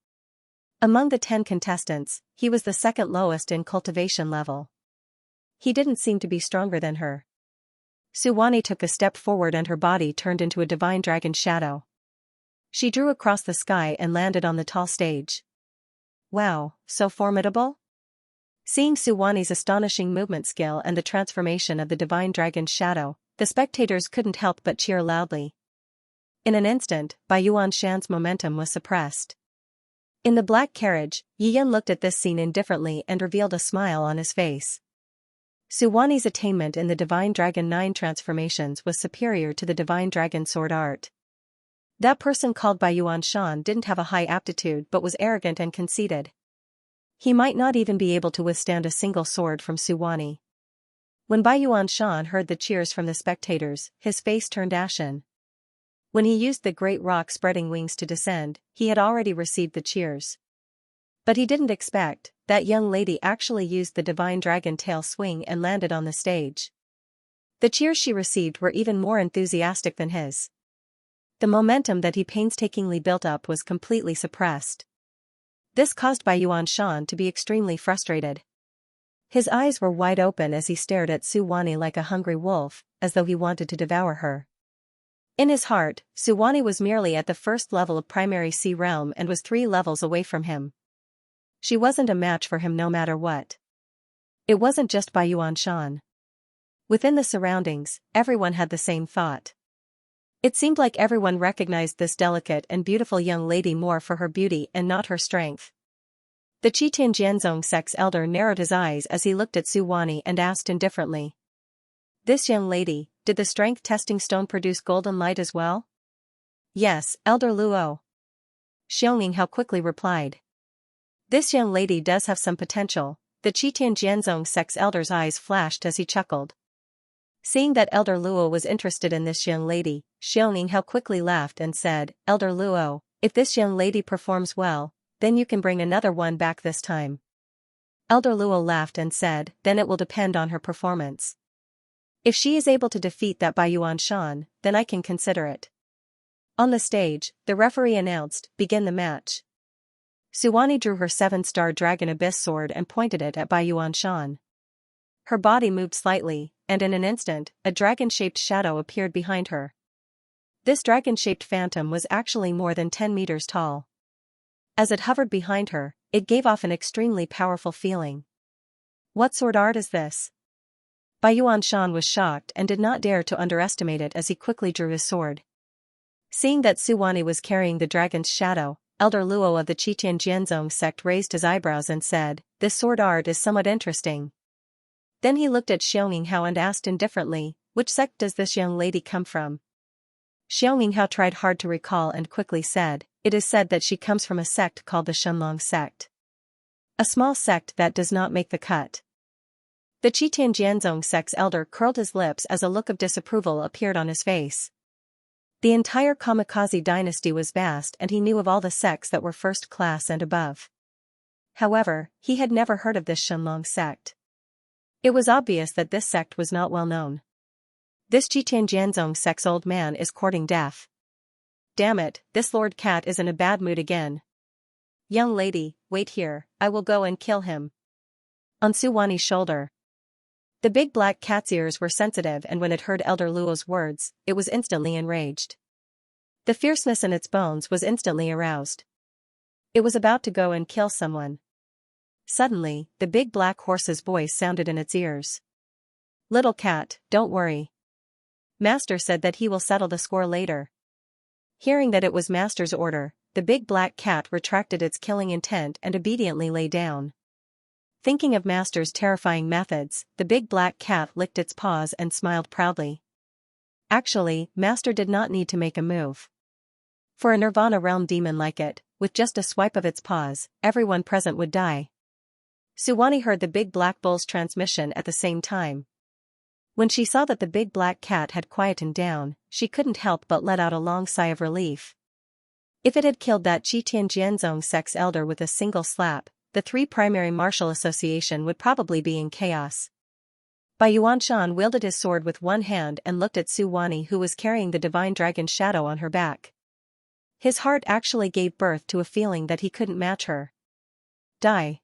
A: Among the 10 contestants, he was the 2nd lowest in cultivation level. He didn't seem to be stronger than her. Suwani took a step forward and her body turned into a divine dragon shadow. She drew across the sky and landed on the tall stage. Wow, so formidable? Seeing Suwani's astonishing movement skill and the transformation of the divine dragon's shadow, the spectators couldn't help but cheer loudly. In an instant, Baiyuan Shan's momentum was suppressed. In the black carriage, Yiyan looked at this scene indifferently and revealed a smile on his face. Suwani's attainment in the Divine Dragon 9 transformations was superior to the Divine Dragon sword art. That person called Baiyuan Shan didn't have a high aptitude but was arrogant and conceited. He might not even be able to withstand a single sword from Suwani. When Baiyuan Shan heard the cheers from the spectators, his face turned ashen. When he used the great rock spreading wings to descend, he had already received the cheers. But he didn't expect, that young lady actually used the divine dragon tail swing and landed on the stage. The cheers she received were even more enthusiastic than his. The momentum that he painstakingly built up was completely suppressed. This caused Bai Yuanshan to be extremely frustrated. His eyes were wide open as he stared at Su Wani like a hungry wolf, as though he wanted to devour her. In his heart, Su Wani was merely at the first level of primary sea realm and was 3 levels away from him. She wasn't a match for him no matter what. It wasn't just Bai Yuanshan. Within the surroundings, everyone had the same thought. It seemed like everyone recognized this delicate and beautiful young lady more for her beauty and not her strength. The Chitin Jianzong sect's elder narrowed his eyes as he looked at Su Wani and asked indifferently. This young lady, did the strength testing stone produce golden light as well? Yes, Elder Luo. Xianxia quickly replied. This young lady does have some potential. The Chitin Jianzong sect's elder's eyes flashed as he chuckled. Seeing that Elder Luo was interested in this young lady, Xianxia quickly laughed and said, Elder Luo, if this young lady performs well, then you can bring another one back this time. Elder Luo laughed and said, then it will depend on her performance. If she is able to defeat that Bai Yuanshan, then I can consider it. On the stage, the referee announced, begin the match. Su Wani drew her 7-star Dragon Abyss sword and pointed it at Bai Yuanshan. Her body moved slightly, and in an instant, a dragon-shaped shadow appeared behind her. This dragon-shaped phantom was actually more than 10 meters tall. As it hovered behind her, it gave off an extremely powerful feeling. What sword art is this? Bai Yuanshan was shocked and did not dare to underestimate it as he quickly drew his sword. Seeing that Su Wani was carrying the dragon's shadow, Elder Luo of the Chitin Jianzong sect raised his eyebrows and said, this sword art is somewhat interesting. Then he looked at Xianxia and asked indifferently, which sect does this young lady come from? Xianxia tried hard to recall and quickly said, it is said that she comes from a sect called the Shenlong sect. A small sect that does not make the cut. The Chitin Jianzong sect's elder curled his lips as a look of disapproval appeared on his face. The entire Kamikaze dynasty was vast and he knew of all the sects that were first class and above. However, he had never heard of this Shenlong sect. It was obvious that this sect was not well known. This Chitin Jianzong sect's old man is courting death. Damn it, this Lord Cat is in a bad mood again. Young lady, wait here, I will go and kill him. On Su Wani's shoulder. The big black cat's ears were sensitive and when it heard Elder Luo's words, it was instantly enraged. The fierceness in its bones was instantly aroused. It was about to go and kill someone. Suddenly, the big black horse's voice sounded in its ears. Little cat, don't worry. Master said that he will settle the score later. Hearing that it was Master's order, the big black cat retracted its killing intent and obediently lay down. Thinking of Master's terrifying methods, the big black cat licked its paws and smiled proudly. Actually, Master did not need to make a move. For a Nirvana realm demon like it, with just a swipe of its paws, everyone present would die. Su Wani heard the big black bull's transmission at the same time. When she saw that the big black cat had quietened down, she couldn't help but let out a long sigh of relief. If it had killed that Chitin Jianzong sect's elder with a single slap, the 3 primary martial association would probably be in chaos. Bai Yuanshan wielded his sword with one hand and looked at Su Wani who was carrying the divine dragon's shadow on her back. His heart actually gave birth to a feeling that he couldn't match her. Die.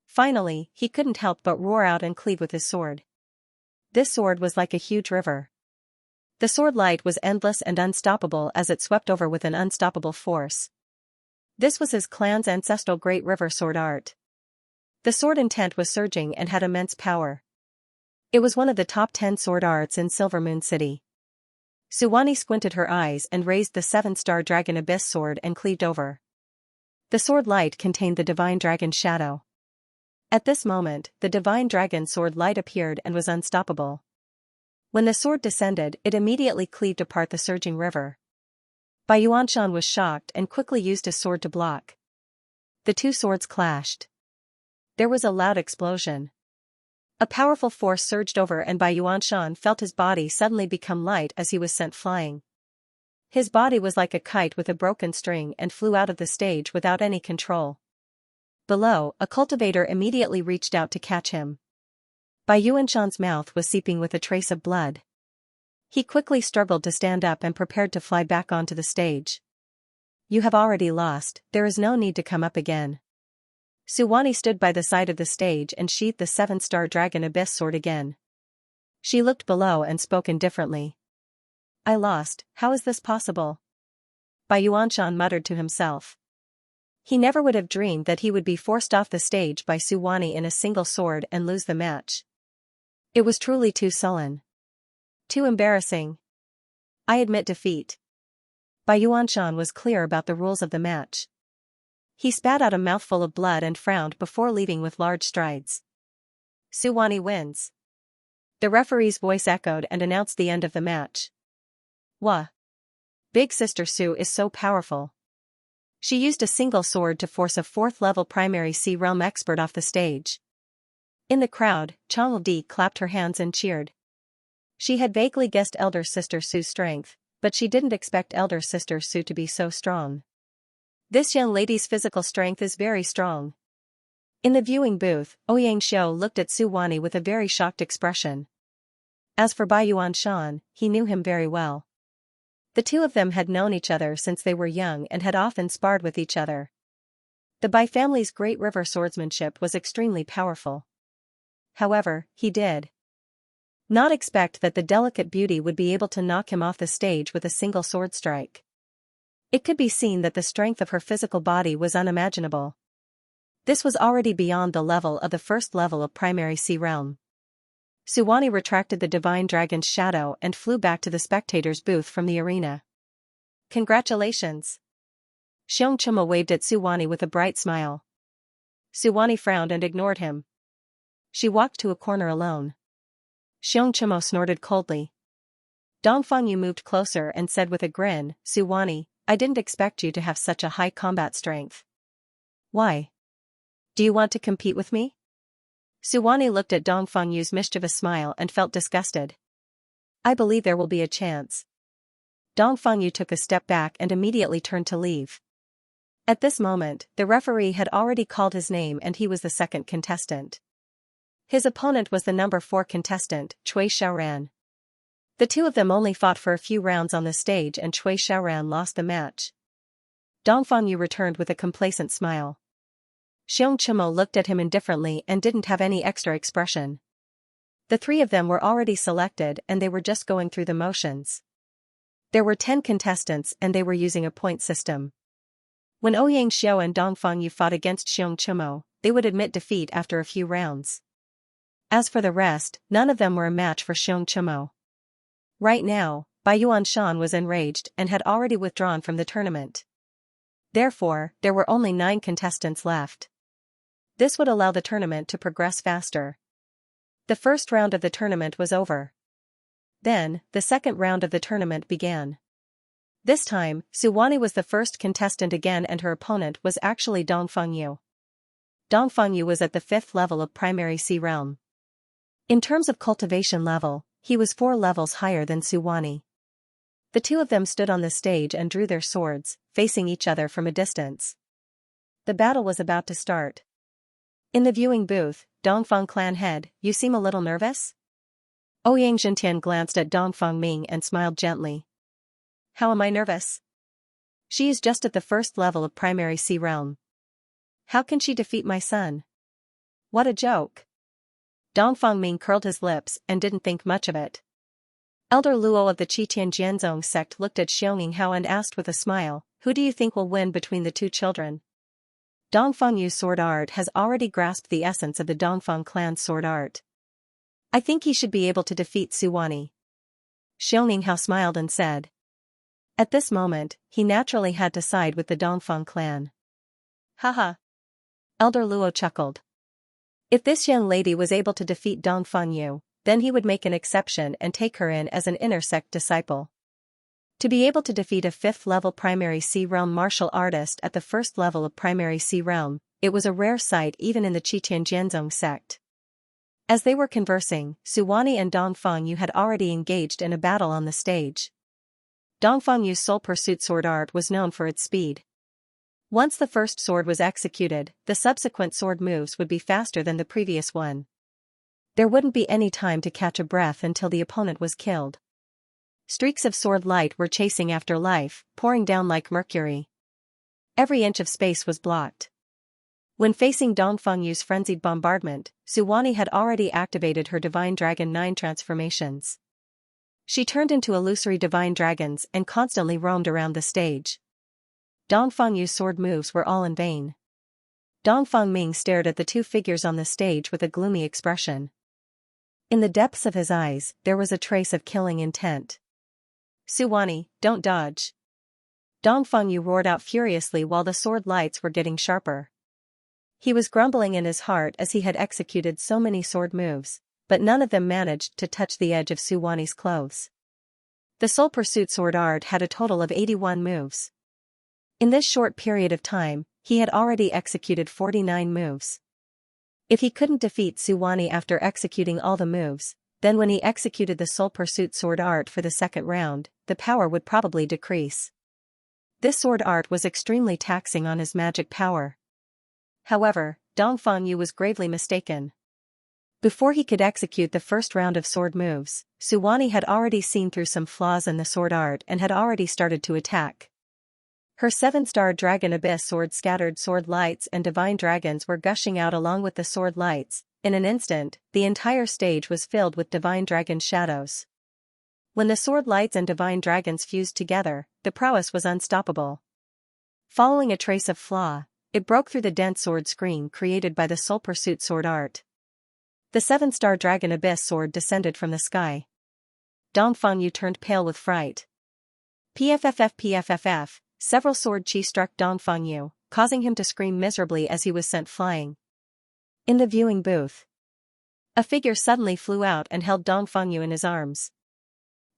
A: Finally, he couldn't help but roar out and cleave with his sword. This sword was like a huge river. The sword light was endless and unstoppable as it swept over with an unstoppable force. This was his clan's ancestral great river sword art. The sword intent was surging and had immense power. It was one of the top 10 sword arts in Silver Moon City. Su Wani squinted her eyes and raised the 7-star Dragon Abyss sword and cleaved over. The sword light contained the divine dragon's shadow. At this moment, the divine dragon sword light appeared and was unstoppable. When the sword descended, it immediately cleaved apart the surging river. Bai Yuanshan was shocked and quickly used his sword to block. The 2 swords clashed. There was a loud explosion. A powerful force surged over and Bai Yuanshan felt his body suddenly become light as he was sent flying. His body was like a kite with a broken string and flew out of the stage without any control. Below, a cultivator immediately reached out to catch him. Bai Yuanshan's mouth was seeping with a trace of blood. He quickly struggled to stand up and prepared to fly back onto the stage. You have already lost, there is no need to come up again. Suwani stood by the side of the stage and sheathed the 7-star dragon abyss sword again. She looked below and spoke indifferently. I lost, how is this possible? Bai Yuanshan muttered to himself. He never would have dreamed that he would be forced off the stage by Suwani in a single sword and lose the match. It was truly too sullen. Too embarrassing. I admit defeat. Bai Yuanshan was clear about the rules of the match. He spat out a mouthful of blood and frowned before leaving with large strides. Suwani wins. The referee's voice echoed and announced the end of the match. Wah! Big Sister Su is so powerful. She used a single sword to force a 4th-level primary C realm expert off the stage. In the crowd, Chang'e Di clapped her hands and cheered. She had vaguely guessed Elder Sister Su's strength, but she didn't expect Elder Sister Su to be so strong. This young lady's physical strength is very strong. In the viewing booth, Xianxia looked at Suwani with a very shocked expression. As for Bai Yuanshan, he knew him very well. The two of them had known each other since they were young and had often sparred with each other. The Bai family's great river swordsmanship was extremely powerful. However, he did not expect that the delicate beauty would be able to knock him off the stage with a single sword strike. It could be seen that the strength of her physical body was unimaginable. This was already beyond the level of the 1st level of primary C realm. Suwani retracted the divine dragon's shadow and flew back to the spectators' booth from the arena. Congratulations! Xianxia waved at Suwani with a bright smile. Suwani frowned and ignored him. She walked to a corner alone. Xianxia snorted coldly. Dongfangyu moved closer and said with a grin, Suwani, I didn't expect you to have such a high combat strength. Why? Do you want to compete with me? Suwani looked at Dongfangyu's mischievous smile and felt disgusted. I believe there will be a chance. Dongfangyu took a step back and immediately turned to leave. At this moment, the referee had already called his name and he was the 2nd contestant. His opponent was the number 4 contestant, Cui Xiaoran. The two of them only fought for a few rounds on the stage and Cui Xiaoran lost the match. Dongfangyu returned with a complacent smile. Xianxia looked at him indifferently and didn't have any extra expression. The three of them were already selected and they were just going through the motions. There were 10 contestants and they were using a point system. When Xianxia and Dongfangyu fought against Xianxia, they would admit defeat after a few rounds. As for the rest, none of them were a match for Xianxia. Right now, Bai Yuanshan was enraged and had already withdrawn from the tournament. Therefore, there were only 9 contestants left. This would allow the tournament to progress faster. The first round of the tournament was over. Then, the second round of the tournament began. This time, Suwani was the first contestant again and her opponent was actually Dongfangyu. Dongfangyu was at the 5th level of primary C realm. In terms of cultivation level, he was 4 levels higher than Suwani. The two of them stood on the stage and drew their swords, facing each other from a distance. The battle was about to start. In the viewing booth, Dongfang clan head, you seem a little nervous? Ouyang Zhentian glanced at Dongfang Ming and smiled gently. How am I nervous? She is just at the 1st level of primary C realm. How can she defeat my son? What a joke. Dongfang Ming curled his lips and didn't think much of it. Elder Luo of the Qitian Jianzong sect looked at Xianxia and asked with a smile, who do you think will win between the two children? Dongfangyu's sword art has already grasped the essence of the Dongfang clan's sword art. I think he should be able to defeat Suwani. Xianxia smiled and said. At this moment, he naturally had to side with the Dongfang clan. Haha. Elder Luo chuckled. If this young lady was able to defeat Dongfangyu, then he would make an exception and take her in as an inner sect disciple. To be able to defeat a 5th level primary C realm martial artist at the 1st level of primary C realm, it was a rare sight even in the Qitian Jianzong sect. As they were conversing, Suwani and Dongfangyu had already engaged in a battle on the stage. Dongfangyu's Soul Pursuit sword art was known for its speed. Once the first sword was executed, the subsequent sword moves would be faster than the previous one. There wouldn't be any time to catch a breath until the opponent was killed. Streaks of sword light were chasing after life, pouring down like mercury. Every inch of space was blocked. When facing Dongfengyu's frenzied bombardment, Suwani had already activated her Divine Dragon 9 transformations. She turned into illusory divine dragons and constantly roamed around the stage. Dongfengyu's sword moves were all in vain. Dongfeng Ming stared at the two figures on the stage with a gloomy expression. In the depths of his eyes, there was a trace of killing intent. "Suwani, don't dodge." Dongfengyu roared out furiously while the sword lights were getting sharper. He was grumbling in his heart as he had executed so many sword moves, but none of them managed to touch the edge of Suwani's clothes. The Soul Pursuit sword art had a total of 81 moves. In this short period of time, he had already executed 49 moves. If he couldn't defeat Suwani after executing all the moves, then when he executed the Soul Pursuit sword art for the second round, the power would probably decrease. This sword art was extremely taxing on his magic power. However, Dongfengyu was gravely mistaken. Before he could execute the first round of sword moves, Suwani had already seen through some flaws in the sword art and had already started to attack. Her 7-star Dragon Abyss sword scattered sword lights and divine dragons were gushing out along with the sword lights. In an instant, the entire stage was filled with divine dragon shadows. When the sword lights and divine dragons fused together, the prowess was unstoppable. Following a trace of flaw, it broke through the dense sword screen created by the Soul Pursuit sword art. The 7-star Dragon Abyss sword descended from the sky. Dongfengyu turned pale with fright. PFFF. Several sword chi struck Dongfengyu, causing him to scream miserably as he was sent flying. In the viewing booth, a figure suddenly flew out and held Dongfengyu in his arms.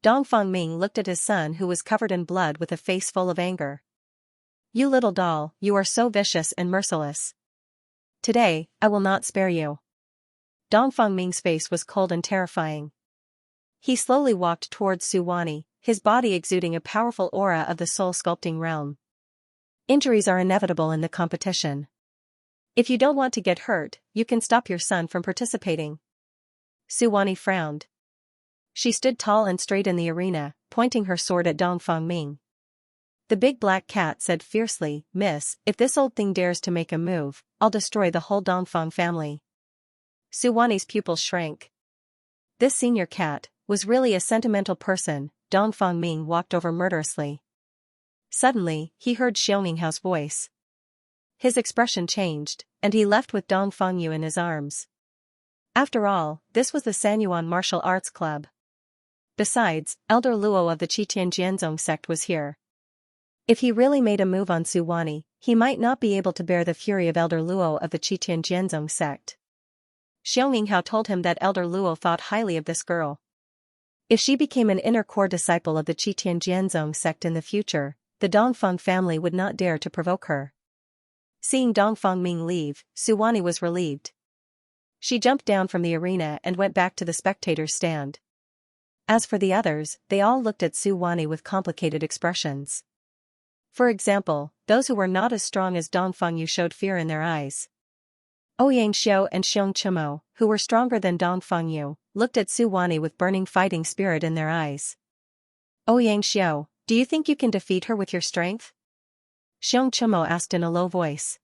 A: Dongfeng Ming looked at his son who was covered in blood with a face full of anger. "You little doll, you are so vicious and merciless. Today, I will not spare you." Dongfeng Ming's face was cold and terrifying. He slowly walked towards Suwani, his body exuding a powerful aura of the soul-sculpting realm. Injuries are inevitable in the competition. If you don't want to get hurt, you can stop your son from participating. Suwani frowned. She stood tall and straight in the arena, pointing her sword at Dongfeng Ming. The big black cat said fiercely, "Miss, if this old thing dares to make a move, I'll destroy the whole Dongfeng family." Suwani's pupils shrank. This senior cat was really a sentimental person. Dongfeng Ming walked over murderously. Suddenly, he heard Xianxia's voice. His expression changed, and he left with Dongfengyu in his arms. After all, this was the Sanyuan Martial Arts Club. Besides, Elder Luo of the Qitian sect was here. If he really made a move on Suwani, he might not be able to bear the fury of Elder Luo of the Qitian sect. Xianxia told him that Elder Luo thought highly of this girl. If she became an inner core disciple of the Qitian sect in the future, the Dongfeng family would not dare to provoke her. Seeing Dongfeng Ming leave, Suwani was relieved. She jumped down from the arena and went back to the spectators' stand. As for the others, they all looked at Suwani with complicated expressions. For example, those who were not as strong as Dongfengyu showed fear in their eyes. Xianxia and Xianxia, who were stronger than Dongfengyu, looked at Suwani with burning fighting spirit in their eyes. "Xianxia, do you think you can defeat her with your strength?" Xianxia asked in a low voice.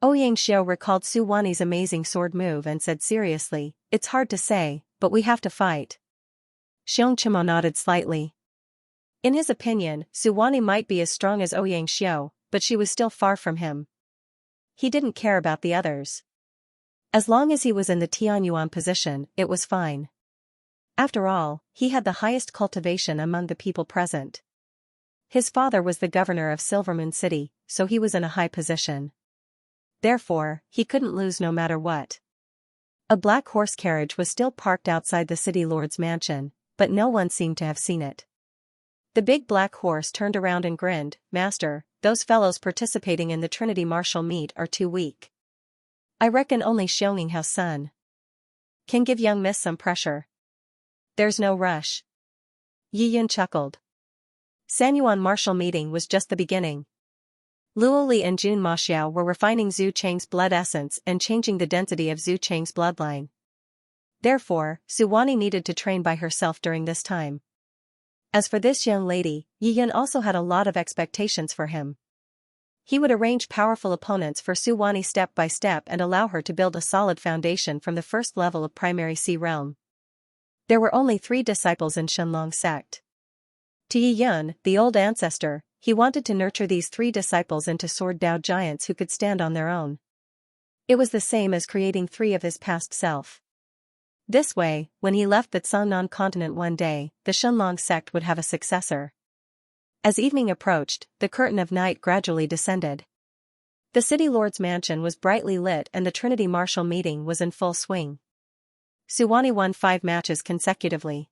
A: Xianxia recalled Suwani's amazing sword move and said seriously, "It's hard to say, but we have to fight." Xianxia nodded slightly. In his opinion, Suwani might be as strong as Xianxia, but she was still far from him. He didn't care about the others. As long as he was in the Tianyuan position, it was fine. After all, he had the highest cultivation among the people present. His father was the governor of Silvermoon City, so he was in a high position. Therefore, he couldn't lose no matter what. A black horse carriage was still parked outside the city lord's mansion, but no one seemed to have seen it. The big black horse turned around and grinned, "Master, those fellows participating in the Trinity Martial Meet are too weak. I reckon only Xianxia's son can give young miss some pressure. There's no rush." Yi Yun chuckled. Sanyuan martial meeting was just the beginning. Luo Li and Jun Maxiao were refining Zhu Cheng's blood essence and changing the density of Zhu Cheng's bloodline. Therefore, Suwani needed to train by herself during this time. As for this young lady, Yi Yun also had a lot of expectations for him. He would arrange powerful opponents for Suwani step by step and allow her to build a solid foundation from the first level of primary Sea realm. There were only 3 disciples in Xianxia sect. To Yi Yun, the old ancestor, he wanted to nurture these 3 disciples into sword Dao giants who could stand on their own. It was the same as creating 3 of his past self. This way, when he left the Cangnan continent one day, the Xianxia sect would have a successor. As evening approached, the curtain of night gradually descended. The city lord's mansion was brightly lit and the Trinity Martial meeting was in full swing. Suwani won 5 matches consecutively.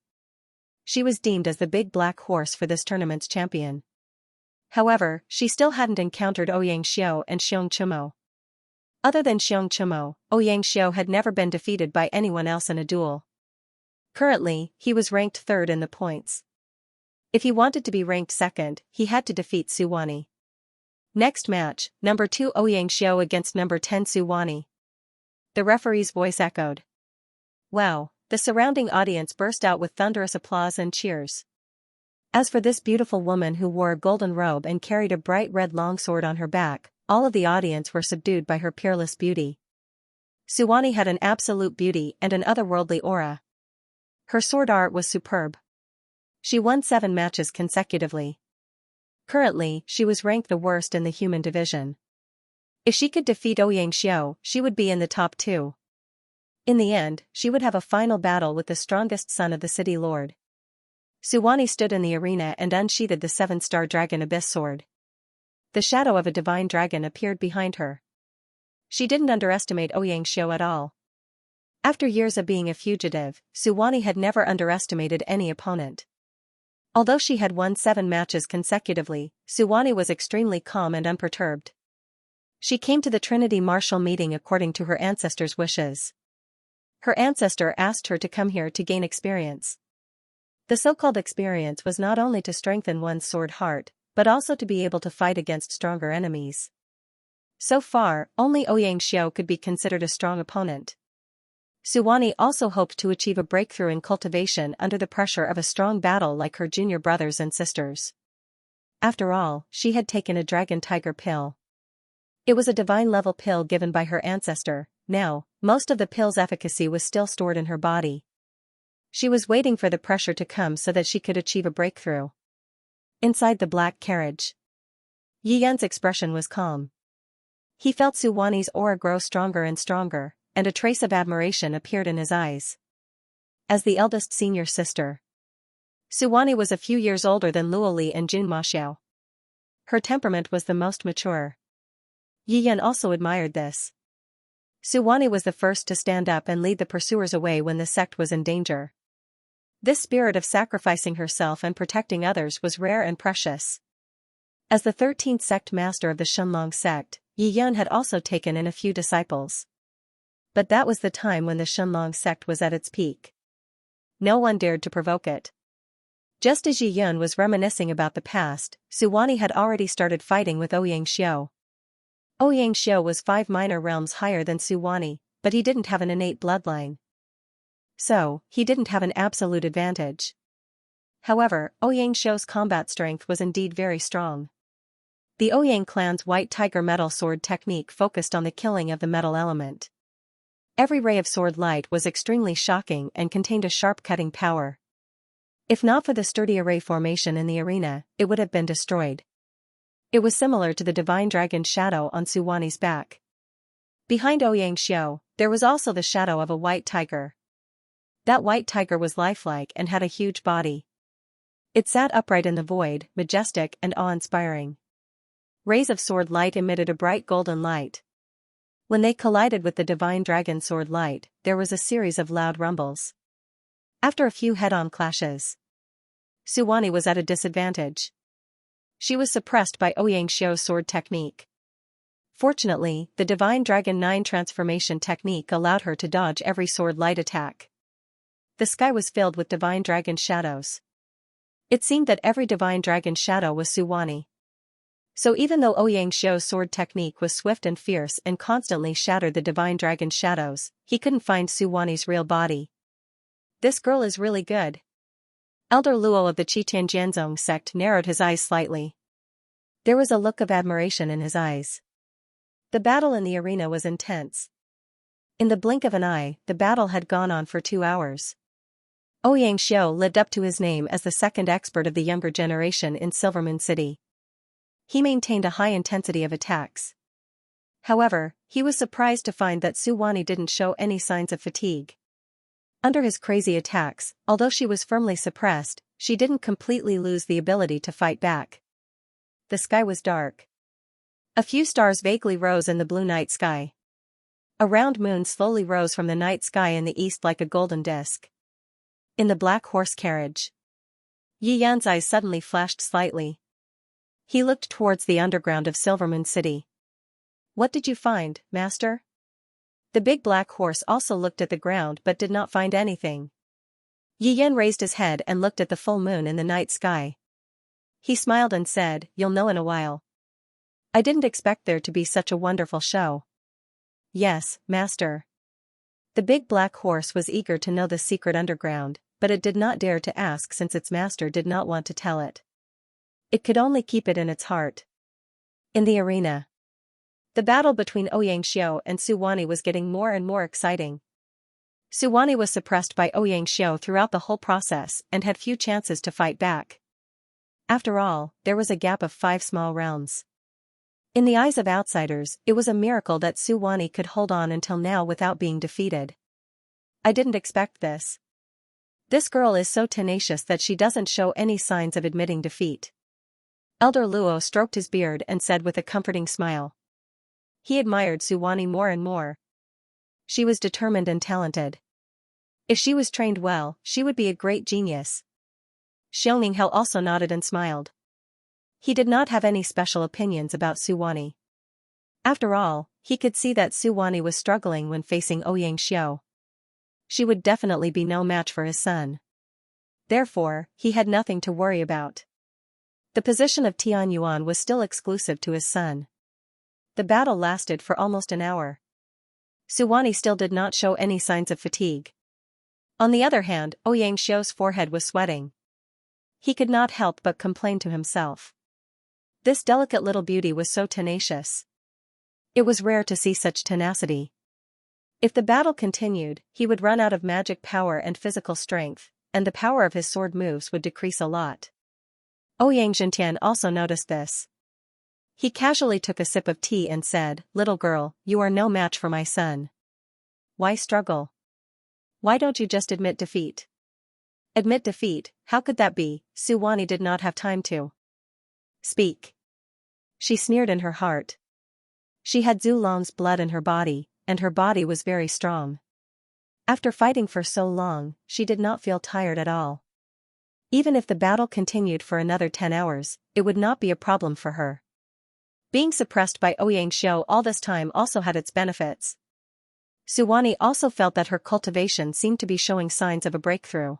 A: She was deemed as the big black horse for this tournament's champion. However, she still hadn't encountered Xianxia and Xianxia. Other than Xianxia, Xianxia had never been defeated by anyone else in a duel. Currently, he was ranked 3rd in the points. If he wanted to be ranked 2nd, he had to defeat Suwani. Next match, number 2 Xianxia against number 10 Suwani. The referee's voice echoed. Wow, the surrounding audience burst out with thunderous applause and cheers. As for this beautiful woman who wore a golden robe and carried a bright red longsword on her back, all of the audience were subdued by her peerless beauty. Suwani had an absolute beauty and an otherworldly aura. Her sword art was superb. She won 7 matches consecutively. Currently, she was ranked the worst in the human division. If she could defeat Xianxia, she would be in the top 2. In the end, she would have a final battle with the strongest son of the city lord. Suwani stood in the arena and unsheathed the 7-star dragon abyss sword. The shadow of a divine dragon appeared behind her. She didn't underestimate Xianxia at all. After years of being a fugitive, Suwani had never underestimated any opponent. Although she had won 7 matches consecutively, Suwani was extremely calm and unperturbed. She came to the Trinity Martial meeting according to her ancestor's wishes. Her ancestor asked her to come here to gain experience. The so-called experience was not only to strengthen one's sword heart, but also to be able to fight against stronger enemies. So far, only Xianxia could be considered a strong opponent. Suwani also hoped to achieve a breakthrough in cultivation under the pressure of a strong battle like her junior brothers and sisters. After all, she had taken a dragon tiger pill. It was a divine-level pill given by her ancestor. Now, most of the pill's efficacy was still stored in her body. She was waiting for the pressure to come so that she could achieve a breakthrough. Inside the black carriage, Yi Yun's expression was calm. He felt Suwani's aura grow stronger and stronger, and a trace of admiration appeared in his eyes. As the eldest senior sister, Suwani was a few years older than Luoli and Jun Maxiao. Her temperament was the most mature. Yi Yun also admired this. Suwani was the first to stand up and lead the pursuers away when the sect was in danger. This spirit of sacrificing herself and protecting others was rare and precious. As the 13th sect master of the Xianxia sect, Yi Yun had also taken in a few disciples. But that was the time when the Xianxia sect was at its peak. No one dared to provoke it. Just as Yi Yun was reminiscing about the past, Suwani had already started fighting with Xianxia. Xianxia was 5 minor realms higher than Suwani, but he didn't have an innate bloodline. So, he didn't have an absolute advantage. However, Xianxia's combat strength was indeed very strong. The Ouyang clan's white tiger metal sword technique focused on the killing of the metal element. Every ray of sword light was extremely shocking and contained a sharp cutting power. If not for the sturdy array formation in the arena, it would have been destroyed. It was similar to the divine dragon's shadow on Suwani's back. Behind Xianxia, there was also the shadow of a white tiger. That white tiger was lifelike and had a huge body. It sat upright in the void, majestic and awe-inspiring. Rays of sword light emitted a bright golden light. When they collided with the divine dragon sword light, there was a series of loud rumbles. After a few head-on clashes, Suwani was at a disadvantage. She was suppressed by Xiaoxiao's sword technique. Fortunately, the divine dragon 9 transformation technique allowed her to dodge every sword light attack. The sky was filled with divine dragon shadows. It seemed that every divine dragon shadow was Suwani. So even though Xiaoxiao's sword technique was swift and fierce and constantly shattered the divine dragon shadows, he couldn't find Suwani's real body, This girl is really good. Elder Luo of the Xianxia sect narrowed his eyes slightly. There was a look of admiration in his eyes. The battle in the arena was intense. In the blink of an eye, the battle had gone on for 2 hours. Xianxia lived up to his name as the second expert of the younger generation in Silvermoon City. He maintained a high intensity of attacks. However, he was surprised to find that Su Wani didn't show any signs of fatigue. Under his crazy attacks, although she was firmly suppressed, she didn't completely lose the ability to fight back. The sky was dark. A few stars vaguely rose in the blue night sky. A round moon slowly rose from the night sky in the east like a golden disk. In the black horse carriage, Yi Yan's eyes suddenly flashed slightly. He looked towards the underground of Silvermoon City. What did you find, master? The big black horse also looked at the ground but did not find anything. Yi Yan raised his head and looked at the full moon in the night sky. He smiled and said, "You'll know in a while." I didn't expect there to be such a wonderful show. Yes, master. The big black horse was eager to know the secret underground, but it did not dare to ask since its master did not want to tell it. It could only keep it in its heart. In the arena, the battle between Xianxia and Su Wani was getting more and more exciting. Su Wani was suppressed by Xianxia throughout the whole process and had few chances to fight back. After all, there was a gap of 5 small rounds. In the eyes of outsiders, it was a miracle that Su Wani could hold on until now without being defeated. I didn't expect this. This girl is so tenacious that she doesn't show any signs of admitting defeat. Elder Luo stroked his beard and said with a comforting smile. He admired Su Wani more and more. She was determined and talented. If she was trained well, she would be a great genius. Xianxia also nodded and smiled. He did not have any special opinions about Su Wani. After all, he could see that Su Wani was struggling when facing Xianxia. She would definitely be no match for his son. Therefore, he had nothing to worry about. The position of Tianyuan was still exclusive to his son. The battle lasted for almost an hour. Su Wani still did not show any signs of fatigue. On the other hand, Xiangshiu's forehead was sweating. He could not help but complain to himself. This delicate little beauty was so tenacious. It was rare to see such tenacity. If the battle continued, he would run out of magic power and physical strength, and the power of his sword moves would decrease a lot. Xianxia also noticed this. He casually took a sip of tea and said, "Little girl, you are no match for my son. Why struggle? Why don't you just admit defeat?" Admit defeat, how could that be? Su Wani did not have time to speak. She sneered in her heart. She had Zulong's blood in her body, and her body was very strong. After fighting for so long, she did not feel tired at all. Even if the battle continued for another 10 hours, it would not be a problem for her. Being suppressed by Xianxia all this time also had its benefits. Su Wani also felt that her cultivation seemed to be showing signs of a breakthrough.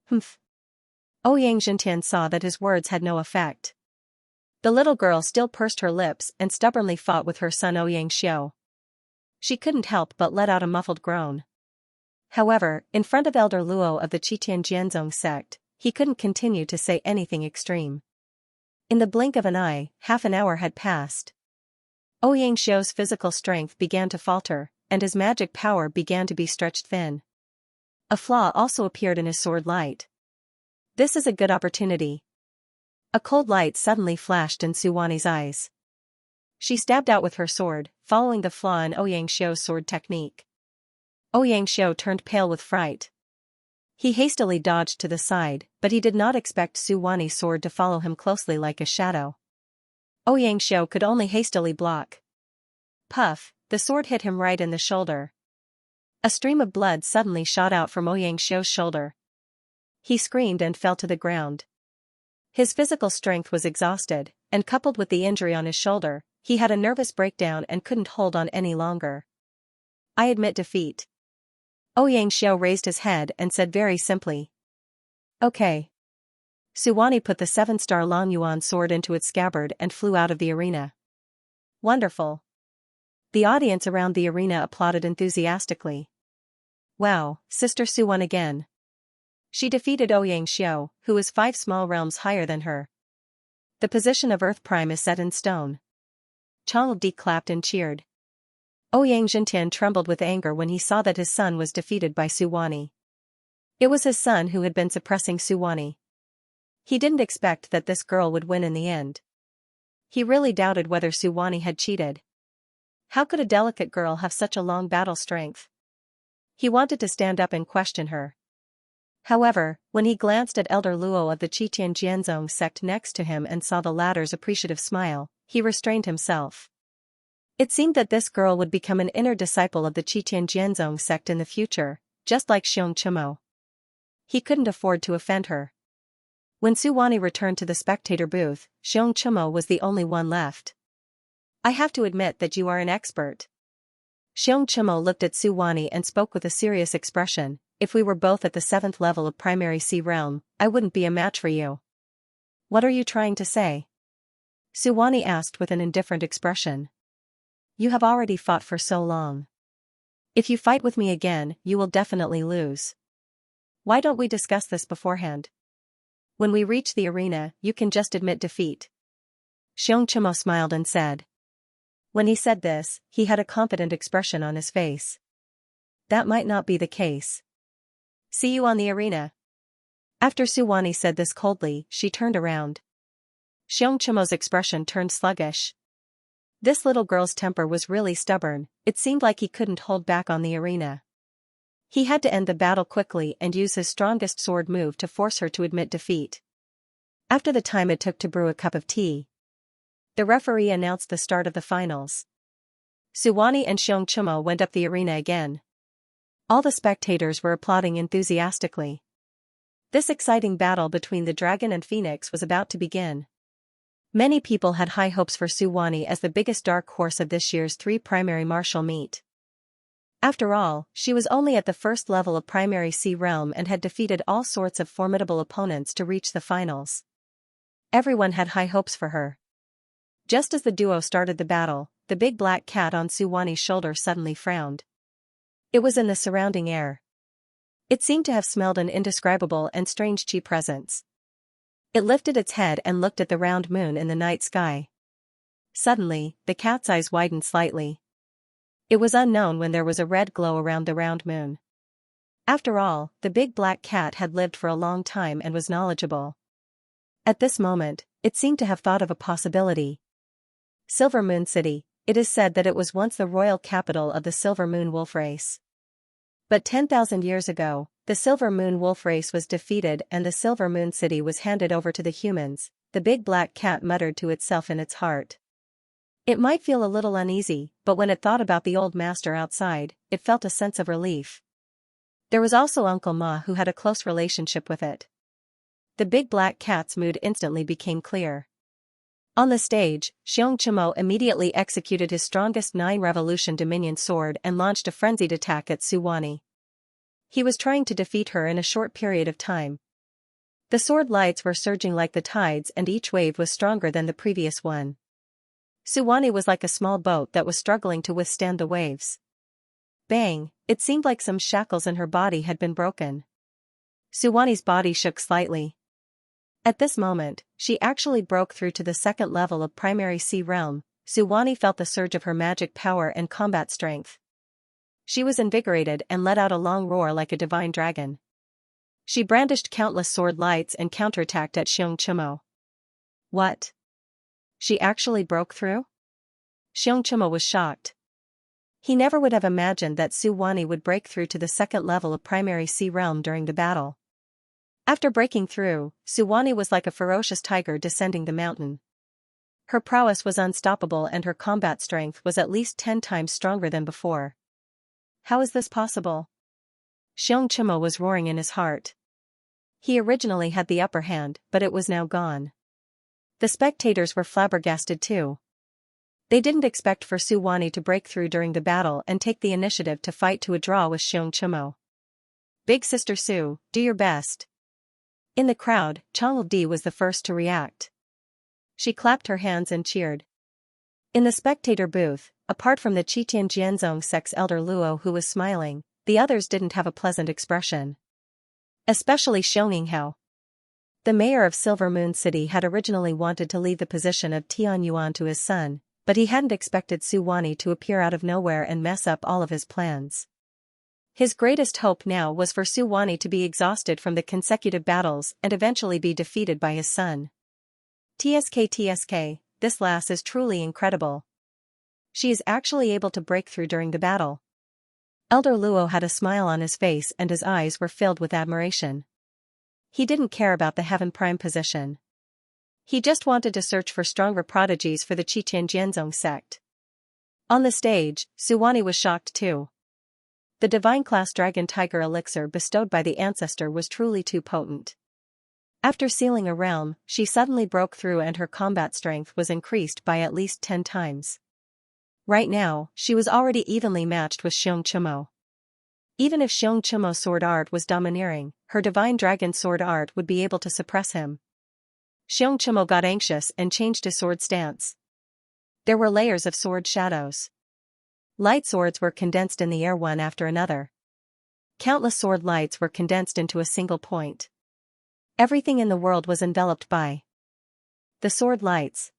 A: Humph. Xianxia saw that his words had no effect. The little girl still pursed her lips and stubbornly fought with her son Xianxia. She couldn't help but let out a muffled groan. However, in front of Elder Luo of the Xianxia sect, he couldn't continue to say anything extreme. In the blink of an eye, half an hour had passed. Xianxia's physical strength began to falter, and his magic power began to be stretched thin. A flaw also appeared in his sword light. This is a good opportunity. A cold light suddenly flashed in Su Wani's eyes. She stabbed out with her sword, following the flaw in Xianxia's sword technique. Xianxia turned pale with fright. He hastily dodged to the side, but he did not expect Su Wani's sword to follow him closely like a shadow. Xianxia could only hastily block. Puff, the sword hit him right in the shoulder. A stream of blood suddenly shot out from Xianxia's shoulder. He screamed and fell to the ground. His physical strength was exhausted, and coupled with the injury on his shoulder, he had a nervous breakdown and couldn't hold on any longer. "I admit defeat." Xianxia raised his head and said very simply. "Okay." Su Wani put the 7-star Long Yuan sword into its scabbard and flew out of the arena. Wonderful. The audience around the arena applauded enthusiastically. Wow, Sister Su won again. She defeated Xianxia, who was 5 small realms higher than her. The position of Earth Prime is set in stone. Xianxia clapped and cheered. Xianxia trembled with anger when he saw that his son was defeated by Suwani. It was his son who had been suppressing Suwani. He didn't expect that this girl would win in the end. He really doubted whether Suwani had cheated. How could a delicate girl have such a long battle strength? He wanted to stand up and question her. However, when he glanced at Elder Luo of the Qitian Jianzong sect next to him and saw the latter's appreciative smile, he restrained himself. It seemed that this girl would become an inner disciple of the Qitian Jianzong sect in the future, just like Xianxia. He couldn't afford to offend her. When Suwani returned to the spectator booth, Xianxia was the only one left. I have to admit that you are an expert. Xianxia looked at Suwani and spoke with a serious expression. If we were both at the 7th level of primary C realm, I wouldn't be a match for you. What are you trying to say? Suwani asked with an indifferent expression. You have already fought for so long. If you fight with me again, you will definitely lose. Why don't we discuss this beforehand? When we reach the arena, you can just admit defeat. Xianxia smiled and said. When he said this, he had a confident expression on his face. That might not be the case. See you on the arena. After Suwani said this coldly, she turned around. Xianxia's expression turned sluggish. This little girl's temper was really stubborn. It seemed like he couldn't hold back on the arena. He had to end the battle quickly and use his strongest sword move to force her to admit defeat. After the time it took to brew a cup of tea, the referee announced the start of the finals. Suwani and Xianxia went up the arena again. All the spectators were applauding enthusiastically. This exciting battle between the dragon and phoenix was about to begin. Many people had high hopes for Suwani as the biggest dark horse of this year's 3 primary martial meet. After all, she was only at the 1st level of primary C realm and had defeated all sorts of formidable opponents to reach the finals. Everyone had high hopes for her. Just as the duo started the battle, the big black cat on Suwani's shoulder suddenly frowned. It was in the surrounding air. It seemed to have smelled an indescribable and strange chi presence. It lifted its head and looked at the round moon in the night sky. Suddenly, the cat's eyes widened slightly. It was unknown when there was a red glow around the round moon. After all, the big black cat had lived for a long time and was knowledgeable. At this moment, it seemed to have thought of a possibility. Silver Moon City. It is said that it was once the royal capital of the Silver Moon wolf race. But 10,000 years ago, the Silver Moon wolf race was defeated and the Silver Moon City was handed over to the humans, the big black cat muttered to itself in its heart. It might feel a little uneasy, but when it thought about the old master outside, it felt a sense of relief. There was also Uncle Ma who had a close relationship with it. The big black cat's mood instantly became clear. On the stage, Xianxia immediately executed his strongest 9 Revolution Dominion sword and launched a frenzied attack at Suwani. He was trying to defeat her in a short period of time. The sword lights were surging like the tides and each wave was stronger than the previous one. Suwani was like a small boat that was struggling to withstand the waves. Bang! It seemed like some shackles in her body had been broken. Suwani's body shook slightly. At this moment, she actually broke through to the 2nd level of primary C realm. Suwani felt the surge of her magic power and combat strength. She was invigorated and let out a long roar like a divine dragon. She brandished countless sword lights and counterattacked at Xianxia. What? She actually broke through? Xianxia was shocked. He never would have imagined that Suwani would break through to the 2nd level of primary C realm during the battle. After breaking through, Suwani was like a ferocious tiger descending the mountain. Her prowess was unstoppable and her combat strength was at least 10 times stronger than before. How is this possible? Xianxia was roaring in his heart. He originally had the upper hand, but it was now gone. The spectators were flabbergasted too. They didn't expect for Suwani to break through during the battle and take the initiative to fight to a draw with Xianxia. Big Sister Su, do your best. In the crowd, Xianxia was the first to react. She clapped her hands and cheered. In the spectator booth, apart from the Qitian Jianzong sect's elder Luo who was smiling, the others didn't have a pleasant expression. Especially Xianxia. The mayor of Silver Moon City had originally wanted to leave the position of Tianyuan to his son, but he hadn't expected Su Wani to appear out of nowhere and mess up all of his plans. His greatest hope now was for Su Wani to be exhausted from the consecutive battles and eventually be defeated by his son. TSK, this lass is truly incredible. She is actually able to break through during the battle. Elder Luo had a smile on his face and his eyes were filled with admiration. He didn't care about the Heaven Prime position. He just wanted to search for stronger prodigies for the Qitian sect. On the stage, Su Wani was shocked too. The divine class Dragon Tiger elixir bestowed by the ancestor was truly too potent. After sealing a realm, she suddenly broke through and her combat strength was increased by at least 10 times. Right now, she was already evenly matched with Xianxia. Even if Xianxia's sword art was domineering, her divine dragon sword art would be able to suppress him. Xianxia got anxious and changed his sword stance. There were layers of sword shadows. Light swords were condensed in the air one after another. Countless sword lights were condensed into a single point. Everything in the world was enveloped by the sword lights.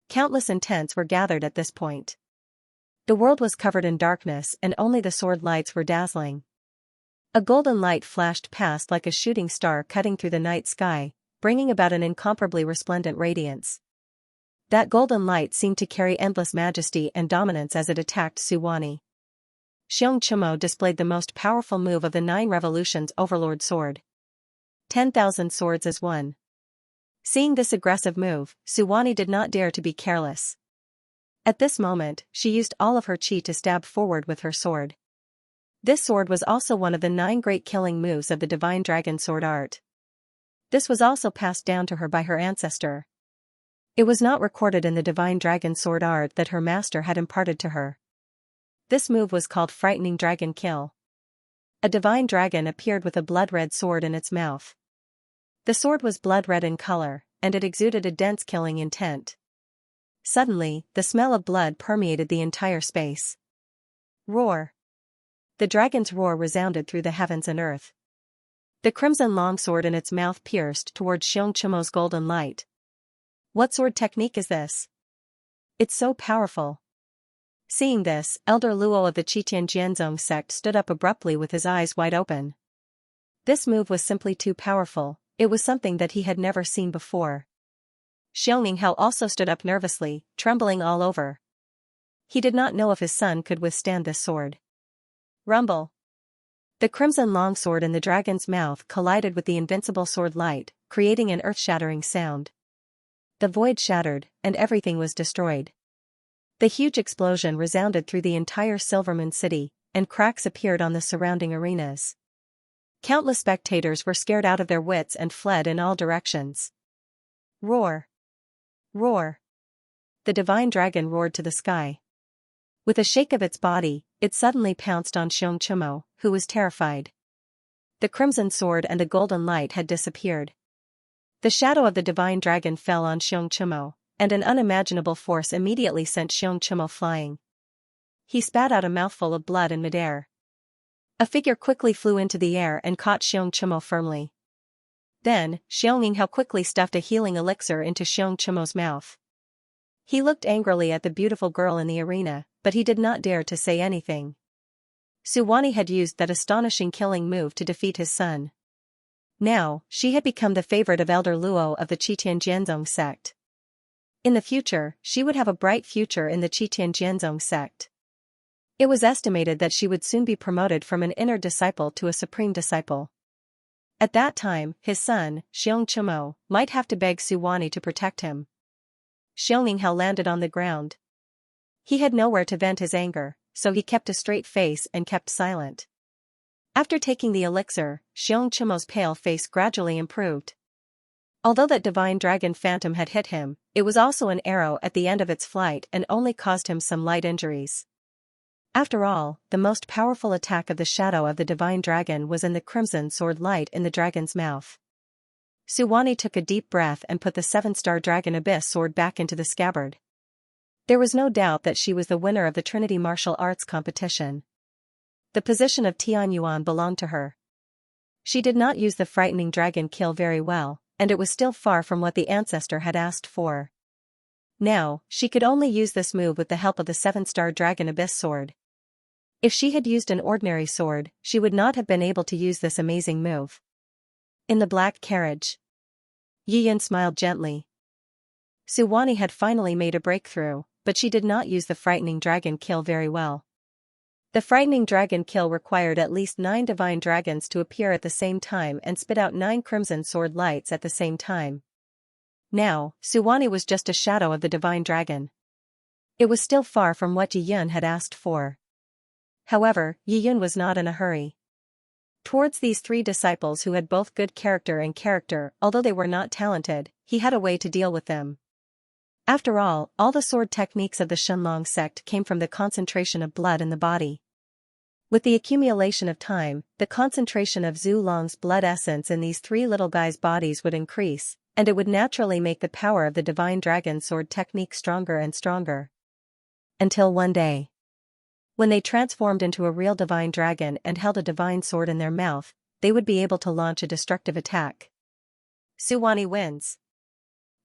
A: Countless intents were gathered at this point. The world was covered in darkness and only the sword lights were dazzling. A golden light flashed past like a shooting star cutting through the night sky, bringing about an incomparably resplendent radiance. That golden light seemed to carry endless majesty and dominance as it attacked Su Wani. Xianxia displayed the most powerful move of the 9 revolutions Overlord Sword. 10,000 swords as one. Seeing this aggressive move, Su Wani did not dare to be careless. At this moment, she used all of her chi to stab forward with her sword. This sword was also one of the 9 great killing moves of the divine dragon sword art. This was also passed down to her by her ancestor. It was not recorded in the divine dragon sword art that her master had imparted to her. This move was called Frightening Dragon Kill. A divine dragon appeared with a blood-red sword in its mouth. The sword was blood-red in color, and it exuded a dense killing intent. Suddenly, the smell of blood permeated the entire space. Roar. The dragon's roar resounded through the heavens and earth. The crimson longsword in its mouth pierced towards Xianxia's golden light. What sword technique is this? It's so powerful. Seeing this, Elder Luo of the Qitian sect stood up abruptly with his eyes wide open. This move was simply too powerful, it was something that he had never seen before. Xianxia also stood up nervously, trembling all over. He did not know if his son could withstand this sword. Rumble. The crimson longsword in the dragon's mouth collided with the invincible sword light, creating an earth-shattering sound. The void shattered, and everything was destroyed. The huge explosion resounded through the entire Silvermoon City, and cracks appeared on the surrounding arenas. Countless spectators were scared out of their wits and fled in all directions. Roar. Roar. The divine dragon roared to the sky. With a shake of its body, it suddenly pounced on Xianxia, who was terrified. The crimson sword and the golden light had disappeared. The shadow of the divine dragon fell on Xianxia, and an unimaginable force immediately sent Xianxia flying. He spat out a mouthful of blood in midair. A figure quickly flew into the air and caught Xianxia firmly. Then, Xianxia quickly stuffed a healing elixir into Xianxia's mouth. He looked angrily at the beautiful girl in the arena, but he did not dare to say anything. Su Wani had used that astonishing killing move to defeat his son. Now, she had become the favorite of Elder Luo of the Qitian sect. In the future, she would have a bright future in the Qitian sect. It was estimated that she would soon be promoted from an inner disciple to a supreme disciple. At that time, his son, Xianxia, might have to beg Su Wani to protect him. Xianxia landed on the ground. He had nowhere to vent his anger, so he kept a straight face and kept silent. After taking the elixir, Xianxia's pale face gradually improved. Although that divine dragon phantom had hit him, it was also an arrow at the end of its flight and only caused him some light injuries. After all, the most powerful attack of the shadow of the divine dragon was in the crimson sword light in the dragon's mouth. Su Wani took a deep breath and put the 7-star dragon abyss sword back into the scabbard. There was no doubt that she was the winner of the Trinity Martial Arts competition. The position of Tianyuan belonged to her. She did not use the frightening dragon kill very well, and it was still far from what the ancestor had asked for. Now, she could only use this move with the help of the 7-star Dragon Abyss sword. If she had used an ordinary sword, she would not have been able to use this amazing move. In the black carriage, Yi Yun smiled gently. Su Wani had finally made a breakthrough, but she did not use the frightening dragon kill very well. The frightening dragon kill required at least 9 divine dragons to appear at the same time and spit out 9 crimson sword lights at the same time. Now, Su Wani was just a shadow of the divine dragon. It was still far from what Yi Yun had asked for. However, Yi Yun was not in a hurry. Towards these 3 disciples who had both good character and character, although they were not talented, he had a way to deal with them. After all the sword techniques of the Xianxia sect came from the concentration of blood in the body. With the accumulation of time, the concentration of Zhu Long's blood essence in these 3 little guys' bodies would increase, and it would naturally make the power of the divine dragon sword technique stronger and stronger. Until one day, when they transformed into a real divine dragon and held a divine sword in their mouth, they would be able to launch a destructive attack. Su Wani wins.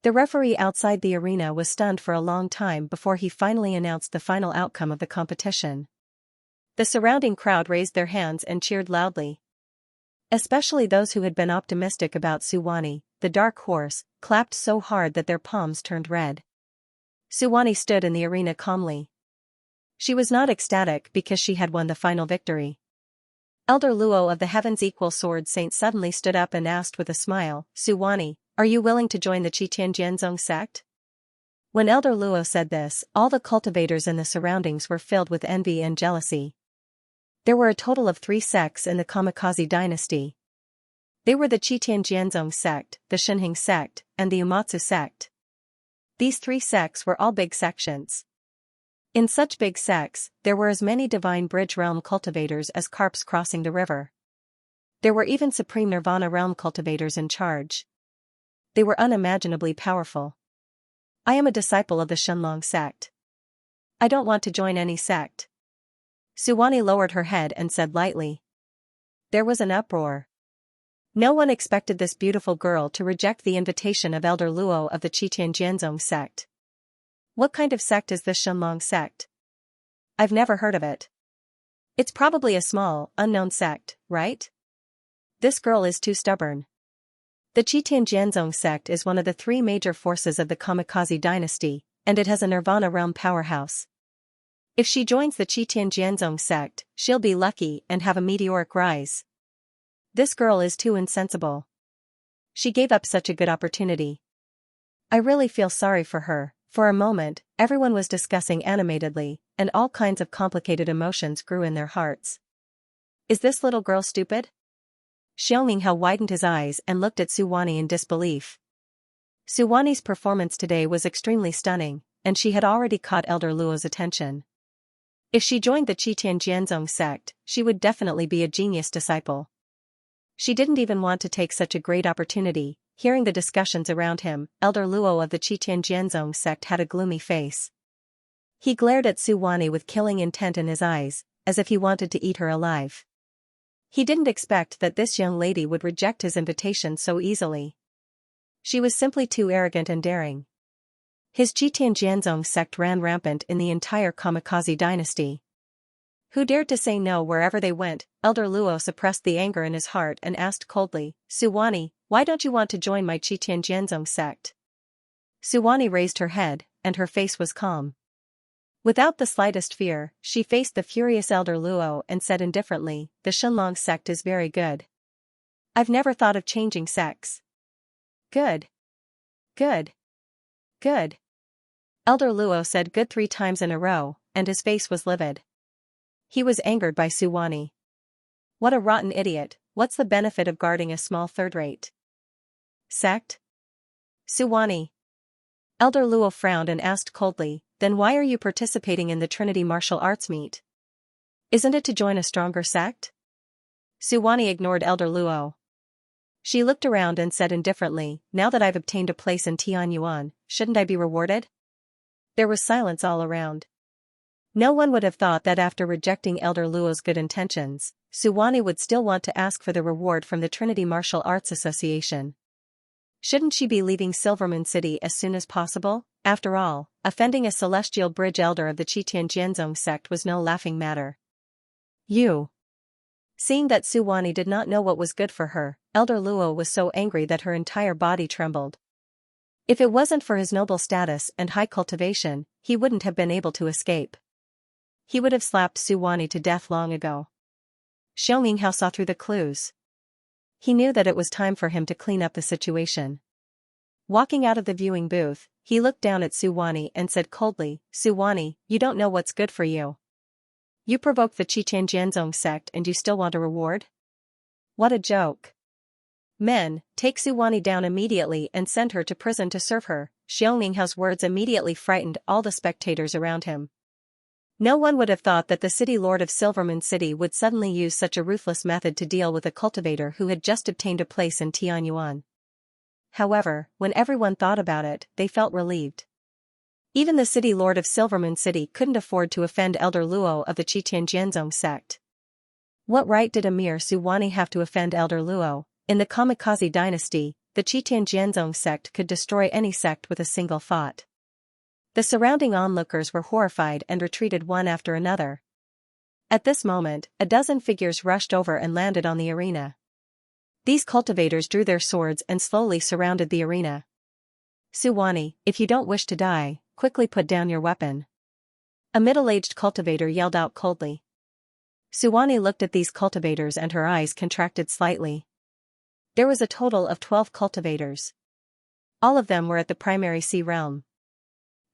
A: The referee outside the arena was stunned for a long time before he finally announced the final outcome of the competition. The surrounding crowd raised their hands and cheered loudly. Especially those who had been optimistic about Su Wani, the dark horse, clapped so hard that their palms turned red. Su Wani stood in the arena calmly. She was not ecstatic because she had won the final victory. Elder Luo of the Heaven's Equal Sword Saint suddenly stood up and asked with a smile, "Su Wani, are you willing to join the Qitian sect?" When Elder Luo said this, all the cultivators in the surroundings were filled with envy and jealousy. There were a total of 3 sects in the Kamikaze dynasty. They were the Qitian sect, the Shinhing sect, and the Umatsu sect. These 3 sects were all big sections. In such big sects, there were as many divine bridge realm cultivators as carps crossing the river. There were even supreme nirvana realm cultivators in charge. They were unimaginably powerful. I am a disciple of the Xianxia sect. I don't want to join any sect. Su Wani lowered her head and said lightly. There was an uproar. No one expected this beautiful girl to reject the invitation of Elder Luo of the Qitian sect. What kind of sect is this Xianxia sect? I've never heard of it. It's probably a small, unknown sect, right? This girl is too stubborn. The Qitian sect is one of the 3 major forces of the Kamikaze dynasty, and it has a nirvana realm powerhouse. If she joins the Qitian sect, she'll be lucky and have a meteoric rise. This girl is too insensible. She gave up such a good opportunity. I really feel sorry for her. For a moment, everyone was discussing animatedly, and all kinds of complicated emotions grew in their hearts. Is this little girl stupid? Xiaominghe widened his eyes and looked at Su Wani in disbelief. Su Wani's performance today was extremely stunning, and she had already caught Elder Luo's attention. If she joined the Qitian sect, she would definitely be a genius disciple. She didn't even want to take such a great opportunity. Hearing the discussions around him, Elder Luo of the Qitian sect had a gloomy face. He glared at Su Wani with killing intent in his eyes, as if he wanted to eat her alive. He didn't expect that this young lady would reject his invitation so easily. She was simply too arrogant and daring. His Qitian sect ran rampant in the entire Kamikaze dynasty. Who dared to say no wherever they went? Elder Luo suppressed the anger in his heart and asked coldly, Su Wani, why don't you want to join my Qitian sect? Su Wani raised her head, and her face was calm. Without the slightest fear, she faced the furious Elder Luo and said indifferently, the Xianxia sect is very good. I've never thought of changing sects. Good. Good. Good. Elder Luo said good 3 times in a row, and his face was livid. He was angered by Su Wani. What a rotten idiot, what's the benefit of guarding a small third-rate sect? Su Wani. Elder Luo frowned and asked coldly, then why are you participating in the Trinity Martial Arts meet? Isn't it to join a stronger sect? Su Wani ignored Elder Luo. She looked around and said indifferently, now that I've obtained a place in Tianyuan, shouldn't I be rewarded? There was silence all around. No one would have thought that after rejecting Elder Luo's good intentions, Suwani would still want to ask for the reward from the Trinity Martial Arts Association. Shouldn't she be leaving Silvermoon City as soon as possible? After all, offending a celestial bridge elder of the Qitianjianzong sect was no laughing matter. Seeing that Suwani did not know what was good for her, Elder Luo was so angry that her entire body trembled. If it wasn't for his noble status and high cultivation, he wouldn't have been able to escape. He would have slapped Suwani to death long ago. Xianxia saw through the clues. He knew that it was time for him to clean up the situation. Walking out of the viewing booth, he looked down at Suwani and said coldly, "Suwani, you don't know what's good for you. You provoked the Qitianjianzong sect and you still want a reward? What a joke. Men, take Suwani down immediately and send her to prison to serve her." Xianxia's words immediately frightened all the spectators around him. No one would have thought that the city lord of Silvermoon City would suddenly use such a ruthless method to deal with a cultivator who had just obtained a place in Tianyuan. However, when everyone thought about it, they felt relieved. Even the city lord of Silvermoon City couldn't afford to offend Elder Luo of the Qitianjianzong sect. What right did a mere Suwani have to offend Elder Luo? In the Kamikaze dynasty, the Qitianjianzong sect could destroy any sect with a single thought. The surrounding onlookers were horrified and retreated one after another. At this moment, a dozen figures rushed over and landed on the arena. These cultivators drew their swords and slowly surrounded the arena. "Suwani, if you don't wish to die, quickly put down your weapon," a middle-aged cultivator yelled out coldly. Suwani looked at these cultivators and her eyes contracted slightly. There was a total of 12 cultivators. All of them were at the primary sea realm.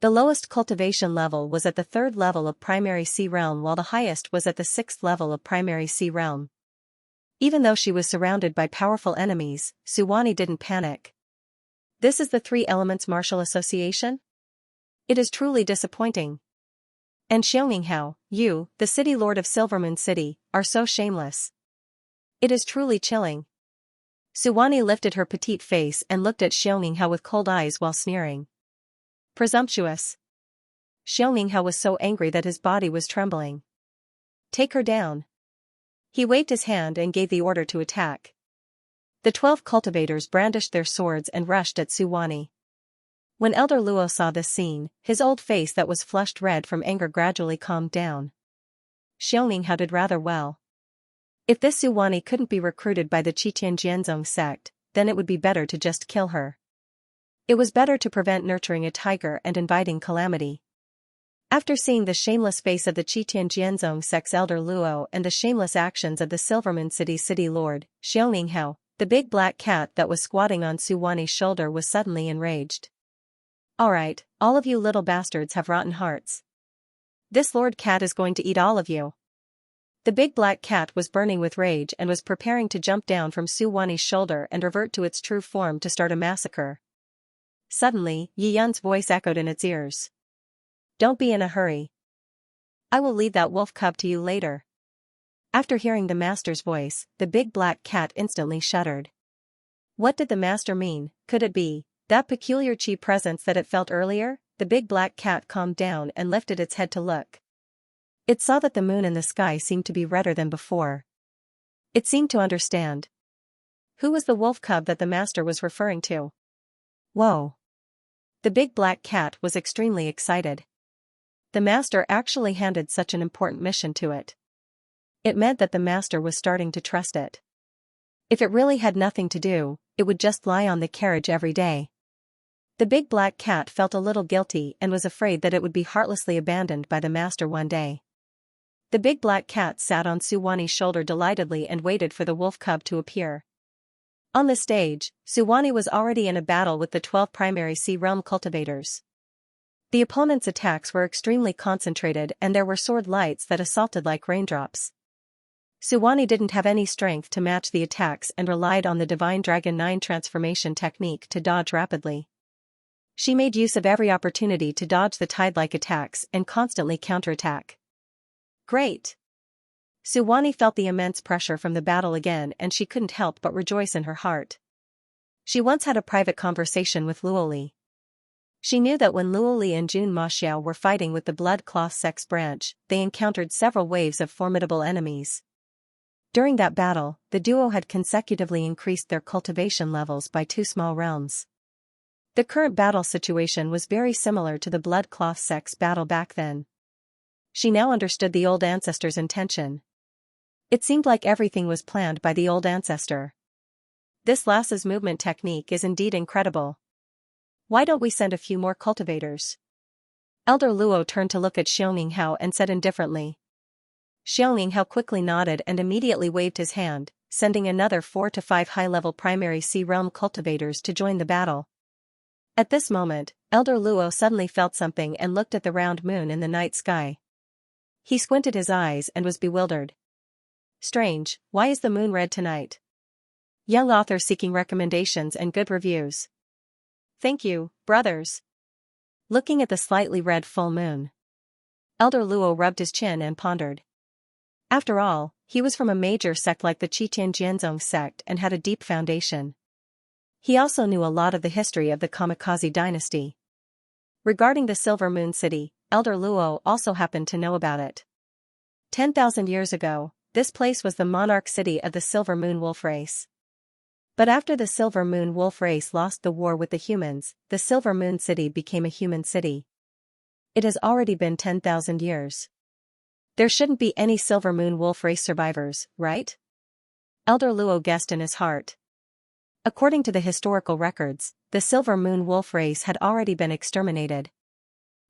A: The lowest cultivation level was at the 3rd level of primary sea realm while the highest was at the 6th level of primary sea realm. Even though she was surrounded by powerful enemies, Suwani didn't panic. This is the Three Elements Martial Association? It is truly disappointing. And Xianxia, you, the city lord of Silvermoon City, are so shameless. It is truly chilling. Suwani lifted her petite face and looked at Xianxia with cold eyes while sneering. Presumptuous. Xianxia was so angry that his body was trembling. Take her down. He waved his hand and gave the order to attack. The 12 cultivators brandished their swords and rushed at Suwani. When Elder Luo saw this scene, his old face that was flushed red from anger gradually calmed down. Xianxia did rather well. If this Suwani couldn't be recruited by the Qitianjianzong sect, then it would be better to just kill her. It was better to prevent nurturing a tiger and inviting calamity. After seeing the shameless face of the Qitianjianzong sect's Elder Luo and the shameless actions of the Silvermoon City city lord, Xianxia, the big black cat that was squatting on Suwani's shoulder, was suddenly enraged. "Alright, all of you little bastards have rotten hearts. This lord cat is going to eat all of you." The big black cat was burning with rage and was preparing to jump down from Suwani's shoulder and revert to its true form to start a massacre. Suddenly, Yi Yun's voice echoed in its ears. "Don't be in a hurry. I will leave that wolf cub to you later." After hearing the master's voice, the big black cat instantly shuddered. What did the master mean? Could it be that peculiar chi presence that it felt earlier? The big black cat calmed down and lifted its head to look. It saw that the moon in the sky seemed to be redder than before. It seemed to understand. Who was the wolf cub that the master was referring to? Whoa! The big black cat was extremely excited. The master actually handed such an important mission to it. It meant that the master was starting to trust it. If it really had nothing to do, it would just lie on the carriage every day. The big black cat felt a little guilty and was afraid that it would be heartlessly abandoned by the master one day. The big black cat sat on Suwani's shoulder delightedly and waited for the wolf cub to appear. On the stage, Suwani was already in a battle with the 12 primary sea realm cultivators. The opponent's attacks were extremely concentrated and there were sword lights that assaulted like raindrops. Suwani didn't have any strength to match the attacks and relied on the Divine Dragon 9 transformation technique to dodge rapidly. She made use of every opportunity to dodge the tide-like attacks and constantly counterattack. Great! Suwani felt the immense pressure from the battle again and she couldn't help but rejoice in her heart. She once had a private conversation with Luoli. She knew that when Luo Li and Jun Ma Xiao were fighting with the blood cloth sex branch, they encountered several waves of formidable enemies. During that battle, the duo had consecutively increased their cultivation levels by 2 small realms. The current battle situation was very similar to the blood cloth sex battle back then. She now understood the old ancestor's intention. It seemed like everything was planned by the old ancestor. This Lass's movement technique is indeed incredible. Why don't we send a few more cultivators? Elder Luo turned to look at Xianxia and said indifferently. Xianxia quickly nodded and immediately waved his hand, sending another 4 to 5 high-level primary sea realm cultivators to join the battle. At this moment, Elder Luo suddenly felt something and looked at the round moon in the night sky. He squinted his eyes and was bewildered. Strange, why is the moon red tonight? Young author seeking recommendations and good reviews. Thank you, brothers. Looking at the slightly red full moon, Elder Luo rubbed his chin and pondered. After all, he was from a major sect like the Qitian Jianzong sect and had a deep foundation. He also knew a lot of the history of the Kamikaze dynasty. Regarding the Silver Moon City, Elder Luo also happened to know about it. 10,000 years ago, this place was the monarch city of the Silver Moon Wolf race. But after the Silver Moon Wolf race lost the war with the humans, the Silver Moon City became a human city. It has already been 10,000 years. There shouldn't be any Silver Moon Wolf race survivors, right? Elder Luo guessed in his heart. According to the historical records, the Silver Moon Wolf race had already been exterminated.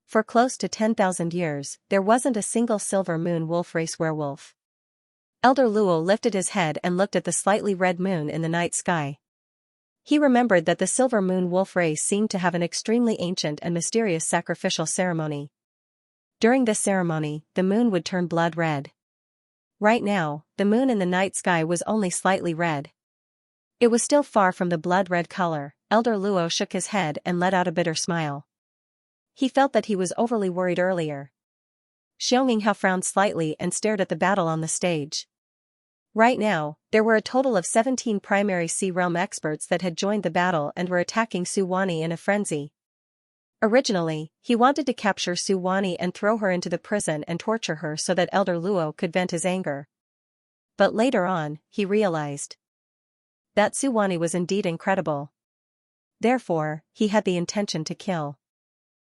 A: For close to 10,000 years, there wasn't a single Silver Moon Wolf race werewolf. Elder Luo lifted his head and looked at the slightly red moon in the night sky. He remembered that the Silver Moon Wolf race seemed to have an extremely ancient and mysterious sacrificial ceremony. During this ceremony, the moon would turn blood red. Right now, the moon in the night sky was only slightly red. It was still far from the blood-red color. Elder Luo shook his head and let out a bitter smile. He felt that he was overly worried earlier. Xianxia frowned slightly and stared at the battle on the stage. Right now, there were a total of 17 primary sea realm experts that had joined the battle and were attacking Su Wani in a frenzy. Originally, he wanted to capture Su Wani and throw her into the prison and torture her so that Elder Luo could vent his anger. But later on, he realized that Su Wani was indeed incredible. Therefore, he had the intention to kill.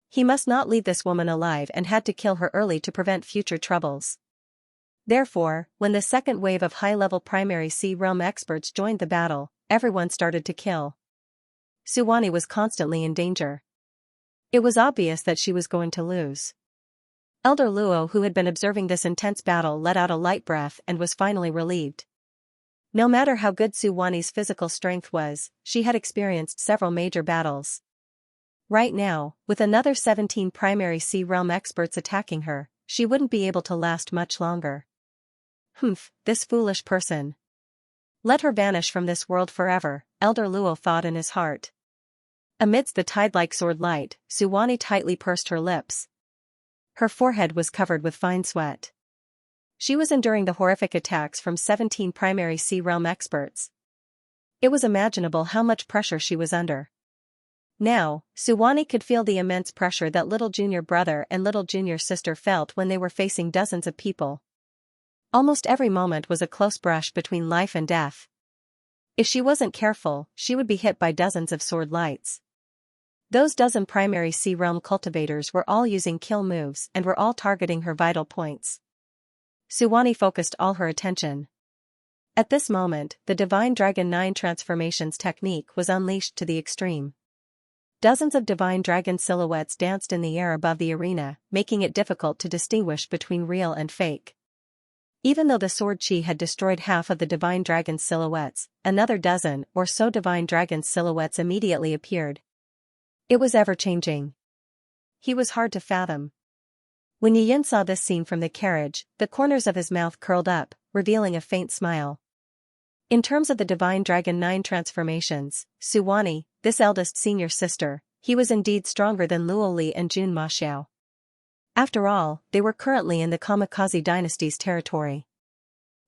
A: He must not leave this woman alive and had to kill her early to prevent future troubles. Therefore, when the second wave of high-level primary sea realm experts joined the battle, everyone started to kill. Su Wani was constantly in danger. It was obvious that she was going to lose. Elder Luo, who had been observing this intense battle, let out a light breath and was finally relieved. No matter how good Su Wani's physical strength was, she had experienced several major battles. Right now, with another 17 primary sea realm experts attacking her, she wouldn't be able to last much longer. Humph, this foolish person. Let her vanish from this world forever, Elder Luo thought in his heart. Amidst the tide-like sword light, Su Wani tightly pursed her lips. Her forehead was covered with fine sweat. She was enduring the horrific attacks from 17 primary sea realm experts. It was imaginable how much pressure she was under. Now, Su Wani could feel the immense pressure that little junior brother and little junior sister felt when they were facing dozens of people. Almost every moment was a close brush between life and death. If she wasn't careful, she would be hit by dozens of sword lights. Those dozen primary sea realm cultivators were all using kill moves and were all targeting her vital points. Su Wani focused all her attention. At this moment, the Divine Dragon 9 transformations technique was unleashed to the extreme. Dozens of Divine Dragon silhouettes danced in the air above the arena, making it difficult to distinguish between real and fake. Even though the sword chi had destroyed half of the Divine Dragon silhouettes, another dozen or so Divine Dragon silhouettes immediately appeared. It was ever-changing. He was hard to fathom. When Yin saw this scene from the carriage, the corners of his mouth curled up, revealing a faint smile. In terms of the Divine Dragon 9 transformations, Su Wani, this eldest senior sister, he was indeed stronger than Luo Li and Jun Ma Xiao. After all, they were currently in the Kamikaze dynasty's territory.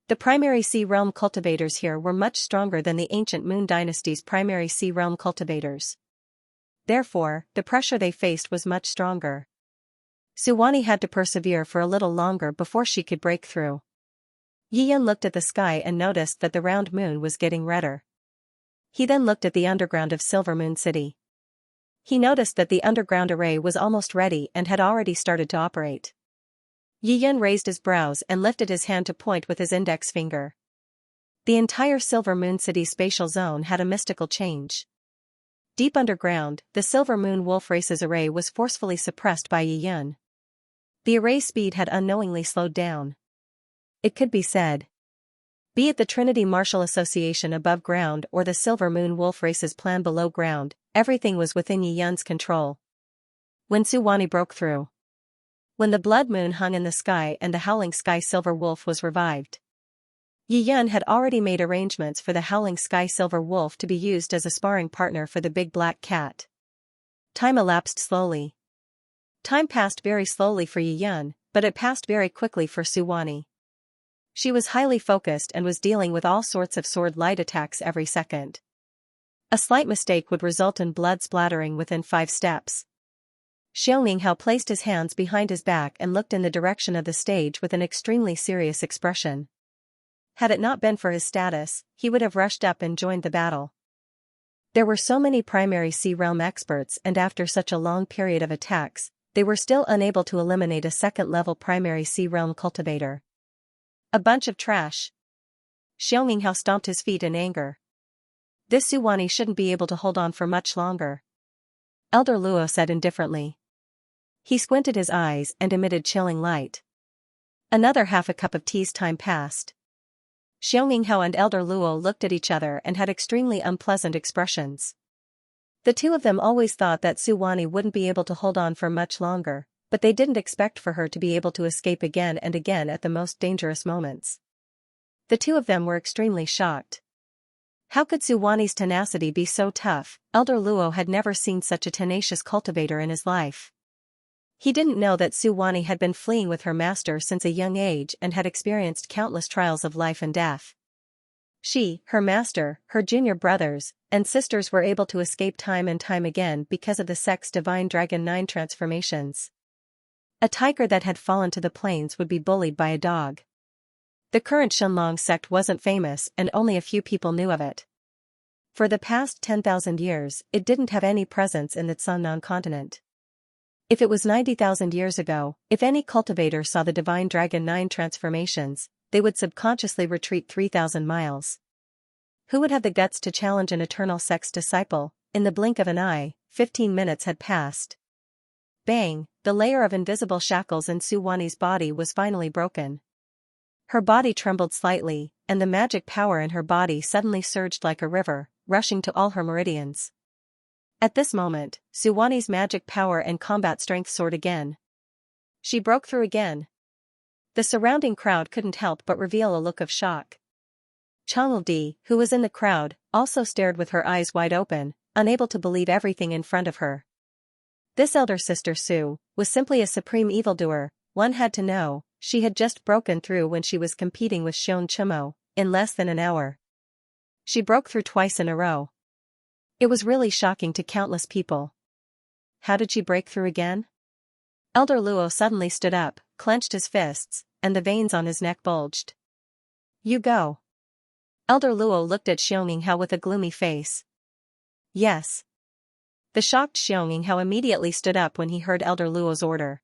A: The primary sea realm cultivators here were much stronger than the ancient Moon dynasty's primary sea realm cultivators. Therefore, the pressure they faced was much stronger. Suwani had to persevere for a little longer before she could break through. Yiyan looked at the sky and noticed that the round moon was getting redder. He then looked at the underground of Silver Moon City. He noticed that the underground array was almost ready and had already started to operate. Yiyan raised his brows and lifted his hand to point with his index finger. The entire Silver Moon City spatial zone had a mystical change. Deep underground, the Silver Moon Wolf Race's array was forcefully suppressed by Yiyan. The array's speed had unknowingly slowed down. It could be said. Be it the Trinity Martial Association above ground or the Silver Moon Wolf Race's plan below ground, everything was within Yiyan's control. When Suwani broke through. When the blood moon hung in the sky and the Howling Sky Silver Wolf was revived. Yiyan had already made arrangements for the Howling Sky Silver Wolf to be used as a sparring partner for the Big Black Cat. Time elapsed slowly. Time passed very slowly for Yiyan, but it passed very quickly for Suwani. She was highly focused and was dealing with all sorts of sword light attacks every second. A slight mistake would result in blood splattering within 5 steps. Xianxia placed his hands behind his back and looked in the direction of the stage with an extremely serious expression. Had it not been for his status, he would have rushed up and joined the battle. There were so many primary Sea Realm experts, and after such a long period of attacks, they were still unable to eliminate a second-level primary Sea Realm cultivator. A bunch of trash. Xianxia stomped his feet in anger. This Suwani shouldn't be able to hold on for much longer. Elder Luo said indifferently. He squinted his eyes and emitted chilling light. Another half a cup of tea's time passed. Xianxia and Elder Luo looked at each other and had extremely unpleasant expressions. The two of them always thought that Suwani wouldn't be able to hold on for much longer, but they didn't expect for her to be able to escape again and again at the most dangerous moments. The two of them were extremely shocked. How could Suwani's tenacity be so tough? Elder Luo had never seen such a tenacious cultivator in his life. He didn't know that Suwani had been fleeing with her master since a young age and had experienced countless trials of life and death. She, her master, her junior brothers, and sisters were able to escape time and time again because of the sect's Divine Dragon 9 transformations. A tiger that had fallen to the plains would be bullied by a dog. The current Shenlong sect wasn't famous and only a few people knew of it. For the past 10,000 years, it didn't have any presence in the Sunnan continent. If it was 90,000 years ago, if any cultivator saw the Divine Dragon 9 transformations, they would subconsciously retreat 3,000 miles. Who would have the guts to challenge an eternal sect's disciple? In the blink of an eye, 15 minutes had passed. Bang, the layer of invisible shackles in Suwani's body was finally broken. Her body trembled slightly, and the magic power in her body suddenly surged like a river, rushing to all her meridians. At this moment, Suwani's magic power and combat strength soared again. She broke through again. The surrounding crowd couldn't help but reveal a look of shock. Changdi, who was in the crowd, also stared with her eyes wide open, unable to believe everything in front of her. This elder sister Su was simply a supreme evildoer. One had to know, she had just broken through when she was competing with Xion Chimo, in less than an hour. She broke through twice in a row. It was really shocking to countless people. How did she break through again? Elder Luo suddenly stood up, clenched his fists, and the veins on his neck bulged. You go. Elder Luo looked at Xianxia with a gloomy face. Yes. The shocked Xianxia immediately stood up when he heard Elder Luo's order.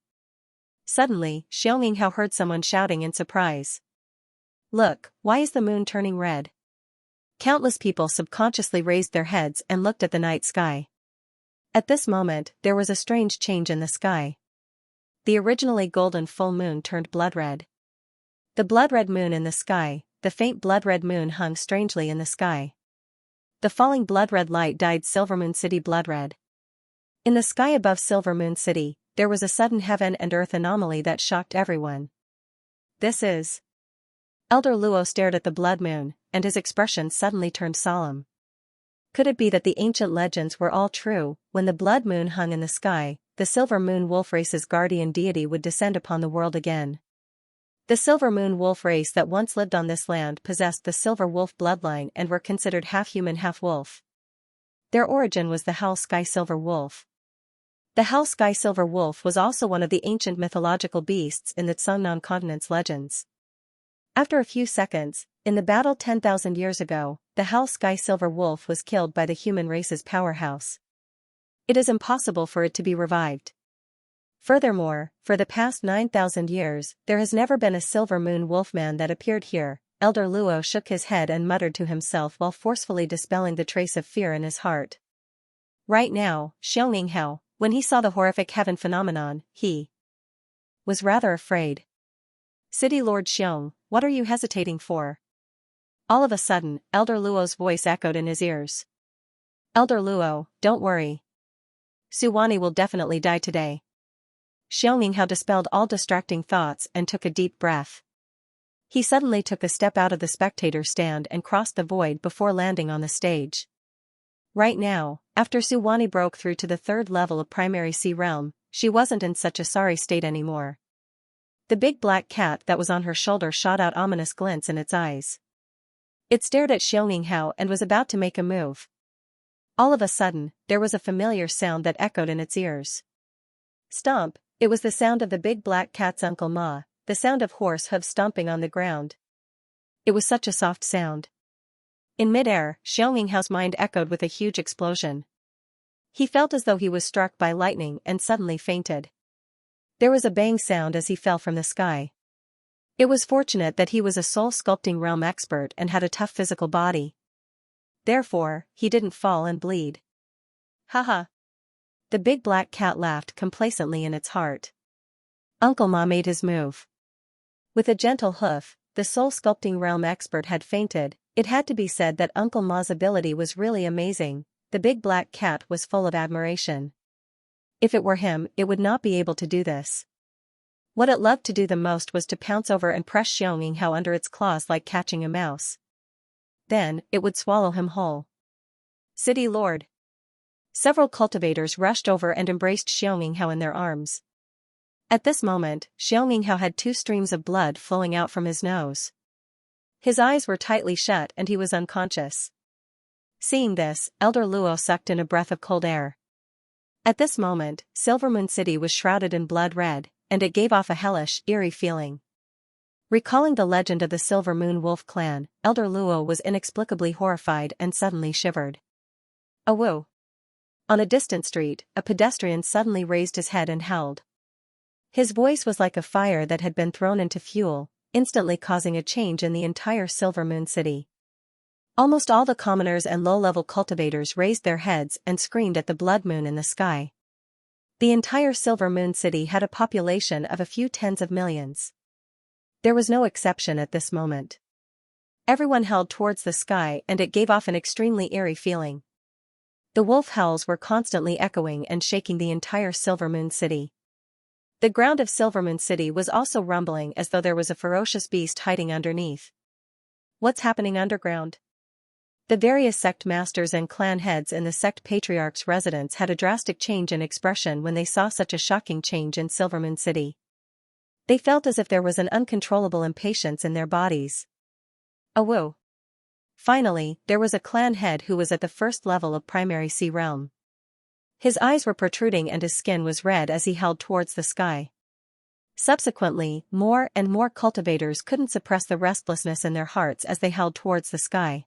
A: Suddenly, Xianxia heard someone shouting in surprise. Look, why is the moon turning red? Countless people subconsciously raised their heads and looked at the night sky. At this moment, there was a strange change in the sky. The originally golden full moon turned blood red. The blood red moon in the sky, the faint blood red moon hung strangely in the sky. The falling blood red light dyed Silver Moon City blood red. In the sky above Silver Moon City, there was a sudden heaven and earth anomaly that shocked everyone. This is... Elder Luo stared at the blood moon, and his expression suddenly turned solemn. Could it be that the ancient legends were all true? When the blood moon hung in the sky, the Silver Moon Wolf Race's guardian deity would descend upon the world again. The Silver Moon Wolf Race that once lived on this land possessed the Silver Wolf bloodline and were considered half human half wolf. Their origin was the Hell Sky Silver Wolf. The Hell Sky Silver Wolf was also one of the ancient mythological beasts in the Sungnan continent's legends. After a few seconds, in the battle 10,000 years ago, the Hell Sky Silver Wolf was killed by the human race's powerhouse. It is impossible for it to be revived. Furthermore, for the past 9,000 years, there has never been a Silver Moon Wolfman that appeared here. Elder Luo shook his head and muttered to himself while forcefully dispelling the trace of fear in his heart. Right now, Xianxia, when he saw the horrific heaven phenomenon, he was rather afraid. City Lord Xiong, what are you hesitating for? All of a sudden, Elder Luo's voice echoed in his ears. Elder Luo, don't worry. Suwani will definitely die today. Xianxia dispelled all distracting thoughts and took a deep breath. He suddenly took a step out of the spectator stand and crossed the void before landing on the stage. Right now, after Suwani broke through to the third level of Primary Sea Realm, she wasn't in such a sorry state anymore. The big black cat that was on her shoulder shot out ominous glints in its eyes. It stared at Xianxia and was about to make a move. All of a sudden, there was a familiar sound that echoed in its ears. Stomp, it was the sound of the big black cat's Uncle Ma, the sound of horse hooves stomping on the ground. It was such a soft sound. In midair, Xianxia's mind echoed with a huge explosion. He felt as though he was struck by lightning and suddenly fainted. There was a bang sound as he fell from the sky. It was fortunate that he was a soul sculpting realm expert and had a tough physical body. Therefore, he didn't fall and bleed. Haha. The big black cat laughed complacently in its heart. Uncle Ma made his move. With a gentle hoof, the soul sculpting realm expert had fainted. It had to be said that Uncle Ma's ability was really amazing. The big black cat was full of admiration. If it were him, it would not be able to do this. What it loved to do the most was to pounce over and press Xianxia under its claws like catching a mouse. Then, it would swallow him whole. City Lord. Several cultivators rushed over and embraced Xianxia in their arms. At this moment, Xianxia had 2 streams of blood flowing out from his nose. His eyes were tightly shut and he was unconscious. Seeing this, Elder Luo sucked in a breath of cold air. At this moment, Silvermoon City was shrouded in blood red, and it gave off a hellish, eerie feeling. Recalling the legend of the Silver Moon Wolf clan, Elder Luo was inexplicably horrified and suddenly shivered. Awoo! On a distant street, a pedestrian suddenly raised his head and howled. His voice was like a fire that had been thrown into fuel, instantly causing a change in the entire Silvermoon City. Almost all the commoners and low-level cultivators raised their heads and screamed at the blood moon in the sky. The entire Silvermoon City had a population of a few tens of millions. There was no exception at this moment. Everyone held towards the sky and it gave off an extremely eerie feeling. The wolf howls were constantly echoing and shaking the entire Silvermoon City. The ground of Silvermoon City was also rumbling as though there was a ferocious beast hiding underneath. What's happening underground? The various sect masters and clan heads in the sect patriarch's residence had a drastic change in expression when they saw such a shocking change in Silvermoon City. They felt as if there was an uncontrollable impatience in their bodies. Awoo! Finally, there was a clan head who was at the first level of Primary Sea Realm. His eyes were protruding and his skin was red as he held towards the sky. Subsequently, more and more cultivators couldn't suppress the restlessness in their hearts as they held towards the sky.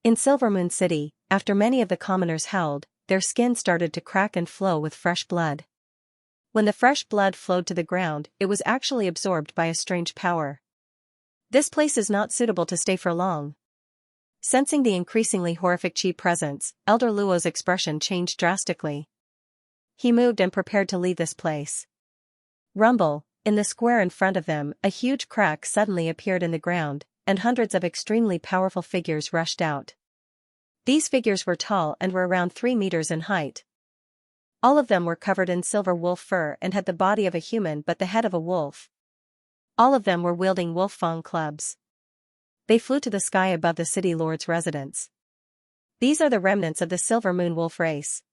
A: In Silvermoon City, after many of the commoners howled, their skin started to crack and flow with fresh blood. When the fresh blood flowed to the ground, it was actually absorbed by a strange power. This place is not suitable to stay for long. Sensing the increasingly horrific chi presence, Elder Luo's expression changed drastically. He moved and prepared to leave this place. Rumble, in the square in front of them, a huge crack suddenly appeared in the ground, and hundreds of extremely powerful figures rushed out. These figures were tall and were around 3 meters in height. All of them were covered in silver wolf fur and had the body of a human but the head of a wolf. All of them were wielding wolf fang clubs. They flew to the sky above the city lord's residence. These are the remnants of the Silver Moon Wolf race.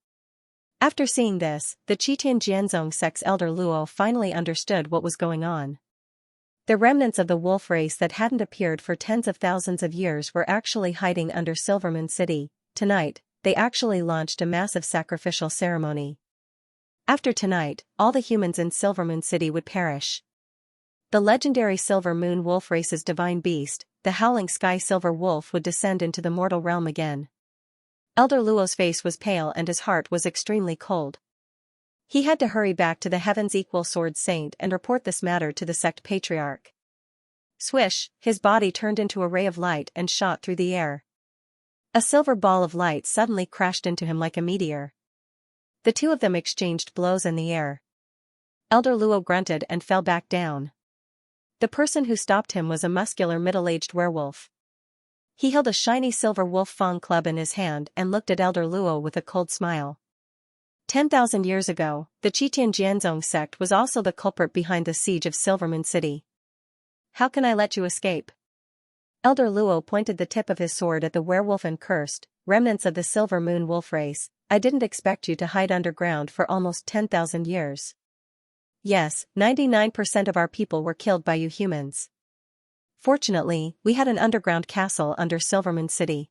A: After seeing this, the Chitian Jianzong sect's Elder Luo finally understood what was going on. The remnants of the wolf race that hadn't appeared for tens of thousands of years were actually hiding under Silvermoon City. Tonight, they actually launched a massive sacrificial ceremony. After tonight, all the humans in Silvermoon City would perish. The legendary Silver Moon Wolf race's divine beast, the Howling Sky Silver Wolf, would descend into the mortal realm again. Elder Luo's face was pale and his heart was extremely cold. He had to hurry back to the Heaven's Equal Sword Saint and report this matter to the sect patriarch. Swish, his body turned into a ray of light and shot through the air. A silver ball of light suddenly crashed into him like a meteor. The two of them exchanged blows in the air. Elder Luo grunted and fell back down. The person who stopped him was a muscular middle-aged werewolf. He held a shiny silver wolf fang club in his hand and looked at Elder Luo with a cold smile. 10,000 years ago, the Qitian Jianzong sect was also the culprit behind the siege of Silvermoon City. How can I let you escape? Elder Luo pointed the tip of his sword at the werewolf and cursed, remnants of the Silver Moon Wolf race, I didn't expect you to hide underground for almost 10,000 years. Yes, 99% of our people were killed by you humans. Fortunately, we had an underground castle under Silvermoon City.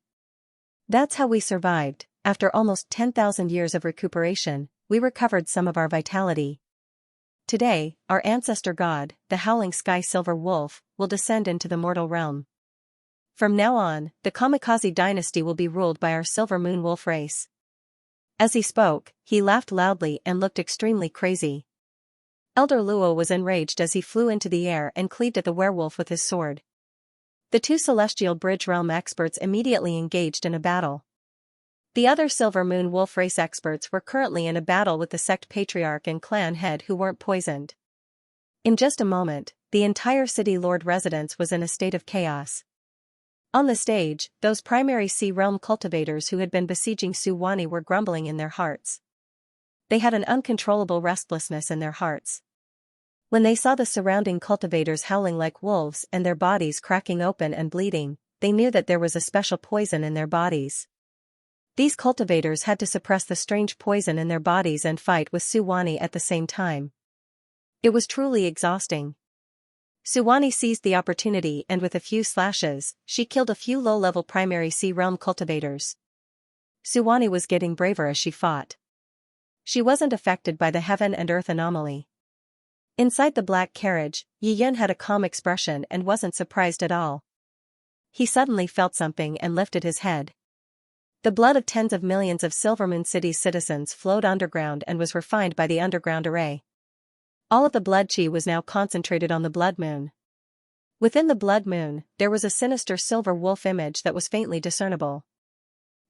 A: That's how we survived. After almost 10,000 years of recuperation, we recovered some of our vitality. Today, our ancestor god, the Howling Sky Silver Wolf, will descend into the mortal realm. From now on, the Kamikaze dynasty will be ruled by our Silver Moon Wolf race. As he spoke, he laughed loudly and looked extremely crazy. Elder Luo was enraged as he flew into the air and cleaved at the werewolf with his sword. The two Celestial Bridge Realm experts immediately engaged in a battle. The other Silver Moon Wolf race experts were currently in a battle with the sect patriarch and clan head who weren't poisoned. In just a moment, the entire city lord residence was in a state of chaos. On the stage, those primary sea realm cultivators who had been besieging Suwani were grumbling in their hearts. They had an uncontrollable restlessness in their hearts. When they saw the surrounding cultivators howling like wolves and their bodies cracking open and bleeding, they knew that there was a special poison in their bodies. These cultivators had to suppress the strange poison in their bodies and fight with Suwani at the same time. It was truly exhausting. Suwani seized the opportunity and with a few slashes, she killed a few low-level primary sea realm cultivators. Suwani was getting braver as she fought. She wasn't affected by the heaven and earth anomaly. Inside the black carriage, Yi Yun had a calm expression and wasn't surprised at all. He suddenly felt something and lifted his head. The blood of tens of millions of Silvermoon City's citizens flowed underground and was refined by the underground array. All of the blood chi was now concentrated on the blood moon. Within the blood moon, there was a sinister silver wolf image that was faintly discernible.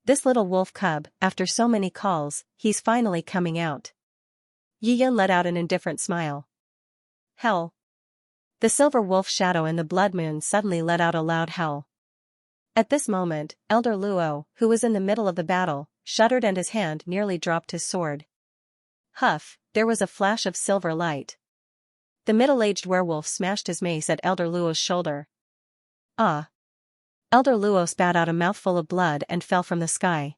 A: This little wolf cub, after so many calls, he's finally coming out. Yi Yun let out an indifferent smile. Hell. The silver wolf shadow in the blood moon suddenly let out a loud howl. At this moment, Elder Luo, who was in the middle of the battle, shuddered and his hand nearly dropped his sword. Huff, there was a flash of silver light. The middle-aged werewolf smashed his mace at Elder Luo's shoulder. Ah! Elder Luo spat out a mouthful of blood and fell from the sky.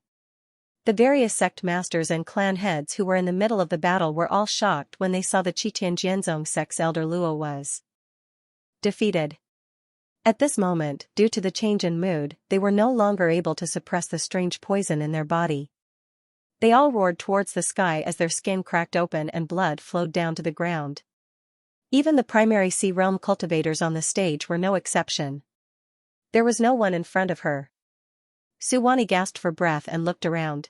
A: The various sect masters and clan heads who were in the middle of the battle were all shocked when they saw the Qitian Jianzong sect's Elder Luo was defeated. At this moment, due to the change in mood, they were no longer able to suppress the strange poison in their body. They all roared towards the sky as their skin cracked open and blood flowed down to the ground. Even the primary sea realm cultivators on the stage were no exception. There was no one in front of her. Suwani gasped for breath and looked around.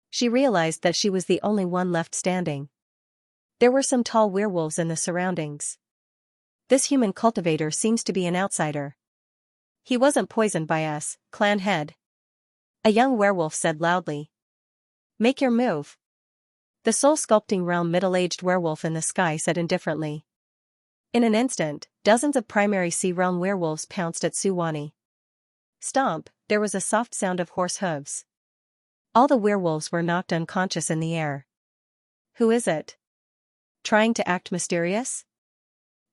A: She realized that she was the only one left standing. There were some tall werewolves in the surroundings. This human cultivator seems to be an outsider. He wasn't poisoned by us, clan head. A young werewolf said loudly. Make your move. The soul-sculpting realm middle-aged werewolf in the sky said indifferently. In an instant, dozens of primary sea realm werewolves pounced at Suwani. Stomp, there was a soft sound of horse hooves. All the werewolves were knocked unconscious in the air. Who is it? Trying to act mysterious?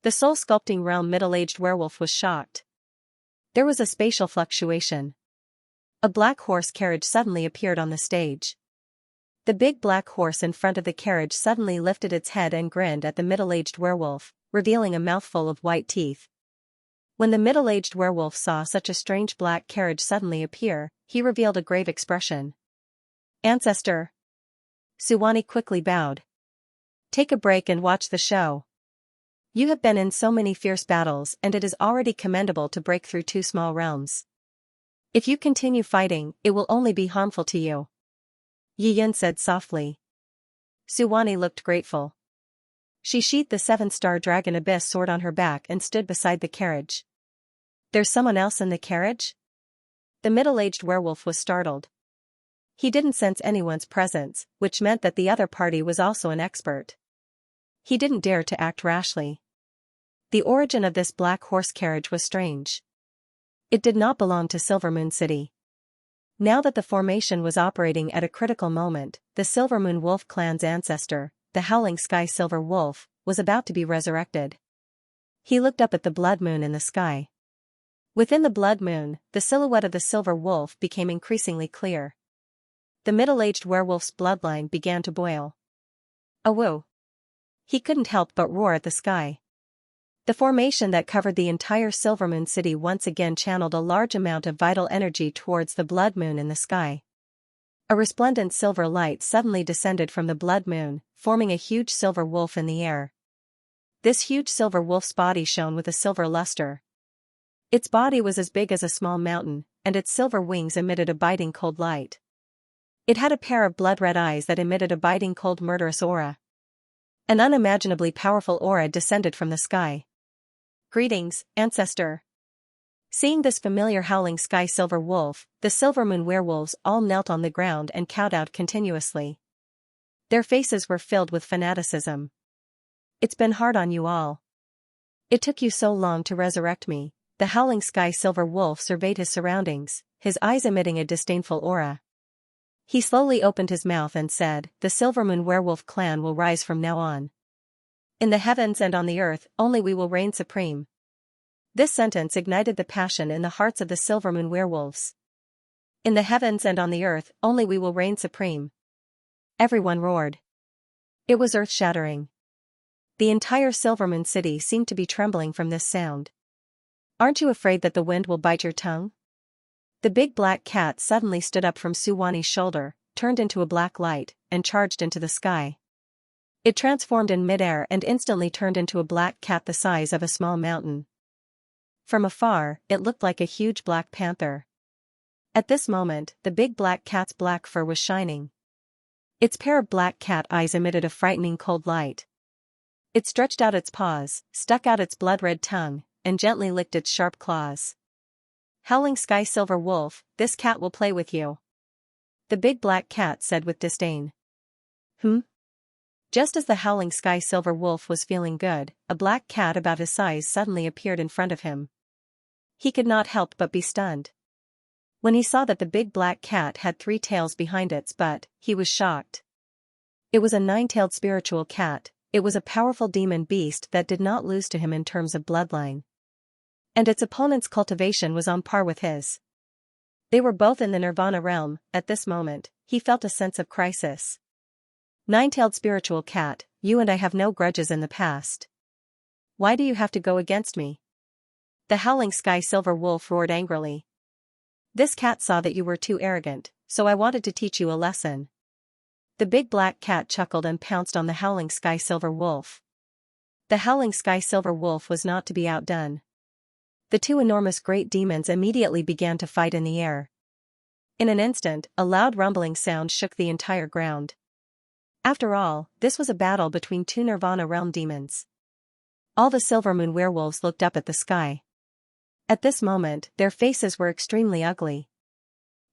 A: The soul-sculpting realm middle-aged werewolf was shocked. There was a spatial fluctuation. A black horse carriage suddenly appeared on the stage. The big black horse in front of the carriage suddenly lifted its head and grinned at the middle-aged werewolf, revealing a mouthful of white teeth. When the middle-aged werewolf saw such a strange black carriage suddenly appear, he revealed a grave expression. Ancestor. Suwani quickly bowed. Take a break and watch the show. You have been in so many fierce battles and it is already commendable to break through two small realms. If you continue fighting, it will only be harmful to you. Yi Yun said softly. Suwani looked grateful. She sheathed the 7-star dragon abyss sword on her back and stood beside the carriage. There's someone else in the carriage? The middle-aged werewolf was startled. He didn't sense anyone's presence, which meant that the other party was also an expert. He didn't dare to act rashly. The origin of this black horse carriage was strange. It did not belong to Silvermoon City. Now that the formation was operating at a critical moment, the Silvermoon Wolf clan's ancestor, the Howling Sky Silver Wolf, was about to be resurrected. He looked up at the blood moon in the sky. Within the blood moon, the silhouette of the silver wolf became increasingly clear. The middle-aged werewolf's bloodline began to boil. Awoo! He couldn't help but roar at the sky. The formation that covered the entire Silvermoon City once again channeled a large amount of vital energy towards the blood moon in the sky. A resplendent silver light suddenly descended from the blood moon, forming a huge silver wolf in the air. This huge silver wolf's body shone with a silver luster. Its body was as big as a small mountain, and its silver wings emitted a biting cold light. It had a pair of blood-red eyes that emitted a biting cold murderous aura. An unimaginably powerful aura descended from the sky. Greetings, ancestor. Seeing this familiar howling sky silver wolf, the Silvermoon werewolves all knelt on the ground and kowtowed continuously. Their faces were filled with fanaticism. It's been hard on you all. It took you so long to resurrect me. The howling sky silver wolf surveyed his surroundings, his eyes emitting a disdainful aura. He slowly opened his mouth and said, "The Silvermoon werewolf clan will rise from now on. In the heavens and on the earth, only we will reign supreme." This sentence ignited the passion in the hearts of the Silvermoon werewolves. In the heavens and on the earth, only we will reign supreme. Everyone roared. It was earth-shattering. The entire Silvermoon City seemed to be trembling from this sound. Aren't you afraid that the wind will bite your tongue? The big black cat suddenly stood up from Suwani's shoulder, turned into a black light, and charged into the sky. It transformed in midair and instantly turned into a black cat the size of a small mountain. From afar, it looked like a huge black panther. At this moment, the big black cat's black fur was shining. Its pair of black cat eyes emitted a frightening cold light. It stretched out its paws, stuck out its blood-red tongue, and gently licked its sharp claws. Howling Sky Silver Wolf, this cat will play with you. The big black cat said with disdain. Just as the Howling Sky Silver Wolf was feeling good, a black cat about his size suddenly appeared in front of him. He could not help but be stunned. When he saw that the big black cat had 3 tails behind its butt, he was shocked. It was a 9-tailed spiritual cat. It was a powerful demon beast that did not lose to him in terms of bloodline. And its opponent's cultivation was on par with his. They were both in the Nirvana realm. At this moment, he felt a sense of crisis. 9-tailed spiritual cat, you and I have no grudges in the past. Why do you have to go against me? The Howling Sky Silver Wolf roared angrily. This cat saw that you were too arrogant, so I wanted to teach you a lesson. The big black cat chuckled and pounced on the Howling Sky Silver Wolf. The Howling Sky Silver Wolf was not to be outdone. The 2 enormous great demons immediately began to fight in the air. In an instant, a loud rumbling sound shook the entire ground. After all, this was a battle between 2 Nirvana realm demons. All the Silvermoon werewolves looked up at the sky. At this moment, their faces were extremely ugly.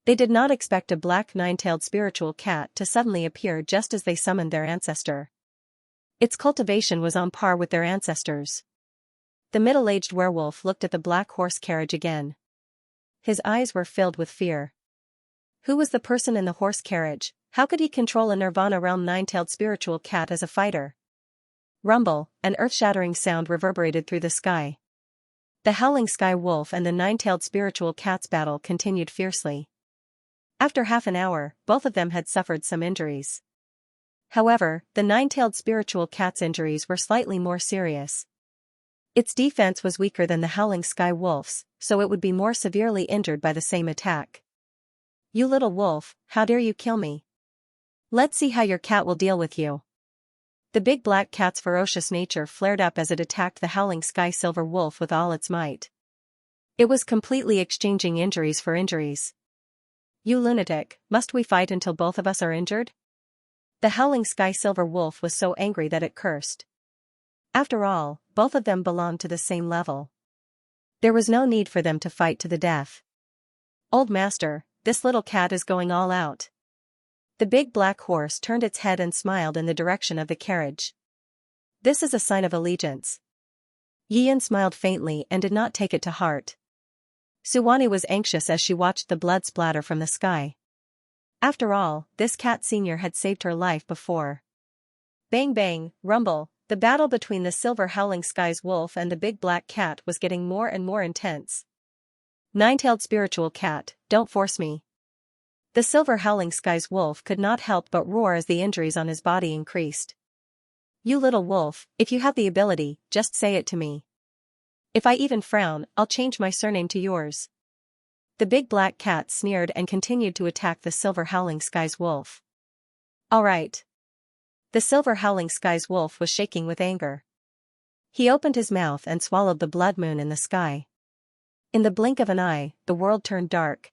A: They did not expect a black 9-tailed spiritual cat to suddenly appear just as they summoned their ancestor. Its cultivation was on par with their ancestors. The middle-aged werewolf looked at the black horse carriage again. His eyes were filled with fear. Who was the person in the horse carriage? How could he control a Nirvana realm 9-tailed spiritual cat as a fighter? Rumble, an earth-shattering sound reverberated through the sky. The Howling Sky Wolf and the 9-tailed spiritual cat's battle continued fiercely. After half an hour, both of them had suffered some injuries. However, the 9-tailed spiritual cat's injuries were slightly more serious. Its defense was weaker than the Howling Sky Wolf's, so it would be more severely injured by the same attack. You little wolf, how dare you kill me? Let's see how your cat will deal with you. The big black cat's ferocious nature flared up as it attacked the howling sky silver wolf with all its might. It was completely exchanging injuries for injuries. You lunatic, must we fight until both of us are injured? The howling sky silver wolf was so angry that it cursed. After all, both of them belonged to the same level. There was no need for them to fight to the death. Old master, this little cat is going all out. The big black horse turned its head and smiled in the direction of the carriage. This is a sign of allegiance. Yian smiled faintly and did not take it to heart. Suwani was anxious as she watched the blood splatter from the sky. After all, this cat senior had saved her life before. Bang bang, rumble, the battle between the silver howling skies wolf and the big black cat was getting more and more intense. Nine-tailed spiritual cat, don't force me. The silver howling skies wolf could not help but roar as the injuries on his body increased. You little wolf, if you have the ability, just say it to me. If I even frown, I'll change my surname to yours. The big black cat sneered and continued to attack the silver howling skies wolf. All right. The silver howling skies wolf was shaking with anger. He opened his mouth and swallowed the blood moon in the sky. In the blink of an eye, the world turned dark.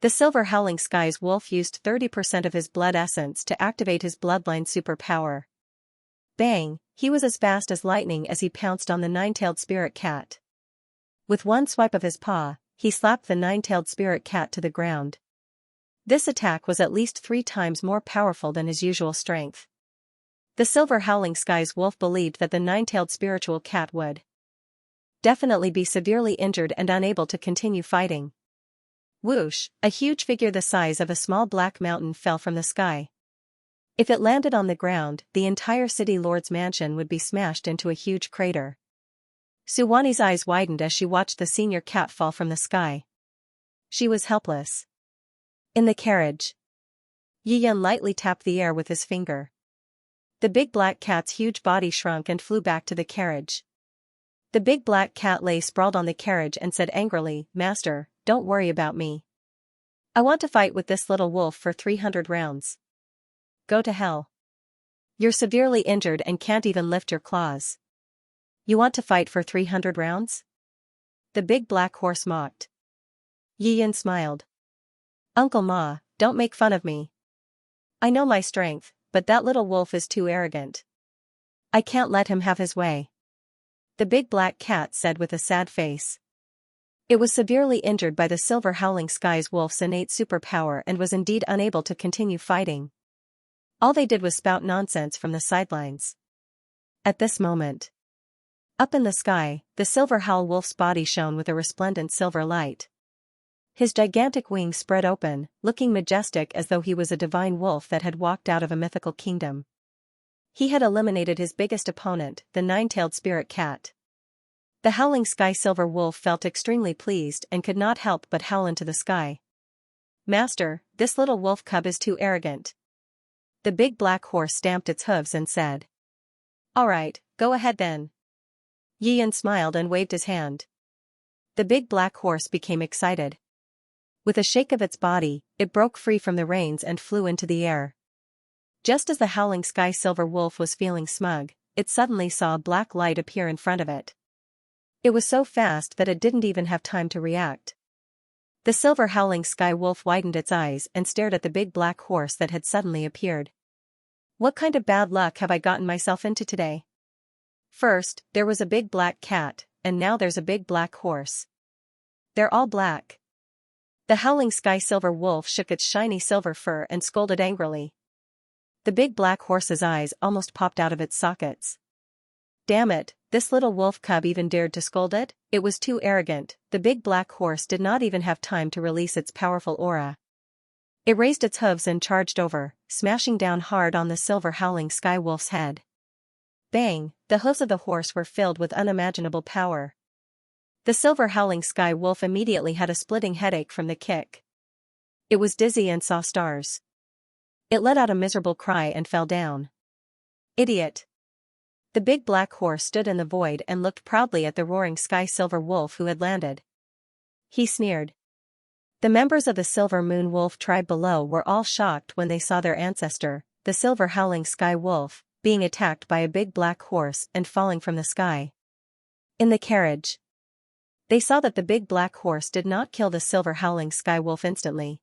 A: The silver howling skies wolf used 30% of his blood essence to activate his bloodline superpower. Bang, he was as fast as lightning as he pounced on the nine-tailed spirit cat. With one swipe of his paw, he slapped the nine-tailed spirit cat to the ground. This attack was at least 3 times more powerful than his usual strength. The silver howling skies wolf believed that the nine-tailed spiritual cat would definitely be severely injured and unable to continue fighting. Whoosh, a huge figure the size of a small black mountain fell from the sky. If it landed on the ground, the entire city lord's mansion would be smashed into a huge crater. Suwani's eyes widened as she watched the senior cat fall from the sky. She was helpless. In the carriage, Yiyan lightly tapped the air with his finger. The big black cat's huge body shrunk and flew back to the carriage. The big black cat lay sprawled on the carriage and said angrily, Master, don't worry about me. I want to fight with this little wolf for 300 rounds. Go to hell. You're severely injured and can't even lift your claws. You want to fight for 300 rounds? The big black horse mocked. Yiyan smiled. Uncle Ma, don't make fun of me. I know my strength, but that little wolf is too arrogant. I can't let him have his way. The big black cat said with a sad face. It was severely injured by the silver howling skies wolf's innate superpower and was indeed unable to continue fighting. All they did was spout nonsense from the sidelines. At this moment, up in the sky, the silver howl wolf's body shone with a resplendent silver light. His gigantic wings spread open, looking majestic as though he was a divine wolf that had walked out of a mythical kingdom. He had eliminated his biggest opponent, the nine-tailed spirit cat. The howling sky silver wolf felt extremely pleased and could not help but howl into the sky. Master, this little wolf cub is too arrogant. The big black horse stamped its hooves and said. All right, go ahead then. Yiyan smiled and waved his hand. The big black horse became excited. With a shake of its body, it broke free from the reins and flew into the air. Just as the howling sky silver wolf was feeling smug, it suddenly saw a black light appear in front of it. It was so fast that it didn't even have time to react. The silver howling sky wolf widened its eyes and stared at the big black horse that had suddenly appeared. What kind of bad luck have I gotten myself into today? First, there was a big black cat, and now there's a big black horse. They're all black. The howling sky silver wolf shook its shiny silver fur and scolded angrily. The big black horse's eyes almost popped out of its sockets. Damn it, this little wolf cub even dared to scold it? It was too arrogant. The big black horse did not even have time to release its powerful aura. It raised its hooves and charged over, smashing down hard on the silver howling sky wolf's head. Bang, the hooves of the horse were filled with unimaginable power. The silver howling sky wolf immediately had a splitting headache from the kick. It was dizzy and saw stars. It let out a miserable cry and fell down. Idiot! The big black horse stood in the void and looked proudly at the roaring sky silver wolf who had landed. He sneered. The members of the Silver Moon Wolf tribe below were all shocked when they saw their ancestor, the Silver Howling Sky Wolf, being attacked by a big black horse and falling from the sky. In the carriage, they saw that the big black horse did not kill the Silver Howling Sky Wolf instantly.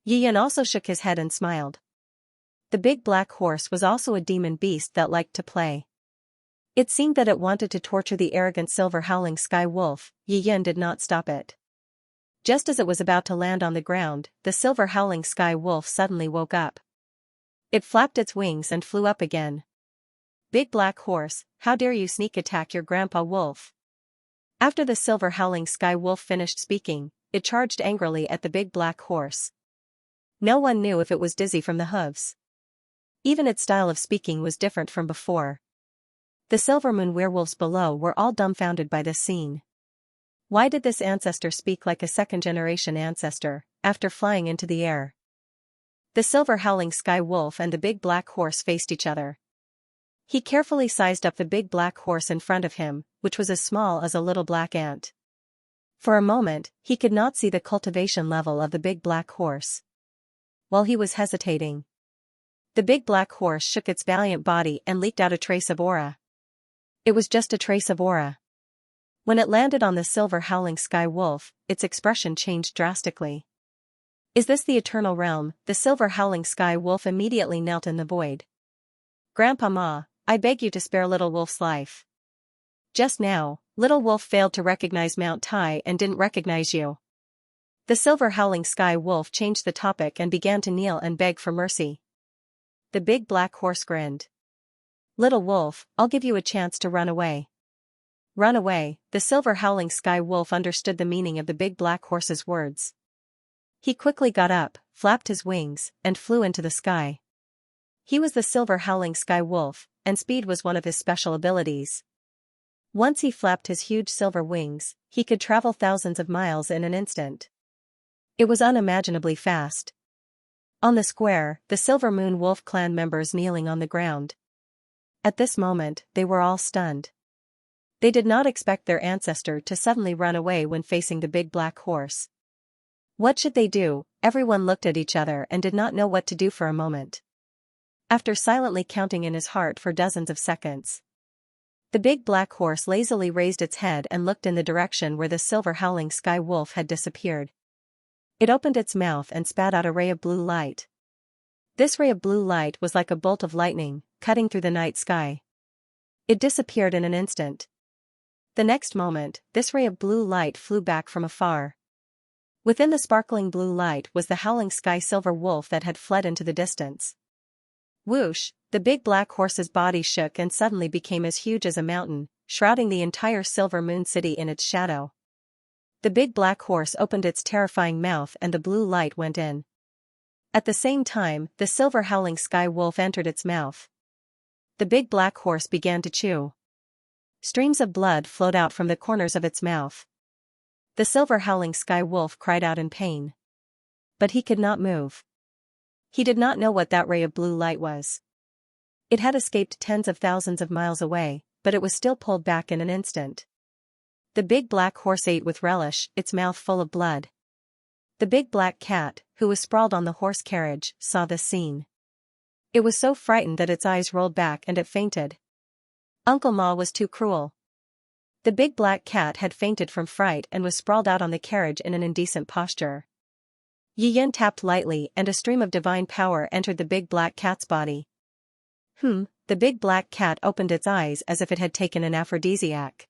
A: Yiyan also shook his head and smiled. The big black horse was also a demon beast that liked to play. It seemed that it wanted to torture the arrogant Silver Howling Sky Wolf. Yiyan did not stop it. Just as it was about to land on the ground, the Silver Howling Sky Wolf suddenly woke up. It flapped its wings and flew up again. Big black horse, how dare you sneak attack your grandpa wolf? After the Silver Howling Sky Wolf finished speaking, it charged angrily at the big black horse. No one knew if it was dizzy from the hooves. Even its style of speaking was different from before. The Silver Moon werewolves below were all dumbfounded by this scene. Why did this ancestor speak like a second-generation ancestor, after flying into the air? The Silver Howling Sky Wolf and the big black horse faced each other. He carefully sized up the big black horse in front of him, which was as small as a little black ant. For a moment, he could not see the cultivation level of the big black horse. While he was hesitating, the big black horse shook its valiant body and leaked out a trace of aura. It was just a trace of aura. When it landed on the Silver Howling Sky Wolf, its expression changed drastically. Is this the Eternal Realm? The Silver Howling Sky Wolf immediately knelt in the void. Grandpa Ma, I beg you to spare Little Wolf's life. Just now, Little Wolf failed to recognize Mount Tai and didn't recognize you. The Silver Howling Sky Wolf changed the topic and began to kneel and beg for mercy. The big black horse grinned. Little Wolf, I'll give you a chance to run away. Run away. The Silver Howling Sky Wolf understood the meaning of the big black horse's words. He quickly got up, flapped his wings, and flew into the sky. He was the Silver Howling Sky Wolf, and speed was one of his special abilities. Once he flapped his huge silver wings, he could travel thousands of miles in an instant. It was unimaginably fast. On the square, the Silver Moon Wolf clan members kneeling on the ground. At this moment, they were all stunned. They did not expect their ancestor to suddenly run away when facing the big black horse. What should they do? Everyone looked at each other and did not know what to do for a moment. After silently counting in his heart for dozens of seconds, the big black horse lazily raised its head and looked in the direction where the Silver Howling Sky Wolf had disappeared. It opened its mouth and spat out a ray of blue light. This ray of blue light was like a bolt of lightning, cutting through the night sky. It disappeared in an instant. The next moment, this ray of blue light flew back from afar. Within the sparkling blue light was the Howling Sky Silver Wolf that had fled into the distance. Whoosh, the big black horse's body shook and suddenly became as huge as a mountain, shrouding the entire Silver Moon City in its shadow. The big black horse opened its terrifying mouth and the blue light went in. At the same time, the Silver Howling Sky Wolf entered its mouth. The big black horse began to chew. Streams of blood flowed out from the corners of its mouth. The Silver Howling Sky Wolf cried out in pain. But he could not move. He did not know what that ray of blue light was. It had escaped tens of thousands of miles away, but it was still pulled back in an instant. The big black horse ate with relish, its mouth full of blood. The big black cat, who was sprawled on the horse carriage, saw this scene. It was so frightened that its eyes rolled back and it fainted. Uncle Ma was too cruel. The big black cat had fainted from fright and was sprawled out on the carriage in an indecent posture. Yiyan tapped lightly and a stream of divine power entered the big black cat's body. The big black cat opened its eyes as if it had taken an aphrodisiac.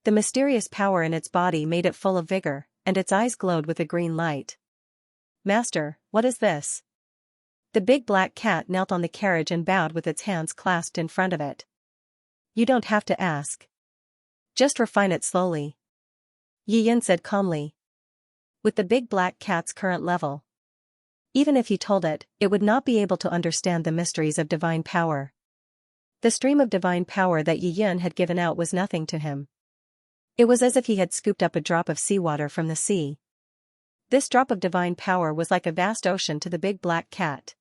A: The mysterious power in its body made it full of vigor, and its eyes glowed with a green light. Master, what is this? The big black cat knelt on the carriage and bowed with its hands clasped in front of it. You don't have to ask. Just refine it slowly. Yiyan said calmly. With the big black cat's current level, even if he told it, it would not be able to understand the mysteries of divine power. The stream of divine power that Yiyan had given out was nothing to him. It was as if he had scooped up a drop of seawater from the sea. This drop of divine power was like a vast ocean to the big black cat.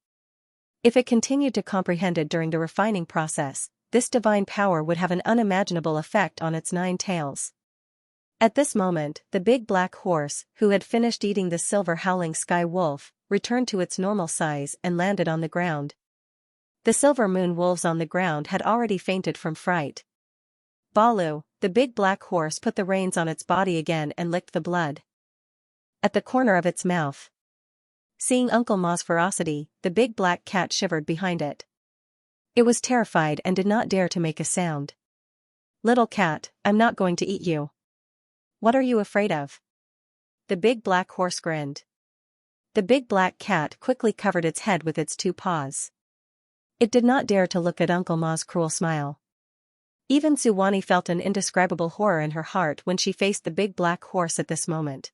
A: If it continued to comprehend it during the refining process, this divine power would have an unimaginable effect on its 9 tails. At this moment, the big black horse, who had finished eating the silver howling sky wolf, returned to its normal size and landed on the ground. The silver moon wolves on the ground had already fainted from fright. Balu, the big black horse, put the reins on its body again and licked the blood at the corner of its mouth. Seeing Uncle Ma's ferocity, the big black cat shivered behind it. It was terrified and did not dare to make a sound. "Little cat, I'm not going to eat you." "What are you afraid of?" The big black horse grinned. The big black cat quickly covered its head with its two paws. It did not dare to look at Uncle Ma's cruel smile. Even Suwani felt an indescribable horror in her heart when she faced the big black horse at this moment.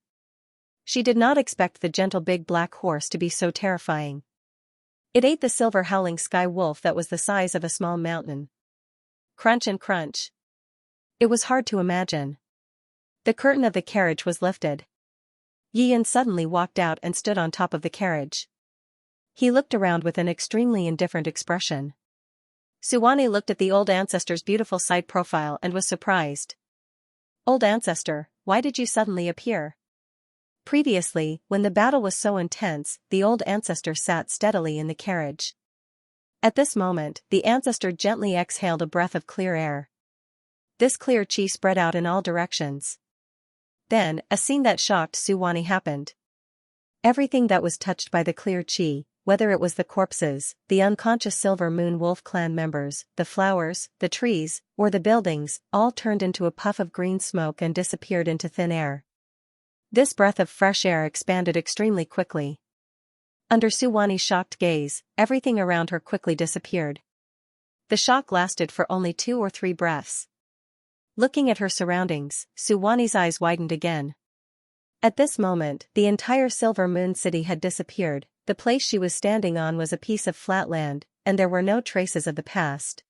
A: She did not expect the gentle big black horse to be so terrifying. It ate the silver howling sky wolf that was the size of a small mountain. Crunch and crunch. It was hard to imagine. The curtain of the carriage was lifted. Yiyan suddenly walked out and stood on top of the carriage. He looked around with an extremely indifferent expression. Suwani looked at the old ancestor's beautiful side profile and was surprised. "Old ancestor, why did you suddenly appear?" Previously, when the battle was so intense, the old ancestor sat steadily in the carriage. At this moment, the ancestor gently exhaled a breath of clear air. This clear chi spread out in all directions. Then, a scene that shocked Suwani happened. Everything that was touched by the clear chi, whether it was the corpses, the unconscious Silver Moon Wolf clan members, the flowers, the trees, or the buildings, all turned into a puff of green smoke and disappeared into thin air. This breath of fresh air expanded extremely quickly. Under Suwani's shocked gaze, everything around her quickly disappeared. The shock lasted for only 2 or 3 breaths. Looking at her surroundings, Suwani's eyes widened again. At this moment, the entire Silver Moon City had disappeared. The place she was standing on was a piece of flat land, and there were no traces of the past.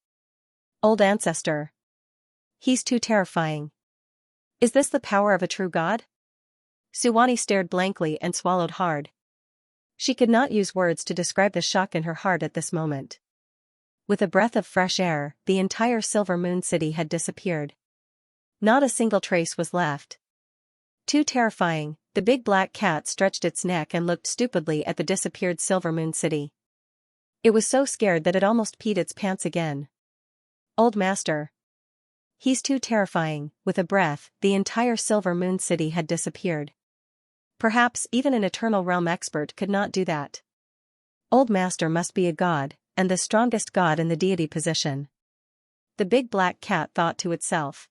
A: Old ancestor. He's too terrifying. Is this the power of a true god? Suwani stared blankly and swallowed hard. She could not use words to describe the shock in her heart at this moment. With a breath of fresh air, the entire Silver Moon City had disappeared. Not a single trace was left. Too terrifying, the big black cat stretched its neck and looked stupidly at the disappeared Silver Moon City. It was so scared that it almost peed its pants again. Old master. He's too terrifying. With a breath, the entire Silver Moon City had disappeared. Perhaps even an Eternal Realm expert could not do that. Old master must be a god, and the strongest god in the deity position. The big black cat thought to itself.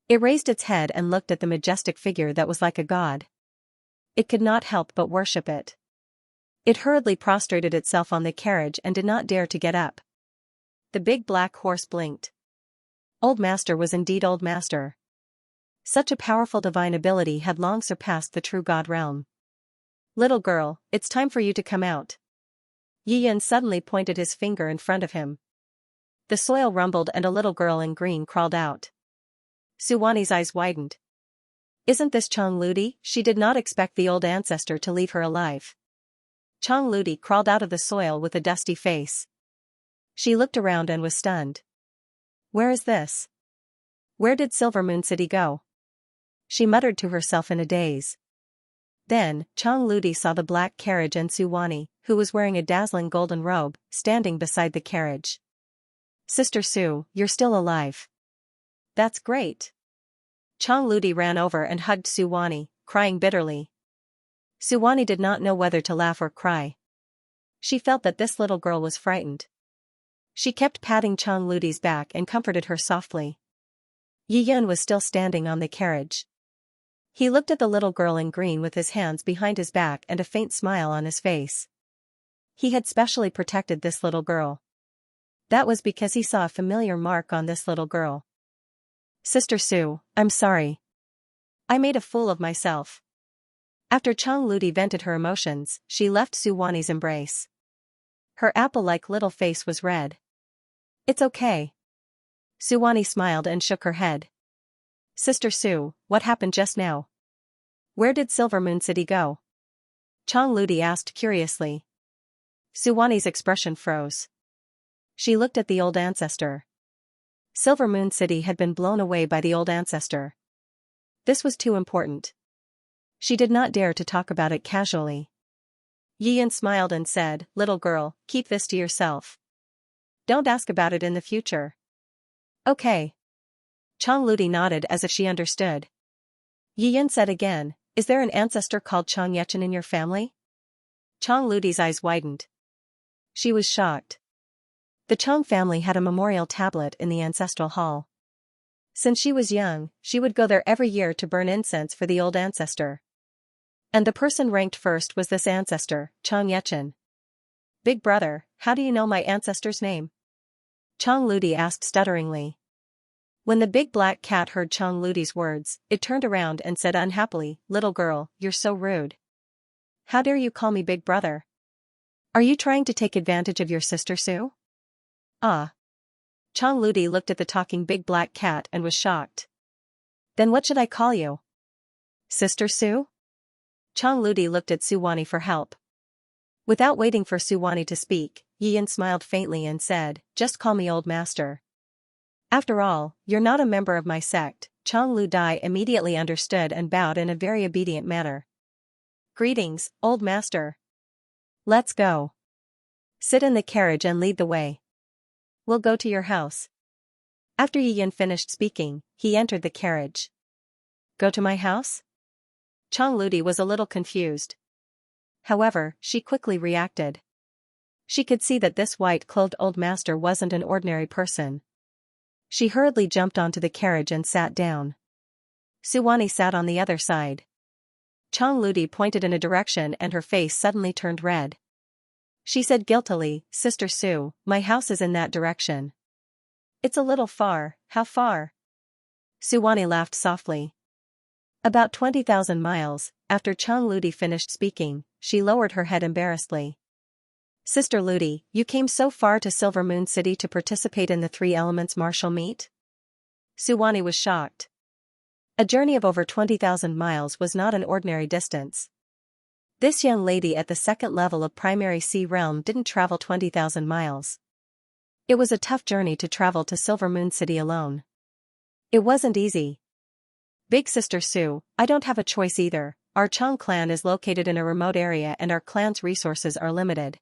A: It raised its head and looked at the majestic figure that was like a god. It could not help but worship it. It hurriedly prostrated itself on the carriage and did not dare to get up. The big black horse blinked. Old master was indeed old master. Such a powerful divine ability had long surpassed the true god realm. "Little girl, it's time for you to come out." Yiyan suddenly pointed his finger in front of him. The soil rumbled and a little girl in green crawled out. Suwani's eyes widened. Isn't this Chang Ludi? She did not expect the old ancestor to leave her alive. Chang Ludi crawled out of the soil with a dusty face. She looked around and was stunned. Where is this? Where did Silver Moon City go? She muttered to herself in a daze. Then, Chang Ludi saw the black carriage and Suwani, who was wearing a dazzling golden robe, standing beside the carriage. "Sister Su, you're still alive." "That's great." Chang Ludi ran over and hugged Suwani, crying bitterly. Suwani did not know whether to laugh or cry. She felt that this little girl was frightened. She kept patting Chang Ludi's back and comforted her softly. Yiyan was still standing on the carriage. He looked at the little girl in green with his hands behind his back and a faint smile on his face. He had specially protected this little girl. That was because he saw a familiar mark on this little girl. "Sister Su, I'm sorry. I made a fool of myself." After Chang Ludi vented her emotions, she left Suwani's embrace. Her apple-like little face was red. "It's okay." Suwani smiled and shook her head. "Sister Su, what happened just now? Where did Silver Moon City go?" Chang Ludi asked curiously. Suwani's expression froze. She looked at the old ancestor. Silver Moon City had been blown away by the old ancestor. This was too important. She did not dare to talk about it casually. Yiyan smiled and said, "Little girl, keep this to yourself. Don't ask about it in the future." "Okay." Chang Ludi nodded as if she understood. Yiyan said again, "Is there an ancestor called Xianxia in your family?" Chang Ludi's eyes widened. She was shocked. The Chang family had a memorial tablet in the ancestral hall. Since she was young, she would go there every year to burn incense for the old ancestor. And the person ranked first was this ancestor, Chang Yechen. "Big brother, how do you know my ancestor's name?" Chang Ludi asked stutteringly. When the big black cat heard Chang Ludi's words, it turned around and said unhappily, "Little girl, you're so rude. How dare you call me big brother? Are you trying to take advantage of your sister Sue?" "Ah." Chang Ludi looked at the talking big black cat and was shocked. "Then what should I call you? Sister Sue?" Chang Ludi looked at Suwani for help. Without waiting for Suwani to speak, Yiyan smiled faintly and said, "Just call me old master. After all, you're not a member of my sect." Chang Ludi immediately understood and bowed in a very obedient manner. "Greetings, old master. Let's go. Sit in the carriage and lead the way. We'll go to your house." After Yiyan finished speaking, he entered the carriage. "Go to my house?" Chang Ludi was a little confused. However, she quickly reacted. She could see that this white-clothed old master wasn't an ordinary person. She hurriedly jumped onto the carriage and sat down. Suwani sat on the other side. Chang Ludi pointed in a direction and her face suddenly turned red. She said guiltily, "Sister Sue, my house is in that direction." "It's a little far." "How far?" Suwani laughed softly. "About 20,000 miles." After Chang Ludi finished speaking, she lowered her head embarrassedly. "Sister Ludi, you came so far to Silver Moon City to participate in the Three Elements martial meet?" Suwani was shocked. A journey of over 20,000 miles was not an ordinary distance. This young lady at the second level of Primary Sea Realm didn't travel 20,000 miles. It was a tough journey to travel to Silver Moon City alone. It wasn't easy. "Big Sister Sue, I don't have a choice either. Our Chang clan is located in a remote area and our clan's resources are limited.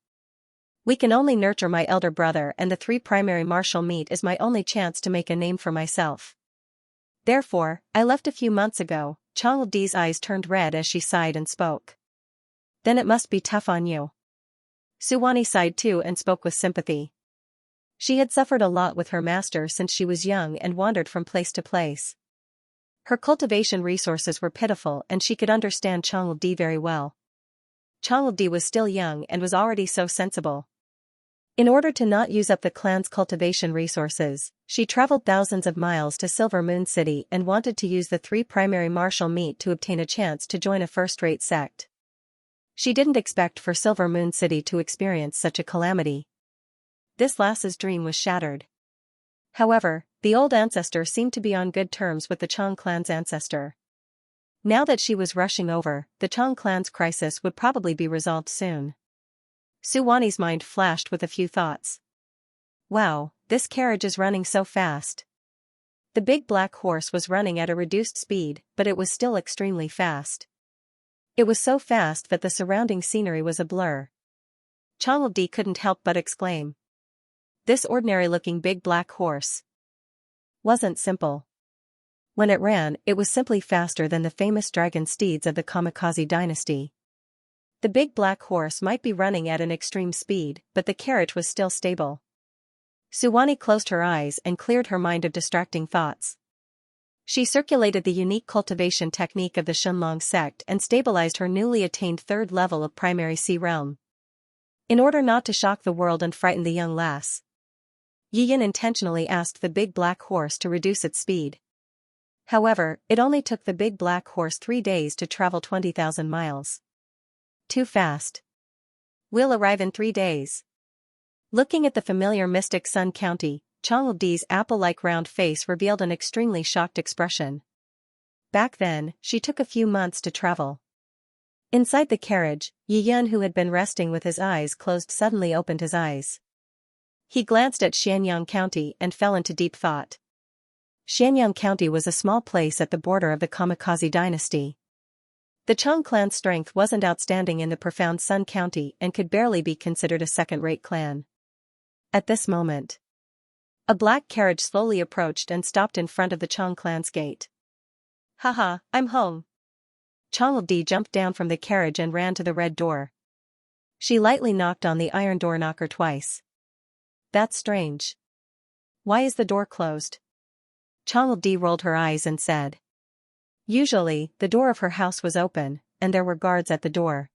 A: We can only nurture my elder brother and the Three Primary Martial Meet is my only chance to make a name for myself. Therefore, I left a few months ago." Chang Ludi's eyes turned red as she sighed and spoke. "Then it must be tough on you." Suwani sighed too and spoke with sympathy. She had suffered a lot with her master since she was young and wandered from place to place. Her cultivation resources were pitiful and she could understand Chang Ludi very well. Chang Ludi was still young and was already so sensible. In order to not use up the clan's cultivation resources, she traveled thousands of miles to Silver Moon City and wanted to use the Three Primary Martial Meet to obtain a chance to join a first-rate sect. She didn't expect for Silver Moon City to experience such a calamity. This lass's dream was shattered. However, the old ancestor seemed to be on good terms with the Chang clan's ancestor. Now that she was rushing over, the Chang clan's crisis would probably be resolved soon. Suwani's mind flashed with a few thoughts. Wow, this carriage is running so fast. The big black horse was running at a reduced speed, but it was still extremely fast. It was so fast that the surrounding scenery was a blur. Chang Ludi couldn't help but exclaim. This ordinary-looking big black horse wasn't simple. When it ran, it was simply faster than the famous dragon steeds of the Kamikaze dynasty. The big black horse might be running at an extreme speed, but the carriage was still stable. Suwani closed her eyes and cleared her mind of distracting thoughts. She circulated the unique cultivation technique of the Shenlong sect and stabilized her newly attained third level of Primary Sea Realm. In order not to shock the world and frighten the young lass, Yiyan intentionally asked the big black horse to reduce its speed. However, it only took the big black horse 3 days to travel 20,000 miles. Too fast. We'll arrive in 3 days. Looking at the familiar Mystic Sun County, Chang Ludi's apple-like round face revealed an extremely shocked expression. Back then, she took a few months to travel. Inside the carriage, Yiyan, who had been resting with his eyes closed, suddenly opened his eyes. He glanced at Xianyang County and fell into deep thought. Xianxia County was a small place at the border of the Kamikaze dynasty. The Chang clan's strength wasn't outstanding in the profound Sun County and could barely be considered a second-rate clan. At this moment, a black carriage slowly approached and stopped in front of the Chang clan's gate. "Haha, I'm home." Chang Di jumped down from the carriage and ran to the red door. She lightly knocked on the iron door knocker twice. "That's strange. Why is the door closed?" Chang Di rolled her eyes and said. Usually, the door of her house was open, and there were guards at the door.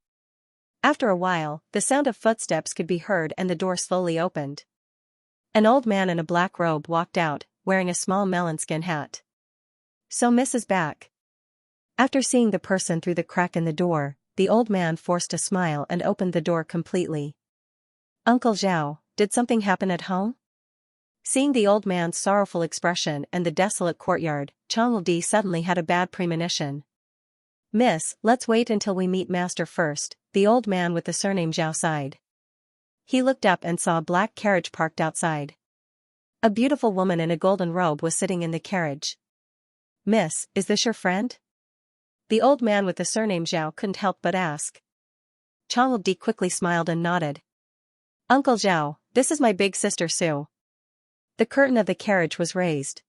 A: After a while, the sound of footsteps could be heard and the door slowly opened. An old man in a black robe walked out, wearing a small melon skin hat. "So Miss is back." After seeing the person through the crack in the door, the old man forced a smile and opened the door completely. "Uncle Zhao, did something happen at home?" Seeing the old man's sorrowful expression and the desolate courtyard, Chang Di suddenly had a bad premonition. "Miss, let's wait until we meet Master first," the old man with the surname Zhao sighed. He looked up and saw a black carriage parked outside. A beautiful woman in a golden robe was sitting in the carriage. "Miss, is this your friend?" The old man with the surname Zhao couldn't help but ask. Chang Di quickly smiled and nodded. "Uncle Zhao, this is my big sister Su." The curtain of the carriage was raised.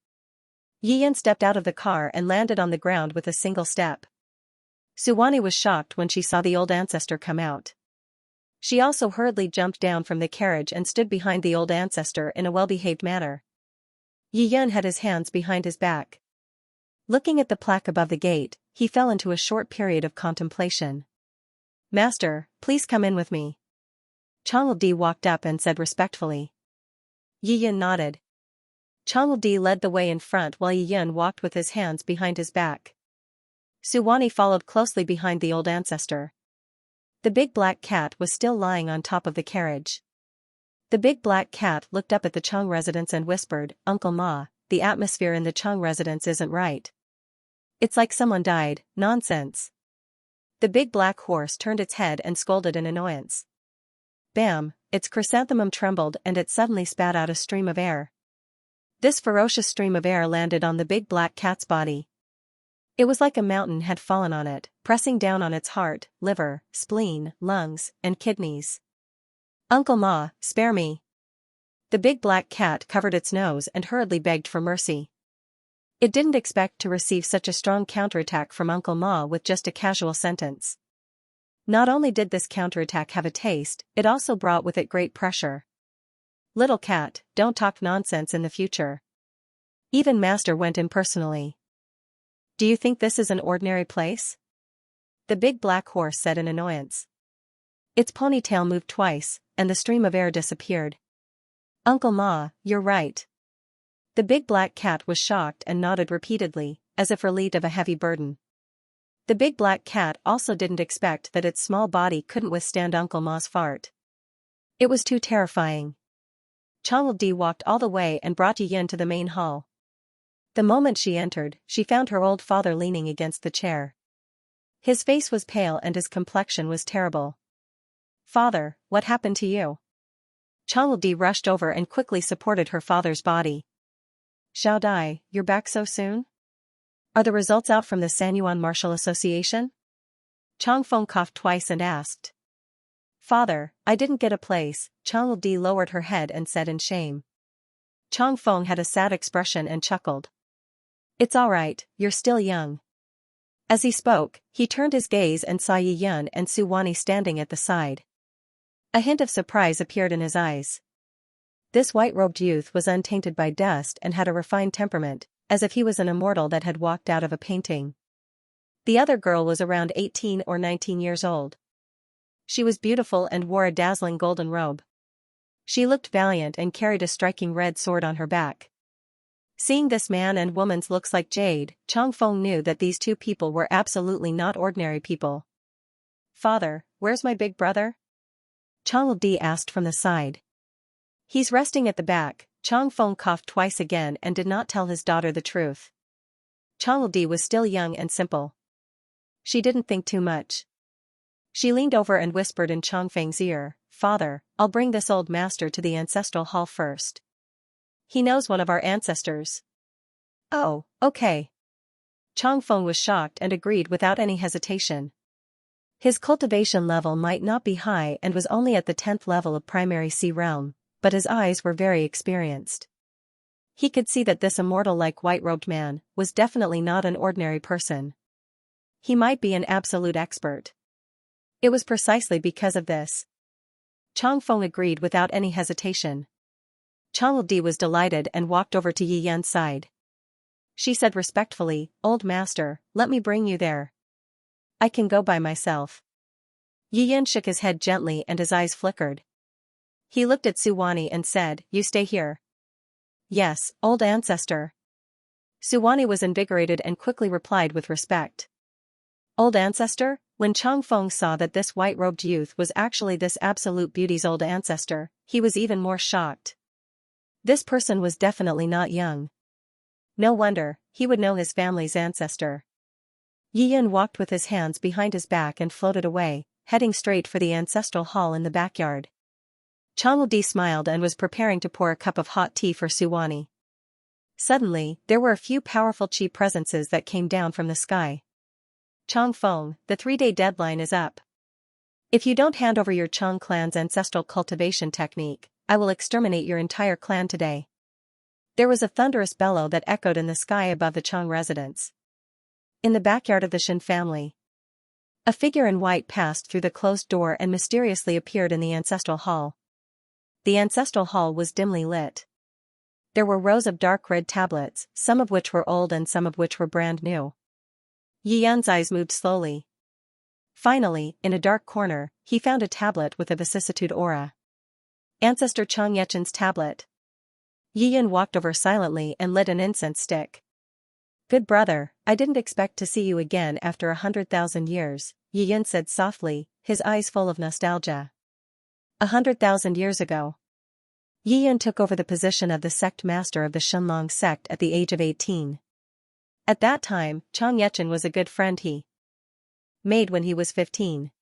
A: Yiyan stepped out of the car and landed on the ground with a single step. Suwani was shocked when she saw the old ancestor come out. She also hurriedly jumped down from the carriage and stood behind the old ancestor in a well-behaved manner. Yiyan had his hands behind his back. Looking at the plaque above the gate, he fell into a short period of contemplation. "Master, please come in with me." Chang Di walked up and said respectfully. Yiyan nodded. Chang Di led the way in front while Yiyan walked with his hands behind his back. Suwani followed closely behind the old ancestor. The big black cat was still lying on top of the carriage. The big black cat looked up at the Chang residence and whispered, "Uncle Ma, the atmosphere in the Chang residence isn't right. It's like someone died." "Nonsense." The big black horse turned its head and scolded in annoyance. Bam, its chrysanthemum trembled and it suddenly spat out a stream of air. This ferocious stream of air landed on the big black cat's body. It was like a mountain had fallen on it, pressing down on its heart, liver, spleen, lungs, and kidneys. "Uncle Ma, spare me." The big black cat covered its nose and hurriedly begged for mercy. It didn't expect to receive such a strong counterattack from Uncle Ma with just a casual sentence. Not only did this counterattack have a taste, it also brought with it great pressure. "Little cat, don't talk nonsense in the future." Even Master went in personally. "Do you think this is an ordinary place?" the big black horse said in annoyance. Its ponytail moved twice, and the stream of air disappeared. "Uncle Ma, you're right." The big black cat was shocked and nodded repeatedly, as if relieved of a heavy burden. The big black cat also didn't expect that its small body couldn't withstand Uncle Ma's fart. It was too terrifying. Chang Di walked all the way and brought Yiyan to the main hall. The moment she entered, she found her old father leaning against the chair. His face was pale and his complexion was terrible. "Father, what happened to you?" Chang Di rushed over and quickly supported her father's body. "Xiao Dai, you're back so soon? Are the results out from the Sanyuan Martial Association?" Chang Feng coughed twice and asked. "Father, I didn't get a place." Chang Di lowered her head and said in shame. Chang Feng had a sad expression and chuckled. "It's all right, you're still young." As he spoke, he turned his gaze and saw Yiyan and Suwani standing at the side. A hint of surprise appeared in his eyes. This white-robed youth was untainted by dust and had a refined temperament, as if he was an immortal that had walked out of a painting. The other girl was around 18 or 19 years old. She was beautiful and wore a dazzling golden robe. She looked valiant and carried a striking red sword on her back. Seeing this man and woman's looks like jade, Chang Feng knew that these two people were absolutely not ordinary people. "Father, where's my big brother?" Chang Di asked from the side. "He's resting at the back." Chang Feng coughed twice again and did not tell his daughter the truth. Chang Di was still young and simple. She didn't think too much. She leaned over and whispered in Chang Feng's ear, "Father, I'll bring this old master to the ancestral hall first. He knows one of our ancestors." Oh, okay. Changfeng was shocked and agreed without any hesitation. His cultivation level might not be high and was only at the 10th level of primary sea realm, but his eyes were very experienced. He could see that this immortal-like white-robed man was definitely not an ordinary person. He might be an absolute expert. It was precisely because of this. Changfeng agreed without any hesitation. Chang Di was delighted and walked over to Yi Yan's side. She said respectfully, "Old master, let me bring you there. I can go by myself." Yi Yan shook his head gently and his eyes flickered. He looked at Suwani and said, "You stay here." "Yes, old ancestor." Suwani was invigorated and quickly replied with respect. "Old ancestor?" When Changfeng saw that this white-robed youth was actually this absolute beauty's old ancestor, he was even more shocked. This person was definitely not young. No wonder, he would know his family's ancestor. Yi Yan walked with his hands behind his back and floated away, heading straight for the ancestral hall in the backyard. Chang Di smiled and was preparing to pour a cup of hot tea for Suwani. Suddenly, there were a few powerful chi presences that came down from the sky. "Changfeng, the 3-day deadline is up. If you don't hand over your Chang clan's ancestral cultivation technique, I will exterminate your entire clan today." There was a thunderous bellow that echoed in the sky above the Chang residence. In the backyard of the Shin family, a figure in white passed through the closed door and mysteriously appeared in the ancestral hall. The ancestral hall was dimly lit. There were rows of dark red tablets, some of which were old and some of which were brand new. Yi Yan's eyes moved slowly. Finally, in a dark corner, he found a tablet with a vicissitude aura. Ancestor Chang Yechen's tablet. Yi Yan walked over silently and lit an incense stick. "Good brother, I didn't expect to see you again after 100,000 years, Yi Yan said softly, his eyes full of nostalgia. 100,000 years ago. Yi Yan took over the position of the sect master of the Shenlong sect at the age of 18. At that time, Chang Yechen was a good friend he made when he was 15.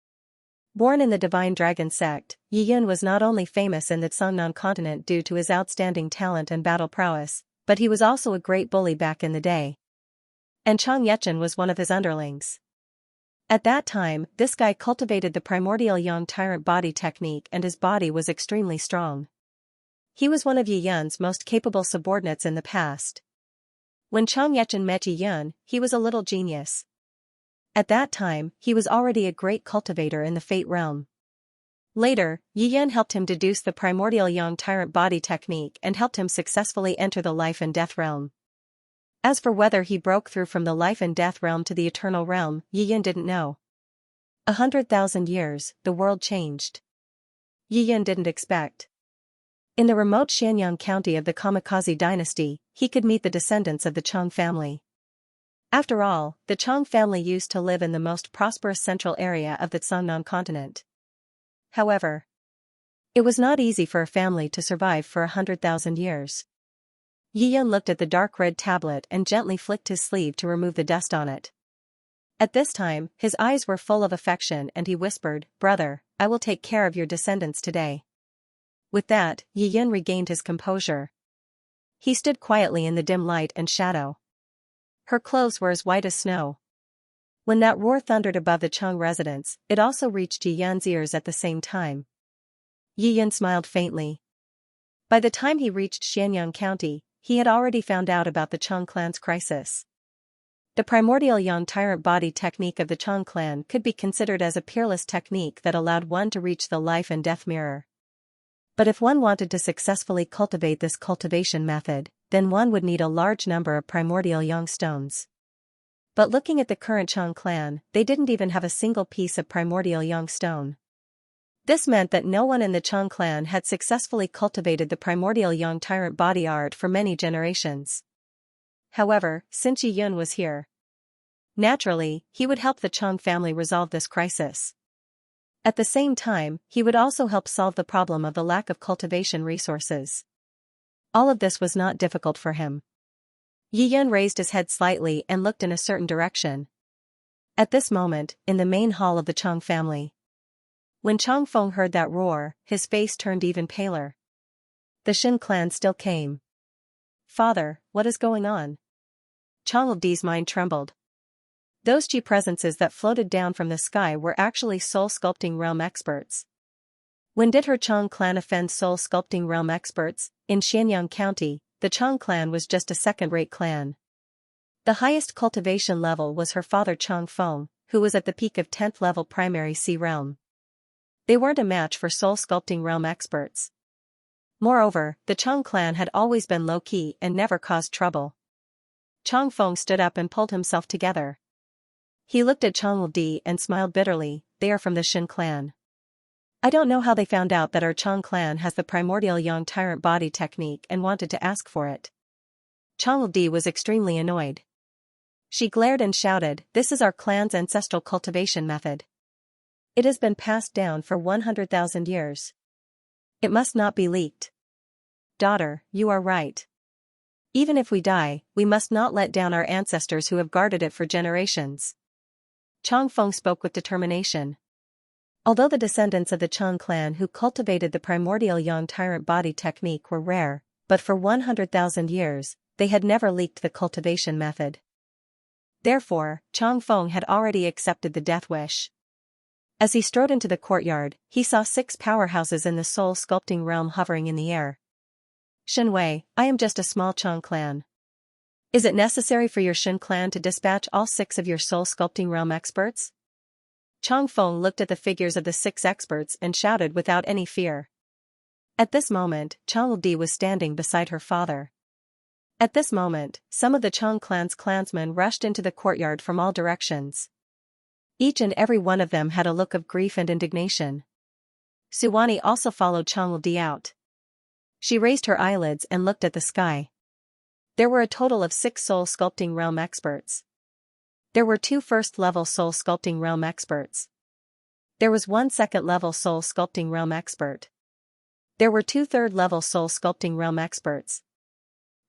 A: Born in the Divine Dragon sect, Yi Yan was not only famous in the Songnan continent due to his outstanding talent and battle prowess, but he was also a great bully back in the day. And Chang Yechen was one of his underlings. At that time, this guy cultivated the primordial young tyrant body technique and his body was extremely strong. He was one of Yi Yan's most capable subordinates in the past. When Chang Yechen met Yi Yan, he was a little genius. At that time, he was already a great cultivator in the Fate realm. Later, Yi Yan helped him deduce the primordial young tyrant body technique and helped him successfully enter the life and death realm. As for whether he broke through from the life and death realm to the eternal realm, Yi Yan didn't know. 100,000 years, the world changed. Yi Yan didn't expect. In the remote Xianxia county of the Kamikaze dynasty, he could meet the descendants of the Chang family. After all, the Chang family used to live in the most prosperous central area of the Songnan continent. However, it was not easy for a family to survive for 100,000 years. Yi Yan looked at the dark red tablet and gently flicked his sleeve to remove the dust on it. At this time, his eyes were full of affection and he whispered, "Brother, I will take care of your descendants today." With that, Yi Yan regained his composure. He stood quietly in the dim light and shadow. Her clothes were as white as snow. When that roar thundered above the Chang residence, it also reached Yi Yan's ears at the same time. Yi Yan smiled faintly. By the time he reached Xianxia County, he had already found out about the Chang clan's crisis. The primordial young tyrant body technique of the Chang clan could be considered as a peerless technique that allowed one to reach the life and death mirror. But if one wanted to successfully cultivate this cultivation method, then one would need a large number of primordial young stones. But looking at the current Chang clan, they didn't even have a single piece of primordial young stone. This meant that no one in the Chang clan had successfully cultivated the primordial young tyrant body art for many generations. However, since Yi Yan was here, naturally, he would help the Chang family resolve this crisis. At the same time, he would also help solve the problem of the lack of cultivation resources. All of this was not difficult for him. Yi Yan raised his head slightly and looked in a certain direction. At this moment, in the main hall of the Chang family. When Changfeng heard that roar, his face turned even paler. The Shin clan still came. "Father, what is going on?" Chang'e Di's mind trembled. Those G presences that floated down from the sky were actually soul sculpting realm experts. When did her Chang clan offend soul sculpting realm experts? In Xianxia County, the Chang clan was just a second-rate clan. The highest cultivation level was her father Chang Feng, who was at the peak of 10th level primary C realm. They weren't a match for soul sculpting realm experts. Moreover, the Chang clan had always been low-key and never caused trouble. Chang Feng stood up and pulled himself together. He looked at Chang'e Di and smiled bitterly. They are from the Shin clan. I don't know how they found out that our Chang clan has the primordial young tyrant body technique and wanted to ask for it. Chang'e Di was extremely annoyed. She glared and shouted, "This is our clan's ancestral cultivation method. It has been passed down for 100,000 years. It must not be leaked." Daughter, you are right. Even if we die, we must not let down our ancestors who have guarded it for generations. Chang Feng spoke with determination. Although the descendants of the Chang clan who cultivated the primordial young tyrant body technique were rare, but for 100,000 years, they had never leaked the cultivation method. Therefore, Chang Feng had already accepted the death wish. As he strode into the courtyard, he saw 6 powerhouses in the soul sculpting realm hovering in the air. Shen Wei, I am just a small Chang clan. Is it necessary for your Shin clan to dispatch all 6 of your soul sculpting realm experts? Chang Feng looked at the figures of the 6 experts and shouted without any fear. At this moment, Chang'e Di was standing beside her father. At this moment, some of the Chang clan's clansmen rushed into the courtyard from all directions. Each and every one of them had a look of grief and indignation. Suwani also followed Chang'e Di out. She raised her eyelids and looked at the sky. There were a total of 6 soul sculpting realm experts. There were 2 first-level soul sculpting realm experts. There was 1 second-level soul sculpting realm expert. There were 2 third-level soul sculpting realm experts.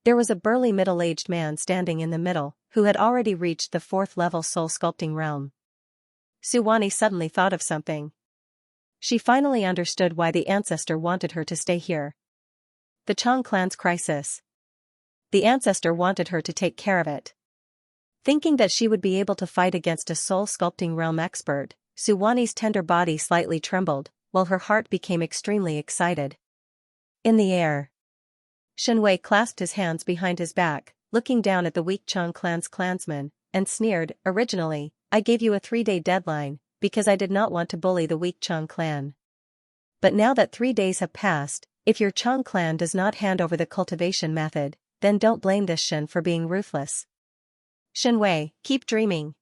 A: There was a burly middle-aged man standing in the middle, who had already reached the 4th-level soul sculpting realm. Suwani suddenly thought of something. She finally understood why the ancestor wanted her to stay here. The Chang clan's crisis. The ancestor wanted her to take care of it. Thinking that she would be able to fight against a soul sculpting realm expert, Suwani's tender body slightly trembled, while her heart became extremely excited. In the air. Shen Wei clasped his hands behind his back, looking down at the weak Chang clan's clansmen, and sneered, "Originally, I gave you a 3-day deadline, because I did not want to bully the weak Chang clan. But now that 3 days have passed, if your Chang clan does not hand over the cultivation method, then don't blame this Shen for being ruthless. Shen Wei, keep dreaming.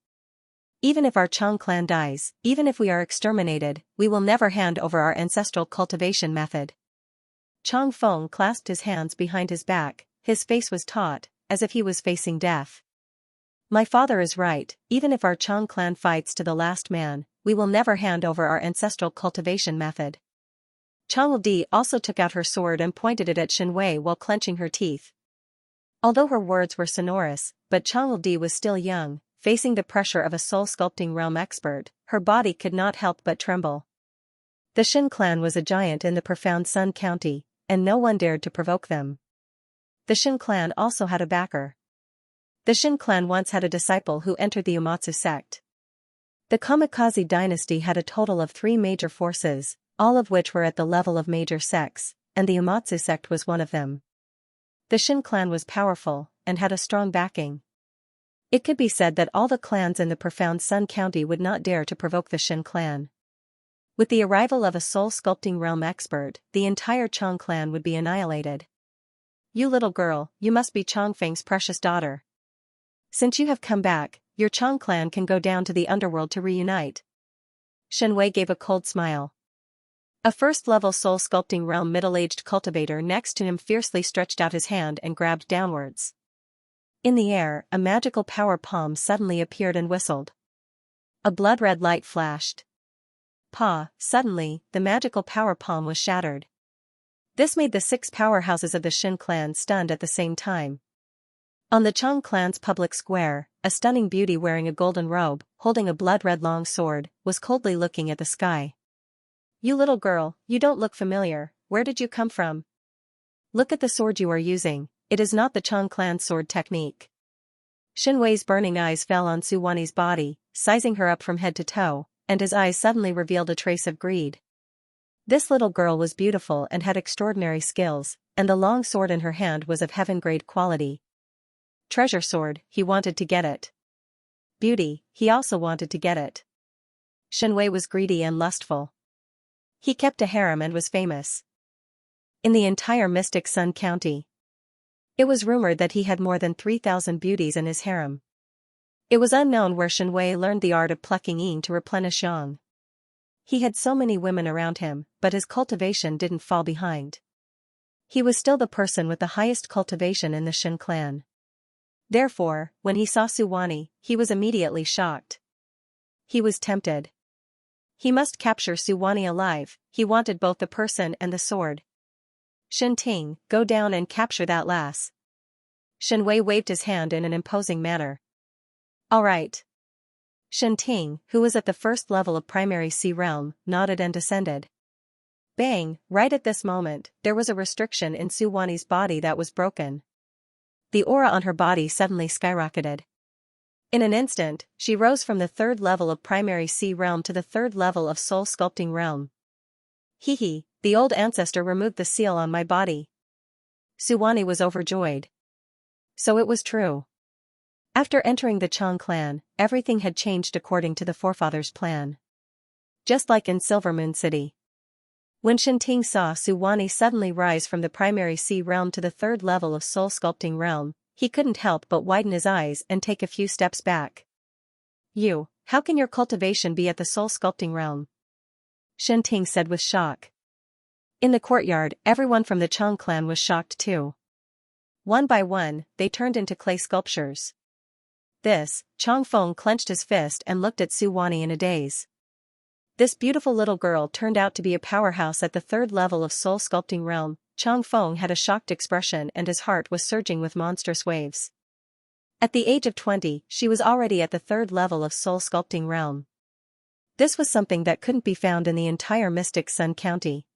A: Even if our Chang clan dies, even if we are exterminated, we will never hand over our ancestral cultivation method." Chang Feng clasped his hands behind his back, his face was taut, as if he was facing death. My father is right, even if our Chang clan fights to the last man, we will never hand over our ancestral cultivation method. Chang'e Di also took out her sword and pointed it at Shen Wei while clenching her teeth. Although her words were sonorous, but Chang'e Di was still young, facing the pressure of a soul sculpting realm expert, her body could not help but tremble. The Shin clan was a giant in the profound Sun County, and no one dared to provoke them. The Shin clan also had a backer. The Shin clan once had a disciple who entered the Umatsu sect. The Kamikaze dynasty had a total of 3 major forces, all of which were at the level of major sects, and the Umatsu sect was one of them. The Shin clan was powerful, and had a strong backing. It could be said that all the clans in the profound Sun County would not dare to provoke the Shin clan. With the arrival of a soul sculpting realm expert, the entire Chang clan would be annihilated. You little girl, you must be Changfeng's precious daughter. Since you have come back, your Chang clan can go down to the underworld to reunite. Shen Wei gave a cold smile. A first-level soul sculpting realm middle-aged cultivator next to him fiercely stretched out his hand and grabbed downwards. In the air, a magical power palm suddenly appeared and whistled. A blood-red light flashed. Suddenly, the magical power palm was shattered. This made the 6 powerhouses of the Shin clan stunned at the same time. On the Chang clan's public square, a stunning beauty wearing a golden robe, holding a blood-red long sword, was coldly looking at the sky. You little girl, you don't look familiar, where did you come from? Look at the sword you are using, it is not the Chang clan sword technique. Shinwei's burning eyes fell on Suwani's body, sizing her up from head to toe, and his eyes suddenly revealed a trace of greed. This little girl was beautiful and had extraordinary skills, and the long sword in her hand was of heaven-grade quality. Treasure sword, he wanted to get it. Beauty, he also wanted to get it. Shinwei was greedy and lustful. He kept a harem and was famous in the entire Mystic Sun County. It was rumored that he had more than 3,000 beauties in his harem. It was unknown where Shinwei learned the art of plucking yin to replenish yang. He had so many women around him, but his cultivation didn't fall behind. He was still the person with the highest cultivation in the Shin clan. Therefore, when he saw Suwani, he was immediately shocked. He was tempted. He must capture Suwani alive. He wanted both the person and the sword. Shin Ting, go down and capture that lass. Shinwei waved his hand in an imposing manner. All right. Shin Ting, who was at the first level of primary sea realm, nodded and descended. Bang, right at this moment, there was a restriction in Suwani's body that was broken. The aura on her body suddenly skyrocketed. In an instant, she rose from the third level of primary sea realm to the third level of soul sculpting realm. Hee, the old ancestor removed the seal on my body. Suwani was overjoyed. So it was true. After entering the Chang clan, everything had changed according to the forefathers' plan. Just like in Silver Moon City. When Shinting saw Suwani suddenly rise from the primary sea realm to the third level of soul sculpting realm, he couldn't help but widen his eyes and take a few steps back. How can your cultivation be at the soul sculpting realm? Shinting said with shock. In the courtyard, everyone from the Chang clan was shocked too. One by one, they turned into clay sculptures. Chang Feng clenched his fist and looked at Suwani in a daze. This beautiful little girl turned out to be a powerhouse at the third level of soul sculpting realm. Chang Feng had a shocked expression and his heart was surging with monstrous waves. At the age of 20, she was already at the third level of soul sculpting realm. This was something that couldn't be found in the entire Mystic Sun County.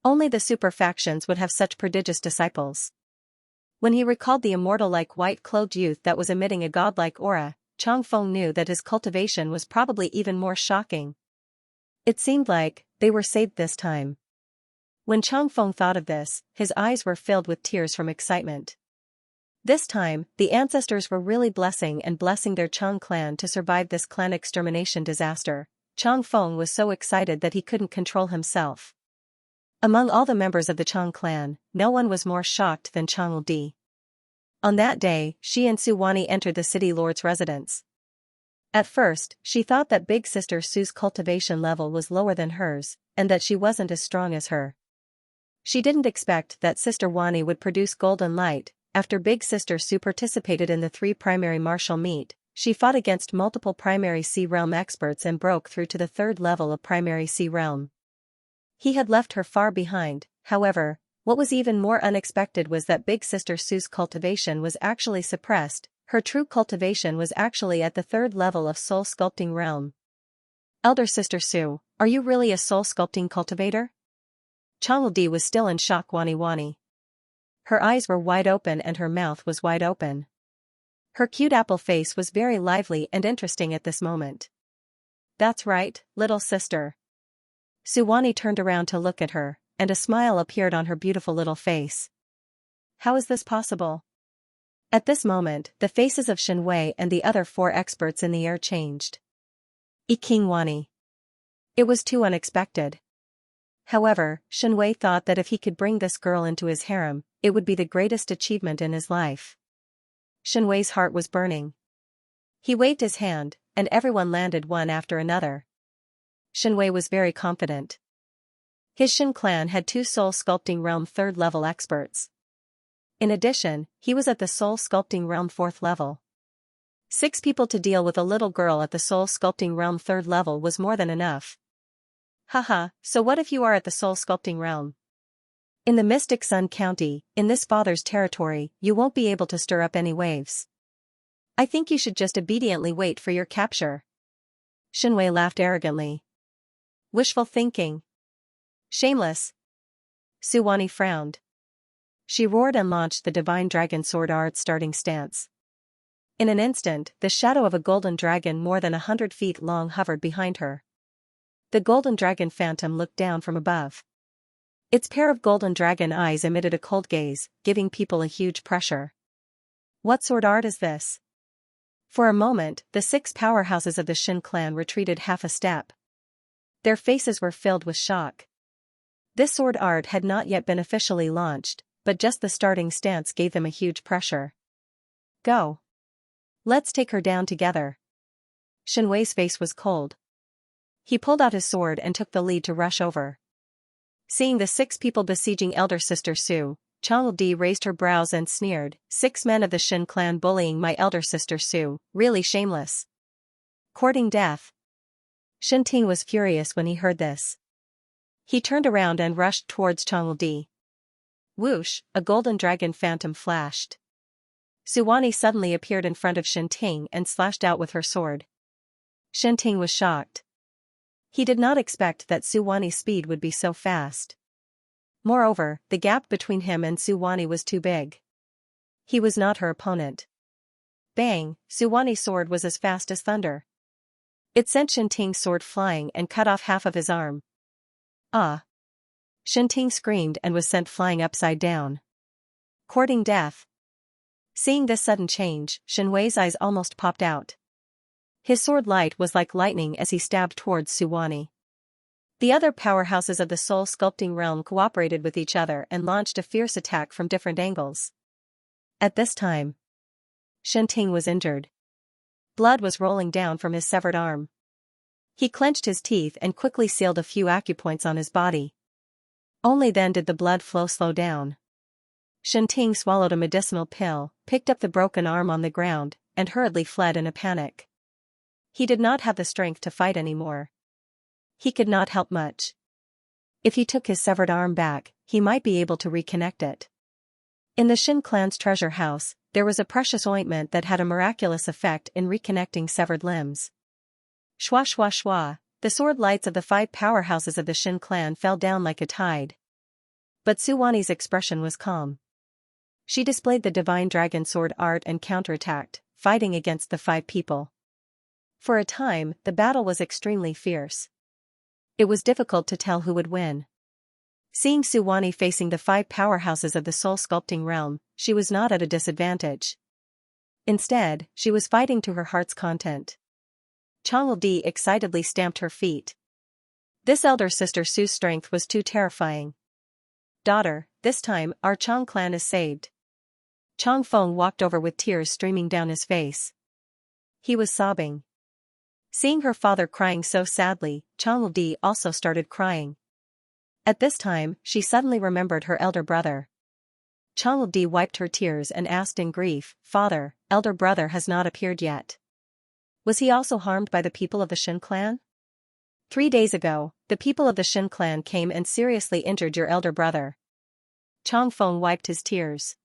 A: Only the super factions would have such prodigious disciples. When he recalled the immortal-like white-clothed youth that was emitting a godlike aura, Chang Feng knew that his cultivation was probably even more shocking. It seemed like they were saved this time. When Chang Feng thought of this, his eyes were filled with tears from excitement. This time, the ancestors were really blessing their Chang clan to survive this clan extermination disaster. Chang Feng was so excited that he couldn't control himself. Among all the members of the Chang clan, no one was more shocked than Chang Di. On that day, she and Suwani entered the city lord's residence. At first, she thought that big sister Su's cultivation level was lower than hers, and that she wasn't as strong as her. She didn't expect that sister Wani would produce golden light. After big sister Su participated in the 3 primary martial meet, she fought against multiple primary sea realm experts and broke through to the third level of primary sea realm. He had left her far behind. However, what was even more unexpected was that big sister Su's cultivation was actually suppressed. Her true cultivation was actually at the third level of soul sculpting realm. Elder sister Su, are you really a soul sculpting cultivator? Changdi was still in shock. Wani. Her eyes were wide open and her mouth was wide open. Her cute apple face was very lively and interesting at this moment. That's right, little sister. Suwani turned around to look at her, and a smile appeared on her beautiful little face. How is this possible? At this moment, the faces of Shinwei and the other 4 experts in the air changed. King Wani. It was too unexpected. However, Shinwei thought that if he could bring this girl into his harem, it would be the greatest achievement in his life. Shinwei's heart was burning. He waved his hand, and everyone landed one after another. Shinwei was very confident. His Shin clan had 2 soul sculpting realm 3rd level experts. In addition, he was at the soul sculpting realm 4th level. 6 people to deal with a little girl at the soul sculpting realm 3rd level was more than enough. Haha, so what if you are at the soul sculpting realm? In the Mystic Sun County, in this father's territory, you won't be able to stir up any waves. I think you should just obediently wait for your capture. Shinwei laughed arrogantly. Wishful thinking. Shameless. Suwani frowned. She roared and launched the divine dragon sword art starting stance. In an instant, the shadow of a golden dragon more than 100 feet long hovered behind her. The golden dragon phantom looked down from above. Its pair of golden dragon eyes emitted a cold gaze, giving people a huge pressure. What sword art is this? For a moment, the 6 powerhouses of the Shin clan retreated half a step. Their faces were filled with shock. This sword art had not yet been officially launched, but just the starting stance gave them a huge pressure. Go. Let's take her down together. Shen Wei's face was cold. He pulled out his sword and took the lead to rush over. Seeing the 6 people besieging elder sister Su, Chang Di raised her brows and sneered, 6 men of the Shin clan bullying my elder sister Su, really shameless. Courting death. Shen Ting was furious when he heard this. He turned around and rushed towards Chang Di. Whoosh, a golden dragon phantom flashed. Suwani suddenly appeared in front of Shen Ting and slashed out with her sword. Shen Ting was shocked. He did not expect that Suwani's speed would be so fast. Moreover, the gap between him and Suwani was too big. He was not her opponent. Bang, Suwani's sword was as fast as thunder. It sent Shen Ting's sword flying and cut off half of his arm. Ah! Shen Ting screamed and was sent flying upside down. Courting death. Seeing this sudden change, Shen Wei's eyes almost popped out. His sword light was like lightning as he stabbed towards Suwani. The other powerhouses of the soul sculpting realm cooperated with each other and launched a fierce attack from different angles. At this time, Shen Ting was injured. Blood was rolling down from his severed arm. He clenched his teeth and quickly sealed a few acupoints on his body. Only then did the blood flow slow down. Shen Ting swallowed a medicinal pill, picked up the broken arm on the ground, and hurriedly fled in a panic. He did not have the strength to fight anymore. He could not help much. If he took his severed arm back, he might be able to reconnect it. In the Shin clan's treasure house, there was a precious ointment that had a miraculous effect in reconnecting severed limbs. Shwa shwa shwa, the sword lights of the 5 powerhouses of the Shin clan fell down like a tide. But Suwani's expression was calm. She displayed the divine dragon sword art and counterattacked, fighting against the 5 people. For a time, the battle was extremely fierce. It was difficult to tell who would win. Seeing Suwani facing the 5 powerhouses of the soul sculpting realm, she was not at a disadvantage. Instead, she was fighting to her heart's content. Chang Di excitedly stamped her feet. This elder sister Su's strength was too terrifying. Daughter, this time, our Chang clan is saved. Chang Feng walked over with tears streaming down his face. He was sobbing. Seeing her father crying so sadly, Chang Di also started crying. At this time, she suddenly remembered her elder brother. Chang Di wiped her tears and asked in grief, Father, elder brother has not appeared yet. Was he also harmed by the people of the Shin clan? 3 days ago, the people of the Shin clan came and seriously injured your elder brother. Chang Feng wiped his tears.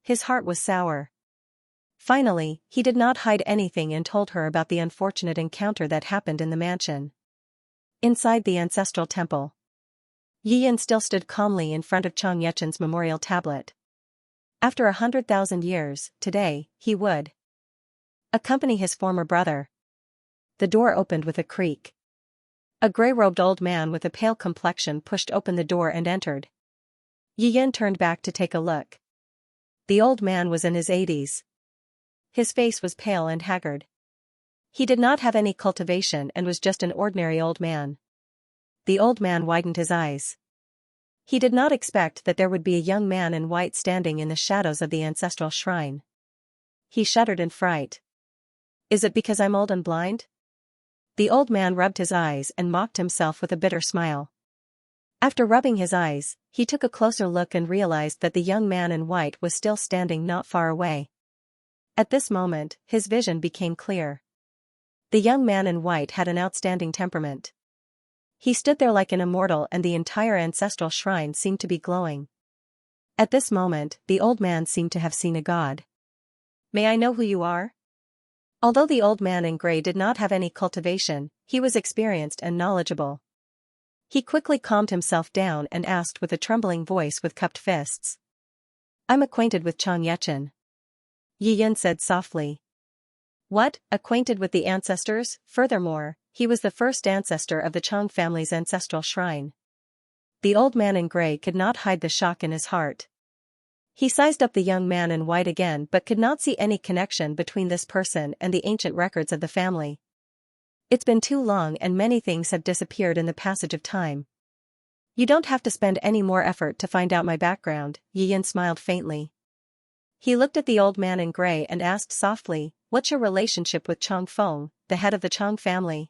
A: His heart was sour. Finally, he did not hide anything and told her about the unfortunate encounter that happened in the mansion. Inside the ancestral temple, Yi Yin still stood calmly in front of Chang Yechen's memorial tablet. After 100,000 years, today, he would accompany his former brother. The door opened with a creak. A gray-robed old man with a pale complexion pushed open the door and entered. Yi Yin turned back to take a look. The old man was in his 80s. His face was pale and haggard. He did not have any cultivation and was just an ordinary old man. The old man widened his eyes. He did not expect that there would be a young man in white standing in the shadows of the ancestral shrine. He shuddered in fright. Is it because I'm old and blind? The old man rubbed his eyes and mocked himself with a bitter smile. After rubbing his eyes, he took a closer look and realized that the young man in white was still standing not far away. At this moment, his vision became clear. The young man in white had an outstanding temperament. He stood there like an immortal and the entire ancestral shrine seemed to be glowing. At this moment, the old man seemed to have seen a god. May I know who you are? Although the old man in gray did not have any cultivation, he was experienced and knowledgeable. He quickly calmed himself down and asked with a trembling voice with cupped fists. I'm acquainted with Chang Yechen. Yi Yin said softly. What, acquainted with the ancestors? Furthermore, he was the first ancestor of the Chang family's ancestral shrine. The old man in gray could not hide the shock in his heart. He sized up the young man in white again but could not see any connection between this person and the ancient records of the family. It's been too long and many things have disappeared in the passage of time. You don't have to spend any more effort to find out my background, Yi Yin smiled faintly. He looked at the old man in gray and asked softly, what's your relationship with Chang Feng, the head of the Chang family?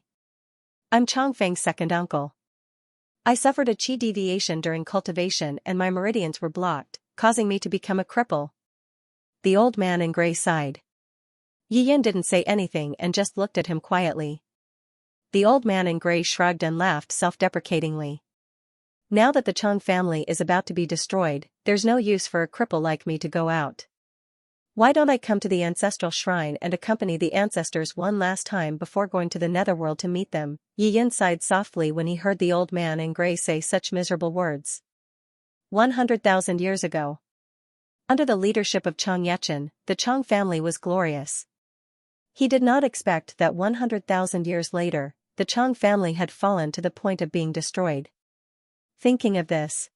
A: I'm Chang Feng's second uncle. I suffered a qi deviation during cultivation and my meridians were blocked, causing me to become a cripple. The old man in gray sighed. Yi Yin didn't say anything and just looked at him quietly. The old man in gray shrugged and laughed self-deprecatingly. Now that the Chang family is about to be destroyed, there's no use for a cripple like me to go out. Why don't I come to the ancestral shrine and accompany the ancestors one last time before going to the netherworld to meet them? Yi Yin sighed softly when he heard the old man in gray say such miserable words. 100,000 years ago. Under the leadership of Xianxia, the Chang family was glorious. He did not expect that 100,000 years later, the Chang family had fallen to the point of being destroyed. Thinking of this,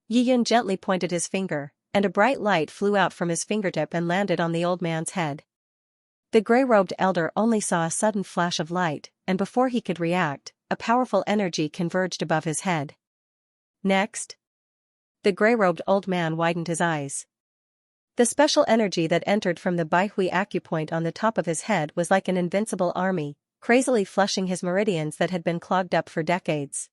A: Yi Yin gently pointed his finger, and a bright light flew out from his fingertip and landed on the old man's head. The gray-robed elder only saw a sudden flash of light, and before he could react, a powerful energy converged above his head. Next, the gray-robed old man widened his eyes. The special energy that entered from the Baihui acupoint on the top of his head was like an invincible army, crazily flushing his meridians that had been clogged up for decades.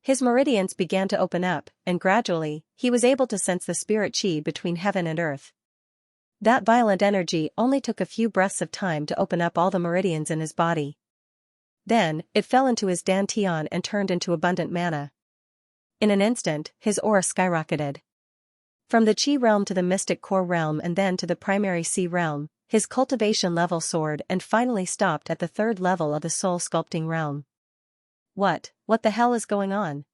A: His meridians began to open up, and gradually, he was able to sense the spirit qi between heaven and earth. That violent energy only took a few breaths of time to open up all the meridians in his body. Then, it fell into his dantian and turned into abundant mana. In an instant, his aura skyrocketed. From the qi realm to the mystic core realm and then to the primary C realm, his cultivation level soared and finally stopped at the third level of the soul sculpting realm. What the hell is going on?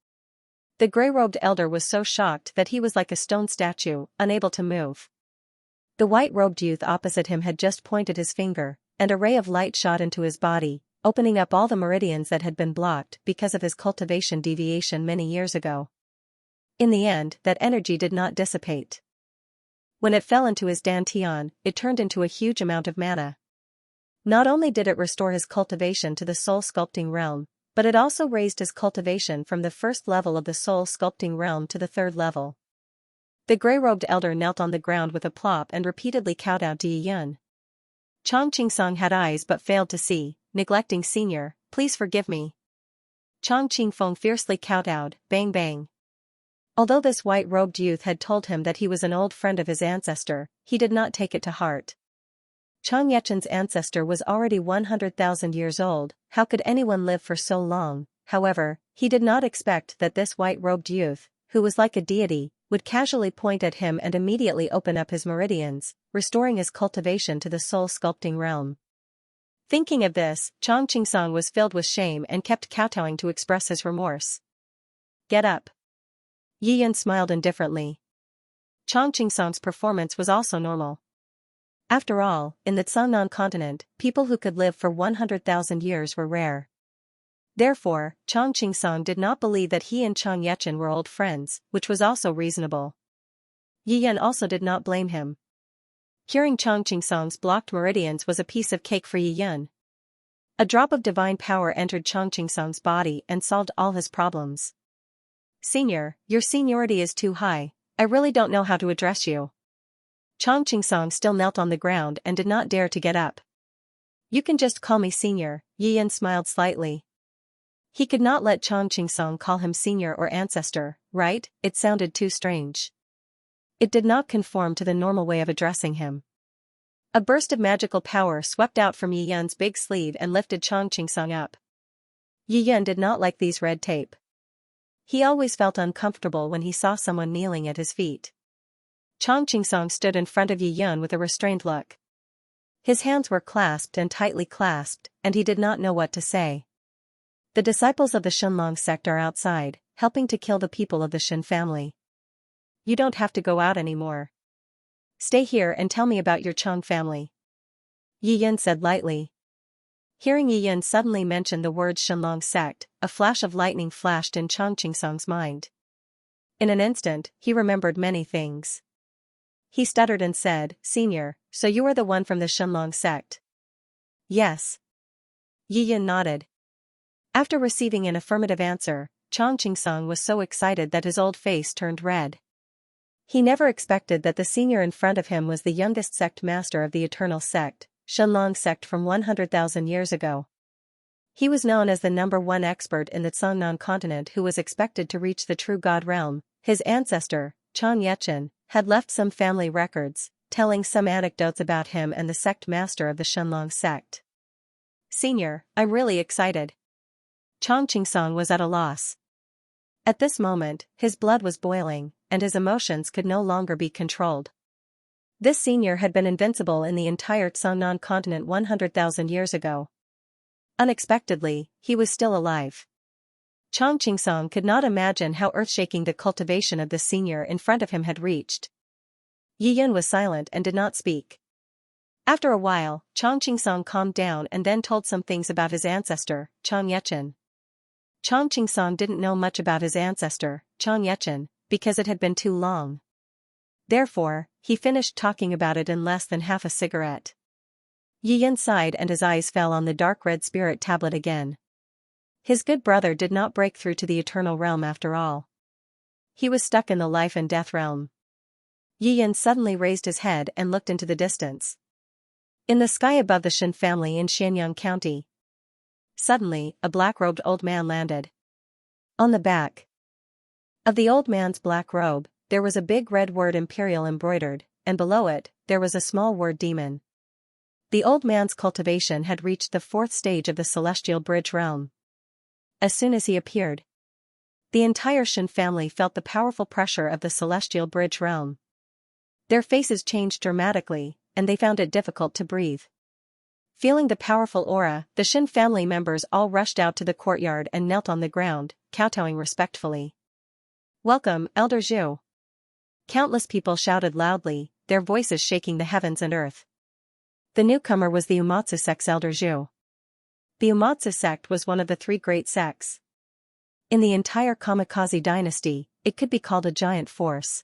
A: The gray-robed elder was so shocked that he was like a stone statue, unable to move. The white-robed youth opposite him had just pointed his finger, and a ray of light shot into his body, opening up all the meridians that had been blocked because of his cultivation deviation many years ago. In the end, that energy did not dissipate. When it fell into his dantian, it turned into a huge amount of mana. Not only did it restore his cultivation to the soul sculpting realm, but it also raised his cultivation from the first level of the soul sculpting realm to the third level. The gray-robed elder knelt on the ground with a plop and repeatedly kowtowed to Yi Yin. Chang Qingsong had eyes but failed to see, neglecting senior, please forgive me. Chang Qingfeng fiercely kowtowed, bang bang. Although this white-robed youth had told him that he was an old friend of his ancestor, he did not take it to heart. Chang Yechen's ancestor was already 100,000 years old, how could anyone live for so long? However, he did not expect that this white-robed youth, who was like a deity, would casually point at him and immediately open up his meridians, restoring his cultivation to the soul sculpting realm. Thinking of this, Chang Qingsong was filled with shame and kept kowtowing to express his remorse. Get up. Yi Yin smiled indifferently. Chang Qingsong's performance was also normal. After all, in the Cangnan continent, people who could live for 100,000 years were rare. Therefore, Chang Qingsong did not believe that he and Chang Yechen were old friends, which was also reasonable. Yi Yin also did not blame him. Curing Chang Qingsong's blocked meridians was a piece of cake for Yi Yin. A drop of divine power entered Chang Qingsong's body and solved all his problems. Senior, your seniority is too high, I really don't know how to address you. Chang Qingsong still knelt on the ground and did not dare to get up. You can just call me senior, Yi Yin smiled slightly. He could not let Chang Qingsong call him senior or ancestor, right? It sounded too strange. It did not conform to the normal way of addressing him. A burst of magical power swept out from Yi Yin's big sleeve and lifted Chang Qingsong up. Yi Yin did not like these red tape. He always felt uncomfortable when he saw someone kneeling at his feet. Chang Qingsong stood in front of Yi Yin with a restrained look. His hands were clasped and tightly clasped, and he did not know what to say. The disciples of the Shenlong sect are outside, helping to kill the people of the Shen family. You don't have to go out anymore. Stay here and tell me about your Chang family. Yi Yin said lightly. Hearing Yi Yin suddenly mention the words Shenlong sect, a flash of lightning flashed in Changqingsong's mind. In an instant, he remembered many things. He stuttered and said, "Senior, so you are the one from the Shenlong sect?" "Yes." Yi Yin nodded. After receiving an affirmative answer, Changqingsong was so excited that his old face turned red. He never expected that the senior in front of him was the youngest sect master of the Eternal Sect, Shenlong sect from 100,000 years ago. He was known as the #1 expert in the Cangnan continent who was expected to reach the true God realm. His ancestor, Chang Yechen, had left some family records, telling some anecdotes about him and the sect master of the Shenlong sect. "Senior, I'm really excited." Changqingsong was at a loss. At this moment, his blood was boiling, and his emotions could no longer be controlled. This senior had been invincible in the entire Cangnan continent 100,000 years ago. Unexpectedly, he was still alive. Changqingsong could not imagine how earth-shaking the cultivation of the senior in front of him had reached. Yi Yin was silent and did not speak. After a while, Changqingsong calmed down and then told some things about his ancestor, Chang Yechen. Changqingsong didn't know much about his ancestor, Chang Yechen, because it had been too long. Therefore, he finished talking about it in less than half a cigarette. Yi Yin sighed and his eyes fell on the dark red spirit tablet again. His good brother did not break through to the eternal realm after all. He was stuck in the life and death realm. Yi Yin suddenly raised his head and looked into the distance. In the sky above the Shen family in Xianxia County. Suddenly, a black-robed old man landed. On the back of the old man's black robe, there was a big red word Imperial embroidered, and below it, there was a small word Demon. The old man's cultivation had reached the 4th stage of the Celestial Bridge realm. As soon as he appeared, the entire Shen family felt the powerful pressure of the Celestial Bridge realm. Their faces changed dramatically, and they found it difficult to breathe. Feeling the powerful aura, the Shen family members all rushed out to the courtyard and knelt on the ground, kowtowing respectfully. "Welcome, Elder Zhu." Countless people shouted loudly, their voices shaking the heavens and earth. The newcomer was the Umatsu sect's Elder Zhu. The Umatsu sect was one of the 3 great sects. In the entire Kamikaze dynasty, it could be called a giant force.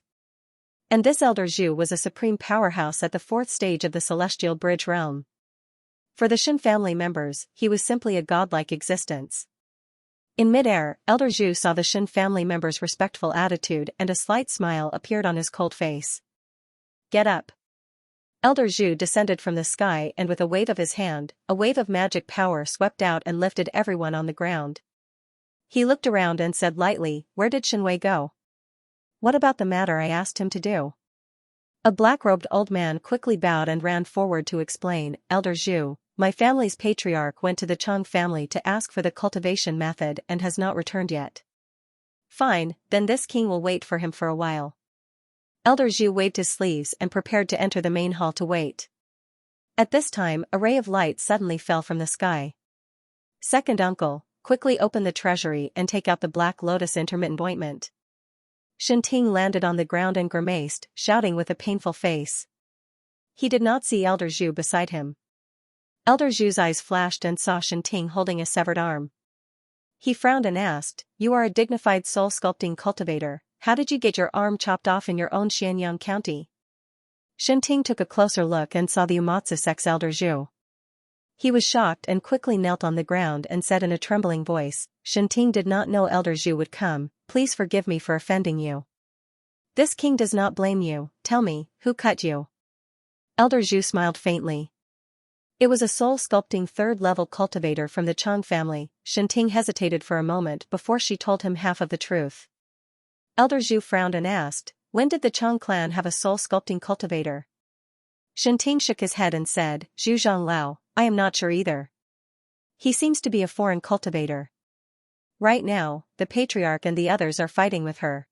A: And this Elder Zhu was a supreme powerhouse at the 4th stage of the Celestial Bridge realm. For the Shen family members, he was simply a godlike existence. In midair, Elder Zhu saw the Shen family members' respectful attitude and a slight smile appeared on his cold face. "Get up." Elder Zhu descended from the sky and with a wave of his hand, a wave of magic power swept out and lifted everyone on the ground. He looked around and said lightly, "Where did Shenwei go?" "What about the matter I asked him to do?" A black-robed old man quickly bowed and ran forward to explain, "Elder Zhu, my family's patriarch went to the Chang family to ask for the cultivation method and has not returned yet." "Fine, then this king will wait for him for a while." Elder Zhu waved his sleeves and prepared to enter the main hall to wait. At this time, a ray of light suddenly fell from the sky. "Second uncle, quickly open the treasury and take out the Black Lotus intermittent ointment." Shenting landed on the ground and grimaced, shouting with a painful face. He did not see Elder Zhu beside him. Elder Zhu's eyes flashed and saw Shenting holding a severed arm. He frowned and asked, "You are a dignified soul-sculpting cultivator, how did you get your arm chopped off in your own Xianxia County?" Shenting took a closer look and saw the Umatsu sect's Elder Zhu. He was shocked and quickly knelt on the ground and said in a trembling voice, "Shenting did not know Elder Zhu would come, please forgive me for offending you." "This king does not blame you, tell me, who cut you?" Elder Zhu smiled faintly. It was a soul-sculpting 3rd-level cultivator from the Chang family. Shenting hesitated for a moment before she told him half of the truth. Elder Zhu frowned and asked, "When did the Chang clan have a soul-sculpting cultivator?" Shenting shook his head and said, "Zhu Zhanglao, I am not sure either. He seems to be a foreign cultivator. Right now, the patriarch and the others are fighting with her.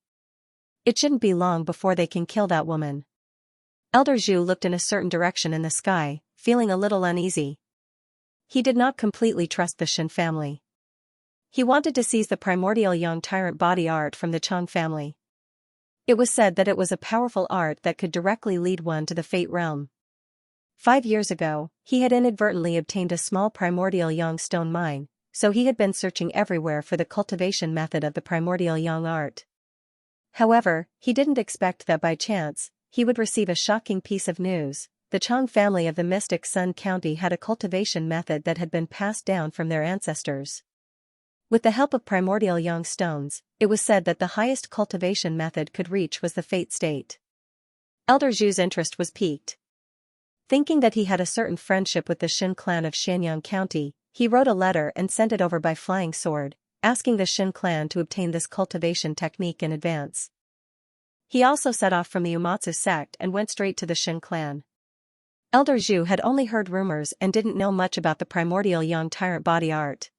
A: It shouldn't be long before they can kill that woman." Elder Zhu looked in a certain direction in the sky, feeling a little uneasy. He did not completely trust the Shen family. He wanted to seize the primordial young tyrant body art from the Chang family. It was said that it was a powerful art that could directly lead one to the Fate realm. 5 years ago, he had inadvertently obtained a small primordial yang stone mine, so he had been searching everywhere for the cultivation method of the primordial yang art. However, he didn't expect that by chance, he would receive a shocking piece of news. The Chang family of the Mystic Sun County had a cultivation method that had been passed down from their ancestors. With the help of primordial yang stones, it was said that the highest cultivation method could reach was the fate state. Elder Zhu's interest was piqued. Thinking that he had a certain friendship with the Shin clan of Xianyang County, he wrote a letter and sent it over by flying sword, asking the Shin clan to obtain this cultivation technique in advance. He also set off from the Umatsu sect and went straight to the Shin clan. Elder Zhu had only heard rumors and didn't know much about the primordial yang tyrant body art.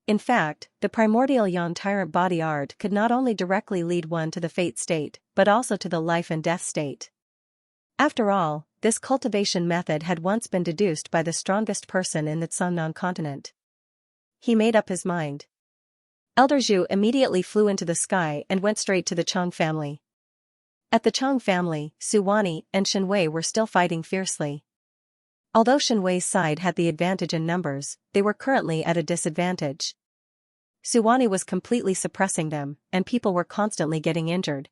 A: In fact, the primordial yang tyrant body art could not only directly lead one to the fate state, but also to the life and death state. After all, this cultivation method had once been deduced by the strongest person in the Tsangnan continent. He made up his mind. Elder Zhu immediately flew into the sky and went straight to the Chang family. At the Chang family, Suwani and Shenwei were still fighting fiercely. Although Shenwei's side had the advantage in numbers, they were currently at a disadvantage. Suwani was completely suppressing them, and people were constantly getting injured.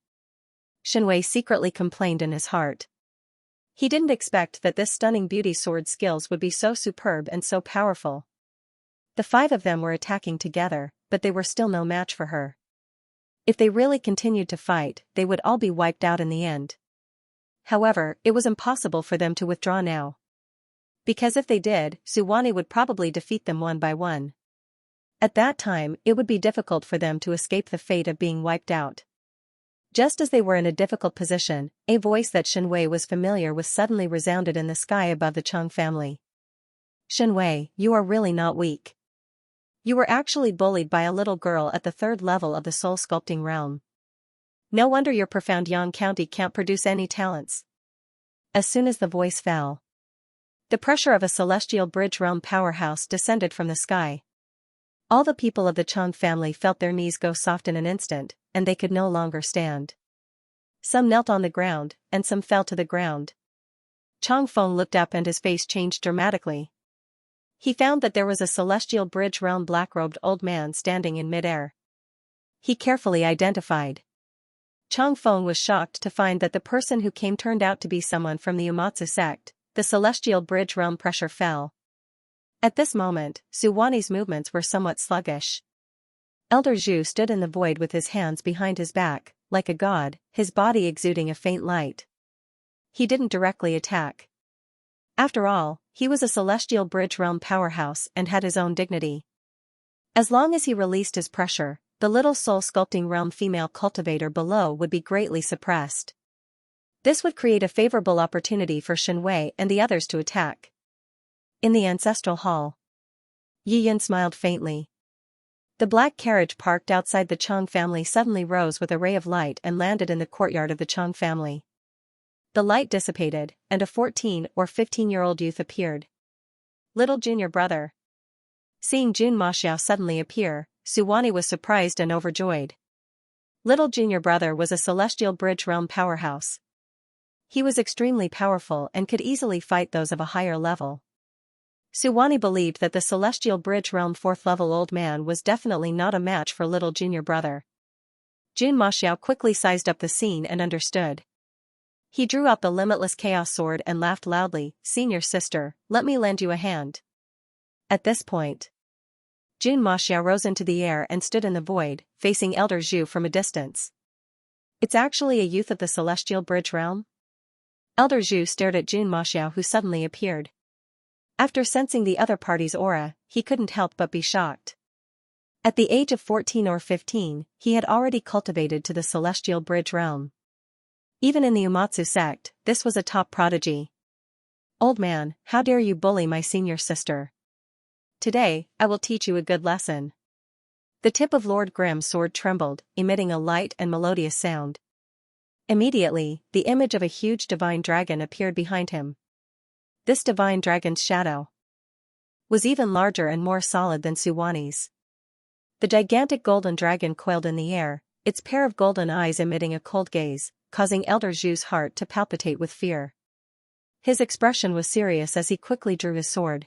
A: Shenwei secretly complained in his heart. He didn't expect that this stunning beauty sword skills would be so superb and so powerful. The 5 of them were attacking together, but they were still no match for her. If they really continued to fight, they would all be wiped out in the end. However, it was impossible for them to withdraw now. Because if they did, Suwani would probably defeat them one by one. At that time, it would be difficult for them to escape the fate of being wiped out. Just as they were in a difficult position, a voice that Shenwei was familiar with suddenly resounded in the sky above the Chang family. Shenwei, you are really not weak. You were actually bullied by a little girl at the 3rd level of the soul sculpting realm. No wonder your profound Yang County can't produce any talents. As soon as the voice fell, the pressure of a celestial bridge realm powerhouse descended from the sky. All the people of the Chang family felt their knees go soft in an instant, and they could no longer stand. Some knelt on the ground, and some fell to the ground. Chang Feng looked up and his face changed dramatically. He found that there was a celestial bridge realm black-robed old man standing in mid-air. He carefully identified. Chang Feng was shocked to find that the person who came turned out to be someone from the Umatsu sect. The celestial bridge realm pressure fell. At this moment, Suwani's movements were somewhat sluggish. Elder Zhu stood in the void with his hands behind his back, like a god, his body exuding a faint light. He didn't directly attack. After all, he was a celestial bridge realm powerhouse and had his own dignity. As long as he released his pressure, the little soul sculpting realm female cultivator below would be greatly suppressed. This would create a favorable opportunity for Shenwei and the others to attack. In the ancestral hall, Yi Yin smiled faintly. The black carriage parked outside the Chang family suddenly rose with a ray of light and landed in the courtyard of the Chang family. The light dissipated, and a 14 or 15-year-old youth appeared. Little junior brother. Seeing Jun Maxiao suddenly appear, Suwani was surprised and overjoyed. Little junior brother was a celestial bridge realm powerhouse. He was extremely powerful and could easily fight those of a higher level. Suwani believed that the celestial bridge realm 4th level old man was definitely not a match for little junior brother. Jun Maxiao quickly sized up the scene and understood. He drew out the limitless chaos sword and laughed loudly. "Senior sister, let me lend you a hand." At this point, Jun Maxiao rose into the air and stood in the void, facing Elder Zhu from a distance. It's actually a youth of the celestial bridge realm? Elder Zhu stared at Jun Maxiao, who suddenly appeared. After sensing the other party's aura, he couldn't help but be shocked. At the age of 14 or 15, he had already cultivated to the celestial bridge realm. Even in the Umatsu sect, this was a top prodigy. "Old man, how dare you bully my senior sister? Today, I will teach you a good lesson." The tip of Lord Grimm's sword trembled, emitting a light and melodious sound. Immediately, the image of a huge divine dragon appeared behind him. This divine dragon's shadow was even larger and more solid than Suwani's. The gigantic golden dragon coiled in the air, its pair of golden eyes emitting a cold gaze, causing Elder Zhu's heart to palpitate with fear. His expression was serious as he quickly drew his sword.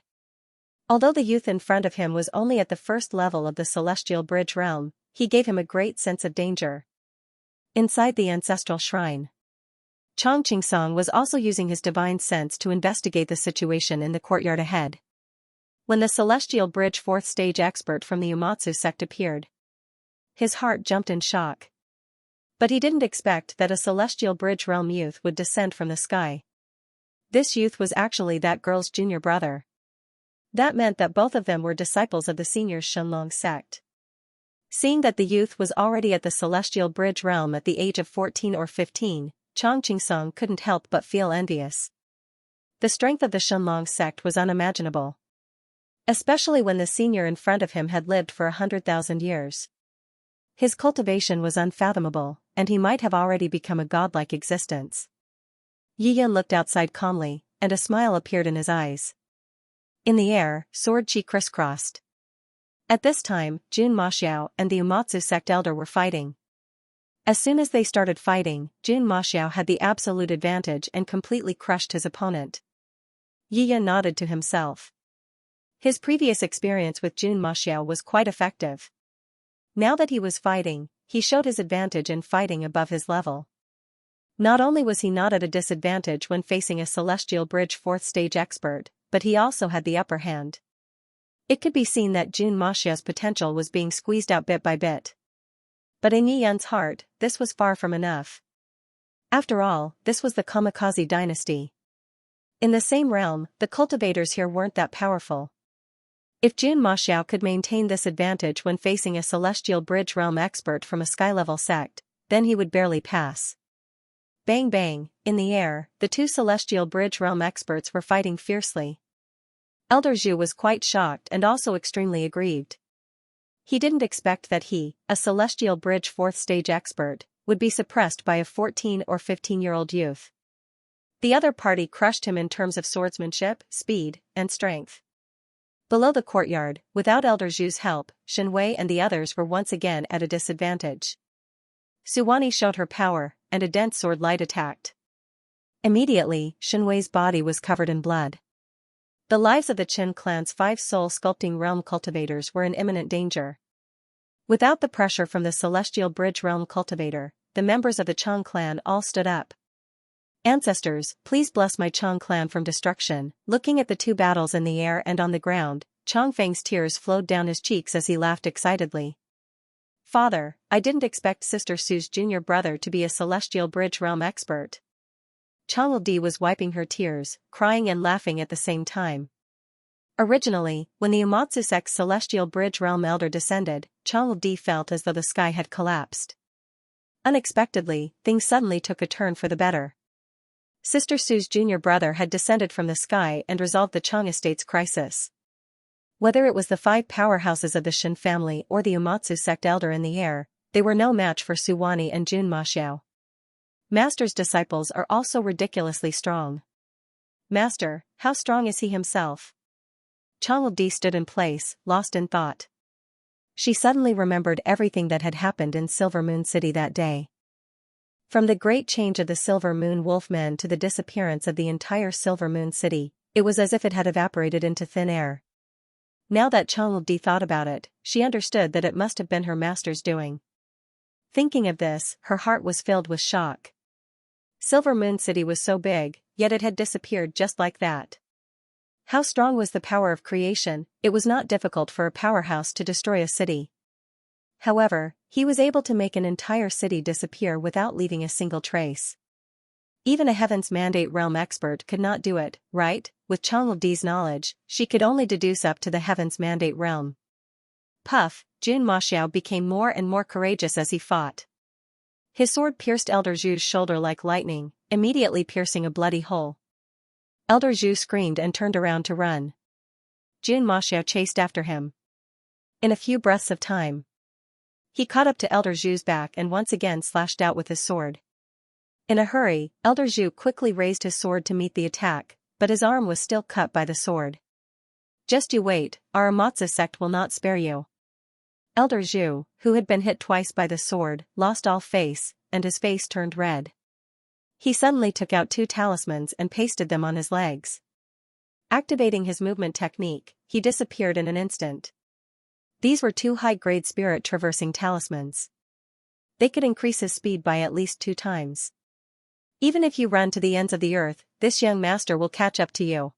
A: Although the youth in front of him was only at the first level of the celestial bridge realm, he gave him a great sense of danger. Inside the ancestral shrine, Chang Qingsong was also using his divine sense to investigate the situation in the courtyard ahead. When the celestial bridge fourth stage expert from the Umatsu sect appeared, his heart jumped in shock. But he didn't expect that a celestial bridge realm youth would descend from the sky. This youth was actually that girl's junior brother. That meant that both of them were disciples of the senior Shenlong sect. Seeing that the youth was already at the celestial bridge realm at the age of 14 or 15, Chang Qingsong couldn't help but feel envious. The strength of the Shenlong sect was unimaginable, especially when the senior in front of him had lived for 100,000 years. His cultivation was unfathomable, and he might have already become a godlike existence. Yi Yan looked outside calmly, and a smile appeared in his eyes. In the air, sword chi crisscrossed. At this time, Jun Maxiao and the Umatsu sect elder were fighting. As soon as they started fighting, Jun Maxiao had the absolute advantage and completely crushed his opponent. Yi Yan nodded to himself. His previous experience with Jun Maxiao was quite effective. Now that he was fighting, he showed his advantage in fighting above his level. Not only was he not at a disadvantage when facing a celestial bridge fourth stage expert, but he also had the upper hand. It could be seen that Jun Maxiao's potential was being squeezed out bit by bit. But in Yi Yan's heart, this was far from enough. After all, this was the Kamikaze dynasty. In the same realm, the cultivators here weren't that powerful. If Jun Maxiao could maintain this advantage when facing a celestial bridge realm expert from a sky-level sect, then he would barely pass. Bang bang, in the air, the two celestial bridge realm experts were fighting fiercely. Elder Zhu was quite shocked and also extremely aggrieved. He didn't expect that he, a celestial bridge fourth stage expert, would be suppressed by a 14 or 15-year-old youth. The other party crushed him in terms of swordsmanship, speed, and strength. Below the courtyard, without Elder Zhu's help, Shen Wei and the others were once again at a disadvantage. Suwani showed her power, and a dense sword light attacked. Immediately, Shen Wei's body was covered in blood. The lives of the Qin clan's 5 soul-sculpting realm cultivators were in imminent danger. Without the pressure from the celestial bridge realm cultivator, the members of the Chang clan all stood up. Ancestors, please bless my Chang clan from destruction. Looking at the two battles in the air and on the ground, Chang Feng's tears flowed down his cheeks as he laughed excitedly. Father, I didn't expect Sister Sue's junior brother to be a celestial bridge realm expert. Chang Di was wiping her tears, crying and laughing at the same time. Originally, when the Umatsu sect's celestial bridge realm elder descended, Chang Di felt as though the sky had collapsed. Unexpectedly, things suddenly took a turn for the better. Sister Sue's junior brother had descended from the sky and resolved the Chang estate's crisis. Whether it was the 5 powerhouses of the Shen family or the Umatsu sect elder in the air, they were no match for Suwani and Jun Maxiao. Master's disciples are also ridiculously strong. Master, how strong is he himself? Chang Di stood in place, lost in thought. She suddenly remembered everything that had happened in Silver Moon City that day. From the great change of the Silver Moon Wolfmen to the disappearance of the entire Silver Moon City, it was as if it had evaporated into thin air. Now that Chang Di thought about it, she understood that it must have been her master's doing. Thinking of this, her heart was filled with shock. Silver Moon City was so big, yet it had disappeared just like that. How strong was the power of creation? It was not difficult for a powerhouse to destroy a city. However, he was able to make an entire city disappear without leaving a single trace. Even a Heaven's Mandate realm expert could not do it, right? With Chang Di's knowledge, she could only deduce up to the Heaven's Mandate realm. Puff, Jun Maxiao became more and more courageous as he fought. His sword pierced Elder Zhu's shoulder like lightning, immediately piercing a bloody hole. Elder Zhu screamed and turned around to run. Jun Maxiao chased after him. In a few breaths of time, he caught up to Elder Zhu's back and once again slashed out with his sword. In a hurry, Elder Zhu quickly raised his sword to meet the attack, but his arm was still cut by the sword. Just you wait, our Umatsu sect will not spare you. Elder Zhu, who had been hit twice by the sword, lost all face, and his face turned red. He suddenly took out 2 talismans and pasted them on his legs. Activating his movement technique, he disappeared in an instant. These were 2 high-grade spirit traversing talismans. They could increase his speed by at least 2 times. Even if you run to the ends of the earth, this young master will catch up to you.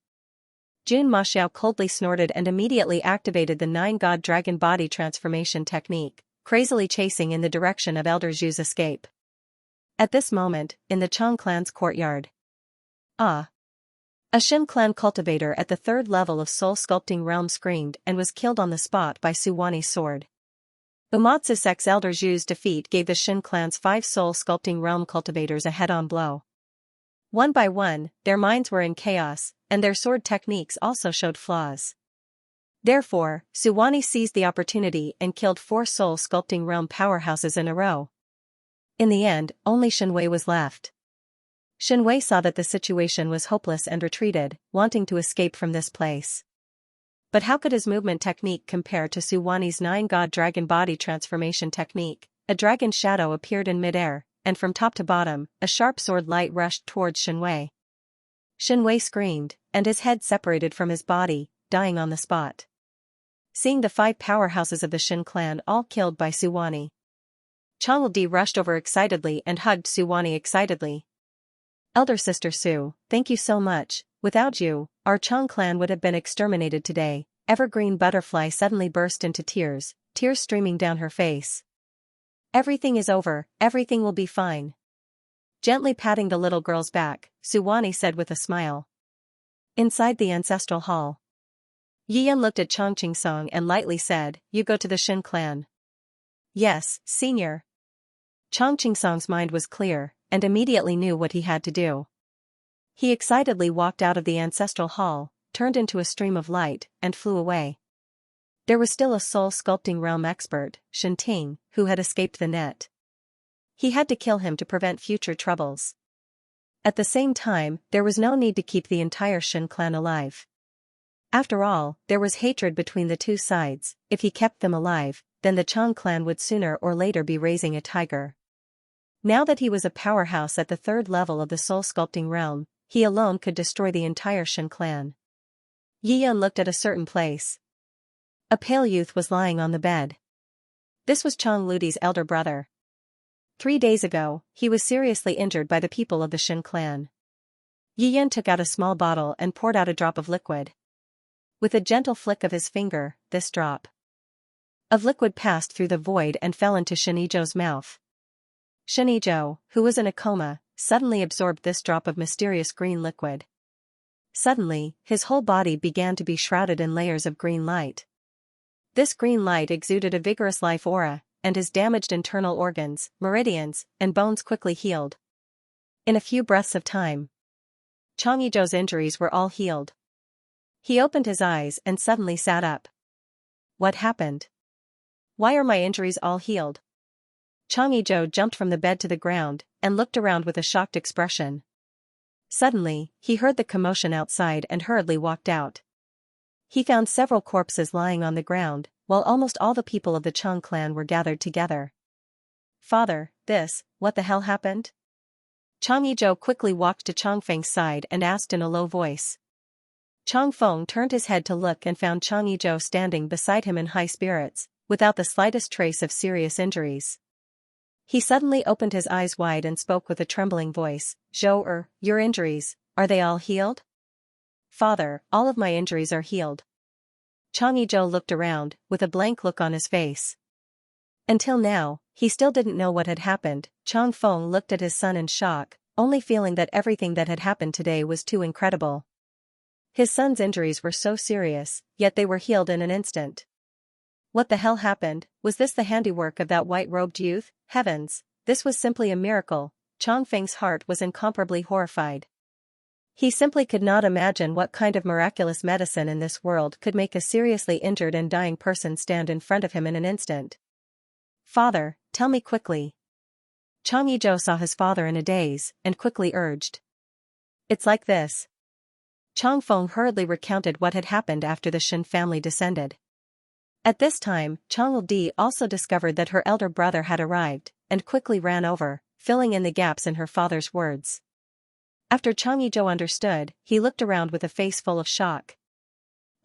A: Jun Maxiao coldly snorted and immediately activated the 9-god dragon body transformation technique, crazily chasing in the direction of Elder Zhu's escape. At this moment, in the Chang clan's courtyard. Ah! A Shin clan cultivator at the 3rd level of soul sculpting realm screamed and was killed on the spot by Suwani's sword. Umatsu Sek's Elder Zhu's defeat gave the Shin clan's 5 soul sculpting realm cultivators a head-on blow. One by one, their minds were in chaos, and their sword techniques also showed flaws. Therefore, Suwani seized the opportunity and killed 4 soul sculpting realm powerhouses in a row. In the end, only Shinwei was left. Shinwei saw that the situation was hopeless and retreated, wanting to escape from this place. But how could his movement technique compare to Suwani's 9-god dragon body transformation technique? A dragon shadow appeared in midair, and from top to bottom, a sharp sword light rushed towards Shinwei. Shinwei screamed, and his head separated from his body, dying on the spot. Seeing the 5 powerhouses of the Shin clan all killed by Suwani, Changdi rushed over excitedly and hugged Suwani excitedly. Elder Sister Su, thank you so much. Without you, our Chang clan would have been exterminated today. Evergreen Butterfly suddenly burst into tears, tears streaming down her face. Everything is over, everything will be fine. Gently patting the little girl's back, Suwani said with a smile. Inside the ancestral hall, Yiyan looked at Chang Qingsong and lightly said, "You go to the Shin clan." "Yes, senior." Chang Qingsong's mind was clear, and immediately knew what he had to do. He excitedly walked out of the ancestral hall, turned into a stream of light, and flew away. There was still a soul sculpting realm expert, Shin Ting, who had escaped the net. He had to kill him to prevent future troubles. At the same time, there was no need to keep the entire Shin clan alive. After all, there was hatred between the 2 sides. If he kept them alive, then the Chang clan would sooner or later be raising a tiger. Now that he was a powerhouse at the 3rd level of the soul sculpting realm, he alone could destroy the entire Shin clan. Yiyan looked at a certain place. A pale youth was lying on the bed. This was Chang Ludi's elder brother. 3 days ago, he was seriously injured by the people of the Shin clan. Yiyan took out a small bottle and poured out a drop of liquid. With a gentle flick of his finger, this drop of liquid passed through the void and fell into Shinijo's mouth. Shinijo, who was in a coma, suddenly absorbed this drop of mysterious green liquid. Suddenly, his whole body began to be shrouded in layers of green light. This green light exuded a vigorous life aura, and his damaged internal organs, meridians, and bones quickly healed. In a few breaths of time, Changijo's injuries were all healed. He opened his eyes and suddenly sat up. What happened? Why are my injuries all healed? Changijo jumped from the bed to the ground and looked around with a shocked expression. Suddenly, he heard the commotion outside and hurriedly walked out. He found several corpses lying on the ground, while almost all the people of the Chang clan were gathered together. Father, what the hell happened? Changijo quickly walked to Changfeng's side and asked in a low voice. Changfeng turned his head to look and found Changijo standing beside him in high spirits, without the slightest trace of serious injuries. He suddenly opened his eyes wide and spoke with a trembling voice, "Zhou, your injuries, are they all healed?" "Father, all of my injuries are healed." Changijo looked around, with a blank look on his face. Until now, he still didn't know what had happened. Changfeng looked at his son in shock, only feeling that everything that had happened today was too incredible. His son's injuries were so serious, yet they were healed in an instant. What the hell happened? Was this the handiwork of that white-robed youth? Heavens, this was simply a miracle. Changfeng's heart was incomparably horrified. He simply could not imagine what kind of miraculous medicine in this world could make a seriously injured and dying person stand in front of him in an instant. "Father, tell me quickly." Changijo saw his father in a daze, and quickly urged. "It's like this." Changfeng hurriedly recounted what had happened after the Shin family descended. At this time, Changdi also discovered that her elder brother had arrived, and quickly ran over, filling in the gaps in her father's words. After Chang Yizhou understood, he looked around with a face full of shock.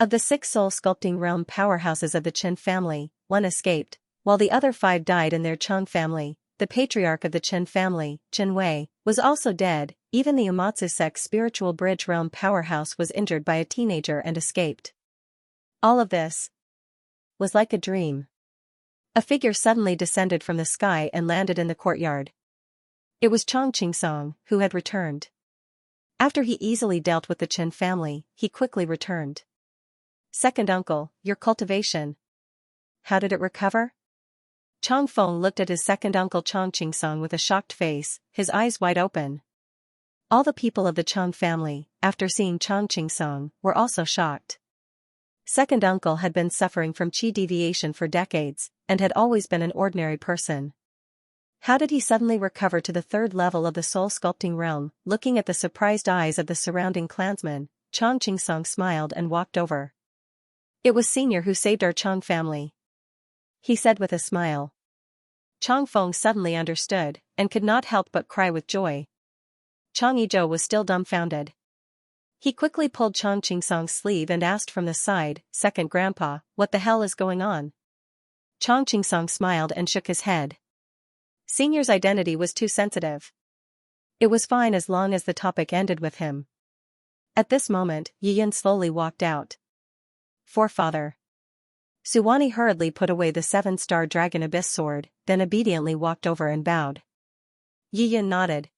A: Of the 6 soul-sculpting realm powerhouses of the Qin family, 1 escaped, while the other 5 died in their Chang family. The patriarch of the Qin family, Qin Wei, was also dead. Even the Umatsu sect's spiritual bridge realm powerhouse was injured by a teenager and escaped. All of this was like a dream. A figure suddenly descended from the sky and landed in the courtyard. It was Chang Qingsong, who had returned. After he easily dealt with the Qin family, he quickly returned. Second uncle, your cultivation. How did it recover? Chang Feng looked at his second uncle Chang Qingsong with a shocked face, his eyes wide open. All the people of the Chang family, after seeing Chang Qingsong, were also shocked. Second uncle had been suffering from qi deviation for decades, and had always been an ordinary person. How did he suddenly recover to the 3rd level of the soul-sculpting realm? Looking at the surprised eyes of the surrounding clansmen, Chang Qingsong smiled and walked over. It was Senior who saved our Chang family, he said with a smile. Chang Feng suddenly understood, and could not help but cry with joy. Chang Yizhou was still dumbfounded. He quickly pulled Chang Qingsong's sleeve and asked from the side, Second Grandpa, what the hell is going on? Chang Qingsong smiled and shook his head. Senior's identity was too sensitive. It was fine as long as the topic ended with him. At this moment, Yiyan slowly walked out. Forefather. Suwani hurriedly put away the 7-star dragon abyss sword, then obediently walked over and bowed. Yiyan nodded.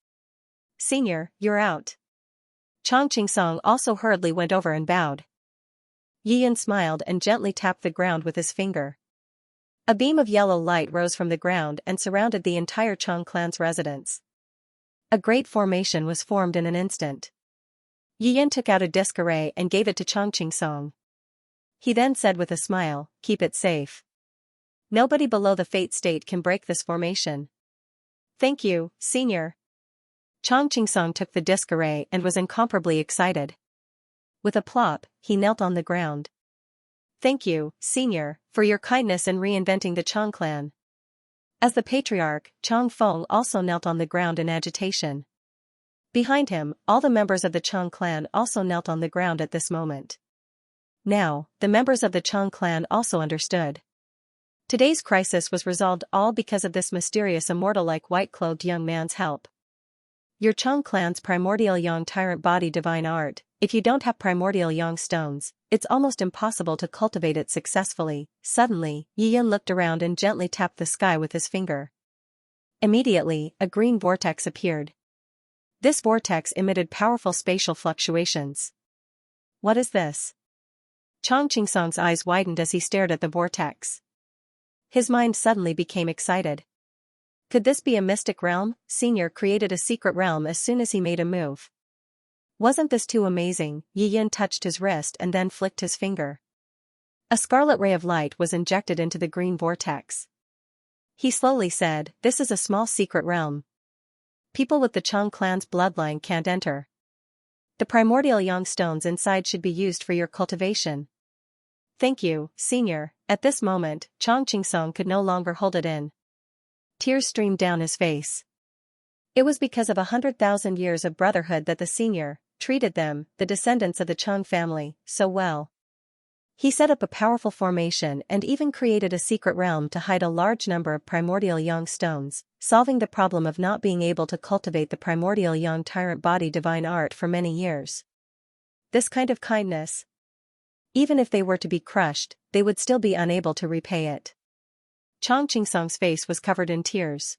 A: Senior, you're out. Chang Qingsong also hurriedly went over and bowed. Yiyan smiled and gently tapped the ground with his finger. A beam of yellow light rose from the ground and surrounded the entire Chang clan's residence. A great formation was formed in an instant. Yiyan took out a disc array and gave it to Chang Qingsong. He then said with a smile, keep it safe. Nobody below the fate state can break this formation. Thank you, Senior. Chang Qingsong took the disc array and was incomparably excited. With a plop, he knelt on the ground. Thank you, Senior, for your kindness in reinventing the Chang clan. As the patriarch, Chang Feng also knelt on the ground in agitation. Behind him, all the members of the Chang clan also knelt on the ground at this moment. Now, the members of the Chang clan also understood. Today's crisis was resolved all because of this mysterious immortal-like white-clothed young man's help. Your Chang clan's primordial yang tyrant body divine art. If you don't have primordial yang stones, it's almost impossible to cultivate it successfully. Suddenly, Yiyan looked around and gently tapped the sky with his finger. Immediately, a green vortex appeared. This vortex emitted powerful spatial fluctuations. What is this? Chang Qingsong's eyes widened as he stared at the vortex. His mind suddenly became excited. Could this be a mystic realm? Senior created a secret realm as soon as he made a move. Wasn't this too amazing? Yiyan touched his wrist and then flicked his finger. A scarlet ray of light was injected into the green vortex. He slowly said, this is a small secret realm. People with the Chang clan's bloodline can't enter. The primordial yang stones inside should be used for your cultivation. Thank you, Senior. At this moment, Chang Qingsong could no longer hold it in. Tears streamed down his face. It was because of 100,000 years of brotherhood that the Senior treated them, the descendants of the Chang family, so well. He set up a powerful formation and even created a secret realm to hide a large number of primordial yang stones, solving the problem of not being able to cultivate the primordial yang tyrant body divine art for many years. This kind of kindness. Even if they were to be crushed, they would still be unable to repay it. Chang Qingsong's face was covered in tears.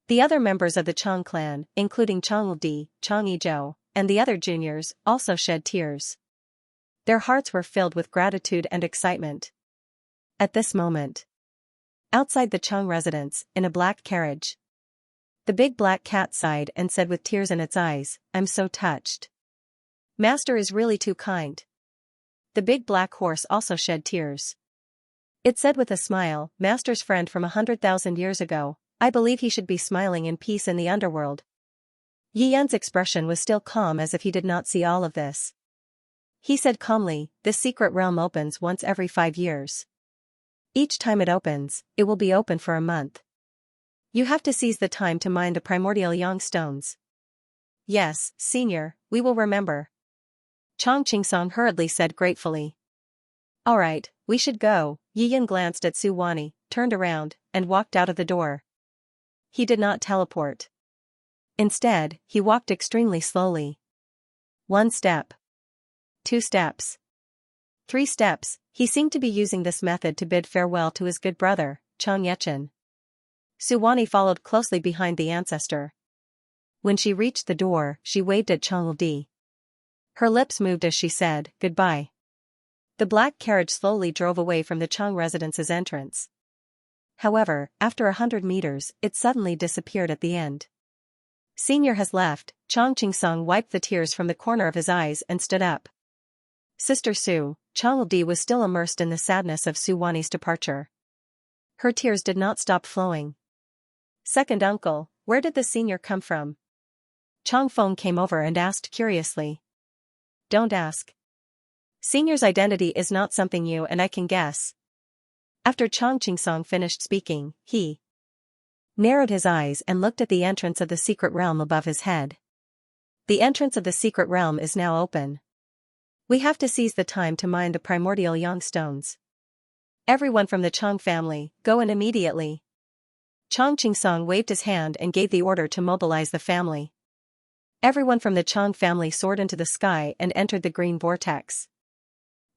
A: The other members of the Chang clan, including Chang Di, Chang Yizhou, and the other juniors, also shed tears. Their hearts were filled with gratitude and excitement. At this moment, outside the Chang residence, in a black carriage, the big black cat sighed and said with tears in its eyes, I'm so touched. Master is really too kind. The big black horse also shed tears. It said with a smile, Master's friend from 100,000 years ago, I believe he should be smiling in peace in the underworld. Yiyan's expression was still calm as if he did not see all of this. He said calmly, this secret realm opens once every 5 years. Each time it opens, it will be open for a month. You have to seize the time to mine the primordial yang stones. Yes, senior, we will remember. Chang Qingsong hurriedly said gratefully. All right, we should go. Yi Yin glanced at Su Wani, turned around, and walked out of the door. He did not teleport. Instead, he walked extremely slowly. 1 step. 2 steps. 3 steps. He seemed to be using this method to bid farewell to his good brother, Chang Yechen. Su Wani followed closely behind the ancestor. When she reached the door, she waved at Chang Di. Her lips moved as she said, goodbye. The black carriage slowly drove away from the Chang residence's entrance. However, after 100 meters, it suddenly disappeared at the end. Senior has left. Chang Qingsong wiped the tears from the corner of his eyes and stood up. Sister Su, Chang Di was still immersed in the sadness of Su Wani's departure. Her tears did not stop flowing. Second uncle, where did the senior come from? Chang Feng came over and asked curiously. Don't ask. Senior's identity is not something you and I can guess. After Chang Qingsong finished speaking, he narrowed his eyes and looked at the entrance of the secret realm above his head. The entrance of the secret realm is now open. We have to seize the time to mine the primordial yang stones. Everyone from the Chang family, go in immediately. Chang Qingsong waved his hand and gave the order to mobilize the family. Everyone from the Chang family soared into the sky and entered the green vortex.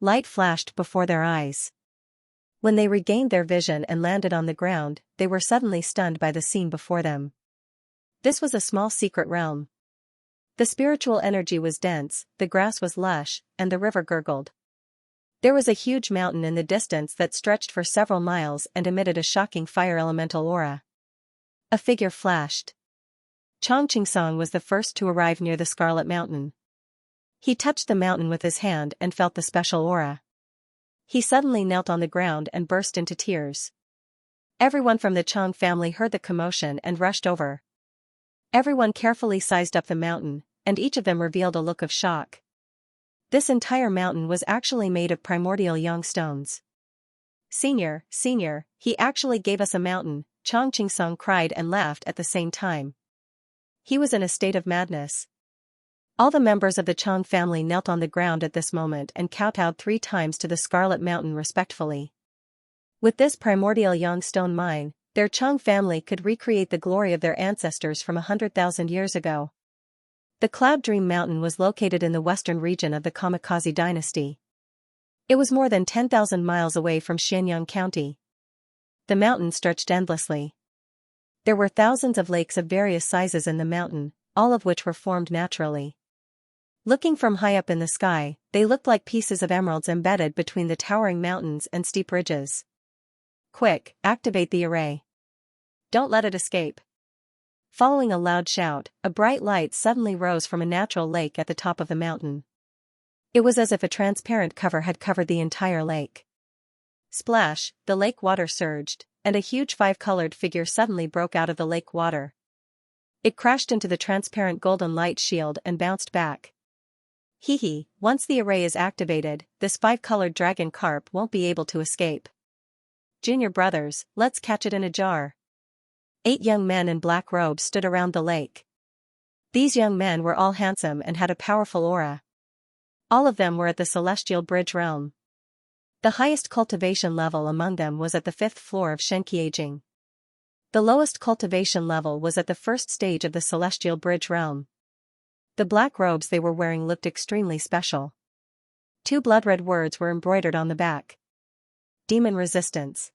A: Light flashed before their eyes. When they regained their vision and landed on the ground, they were suddenly stunned by the scene before them. This was a small secret realm. The spiritual energy was dense, the grass was lush, and the river gurgled. There was a huge mountain in the distance that stretched for several miles and emitted a shocking fire elemental aura. A figure flashed. Chang Qingsong was the first to arrive near the Scarlet Mountain. He touched the mountain with his hand and felt the special aura. He suddenly knelt on the ground and burst into tears. Everyone from the Chang family heard the commotion and rushed over. Everyone carefully sized up the mountain, and each of them revealed a look of shock. This entire mountain was actually made of primordial yang stones. Senior, he actually gave us a mountain, Chang Qingsong cried and laughed at the same time. He was in a state of madness. All the members of the Chang family knelt on the ground at this moment and kowtowed 3 times to the Scarlet Mountain respectfully. With this primordial yang stone mine, their Chang family could recreate the glory of their ancestors from 100,000 years ago. The Cloud Dream Mountain was located in the western region of the Kamikaze dynasty. It was more than 10,000 miles away from Xianxia County. The mountain stretched endlessly. There were thousands of lakes of various sizes in the mountain, all of which were formed naturally. Looking from high up in the sky, they looked like pieces of emeralds embedded between the towering mountains and steep ridges. Quick, activate the array. Don't let it escape. Following a loud shout, a bright light suddenly rose from a natural lake at the top of the mountain. It was as if a transparent cover had covered the entire lake. Splash, the lake water surged, and a huge 5-colored figure suddenly broke out of the lake water. It crashed into the transparent golden light shield and bounced back. Hee, once the array is activated, this 5-colored dragon carp won't be able to escape. Junior brothers, let's catch it in a jar. 8 young men in black robes stood around the lake. These young men were all handsome and had a powerful aura. All of them were at the Celestial Bridge realm. The highest cultivation level among them was at the 5th floor of Xianxia. The lowest cultivation level was at the 1st stage of the Celestial Bridge realm. The black robes they were wearing looked extremely special. 2 blood-red words were embroidered on the back. Demon resistance.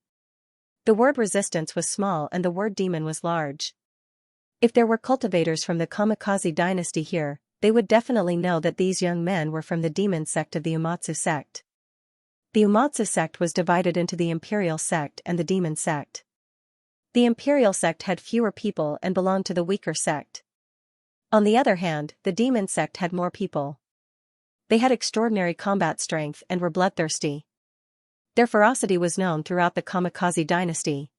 A: The word resistance was small and the word demon was large. If there were cultivators from the Kamikaze dynasty here, they would definitely know that these young men were from the demon sect of the Umatsu sect. The Umatsu sect was divided into the Imperial sect and the Demon sect. The Imperial sect had fewer people and belonged to the weaker sect. On the other hand, the Demon sect had more people. They had extraordinary combat strength and were bloodthirsty. Their ferocity was known throughout the Kamikaze dynasty.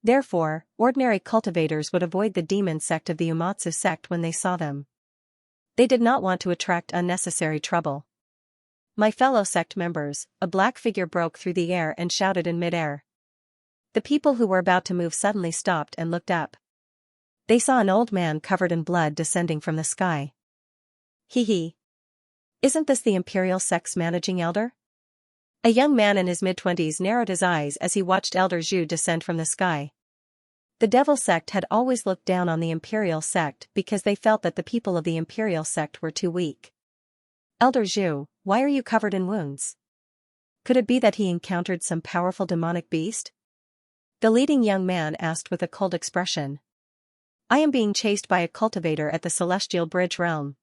A: Therefore, ordinary cultivators would avoid the Demon sect of the Umatsu sect when they saw them. They did not want to attract unnecessary trouble. My fellow sect members, a black figure broke through the air and shouted in midair. The people who were about to move suddenly stopped and looked up. They saw an old man covered in blood descending from the sky. Hee hee. Isn't this the Imperial Sect's managing elder? A young man in his mid-20s narrowed his eyes as he watched Elder Zhu descend from the sky. The Devil Sect had always looked down on the Imperial Sect because they felt that the people of the Imperial Sect were too weak. Elder Zhu, why are you covered in wounds? Could it be that he encountered some powerful demonic beast? The leading young man asked with a cold expression. I am being chased by a cultivator at the Celestial Bridge realm.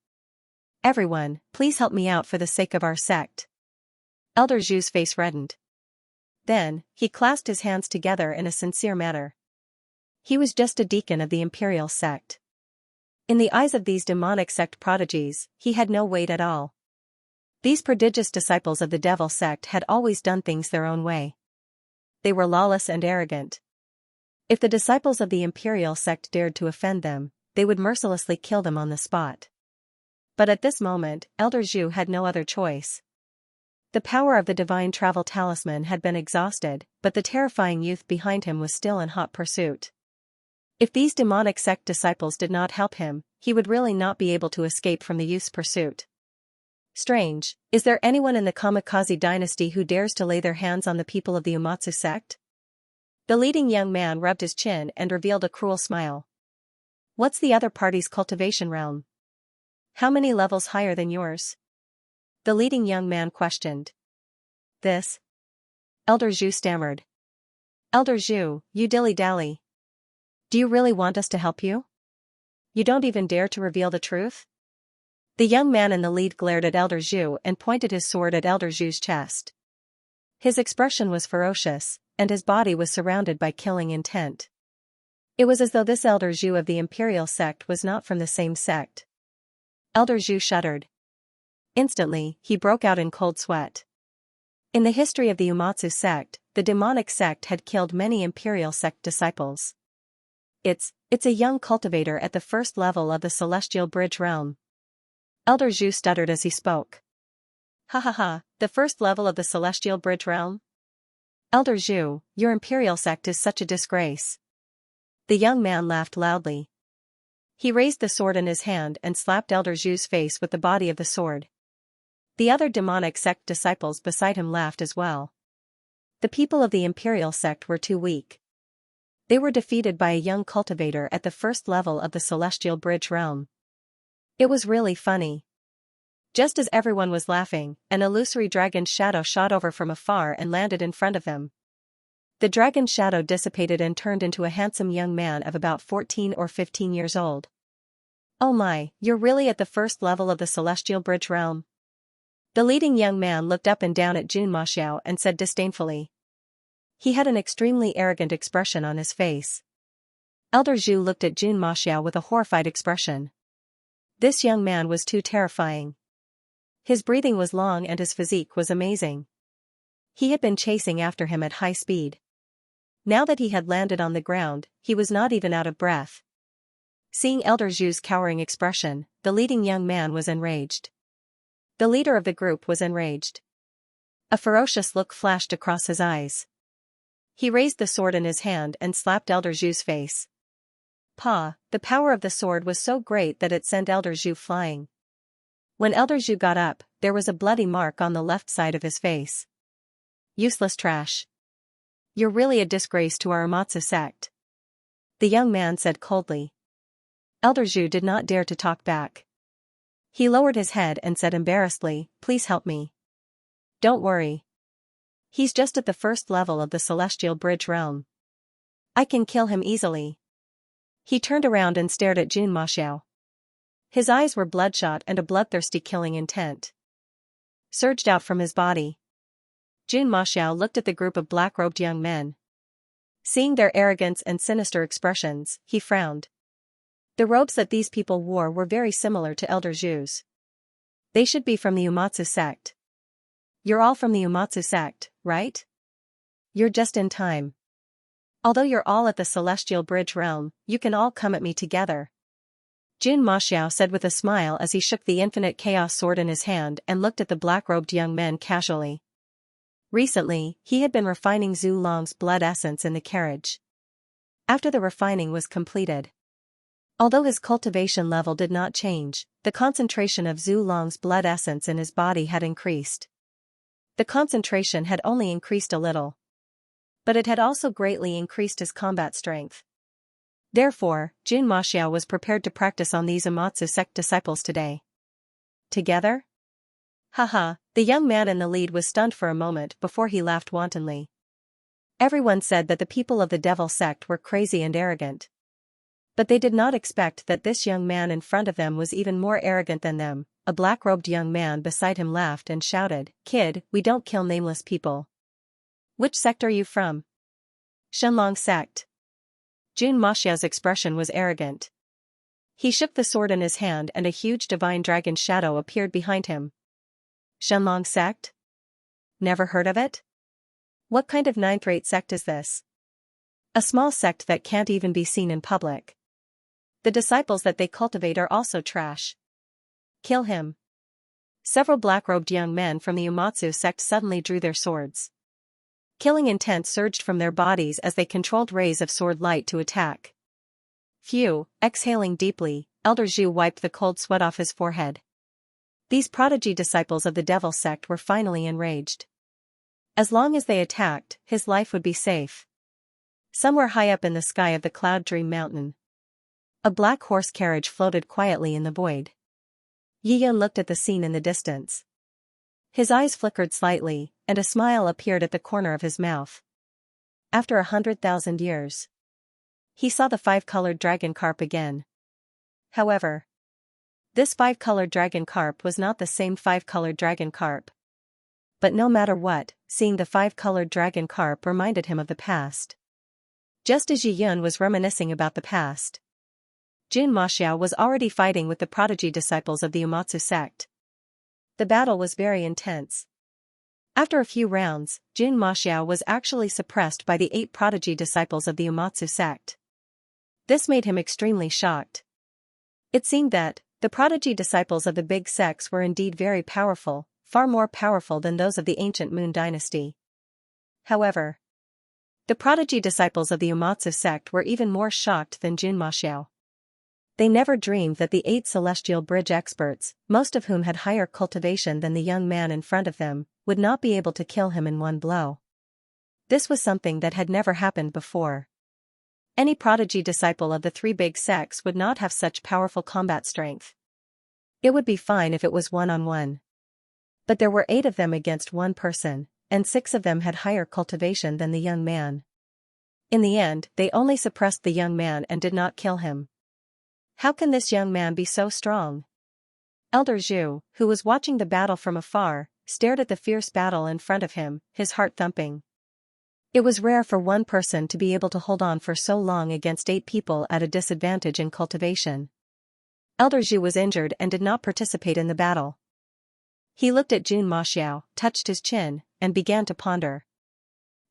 A: Everyone, please help me out for the sake of our sect. Elder Zhu's face reddened. Then, he clasped his hands together in a sincere manner. He was just a deacon of the Imperial Sect. In the eyes of these demonic sect prodigies, he had no weight at all. These prodigious disciples of the Devil Sect had always done things their own way. They were lawless and arrogant. If the disciples of the Imperial Sect dared to offend them, they would mercilessly kill them on the spot. But at this moment, Elder Zhu had no other choice. The power of the divine travel talisman had been exhausted, but the terrifying youth behind him was still in hot pursuit. If these demonic sect disciples did not help him, he would really not be able to escape from the youth's pursuit. Strange, is there anyone in the Kamikaze dynasty who dares to lay their hands on the people of the Umatsu sect? The leading young man rubbed his chin and revealed a cruel smile. What's the other party's cultivation realm? How many levels higher than yours? The leading young man questioned. This? Elder Zhu stammered. Elder Zhu, you dilly-dally. Do you really want us to help you? You don't even dare to reveal the truth? The young man in the lead glared at Elder Zhu and pointed his sword at Elder Zhu's chest. His expression was ferocious, and his body was surrounded by killing intent. It was as though this Elder Zhu of the Imperial Sect was not from the same sect. Elder Zhu shuddered. Instantly, he broke out in cold sweat. In the history of the Umatsu sect, the demonic sect had killed many Imperial Sect disciples. It's a young cultivator at the first level of the Celestial Bridge realm. Elder Zhu stuttered as he spoke. Ha ha ha, the first level of the Celestial Bridge realm? Elder Zhu, your Imperial Sect is such a disgrace. The young man laughed loudly. He raised the sword in his hand and slapped Elder Zhu's face with the body of the sword. The other demonic sect disciples beside him laughed as well. The people of the Imperial Sect were too weak. They were defeated by a young cultivator at the first level of the Celestial Bridge realm. It was really funny. Just as everyone was laughing, an illusory dragon's shadow shot over from afar and landed in front of them. The dragon's shadow dissipated and turned into a handsome young man of about 14 or 15 years old. Oh my, you're really at the first level of the Celestial Bridge realm? The leading young man looked up and down at Xianxia and said disdainfully. He had an extremely arrogant expression on his face. Elder Zhu looked at Xianxia with a horrified expression. This young man was too terrifying. His breathing was long and his physique was amazing. He had been chasing after him at high speed. Now that he had landed on the ground, he was not even out of breath. Seeing Elder Zhu's cowering expression, the leading young man was enraged. The leader of the group was enraged. A ferocious look flashed across his eyes. He raised the sword in his hand and slapped Elder Zhu's face. Pa, the power of the sword was so great that it sent Elder Zhu flying. When Elder Zhu got up, there was a bloody mark on the left side of his face. Useless trash. You're really a disgrace to our Umatsu sect. The young man said coldly. Elder Zhu did not dare to talk back. He lowered his head and said embarrassedly, please help me. Don't worry. He's just at the first level of the Celestial Bridge realm. I can kill him easily. He turned around and stared at Xianxia. His eyes were bloodshot and a bloodthirsty killing intent surged out from his body. Xianxia looked at the group of black-robed young men. Seeing their arrogance and sinister expressions, he frowned. The robes that these people wore were very similar to Elder Zhu's. They should be from the Umatsu sect. You're all from the Umatsu sect, right? You're just in time. Although you're all at the Celestial Bridge realm, you can all come at me together. Xianxia said with a smile as he shook the infinite chaos sword in his hand and looked at the black-robed young men casually. Recently, he had been refining Zhu Long's blood essence in the carriage. After the refining was completed, Although his cultivation level did not change, the concentration of Zhu Long's blood essence in his body had increased. The concentration had only increased a little, but it had also greatly increased his combat strength. Therefore, Jun Maxiao was prepared to practice on these Amatsu sect disciples today. Together? Haha, the young man in the lead was stunned for a moment before he laughed wantonly. Everyone said that the people of the devil sect were crazy and arrogant. But they did not expect that this young man in front of them was even more arrogant than them. A black-robed young man beside him laughed and shouted, "Kid, we don't kill nameless people." "Which sect are you from?" "Shenlong sect." Jun Maxiao's expression was arrogant. He shook the sword in his hand and a huge divine dragon shadow appeared behind him. "Shenlong sect? Never heard of it? What kind of ninth-rate sect is this? A small sect that can't even be seen in public. The disciples that they cultivate are also trash. Kill him." Several black-robed young men from the Umatsu sect suddenly drew their swords. Killing intent surged from their bodies as they controlled rays of sword light to attack. Phew, exhaling deeply, Elder Zhu wiped the cold sweat off his forehead. These prodigy disciples of the devil sect were finally enraged. As long as they attacked, his life would be safe. Somewhere high up in the sky of the Cloud Dream Mountain, a black horse carriage floated quietly in the void. Yi Yun looked at the scene in the distance. His eyes flickered slightly, and a smile appeared at the corner of his mouth. After 100,000 years, he saw the five-colored dragon carp again. However, this five-colored dragon carp was not the same five-colored dragon carp. But no matter what, seeing the five-colored dragon carp reminded him of the past. Just as Yi Yun was reminiscing about the past, Jun Maxiao was already fighting with the prodigy disciples of the Umatsu sect. The battle was very intense. After a few rounds, Jun Maxiao was actually suppressed by the 8 prodigy disciples of the Umatsu sect. This made him extremely shocked. It seemed that the prodigy disciples of the big sects were indeed very powerful, far more powerful than those of the ancient Moon dynasty. However, the prodigy disciples of the Umatsu sect were even more shocked than Jun Maxiao. They never dreamed that the 8 celestial bridge experts, most of whom had higher cultivation than the young man in front of them, would not be able to kill him in one blow. This was something that had never happened before. Any prodigy disciple of the 3 big sects would not have such powerful combat strength. It would be fine if it was one-on-one. But there were 8 of them against one person, and 6 of them had higher cultivation than the young man. In the end, they only suppressed the young man and did not kill him. How can this young man be so strong? Elder Zhu, who was watching the battle from afar, stared at the fierce battle in front of him, his heart thumping. It was rare for one person to be able to hold on for so long against 8 people at a disadvantage in cultivation. Elder Zhu was injured and did not participate in the battle. He looked at Jun Maxiao, touched his chin, and began to ponder.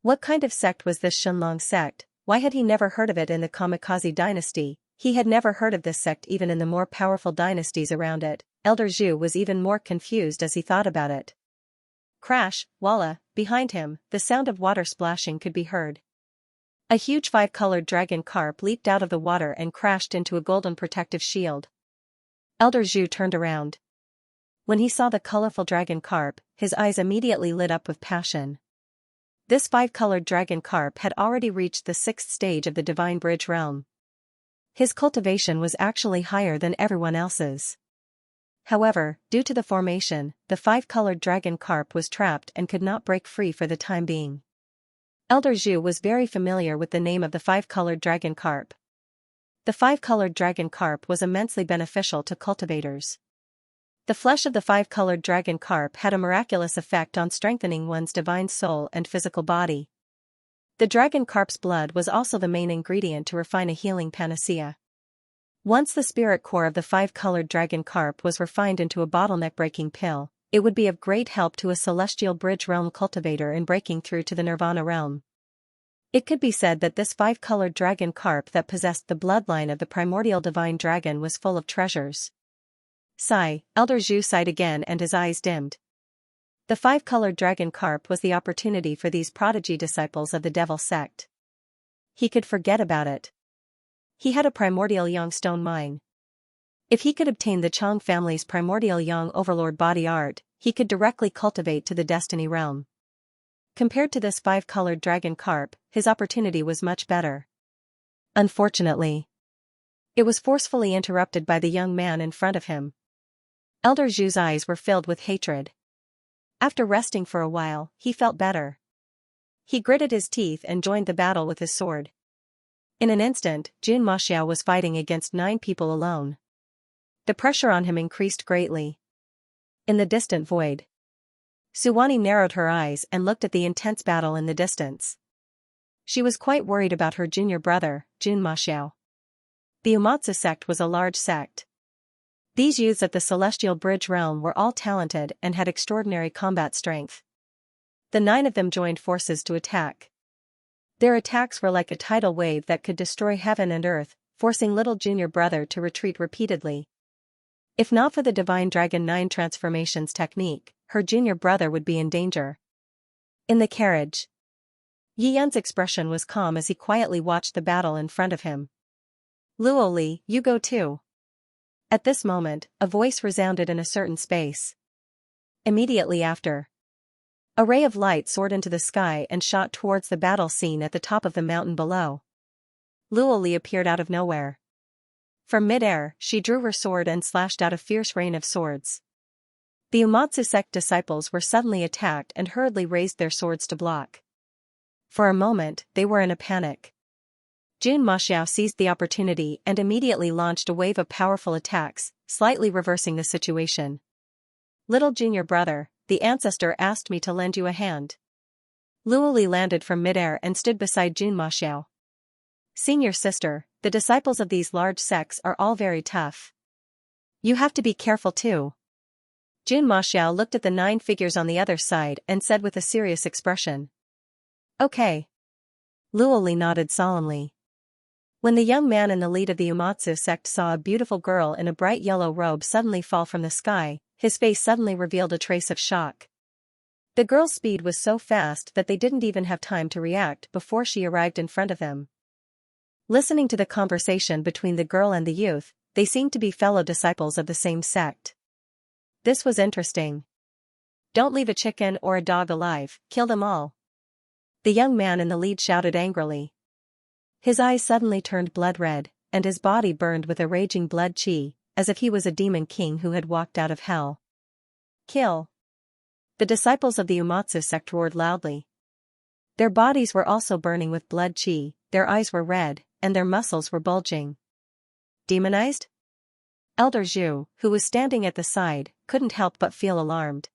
A: What kind of sect was this Shenlong sect? Why had he never heard of it in the Kamikaze dynasty? He had never heard of this sect even in the more powerful dynasties around it. Elder Zhu was even more confused as he thought about it. Crash, Walla, behind him, the sound of water splashing could be heard. A huge 5-colored dragon carp leaped out of the water and crashed into a golden protective shield. Elder Zhu turned around. When he saw the colorful dragon carp, his eyes immediately lit up with passion. This 5-colored dragon carp had already reached the 6th stage of the Divine Bridge realm. His cultivation was actually higher than everyone else's. However, due to the formation, the 5-colored dragon carp was trapped and could not break free for the time being. Elder Zhu was very familiar with the name of the 5-colored dragon carp. The 5-colored dragon carp was immensely beneficial to cultivators. The flesh of the 5-colored dragon carp had a miraculous effect on strengthening one's divine soul and physical body. The dragon carp's blood was also the main ingredient to refine a healing panacea. Once the spirit core of the 5-colored dragon carp was refined into a bottleneck-breaking pill, it would be of great help to a celestial bridge realm cultivator in breaking through to the nirvana realm. It could be said that this 5-colored dragon carp that possessed the bloodline of the primordial divine dragon was full of treasures. Sigh, Elder Zhu sighed again and his eyes dimmed. The 5-colored dragon carp was the opportunity for these prodigy disciples of the devil sect. He could forget about it. He had a primordial yang stone mine. If he could obtain the Chang family's primordial yang overlord body art, he could directly cultivate to the destiny realm. Compared to this 5-colored dragon carp, his opportunity was much better. Unfortunately, it was forcefully interrupted by the young man in front of him. Elder Zhu's eyes were filled with hatred. After resting for a while, he felt better. He gritted his teeth and joined the battle with his sword. In an instant, Jun Maxiao was fighting against 9 people alone. The pressure on him increased greatly. In the distant void, Suwani narrowed her eyes and looked at the intense battle in the distance. She was quite worried about her junior brother, Jun Maxiao. The Umatsu sect was a large sect. These youths at the Celestial Bridge realm were all talented and had extraordinary combat strength. The 9 of them joined forces to attack. Their attacks were like a tidal wave that could destroy heaven and earth, forcing little junior brother to retreat repeatedly. If not for the Divine Dragon 9 transformations technique, her junior brother would be in danger. In the carriage, Yi Yan's expression was calm as he quietly watched the battle in front of him. Luo Li, you go too. At this moment, a voice resounded in a certain space. Immediately after, a ray of light soared into the sky and shot towards the battle scene at the top of the mountain below. Luo Li appeared out of nowhere. From mid-air, she drew her sword and slashed out a fierce rain of swords. The Umatsu sect disciples were suddenly attacked and hurriedly raised their swords to block. For a moment, they were in a panic. Jun Maxiao seized the opportunity and immediately launched a wave of powerful attacks, slightly reversing the situation. Little junior brother, the ancestor asked me to lend you a hand. Luo Li landed from midair and stood beside Jun Maxiao. Senior sister, the disciples of these large sects are all very tough. You have to be careful too. Jun Maxiao looked at the 9 figures on the other side and said with a serious expression. Okay. Luo Li nodded solemnly. When the young man in the lead of the Umatsu sect saw a beautiful girl in a bright yellow robe suddenly fall from the sky, his face suddenly revealed a trace of shock. The girl's speed was so fast that they didn't even have time to react before she arrived in front of them. Listening to the conversation between the girl and the youth, they seemed to be fellow disciples of the same sect. This was interesting. Don't leave a chicken or a dog alive, kill them all. The young man in the lead shouted angrily. His eyes suddenly turned blood red, and his body burned with a raging blood chi, as if he was a demon king who had walked out of hell. Kill. The disciples of the Umatsu sect roared loudly. Their bodies were also burning with blood chi, their eyes were red, and their muscles were bulging. Demonized? Elder Zhu, who was standing at the side, couldn't help but feel alarmed.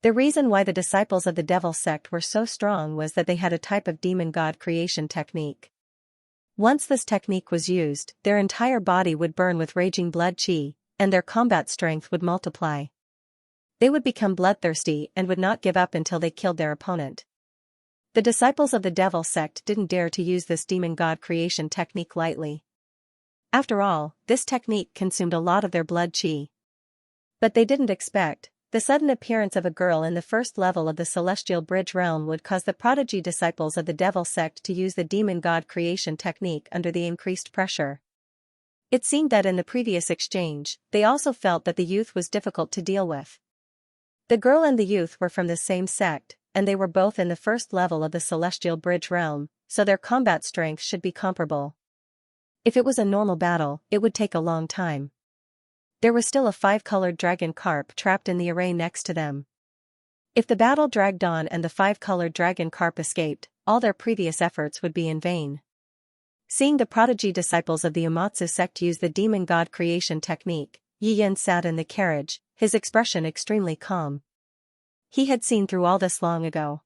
A: The reason why the disciples of the devil sect were so strong was that they had a type of demon god creation technique. Once this technique was used, their entire body would burn with raging blood chi, and their combat strength would multiply. They would become bloodthirsty and would not give up until they killed their opponent. The disciples of the devil sect didn't dare to use this demon god creation technique lightly. After all, this technique consumed a lot of their blood chi. But they didn't expect, the sudden appearance of a girl in the first level of the Celestial Bridge realm would cause the prodigy disciples of the devil sect to use the demon god creation technique under the increased pressure. It seemed that in the previous exchange, they also felt that the youth was difficult to deal with. The girl and the youth were from the same sect, and they were both in the first level of the Celestial Bridge realm, so their combat strength should be comparable. If it was a normal battle, it would take a long time. There was still a 5-colored dragon carp trapped in the array next to them. If the battle dragged on and the 5-colored dragon carp escaped, all their previous efforts would be in vain. Seeing the prodigy disciples of the Umatsu sect use the demon god creation technique, Yi Yan sat in the carriage, his expression extremely calm. He had seen through all this long ago.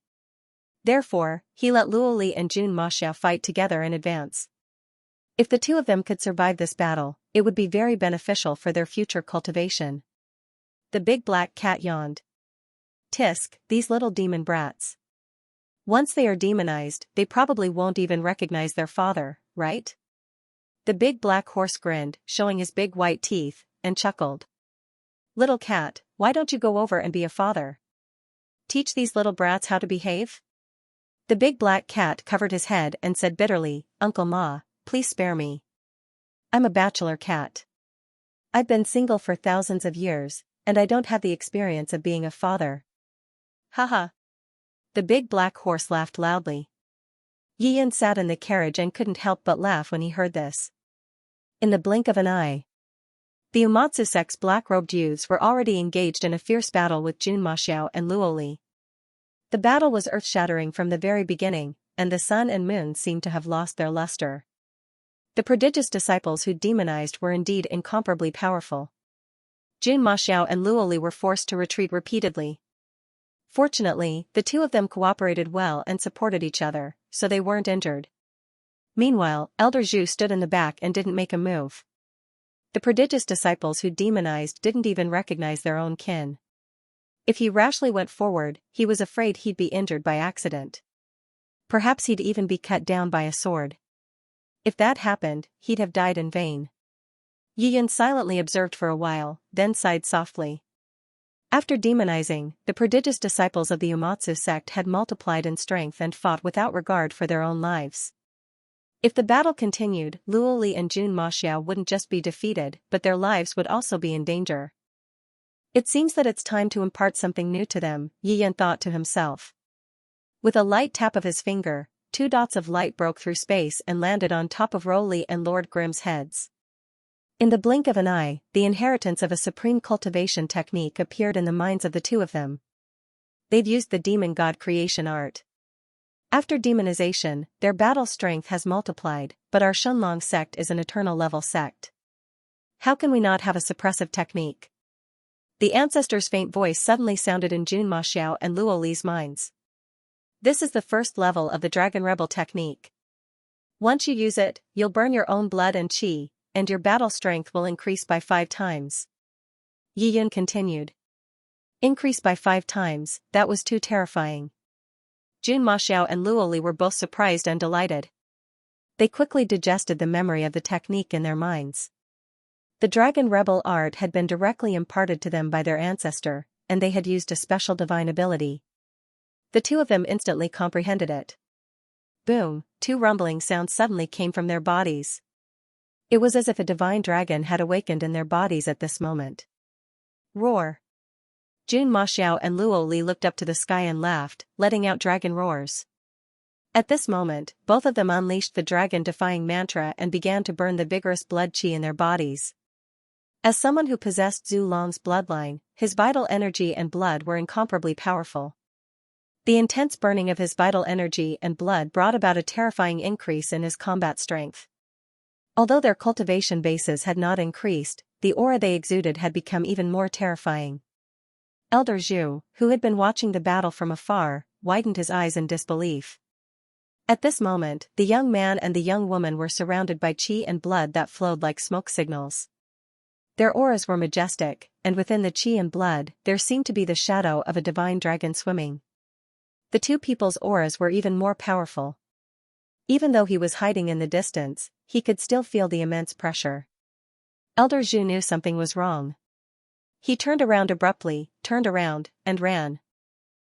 A: Therefore, he let Luo Li and Jun Maxiao fight together in advance. If the 2 of them could survive this battle, it would be very beneficial for their future cultivation. The big black cat yawned. Tisk, these little demon brats. Once they are demonized, they probably won't even recognize their father, right? The big black horse grinned, showing his big white teeth, and chuckled. Little cat, why don't you go over and be a father? Teach these little brats how to behave? The big black cat covered his head and said bitterly, Uncle Ma, please spare me. I'm a bachelor cat. I've been single for thousands of years, and I don't have the experience of being a father. Haha. The big black horse laughed loudly. Yiyan sat in the carriage and couldn't help but laugh when he heard this. In the blink of an eye, the Umatsu sect's black-robed youths were already engaged in a fierce battle with Jun Maxiao and Luoli. The battle was earth-shattering from the very beginning, and the sun and moon seemed to have lost their luster. The prodigious disciples who demonized were indeed incomparably powerful. Jun Maxiao and Luoli were forced to retreat repeatedly. Fortunately, the two of them cooperated well and supported each other, so they weren't injured. Meanwhile, Elder Zhu stood in the back and didn't make a move. The prodigious disciples who demonized didn't even recognize their own kin. If he rashly went forward, he was afraid he'd be injured by accident. Perhaps he'd even be cut down by a sword. If that happened, he'd have died in vain. Yiyan silently observed for a while, then sighed softly. After demonizing, the prodigious disciples of the Umatsu sect had multiplied in strength and fought without regard for their own lives. If the battle continued, Luoli and Jun Maxiao wouldn't just be defeated, but their lives would also be in danger. It seems that it's time to impart something new to them, Yiyan thought to himself. With a light tap of his finger, 2 dots of light broke through space and landed on top of Rowley and Lord Grimm's heads. In the blink of an eye, the inheritance of a supreme cultivation technique appeared in the minds of the two of them. They've used the demon god creation art. After demonization, their battle strength has multiplied, but our Shunlong sect is an eternal level sect. How can we not have a suppressive technique? The ancestor's faint voice suddenly sounded in Jun Maxiao and Luoli's minds. This is the first level of the Dragon Rebel technique. Once you use it, you'll burn your own blood and qi, and your battle strength will increase by 5 times. Yiyun continued. Increase by 5 times, that was too terrifying. Jun Maxiao and Luoli were both surprised and delighted. They quickly digested the memory of the technique in their minds. The Dragon Rebel art had been directly imparted to them by their ancestor, and they had used a special divine ability. The two of them instantly comprehended it. Boom, 2 rumbling sounds suddenly came from their bodies. It was as if a divine dragon had awakened in their bodies at this moment. Roar. Jun Maxiao and Luoli looked up to the sky and laughed, letting out dragon roars. At this moment, both of them unleashed the dragon-defying mantra and began to burn the vigorous blood qi in their bodies. As someone who possessed Zhu Long's bloodline, his vital energy and blood were incomparably powerful. The intense burning of his vital energy and blood brought about a terrifying increase in his combat strength. Although their cultivation bases had not increased, the aura they exuded had become even more terrifying. Elder Zhu, who had been watching the battle from afar, widened his eyes in disbelief. At this moment, the young man and the young woman were surrounded by qi and blood that flowed like smoke signals. Their auras were majestic, and within the qi and blood, there seemed to be the shadow of a divine dragon swimming. The two people's auras were even more powerful. Even though he was hiding in the distance, he could still feel the immense pressure. Elder Zhu knew something was wrong. He turned around abruptly, and ran.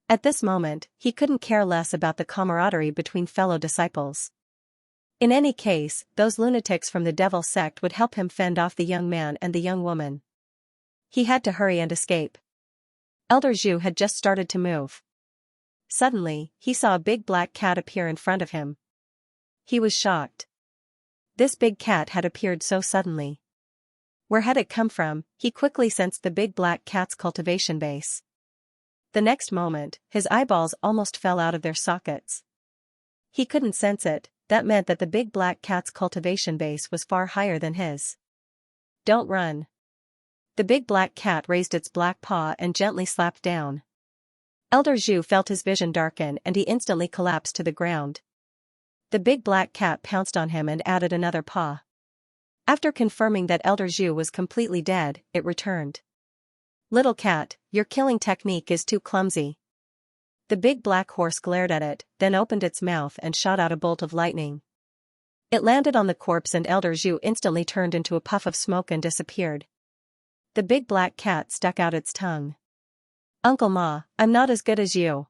A: At this moment, he couldn't care less about the camaraderie between fellow disciples. In any case, those lunatics from the devil sect would help him fend off the young man and the young woman. He had to hurry and escape. Elder Zhu had just started to move. Suddenly, he saw a big black cat appear in front of him. He was shocked. This big cat had appeared so suddenly. Where had it come from? He quickly sensed the big black cat's cultivation base. The next moment, his eyeballs almost fell out of their sockets. He couldn't sense it, that meant that the big black cat's cultivation base was far higher than his. Don't run. The big black cat raised its black paw and gently slapped down. Elder Zhu felt his vision darken and he instantly collapsed to the ground. The big black cat pounced on him and added another paw. After confirming that Elder Zhu was completely dead, it returned. Little cat, your killing technique is too clumsy. The big black horse glared at it, then opened its mouth and shot out a bolt of lightning. It landed on the corpse and Elder Zhu instantly turned into a puff of smoke and disappeared. The big black cat stuck out its tongue. Uncle Ma, I'm not as good as you.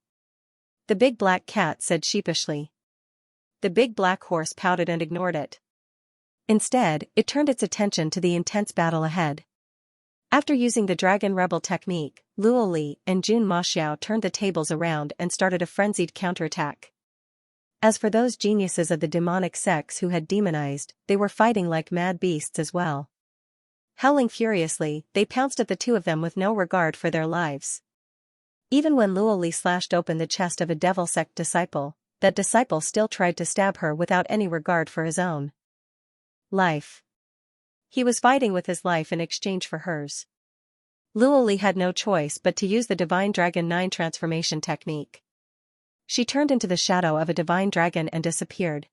A: The big black cat said sheepishly. The big black horse pouted and ignored it. Instead, it turned its attention to the intense battle ahead. After using the Dragon Rebel technique, Luo Li and Jun Maxiao turned the tables around and started a frenzied counterattack. As for those geniuses of the demonic sects who had demonized, they were fighting like mad beasts as well. Howling furiously, they pounced at the two of them with no regard for their lives. Even when Luo Li slashed open the chest of a devil sect disciple, that disciple still tried to stab her without any regard for his own life. He was fighting with his life in exchange for hers. Luo Li had no choice but to use the Divine Dragon 9 transformation technique. She turned into the shadow of a divine dragon and disappeared.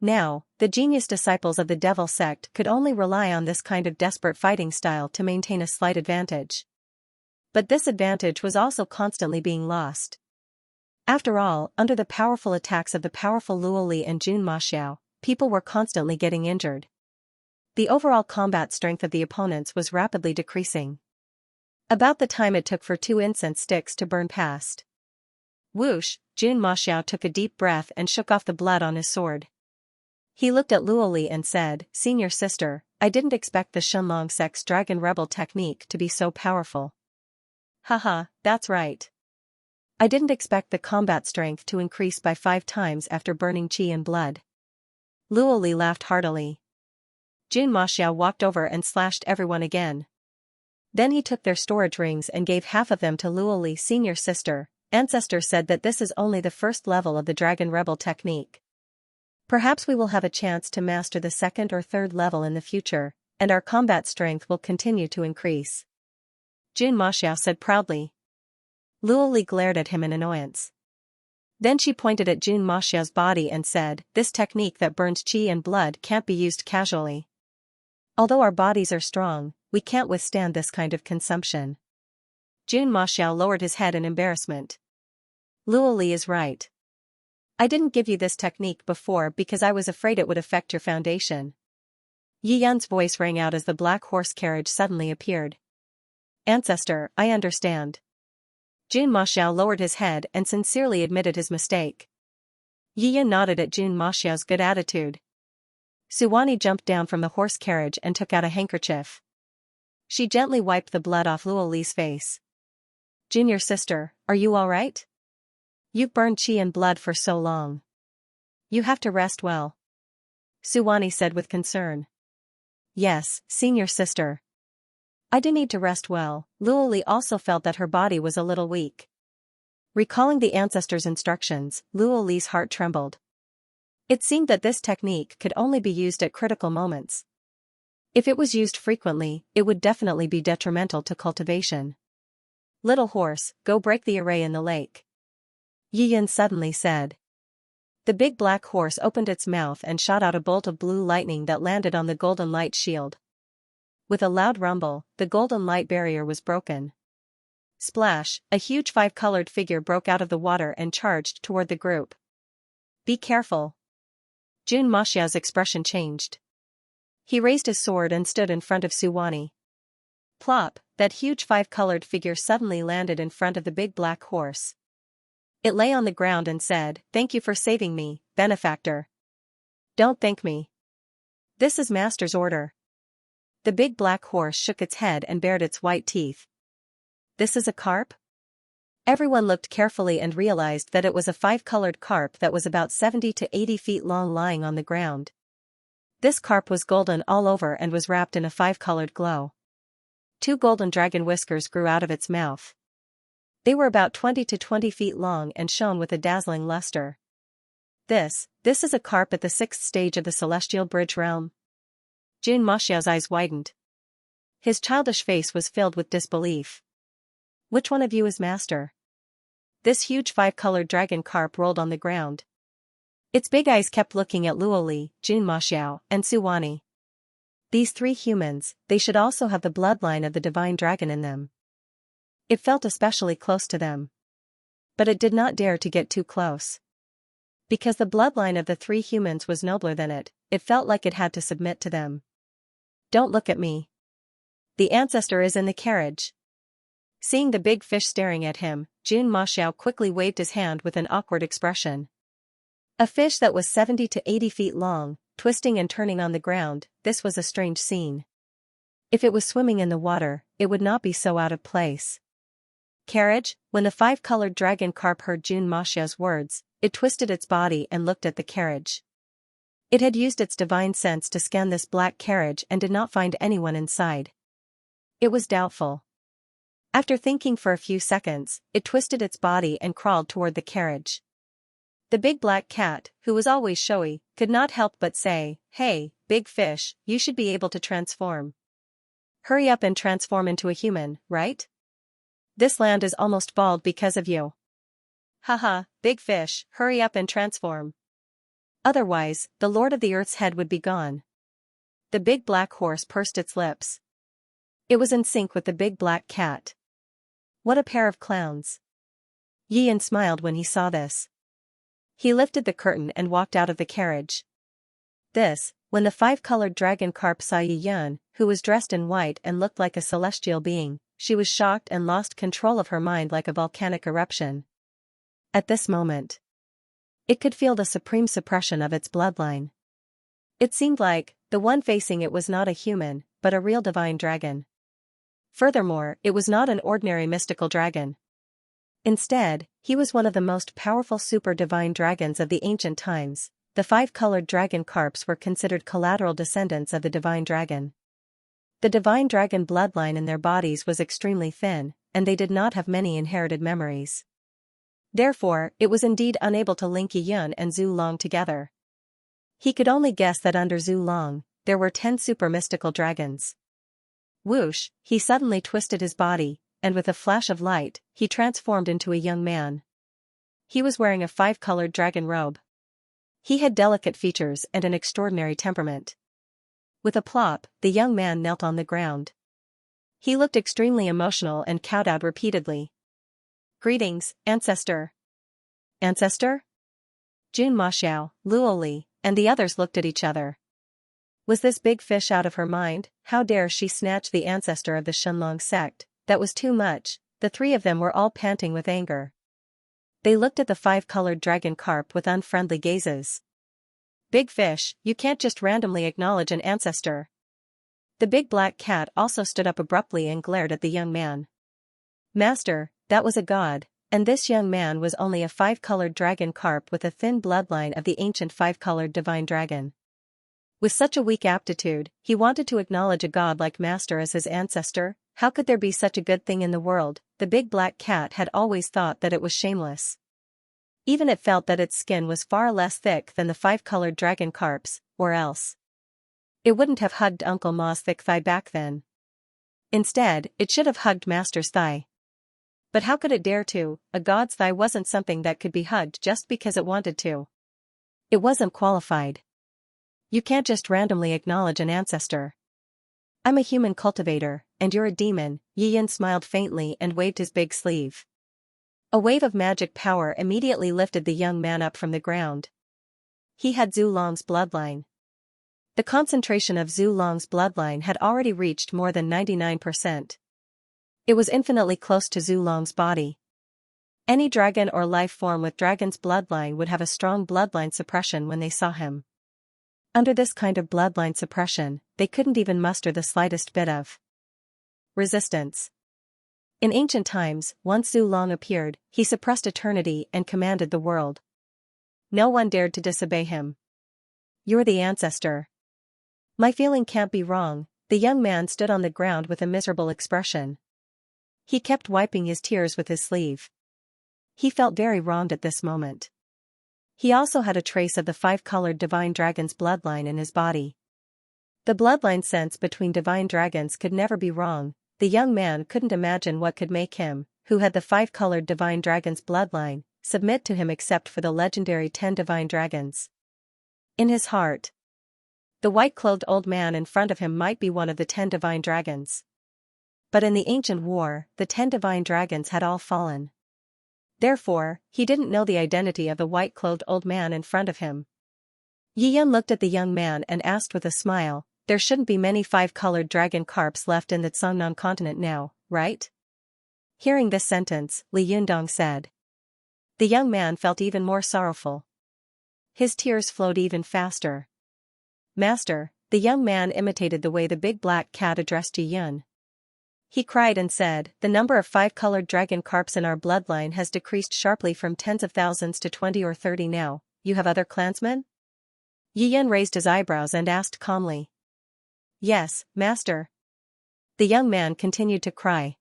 A: Now, the genius disciples of the devil sect could only rely on this kind of desperate fighting style to maintain a slight advantage. But this advantage was also constantly being lost. After all, under the powerful attacks of the powerful Luo Li and Jun Maxiao, people were constantly getting injured. The overall combat strength of the opponents was rapidly decreasing. About the time it took for 2 incense sticks to burn past. Whoosh, Jun Maxiao took a deep breath and shook off the blood on his sword. He looked at Luo Li and said, "Senior sister, I didn't expect the Shenlong sect's Dragon Rebel technique to be so powerful." Haha, that's right. I didn't expect the combat strength to increase by 5 times after burning qi and blood. Luo Li laughed heartily. Jun Maxiao walked over and slashed everyone again. Then he took their storage rings and gave half of them to Luo Li. "Senior sister, Ancestor said that this is only the first level of the Dragon Rebel technique. Perhaps we will have a chance to master the 2nd or 3rd level in the future, and our combat strength will continue to increase," Jun Maxiao said proudly. Luo Li glared at him in annoyance. Then she pointed at Jun Maxiao's body and said, "This technique that burns qi and blood can't be used casually. Although our bodies are strong, we can't withstand this kind of consumption." Jun Maxiao lowered his head in embarrassment. Luo Li is right. I didn't give you this technique before because I was afraid it would affect your foundation. Yi Yan's voice rang out as the black horse carriage suddenly appeared. "Ancestor, I understand." Jun Maxiao lowered his head and sincerely admitted his mistake. Yi Yan nodded at Jun Maxiao's good attitude. Suwani jumped down from the horse carriage and took out a handkerchief. She gently wiped the blood off Luo Li's face. "Junior sister, are you all right? You've burned qi and blood for so long. You have to rest well," Suwani said with concern. "Yes, senior sister. I do need to rest well." Luo Li also felt that her body was a little weak. Recalling the ancestor's instructions, Luo Li's heart trembled. It seemed that this technique could only be used at critical moments. If it was used frequently, it would definitely be detrimental to cultivation. "Little horse, go break the array in the lake," Yi Yan suddenly said. The big black horse opened its mouth and shot out a bolt of blue lightning that landed on the golden light shield. With a loud rumble, the golden light barrier was broken. Splash, a huge 5-colored figure broke out of the water and charged toward the group. "Be careful." Jun Maxiao's expression changed. He raised his sword and stood in front of Suwani. Plop, that huge 5-colored figure suddenly landed in front of the big black horse. It lay on the ground and said, "Thank you for saving me, benefactor." "Don't thank me. This is Master's order." The big black horse shook its head and bared its white teeth. "This is a carp?" Everyone looked carefully and realized that it was a 5-colored carp that was about 70 to 80 feet long lying on the ground. This carp was golden all over and was wrapped in a 5-colored glow. 2 golden dragon whiskers grew out of its mouth. They were about 20 to 20 feet long and shone with a dazzling luster. This is a carp at the 6th stage of the Celestial Bridge realm." Jun Maxiao's eyes widened. His childish face was filled with disbelief. "Which one of you is master?" This huge 5-colored dragon carp rolled on the ground. Its big eyes kept looking at Luo Li, Jun Maxiao, and Suwani. These 3 humans, they should also have the bloodline of the divine dragon in them. It felt especially close to them. But it did not dare to get too close. Because the bloodline of the 3 humans was nobler than it, it felt like it had to submit to them. "Don't look at me. The ancestor is in the carriage." Seeing the big fish staring at him, Jun Maxiao quickly waved his hand with an awkward expression. A fish that was 70 to 80 feet long, twisting and turning on the ground. This was a strange scene. If it was swimming in the water, it would not be so out of place. Carriage, when the five-colored dragon carp heard Xianxia's words, it twisted its body and looked at the carriage. It had used its divine sense to scan this black carriage and did not find anyone inside. It was doubtful. After thinking for a few seconds, it twisted its body and crawled toward the carriage. The big black cat, who was always showy, could not help but say, "Hey, big fish, you should be able to transform. Hurry up and transform into a human, right? This land is almost bald because of you. Haha, big fish, hurry up and transform. Otherwise, the Lord of the Earth's head would be gone." The big black horse pursed its lips. It was in sync with the big black cat. What a pair of clowns. Xian smiled when he saw this. He lifted the curtain and walked out of the carriage. When the five-colored dragon carp saw Xian, who was dressed in white and looked like a celestial being, she was shocked and lost control of her mind like a volcanic eruption. At this moment, it could feel the supreme suppression of its bloodline. It seemed like the one facing it was not a human, but a real divine dragon. Furthermore, it was not an ordinary mystical dragon. Instead, he was one of the most powerful super-divine dragons of the ancient times. The five-colored dragon carps were considered collateral descendants of the divine dragon. The divine dragon bloodline in their bodies was extremely thin, and they did not have many inherited memories. Therefore, it was indeed unable to link Xian and Zhu Long together. He could only guess that under Zhu Long, there were 10 super-mystical dragons. Whoosh, he suddenly twisted his body, and with a flash of light, he transformed into a young man. He was wearing a five-colored dragon robe. He had delicate features and an extraordinary temperament. With a plop, the young man knelt on the ground. He looked extremely emotional and kowtowed repeatedly. "Greetings, ancestor." "Ancestor?" Jun Maxiao, Luoli, and the others looked at each other. Was this big fish out of her mind? How dare she snatch the ancestor of the Shenlong sect? That was too much. The three of them were all panting with anger. They looked at the five-colored dragon carp with unfriendly gazes. "Big fish, you can't just randomly acknowledge an ancestor." The big black cat also stood up abruptly and glared at the young man. "Master, that was a god, and this young man was only a five-colored dragon carp with a thin bloodline of the ancient five-colored divine dragon. With such a weak aptitude, he wanted to acknowledge a god like Master as his ancestor. How could there be such a good thing in the world? The big black cat had always thought that it was shameless. Even it felt that its skin was far less thick than the five-colored dragon carp's, or else it wouldn't have hugged Uncle Ma's thick thigh back then. Instead, it should have hugged Master's thigh. But how could it dare to? A god's thigh wasn't something that could be hugged just because it wanted to. It wasn't qualified. You can't just randomly acknowledge an ancestor. I'm a human cultivator, and you're a demon. Xian smiled faintly and waved his big sleeve. A wave of magic power immediately lifted the young man up from the ground. He had Zhu Long's bloodline. The concentration of Zhu Long's bloodline had already reached more than 99%. It was infinitely close to Zhu Long's body. Any dragon or life form with dragon's bloodline would have a strong bloodline suppression when they saw him. Under this kind of bloodline suppression, they couldn't even muster the slightest bit of resistance. In ancient times, once Zhu Long appeared, he suppressed eternity and commanded the world. No one dared to disobey him. "You're the ancestor." "My feeling can't be wrong." The young man stood on the ground with a miserable expression. He kept wiping his tears with his sleeve. He felt very wronged at this moment. He also had a trace of the five-colored divine dragon's bloodline in his body. The bloodline sense between divine dragons could never be wrong. The young man couldn't imagine what could make him, who had the five-colored divine dragon's bloodline, submit to him except for the legendary 10 divine dragons. In his heart, the white-clothed old man in front of him might be one of the 10 divine dragons. But in the ancient war, the 10 divine dragons had all fallen. Therefore, he didn't know the identity of the white-clothed old man in front of him. Xian looked at the young man and asked with a smile, "There shouldn't be many five-colored dragon carps left in the Cangnan continent now, right?" Hearing this sentence, Li Yundong said. The young man felt even more sorrowful. His tears flowed even faster. Master, the young man imitated the way the big black cat addressed Yi Yun. He cried and said, the number of 5-colored dragon carps in our bloodline has decreased sharply from tens of thousands to 20 or 30 now. You have other clansmen? Yi Yun raised his eyebrows and asked calmly. Yes, master. The young man continued to cry.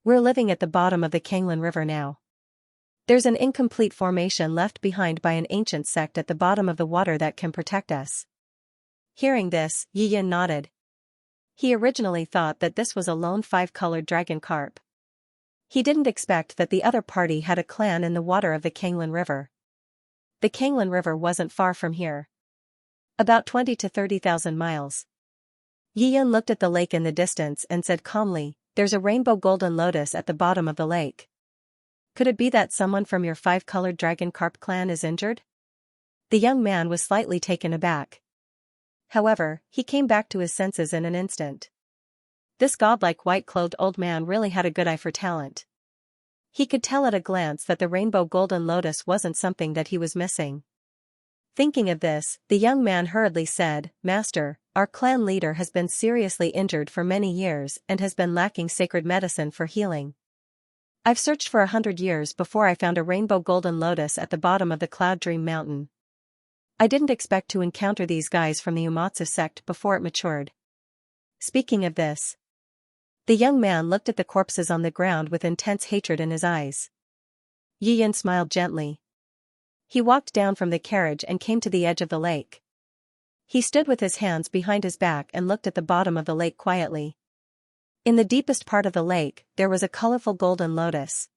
A: We're living at the bottom of the Kanglin River now. There's an incomplete formation left behind by an ancient sect at the bottom of the water that can protect us. Hearing this, Yi Yun nodded. He originally thought that this was a lone 5-colored dragon carp. He didn't expect that the other party had a clan in the water of the Kanglin River. The Kanglin River wasn't far from here. About 20 to 30,000 miles. Yi Yun looked at the lake in the distance and said calmly, there's a rainbow golden lotus at the bottom of the lake. Could it be that someone from your 5-colored dragon carp clan is injured? The young man was slightly taken aback. However, he came back to his senses in an instant. This godlike white-clothed old man really had a good eye for talent. He could tell at a glance that the rainbow golden lotus wasn't something that he was missing. Thinking of this, the young man hurriedly said, Master, our clan leader has been seriously injured for many years and has been lacking sacred medicine for healing. I've searched for 100 years before I found a rainbow golden lotus at the bottom of the Cloud Dream Mountain. I didn't expect to encounter these guys from the Umatsu sect before it matured. Speaking of this, the young man looked at the corpses on the ground with intense hatred in his eyes. Yi Yun smiled gently. He walked down from the carriage and came to the edge of the lake. He stood with his hands behind his back and looked at the bottom of the lake quietly. In the deepest part of the lake, there was a colorful golden lotus.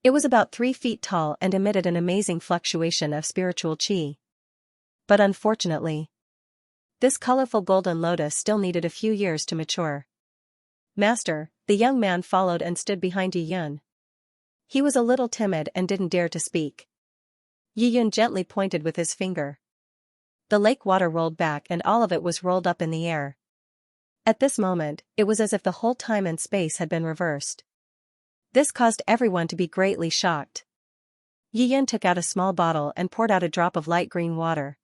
A: It was about 3 feet tall and emitted an amazing fluctuation of spiritual qi. But unfortunately, this colorful golden lotus still needed a few years to mature. Master, the young man followed and stood behind Yi Yun. He was a little timid and didn't dare to speak. Yi Yun gently pointed with his finger. The lake water rolled back and all of it was rolled up in the air. At this moment, it was as if the whole time and space had been reversed. This caused everyone to be greatly shocked. Yi Yun took out a small bottle and poured out a drop of light green water.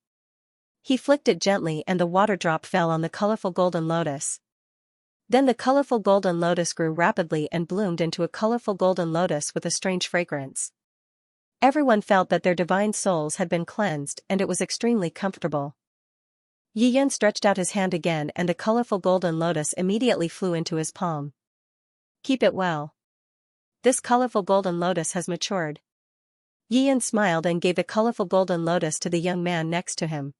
A: He flicked it gently and the water drop fell on the colorful golden lotus. Then the colorful golden lotus grew rapidly and bloomed into a colorful golden lotus with a strange fragrance. Everyone felt that their divine souls had been cleansed and it was extremely comfortable. Yi Yun stretched out his hand again and the colorful golden lotus immediately flew into his palm. Keep it well. This colorful golden lotus has matured. Yi Yun smiled and gave the colorful golden lotus to the young man next to him.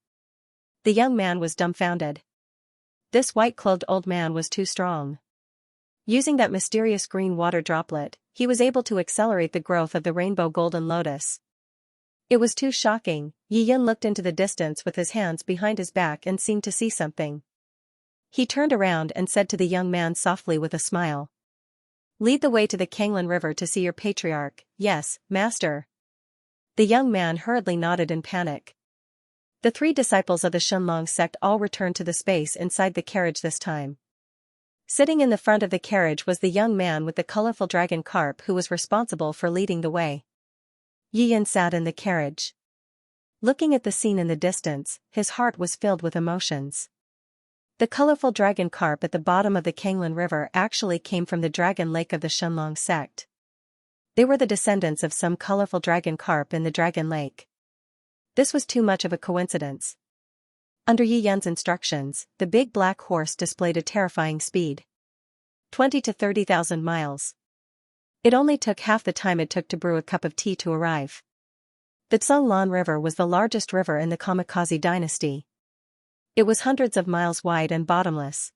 A: The young man was dumbfounded. This white-clothed old man was too strong. Using that mysterious green water droplet, he was able to accelerate the growth of the rainbow golden lotus. It was too shocking. Yi Yun looked into the distance with his hands behind his back and seemed to see something. He turned around and said to the young man softly with a smile. Lead the way to the Kanglin River to see your patriarch. Yes, master. The young man hurriedly nodded in panic. The 3 disciples of the Xianxia sect all returned to the space inside the carriage this time. Sitting in the front of the carriage was the young man with the colorful dragon carp who was responsible for leading the way. Yi Yun sat in the carriage. Looking at the scene in the distance, his heart was filled with emotions. The colorful dragon carp at the bottom of the Kanglin River actually came from the dragon lake of the Xianxia sect. They were the descendants of some colorful dragon carp in the dragon lake. This was too much of a coincidence. Under Yi Yun's instructions, the big black horse displayed a terrifying speed. 20 to 30,000 miles. It only took half the time it took to brew a cup of tea to arrive. The Xianxia River was the largest river in the Kamikaze dynasty. It was hundreds of miles wide and bottomless.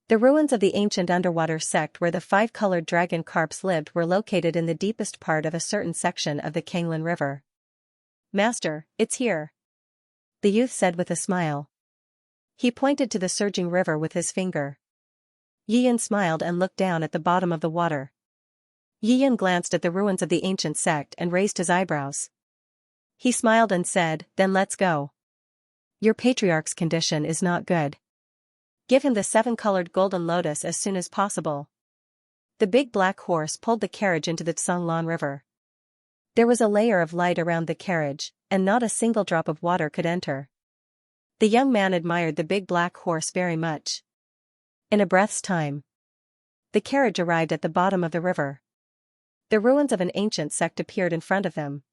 A: The ruins of the ancient underwater sect where the 5-colored dragon carps lived were located in the deepest part of a certain section of the Kanglin River. Master, it's here. The youth said with a smile. He pointed to the surging river with his finger. Yi Yun smiled and looked down at the bottom of the water. Yi Yun glanced at the ruins of the ancient sect and raised his eyebrows. He smiled and said, then let's go. Your patriarch's condition is not good. Give him the 7-colored golden lotus as soon as possible. The big black horse pulled the carriage into the Xianxia River. There was a layer of light around the carriage, and not a single drop of water could enter. The young man admired the big black horse very much. In a breath's time, the carriage arrived at the bottom of the river. The ruins of an ancient sect appeared in front of them.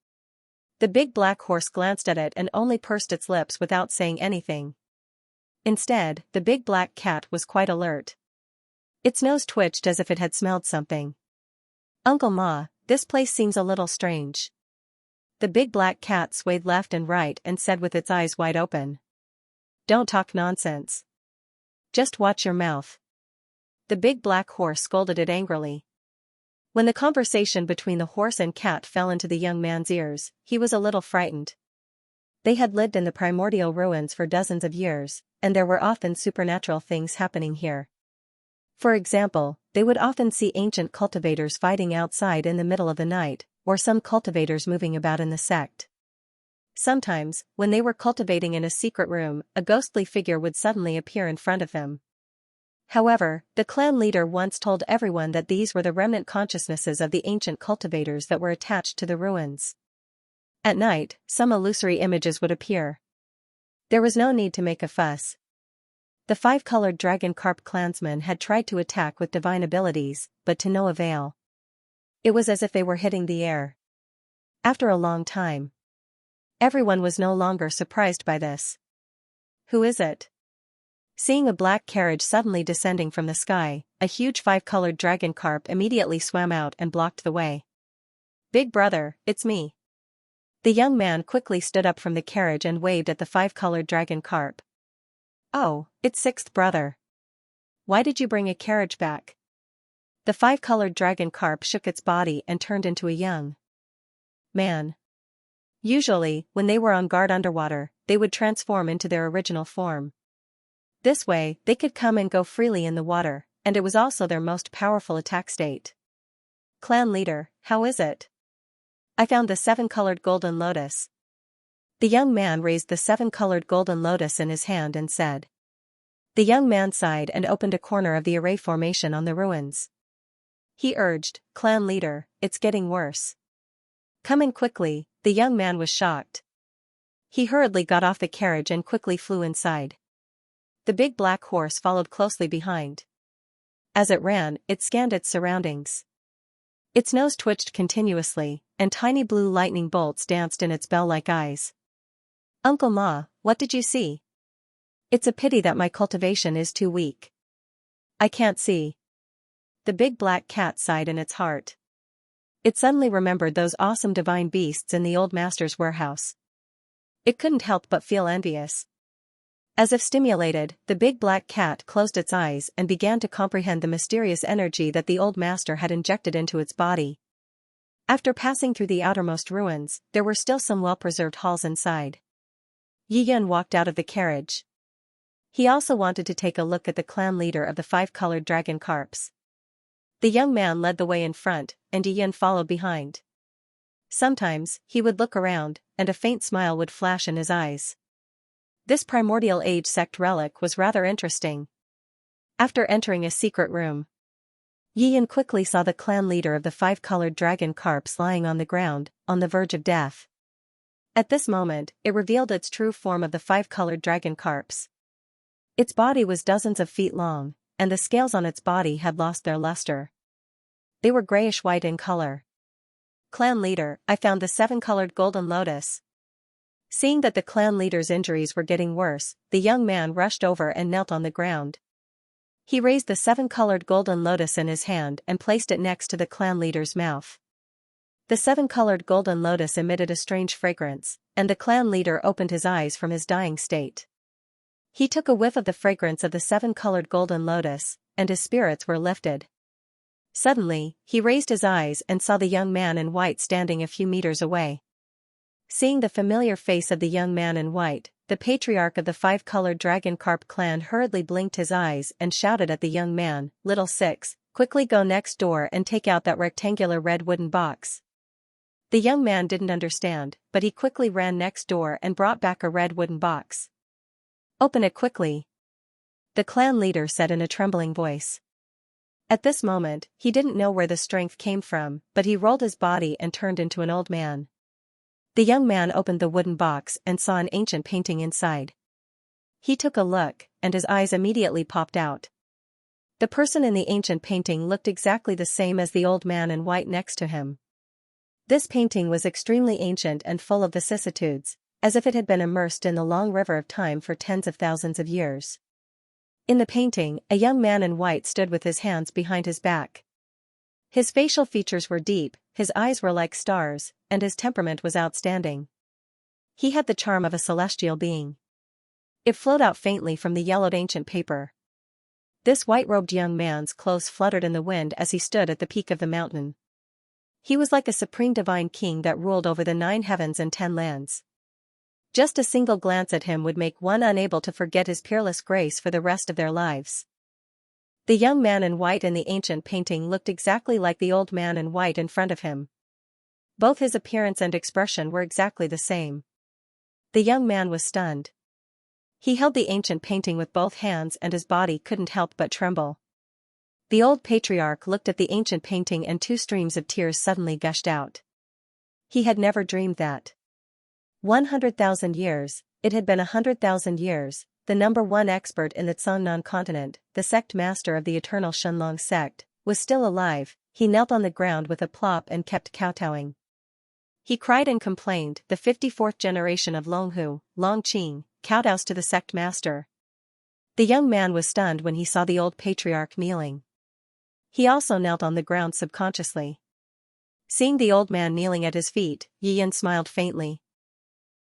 A: The big black horse glanced at it and only pursed its lips without saying anything. Instead, the big black cat was quite alert. Its nose twitched as if it had smelled something. "Uncle Ma, this place seems a little strange." The big black cat swayed left and right and said with its eyes wide open, "Don't talk nonsense. Just watch your mouth." The big black horse scolded it angrily. When the conversation between the horse and cat fell into the young man's ears, he was a little frightened. They had lived in the primordial ruins for dozens of years, and there were often supernatural things happening here. For example, they would often see ancient cultivators fighting outside in the middle of the night, or some cultivators moving about in the sect. Sometimes, when they were cultivating in a secret room, a ghostly figure would suddenly appear in front of them. However, the clan leader once told everyone that these were the remnant consciousnesses of the ancient cultivators that were attached to the ruins. At night, some illusory images would appear. There was no need to make a fuss. The five-colored dragon carp clansmen had tried to attack with divine abilities, but to no avail. It was as if they were hitting the air. After a long time, everyone was no longer surprised by this. "Who is it?" Seeing a black carriage suddenly descending from the sky, a huge five-colored dragon carp immediately swam out and blocked the way. "Big brother, it's me." The young man quickly stood up from the carriage and waved at the five-colored dragon carp. "Oh, it's sixth brother. Why did you bring a carriage back?" The five-colored dragon carp shook its body and turned into a young man. Usually, when they were on guard underwater, they would transform into their original form. This way, they could come and go freely in the water, and it was also their most powerful attack state. "Clan leader, how is it?" "I found the seven-colored golden lotus." The young man raised the seven-colored golden lotus in his hand and said. The young man sighed and opened a corner of the array formation on the ruins. He urged, "Clan leader, it's getting worse. Come in quickly." The young man was shocked. He hurriedly got off the carriage and quickly flew inside. The big black horse followed closely behind. As it ran, it scanned its surroundings. Its nose twitched continuously, and tiny blue lightning bolts danced in its bell-like eyes. "Uncle Ma, what did you see?" "It's a pity that my cultivation is too weak. I can't see." The big black cat sighed in its heart. It suddenly remembered those awesome divine beasts in the old master's warehouse. It couldn't help but feel envious. As if stimulated, the big black cat closed its eyes and began to comprehend the mysterious energy that the old master had injected into its body. After passing through the outermost ruins, there were still some well-preserved halls inside. Yi Yan walked out of the carriage. He also wanted to take a look at the clan leader of the five-colored dragon carps. The young man led the way in front, and Yi Yan followed behind. Sometimes, he would look around, and a faint smile would flash in his eyes. This primordial age sect relic was rather interesting. After entering a secret room, Yi Yan quickly saw the clan leader of the five-colored dragon carps lying on the ground, on the verge of death. At this moment, it revealed its true form of the five-colored dragon carps. Its body was dozens of feet long, and the scales on its body had lost their luster. They were grayish-white in color. "Clan leader, I found the seven-colored golden lotus." Seeing that the clan leader's injuries were getting worse, the young man rushed over and knelt on the ground. He raised the seven-colored golden lotus in his hand and placed it next to the clan leader's mouth. The seven-colored golden lotus emitted a strange fragrance, and the clan leader opened his eyes from his dying state. He took a whiff of the fragrance of the seven-colored golden lotus, and his spirits were lifted. Suddenly, he raised his eyes and saw the young man in white standing a few meters away. Seeing the familiar face of the young man in white, the patriarch of the five-colored dragon carp clan hurriedly blinked his eyes and shouted at the young man, "Little Six, quickly go next door and take out that rectangular red wooden box." The young man didn't understand, but he quickly ran next door and brought back a red wooden box. "Open it quickly," the clan leader said in a trembling voice. At this moment, he didn't know where the strength came from, but he rolled his body and turned into an old man. The young man opened the wooden box and saw an ancient painting inside. He took a look, and his eyes immediately popped out. The person in the ancient painting looked exactly the same as the old man in white next to him. This painting was extremely ancient and full of vicissitudes, as if it had been immersed in the long river of time for tens of thousands of years. In the painting, a young man in white stood with his hands behind his back. His facial features were deep, his eyes were like stars, and his temperament was outstanding. He had the charm of a celestial being. It flowed out faintly from the yellowed ancient paper. This white-robed young man's clothes fluttered in the wind as he stood at the peak of the mountain. He was like a supreme divine king that ruled over the 9 heavens and 10 lands. Just a single glance at him would make one unable to forget his peerless grace for the rest of their lives. The young man in white in the ancient painting looked exactly like the old man in white in front of him. Both his appearance and expression were exactly the same. The young man was stunned. He held the ancient painting with both hands and his body couldn't help but tremble. The old patriarch looked at the ancient painting and 2 streams of tears suddenly gushed out. He had never dreamed that. 100,000 years, it had been 100,000 years, the number 1 expert in the Xianxia continent, the sect master of the eternal Shenlong sect, was still alive. He knelt on the ground with a plop and kept kowtowing. He cried and complained, the 54th generation of Longhu, Longqing, kowtows to the sect master. The young man was stunned when he saw the old patriarch kneeling. He also knelt on the ground subconsciously. Seeing the old man kneeling at his feet, Yiyan smiled faintly.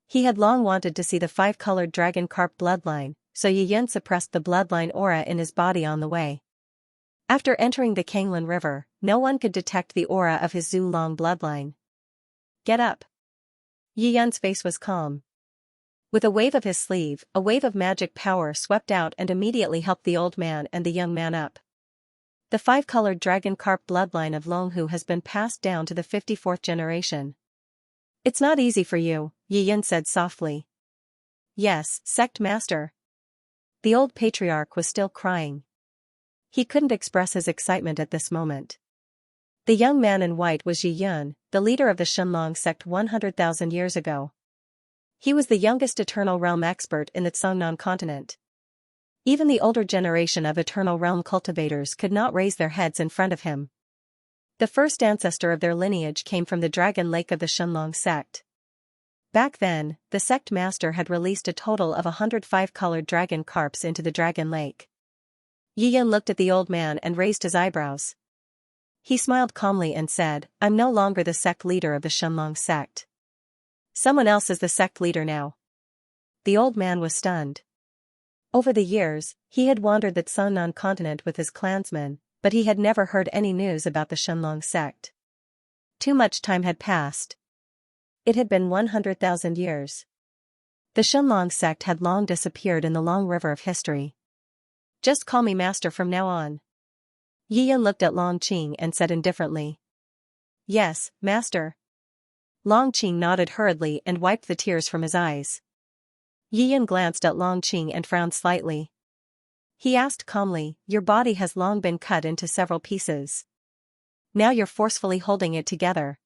A: He had long wanted to see the 5-colored dragon carp bloodline, so Yiyan suppressed the bloodline aura in his body on the way. After entering the Kanglan River, no one could detect the aura of his Zhu-Long bloodline. Get up. Yiyan's face was calm. With a wave of his sleeve, a wave of magic power swept out and immediately helped the old man and the young man up. The 5-colored dragon carp bloodline of Longhu has been passed down to the 54th generation. It's not easy for you, Yiyan said softly. Yes, sect master. The old patriarch was still crying. He couldn't express his excitement at this moment. The young man in white was Yiyan, the leader of the Shenlong sect 100,000 years ago. He was the youngest Eternal Realm expert in the Xianxia continent. Even the older generation of Eternal Realm cultivators could not raise their heads in front of him. The first ancestor of their lineage came from the Dragon Lake of the Shenlong sect. Back then, the sect master had released a total of 105-colored dragon carps into the Dragon Lake. Yiyan looked at the old man and raised his eyebrows. He smiled calmly and said, I'm no longer the sect leader of the Shenlong sect. Someone else is the sect leader now. The old man was stunned. Over the years, he had wandered the Xianxia continent with his clansmen, but he had never heard any news about the Shenlong sect. Too much time had passed. It had been 100,000 years. The Shenlong sect had long disappeared in the long river of history. Just call me master from now on. Yiyan looked at Longqing and said indifferently. Yes, master. Longqing nodded hurriedly and wiped the tears from his eyes. Yiyan glanced at Longqing and frowned slightly. He asked calmly, your body has long been cut into several pieces. Now you're forcefully holding it together.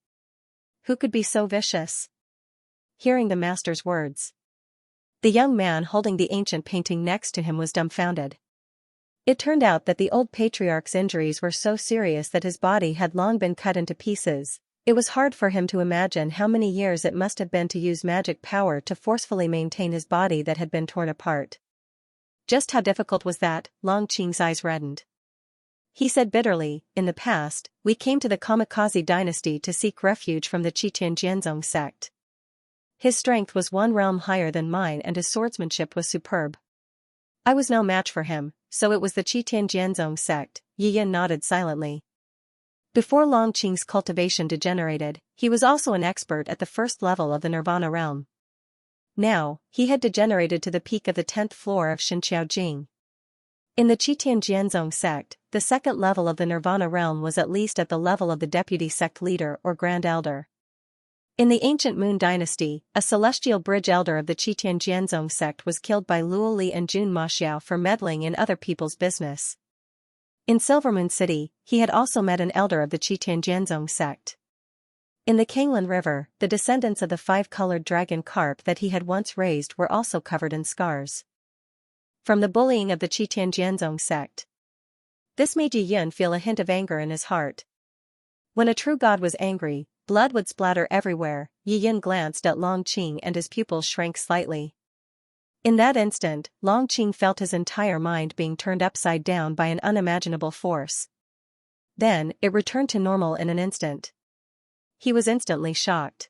A: Who could be so vicious? Hearing the master's words, the young man holding the ancient painting next to him was dumbfounded. It turned out that the old patriarch's injuries were so serious that his body had long been cut into pieces. It was hard for him to imagine how many years it must have been to use magic power to forcefully maintain his body that had been torn apart. Just how difficult was that? Longqing's eyes reddened. He said bitterly, in the past, we came to the Kamikaze dynasty to seek refuge from the Qitian sect. His strength was 1 realm higher than mine and his swordsmanship was superb. I was no match for him, so it was the Qitian sect. Yiyan nodded silently. Before Longqing's cultivation degenerated, he was also an expert at the first level of the Nirvana realm. Now, he had degenerated to the peak of the 10th floor of Xinqiao. In the Qitian sect, the second level of the Nirvana realm was at least at the level of the deputy sect leader or grand elder. In the ancient Moon dynasty, a celestial bridge elder of the Qitian sect was killed by Luo Li and Jun Maxiao for meddling in other people's business. In Silvermoon City, he had also met an elder of the Qitian sect. In the Kanglan River, the descendants of the 5-colored dragon carp that he had once raised were also covered in scars. from the bullying of the Xianxia sect. This made Yi Yin feel a hint of anger in his heart. When a true god was angry, blood would splatter everywhere. Yi Yin glanced at Long Qing and his pupils shrank slightly. In that instant, Long Qing felt his entire mind being turned upside down by an unimaginable force. Then, it returned to normal in an instant. He was instantly shocked.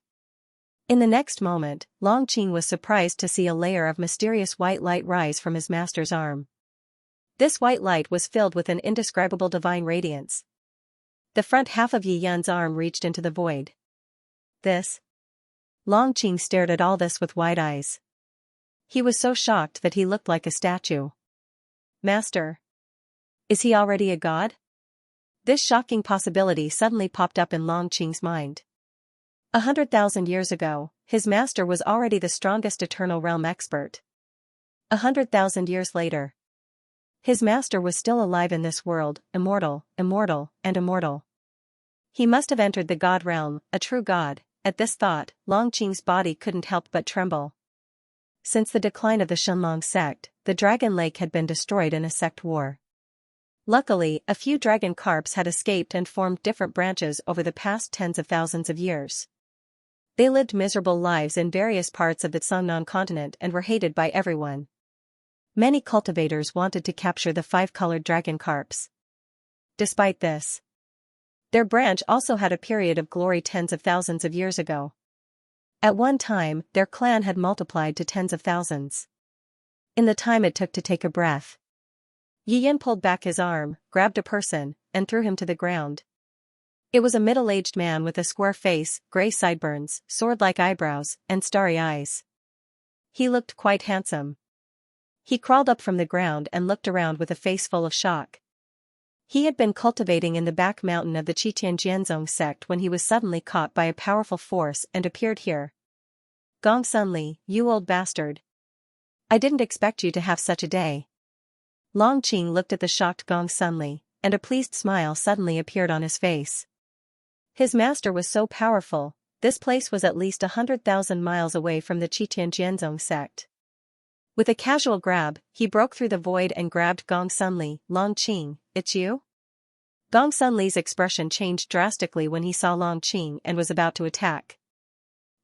A: In the next moment, Long Qing was surprised to see a layer of mysterious white light rise from his master's arm. This white light was filled with an indescribable divine radiance. The front half of Yi Yin's arm reached into the void. This? Long Qing stared at all this with wide eyes. He was so shocked that he looked like a statue. Master. Is he already a god? This shocking possibility suddenly popped up in Long Qing's mind. 100,000 years ago, his master was already the strongest eternal realm expert. 100,000 years later, his master was still alive in this world, immortal, and immortal. He must have entered the god realm, a true god. At this thought, Long Qing's body couldn't help but tremble. Since the decline of the Shenlong sect, the Dragon Lake had been destroyed in a sect war. Luckily, a few dragon carps had escaped and formed different branches over the past tens of thousands of years. They lived miserable lives in various parts of the Songnan continent and were hated by everyone. Many cultivators wanted to capture the five-colored dragon carps. Despite this, their branch also had a period of glory tens of thousands of years ago. At one time, their clan had multiplied to tens of thousands. In the time it took to take a breath, Yi Yin pulled back his arm, grabbed a person, and threw him to the ground. It was a middle-aged man with a square face, gray sideburns, sword-like eyebrows, and starry eyes. He looked quite handsome. He crawled up from the ground and looked around with a face full of shock. He had been cultivating in the back mountain of the Xianxia sect when he was suddenly caught by a powerful force and appeared here. Gong Sunli, you old bastard. I didn't expect you to have such a day. Long Qing looked at the shocked Gong Sunli, and a pleased smile suddenly appeared on his face. His master was so powerful, this place was at least 100,000 miles away from the Xianxia sect. With a casual grab, he broke through the void and grabbed Gong Sunli. Long Qing, it's you? Gong Sunli's expression changed drastically when he saw Long Qing and was about to attack.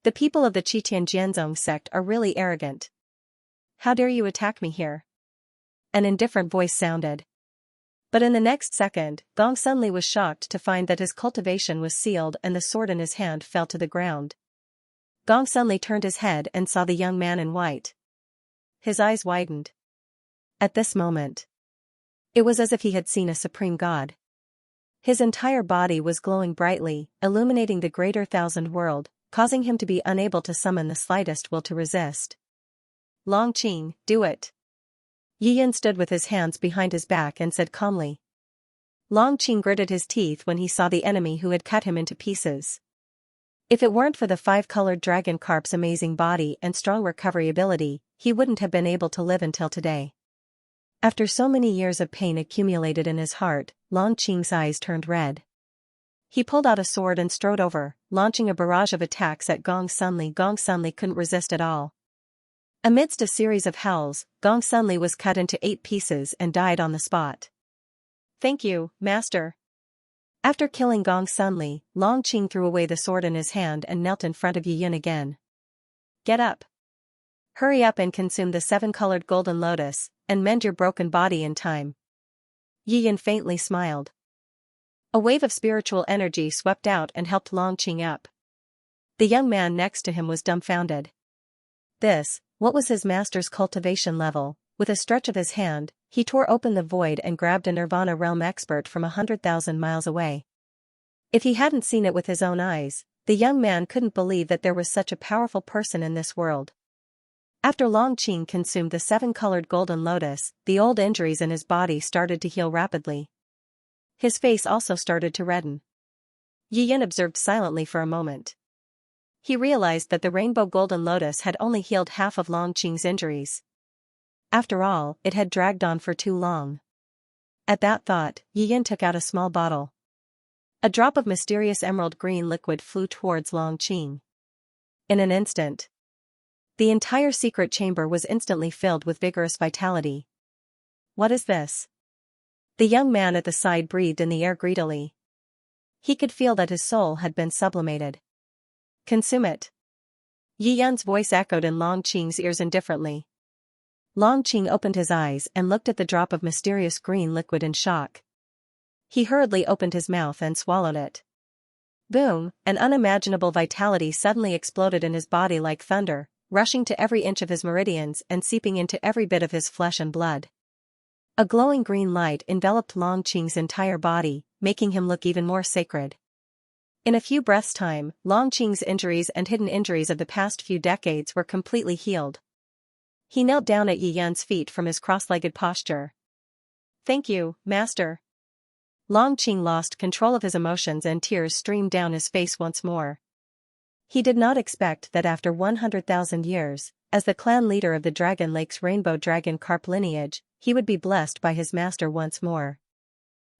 A: The people of the Xianxia sect are really arrogant. How dare you attack me here? An indifferent voice sounded. But in the next second, Gong Sunli was shocked to find that his cultivation was sealed and the sword in his hand fell to the ground. Gong Sunli turned his head and saw the young man in white. His eyes widened. At this moment, it was as if he had seen a supreme god. His entire body was glowing brightly, illuminating the greater thousand world, causing him to be unable to summon the slightest will to resist. Long Qing, do it. Yi Yin stood with his hands behind his back and said calmly. Long Qing gritted his teeth when he saw the enemy who had cut him into pieces. If it weren't for the five-colored dragon carp's amazing body and strong recovery ability, he wouldn't have been able to live until today. After so many years of pain accumulated in his heart, Long Qing's eyes turned red. He pulled out a sword and strode over, launching a barrage of attacks at Gong Sunli. Gong Sunli couldn't resist at all. Amidst a series of howls, Gong Sunli was cut into 8 pieces and died on the spot. Thank you, master. After killing Gong Sunli, Long Qing threw away the sword in his hand and knelt in front of Yi Yin again. Get up. Hurry up and consume the 7-colored golden lotus, and mend your broken body in time. Yi Yin faintly smiled. A wave of spiritual energy swept out and helped Long Qing up. The young man next to him was dumbfounded. What was his master's cultivation level? With a stretch of his hand, he tore open the void and grabbed a Nirvana realm expert from 100,000 miles away. If he hadn't seen it with his own eyes, the young man couldn't believe that there was such a powerful person in this world. After Long Qing consumed the 7-colored golden lotus, the old injuries in his body started to heal rapidly. His face also started to redden. Yi Yin observed silently for a moment. He realized that the rainbow golden lotus had only healed half of Long Qing's injuries. After all, it had dragged on for too long. At that thought, Yi Yin took out a small bottle. A drop of mysterious emerald green liquid flew towards Long Qing. In an instant, the entire secret chamber was instantly filled with vigorous vitality. What is this? The young man at the side breathed in the air greedily. He could feel that his soul had been sublimated. Consume it. Yi Yan's voice echoed in Long Qing's ears indifferently. Long Qing opened his eyes and looked at the drop of mysterious green liquid in shock. He hurriedly opened his mouth and swallowed it. Boom, an unimaginable vitality suddenly exploded in his body like thunder, rushing to every inch of his meridians and seeping into every bit of his flesh and blood. A glowing green light enveloped Long Qing's entire body, making him look even more sacred. In a few breaths' time, Long Qing's injuries and hidden injuries of the past few decades were completely healed. He knelt down at Yi Yan's feet from his cross-legged posture. Thank you, Master. Long Qing lost control of his emotions and tears streamed down his face once more. He did not expect that after 100,000 years, as the clan leader of the Dragon Lake's rainbow dragon carp lineage, he would be blessed by his master once more.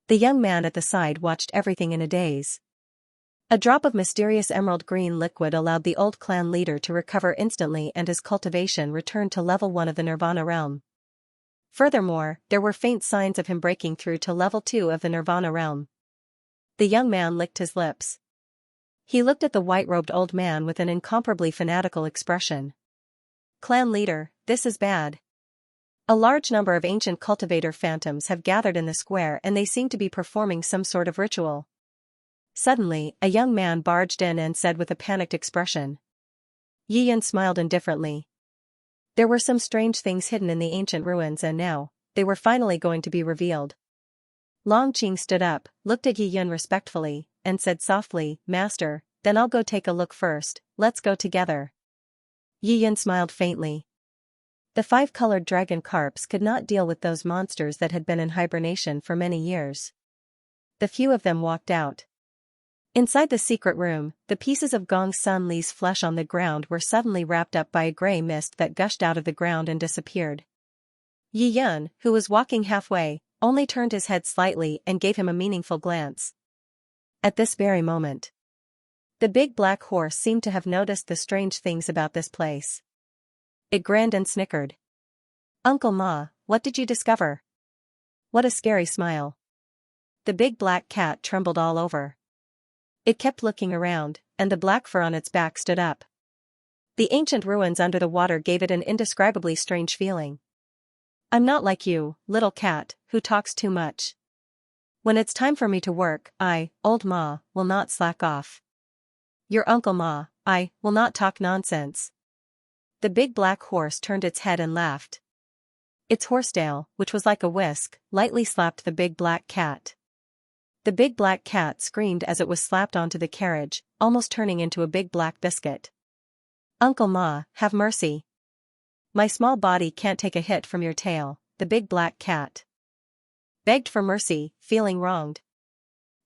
A: The young man at the side watched everything in a daze. A drop of mysterious emerald green liquid allowed the old clan leader to recover instantly and his cultivation returned to level 1 of the Nirvana realm. Furthermore, there were faint signs of him breaking through to level 2 of the Nirvana realm. The young man licked his lips. He looked at the white-robed old man with an incomparably fanatical expression. Clan leader, this is bad. A large number of ancient cultivator phantoms have gathered in the square and they seem to be performing some sort of ritual. Suddenly, a young man barged in and said with a panicked expression. Yi Yan smiled indifferently. There were some strange things hidden in the ancient ruins and now, they were finally going to be revealed. Long Qing stood up, looked at Yi Yan respectfully, and said softly, Master, then I'll go take a look first, let's go together. Yi Yan smiled faintly. The 5-colored dragon carps could not deal with those monsters that had been in hibernation for many years. The few of them walked out. Inside the secret room, the pieces of Gong Sun Li's flesh on the ground were suddenly wrapped up by a gray mist that gushed out of the ground and disappeared. Yi Yan, who was walking halfway, only turned his head slightly and gave him a meaningful glance. At this very moment, the big black horse seemed to have noticed the strange things about this place. It grinned and snickered. Uncle Ma, what did you discover? What a scary smile. The big black cat trembled all over. It kept looking around, and the black fur on its back stood up. The ancient ruins under the water gave it an indescribably strange feeling. I'm not like you, little cat, who talks too much. When it's time for me to work, I, old Ma, will not slack off. Your Uncle Ma, I, will not talk nonsense. The big black horse turned its head and laughed. Its horsetail, which was like a whisk, lightly slapped the big black cat. The big black cat screamed as it was slapped onto the carriage, almost turning into a big black biscuit. Uncle Ma, have mercy. My small body can't take a hit from your tail, the big black cat begged for mercy, feeling wronged.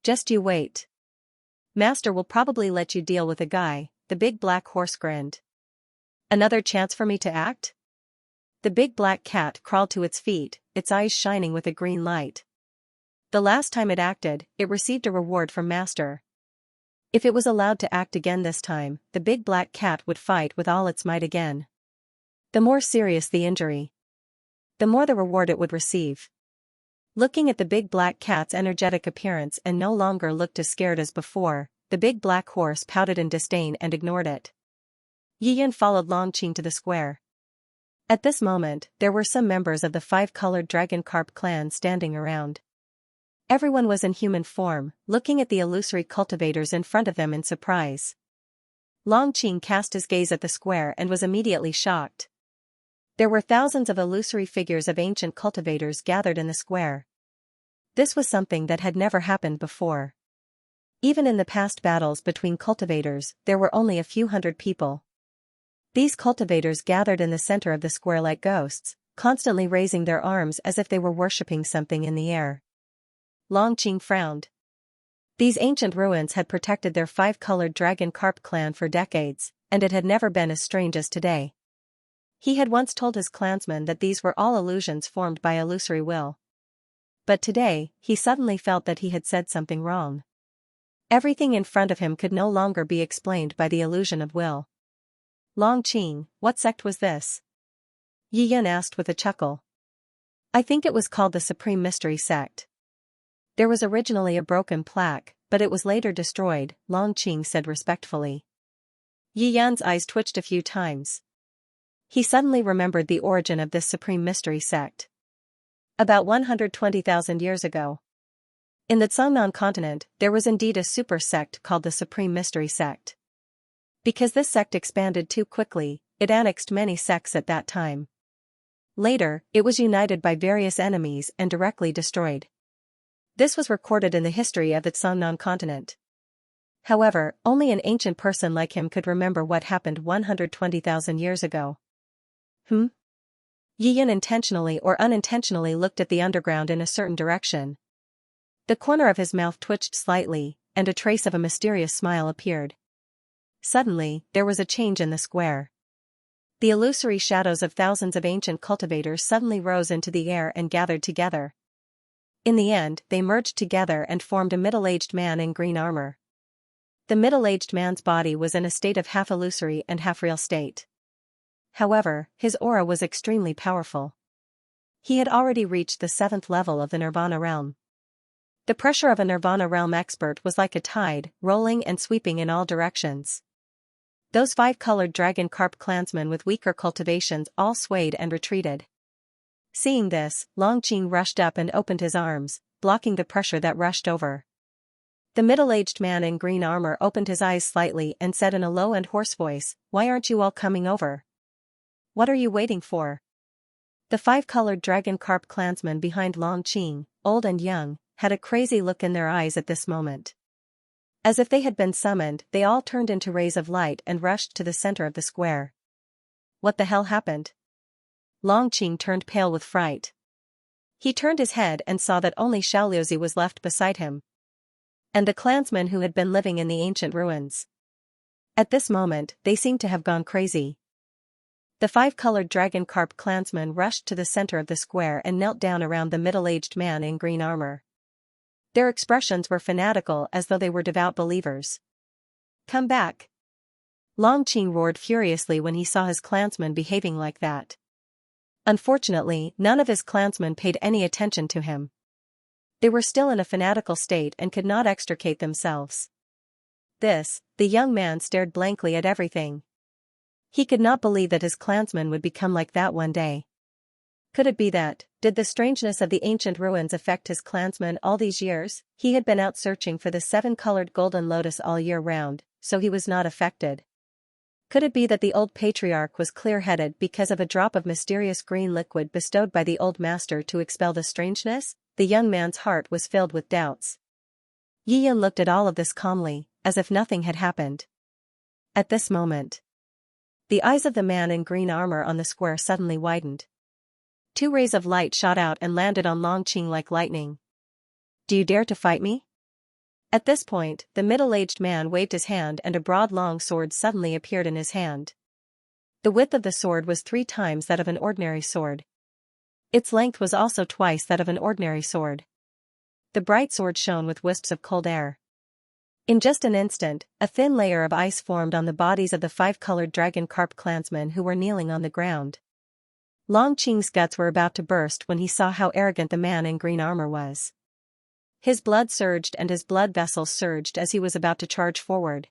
A: Just you wait. Master will probably let you deal with a guy, the big black horse grinned. Another chance for me to act? The big black cat crawled to its feet, its eyes shining with a green light. The last time it acted, it received a reward from Master. If it was allowed to act again this time, the big black cat would fight with all its might again. The more serious the injury, the more the reward it would receive. Looking at the big black cat's energetic appearance and no longer looked as scared as before, the big black horse pouted in disdain and ignored it. Yi Yan followed Long Qing to the square. At this moment, there were some members of the 5-colored dragon carp clan standing around. Everyone was in human form, looking at the illusory cultivators in front of them in surprise. Long Qing cast his gaze at the square and was immediately shocked. There were thousands of illusory figures of ancient cultivators gathered in the square. This was something that had never happened before. Even in the past battles between cultivators, there were only a few hundred people. These cultivators gathered in the center of the square like ghosts, constantly raising their arms as if they were worshipping something in the air. Long Qing frowned. These ancient ruins had protected their 5-colored dragon carp clan for decades, and it had never been as strange as today. He had once told his clansmen that these were all illusions formed by illusory will. But today, he suddenly felt that he had said something wrong. Everything in front of him could no longer be explained by the illusion of will. Long Qing, what sect was this? Yi Yan asked with a chuckle. I think it was called the Supreme Mystery Sect. There was originally a broken plaque, but it was later destroyed, Long Qing said respectfully. Yi Yan's eyes twitched a few times. He suddenly remembered the origin of this Supreme Mystery Sect. About 120,000 years ago. In the Tsungnan continent, there was indeed a super sect called the Supreme Mystery Sect. Because this sect expanded too quickly, it annexed many sects at that time. Later, it was united by various enemies and directly destroyed. This was recorded in the history of the Tsungnan continent. However, only an ancient person like him could remember what happened 120,000 years ago. Yi Yan intentionally or unintentionally looked at the underground in a certain direction. The corner of his mouth twitched slightly, and a trace of a mysterious smile appeared. Suddenly, there was a change in the square. The illusory shadows of thousands of ancient cultivators suddenly rose into the air and gathered together. In the end, they merged together and formed a middle-aged man in green armor. The middle-aged man's body was in a state of half-illusory and half-real state. However, his aura was extremely powerful. He had already reached the 7th level of the Nirvana realm. The pressure of a Nirvana realm expert was like a tide, rolling and sweeping in all directions. Those 5-colored dragon carp clansmen with weaker cultivations all swayed and retreated. Seeing this, Long Qing rushed up and opened his arms, blocking the pressure that rushed over. The middle-aged man in green armor opened his eyes slightly and said in a low and hoarse voice, "Why aren't you all coming over? What are you waiting for?" The 5-colored dragon carp clansmen behind Long Qing, old and young, had a crazy look in their eyes at this moment. As if they had been summoned, they all turned into rays of light and rushed to the center of the square. What the hell happened? Long Qing turned pale with fright. He turned his head and saw that only Xiaoliuzi was left beside him. And the clansmen who had been living in the ancient ruins. At this moment, they seemed to have gone crazy. The 5-colored dragon carp clansmen rushed to the center of the square and knelt down around the middle-aged man in green armor. Their expressions were fanatical as though they were devout believers. "Come back!" Long Qing roared furiously when he saw his clansmen behaving like that. Unfortunately, none of his clansmen paid any attention to him. They were still in a fanatical state and could not extricate themselves. The young man stared blankly at everything. He could not believe that his clansmen would become like that one day. Could it be that, did the strangeness of the ancient ruins affect his clansmen all these years? He had been out searching for the 7-colored golden lotus all year round, so he was not affected. Could it be that the old patriarch was clear-headed because of a drop of mysterious green liquid bestowed by the old master to expel the strangeness? The young man's heart was filled with doubts. Yi Yan looked at all of this calmly, as if nothing had happened. At this moment, the eyes of the man in green armor on the square suddenly widened. 2 rays of light shot out and landed on Long Qing like lightning. "Do you dare to fight me?" At this point, the middle-aged man waved his hand and a broad long sword suddenly appeared in his hand. The width of the sword was 3 times that of an ordinary sword. Its length was also twice that of an ordinary sword. The bright sword shone with wisps of cold air. In just an instant, a thin layer of ice formed on the bodies of the 5-colored dragon carp clansmen who were kneeling on the ground. Long Qing's guts were about to burst when he saw how arrogant the man in green armor was. His blood surged and his blood vessels surged as he was about to charge forward.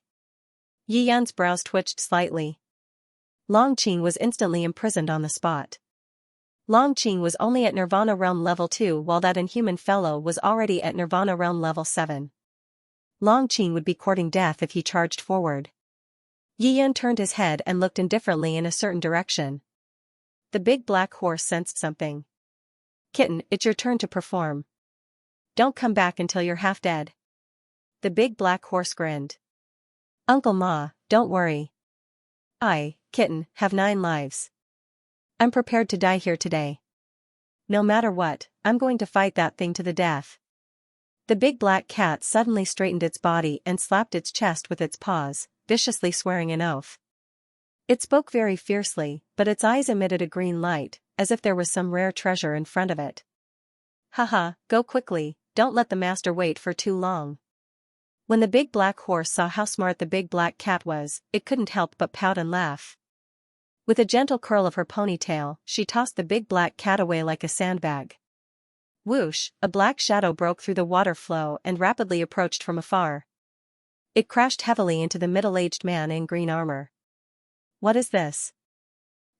A: Yi Yan's brows twitched slightly. Long Qing was instantly imprisoned on the spot. Long Qing was only at Nirvana Realm Level 2 while that inhuman fellow was already at Nirvana Realm Level 7. Long Qing would be courting death if he charged forward. Yi Yan turned his head and looked indifferently in a certain direction. The big black horse sensed something. "Kitten, it's your turn to perform. Don't come back until you're half dead." The big black horse grinned. "Uncle Ma, don't worry. I, Kitten, have 9 lives. I'm prepared to die here today. No matter what, I'm going to fight that thing to the death." The big black cat suddenly straightened its body and slapped its chest with its paws, viciously swearing an oath. It spoke very fiercely, but its eyes emitted a green light, as if there was some rare treasure in front of it. "Haha, go quickly, don't let the master wait for too long." When the big black horse saw how smart the big black cat was, it couldn't help but pout and laugh. With a gentle curl of her ponytail, she tossed the big black cat away like a sandbag. Whoosh, a black shadow broke through the water flow and rapidly approached from afar. It crashed heavily into the middle-aged man in green armor. What is this?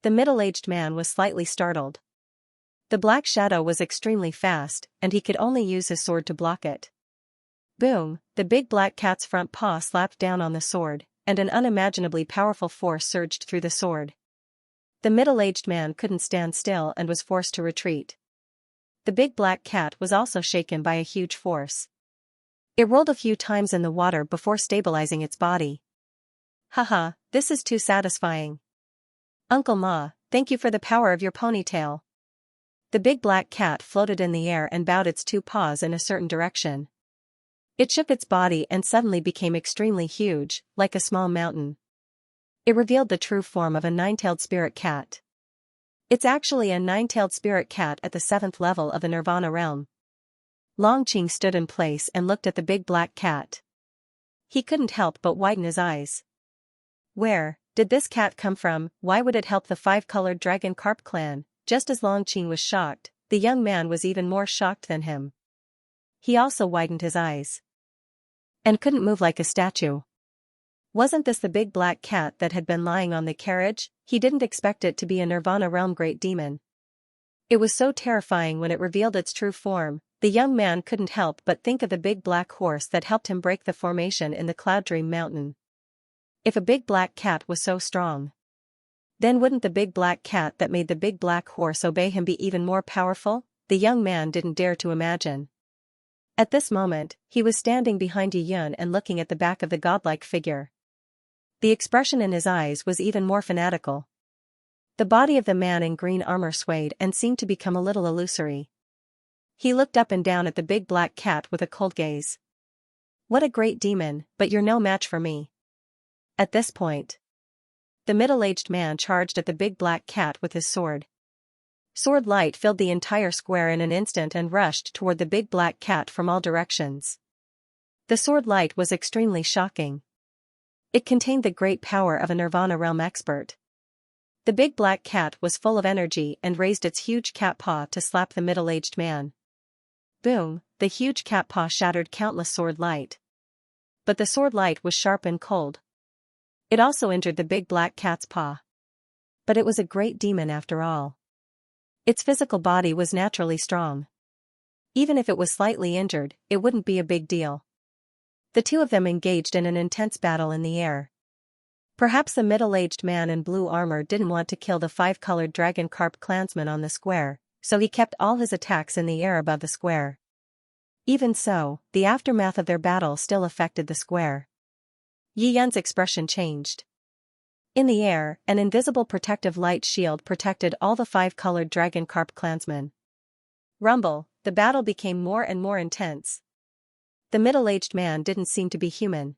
A: The middle-aged man was slightly startled. The black shadow was extremely fast, and he could only use his sword to block it. Boom, the big black cat's front paw slapped down on the sword, and an unimaginably powerful force surged through the sword. The middle-aged man couldn't stand still and was forced to retreat. The big black cat was also shaken by a huge force. It rolled a few times in the water before stabilizing its body. Haha, this is too satisfying. Uncle Ma, thank you for the power of your ponytail. The big black cat floated in the air and bowed its two paws in a certain direction. It shook its body and suddenly became extremely huge, like a small mountain. It revealed the true form of a nine-tailed spirit cat. It's actually a nine-tailed spirit cat at the 7th level of the Nirvana realm. Longqing stood in place and looked at the big black cat. He couldn't help but widen his eyes. Where did this cat come from? Why would it help the five-colored dragon carp clan? Just as Longqing was shocked, the young man was even more shocked than him. He also widened his eyes. And couldn't move like a statue. Wasn't this the big black cat that had been lying on the carriage? He didn't expect it to be a Nirvana realm great demon. It was so terrifying when it revealed its true form. The young man couldn't help but think of the big black horse that helped him break the formation in the Cloud Dream Mountain. If a big black cat was so strong, then wouldn't the big black cat that made the big black horse obey him be even more powerful? The young man didn't dare to imagine. At this moment, he was standing behind Yi Yun and looking at the back of the godlike figure. The expression in his eyes was even more fanatical. The body of the man in green armor swayed and seemed to become a little illusory. He looked up and down at the big black cat with a cold gaze. What a great demon, but you're no match for me. At this point, the middle-aged man charged at the big black cat with his sword. Sword light filled the entire square in an instant and rushed toward the big black cat from all directions. The sword light was extremely shocking. It contained the great power of a Nirvana realm expert. The big black cat was full of energy and raised its huge cat paw to slap the middle-aged man. Boom, the huge cat paw shattered countless sword light. But the sword light was sharp and cold. It also injured the big black cat's paw. But it was a great demon after all. Its physical body was naturally strong. Even if it was slightly injured, it wouldn't be a big deal. The two of them engaged in an intense battle in the air. Perhaps the middle-aged man in blue armor didn't want to kill the five-colored dragon carp clansman on the square, so he kept all his attacks in the air above the square. Even so, the aftermath of their battle still affected the square. Yi Yun's expression changed. In the air, an invisible protective light shield protected all the five-colored dragon carp clansmen. Rumble, the battle became more and more intense. The middle-aged man didn't seem to be human.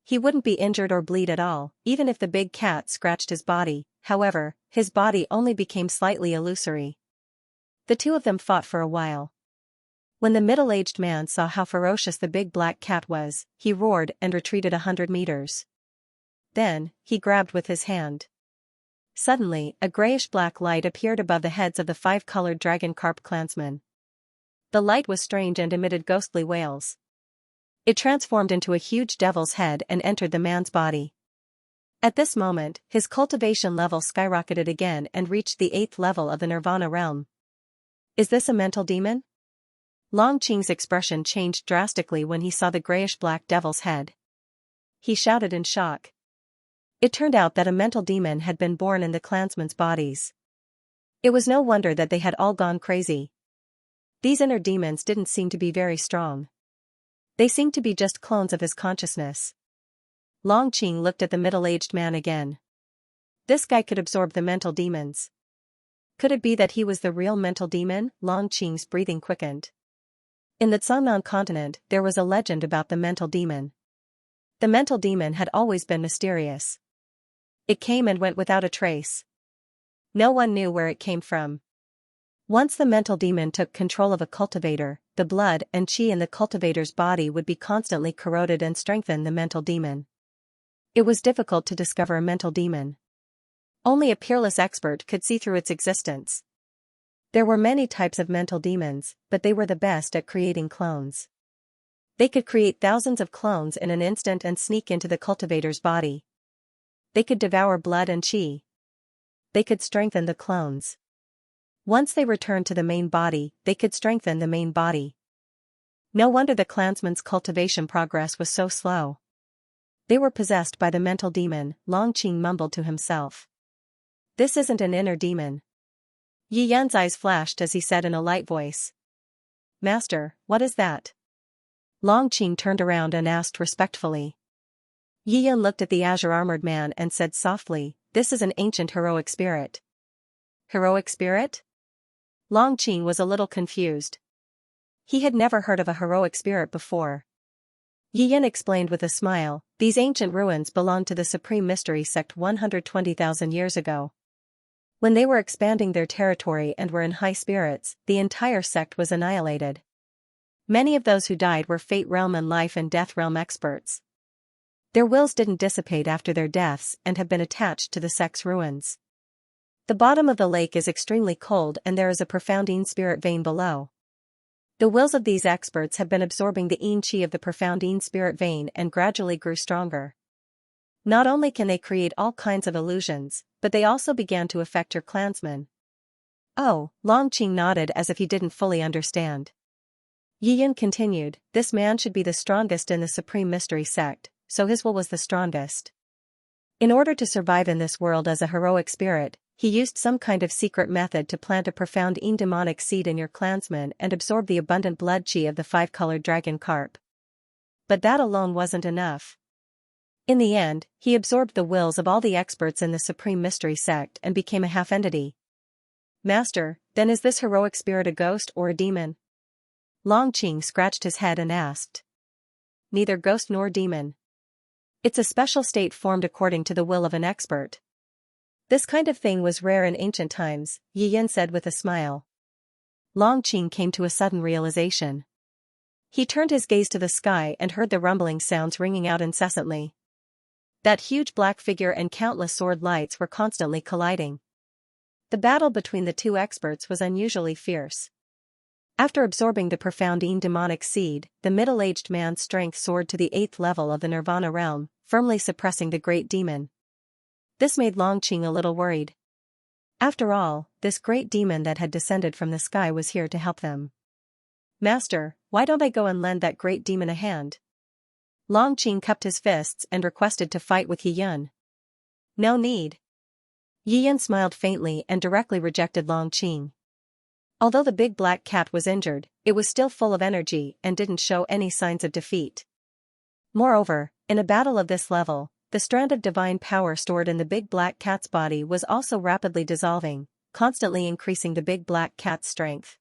A: He wouldn't be injured or bleed at all, even if the big cat scratched his body. However, his body only became slightly illusory. The two of them fought for a while. When the middle-aged man saw how ferocious the big black cat was, he roared and retreated 100 meters. Then, he grabbed with his hand. Suddenly, a grayish-black light appeared above the heads of the five-colored dragon carp clansmen. The light was strange and emitted ghostly wails. It transformed into a huge devil's head and entered the man's body. At this moment, his cultivation level skyrocketed again and reached the 8th level of the Nirvana realm. Is this a mental demon? Longqing's expression changed drastically when he saw the grayish-black devil's head. He shouted in shock. It turned out that a mental demon had been born in the clansmen's bodies. It was no wonder that they had all gone crazy. These inner demons didn't seem to be very strong. They seemed to be just clones of his consciousness. Longqing looked at the middle-aged man again. This guy could absorb the mental demons. Could it be that he was the real mental demon? Longqing's breathing quickened. In the Zhangnan continent, there was a legend about the mental demon. The mental demon had always been mysterious. It came and went without a trace. No one knew where it came from. Once the mental demon took control of a cultivator, the blood and qi in the cultivator's body would be constantly corroded and strengthen the mental demon. It was difficult to discover a mental demon. Only a peerless expert could see through its existence. There were many types of mental demons, but they were the best at creating clones. They could create thousands of clones in an instant and sneak into the cultivator's body. They could devour blood and chi. They could strengthen the clones. Once they returned to the main body, they could strengthen the main body. No wonder the clansman's cultivation progress was so slow. They were possessed by the mental demon, Long Qing mumbled to himself. This isn't an inner demon. Yi Yan's eyes flashed as he said in a light voice. Master, what is that? Long Qing turned around and asked respectfully. Yi Yan looked at the azure-armored man and said softly, this is an ancient heroic spirit. Heroic spirit? Long Qing was a little confused. He had never heard of a heroic spirit before. Yi Yan explained with a smile, these ancient ruins belonged to the Supreme Mystery Sect 120,000 years ago. When they were expanding their territory and were in high spirits, the entire sect was annihilated. Many of those who died were Fate Realm and Life and Death Realm experts. Their wills didn't dissipate after their deaths and have been attached to the sect's ruins. The bottom of the lake is extremely cold and there is a profound Yin spirit vein below. The wills of these experts have been absorbing the Yin chi of the profound Yin spirit vein and gradually grew stronger. Not only can they create all kinds of illusions, but they also began to affect your clansmen. Oh, Long Qing nodded as if he didn't fully understand. Yi Yan continued, this man should be the strongest in the Supreme Mystery Sect, so his will was the strongest. In order to survive in this world as a heroic spirit, he used some kind of secret method to plant a profound Yin demonic seed in your clansmen and absorb the abundant blood chi of the five-colored dragon carp. But that alone wasn't enough. In the end, he absorbed the wills of all the experts in the Supreme Mystery Sect and became a half-entity. Master, then is this heroic spirit a ghost or a demon? Long Qing scratched his head and asked. Neither ghost nor demon. It's a special state formed according to the will of an expert. This kind of thing was rare in ancient times, Yi Yan said with a smile. Long Qing came to a sudden realization. He turned his gaze to the sky and heard the rumbling sounds ringing out incessantly. That huge black figure and countless sword lights were constantly colliding. The battle between the two experts was unusually fierce. After absorbing the profound Yin demonic seed, the middle-aged man's strength soared to the 8th level of the Nirvana realm, firmly suppressing the great demon. This made Long Qing a little worried. After all, this great demon that had descended from the sky was here to help them. Master, why don't I go and lend that great demon a hand? Long Qing cupped his fists and requested to fight with Yi Yan. No need. Yi Yan smiled faintly and directly rejected Long Qing. Although the big black cat was injured, it was still full of energy and didn't show any signs of defeat. Moreover, in a battle of this level, the strand of divine power stored in the big black cat's body was also rapidly dissolving, constantly increasing the big black cat's strength.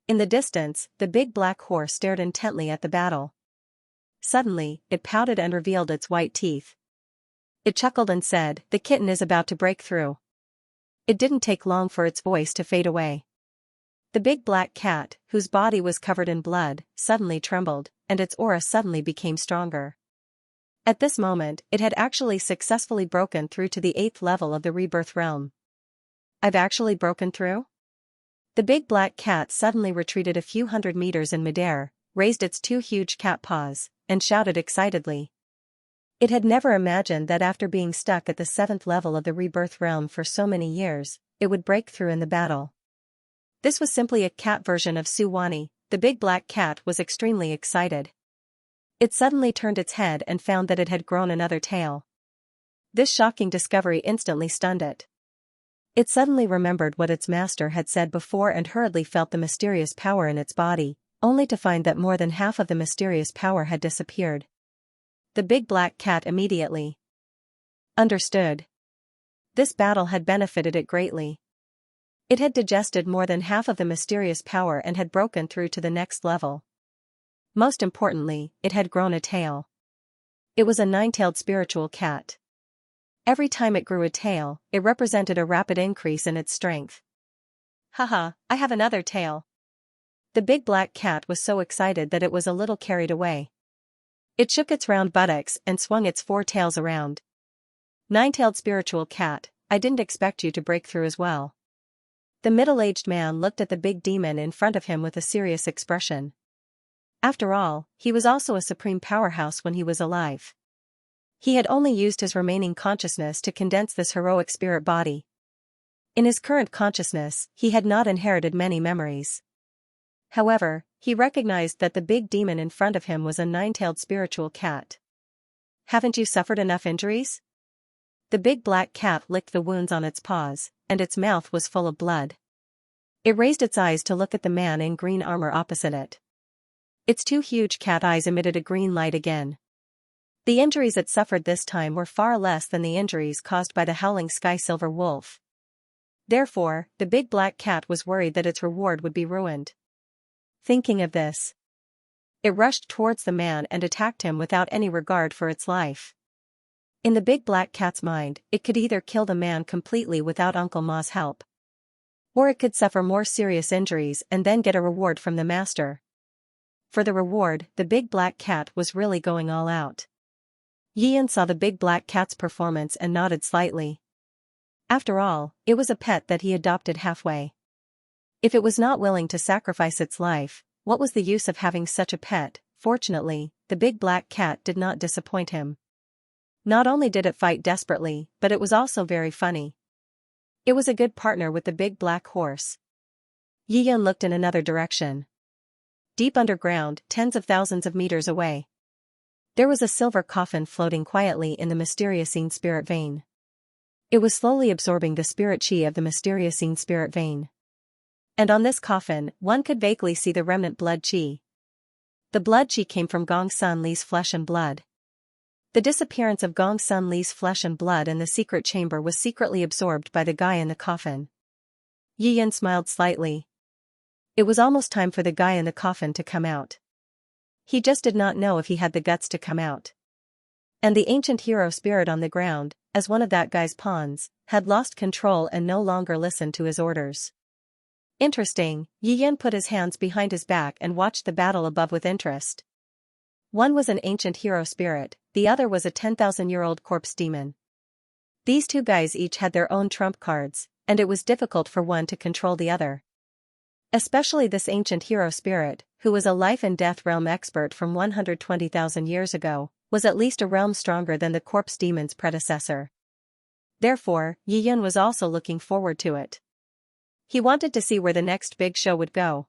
A: In the distance, the big black horse stared intently at the battle. Suddenly, it pouted and revealed its white teeth. It chuckled and said, the kitten is about to break through. It didn't take long for its voice to fade away. The big black cat, whose body was covered in blood, suddenly trembled, and its aura suddenly became stronger. At this moment, it had actually successfully broken through to the 8th level of the rebirth realm. I've actually broken through? The big black cat suddenly retreated a few hundred meters in midair, raised its two huge cat paws, and shouted excitedly. It had never imagined that after being stuck at the 7th level of the rebirth realm for so many years, it would break through in the battle. This was simply a cat version of Suwani. The big black cat was extremely excited. It suddenly turned its head and found that it had grown another tail. This shocking discovery instantly stunned it. It suddenly remembered what its master had said before and hurriedly felt the mysterious power in its body, only to find that more than half of the mysterious power had disappeared. The big black cat immediately understood. This battle had benefited it greatly. It had digested more than half of the mysterious power and had broken through to the next level. Most importantly, it had grown a tail. It was a 9-tailed spiritual cat. Every time it grew a tail, it represented a rapid increase in its strength. Haha, I have another tail. The big black cat was so excited that it was a little carried away. It shook its round buttocks and swung its 4 tails around. 9-tailed spiritual cat, I didn't expect you to break through as well. The middle-aged man looked at the big demon in front of him with a serious expression. After all, he was also a supreme powerhouse when he was alive. He had only used his remaining consciousness to condense this heroic spirit body. In his current consciousness, he had not inherited many memories. However, he recognized that the big demon in front of him was a nine-tailed spiritual cat. Haven't you suffered enough injuries? The big black cat licked the wounds on its paws, and its mouth was full of blood. It raised its eyes to look at the man in green armor opposite it. Its two huge cat eyes emitted a green light again. The injuries it suffered this time were far less than the injuries caused by the howling sky silver wolf. Therefore, the big black cat was worried that its reward would be ruined. Thinking of this, it rushed towards the man and attacked him without any regard for its life. In the big black cat's mind, it could either kill the man completely without Uncle Ma's help, or it could suffer more serious injuries and then get a reward from the master. For the reward, the big black cat was really going all out. Yian saw the big black cat's performance and nodded slightly. After all, it was a pet that he adopted halfway. If it was not willing to sacrifice its life, what was the use of having such a pet? Fortunately, the big black cat did not disappoint him. Not only did it fight desperately, but it was also very funny. It was a good partner with the big black horse. Yian looked in another direction. Deep underground, tens of thousands of meters away, there was a silver coffin floating quietly in the Mysterious spirit vein. It was slowly absorbing the spirit chi of the Mysterious spirit vein. And on this coffin, one could vaguely see the remnant blood chi. The blood chi came from Gong Sun Li's flesh and blood. The disappearance of Gong Sun Li's flesh and blood in the secret chamber was secretly absorbed by the guy in the coffin. Yiyan smiled slightly. It was almost time for the guy in the coffin to come out. He just did not know if he had the guts to come out. And the ancient hero spirit on the ground, as one of that guy's pawns, had lost control and no longer listened to his orders. Interesting, Yiyan put his hands behind his back and watched the battle above with interest. One was an ancient hero spirit, the other was a 10,000-year-old corpse demon. These two guys each had their own trump cards, and it was difficult for one to control the other. Especially this ancient hero spirit, who was a life and death realm expert from 120,000 years ago, was at least a realm stronger than the corpse demon's predecessor. Therefore, Yiyan was also looking forward to it. He wanted to see where the next big show would go.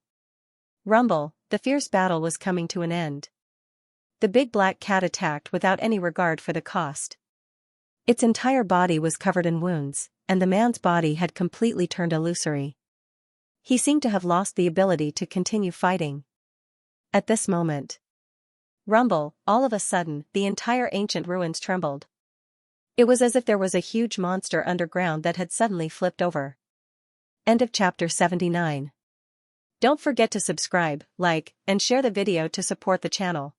A: Rumble, the fierce battle was coming to an end. The big black cat attacked without any regard for the cost. Its entire body was covered in wounds, and the man's body had completely turned illusory. He seemed to have lost the ability to continue fighting. At this moment, rumble, all of a sudden, the entire ancient ruins trembled. It was as if there was a huge monster underground that had suddenly flipped over. End of chapter 79. Don't forget to subscribe, like, and share the video to support the channel.